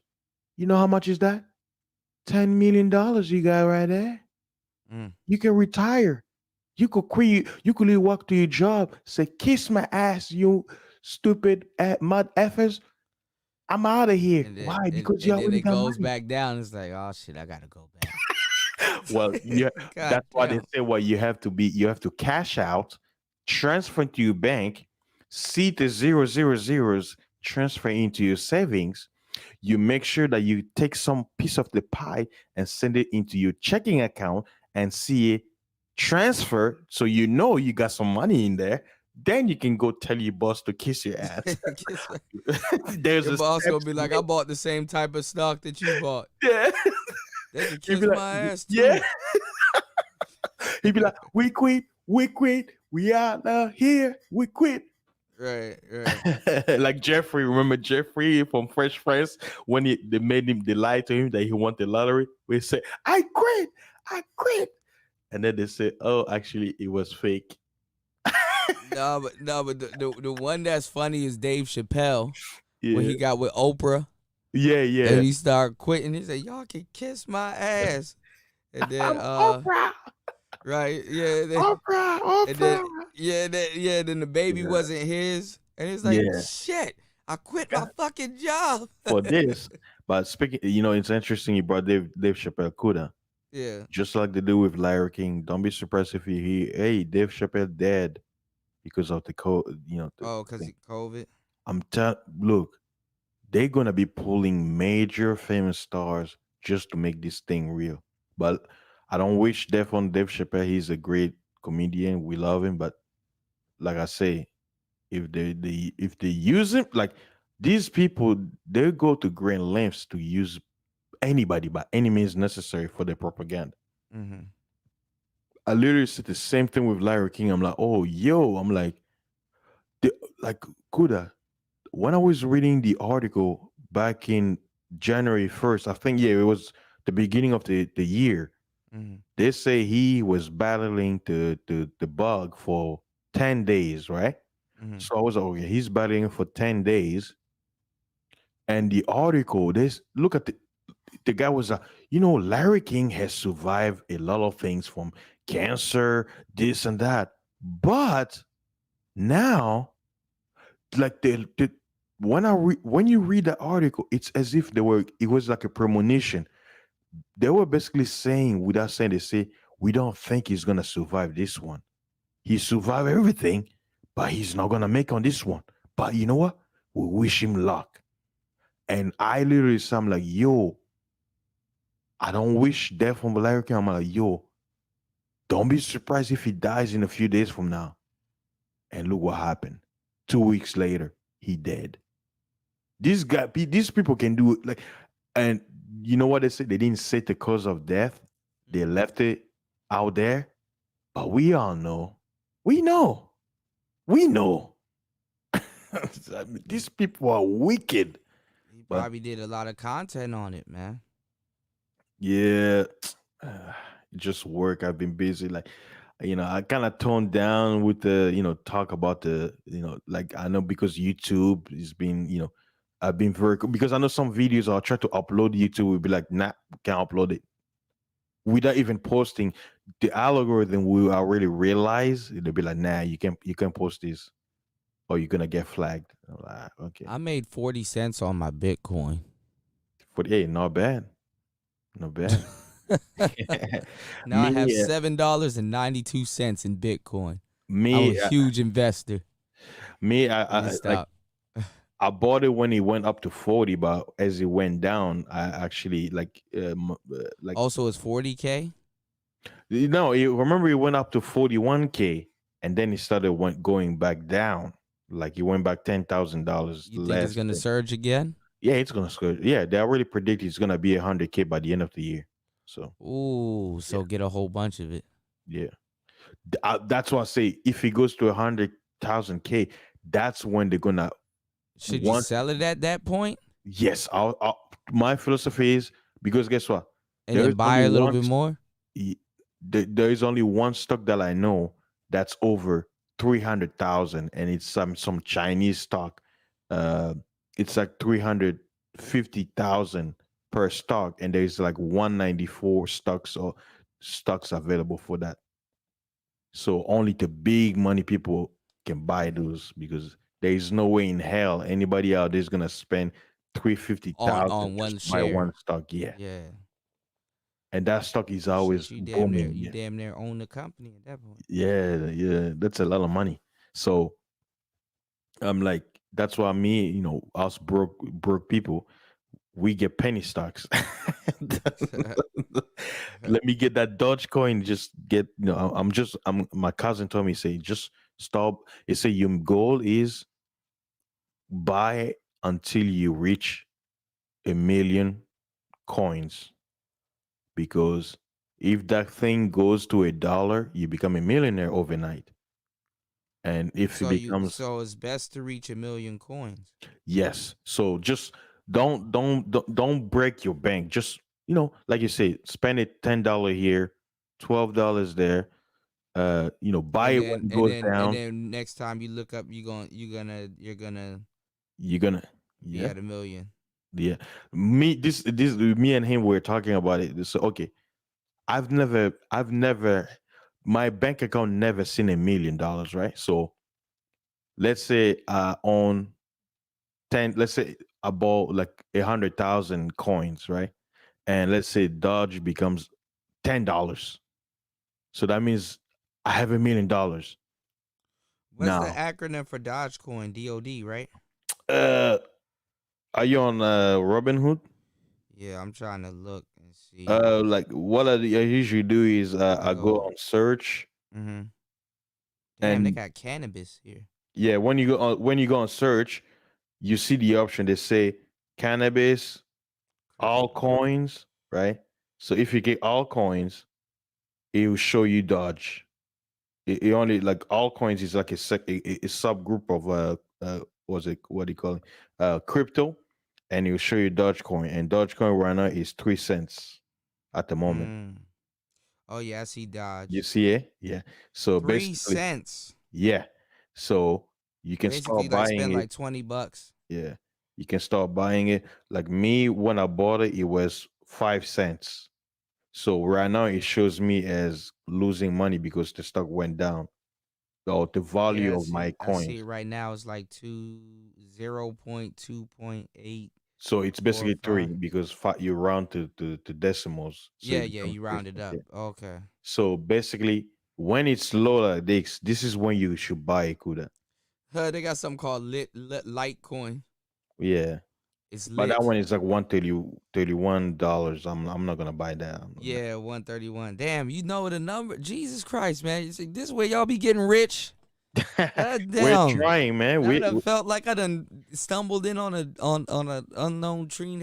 You know how much is that? $10 million you got right there. You can retire. You could quit. You could walk to your job, say, "Kiss my ass, you stupid mud effers. I'm out of here." Why? Because you And then already it got goes money. back down. It's like, oh shit, I gotta go back. Well, yeah, God that's why they damn. say, well, you have to cash out, transfer to your bank, see the 000s transfer into your savings. You make sure that you take some piece of the pie and send it into your checking account and see it transfer, so you know you got some money in there. Then you can go tell your boss to kiss your ass. There's Your a boss gonna steps be to like, I bought the same type of stock that you bought. Yeah. They can He'd kiss be like, my ass too. yeah. He'd be like, we quit, we out now here, we quit. Right. Like Jeffrey, remember Jeffrey from Fresh Prince when they lied to him that he won the lottery? We say, I quit. And then they say, oh, actually it was fake. No, but the one that's funny is Dave Chappelle when Yeah. he got with Oprah. Yeah. And he started quitting. He said, y'all can kiss my ass. And then Oprah. Right, yeah. Oprah. And then then the baby wasn't his. And he's like, Yeah. shit, I quit my fucking job. For this. But speaking, it's interesting you brought Dave Chappelle Kuda. Yeah. Just like they do with Larry King. Don't be surprised if you hear, hey, Dave Chappelle dead because of the because of COVID. Look, they're gonna be pulling major famous stars just to make this thing real. But I don't wish death on Dave Chappelle. He's a great comedian. We love him. But like I say, if they use him, like these people, they go to great lengths to use anybody by any means necessary for their propaganda. I literally said the same thing with Larry King. I'm like, oh, yo, I'm like Kuda. When I was reading the article back in January 1st, I think, it was the beginning of the year. They say he was battling the bug for 10 days, right? So I was like, okay, he's battling for 10 days. And the article, look at the guy was Larry King has survived a lot of things from cancer, this and that. But Now, like the when you read the article, it's as if it was like a premonition. They were basically saying, without saying, they say, we don't think he's gonna survive this one. He survived everything, but he's not gonna make on this one. But you know what? We wish him luck. And I literally said, I'm like, yo, I don't wish death on Valerian. I'm like, yo, don't be surprised if he dies in a few days from now. And look what happened. 2 weeks later, he dead. These people can do it. Like, and you know what they said? They didn't say the cause of death. They left it out there. But we all know. We know. I mean, these people are wicked. He probably did a lot of content on it, man. Yeah, just work. I've been busy. Like, I kind of toned down with the, talk about the, like I know because YouTube has been, I've been because I know some videos I'll try to upload YouTube will be like, nah, can't upload it without even posting. The algorithm will already realize they'll be like, nah, you can't post this, or you're gonna get flagged. I'm like, okay. I made 40 cents on my Bitcoin. Not bad. Now I have $7.92 in Bitcoin. I'm a huge investor. I bought it when it went up to 40, but as it went down, I actually like. Also, it's 40K. No, remember it went up to 41K, and then it started going back down. Like it went back $10,000. You think it's gonna surge again? Yeah, it's gonna surge. Yeah, they already predict it's gonna be 100K by the end of the year. So. Get a whole bunch of it. Yeah, that's why I say if it goes to 100,000K, that's when they're gonna. Should you sell it at that point? Yes, my philosophy is because guess what? And then buy a little bit more. There is only one stock that I know that's over 300,000, and it's some Chinese stock. It's like 350,000 per stock, and there's like 194 stocks available for that. So only the big money people can buy those because there is no way in hell anybody out there is gonna spend 350,000 on one just buy share. one stock. Yeah. Yeah. And that stock is always booming. You damn near own the company at that point. Yeah, that's a lot of money. So I'm like, that's why me, us broke people, we get penny stocks. Let me get that Dogecoin. Just get, my cousin told me, say, just stop. He said, your goal is buy until you reach 1 million coins. Because if that thing goes to $1, you become a millionaire overnight. And if it becomes, so it's best to reach 1 million coins. Yes. So just don't break your bank. Just like you say, spend it $10 here, $12 there. Buy it when it goes down. And then next time you look up, you're gonna be at 1 million. Yeah. Me and him were talking about it. So okay. I've never my bank account never seen $1 million, right? So let's say I own 10, let's say I bought like 100,000 coins, right? And let's say Dodge becomes $10. So that means I have $1 million. What's the acronym for Dogecoin? DOD, right? Are you on Robinhood? Yeah, I'm trying to look and see. Like what I usually do is I go on search. Mm-hmm. Damn, and they got cannabis here. Yeah, when you go on search, you see the option. They say cannabis, altcoins, right? So if you get altcoins, it will show you Dodge. It only like altcoins is like a subgroup of what do you call it? Crypto, and it will show you Dogecoin. And Dogecoin right now is 3 cents at the moment. Oh yeah, I see Dodge. You see it? Yeah. So 3 cents. Yeah. So you can basically start buying spend it. like $20. Yeah. You can start buying it. Like me, when I bought it, it was 5 cents. So right now it shows me as losing money because the stock went down. the value Yeah, of my I see coins. it right now. It's like 0.2.845. So it's basically 3 because you round to decimals. So Yeah, it yeah, becomes you 3. rounded up. Okay. Okay. So basically, when it's low like this is when you should buy Kuda. They got something called Litecoin. Yeah. It's But that lit. one is like $131. I'm not gonna buy that. Yeah, 131. Damn, you know the number. Jesus Christ, man. You see, this is where y'all be getting rich. God We're damn. trying, man. I done felt like I done stumbled in on a unknown tree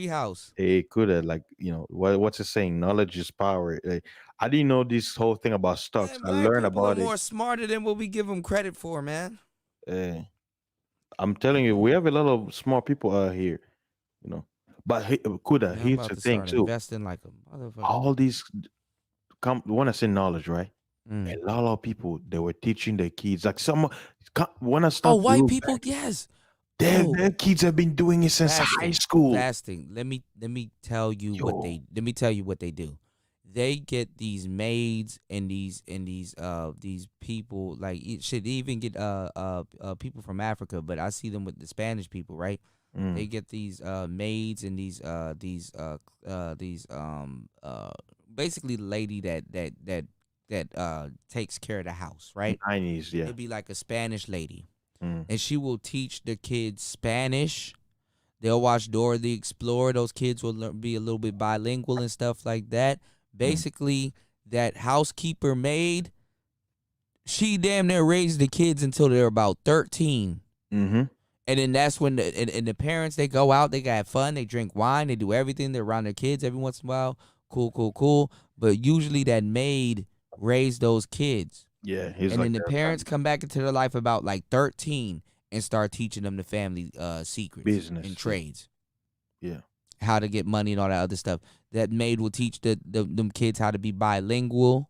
house. It could have, like, what's it saying? Knowledge is power. Like, I didn't know this whole thing about stocks. Man, I black learned people are about it. more smarter than what we give them credit for, man. I'm telling you, we have a lot of smart people out here, But Kuda, Man, I'm here's about the to thing start too. investing like a motherfucker. All these when I say knowledge, right? A lot of people, they were teaching their kids. Like when I start white people, yes. Their kids have been doing it since high school. Fasting. Let me tell you what they do. They get these maids and these people, like it should even get people from Africa, but I see them with the Spanish people, right? They get these maids and these basically the lady that takes care of the house, right? 90s, yeah. It'd be like a Spanish lady. And she will teach the kids Spanish. They'll watch Dora the Explorer. Those kids will be a little bit bilingual and stuff like that. Basically, that housekeeper maid, she damn near raised the kids until they're about 13. Mm-hmm. And then that's when the parents, they go out, they got fun, they drink wine, they do everything. They're around their kids every once in a while. Cool. But usually that maid raised those kids. Yeah, and then the parents come back into their life about like 13 and start teaching them the family secrets, business, and trades. Yeah, how to get money and all that other stuff. That maid will teach them kids how to be bilingual.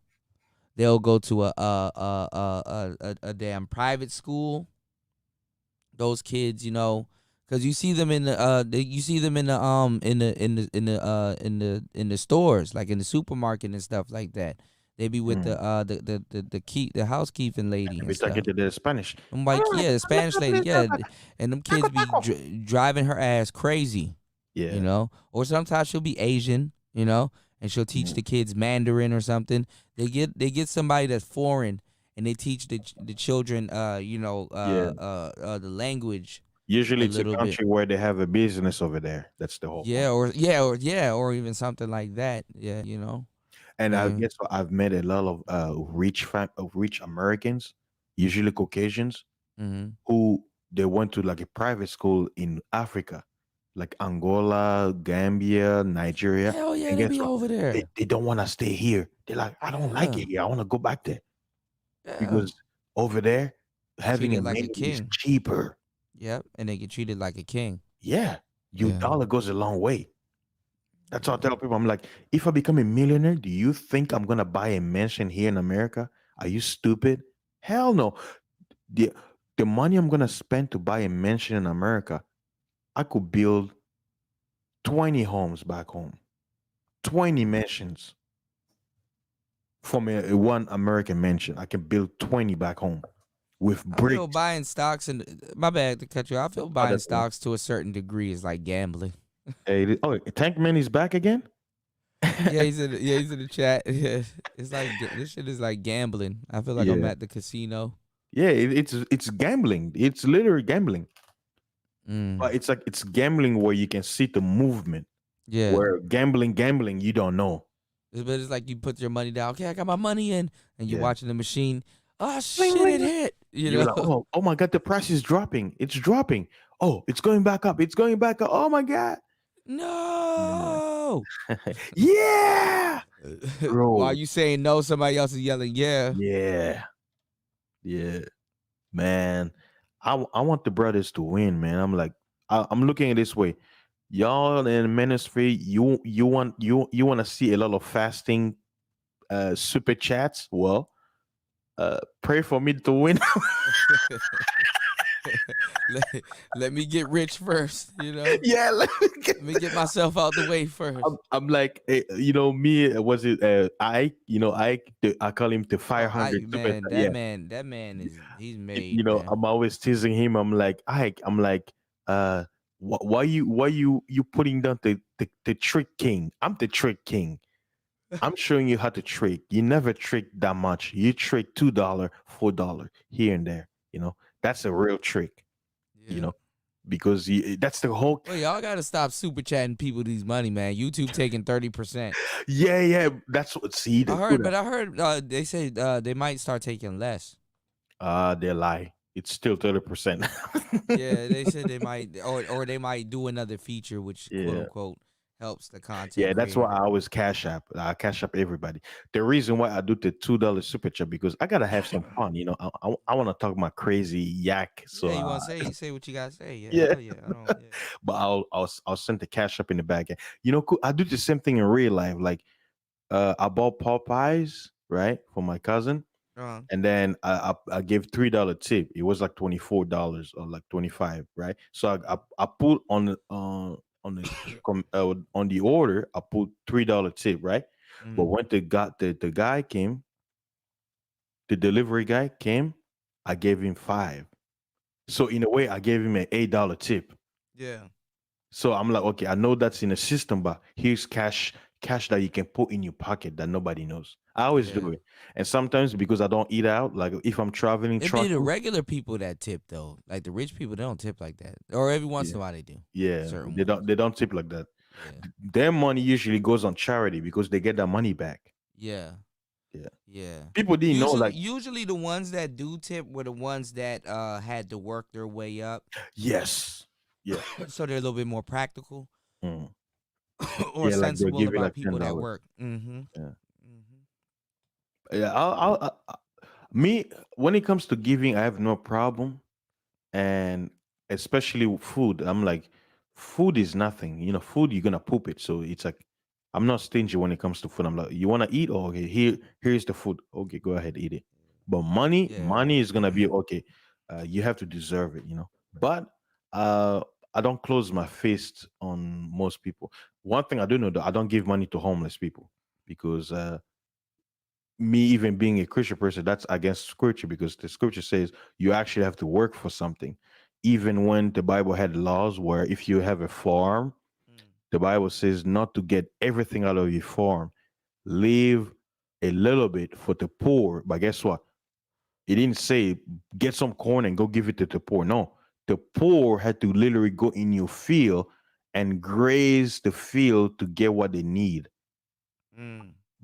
They'll go to a damn private school. Those kids, because you see them in the stores, like in the supermarket and stuff like that. They be with the housekeeping lady and we stuff. talking to the Spanish. I'm like, yeah, the Spanish lady, yeah, and them kids be driving her ass crazy, yeah, Or sometimes she'll be Asian, and she'll teach the kids Mandarin or something. They get somebody that's foreign and they teach the children, the language. Usually, it's a country bit. where they have a business over there. That's the whole. Or even something like that. Yeah, And I guess I've met a lot of rich Americans, usually Caucasians, who they went to like a private school in Africa, like Angola, Gambia, Nigeria. Hell yeah, and they guess be what? over there. They don't want to stay here. They're like, I don't like it here. I want to go back there because over there having a like a maid is king. cheaper. Yep, and they get treated like a king. Yeah, your dollar goes a long way. That's what I tell people. I'm like, if I become a millionaire, do you think I'm gonna buy a mansion here in America? Are you stupid? Hell no. The money I'm gonna spend to buy a mansion in America, I could build 20 homes back home, 20 mansions. From a one American mansion, I can build 20 back home with I bricks. feel buying stocks, and my bad to cut you off. I feel buying stocks to a certain degree is like gambling. Hey, Tankman is back again. yeah, he's in the chat. Yeah, it's like this shit is like gambling. I feel like I'm at the casino. Yeah, it's gambling. It's literally gambling. But it's gambling where you can see the movement. Yeah. Where gambling, you don't know. But it's like you put your money down. Okay, I got my money in, and you're watching the machine. Oh Bling, shit, bling, it bling. hit. You're like, oh my god, the price is dropping. It's dropping. Oh, it's going back up. It's going back up. Oh my god. No. Yeah. Bro. While you saying no, somebody else is yelling, yeah. Yeah. Man, I want the brothers to win, man. I'm like, I'm looking at it this way. Y'all in ministry, you want to see a lot of fasting super chats. Well, pray for me to win. let me get rich first, you know. Yeah, Let me get myself out the way first. I'm like, me. Was it Ike? Ike. I call him the Oh, 500 Ike, superstar. that man is he's And, made, man. I'm always teasing him. I'm like, Ike. I'm like, why you putting down the trick king? I'm the trick king. I'm showing you how to trick. You never trick that much. You trick $2, $4 here and there. That's a real trick. Yeah. Because that's the whole. Well, y'all gotta stop super chatting people these money, man. YouTube taking 30%. Yeah. That's what. See, I heard they say they might start taking less. They lie. It's still 30%. Yeah, they said they might, or they might do another feature, which quote Yeah. unquote helps the content. Yeah, that's why creator. I always cash app. I cash up everybody. The reason why I do the $2 super chat because I gotta have some fun. I want to talk my crazy yak. So Yeah, you want to say what you gotta say? Yeah, yeah. hell yeah. I don't. Yeah. But I'll send the cash up in the back end. Cool. I do the same thing in real life. Like I bought Popeyes right for my cousin, and then I gave $3 tip. It was like $24 or like 25, right? So I put on the on the order, I put $3 tip, right? But when the guy came, the delivery guy came, I gave him 5. So in a way, I gave him an $8 tip. Yeah. So I'm like, okay, I know that's in the system, but here's cash that you can put in your pocket that nobody knows. I always do it. And sometimes because I don't eat out, like if I'm traveling, It be the regular people that tip though. Like the rich people, they don't tip like that. Or every once in a while they do. yeah, Certain they don't tip like that. Their money usually goes on charity because they get that money back. Yeah. Yeah. Yeah. People didn't know, like- usually the ones that do tip were the ones that had to work their way up. Yes. Yeah. So they're a little bit more practical. Mm. Or Yeah, like they'll sensible give you about like people that $10. work. Mm-hmm. Yeah. Yeah, me when it comes to giving, I have no problem, and especially with food, I'm like, food is nothing. Food you're gonna poop it, so it's like I'm not stingy when it comes to food. I'm like, you wanna eat? Oh, okay, here's the food. Okay, go ahead, eat it. But money is gonna be okay. You have to deserve it, But I don't close my fist on most people. One thing I do know, though, I don't give money to homeless people because me even being a Christian person, that's against scripture because the scripture says you actually have to work for something. Even when the Bible had laws where if you have a farm, the Bible says not to get everything out of your farm, leave a little bit for the poor. But guess what? It didn't say get some corn and go give it to the poor. No, the poor had to literally go in your field and graze the field to get what they need.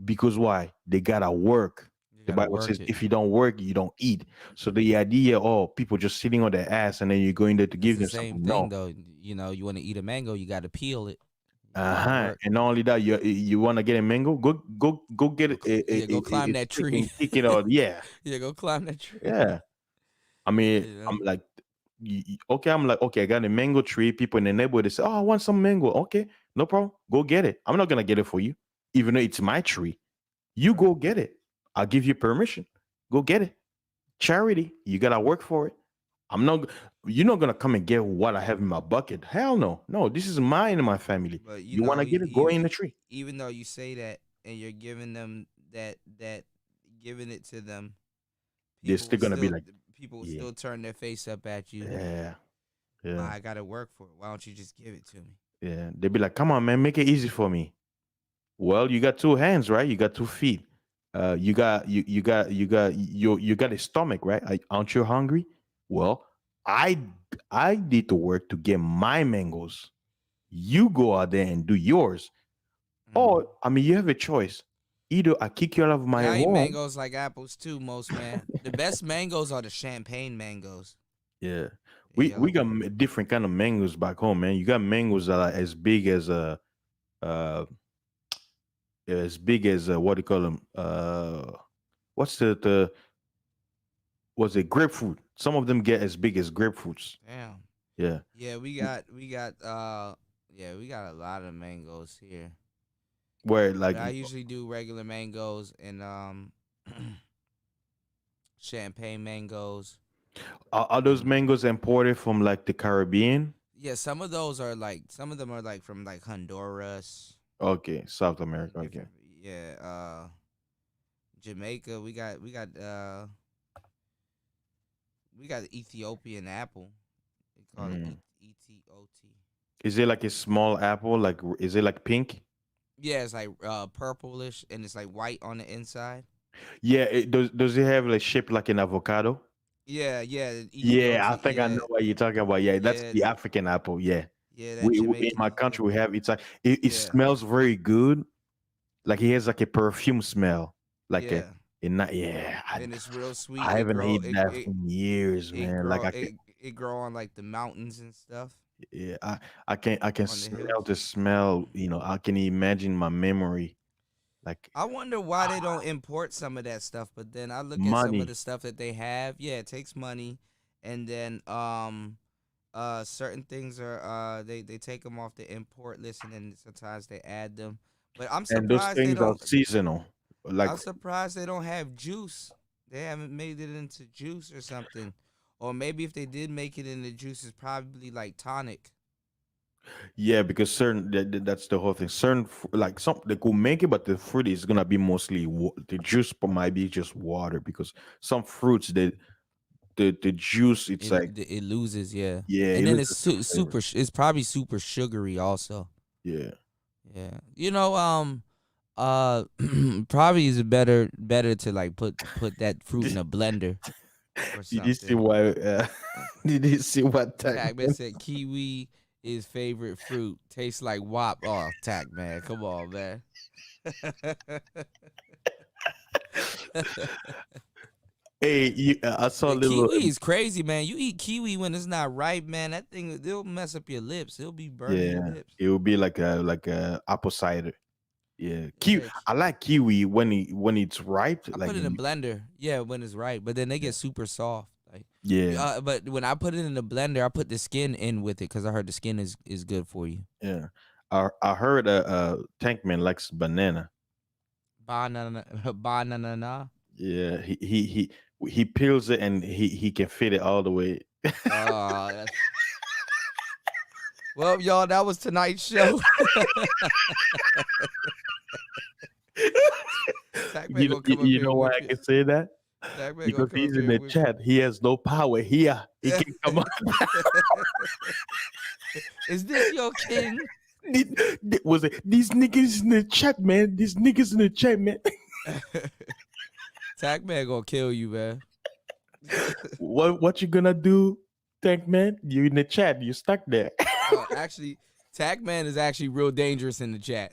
Because why? They gotta work. The gotta Bible work says it. if you don't work, you don't eat. So the idea, people just sitting on their ass and then you go in there to give them It's the same something. thing No. though. You want to eat a mango, you got to peel it. And not only that, you want to get a mango, go get it. Go climb that tree. Kick it out. Yeah. Yeah, go climb that tree. Yeah. I mean, You know? I'm like, okay, I got a mango tree. People in the neighborhood, they say, oh, I want some mango. Okay, no problem. Go get it. I'm not going to get it for you, even though it's my tree. You go get it. I'll give you permission. Go get it. Charity. You got to work for it. You're not going to come and get what I have in my bucket. Hell no. No, this is mine and my family. But You want to get it? Go in the tree. Even though you say that and you're giving them giving it to them, They're still going to be like, people will still turn their face up at you. yeah. I got to work for it. Why don't you just give it to me? Yeah. They'll be like, come on, man, make it easy for me. Well, you got 2 hands, right? You got 2 feet. You got a stomach, right? Aren't you hungry? Well, I did the work to get my mangoes. You go out there and do yours. Or you have a choice. Either I kick you out of my I eat home. mangoes like apples too, most man. The best mangoes are the champagne mangoes. Yeah, we got different kind of mangoes back home, man. You got mangoes that are as big as what do you call them? What's what's it? Grapefruit. Some of them get as big as grapefruits. Damn. Yeah. Yeah, we got a lot of mangoes here. Where like But I usually do regular mangoes and champagne mangoes. Are those mangoes imported from like the Caribbean? Yeah, some of them are like from like Honduras. Okay, South America. Okay. Different, yeah. Jamaica. We got the Ethiopian apple. They call it Mm. ETOT. Is it like a small apple? Like, is it like pink? Yeah, it's like purplish and it's like white on the inside. Yeah. Does it have like shape like an avocado? Yeah, Yeah, I ETOT. think I know what you're talking about. Yeah, that's Yeah, the African apple. Yeah. that In Jamaican my country we have it's like it Yeah. smells very good. Like it has like a perfume smell. Like Yeah. And it's real sweet. I haven't eaten that in years, man. Like it grow on like the mountains and stuff. yeah, I can On the smell the smell. I can imagine my memory. Like I wonder why they don't import some of that stuff, but then I look at some money. of the stuff that they have. Yeah, it takes money, and then certain things are they take them off the import list, and then sometimes they add them. But I'm And those surprised they things are don't. seasonal. Like I'm surprised they don't have juice. They haven't made it into juice or something, or maybe if they did make it into juice, it's probably like tonic. yeah, because certain that's the whole thing. Certain like some they could make it, but the fruit is gonna be mostly the juice might be just water because some fruits the juice it's like It loses, yeah. yeah, And it then loses it's the flavor. super. It's probably super sugary also. Yeah. Yeah. Probably is better to like put that fruit in a blender or Did you see something. why? Did you see what Tackman said kiwi is favorite fruit. Tastes like WAP. Oh, Tack man, come on, man. Hey, I saw a The little. kiwi is crazy, man. You eat kiwi when it's not ripe, man. That thing it'll mess up your lips. It'll be burning your Yeah, lips. it would be like a apple cider. Yeah, kiwi. Yeah, I like kiwi when it's ripe. I Like put it in a blender. Yeah, when it's ripe, but then they get super soft. Like yeah, but when I put it in the blender, I put the skin in with it because I heard the skin is good for you. yeah. I heard Tankman likes banana. Banana. Yeah, he peels it and he can fit it all the way. That's... Well, y'all, that was tonight's show. You know why I can say that? Because he's in the chat. He has no power here. He can come up. Is this your king? Was it these niggas in the chat, man? These niggas in the chat, man. Tack man gonna kill you, man. What you gonna do, Tank man? You in the chat? You stuck there? Actually, Tack man is actually real dangerous in the chat.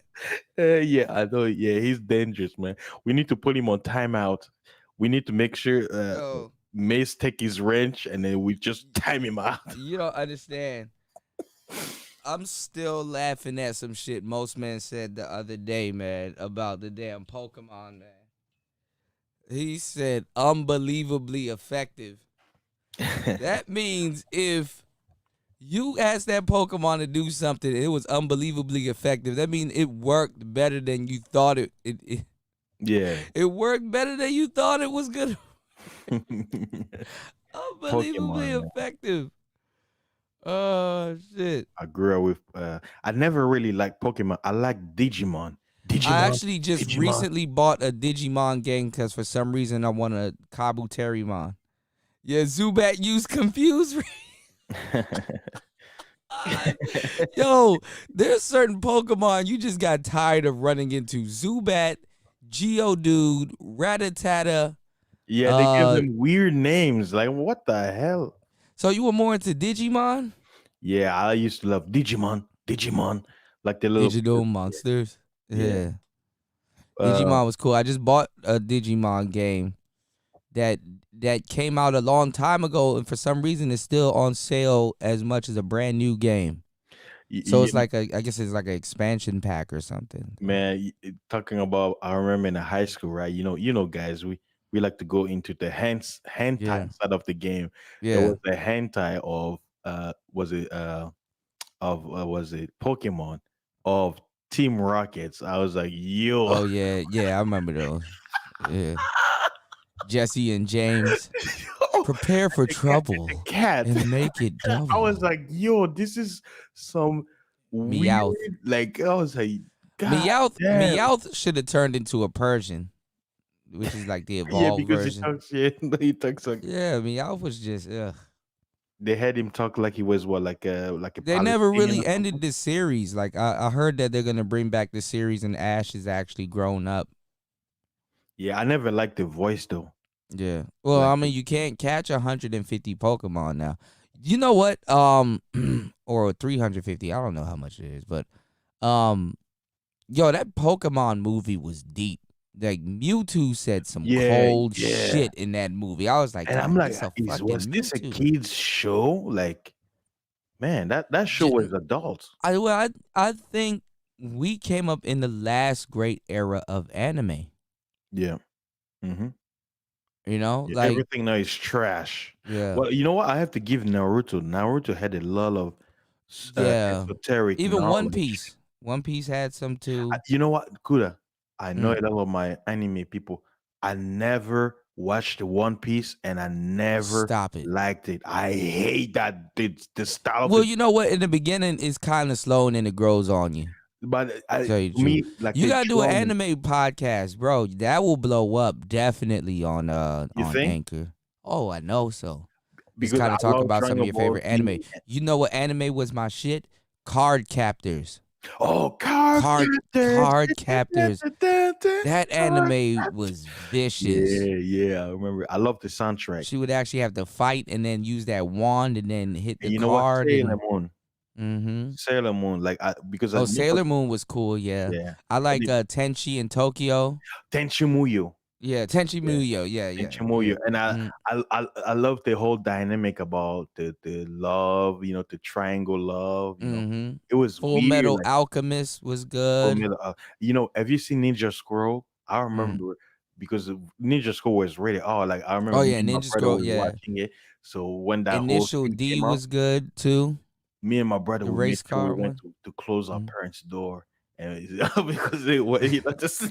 Yeah, I know. Yeah, he's dangerous, man. We need to put him on timeout. We need to make sure Mace take his wrench and then we just time him out. You don't understand. I'm still laughing at some shit most men said the other day, man, about the damn Pokemon, man. He said unbelievably effective. That means if you asked that Pokemon to do something, it was unbelievably effective. That means it worked better than you thought it Yeah. It worked better than you thought it was gonna. Unbelievably Pokemon, effective. Oh shit. I grew up with I never really liked Pokemon. I like Digimon. I actually just recently bought a Digimon game because for some reason I want a Kabuterimon. Yeah, Zubat used Confuse Ray. Yo, there's certain Pokemon you just got tired of running into. Zubat, Geodude, Rattata. Yeah, they give them weird names. Like, what the hell? So you were more into Digimon? Yeah, I used to love Digimon. Like the little Digital monsters. Yeah. Digimon was cool. I just bought a Digimon game that came out a long time ago, and for some reason it's still on sale as much as a brand new game. So it's like I guess it's like an expansion pack or something. Man, talking about, I remember in high school, right? You know, guys, we like to go into the hentai side of the game. Yeah. There was a hentai of was it Pokemon of Team Rockets. I was like, yo. Oh yeah, I remember those. Yeah. Jesse and James. Prepare for trouble cat. and make it double. I was like, yo, this is some Meowth. weird. Like I was like, God Meowth, damn. Meowth should have turned into a Persian, which is like the Yeah, evolved because version. he talks shit. He talks like Yeah, Meowth was just ugh. they had him talk like he was what, like a They never Palestinian really or ended something? the series. Like I heard that they're gonna bring back the series, and Ash is actually grown up. Yeah, I never liked the voice though. Yeah. Well, Like I mean, you can't catch 150 Pokemon now. You know what? Or 350. I don't know how much it is, but yo, that Pokemon movie was deep. Like Mewtwo said some cold shit in that movie. I was like, and God, I'm like, this a was fucking this a Mewtwo. kids show? Like, man, that show was adults. I think we came up in the last great era of anime. Yeah. Mm-hmm. You know, Yeah, like everything now is trash. Yeah. Well, you know what? I have to give Naruto. Naruto had a lot of esoteric even One knowledge. Piece. One Piece had some too. You know what, Kuda? I know Mm. a lot of my anime people. I never watched One Piece, and I never liked it. I hate that the style. Well, of you know what? In the beginning, it's kind of slow, and then it grows on you. But Tell you the truth. You gotta do an anime podcast, bro. That will blow up definitely on You think? Anchor. Oh, I know so. Just Because kind I of talk love about some of Dragon your Ball favorite anime. Z. You know what anime was my shit? Card Captors. Oh, Card Captors. That anime was vicious. Yeah, I remember. I love the soundtrack. She would actually have to fight and then use that wand and then hit the And you know what? card. Sailor Moon. Mm-hmm. Sailor Moon, like because Oh, Sailor Moon was cool. Yeah, Yeah. I like Tenchi in Tokyo. Tenchi Muyo. Yeah, Tenchi Muyo. Yeah. Tenchi Muyo. And I love the whole dynamic about the love, you know, the triangle love. You know, it was Full weird, Metal like, Alchemist was Full good. Metal, you know, have you seen Ninja Scroll? I remember because Ninja Scroll was rated R. Like I remember. Oh yeah, me and my Ninja brother Scroll. was Yeah, watching it. So when that Initial whole thing D came out, was good too. me and my brother The would make race sure we car went one. to close our parents' door, and because they were, you know, just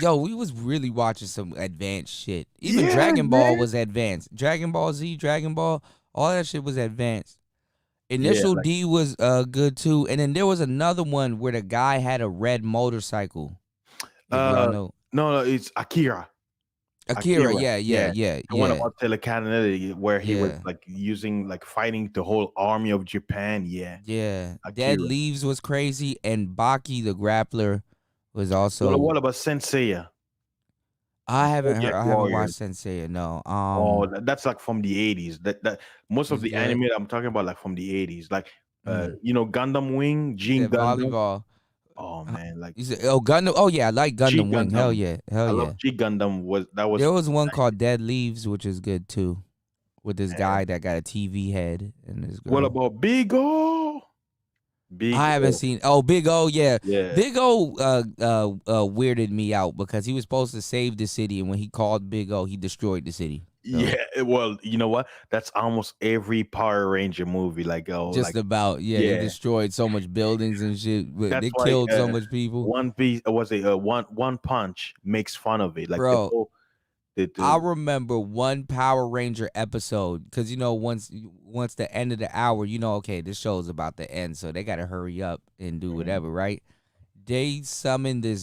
Yo, we was really watching some advanced shit. Even Yeah, Dragon Ball man. was advanced. Dragon Ball Z, Dragon Ball, all that shit was advanced. Initial like- D was good too, and then there was another one where the guy had a red motorcycle. If y'all know. No, it's Akira. Akira, yeah. The one about telekinetic, where he was like using, like fighting the whole army of Japan. Yeah, Yeah. Akira. Dead Leaves was crazy, and Baki the Grappler was also. Well, what about Senseiya? I haven't heard. BoJack I haven't Warriors. watched Sensei. No. Oh, that's like from the 80s. That most of Is the good? anime that I'm talking about, like from the 80s, like you know, Gundam Wing, Gene Yeah, Gundam. volleyball. Oh man, like You said, Gundam. Oh yeah, I like G Gundam Wing. Hell Gundam. yeah, I hell yeah. love G Gundam. Was There was one called Dead Leaves, which is good too, with this guy that got a TV head and this girl. What about Big O? I haven't seen. Oh, Big O, yeah. Yeah. Big O weirded me out because he was supposed to save the city, and when he called Big O, he destroyed the city. So, Yeah, well, you know what? That's almost every Power Ranger movie. Like, just like, about. Yeah, they destroyed so much buildings and shit. But that's they why, killed so much people. One Piece was One Punch makes fun of it. Like, Bro, the I remember one Power Ranger episode because you know once the end of the hour, you know, okay, this show's about to end, so they got to hurry up and do whatever, right? They summoned the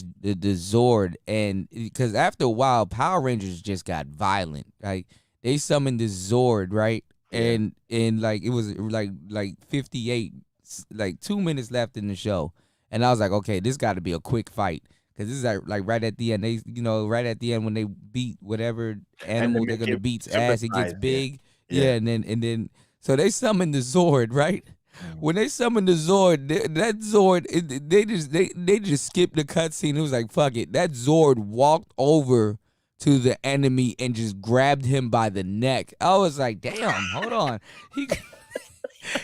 Zord, and because after a while, Power Rangers just got violent. Like they summoned the Zord, right? And like it was like 58, like 2 minutes left in the show, and I was like, okay, this got to be a quick fight. Cause this is like right at the end. They, you know, right at the end when they beat whatever animal they're gonna beat's ass, it gets big. Yeah, and then so they summoned the Zord, right? When they summoned the Zord, that Zord, they just skipped the cutscene. It was like, fuck it. That Zord walked over to the enemy and just grabbed him by the neck. I was like, damn, hold on.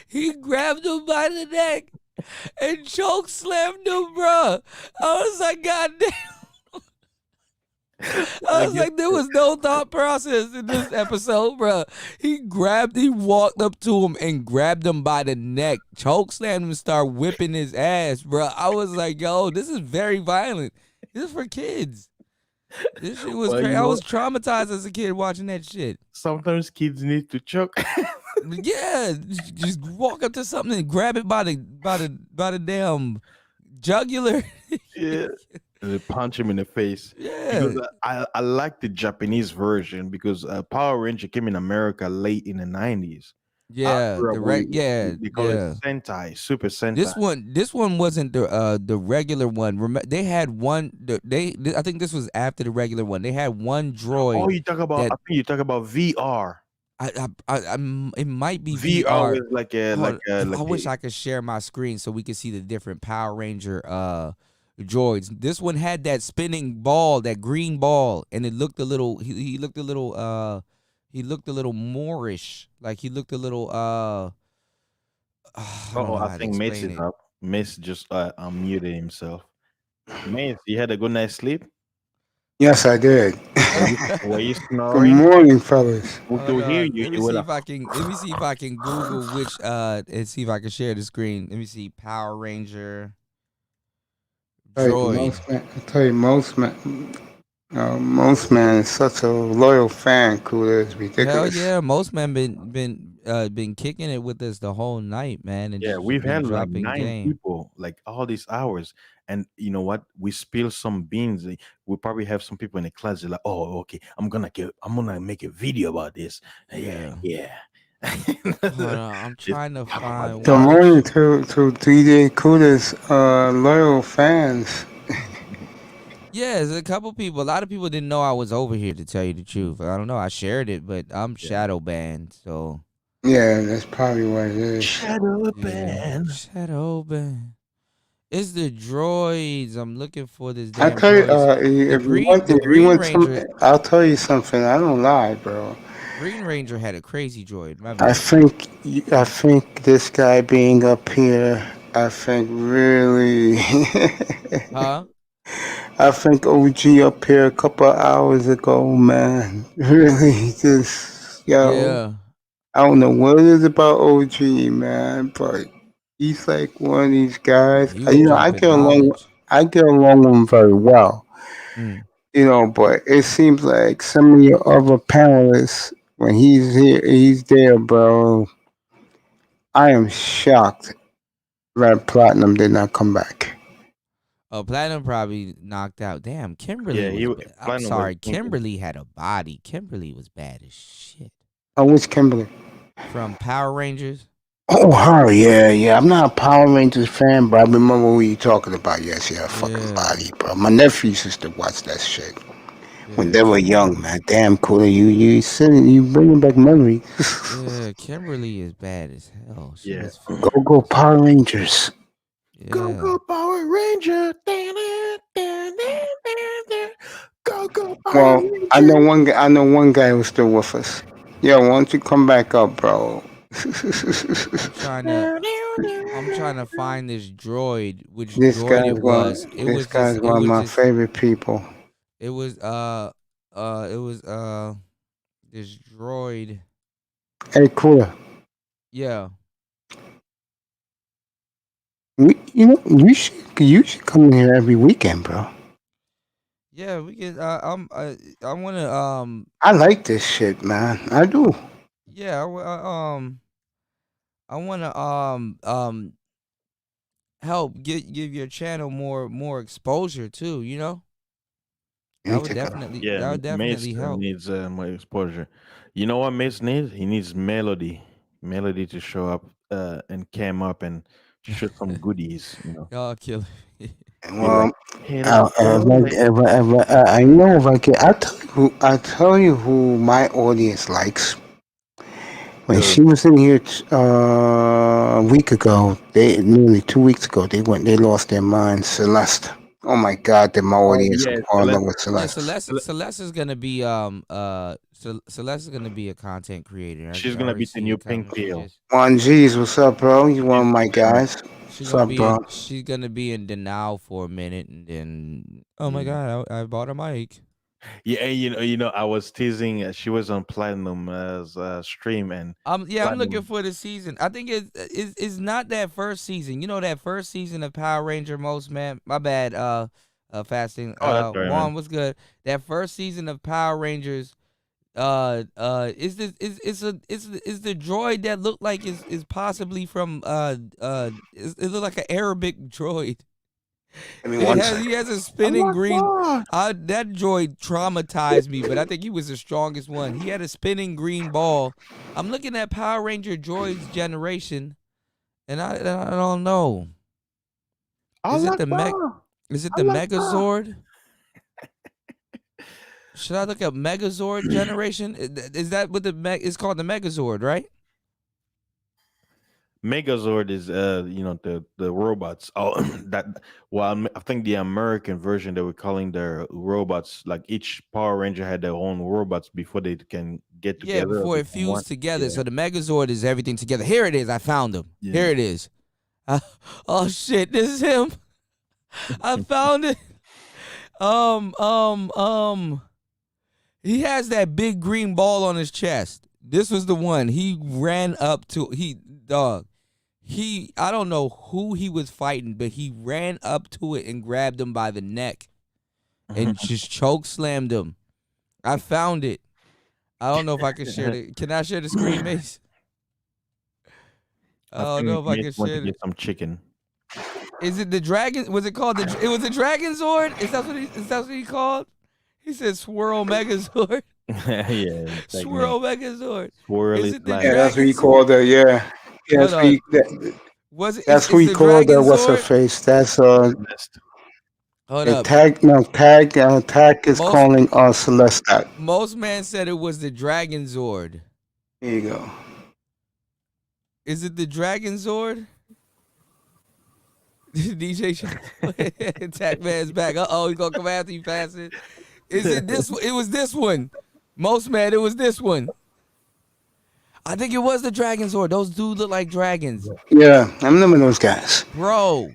He grabbed him by the neck and choke slammed him, bro. I was like, God damn. I was like, there was no thought process in this episode, bro. He walked up to him and grabbed him by the neck, choke slammed him, and started whipping his ass, bro. I was like, yo, this is very violent. This is for kids. This shit was Well, crazy. you I know, was traumatized as a kid watching that shit. sometimes kids need to choke. Yeah, just walk up to something and grab it by the damn jugular. Yeah. And they punch him in the face. Yeah. Because I like the Japanese version because Power Ranger came in America late in the 90s. Yeah, They call yeah. it Sentai, Super Sentai. This one wasn't the regular one. They had one. I think this was after the regular one. They had one droid. Oh, you talk about? I that think you talk about VR. it might be VR VR. is like a Hold on, I wish a I could share my screen so we could see the different Power Ranger droids. This one had that spinning ball, that green ball, and it looked a little. He looked a little. He looked a little Moorish. Like he looked a little. I don't know I how to think Mace explain is it. up. Mace just unmuted himself. Mace, you had a good night's sleep? Yes, I did. Were you Good snoring? morning, fellas. We Hold could hear on. you. Let me You were see like, if I can. Let me see if I can Google which. And see if I can share the screen. Let me see. Power Ranger droid. I tell you, most man is such a loyal fan. Cool, it's Hell ridiculous. yeah, most men been kicking it with us the whole night, man, and yeah, just we've been had like dropping 9 game. people, like all these hours. And you know what? We spill some beans. We probably have some people in the class that are like, oh, okay, I'm gonna make a video about this. Yeah. Hold on, I'm Just trying to talk about find it. Good which. morning to DJ Kuda's loyal fans. Yeah, there's a couple people. A lot of people didn't know I was over here. To tell you the truth, I don't know. I shared it, but I'm shadow banned, so Yeah, that's probably what it is. Shadow yeah, shadow banned. It's the droids. I'm looking for this I damn tell you, droids. if you want, The if you Green want some, Ranger. I'll tell you something. I don't lie, bro. Green Ranger had a crazy droid. My I bad. think this guy being up here, I think really, Huh? I think OG up here a couple of hours ago, man, really just Yeah. I don't know what it is about OG, man, but he's like one of these guys. He was dropping knowledge. I get along with him very well, Mm. but it seems like some of your other panelists, when he's there, bro. I am shocked that Platinum did not come back. Oh, Platinum probably knocked out. Damn, Kimberly Yeah, was. I'm Platinum was sorry, thinking. Kimberly had a body. Kimberly was bad as shit. Oh, which Kimberly? From Power Rangers. Oh, her, yeah. I'm not a Power Rangers fan, but I remember what you talking about. Yes, yeah, fucking body, bro. My nephews used to watch that shit when they were young, man. Damn, cool. You bringing back memories. Yeah, Kimberly is bad as hell. She Yeah. was. Go Power Rangers. Yeah. Power Ranger. Go Power Well, Ranger. I know one guy who's still with us. Yeah, why don't you come back up, bro? I'm trying to find this droid. Which This droid guy's it was? this guy's one of my favorite people. It was this droid. Hey, Cooler. Yeah. You should come in here every weekend, bro. Yeah, we can. I wanna. I like this shit, man. I do. Yeah. I wanna. Help give your channel more exposure too. You know. That would definitely. Yeah, That would definitely Mace help. needs more exposure. You know what Mace needs? He needs melody to show up and cam up and shoot some goodies. Y'all kill. Well, you know if I can, I'll tell you who my audience likes. When she was in here a week ago, nearly 2 weeks ago, they lost their mind. Celeste. Oh my God, did my audience fall in love with Celeste? Yeah, Celeste is gonna be Celeste is gonna be a content creator. She's gonna be the new Pink Pill. Juan G's, what's up, bro? You one of my guys. What's up, bro? She's gonna be in denial for a minute, and then oh my God, I bought a mic. Yeah, and I was teasing. She was on Platinum as stream, and I'm Platinum- looking for the season. I think it's not that first season. You know that first season of Power Ranger Most Man. My bad. fasting. Oh, that's right, Juan, man. what's good? That first season of Power Rangers, is the droid that looked like is possibly from it looked like an Arabic droid. Give me one He second. has a spinning green. That droid traumatized me, but I think he was the strongest one. He had a spinning green ball. I'm looking at Power Ranger droids generation, and I don't know. Is it the Megazord? Should I look up Megazord generation? Is that what it's called? The Megazord, right? Megazord is the robots. Oh, I think the American version they were calling their robots, like each Power Ranger had their own robots before they can get together. Yeah, before it fused together. So the Megazord is everything together. Here it is. I found him. Yeah. Here it is. Oh shit, this is him. I found it. He has that big green ball on his chest. This was the one. He ran up to I don't know who he was fighting, but he ran up to it and grabbed him by the neck and just choke slammed him. I found it. I don't know if I can share it. Can I share the screen, Mace? I don't know if I can share get it. some chicken. Is it the dragon? Was it called it was the Dragon Zord? Is that what he called? He said Swirl Megazord. Yeah. Swirl Megazord. Swirly Is it the flag. Yeah, that's what he Dragon called her. Yeah. Yeah, Hold that's what he, Was it? that's is what he the called her. Dragon What's her Zord? face? That's Hold up. Tag is calling Celestat. Most man said it was the Dragon Zord. There you go. Is it the Dragon Zord? DJ Attack Man's back. He's gonna come after you, Pastor. Is it this? It was this one. Most man, it was this one. I think it was the Dragon Zord. Those dudes look like dragons. Yeah, I remember those guys. Bro,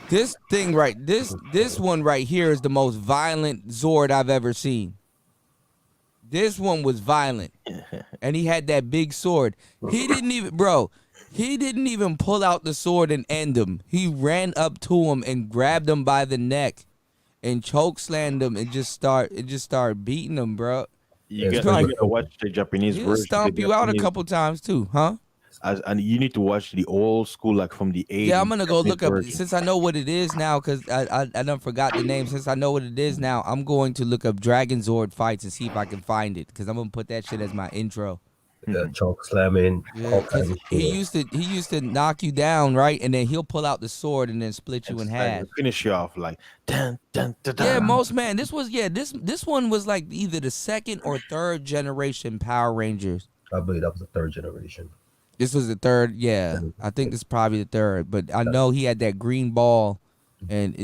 this thing this one right here is the most violent Zord I've ever seen. This one was violent. And he had that big sword. He didn't even pull out the sword and end him. He ran up to him and grabbed him by the neck and choke slammed him and just start beating him, bro. You gotta watch the Japanese He'll version. stomp you out a couple times too, huh? And you need to watch the old school, like from the 80s. Yeah, I'm gonna go look up version. since I know what it is now, because I done forgot the name. Since I know what it is now, I'm going to look up Dragon Zord fights and see if I can find it, because I'm gonna put that shit as my intro. Choke slamming. Yeah, because he used to knock you down, right, and then he'll pull out the sword and then split you in half. Finish you off like dun, dun, dun, dun. Yeah, most man. This one was like either the second or third generation Power Rangers. I believe that was the third generation. This was the third, yeah. I think it's probably the third, but I know he had that green ball, and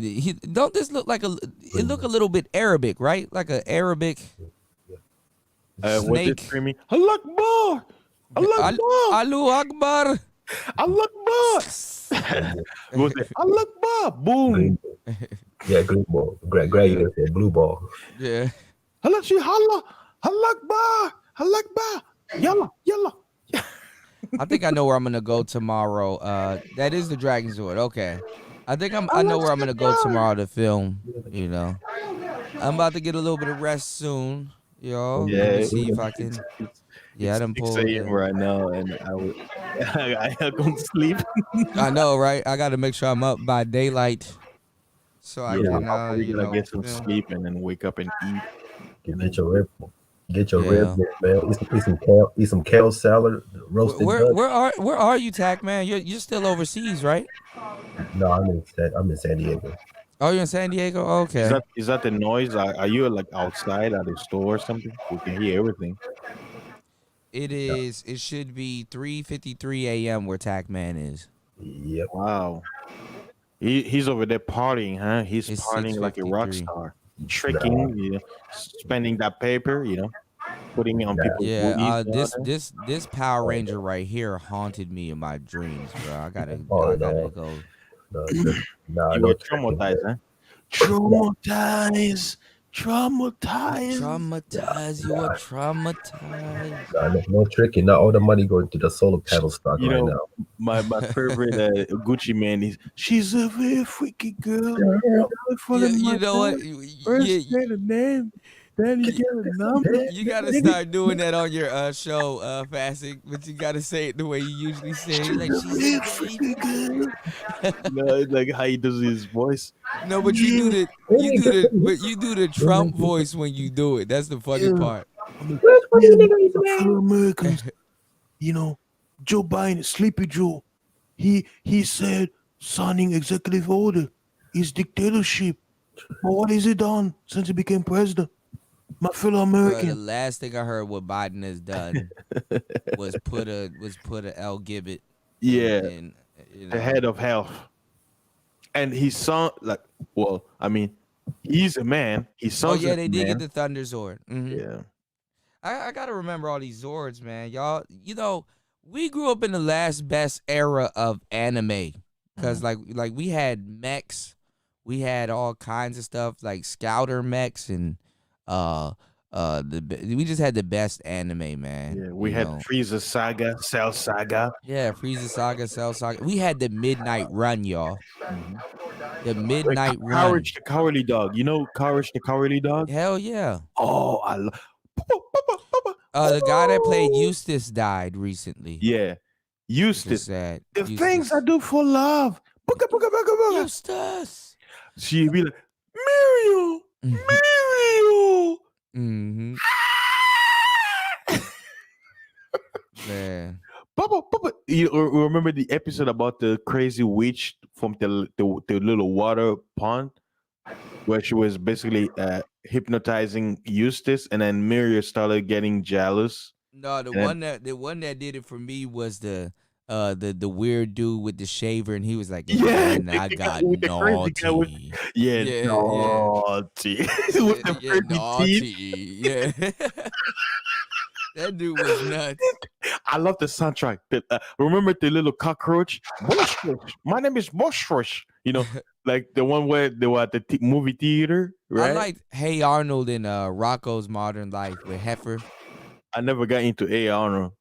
don't this look like it look a little bit Arabic, right? Like an Arabic What's it snake. screaming? Allah Akbar! Allah Akbar! Allahu Akbar! Allah Akbar! What's it? Allah Akbar! Boom! Yeah, green ball. Greg, you gonna say blue ball. Yeah. Allah Allah! Allah Akbar! Allah Akbar! Yalla! Yalla! I think I know where I'm gonna go tomorrow. That is the Dragon Zord. Okay. I think I know where I'm gonna go tomorrow to film. You know, I'm about to get a little bit of rest soon. Yo, let me see if I can. Yeah, I done pulled. 6 a.m. right now, and I couldn't sleep. I know, right? I got to make sure I'm up by daylight, so I can. You're gonna get some sleep and then wake up and eat. Get your rib. Get your ribs, man. Eat some kale salad, roasted. Where are you, Tack man? You're still overseas, right? No, I'm in San Diego. Oh, you're in San Diego? Okay. Is that the noise? Are you like outside at a store or something? We can hear everything. It is. It should be 3:53 a.m. where Tack man is. Yep. Wow. He's over there partying, huh? He's partying like a rock star. Tricking, spending that paper, putting it on people's booties. This Power Ranger right here haunted me in my dreams, bro. I gotta go. You were traumatized, huh? Traumatized. Traumatized. Traumatized. You are traumatized. No tricking. Not all the money going to the solar panel stock You right know, now. my favorite Gucci man is she's a very freaky girl. You know what? First Yeah, get a name, then you get a number. you gotta start doing that on your show, Fasik. But you gotta say it the way you usually say it. Like she's a freaky girl. No, like how he does his voice. No, but you do the Trump voice when you do it. That's the funny part. For Americans, you know, Joe Biden, Sleepy Joe, he said signing executive order is dictatorship. But what has he done since he became president? My fellow Bro, the American. last thing I heard what Biden has done was put a L Gibbet Yeah, in the head of health. And he sound like, well, I mean, he's a man. He Oh sounds yeah, like they a did man. get the Thunder Zord. Mhm. Yeah. I gotta remember all these Zords, man. Y'all, you know, we grew up in the last best era of anime, cause like we had mechs, we had all kinds of stuff like Scouter mechs and we just had the best anime, man. Yeah, we you had know. Frieza Saga, Cell Saga. Yeah, Frieza Saga, Cell Saga. We had the Midnight Run, y'all. The Midnight Run. Courage the Cowardly Dog. You know Courage the Cowardly Dog? Hell yeah. Oh, I love. The guy that played Eustace died recently. Yeah, Eustace. Sad. The things I do for love. Booga, booga, booga, booga. Eustace. She'd be like, Mario, Mario. Mm-hmm. Man. Papa. You remember the episode about the crazy witch from the little water pond, where she was basically hypnotizing Eustace, and then Mario started getting jealous. No, the one that did it for me was the weird dude with the shaver, and he was like, and I got naughty. Yeah, naughty. With the pretty naughty. teeth. Yeah. That dude was nuts. I love the soundtrack. Remember the little cockroach? Moshrush. My name is Moshrush. You know, like the one where they were at the movie theater, right? I liked Hey Arnold in Rocco's Modern Life with Heifer. I never got into A. Arnold.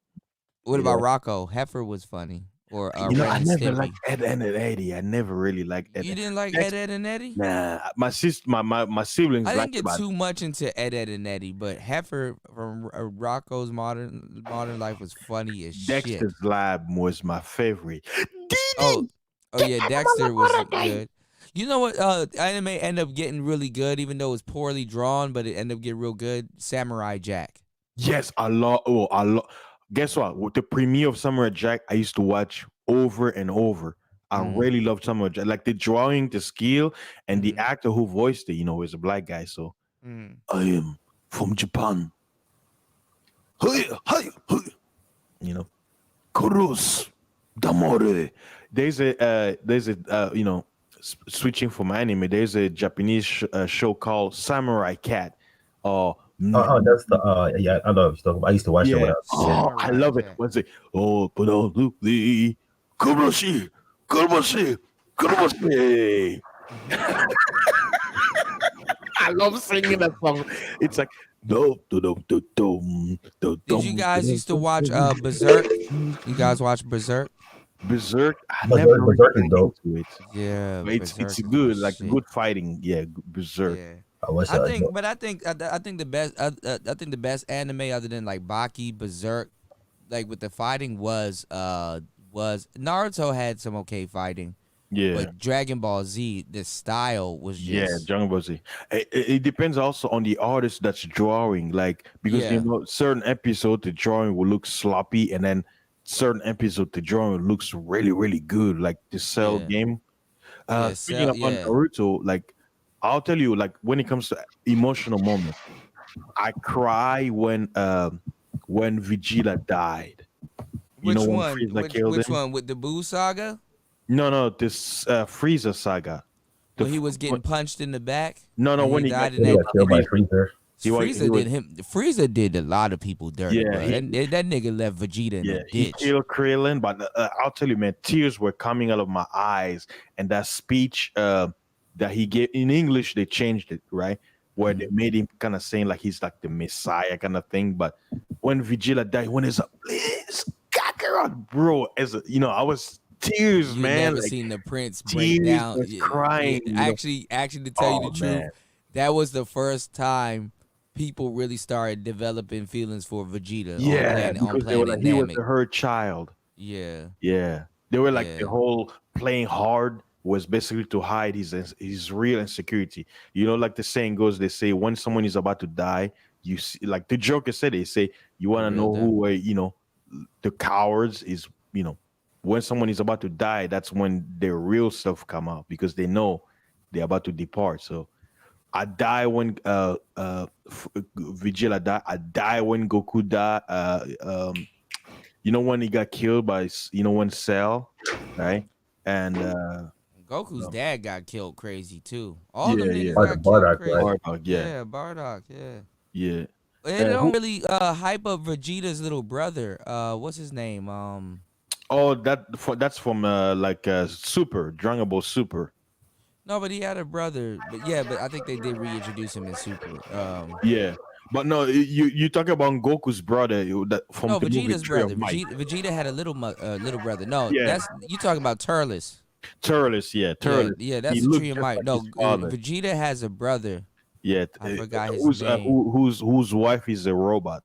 What about Rocco? Heifer was funny. Or You know, Ren I and never Stimpy. liked Ed, and Eddie. I never really liked Ed. You didn't like Ed, and Eddie? Nah, my sister, my siblings. I didn't liked get about too much into Ed, and Eddie, but Heifer from Rocco's Modern Life was funny as shit. Dexter's Lab was my favorite. Oh yeah, Dexter was good. You know what? Anime ended up getting really good, even though it was poorly drawn, but it ended up getting real good. Samurai Jack. Yes, I love. Guess what? With the premiere of Samurai Jack, I used to watch over and over. I really loved Samurai Jack. Like the drawing, the skill, and the actor who voiced it, you know, is a black guy. So I am from Japan. You know, Kurus Damore. There's a you know, switching from anime. There's a Japanese show called Samurai Cat. That's the yeah, I know what you're talking about. I used to watch that when I was a kid. Oh, I love it. What's it? Oh, but the Kuroshi. I love singing that song. It's like Did you guys used to watch Berserk? You guys watch Berserk? Berserk. I Berserk- never really Berserk is got dope. into it. Yeah, But it's Berserk good, was like shit. good fighting. Yeah, Berserk. Yeah. I think the best. I think the best anime other than like Baki, Berserk, like with the fighting was Naruto had some okay fighting. Yeah. But Dragon Ball Z, the style was just Dragon Ball Z. It depends also on the artist that's drawing, like because Yeah. you know certain episode the drawing will look sloppy, and then certain episode the drawing looks really really good, like the Cell Yeah. game. Yeah, Speaking Cell- upon yeah. Naruto, like I'll tell you, like when it comes to emotional moments, I cry when Vegeta died. You Which know when one? Frieza killed Which him? one with the Buu saga? No, this Frieza saga. When he was getting punched in the back. No, and when he he died got in that. killed by Freezer. Frieza did a lot of people dirty. Yeah, bro. That nigga left Vegeta in the he ditch. killed Krillin, but I'll tell you, man, tears were coming out of my eyes. And that speech that he gave in English, they changed it, right? where they made him kind of saying like he's like the Messiah kind of thing. But when Vegeta died, when it's a Kakarot, bro, I was tears, You man. never Like, seen the Prince break tears, down. was crying. Actually, to tell you the truth, man. that was the first time people really started developing feelings for Vegeta. Yeah, on because they were Planet like, he was Namek. her child. Yeah. Yeah, they were like the Yeah. whole playing hard was basically to hide his real insecurity. Like the saying goes, they say when someone is about to die, you see, like the Joker said, they say you want to know who the cowards is. When someone is about to die, that's when their real stuff come out because they know they're about to depart. So I die when Vegeta died. I die when Goku died. When he got killed by when Cell, right? And Goku's dad got killed crazy too. Yeah, All them niggas yeah. got killed Bardock, crazy. right? Bardock, yeah. Yeah, Bardock, yeah. Yeah. They don't really hype up Vegeta's little brother. What's his name? Oh, that's from Super Dragon Ball Super. No, but he had a brother. But yeah, but I think they did reintroduce him in Super. Yeah, but no, you talk about Goku's brother from No, the movie Vegeta's Tree of brother. Life. Vegeta had a little brother. No, Yeah. that's you talking about Turles. Turles, yeah, Turles. Yeah, that's He the looked Tree of just Might. like No, his father. Vegeta has a brother. Yeah, I forgot his name. whose wife is a robot?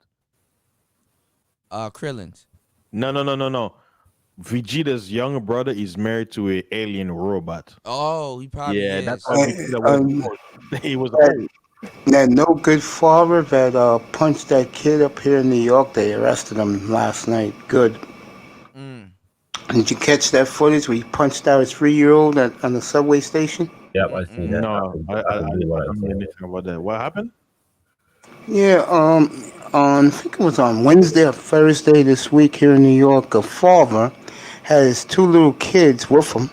Krillin's. No. Vegeta's younger brother is married to an alien robot. Oh, he probably Yeah, is. that's why Vegeta was he was hurt. That no good father that punched that kid up here in New York. They arrested him last night. Good. Did you catch that footage where he punched out his 3-year-old on the subway station? Yep, I see that. No, I can do what I don't know say. anything about that. What happened? Yeah, I think it was on Wednesday or Thursday this week here in New York. A father had his 2 little kids with him.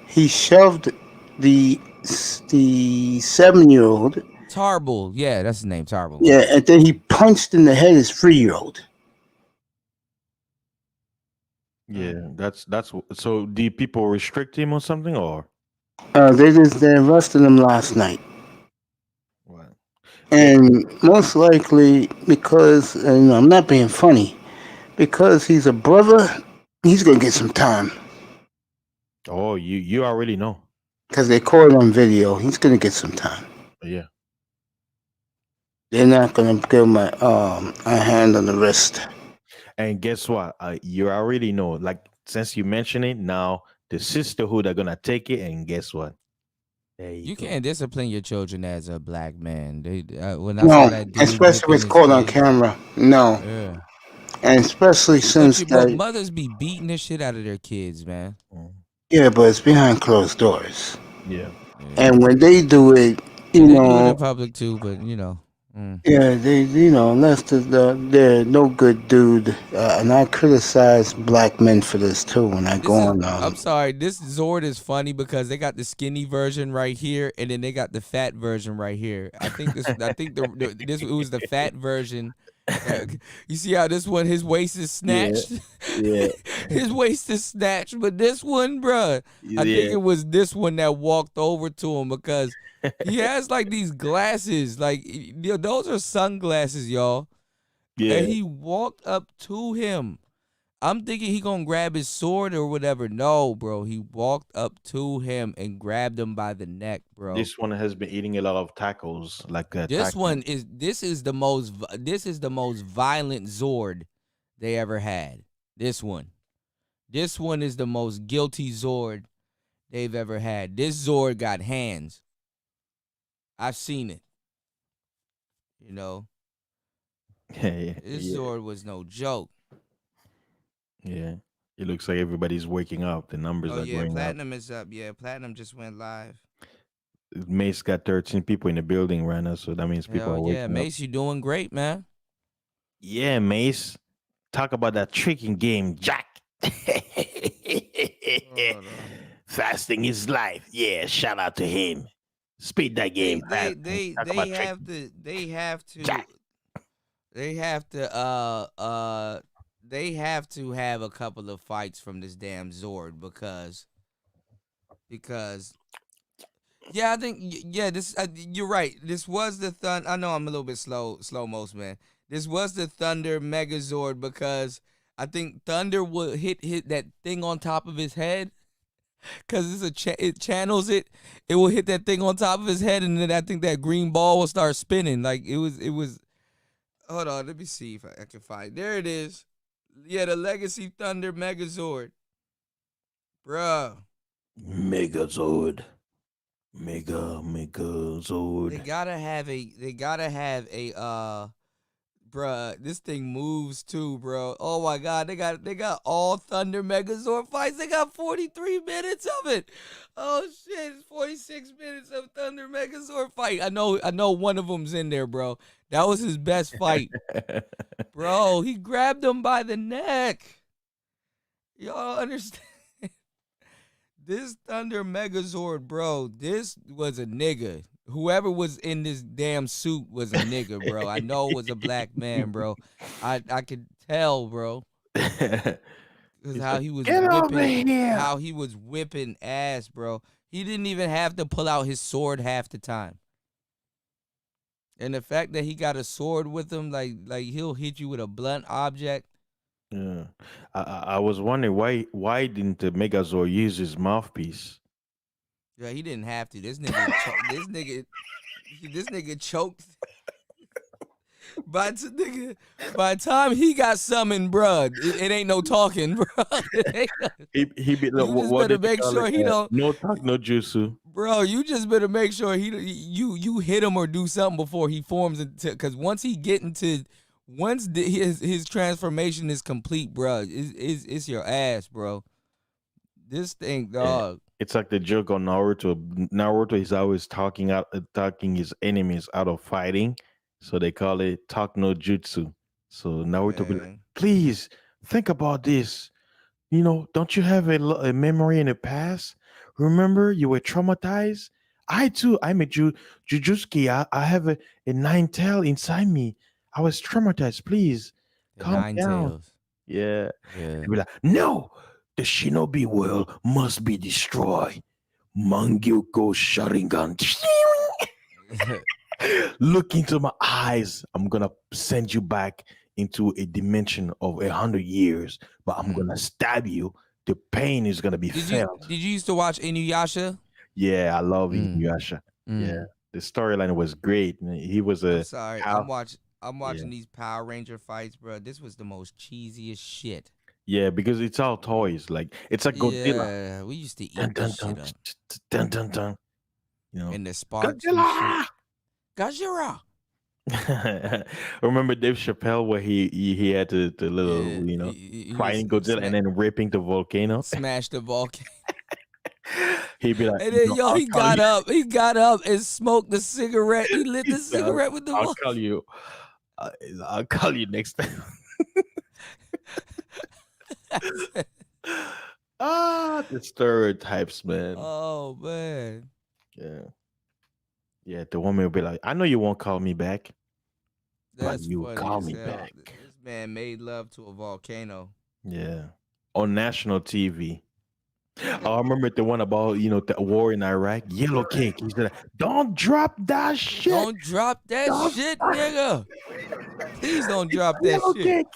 He shoved the 7-year-old. Tarble. Yeah, that's his name, Tarble. Yeah, and then he punched in the head his 3-year-old. Yeah, that's so. Do people restrict him or something, or They arrested him last night. what? And most likely because I'm not being funny, because he's a brother, he's gonna get some time. Oh, you already know. Because they caught it on video. He's gonna get some time. Yeah. They're not gonna give him a hand on the wrist. And guess what? You already know. Like since you mentioned it, now the sisterhood are gonna take it, and guess what? There You go. can't discipline your children as a black man. When I saw No, that dude especially when it's whooping his caught on kid. camera. No. Yeah. And especially since But that. mothers be beating the shit out of their kids, man. Yeah, but it's behind closed doors. Yeah. And when they do it, They do it in public too, but Yeah, they, unless they're no good dude, and I criticize black men for this too when I go on. I'm sorry, this Zord is funny because they got the skinny version right here, and then they got the fat version right here. I think this it was the fat version. You see how this one, his waist is snatched? Yeah. His waist is snatched, but this one, bruh, I think Yeah. it was this one that walked over to him because he has like these glasses, like those are sunglasses, y'all. Yeah. And he walked up to him. I'm thinking he gonna grab his sword or whatever. No, bro. He walked up to him and grabbed him by the neck, bro. This one has been eating a lot of tacos, like This is the most violent Zord they ever had. This one is the most guilty Zord they've ever had. This Zord got hands. I've seen it. This Zord was no joke. Yeah. It looks like everybody's waking up. The numbers Oh are yeah, going Platinum is up. Yeah, Platinum just went live. up. Mace got 13 people in the building right now, so that means people are Hell waking yeah, up. Mace, you doing great, man. Yeah, Mace. Talk about that tricking game, Jack. Fasting is life. Yeah, shout out to him. Speed that game. They have to have a couple of fights from this damn Zord because Yeah, I think this you're right. This was the Thunder. I know I'm a little bit slow most man. This was the Thunder Megazord because I think Thunder would hit that thing on top of his head because it channels it. It will hit that thing on top of his head, and then I think that green ball will start spinning. Like it was. Hold on, let me see if I can find. There it is. Yeah, the Legacy Thunder Megazord, bruh. Megazord. Megazord. They gotta have a bruh, this thing moves too, bro. Oh my god, they got all Thunder Megazord fights. They got 43 minutes of it. Oh shit, it's 46 minutes of Thunder Megazord fight. I know one of them's in there, bro. That was his best fight. Bro, he grabbed him by the neck. Y'all understand? This Thunder Megazord, bro, this was a nigga. Whoever was in this damn suit was a nigga, bro. I know it was a black man, bro. I could tell, bro. Because how he was whipping ass, bro. He didn't even have to pull out his sword half the time. And the fact that he got a sword with him, like he'll hit you with a blunt object. Yeah, I was wondering why didn't the Megazord use his mouthpiece? Yeah, he didn't have to. This nigga choked. By the time he got summoned, bruh, it ain't no talking, bro. He be You just better make sure he don't. No talk, no jutsu. Bro, you just better make sure you hit him or do something before he forms into. Because once his transformation is complete, bro, it's your ass, bro. This thing, dog. It's like the joke on Naruto. Naruto is always talking his enemies out of fighting, so they call it talk no jutsu. So Naruto be like, please think about this. You know, don't you have a memory in the past? Remember, you were traumatized. I too, I'm a Jujutsuki. I have a nine tail inside me. I was traumatized. Please calm down. Tails. Yeah. Be like, no, the shinobi world must be destroyed. Mangyuko Sharingan. Look into my eyes. I'm gonna send you back into a dimension of 100 years, but I'm gonna stab you. The pain is gonna be felt. Did you used to watch Inuyasha? Yeah, I love Inuyasha. Yeah, the storyline was great. He was a. I'm sorry, I'm watching these Power Ranger fights, bro. This was the most cheesiest shit. Yeah, because it's all toys. Like it's like Godzilla. Yeah, we used to eat this shit up. Dun, dun, dun. You know, And the sparks. Godzilla. Remember Dave Chappelle where he had the little fighting Godzilla and then ripping the volcano. Smash the volcano. He'd be like, and then he got up and smoked the cigarette. He lit the cigarette with the I'll call you next time. The stereotypes, man. Oh man. Yeah, the woman will be like, I know you won't call me back. That's but you funny call as me hell. back. This man made love to a volcano. Yeah. On national TV. I remember the one about, the war in Iraq. Yellow Cake. He said, don't drop that shit. Don't drop that shit, nigga. Please don't drop that Yellow shit. Cake.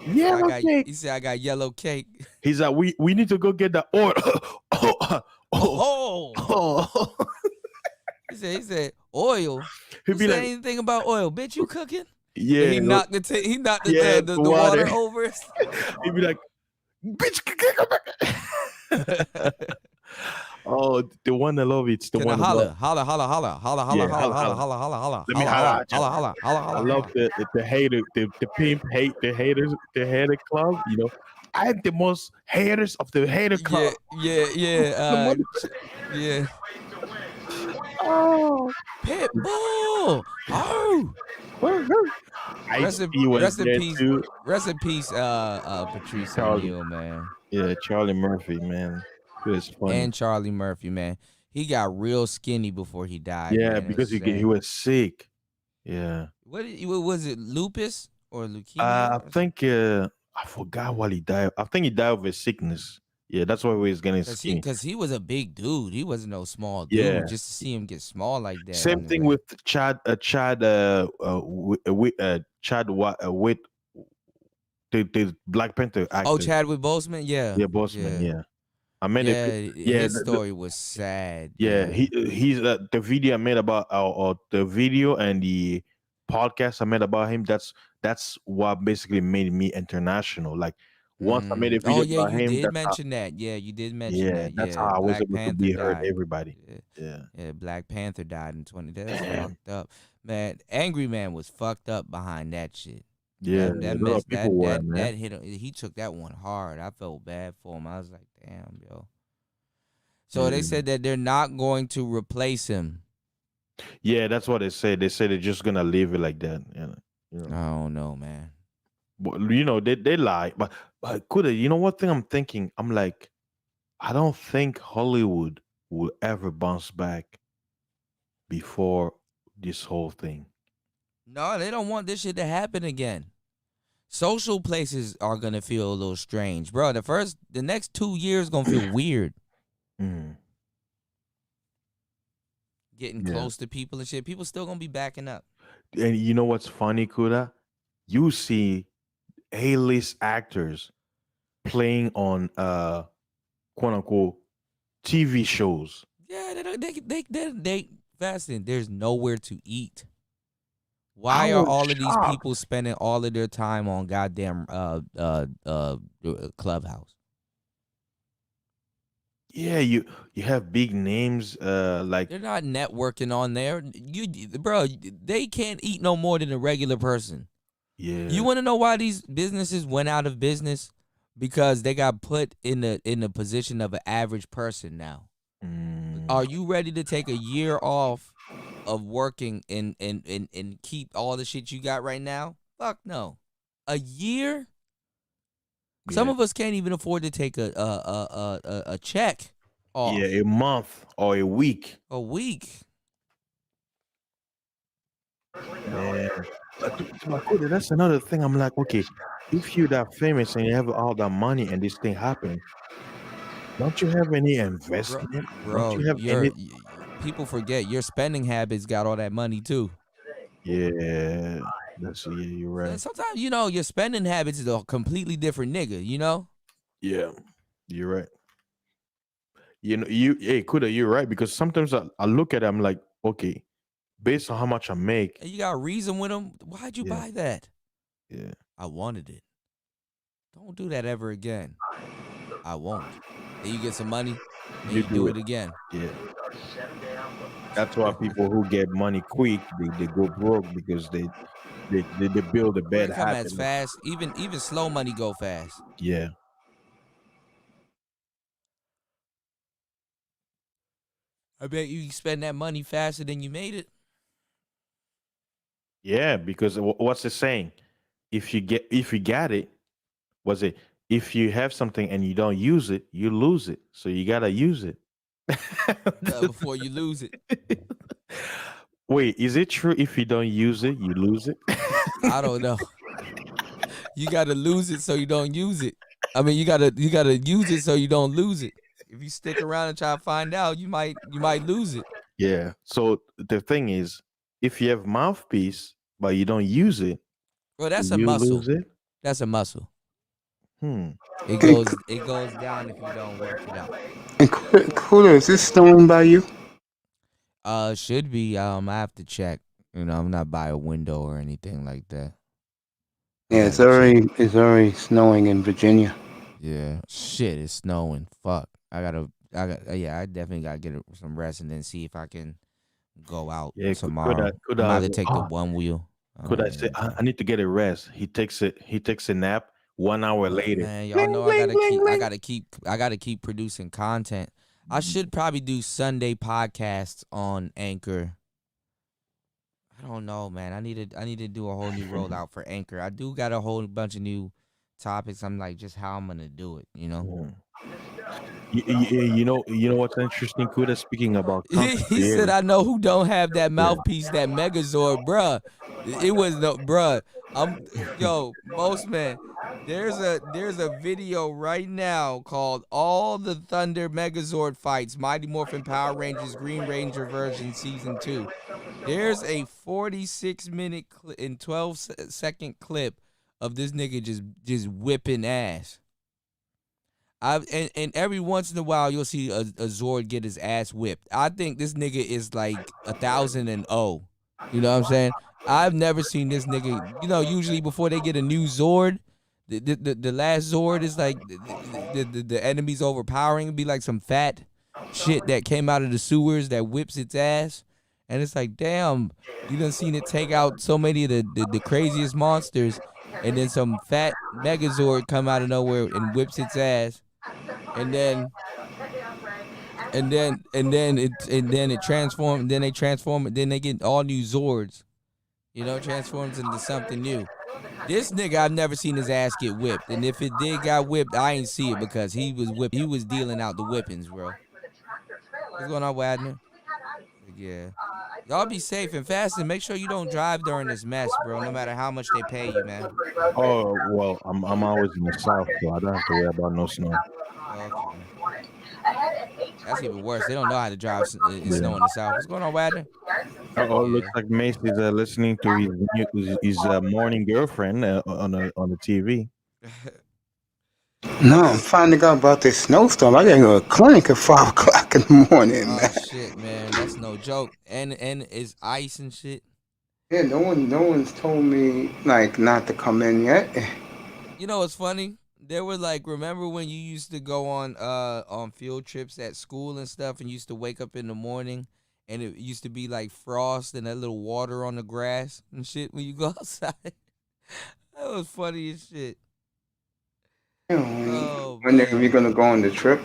Yellow Cake. He said, I got yellow cake. He's like, we need to go get the oil. Oh. He said, oil. Who said like, anything about oil? Bitch, you cooking? Yeah. He knocked the water over. He'd be like, bitch. Oh, the one I love, it's the one. Holla. I love the hater, the pimp hate the haters, the hater club. I have the most haters of the hater club. Yeah. Oh, Pitbull. Oh. Rest in peace, Patrice O'Neal, man. Yeah, Charlie Murphy, man. He was funny. And Charlie Murphy, man. He got real skinny before he died. Yeah, man. because he was sick. Yeah. What was it? Lupus or leukemia? I think I forgot what he died. I think he died of a sickness. Yeah, that's why he's getting skinny. Because he was a big dude. He wasn't no small dude. Yeah. Just to see him get small like that. Same thing with Chad. Chad with the Black Panther actor. Oh, Chadwick Boseman. Yeah. Yeah, Boseman. Yeah. I mean, his story was sad. Yeah, he's the video I made about or the video and the podcast I made about him. That's what basically made me international. Like once I made a video about him. You did mention that. Yeah, you did mention that. Yeah, that's how I was able to be heard. Everybody. Yeah, Black Panther died in 20. That's fucked up, man. Angry Man was fucked up behind that shit. Yeah, that hit him. He took that one hard. I felt bad for him. I was like, damn, yo. So they said that they're not going to replace him. Yeah, that's what they said. They said they're just gonna leave it like that. I don't know, man. But, they lie. But Kuda, you know what thing I'm thinking? I'm like, I don't think Hollywood will ever bounce back before this whole thing. No, they don't want this shit to happen again. Social places are gonna feel a little strange, bro. The next 2 years gonna feel weird. Getting close to people and shit. People still gonna be backing up. And you know what's funny, Kuda? You see A-list actors playing on quote unquote TV shows. Yeah, they fasting. There's nowhere to eat. Why are all of these people spending all of their time on goddamn Clubhouse? Yeah, you have big names like they're not networking on there. Bro, they can't eat no more than a regular person. Yeah. You want to know why these businesses went out of business? Because they got put in the position of an average person now. Are you ready to take a year off of working and keep all the shit you got right now? Fuck no. A year? Yeah. Some of us can't even afford to take a check off. Yeah, a month or a week. A week. Yeah. That's another thing. I'm like, okay, if you're that famous and you have all that money and this thing happen, don't you have any investment? Bro, don't you have any... people forget your spending habits got all that money too. Yeah, you're right. And sometimes your spending habits is a completely different nigga. Yeah, you're right. Kuda, you're right, because sometimes I look at it, I'm like, okay, based on how much I make, and you got a reason with them. Why'd you buy that? Yeah, I wanted it. Don't do that ever again. I won't. Then you get some money, and you do it again. Yeah. That's why people who get money quick, they go broke because they build a bad habit. Come habit. as fast. Even slow money go fast. Yeah. I bet you spend that money faster than you made it. Yeah, because what's the saying? If you got it, if you have something and you don't use it, you lose it. So you gotta use it. Before you lose it. Wait, is it true if you don't use it, you lose it? I don't know. You gotta lose it so you don't use it. I mean, you gotta use it so you don't lose it. If you stick around and try to find out, you might lose it. Yeah. So the thing is, if you have mouthpiece but you don't use it, well, that's a muscle. Lose it? That's a muscle. It goes down if you don't work it out. And Kuda, is this snowing by you? Should be. I have to check. I'm not by a window or anything like that. Yeah, it's already snowing in Virginia. Yeah, shit, it's snowing. Fuck, I definitely gotta get some rest and then see if I can go out tomorrow. Could I either take the one wheel. I say I need to get a rest? He takes a nap. 1 hour later, man, y'all know I gotta keep producing content. I should probably do Sunday podcasts on Anchor. I don't know, man. I need to do a whole new rollout for Anchor. I do got a whole bunch of new topics. I'm like, just how I'm gonna do it, You know what's interesting, Kuda? Speaking about he said, I know who don't have that mouthpiece, that Megazord, bruh. It was no bruh. Most man. There's a video right now called "All the Thunder Megazord Fights: Mighty Morphin Power Rangers Green Ranger Version Season 2." There's a 46-minute and 12-second clip of this nigga just whipping ass. And every once in a while you'll see a Zord get his ass whipped. I think this nigga is like 1,000-0. You know what I'm saying? I've never seen this nigga. Usually before they get a new Zord, the last Zord is like the enemy's overpowering. It'd be like some fat shit that came out of the sewers that whips its ass. And it's like, damn, you done seen it take out so many of the craziest monsters, and then some fat Megazord come out of nowhere and whips its ass. And then it transforms. Then they transform it. Then they get all new Zords. Transforms into something new. This nigga, I've never seen his ass get whipped. And if it did got whipped, I ain't see it because he was whipped. He was dealing out the whippings, bro. What's going on, Wadner? Yeah. Y'all be safe and fast and make sure you don't drive during this mess, bro. No matter how much they pay you, man. Oh well, I'm always in the south, so I don't have to worry about no snow. Okay. That's even worse. They don't know how to drive in snow in the south. What's going on, Wadner? Oh, looks like Mace is listening to his morning girlfriend on the TV. No, I'm finding out about this snowstorm. I gotta go to a clinic at 5 o'clock in the morning, man. Shit, man, that's no joke. And it's ice and shit. Yeah, no one's told me like not to come in yet. You know what's funny? There were remember when you used to go on field trips at school and stuff, and you used to wake up in the morning, and it used to be like frost and that little water on the grass and shit when you go outside. That was funny as shit. When are we gonna go on the trip?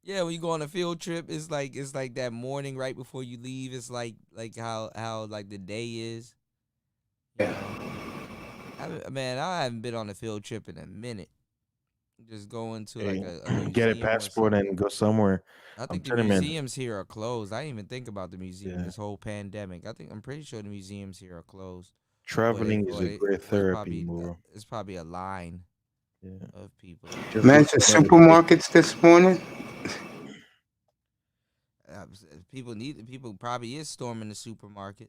Yeah, when you go on a field trip, it's like that morning right before you leave. It's like how the day is. Yeah. I haven't been on a field trip in a minute. Just going to a get a museum passport and go somewhere. I think the museums here are closed. I didn't even think about the museum this whole pandemic. I'm pretty sure the museums here are closed. Traveling is a great therapy, bro. It's probably a line of people. Mentioned supermarkets this morning. People probably is storming the supermarket.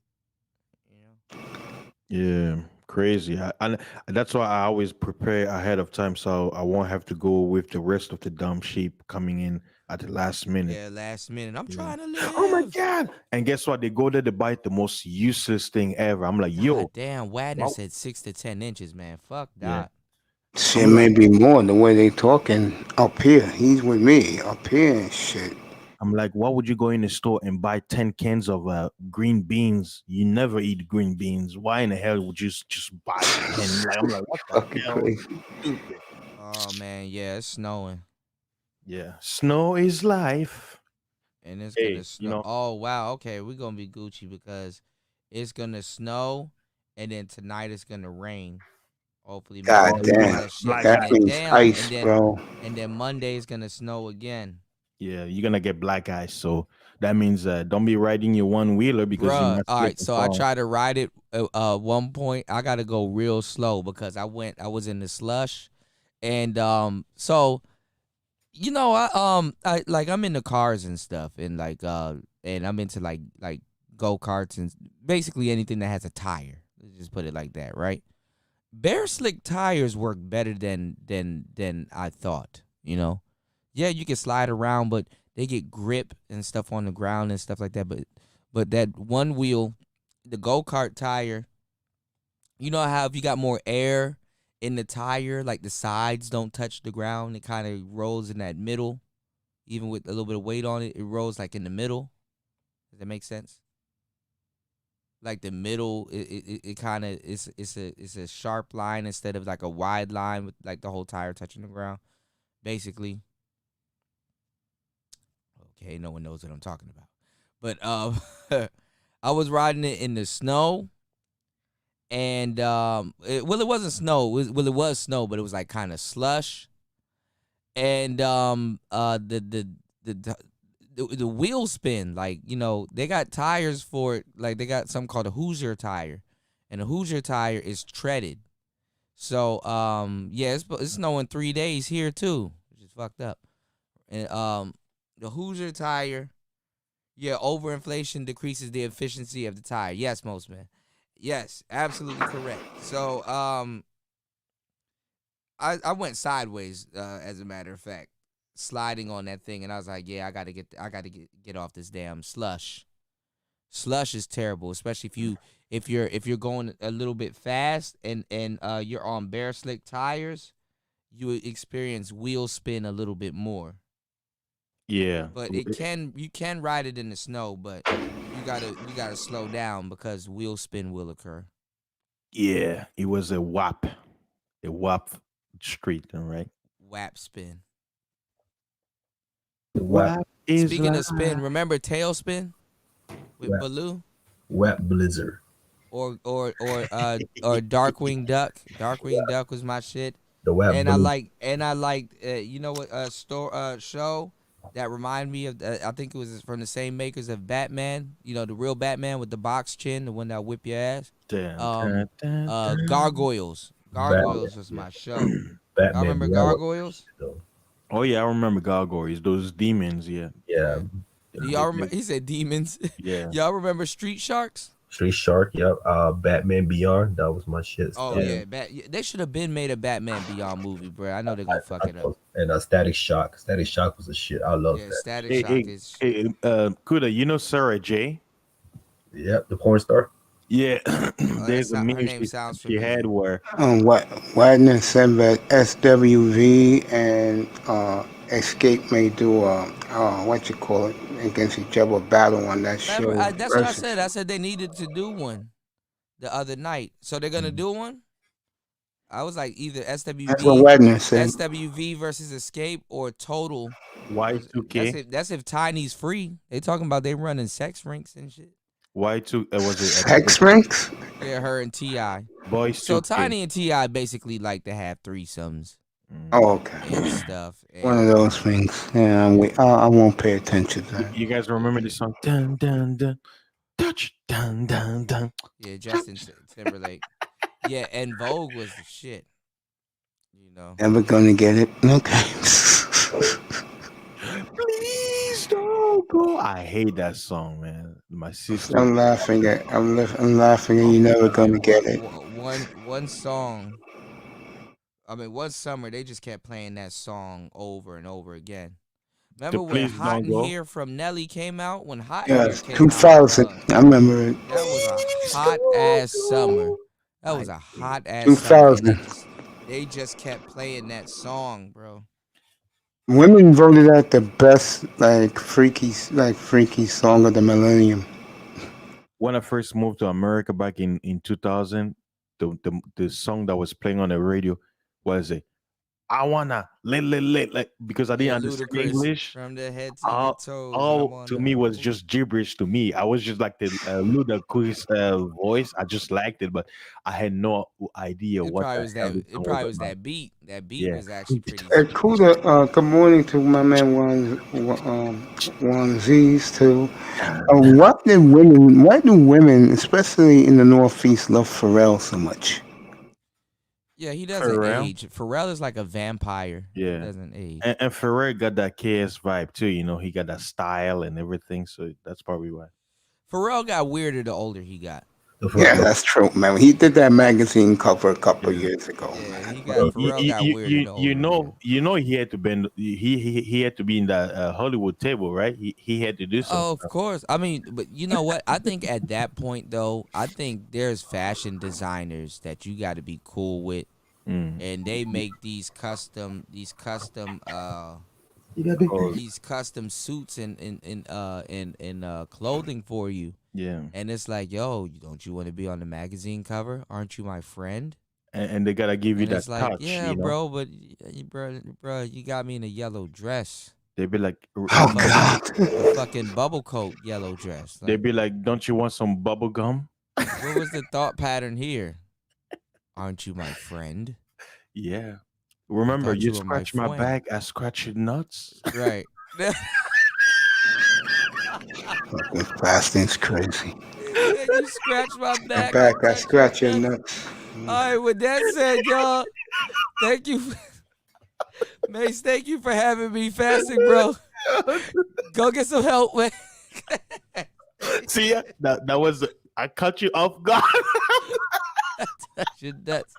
Yeah, crazy. I that's why I always prepare ahead of time, so I won't have to go with the rest of the dumb sheep coming in at the last minute. Yeah, last minute. I'm trying to live. Oh my god! And guess what? They go there to buy the most useless thing ever. I'm like, yo, damn. Wadner said 6 to 10 inches, man. Fuck that. Shit, maybe more the way they talking up here. He's with me up here and shit. I'm like, why would you go in the store and buy 10 cans of green beans? You never eat green beans. Why in the hell would you just buy 10? I'm like, what the hell? Stupid. Oh man, yeah, it's snowing. Yeah, snow is life. And it's gonna snow. Oh wow, okay, we're gonna be Gucci because it's gonna snow, and then tonight it's gonna rain. Hopefully, God damn, that means ice, bro. And then Monday is gonna snow again. Yeah, you're gonna get black eyes, so that means don't be riding your one wheeler because you might all right. So fall. I tried to ride it. One point I gotta go real slow because I was in the slush, and so I I'm into cars and stuff, and and I'm into like go-karts and basically anything that has a tire. Let's just put it like that, right? Bear Slick tires work better than I thought. Yeah, you can slide around, but they get grip and stuff on the ground and stuff like that. But that one wheel, the go-kart tire, you know how if you got more air in the tire, like the sides don't touch the ground, it kind of rolls in that middle. Even with a little bit of weight on it, it rolls like in the middle. Does that make sense? Like the middle, it kind of it's a sharp line instead of like a wide line with like the whole tire touching the ground, basically. Okay, no one knows what I'm talking about. But I was riding it in the snow, and it wasn't snow. It was snow, but it was like kind of slush. And the wheel spin, they got tires for it. Like they got something called a Hoosier tire, and a Hoosier tire is treaded. So yeah, it's snowing 3 days here too, which is fucked up. And the Hoosier tire, yeah, overinflation decreases the efficiency of the tire. Yes, most men. Yes, absolutely correct. So I went sideways, as a matter of fact, sliding on that thing, and I was like, yeah, I gotta get off this damn slush. Slush is terrible, especially if you're going a little bit fast and you're on bare slick tires, you experience wheel spin a little bit more. Yeah. But you can ride it in the snow, but you gotta slow down because wheel spin will occur. Yeah, it was a WAP street, all right? WAP spin. WAP is Speaking of spin, remember Tailspin with WAP. Baloo? WAP Blizzard. Or Darkwing Duck. Darkwing Duck was my shit. The WAP And Blizzard. I liked you know what show that reminded me of I think it was from the same makers of Batman. You know, the real Batman with the box chin, the one that whip your ass. Gargoyles. Gargoyles was my show. Batman I remember Beyond. Gargoyles. Oh yeah, I remember gargoyles, those demons. Yeah. Yeah. Do y'all remember? He said demons. Yeah. Y'all remember Street Sharks? Street Shark. Yep. Batman Beyond. That was my shit. Oh yeah, they should have been made a Batman Beyond movie, bro. I know they're gonna fuck it up. And Static Shock. Static Shock was a shit. I love that. Static Shock is. Kuda, you know Sarah J? Yep, the porn star. Yeah. There's a her meme name sounds she had where Wagner said that SWV and Escape may do against each other battle on that show. Remember, that's what I said. I said they needed to do one the other night, so they're gonna do one. I was like either SWV, That's what Wagner said. SWV versus Escape or Total. Y2K. That's if Tiny's free. They talking about they running sex rinks and shit. Y2 was it Sex rinks? Yeah, her and T.I. Boys So 2K. Tiny and T.I. basically like to have threesomes. Oh, okay. And stuff. One of those things. Yeah, I won't pay attention to that. You guys remember the song? Dun dun dun, touch dun dun dun. Yeah, Justin Timberlake. Yeah, and Vogue was the shit. You know. Never gonna get it. Okay. Please don't go. I hate that song, man. My sister. I'm laughing at you're never gonna get it. One song. I mean, one summer they just kept playing that song over and over again. Remember when Please Hot Don't in Go? Here from Nelly came out? When Hot in Here Yes, came 2000. out, I remember it. that was a hot ass summer. That was a hot ass 2000. summer. They just kept playing that song, bro. Women voted out the best freaky song of the millennium. When I first moved to America back in 2000, the song that was playing on the radio was it? I wanna like because I didn't understand Ludacris, English. from the head to the toes. I All wanna- to me was just gibberish to me. I was just like the Ludacris voice. I just liked it, but I had no idea It what probably the was hell that. this It song probably was about. that beat. That beat Yeah. was actually pretty. Kuda, good morning to my man Juan Z's too. Why do women, especially in the Northeast, love Pharrell so much? Yeah, he doesn't Pharrell? age. Pharrell is like a vampire. Yeah. He doesn't age. And Ferrer got that KS vibe too. You know, he got that style and everything. So that's probably why. Pharrell got weirder the older he got. Yeah, that's true, man. He did that magazine cover a couple years ago. Yeah, Pharrell got weirder the older You know, he had to bend. He had to be in that Hollywood table, right? He had to do something. Oh, of course. I mean, but you know what? I think at that point, though, I think there's fashion designers that you got to be cool with, and they make these custom suits and clothing for you. Yeah. And it's like, yo, don't you want to be on the magazine cover? Aren't you my friend? And they gotta give you And that it's like, touch. yeah, you know? bro, but bro, you got me in a yellow dress. They be like, A fucking bubble coat yellow dress. they be like, don't you want some bubble gum? What was the thought pattern here? Aren't you my friend? Yeah. Remember, thought you you were my scratch my friend. back, I scratch your nuts. Right. Fucking fasting's crazy. said you scratch my back. I scratch your nuts. All right, with that said, y'all, thank you. Mace, thank you for having me fasting, bro. Go get some help, man. See, that was I cut you off guard. Your nuts.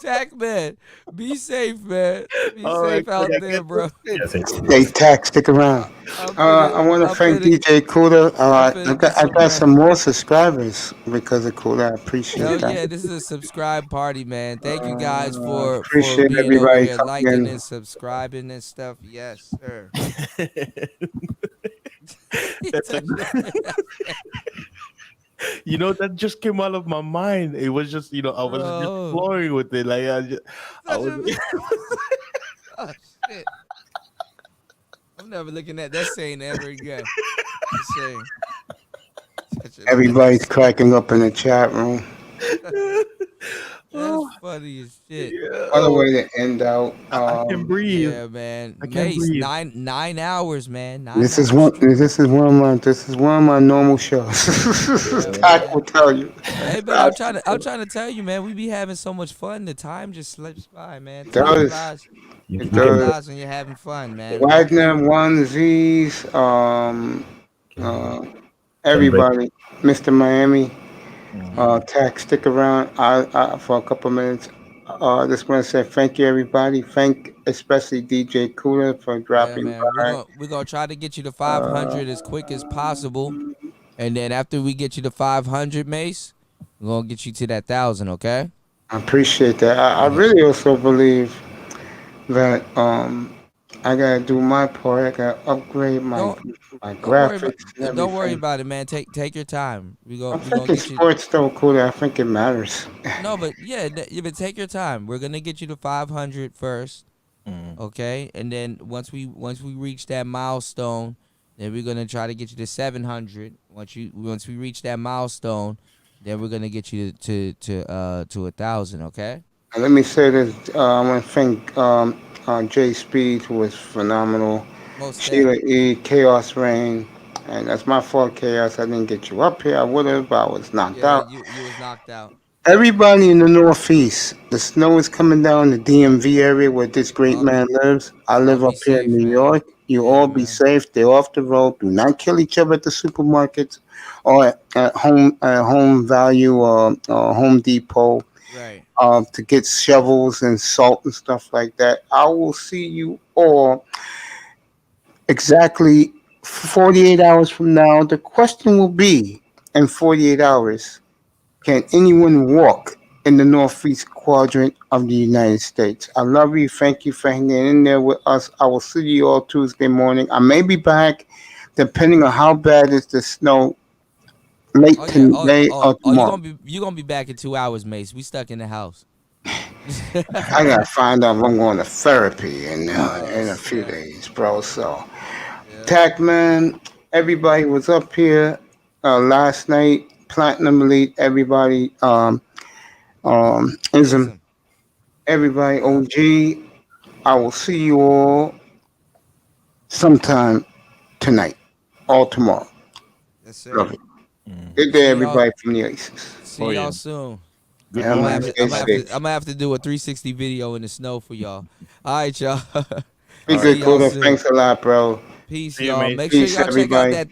Tack, man. Be safe, man. Be safe out there, bro. Hey, Tack, stick around. I want to thank DJ Kuda. I got some more subscribers because of Kuda. I appreciate Hell that. yeah, this is a subscribe party, man. Thank you guys for appreciate being over everybody here, coming liking in. and subscribing and stuff. Yes, sir. You know, that just came out of my mind. It was just, I was just flowing with it. Like I was. Oh shit! I'm never looking at that saying ever again. Just saying. Everybody's cracking up in the chat room. That's funny as shit. What a way to end out. I can breathe. Yeah, man. I can't Mace, breathe. 9 hours, man. This is one of my normal shows. Tack will tell you. Hey, man, I'm trying to tell you, man. We be having so much fun. The time just slips by, man. It Time does. flies. It Time does. flies when you're having fun, man. Wagner, One Z's, everybody, Mr. Miami, Tack, stick around for a couple minutes. Just want to say thank you, everybody. Thank especially DJ Kuda for dropping man. by. We're gonna try to get you to 500 as quick as possible, and then after we get you to 500, Mace, we're gonna get you to that 1,000. Okay? I appreciate that. I really also believe that I gotta do my part. I gotta upgrade my graphics. Don't worry about it, man. Take your time. I think in sports though, Kuda, I think it matters. No, but yeah, but take your time. We're gonna get you to 500 first, okay? And then once we reach that milestone, then we're gonna try to get you to 700. Once we reach that milestone, then we're gonna get you to 1,000. Okay? Let me say this. I want to thank Jay Speed, who was phenomenal. Sheila E, Chaos Rain. And that's my fault, Chaos. I didn't get you up here. I would have, but I was knocked out. You was knocked out. Everybody in the Northeast, the snow is coming down the DMV area where this great man lives. I live up here in New York. You all be safe. Stay off the road. Do not kill each other at the supermarkets or at Home Value or Home Depot. Right. To get shovels and salt and stuff like that. I will see you all exactly 48 hours from now. The question will be, in 48 hours, can anyone walk in the northeast quadrant of the United States? I love you. Thank you for hanging in there with us. I will see you all Tuesday morning. I may be back, depending on how bad is the snow. Late today or tomorrow. You're gonna be back in 2 hours, Mace. We stuck in the house. I gotta find out if I'm going to therapy in a few days, bro. So, Tack, man, everybody was up here last night. Platinum Elite, everybody, Ism, everybody, OG. I will see you all sometime tonight or tomorrow. Yes, sir. Love it. Good day, everybody from the Aces. See y'all soon. Good I'm morning. gonna have to do a 360 video in the snow for y'all. All right, y'all. Be good, Kuda. Thanks a lot, bro. Peace, See you, y'all. mate. Make sure Peace, y'all check out everybody. that